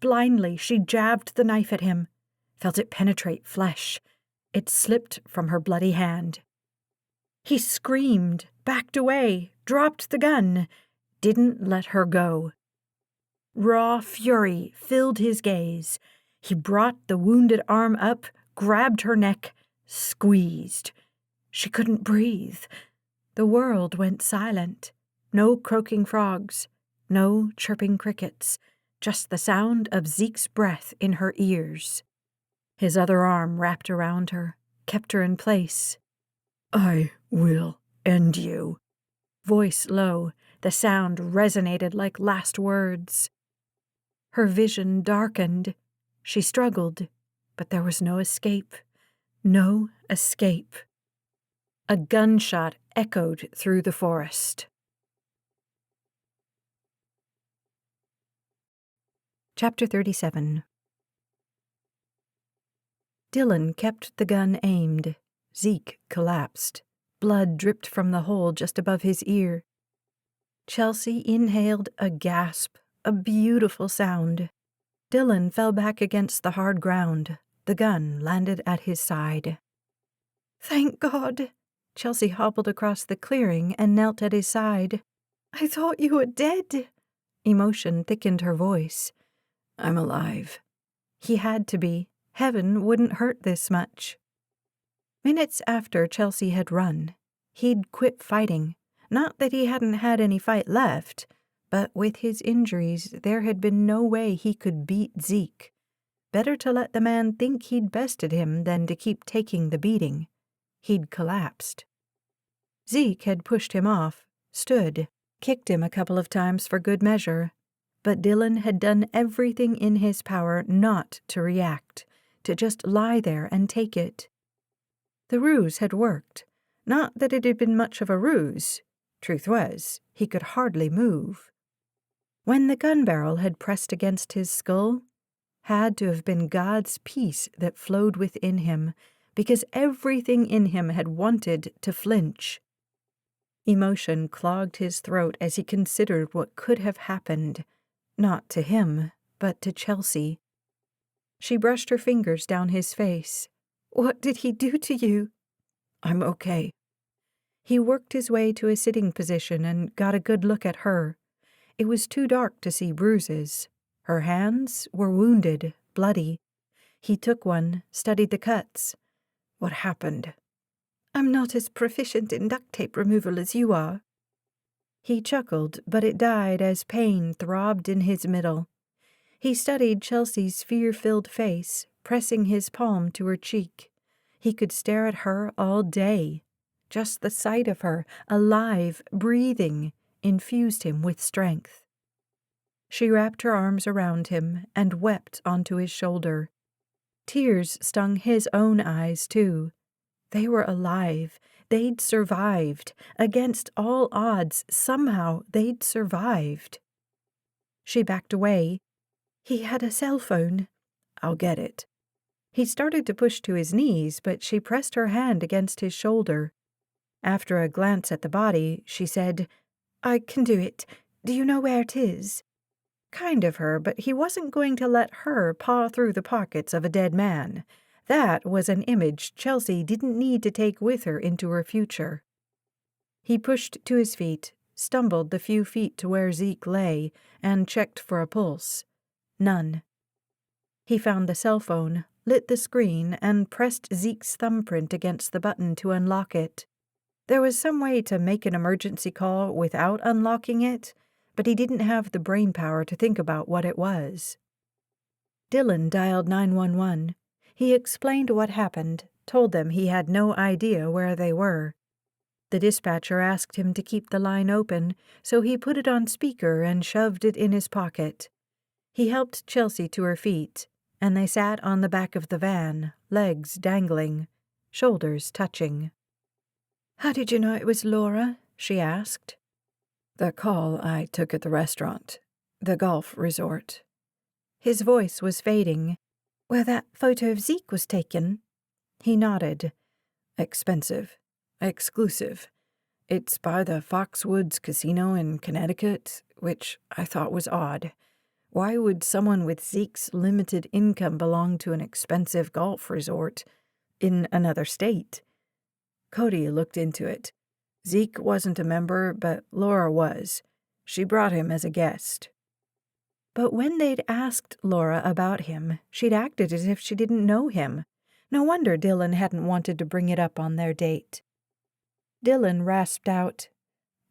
Speaker 2: Blindly, she jabbed the knife at him, felt it penetrate flesh. It slipped from her bloody hand. He screamed, backed away, dropped the gun, didn't let her go. Raw fury filled his gaze. He brought the wounded arm up, grabbed her neck, squeezed.
Speaker 1: She couldn't breathe. The world went silent. No croaking frogs, no chirping crickets, just the sound of Zeke's breath in her ears. His other arm wrapped around her, kept her in place. "I will end you." Voice low, the sound resonated like last words. Her vision darkened. She struggled, but there was no escape. No escape. A gunshot echoed through the forest. Chapter 37. Dylan kept the gun aimed. Zeke collapsed. Blood dripped from the hole just above his ear. Chelsea inhaled a gasp, a beautiful sound. Dylan fell back against the hard ground. The gun landed at his side. "Thank God." Chelsea hobbled across the clearing and knelt at his side. "I thought you were dead." Emotion thickened her voice. "I'm alive." He had to be. Heaven wouldn't hurt this much. Minutes after Chelsea had run, he'd quit fighting. Not that he hadn't had any fight left, but with his injuries, there had been no way he could beat Zeke. Better to let the man think he'd bested him than to keep taking the beating. He'd collapsed. Zeke had pushed him off, stood, kicked him a couple of times for good measure, but Dylan had done everything in his power not to react, to just lie there and take it. The ruse had worked. Not that it had been much of a ruse. Truth was, he could hardly move. When the gun barrel had pressed against his skull, had to have been God's peace that flowed within him, because everything in him had wanted to flinch. Emotion clogged his throat as he considered what could have happened, not to him, but to Chelsea. She brushed her fingers down his face. "What did he do to you?" "I'm okay." He worked his way to a sitting position and got a good look at her. It was too dark to see bruises. Her hands were wounded, bloody. He took one, studied the cuts. "What happened?" "I'm not as proficient in duct tape removal as you are." He chuckled, but it died as pain throbbed in his middle. He studied Chelsea's fear-filled face, pressing his palm to her cheek. He could stare at her all day. Just the sight of her, alive, breathing, infused him with strength. She wrapped her arms around him and wept onto his shoulder. Tears stung his own eyes, too. They were alive. They'd survived. Against all odds, somehow they'd survived. She backed away. "He had a cell phone." "I'll get it." He started to push to his knees, but she pressed her hand against his shoulder. After a glance at the body, she said, "I can do it. Do you know where it is?" Kind of her, but he wasn't going to let her paw through the pockets of a dead man. That was an image Chelsea didn't need to take with her into her future. He pushed to his feet, stumbled the few feet to where Zeke lay, and checked for a pulse. None. He found the cell phone, lit the screen, and pressed Zeke's thumbprint against the button to unlock it. There was some way to make an emergency call without unlocking it, but he didn't have the brainpower to think about what it was. Dylan dialed 911. He explained what happened, told them he had no idea where they were. The dispatcher asked him to keep the line open, so he put it on speaker and shoved it in his pocket. He helped Chelsea to her feet, and they sat on the back of the van, legs dangling, shoulders touching. "How did you know it was Laura?" she asked. "The call I took at the restaurant, the golf resort." His voice was fading. "Where that photo of Zeke was taken?" He nodded. "Expensive. Exclusive. It's by the Foxwoods Casino in Connecticut, which I thought was odd. Why would someone with Zeke's limited income belong to an expensive golf resort in another state?" Cody looked into it. Zeke wasn't a member, but Laura was. She brought him as a guest. But when they'd asked Laura about him, she'd acted as if she didn't know him. No wonder Dylan hadn't wanted to bring it up on their date.
Speaker 2: Dylan rasped out,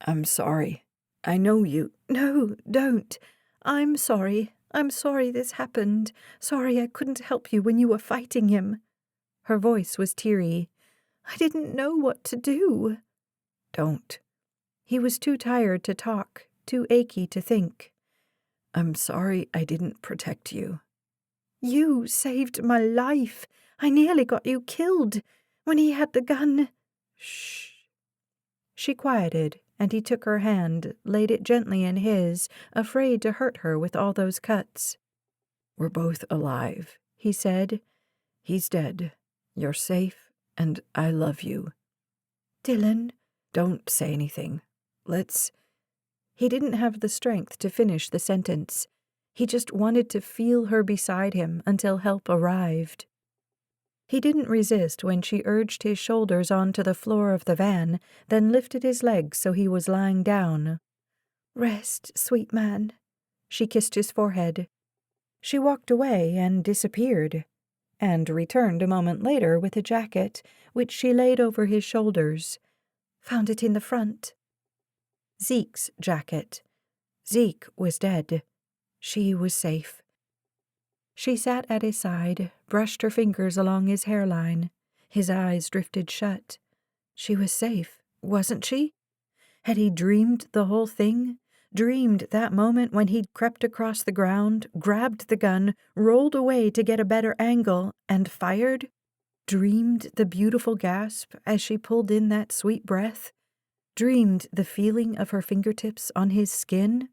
Speaker 1: "I'm sorry. I know you."
Speaker 2: "No, don't. I'm sorry. I'm sorry this happened. Sorry I couldn't help you when you were fighting him." Her voice was teary. "I didn't know what to do."
Speaker 1: "Don't."
Speaker 2: He was too tired to talk, too achy to think.
Speaker 1: "I'm sorry I didn't protect you."
Speaker 2: "You saved my life. I nearly got you killed. When he had the gun—"
Speaker 1: "Shh."
Speaker 2: She quieted, and he took her hand, laid it gently in his, afraid to hurt her with all those cuts.
Speaker 1: "We're both alive," he said. "He's dead. You're safe, and I love you."
Speaker 2: "Dylan—"
Speaker 1: "Don't say anything. Let's—"
Speaker 2: He didn't have the strength to finish the sentence. He just wanted to feel her beside him until help arrived. He didn't resist when she urged his shoulders onto the floor of the van, then lifted his legs so he was lying down. "Rest, sweet man." She kissed his forehead. She walked away and disappeared, and returned a moment later with a jacket, which she laid over his shoulders. "Found it in the front." Zeke's jacket. Zeke was dead. She was safe. She sat at his side, brushed her fingers along his hairline. His eyes drifted shut. She was safe, wasn't she? Had he dreamed the whole thing? Dreamed that moment when he'd crept across the ground, grabbed the gun, rolled away to get a better angle, and fired? Dreamed the beautiful gasp as she pulled in that sweet breath? Dreamed the feeling of her fingertips on his skin?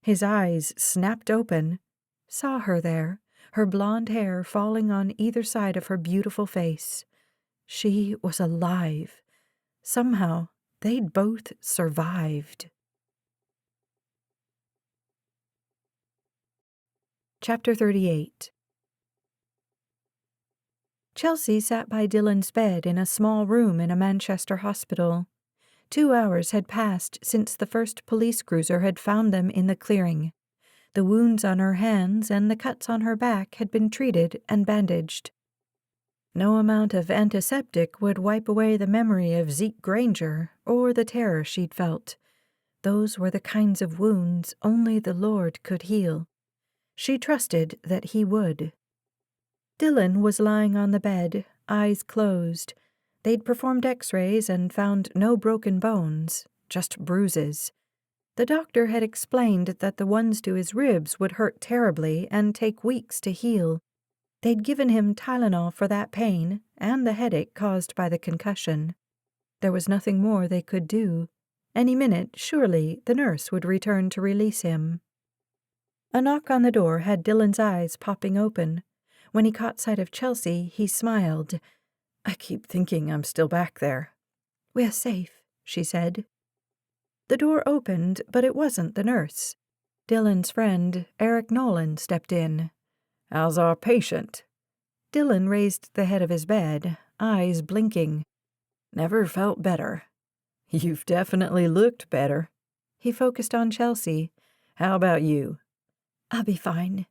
Speaker 2: His eyes snapped open, saw her there, her blonde hair falling on either side of her beautiful face. She was alive. Somehow, they'd both survived. Chapter 38. Chelsea sat by Dylan's bed in a small room in a Manchester hospital. 2 hours had passed since the first police cruiser had found them in the clearing. The wounds on her hands and the cuts on her back had been treated and bandaged. No amount of antiseptic would wipe away the memory of Zeke Granger or the terror she'd felt. Those were the kinds of wounds only the Lord could heal. She trusted that he would. Dylan was lying on the bed, eyes closed. They'd performed x-rays and found no broken bones, just bruises. The doctor had explained that the ones to his ribs would hurt terribly and take weeks to heal. They'd given him Tylenol for that pain and the headache caused by the concussion. There was nothing more they could do. Any minute, surely, the nurse would return to release him. A knock on the door had Dylan's eyes popping open. When he caught sight of Chelsea, he smiled.
Speaker 1: "I keep thinking I'm still back there."
Speaker 2: "We're safe," she said. The door opened, but it wasn't the nurse. Dylan's friend, Eric Nolan, stepped in.
Speaker 1: "How's our patient?"
Speaker 2: Dylan raised the head of his bed, eyes blinking.
Speaker 1: "Never felt better." "You've definitely looked better."
Speaker 2: He focused on Chelsea.
Speaker 1: "How about you?"
Speaker 2: "I'll be fine."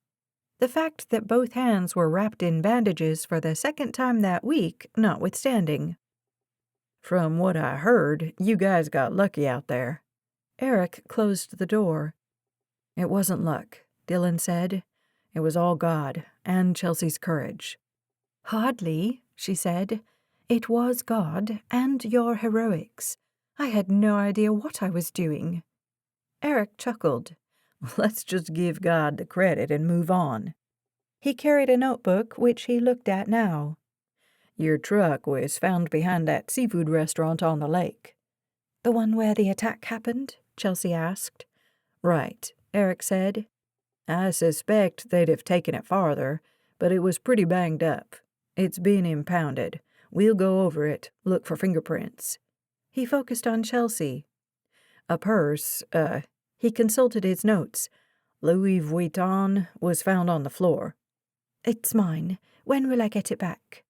Speaker 2: The fact that both hands were wrapped in bandages for the second time that week notwithstanding.
Speaker 1: "From what I heard, you guys got lucky out there."
Speaker 2: Eric closed the door.
Speaker 1: "It wasn't luck," Dylan said. "It was all God and Chelsea's courage."
Speaker 2: "Hardly," she said. "It was God and your heroics. I had no idea what I was doing." Eric chuckled.
Speaker 1: "Let's just give God the credit and move on."
Speaker 2: He carried a notebook, which he looked at now.
Speaker 1: "Your truck was found behind that seafood restaurant on the lake."
Speaker 2: "The one where the attack happened?" Chelsea asked.
Speaker 1: "Right," Eric said. "I suspect they'd have taken it farther, but it was pretty banged up. It's been impounded. We'll go over it, look for fingerprints."
Speaker 2: He focused on Chelsea.
Speaker 1: "A purse, he consulted his notes. Louis Vuitton was found on the floor."
Speaker 2: "It's mine. When will I get it back?"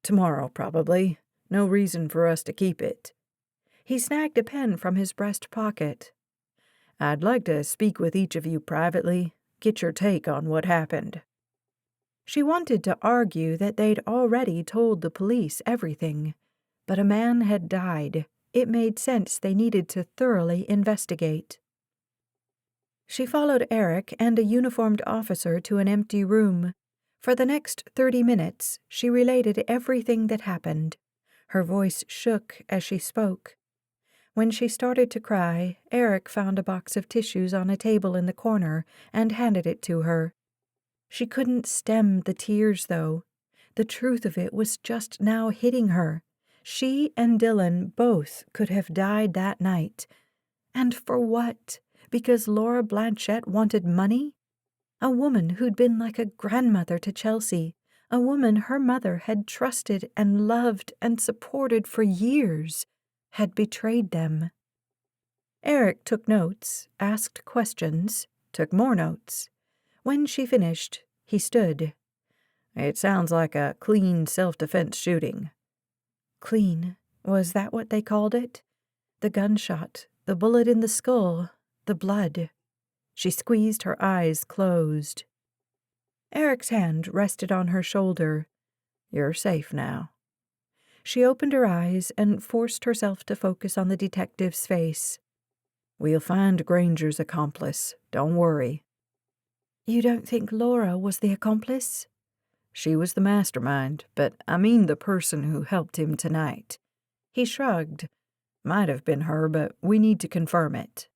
Speaker 1: "Tomorrow, probably. No reason for us to keep it."
Speaker 2: He snagged a pen from his breast pocket.
Speaker 1: "I'd like to speak with each of you privately, get your take on what happened."
Speaker 2: She wanted to argue that they'd already told the police everything. But a man had died. It made sense they needed to thoroughly investigate. She followed Eric and a uniformed officer to an empty room. For the next 30 minutes, she related everything that happened. Her voice shook as she spoke. When she started to cry, Eric found a box of tissues on a table in the corner and handed it to her. She couldn't stem the tears, though. The truth of it was just now hitting her. She and Dylan both could have died that night. And for what? Because Laura Blanchette wanted money? A woman who'd been like a grandmother to Chelsea, a woman her mother had trusted and loved and supported for years, had betrayed them. Eric took notes, asked questions, took more notes. When she finished, he stood. "It sounds like a clean self-defense shooting." Clean? Was that what they called it? The gunshot, the bullet in the skull, the blood. She squeezed her eyes closed. Eric's hand rested on her shoulder. "You're safe now." She opened her eyes and forced herself to focus on the detective's face. "We'll find Granger's accomplice. Don't worry." "You don't think Laura was the accomplice?" "She was the mastermind, but I mean the person who helped him tonight." He shrugged. "Might have been her, but we need to confirm it."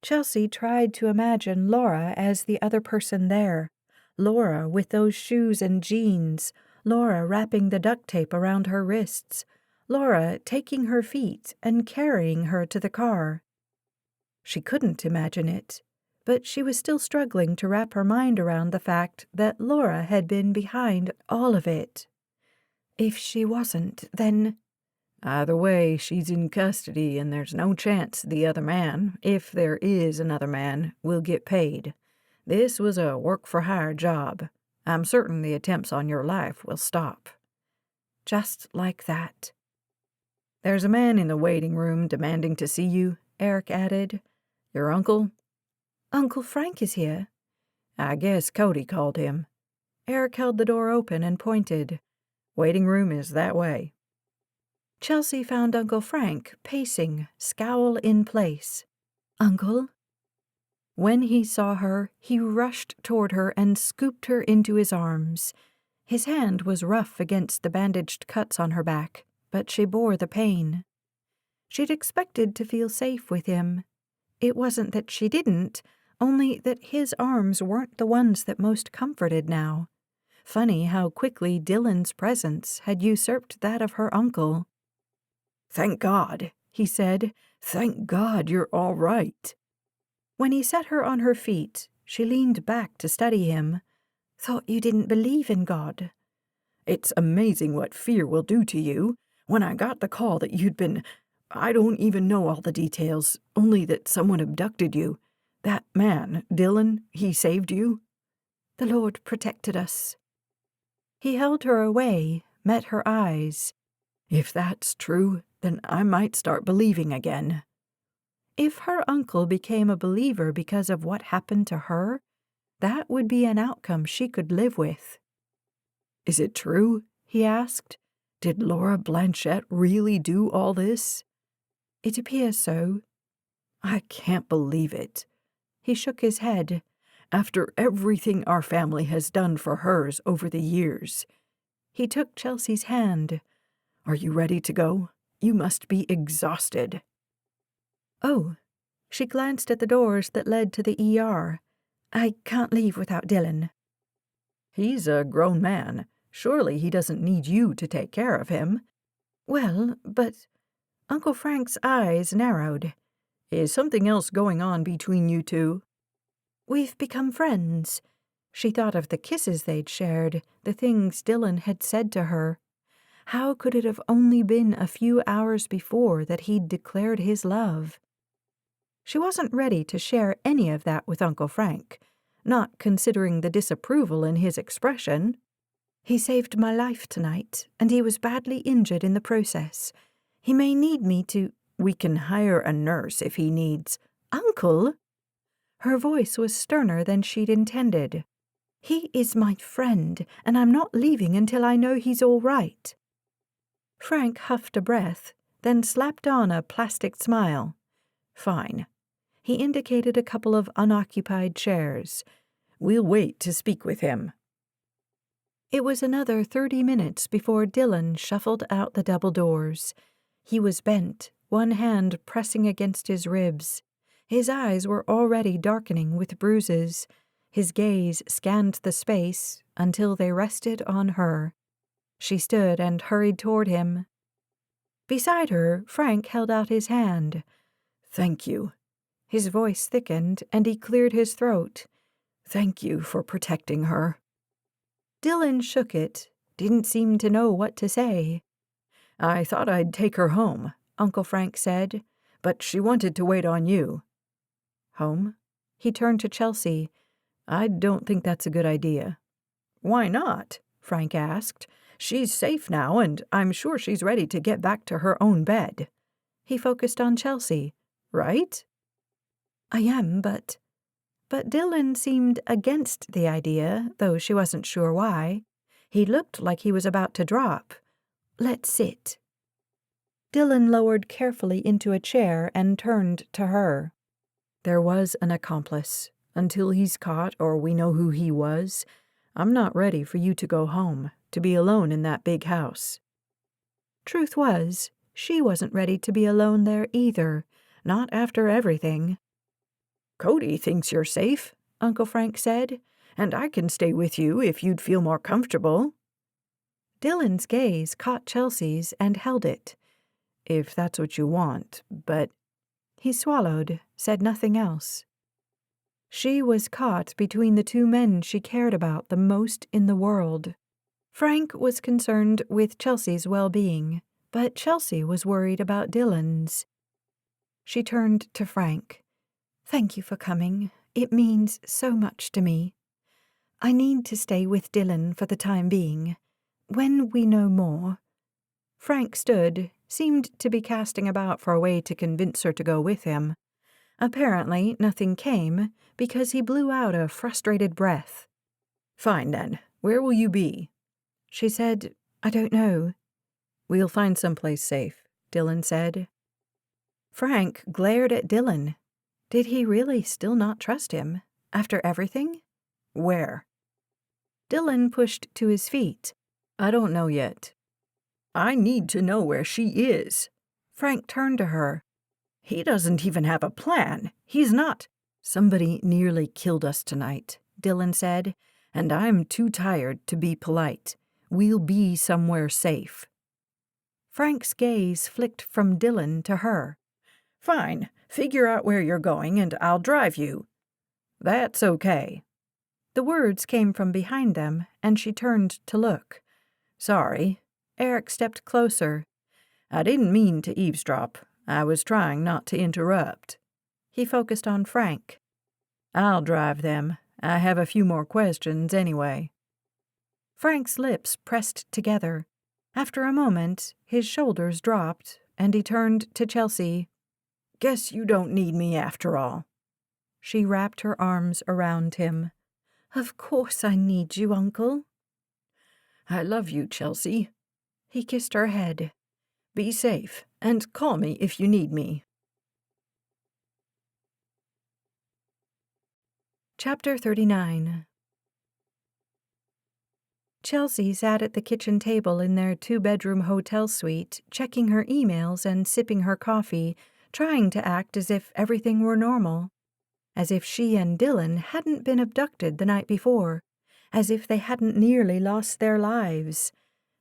Speaker 2: Chelsea tried to imagine Laura as the other person there. Laura with those shoes and jeans. Laura wrapping the duct tape around her wrists. Laura taking her feet and carrying her to the car. She couldn't imagine it, but she was still struggling to wrap her mind around the fact that Laura had been behind all of it. If she wasn't, then... Either way, she's in custody and there's no chance the other man, if there is another man, will get paid. This was a work-for-hire job. I'm certain the attempts on your life will stop." Just like that. "There's a man in the waiting room demanding to see you," Eric added. "Your uncle?" "Uncle Frank is here." "I guess Cody called him." Eric held the door open and pointed. "Waiting room is that way." Chelsea found Uncle Frank pacing, scowl in place. "Uncle?" When he saw her, he rushed toward her and scooped her into his arms. His hand was rough against the bandaged cuts on her back, but she bore the pain. She'd expected to feel safe with him. It wasn't that she didn't, only that his arms weren't the ones that most comforted now. Funny how quickly Dylan's presence had usurped that of her uncle. "Thank God," he said. "Thank God you're all right." When he set her on her feet, she leaned back to study him. "Thought you didn't believe in God." "It's amazing what fear will do to you. When I got the call that you'd been... I don't even know all the details, only that someone abducted you. That man, Dylan, he saved you?" "The Lord protected us." He held her away, met her eyes. "If that's true, then I might start believing again." If her uncle became a believer because of what happened to her, that would be an outcome she could live with. "Is it true?" he asked. "Did Laura Blanchette really do all this?" "It appears so." "I can't believe it." He shook his head. "After everything our family has done for hers over the years." He took Chelsea's hand. "Are you ready to go? You must be exhausted." "Oh." She glanced at the doors that led to the ER. "I can't leave without Dylan." "He's a grown man. Surely he doesn't need you to take care of him." "Well, but..." Uncle Frank's eyes narrowed. "Is something else going on between you two?" "We've become friends." She thought of the kisses they'd shared, the things Dylan had said to her. How could it have only been a few hours before that he'd declared his love? She wasn't ready to share any of that with Uncle Frank, not considering the disapproval in his expression. "He saved my life tonight, and he was badly injured in the process. He may need me to..." "We can hire a nurse if he needs..." "Uncle!" Her voice was sterner than she'd intended. "He is my friend, and I'm not leaving until I know he's all right." Frank huffed a breath, then slapped on a plastic smile. "Fine." He indicated a couple of unoccupied chairs. "We'll wait to speak with him." It was another 30 minutes before Dylan shuffled out the double doors. He was bent, one hand pressing against his ribs. His eyes were already darkening with bruises. His gaze scanned the space until they rested on her. She stood and hurried toward him. Beside her, Frank held out his hand. "Thank you." His voice thickened, and he cleared his throat. "Thank you for protecting her." Dylan shook it, didn't seem to know what to say. "I thought I'd take her home," Uncle Frank said, "but she wanted to wait on you." "Home?" He turned to Chelsea. "I don't think that's a good idea." "Why not?" Frank asked. "She's safe now, and I'm sure she's ready to get back to her own bed." He focused on Chelsea. "Right?" "I am, but Dylan seemed against the idea, though she wasn't sure why. He looked like he was about to drop. "Let's sit." Dylan lowered carefully into a chair and turned to her. "There was an accomplice. Until he's caught or we know who he was, I'm not ready for you to go home, to be alone in that big house." Truth was, she wasn't ready to be alone there either, not after everything. "Cody thinks you're safe," Uncle Frank said, "and I can stay with you if you'd feel more comfortable." Dylan's gaze caught Chelsea's and held it. "If that's what you want, but—" He swallowed, said nothing else. She was caught between the two men she cared about the most in the world. Frank was concerned with Chelsea's well-being, but Chelsea was worried about Dylan's. She turned to Frank. "Thank you for coming. It means so much to me. I need to stay with Dylan for the time being. When we know more—" Frank stood, seemed to be casting about for a way to convince her to go with him. Apparently nothing came, because he blew out a frustrated breath. "Fine then. Where will you be?" She said, "I don't know." "We'll find someplace safe," Dylan said. Frank glared at Dylan. Did he really still not trust him, after everything? "Where?" Dylan pushed to his feet. "I don't know yet." "I need to know where she is." Frank turned to her. "He doesn't even have a plan. He's not—" "Somebody nearly killed us tonight," Dylan said, "and I'm too tired to be polite. We'll be somewhere safe." Frank's gaze flicked from Dylan to her. "Fine. Figure out where you're going and I'll drive you." "That's okay." The words came from behind them, and she turned to look. "Sorry." Eric stepped closer. "I didn't mean to eavesdrop. I was trying not to interrupt." He focused on Frank. "I'll drive them. I have a few more questions anyway." Frank's lips pressed together. After a moment, his shoulders dropped, and he turned to Chelsea. "Guess you don't need me after all." She wrapped her arms around him. "Of course I need you, Uncle." "I love you, Chelsea." He kissed her head. "Be safe, and call me if you need me." Chapter 39. Chelsea sat at the kitchen table in their two-bedroom hotel suite, checking her emails and sipping her coffee, trying to act as if everything were normal. As if she and Dylan hadn't been abducted the night before. As if they hadn't nearly lost their lives.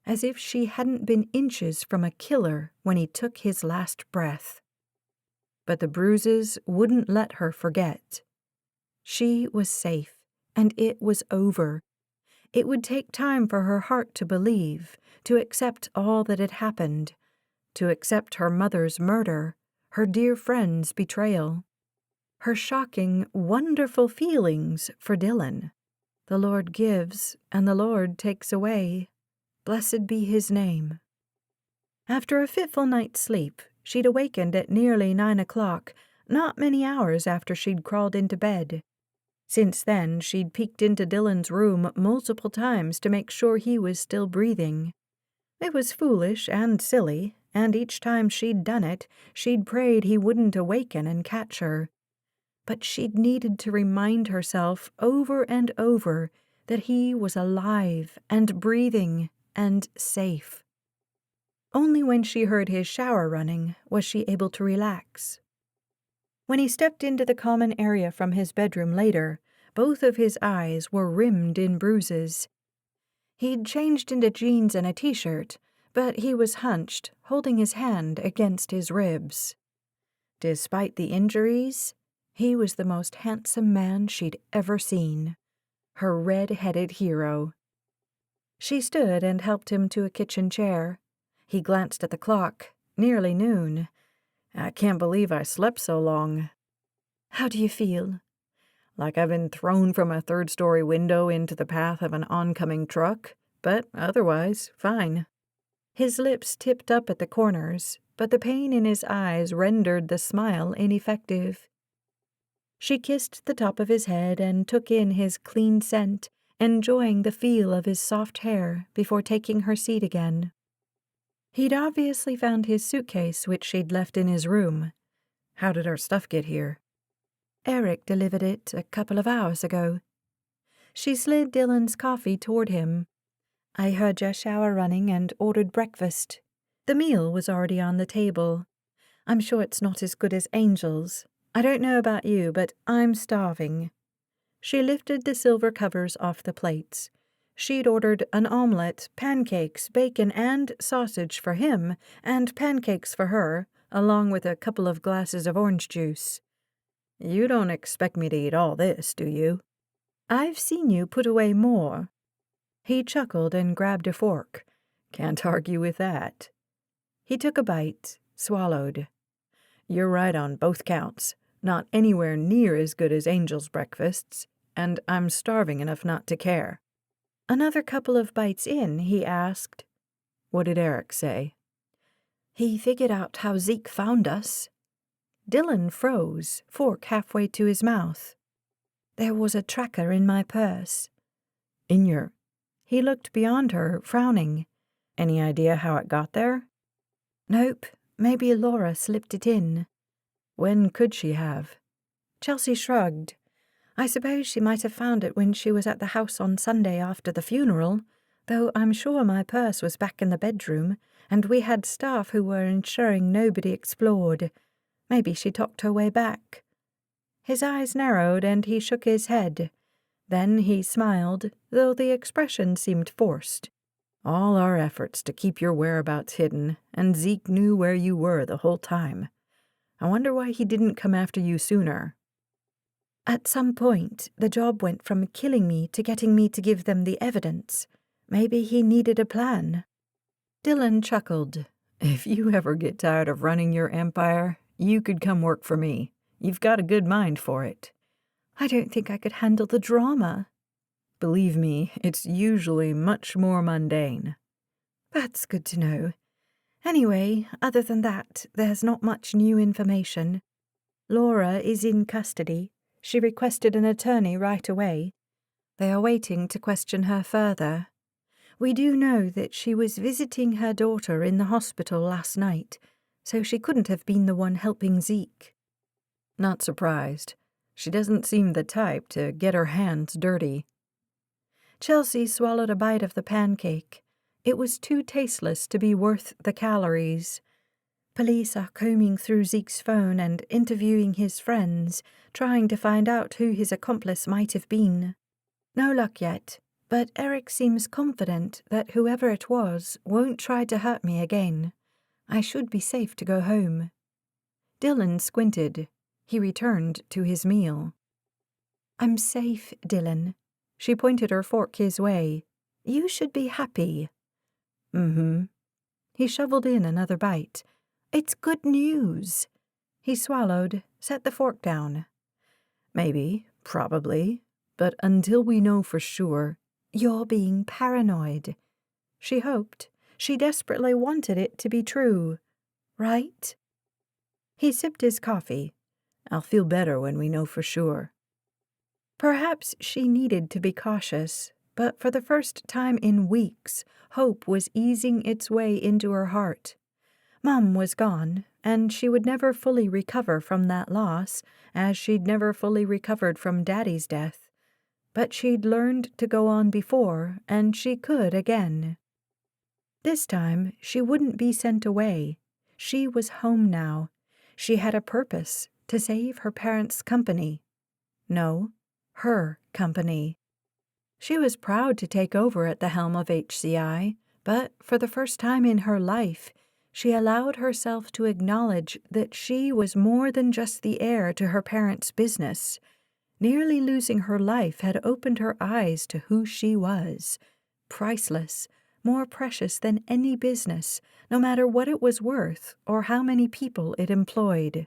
Speaker 2: As if she hadn't been inches from a killer when he took his last breath. But the bruises wouldn't let her forget. She was safe, and it was over. It would take time for her heart to believe, to accept all that had happened, to accept her mother's murder, her dear friend's betrayal, her shocking, wonderful feelings for Dylan. The Lord gives, and the Lord takes away. Blessed be his name. After a fitful night's sleep, she'd awakened at nearly 9 o'clock, not many hours after she'd crawled into bed. Since then, she'd peeked into Dylan's room multiple times to make sure he was still breathing. It was foolish and silly, and each time she'd done it, she'd prayed he wouldn't awaken and catch her. But she'd needed to remind herself over and over that he was alive and breathing and safe. Only when she heard his shower running was she able to relax. When he stepped into the common area from his bedroom later, both of his eyes were rimmed in bruises. He'd changed into jeans and a t-shirt, but he was hunched, holding his hand against his ribs. Despite the injuries, he was the most handsome man she'd ever seen. Her red-headed hero. She stood and helped him to a kitchen chair. He glanced at the clock. Nearly noon. I can't believe I slept so long. How do you feel? Like I've been thrown from a third-story window into the path of an oncoming truck, but otherwise, fine. His lips tipped up at the corners, but the pain in his eyes rendered the smile ineffective. She kissed the top of his head and took in his clean scent, enjoying the feel of his soft hair before taking her seat again. He'd obviously found his suitcase, which she'd left in his room. How did our stuff get here? Eric delivered it a couple of hours ago. She slid Dylan's coffee toward him. I heard your shower running and ordered breakfast. The meal was already on the table. I'm sure it's not as good as Angel's. I don't know about you, but I'm starving. She lifted the silver covers off the plates. She'd ordered an omelette, pancakes, bacon, and sausage for him, and pancakes for her, along with a couple of glasses of orange juice. You don't expect me to eat all this, do you? I've seen you put away more. He chuckled and grabbed a fork. Can't argue with that. He took a bite, swallowed. You're right on both counts. Not anywhere near as good as Angel's breakfasts, and I'm starving enough not to care. Another couple of bites in, he asked, What did Eric say? He figured out how Zeke found us. Dylan froze, fork halfway to his mouth. There was a tracker in my purse. In your... He looked beyond her, frowning. Any idea how it got there? Nope. Maybe Laura slipped it in. When could she have? Chelsea shrugged. I suppose she might have found it when she was at the house on Sunday after the funeral, though I'm sure my purse was back in the bedroom, and we had staff who were ensuring nobody explored. Maybe she talked her way back. His eyes narrowed and he shook his head. Then he smiled, though the expression seemed forced. All our efforts to keep your whereabouts hidden, and Zeke knew where you were the whole time. I wonder why he didn't come after you sooner. At some point, the job went from killing me to getting me to give them the evidence. Maybe he needed a plan. Dylan chuckled. If you ever get tired of running your empire, you could come work for me. You've got a good mind for it. I don't think I could handle the drama. Believe me, it's usually much more mundane. That's good to know. Anyway, other than that, there's not much new information. Laura is in custody. She requested an attorney right away. They are waiting to question her further. We do know that she was visiting her daughter in the hospital last night, so she couldn't have been the one helping Zeke. Not surprised. She doesn't seem the type to get her hands dirty. Chelsea swallowed a bite of the pancake. It was too tasteless to be worth the calories. Police are combing through Zeke's phone and interviewing his friends, trying to find out who his accomplice might have been. No luck yet, but Eric seems confident that whoever it was won't try to hurt me again. I should be safe to go home. Dylan squinted. He returned to his meal. I'm safe, Dylan. She pointed her fork his way. You should be happy. Mm-hmm. He shoveled in another bite. It's good news. He swallowed, set the fork down. Maybe, probably, but until we know for sure, you're being paranoid. She hoped. She desperately wanted it to be true. Right? He sipped his coffee. I'll feel better when we know for sure. Perhaps she needed to be cautious, but for the first time in weeks, hope was easing its way into her heart. Mom was gone, and she would never fully recover from that loss, as she'd never fully recovered from Daddy's death. But she'd learned to go on before, and she could again. This time, she wouldn't be sent away. She was home now. She had a purpose, to save her parents' company. No, her company. She was proud to take over at the helm of HCI, but for the first time in her life, she allowed herself to acknowledge that she was more than just the heir to her parents' business. Nearly losing her life had opened her eyes to who she was. Priceless, more precious than any business, no matter what it was worth or how many people it employed.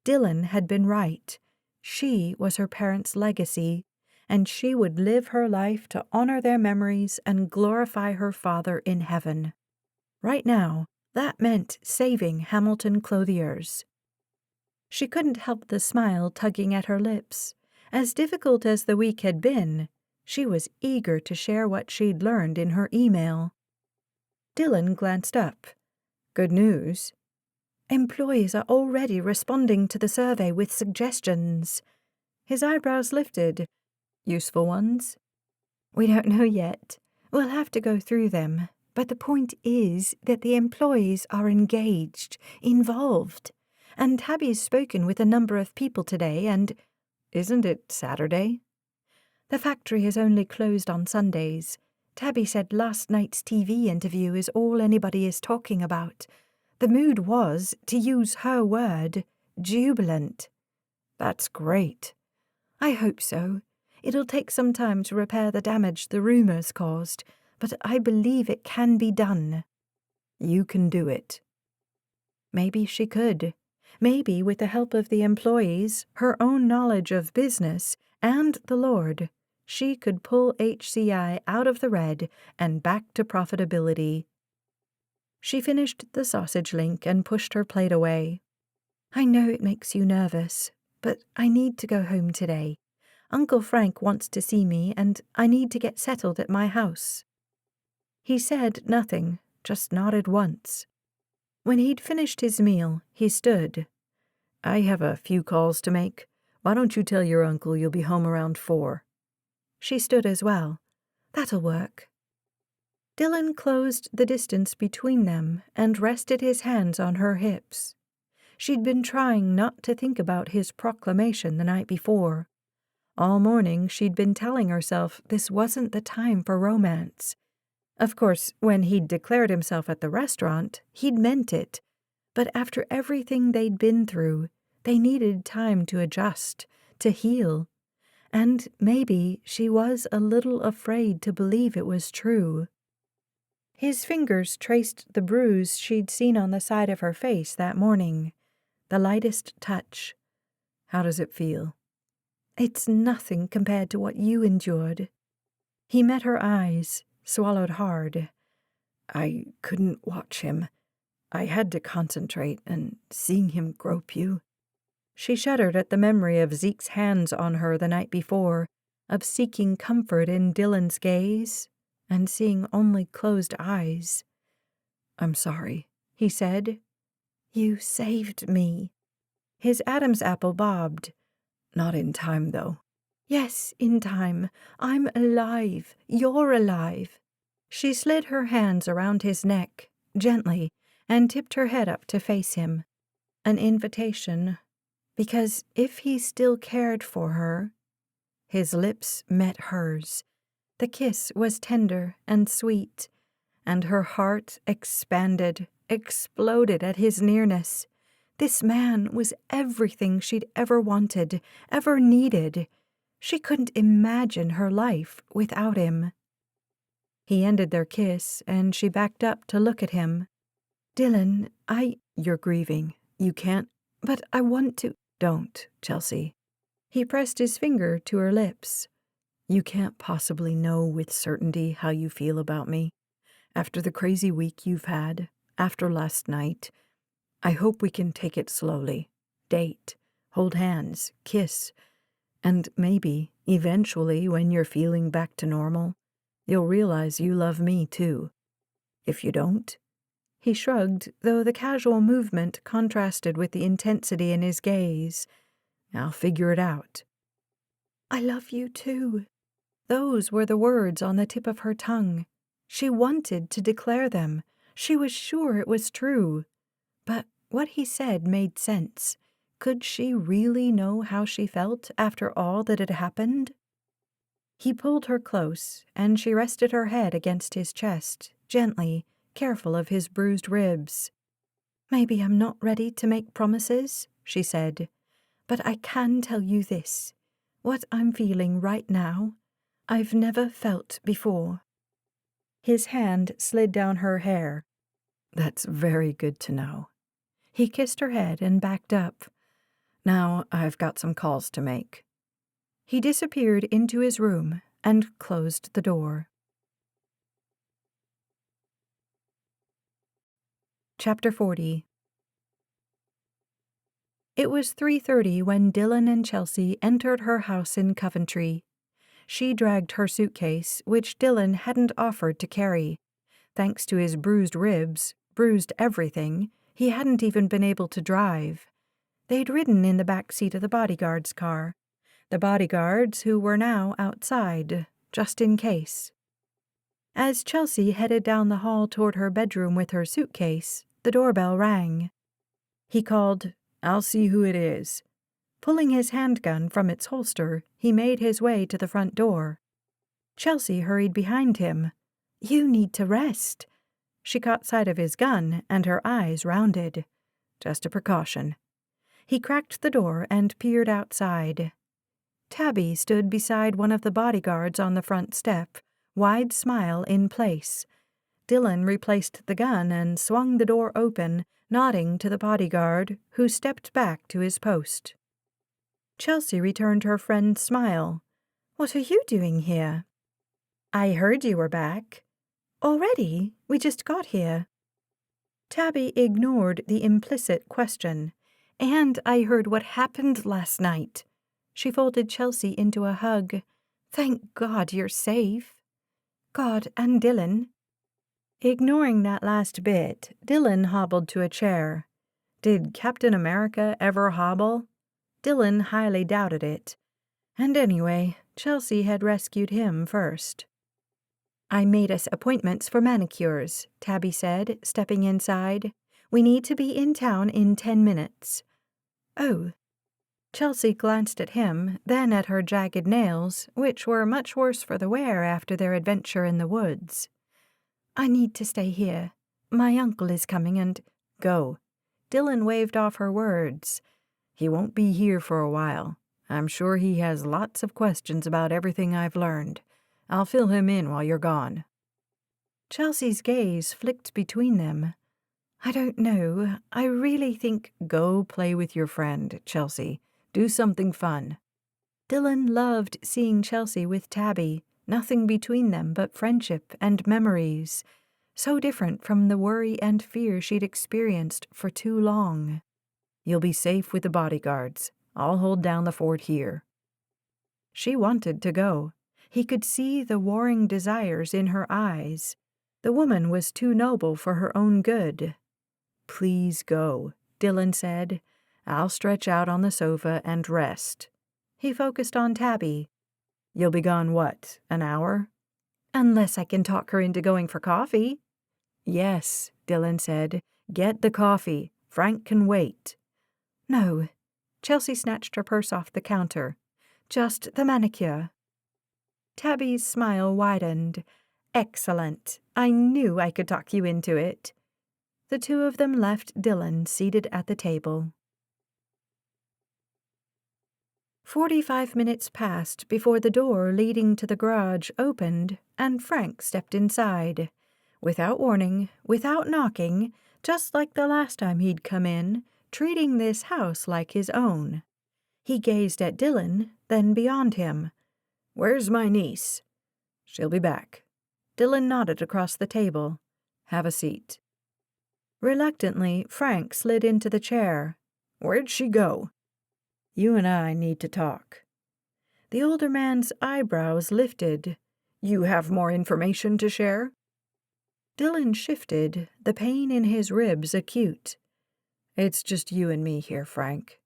Speaker 2: Dylan had been right. She was her parents' legacy, and she would live her life to honor their memories and glorify her Father in heaven. Right now, that meant saving Hamilton Clothiers. She couldn't help the smile tugging at her lips. As difficult as the week had been, she was eager to share what she'd learned in her email. Dylan glanced up. Good news. Employees are already responding to the survey with suggestions. His eyebrows lifted. Useful ones? We don't know yet. We'll have to go through them. But the point is that the employees are engaged, involved. And Tabby's spoken with a number of people today and... Isn't it Saturday? The factory is only closed on Sundays. Tabby said last night's TV interview is all anybody is talking about. The mood was, to use her word, jubilant. That's great. I hope so. It'll take some time to repair the damage the rumors caused, but I believe it can be done. You can do it. Maybe she could. Maybe with the help of the employees, her own knowledge of business, and the Lord, she could pull HCI out of the red and back to profitability. She finished the sausage link and pushed her plate away. I know it makes you nervous, but I need to go home today. Uncle Frank wants to see me, and I need to get settled at my house. He said nothing, just nodded once. When he'd finished his meal, he stood. I have a few calls to make. Why don't you tell your uncle you'll be home around 4? She stood as well. That'll work. Dylan closed the distance between them and rested his hands on her hips. She'd been trying not to think about his proclamation the night before. All morning she'd been telling herself this wasn't the time for romance. Of course, when he'd declared himself at the restaurant, he'd meant it. But after everything they'd been through, they needed time to adjust, to heal. And maybe she was a little afraid to believe it was true. His fingers traced the bruise she'd seen on the side of her face that morning. The lightest touch. How does it feel? It's nothing compared to what you endured. He met her eyes, swallowed hard. I couldn't watch him. I had to concentrate, and seeing him grope you. She shuddered at the memory of Zeke's hands on her the night before, of seeking comfort in Dylan's gaze, and seeing only closed eyes. I'm sorry, he said. You saved me. His Adam's apple bobbed. Not in time, though. Yes, in time. I'm alive. You're alive. She slid her hands around his neck, gently, and tipped her head up to face him. An invitation. Because if he still cared for her... His lips met hers. The kiss was tender and sweet, and her heart expanded, exploded at his nearness. This man was everything she'd ever wanted, ever needed. She couldn't imagine her life without him. He ended their kiss, and she backed up to look at him. Dylan, You're grieving. You can't... But I want to... Don't, Chelsea. He pressed his finger to her lips. You can't possibly know with certainty how you feel about me. After the crazy week you've had, after last night, I hope we can take it slowly. Date, hold hands, kiss, and maybe
Speaker 1: Eventually, when you're feeling back to normal, you'll realize you love me too. If you don't," he shrugged, though the casual movement contrasted with the intensity in his gaze, "I'll figure it out." "I love you too." Those were the words on the tip of her tongue. She wanted to declare them. She was sure it was true. But what he said made sense. Could she really know how she felt after all that had happened? He pulled her close, and she rested her head against his chest, gently, careful of his bruised ribs. "Maybe I'm not ready to make promises," she said, "but I can tell you this. What I'm feeling right now, I've never felt before." His hand slid down her hair. "That's very good to know." He kissed her head and backed up. "Now I've got some calls to make." He disappeared into his room and closed the door. Chapter 40. It was 3:30 when Dylan and Chelsea entered her house in Coventry. She dragged her suitcase, which Dylan hadn't offered to carry. Thanks to his bruised ribs, bruised everything, he hadn't even been able to drive. They'd ridden in the back seat of the bodyguard's car. The bodyguards who were now outside, just in case. As Chelsea headed down the hall toward her bedroom with her suitcase, the doorbell rang. He called, "I'll see who it is." Pulling his handgun from its holster, he made his way to the front door. Chelsea hurried behind him. "You need to rest." She caught sight of his gun, and her eyes rounded. "Just a precaution." He cracked the door and peered outside. Tabby stood beside one of the bodyguards on the front step, wide smile in place. Dylan replaced the gun and swung the door open, nodding to the bodyguard, who stepped back to his post. Chelsea returned her friend's smile. "What are you doing here?" "I heard you were back." "Already? We just got here." Tabby ignored the implicit question. "And I heard what happened last night." She folded Chelsea into a hug. "Thank God you're safe." "God and Dylan." Ignoring that last bit, Dylan hobbled to a chair. Did Captain America ever hobble? Dylan highly doubted it. And anyway, Chelsea had rescued him first. "I made us appointments for manicures," Tabby said, stepping inside. "We need to be in town in 10 minutes. "Oh." Chelsea glanced at him, then at her jagged nails, which were much worse for the wear after their adventure in the woods. "I need to stay here. My uncle is coming and—" "Go." Dylan waved off her words. "He won't be here for a while. I'm sure he has lots of questions about everything I've learned. I'll fill him in while you're gone." Chelsea's gaze flicked between them. "I don't know. I really think—" "Go play with your friend, Chelsea. Do something fun." Dylan loved seeing Chelsea with Tabby, nothing between them but friendship and memories, so different from the worry and fear she'd experienced for too long. "You'll be safe with the bodyguards. I'll hold down the fort here." She wanted to go. He could see the warring desires in her eyes. The woman was too noble for her own good. "Please go," Dylan said. "I'll stretch out on the sofa and rest." He focused on Tabby. "You'll be gone, what, an hour?" "Unless I can talk her into going for coffee." "Yes," Dylan said. "Get the coffee. Frank can wait." "No." Chelsea snatched her purse off the counter. "Just the manicure." Tabby's smile widened. "Excellent. I knew I could talk you into it." The two of them left Dylan seated at the table. 45 minutes passed before the door leading to the garage opened and Frank stepped inside. Without warning, without knocking, just like the last time he'd come in, treating this house like his own. He gazed at Dylan, then beyond him. "Where's my niece?" "She'll be back." Dylan nodded across the table. "Have a seat." Reluctantly, Frank slid into the chair. "Where'd she go?" "You and I need to talk."
Speaker 2: The older man's eyebrows lifted. "You have more information to share?" Dylan shifted, the pain in his ribs acute. "It's just you and me here, Frank."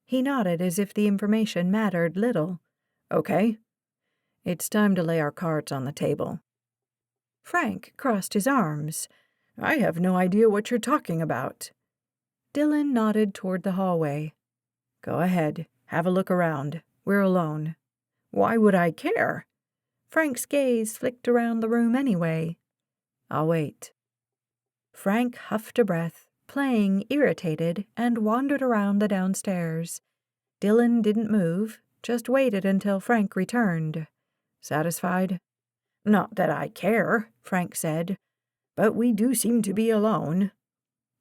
Speaker 2: He nodded as if the information mattered little. "Okay. It's time to lay our cards on the table." Frank crossed his arms. "I have no idea what you're talking about." Dylan nodded toward the hallway. "Go ahead. Have a look around. We're alone." "Why would I care?" Frank's gaze flicked around the room anyway. "I'll wait." Frank huffed a breath, playing irritated, and wandered around the downstairs. Dylan didn't move, just waited until Frank returned. "Satisfied?" "Not that I care," Frank said, "but we do seem to be alone."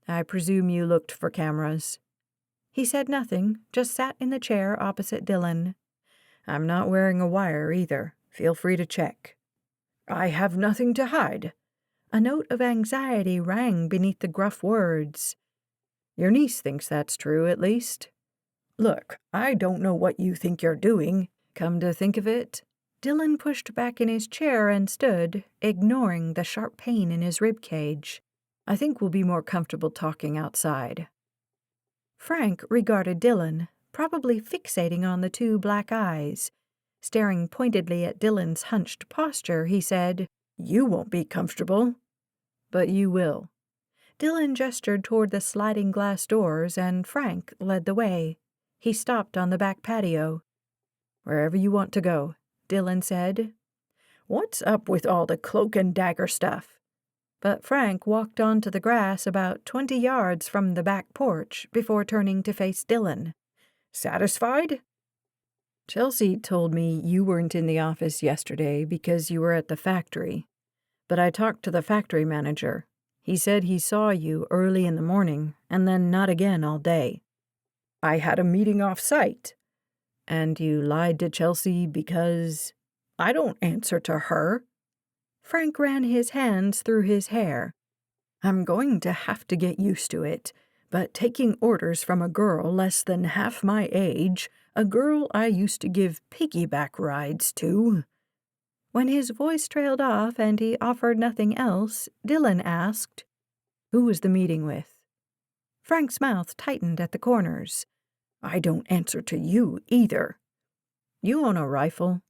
Speaker 2: "I presume you looked for cameras." He said nothing, just sat in the chair opposite Dylan. "I'm not wearing a wire either. Feel free to check." "I have nothing to hide." A note of anxiety rang beneath the gruff words. "Your niece thinks that's true, at least." "Look, I don't know what you think you're doing. Come to think of it." Dylan pushed back in his chair and stood, ignoring the sharp pain in his rib cage. "I think we'll be more comfortable talking outside." Frank regarded Dylan, probably fixating on the two black eyes. Staring pointedly at Dylan's hunched posture, he said, "You won't be comfortable." "But you will." Dylan gestured toward the sliding glass doors, and Frank led the way. He stopped on the back patio. "Wherever you want to go," Dylan said. "What's up with all the cloak and dagger stuff?" But Frank walked onto the grass about 20 yards from the back porch before turning to face Dylan. "Satisfied?" "Chelsea told me you weren't in the office yesterday because you were at the factory. But I talked to the factory manager. He said he saw you early in the morning and then not again all day." "I had a meeting off-site." "And you lied to Chelsea because—" "I don't answer to her." Frank ran his hands through his hair. "I'm going to have to get used to it, but taking orders from a girl less than half my age, a girl I used to give piggyback rides to—" When his voice trailed off and he offered nothing else, Dylan asked, "Who was the meeting with?" Frank's mouth tightened at the corners. "I don't answer to you either." "You own a rifle?"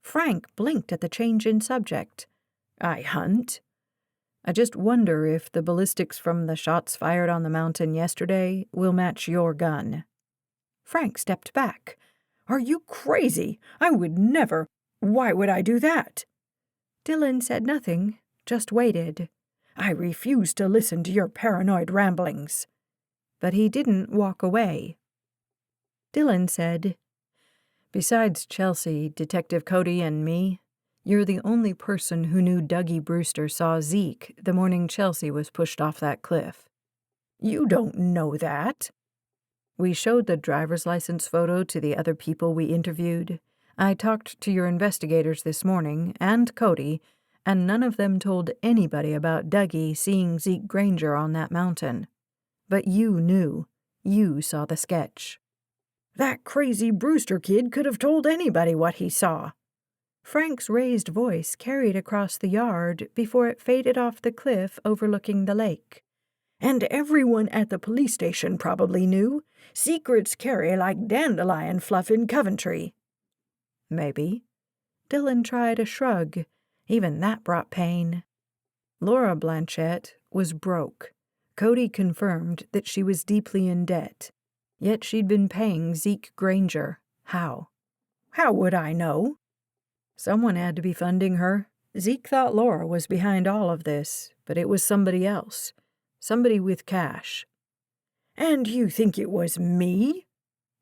Speaker 2: Frank blinked at the change in subject. "I hunt." "I just wonder if the ballistics from the shots fired on the mountain yesterday will match your gun." Frank stepped back. "Are you crazy? I would never. Why would I do that?" Dylan said nothing, just waited. "I refuse to listen to your paranoid ramblings." But he didn't walk away. Dylan said, "Besides Chelsea, Detective Cody, and me, you're the only person who knew Dougie Brewster saw Zeke the morning Chelsea was pushed off that cliff." "You don't know that." "We showed the driver's license photo to the other people we interviewed. I talked to your investigators this morning, and Cody, and none of them told anybody about Dougie seeing Zeke Granger on that mountain. But you knew. You saw the sketch." "That crazy Brewster kid could have told anybody what he saw." Frank's raised voice carried across the yard before it faded off the cliff overlooking the lake. "And everyone at the police station probably knew. Secrets carry like dandelion fluff in Coventry." "Maybe." Dylan tried a shrug. Even that brought pain. Laura Blanchette was broke. Cody confirmed that she was deeply in debt. Yet she'd been paying Zeke Granger. How? "How would I know?" "Someone had to be funding her. Zeke thought Laura was behind all of this, but it was somebody else. Somebody with cash." "And you think it was me?"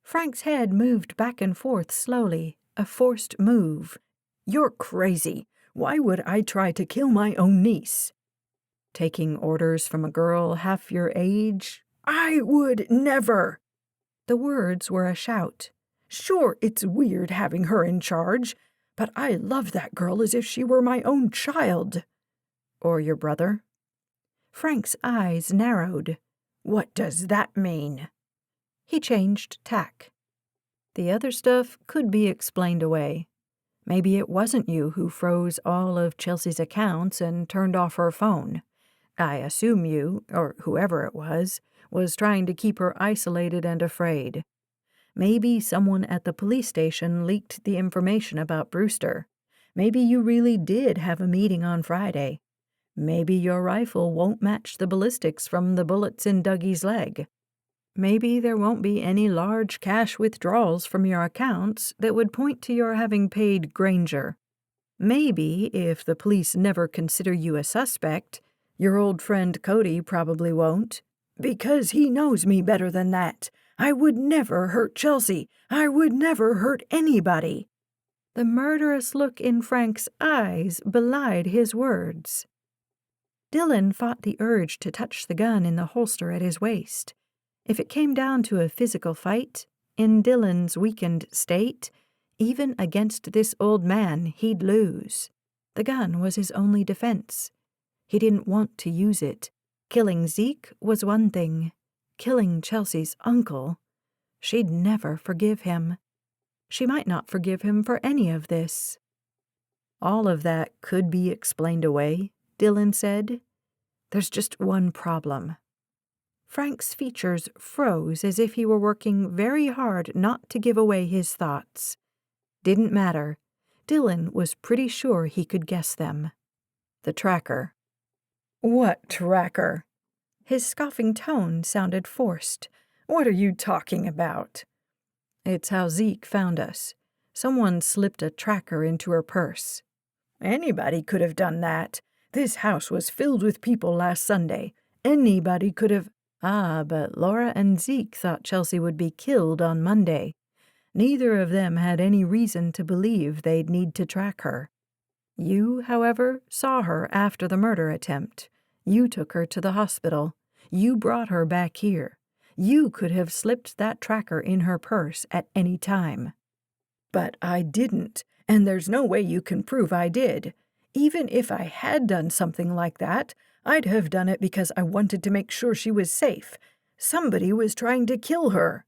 Speaker 2: Frank's head moved back and forth slowly, a forced move. "You're crazy. Why would I try to kill my own niece?" "Taking orders from a girl half your age?" "I would never." The words were a shout. "Sure, it's weird having her in charge, but I love that girl as if she were my own child." "Or your brother?" Frank's eyes narrowed. "What does that mean?" He changed tack.
Speaker 1: The other stuff could be explained away. Maybe it wasn't you who froze all of Chelsea's accounts and turned off her phone. I assume you, or whoever it was trying to keep her isolated and afraid. Maybe someone at the police station leaked the information about Brewster. Maybe you really did have a meeting on Friday. Maybe your rifle won't match the ballistics from the bullets in Dougie's leg. Maybe there won't be any large cash withdrawals from your accounts that would point to your having paid Granger. Maybe, if the police never consider you a suspect, your old friend Cody probably won't. Because he knows me better than that. I would never hurt Chelsea. I would never hurt anybody. The murderous look in Frank's eyes belied his words. Dylan fought the urge to touch the gun in the holster at his waist. If it came down to a physical fight, in Dylan's weakened state, even against this old man, he'd lose. The gun was his only defense. He didn't want to use it. Killing Zeke was one thing. Killing Chelsea's uncle, she'd never forgive him. She might not forgive him for any of this. All of that could be explained away, Dylan said. There's just one problem. Frank's features froze as if he were working very hard not to give away his thoughts. Didn't matter. Dylan was pretty sure he could guess them. The tracker. What tracker? His scoffing tone sounded forced. What are you talking about? It's how Zeke found us. Someone slipped a tracker into her purse. Anybody could have done that. This house was filled with people last Sunday. Anybody could have... but Laura and Zeke thought Chelsea would be killed on Monday. Neither of them had any reason to believe they'd need to track her. You, however, saw her after the murder attempt. You took her to the hospital. You brought her back here. You could have slipped that tracker in her purse at any time. But I didn't, and there's no way you can prove I did. Even if I had done something like that, I'd have done it because I wanted to make sure she was safe. Somebody was trying to kill her.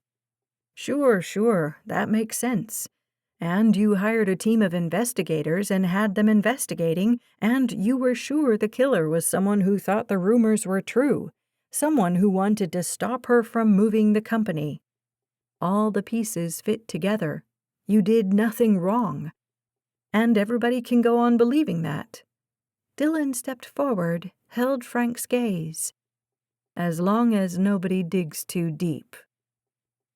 Speaker 1: Sure, that makes sense. And you hired a team of investigators and had them investigating, and you were sure the killer was someone who thought the rumors were true, someone who wanted to stop her from moving the company. All the pieces fit together. You did nothing wrong. And everybody can go on believing that. Dylan stepped forward, held Frank's gaze. As long as nobody digs too deep.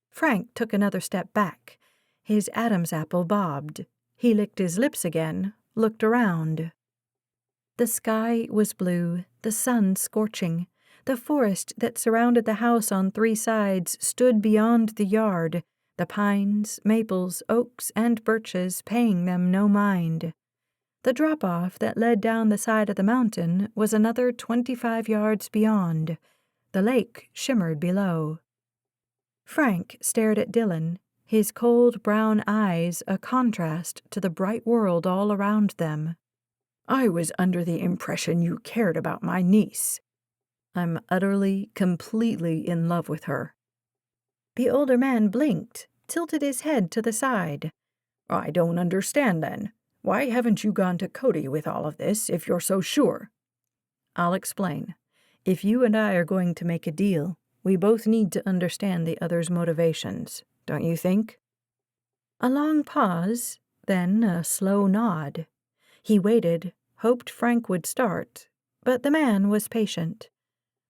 Speaker 1: Frank took another step back. His Adam's apple bobbed. He licked his lips again, looked around. The sky was blue, the sun scorching. The forest that surrounded the house on three sides stood beyond the yard, the pines, maples, oaks, and birches paying them no mind. The drop-off that led down the side of the mountain was another 25 yards beyond. The lake shimmered below. Frank stared at Dylan, his cold brown eyes a contrast to the bright world all around them. I was under the impression you cared about my niece. I'm utterly, completely in love with her. The older man blinked, tilted his head to the side. I don't understand then. Why haven't you gone to Cody with all of this if you're so sure? I'll explain. If you and I are going to make a deal, we both need to understand the other's motivations, don't you think? A long pause, then a slow nod. He waited, hoped Frank would start, but the man was patient.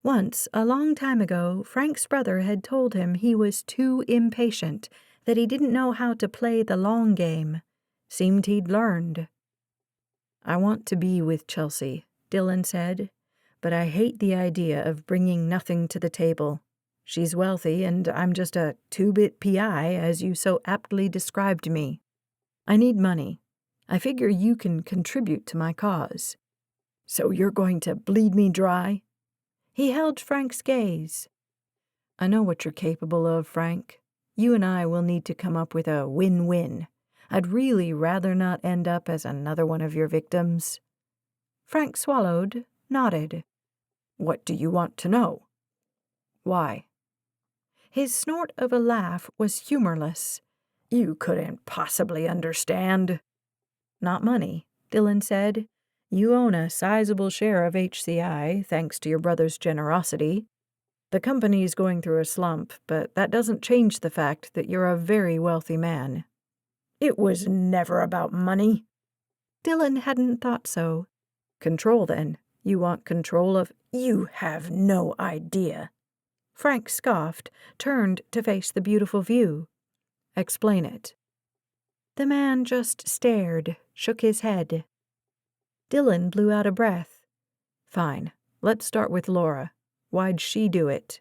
Speaker 1: Once, a long time ago, Frank's brother had told him he was too impatient, that he didn't know how to play the long game. Seemed he'd learned. I want to be with Chelsea, Dylan said, but I hate the idea of bringing nothing to the table. She's wealthy, and I'm just a two-bit PI, as you so aptly described me. I need money. I figure you can contribute to my cause. So you're going to bleed me dry? He held Frank's gaze. I know what you're capable of, Frank. You and I will need to come up with a win-win. I'd really rather not end up as another one of your victims. Frank swallowed, nodded. What do you want to know? Why? His snort of a laugh was humorless.
Speaker 2: You couldn't possibly understand."
Speaker 1: "Not money," Dylan said. "You own a sizable share of HCI, thanks to your brother's generosity. The company's going through a slump, but that doesn't change the fact that you're a very wealthy man."
Speaker 2: "It was never about money."
Speaker 1: Dylan hadn't thought so. "Control, then. You want control of—"
Speaker 2: "You have no idea."
Speaker 1: Frank scoffed, turned to face the beautiful view. "Explain it." The man just stared, shook his head. Dylan blew out a breath. "Fine. Let's start with Laura. Why'd she do it?"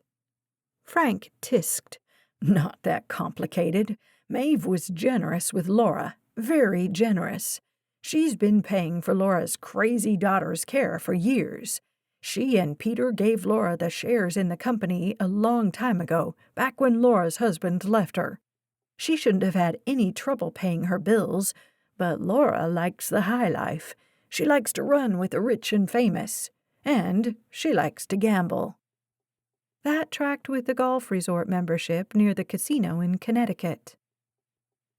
Speaker 2: Frank tisked. "Not that complicated. Maeve was generous with Laura, very generous. She's been paying for Laura's crazy daughter's care for years. She and Peter gave Laura the shares in the company a long time ago, back when Laura's husband left her. She shouldn't have had any trouble paying her bills, but Laura likes the high life. She likes to run with the rich and famous, and she likes to gamble."
Speaker 1: That tracked with the golf resort membership near the casino in Connecticut.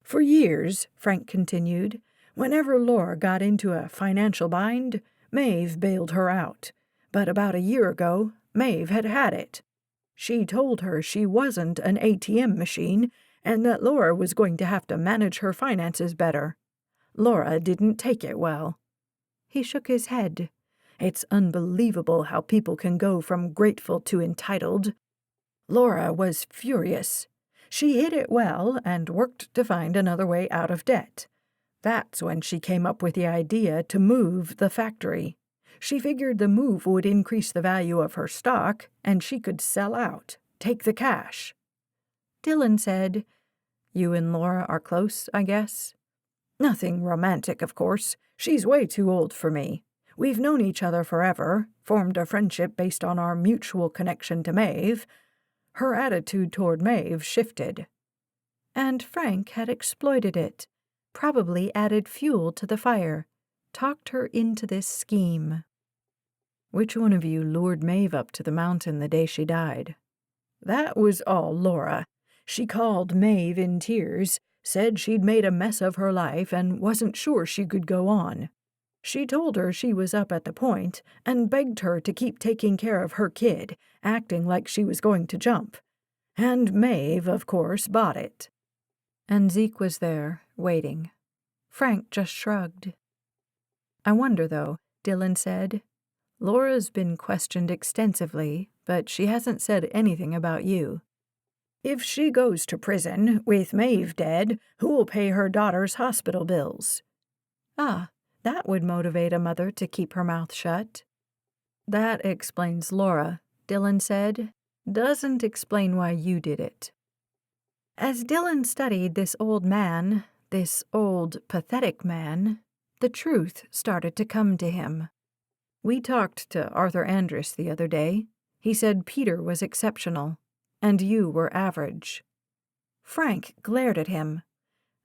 Speaker 2: "For years," Frank continued, "whenever Laura got into a financial bind, Maeve bailed her out. But about a year ago, Maeve had it. She told her she wasn't an ATM machine and that Laura was going to have to manage her finances better. Laura didn't take it well."
Speaker 1: He shook his head.
Speaker 2: "It's unbelievable how people can go from grateful to entitled. Laura was furious. She hid it well and worked to find another way out of debt. That's when she came up with the idea to move the factory. She figured the move would increase the value of her stock, and she could sell out, take the cash."
Speaker 1: Dylan said, "You and Laura are close, I guess?"
Speaker 2: "Nothing romantic, of course. She's way too old for me. We've known each other forever, formed a friendship based on our mutual connection to Maeve." Her attitude toward Maeve shifted.
Speaker 1: And Frank had exploited it, probably added fuel to the fire, talked her into this scheme.
Speaker 2: "Which one of you lured Maeve up to the mountain the day she died?" "That was all Laura. She called Maeve in tears, said she'd made a mess of her life and wasn't sure she could go on. She told her she was up at the point and begged her to keep taking care of her kid, acting like she was going to jump. And Maeve, of course, bought it."
Speaker 1: And Zeke was there, waiting. Frank just shrugged. "I wonder, though," Dylan said. "Laura's been questioned extensively, but she hasn't said anything about you."
Speaker 2: "If she goes to prison, with Maeve dead, who'll pay her daughter's hospital bills?"
Speaker 1: "Ah, that would motivate a mother to keep her mouth shut." "That explains Laura," Dylan said. "Doesn't explain why you did it." As Dylan studied this old man, this old, pathetic man, the truth started to come to him. "We talked to Arthur Andrus the other day. He said Peter was exceptional, and you were average." Frank glared at him.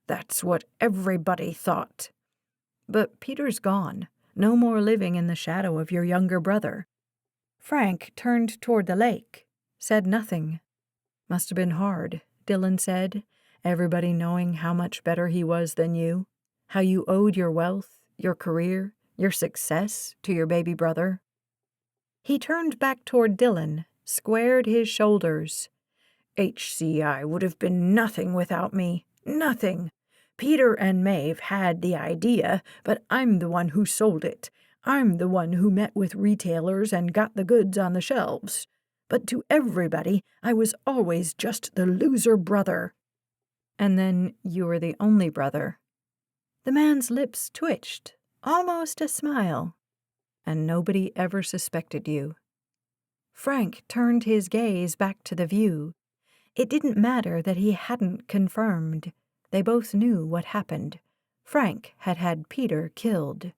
Speaker 1: "That's what everybody thought." "But Peter's gone, no more living in the shadow of your younger brother." Frank turned toward the lake, said nothing. "Must have been hard," Dylan said, "everybody knowing how much better he was than you, how you owed your wealth, your career, your success to your baby brother." He turned back toward Dylan, squared his shoulders. "HCI would have been nothing without me, nothing. Peter and Maeve had the idea, but I'm the one who sold it. I'm the one who met with retailers and got the goods on the shelves. But to everybody, I was always just the loser brother." "And then you were the only brother." The man's lips twitched, almost a smile. "And nobody ever suspected you." Frank turned his gaze back to the view. It didn't matter that he hadn't confirmed. They both knew what happened. Frank had had Peter killed.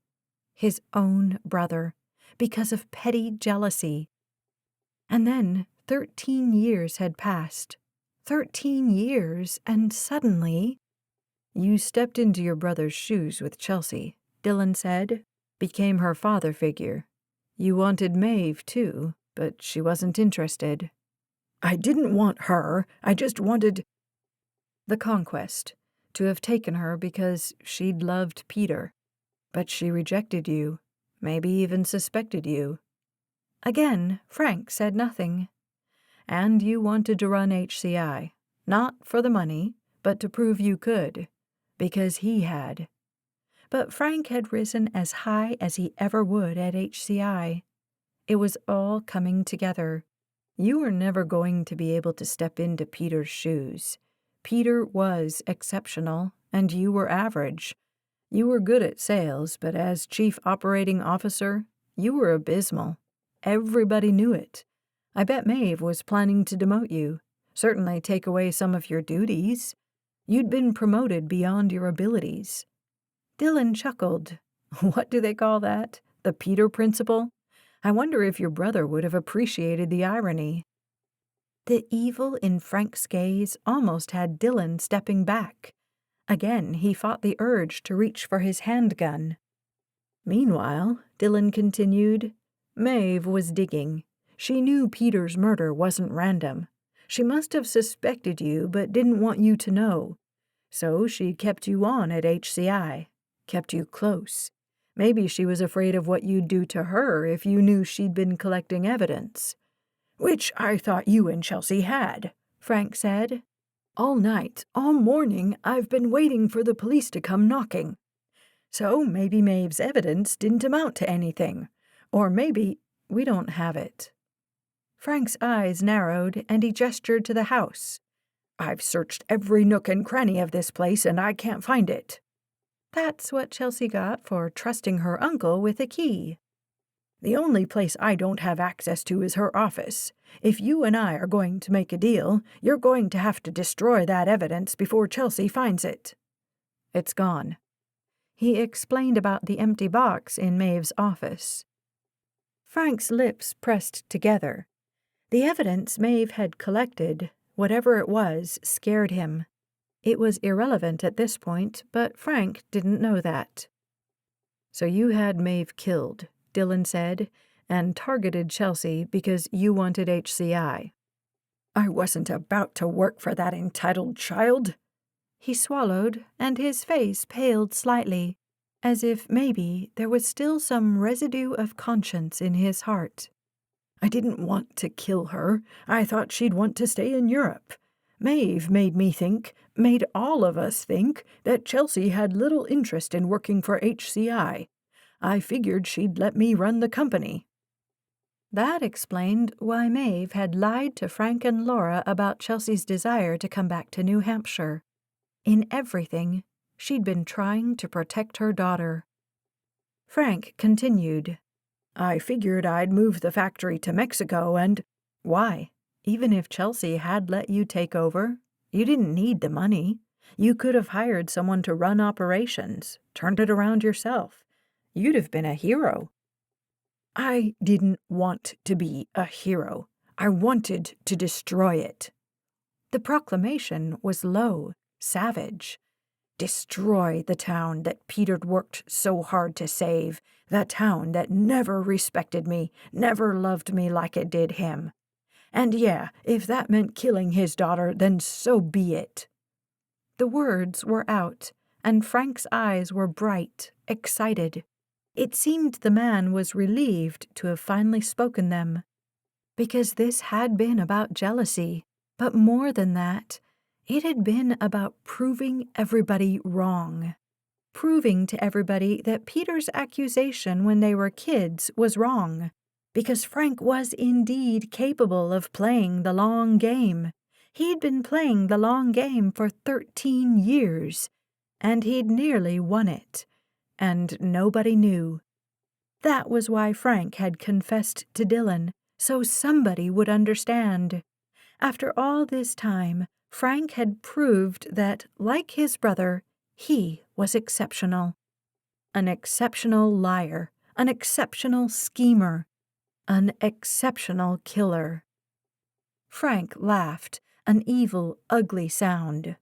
Speaker 1: His own brother, because of petty jealousy. And then 13 years had passed. 13 years, and suddenly— "You stepped into your brother's shoes with Chelsea," Dylan said. "Became her father figure. You wanted Maeve, too, but she wasn't interested."
Speaker 2: "I didn't want her. I just wanted—"
Speaker 1: "The conquest. to have taken her because she'd loved Peter. But she rejected you, maybe even suspected you. Again, Frank said nothing. And you wanted to run HCI, not for the money, but to prove you could, because he had. But Frank had risen as high as he ever would at HCI. It was all coming together. You were never going to be able to step into Peter's shoes. Peter was exceptional, and you were average. You were good at sales, but as chief operating officer, you were abysmal. Everybody knew it. I bet Maeve was planning to demote you, certainly take away some of your duties. You'd been promoted beyond your abilities. Dylan chuckled. What do they call that? The Peter Principle? I wonder if your brother would have appreciated the irony. The evil in Frank's gaze almost had Dylan stepping back. Again, he fought the urge to reach for his handgun. Meanwhile, Dylan continued, Maeve was digging. She knew Peter's murder wasn't random. She must have suspected you but didn't want you to know. So she kept you on at HCI, kept you close. Maybe she was afraid of what you'd do to her if you knew she'd been collecting evidence. Which I thought you and Chelsea had, Frank said. All night, all morning, I've been waiting for the police to come knocking. So maybe Maeve's evidence didn't amount to anything. Or maybe we don't have it. Frank's eyes narrowed, and he gestured to the house. I've searched every nook and cranny of this place, and I can't find it. That's what Chelsea got for trusting her uncle with a key. The only place I don't have access to is her office. If you and I are going to make a deal, you're going to have to destroy that evidence before Chelsea finds it. It's gone. He explained about the empty box in Maeve's office. Frank's lips pressed together. The evidence Maeve had collected, whatever it was, scared him. It was irrelevant at this point, but Frank didn't know that. So you had Maeve killed, Dylan said, and targeted Chelsea because you wanted HCI. I wasn't about to work for that entitled child. He swallowed, and his face paled slightly, as if maybe there was still some residue of conscience in his heart. I didn't want to kill her. I thought she'd want to stay in Europe. Maeve made all of us think, that Chelsea had little interest in working for HCI. I figured she'd let me run the company. That explained why Maeve had lied to Frank and Laura about Chelsea's desire to come back to New Hampshire. In everything, she'd been trying to protect her daughter. Frank continued, I figured I'd move the factory to Mexico and... Why? Even if Chelsea had let you take over, you didn't need the money. You could have hired someone to run operations, turned it around yourself. You'd have been a hero. I didn't want to be a hero. I wanted to destroy it. The proclamation was low, savage. Destroy the town that Peter'd worked so hard to save, the town that never respected me, never loved me like it did him. And yeah, if that meant killing his daughter, then so be it. The words were out, and Frank's eyes were bright, excited. It seemed the man was relieved to have finally spoken them. Because this had been about jealousy, but more than that, it had been about proving everybody wrong. Proving to everybody that Peter's accusation when they were kids was wrong. Because Frank was indeed capable of playing the long game. He'd been playing the long game for 13 years, and he'd nearly won it, and nobody knew. That was why Frank had confessed to Dylan, so somebody would understand. After all this time, Frank had proved that, like his brother, he was exceptional. An exceptional liar, an exceptional schemer, an exceptional killer. Frank laughed, an evil, ugly sound.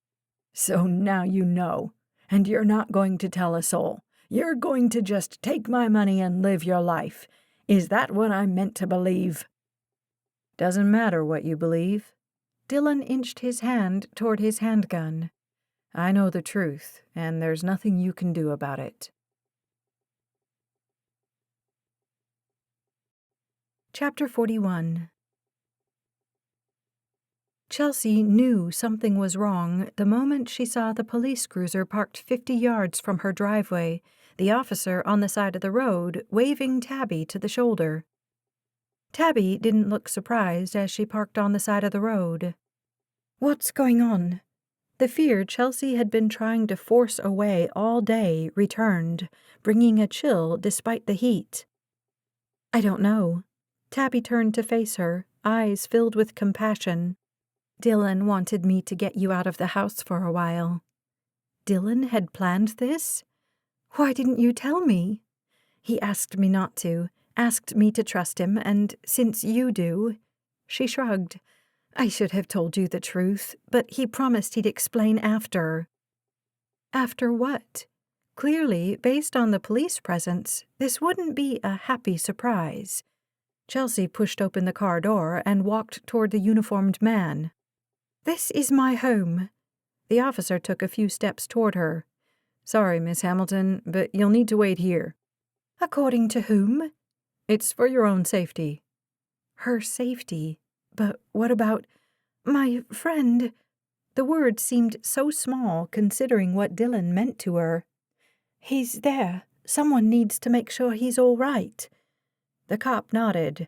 Speaker 1: So now you know, and you're not going to tell a soul. You're going to just take my money and live your life. Is that what I'm meant to believe? Doesn't matter what you believe. Dylan inched his hand toward his handgun. I know the truth, and there's nothing you can do about it.
Speaker 2: Chapter 41. Chelsea knew something was wrong the moment she saw the police cruiser parked 50 yards from her driveway, the officer on the side of the road waving Tabby to the shoulder. Tabby didn't look surprised as she parked on the side of the road. What's going on? The fear Chelsea had been trying to force away all day returned, bringing a chill despite the heat. I don't know. Tabby turned to face her, eyes filled with compassion. Dylan wanted me to get you out of the house for a while. Dylan had planned this? Why didn't you tell me? He asked me not to, asked me to trust him, and since you do... She shrugged. I should have told you the truth, but he promised he'd explain after. After what? Clearly, based on the police presence, this wouldn't be a happy surprise. Chelsea pushed open the car door and walked toward the uniformed man. This is my home. The officer took a few steps toward her.
Speaker 1: Sorry, Miss Hamilton, but you'll need to wait here.
Speaker 2: According to whom?
Speaker 1: It's for your own safety.
Speaker 2: Her safety? But what about my friend? The word seemed so small considering what Dylan meant to her. He's there. Someone needs to make sure he's all right.
Speaker 1: The cop nodded.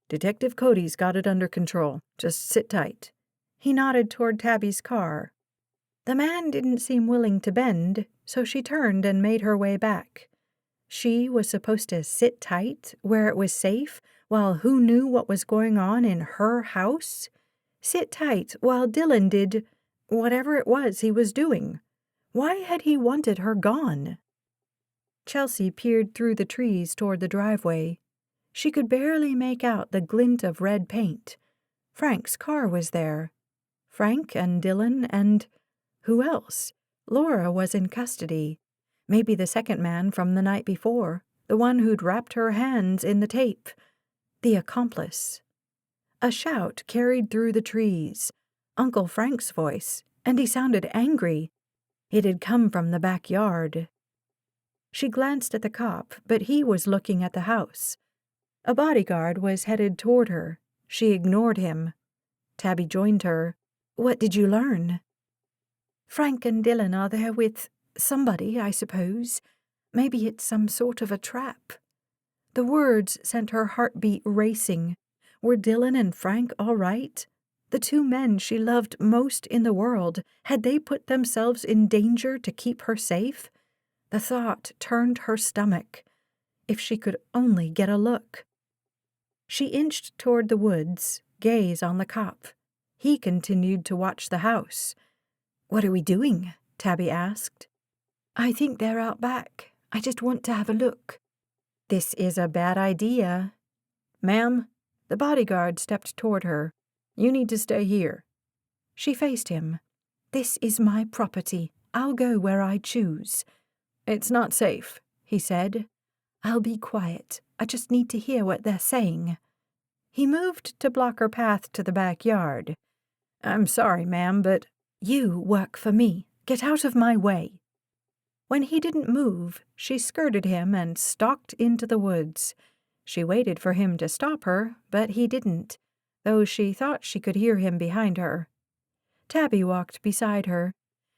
Speaker 1: Detective Cody's got it under control. Just sit tight. He nodded toward Tabby's car.
Speaker 2: The man didn't seem willing to bend, so she turned and made her way back. She was supposed to sit tight where it was safe, while who knew what was going on in her house? Sit tight while Dylan did whatever it was he was doing. Why had he wanted her gone? Chelsea peered through the trees toward the driveway. She could barely make out the glint of red paint. Frank's car was there. Frank and Dylan and... who else? Laura was in custody. Maybe the second man from the night before, the one who'd wrapped her hands in the tape. The accomplice. A shout carried through the trees. Uncle Frank's voice, and he sounded angry. It had come from the backyard. She glanced at the cop, but he was looking at the house. A bodyguard was headed toward her. She ignored him. Tabby joined her. What did you learn? Frank and Dylan are there with somebody, I suppose. Maybe it's some sort of a trap. The words sent her heartbeat racing. Were Dylan and Frank all right? The two men she loved most in the world, had they put themselves in danger to keep her safe? The thought turned her stomach. If she could only get a look. She inched toward the woods, gaze on the cop. He continued to watch the house. What are we doing? Tabby asked. I think they're out back. I just want to have a look. This is a bad idea.
Speaker 1: Ma'am, the bodyguard stepped toward her. You need to stay here.
Speaker 2: She faced him. This is my property. I'll go where I choose.
Speaker 1: It's not safe, he said.
Speaker 2: I'll be quiet. I just need to hear what they're saying. He moved to block her path to the backyard.
Speaker 1: I'm sorry, ma'am, but...
Speaker 2: You work for me. Get out of my way. When he didn't move, she skirted him and stalked into the woods. She waited for him to stop her, but he didn't, though she thought she could hear him behind her. Tabby walked beside her.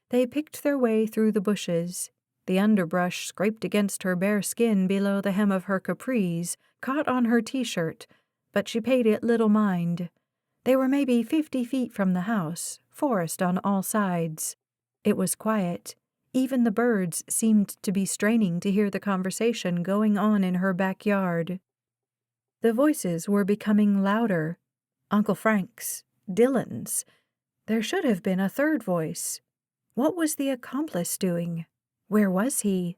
Speaker 2: They picked their way through the bushes. The underbrush scraped against her bare skin below the hem of her capris, caught on her t-shirt, but she paid it little mind. They were maybe 50 feet from the house, forest on all sides. It was quiet. Even the birds seemed to be straining to hear the conversation going on in her backyard. The voices were becoming louder. Uncle Frank's, Dylan's. There should have been a third voice. What was the accomplice doing? Where was he?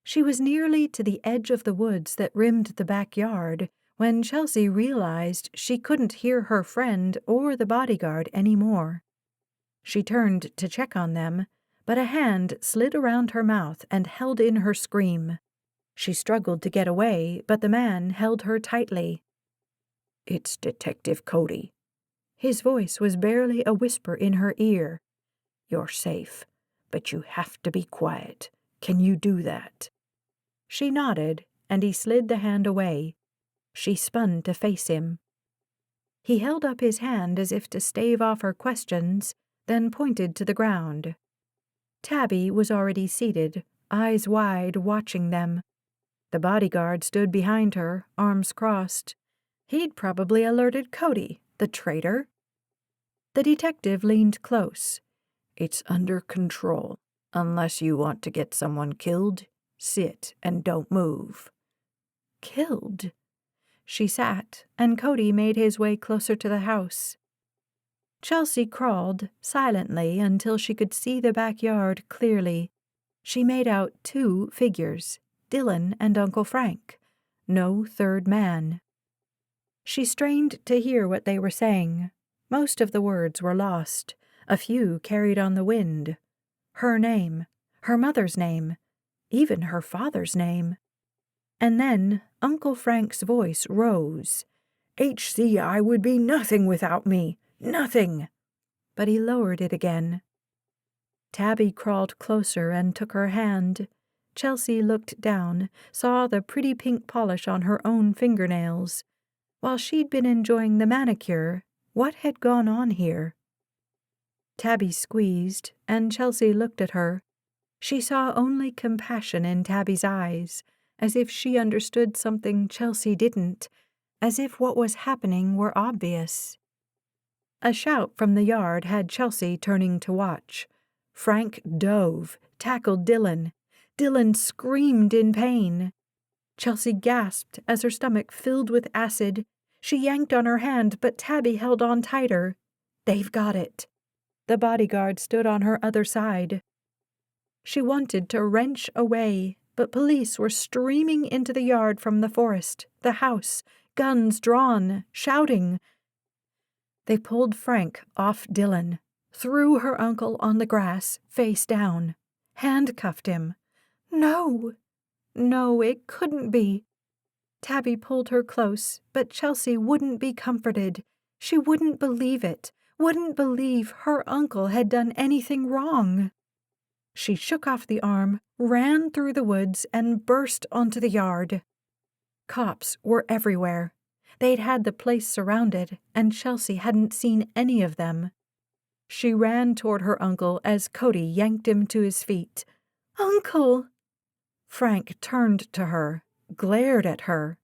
Speaker 2: She was nearly to the edge of the woods that rimmed the backyard when Chelsea realized she couldn't hear her friend or the bodyguard anymore. She turned to check on them, but a hand slid around her mouth and held in her scream. She struggled to get away, but the man held her tightly.
Speaker 1: It's Detective Cody.
Speaker 2: His voice was barely a whisper in her ear.
Speaker 1: You're safe. but you have to be quiet. Can you do that?"
Speaker 2: She nodded, and he slid the hand away. She spun to face him. He held up his hand as if to stave off her questions, then pointed to the ground. Tabby was already seated, eyes wide, watching them. The bodyguard stood behind her, arms crossed. He'd probably alerted Cody, the traitor. The detective leaned close.
Speaker 1: "It's under control. Unless you want to get someone killed, sit and don't move."
Speaker 2: Killed? She sat, and Cody made his way closer to the house. Chelsea crawled, silently, until she could see the backyard clearly. She made out 2 figures, Dylan and Uncle Frank. No third man. She strained to hear what they were saying. Most of the words were lost. A few carried on the wind. Her name, her mother's name, even her father's name. And then Uncle Frank's voice rose.
Speaker 1: "HCI would be nothing without me. Nothing."
Speaker 2: But he lowered it again. Tabby crawled closer and took her hand. Chelsea looked down, saw the pretty pink polish on her own fingernails. While she'd been enjoying the manicure, what had gone on here? Tabby squeezed, and Chelsea looked at her. She saw only compassion in Tabby's eyes, as if she understood something Chelsea didn't, as if what was happening were obvious. A shout from the yard had Chelsea turning to watch. Frank dove, tackled Dylan. Dylan screamed in pain. Chelsea gasped as her stomach filled with acid. She yanked on her hand, but Tabby held on tighter. They've got it. The bodyguard stood on her other side. She wanted to wrench away, but police were streaming into the yard from the forest, the house, guns drawn, shouting. They pulled Frank off Dylan, threw her uncle on the grass, face down, handcuffed him. No, it couldn't be. Tabby pulled her close, but Chelsea wouldn't be comforted. She wouldn't believe it, wouldn't believe her uncle had done anything wrong. She shook off the arm, ran through the woods, and burst onto the yard. Cops were everywhere. They'd had the place surrounded, and Chelsea hadn't seen any of them. She ran toward her uncle as Cody yanked him to his feet. "Uncle!" Frank turned to her, glared at her.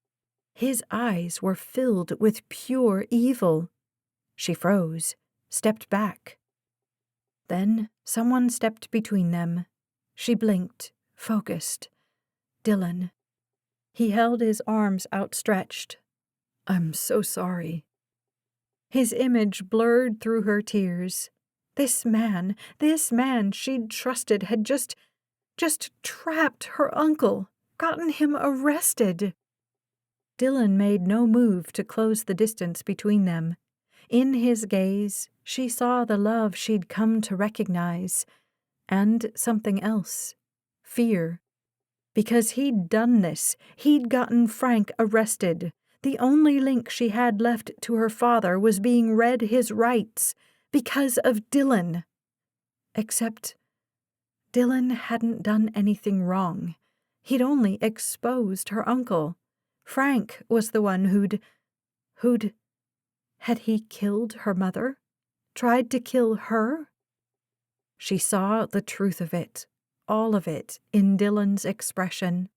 Speaker 2: His eyes were filled with pure evil. She froze, stepped back. Then someone stepped between them. She blinked, focused. Dylan. He held his arms outstretched. "I'm so sorry." His image blurred through her tears. This man she'd trusted had just trapped her uncle, gotten him arrested. Dylan made no move to close the distance between them. In his gaze, she saw the love she'd come to recognize, and something else, fear. Because he'd done this, he'd gotten Frank arrested. The only link she had left to her father was being read his rights, because of Dylan. Except Dylan hadn't done anything wrong. He'd only exposed her uncle. Frank was the one who'd... Had he killed her mother? Tried to kill her? She saw the truth of it, all of it, in Dylan's expression.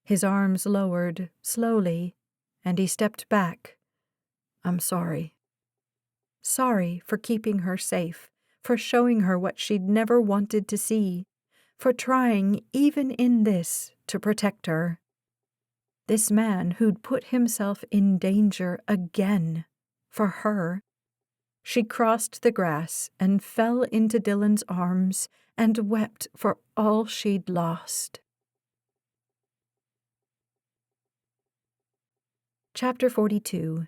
Speaker 2: His arms lowered, slowly, and he stepped back. "I'm sorry." Sorry for keeping her safe, for showing her what she'd never wanted to see, for trying, even in this, to protect her. This man who'd put himself in danger again, for her. She crossed the grass and fell into Dylan's arms and wept for all she'd lost. Chapter 42.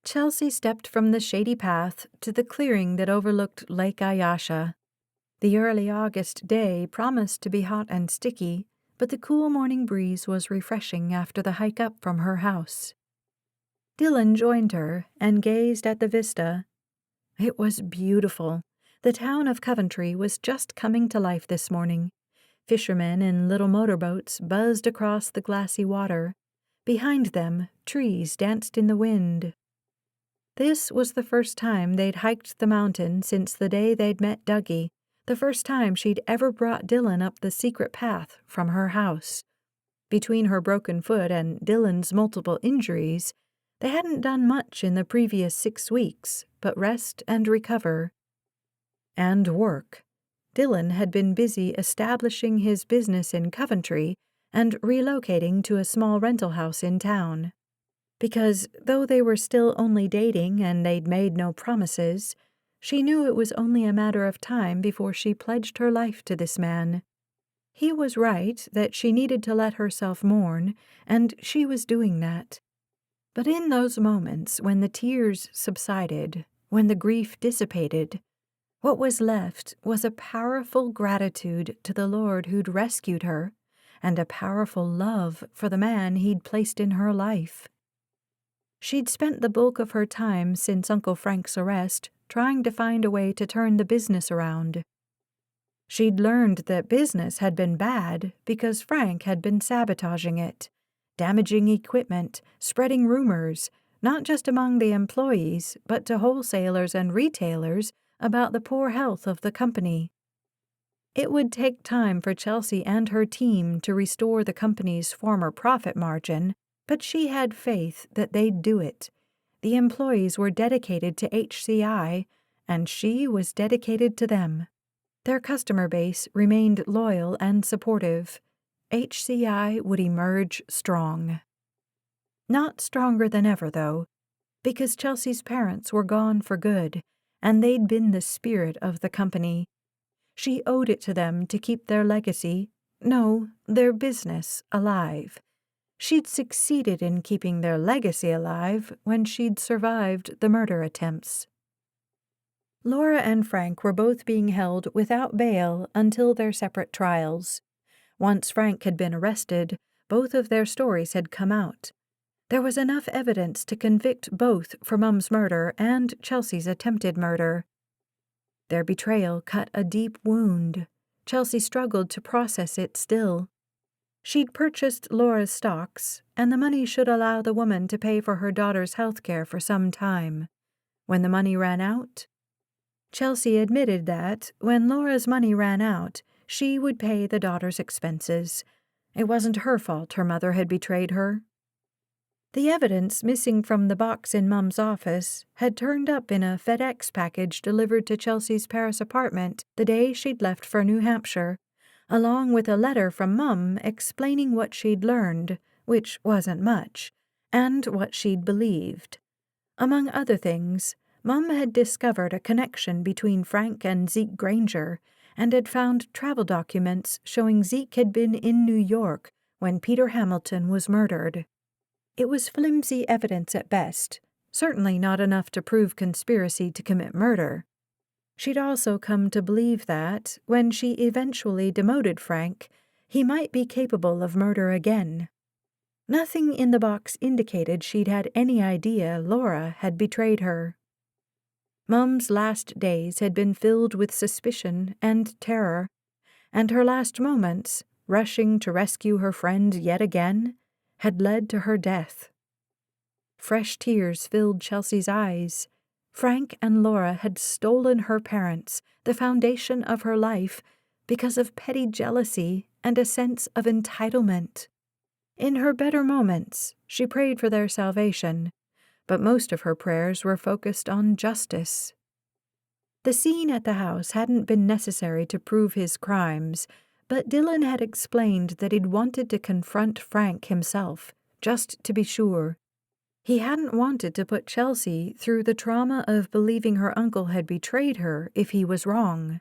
Speaker 2: Chelsea stepped from the shady path to the clearing that overlooked Lake Ayasha. The early August day promised to be hot and sticky, but the cool morning breeze was refreshing after the hike up from her house. Dylan joined her and gazed at the vista. It was beautiful. The town of Coventry was just coming to life this morning. Fishermen in little motorboats buzzed across the glassy water. Behind them, trees danced in the wind. This was the first time they'd hiked the mountain since the day they'd met Dougie, the first time she'd ever brought Dylan up the secret path from her house. Between her broken foot and Dylan's multiple injuries, they hadn't done much in the previous 6 weeks but rest and recover. And work. Dylan had been busy establishing his business in Coventry and relocating to a small rental house in town. Because, though they were still only dating and they'd made no promises, she knew it was only a matter of time before she pledged her life to this man. He was right that she needed to let herself mourn, and she was doing that. But in those moments when the tears subsided, when the grief dissipated, what was left was a powerful gratitude to the Lord who'd rescued her, and a powerful love for the man he'd placed in her life. She'd spent the bulk of her time since Uncle Frank's arrest trying to find a way to turn the business around. She'd learned that business had been bad because Frank had been sabotaging it, damaging equipment, spreading rumors, not just among the employees, but to wholesalers and retailers about the poor health of the company. It would take time for Chelsea and her team to restore the company's former profit margin, but she had faith that they'd do it. The employees were dedicated to HCI, and she was dedicated to them. Their customer base remained loyal and supportive. HCI would emerge strong. Not stronger than ever, though, because Chelsea's parents were gone for good, and they'd been the spirit of the company. She owed it to them to keep their legacy, no, their business, alive. She'd succeeded in keeping their legacy alive when she'd survived the murder attempts. Laura and Frank were both being held without bail until their separate trials. Once Frank had been arrested, both of their stories had come out. There was enough evidence to convict both for Mum's murder and Chelsea's attempted murder. Their betrayal cut a deep wound. Chelsea struggled to process it still. She'd purchased Laura's stocks, and the money should allow the woman to pay for her daughter's health care for some time. When the money ran out, Chelsea admitted that, when Laura's money ran out, she would pay the daughter's expenses. It wasn't her fault her mother had betrayed her. The evidence missing from the box in Mum's office had turned up in a FedEx package delivered to Chelsea's Paris apartment the day she'd left for New Hampshire, along with a letter from Mum explaining what she'd learned, which wasn't much, and what she'd believed. Among other things, Mum had discovered a connection between Frank and Zeke Granger, and had found travel documents showing Zeke had been in New York when Peter Hamilton was murdered. It was flimsy evidence at best, certainly not enough to prove conspiracy to commit murder. She'd also come to believe that, when she eventually demoted Frank, he might be capable of murder again. Nothing in the box indicated she'd had any idea Laura had betrayed her. Mum's last days had been filled with suspicion and terror, and her last moments, rushing to rescue her friend yet again, had led to her death. Fresh tears filled Chelsea's eyes. Frank and Laura had stolen her parents, the foundation of her life, because of petty jealousy and a sense of entitlement. In her better moments, she prayed for their salvation, but most of her prayers were focused on justice. The scene at the house hadn't been necessary to prove his crimes, but Dylan had explained that he'd wanted to confront Frank himself, just to be sure. He hadn't wanted to put Chelsea through the trauma of believing her uncle had betrayed her if he was wrong.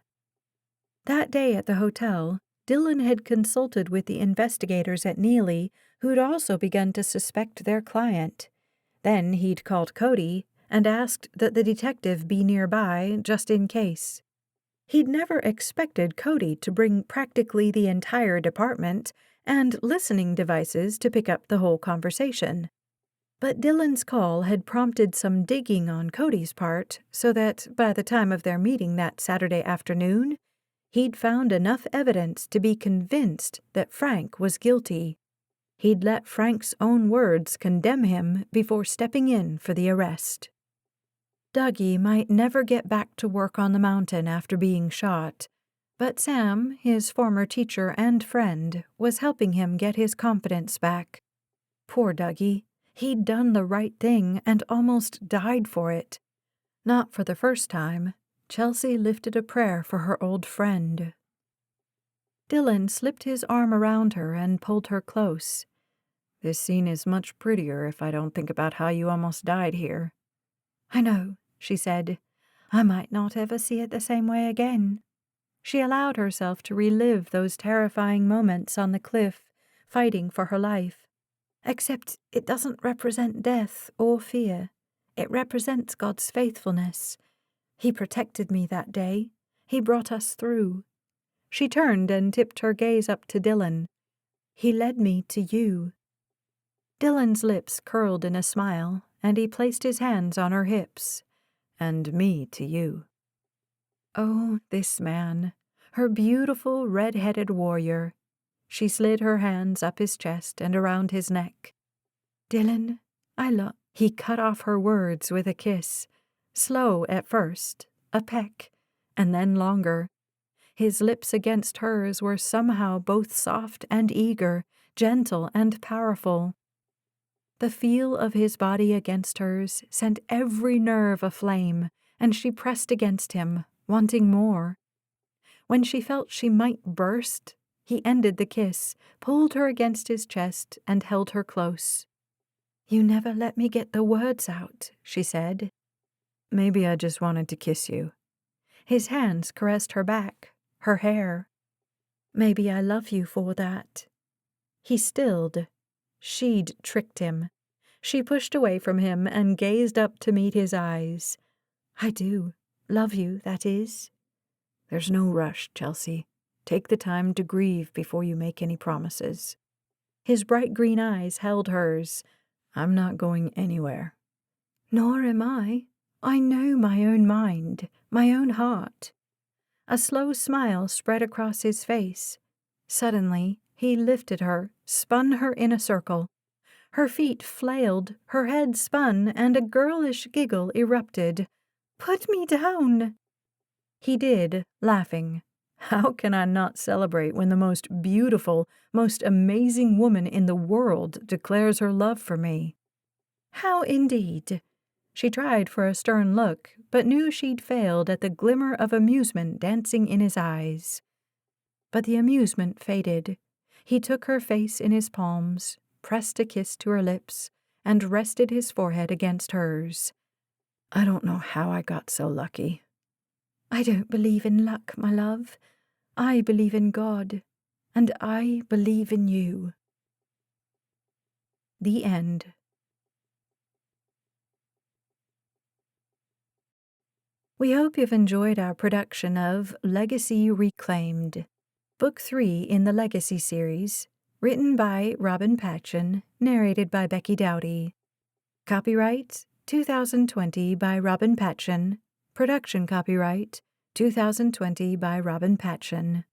Speaker 2: That day at the hotel, Dylan had consulted with the investigators at Neely, who'd also begun to suspect their client. Then he'd called Cody and asked that the detective be nearby just in case. He'd never expected Cody to bring practically the entire department and listening devices to pick up the whole conversation. But Dylan's call had prompted some digging on Cody's part, so that by the time of their meeting that Saturday afternoon, he'd found enough evidence to be convinced that Frank was guilty. He'd let Frank's own words condemn him before stepping in for the arrest. Dougie might never get back to work on the mountain after being shot, but Sam, his former teacher and friend, was helping him get his confidence back. Poor Dougie. He'd done the right thing and almost died for it. Not for the first time, Chelsea lifted a prayer for her old friend. Dylan slipped his arm around her and pulled her close. "This scene is much prettier if I don't think about how you almost died here." "I know," she said. "I might not ever see it the same way again." She allowed herself to relive those terrifying moments on the cliff, fighting for her life. Except it doesn't represent death or fear. It represents God's faithfulness. He protected me that day. He brought us through. She turned and tipped her gaze up to Dylan. He led me to you. Dylan's lips curled in a smile, and he placed his hands on her hips. And me to you. Oh, this man, her beautiful red-headed warrior. She slid her hands up his chest and around his neck. "Dylan, I love—" He cut off her words with a kiss. Slow at first, a peck, and then longer. His lips against hers were somehow both soft and eager, gentle and powerful. The feel of his body against hers sent every nerve aflame, and she pressed against him, wanting more. When she felt she might burst, he ended the kiss, pulled her against his chest, and held her close. "You never let me get the words out," she said. "Maybe I just wanted to kiss you." His hands caressed her back, her hair. "Maybe I love you for that." He stilled. She'd tricked him. She pushed away from him and gazed up to meet his eyes. "I do. Love you, that is." "There's no rush, Chelsea. Take the time to grieve before you make any promises." His bright green eyes held hers. "I'm not going anywhere." "Nor am I. I know my own mind, my own heart." A slow smile spread across his face. Suddenly, he lifted her, spun her in a circle. Her feet flailed, her head spun, and a girlish giggle erupted. "Put me down!" He did, laughing. "How can I not celebrate when the most beautiful, most amazing woman in the world declares her love for me?" "How indeed?" She tried for a stern look, but knew she'd failed at the glimmer of amusement dancing in his eyes. But the amusement faded. He took her face in his palms, pressed a kiss to her lips, and rested his forehead against hers. "I don't know how I got so lucky." "I don't believe in luck, my love. I believe in God, and I believe in you." The end. We hope you've enjoyed our production of Legacy Reclaimed, Book 3 in the Legacy series, written by Robin Patchen, narrated by Becky Dowdy. Copyright 2020 by Robin Patchen. Production copyright 2020 by Robin Patchen.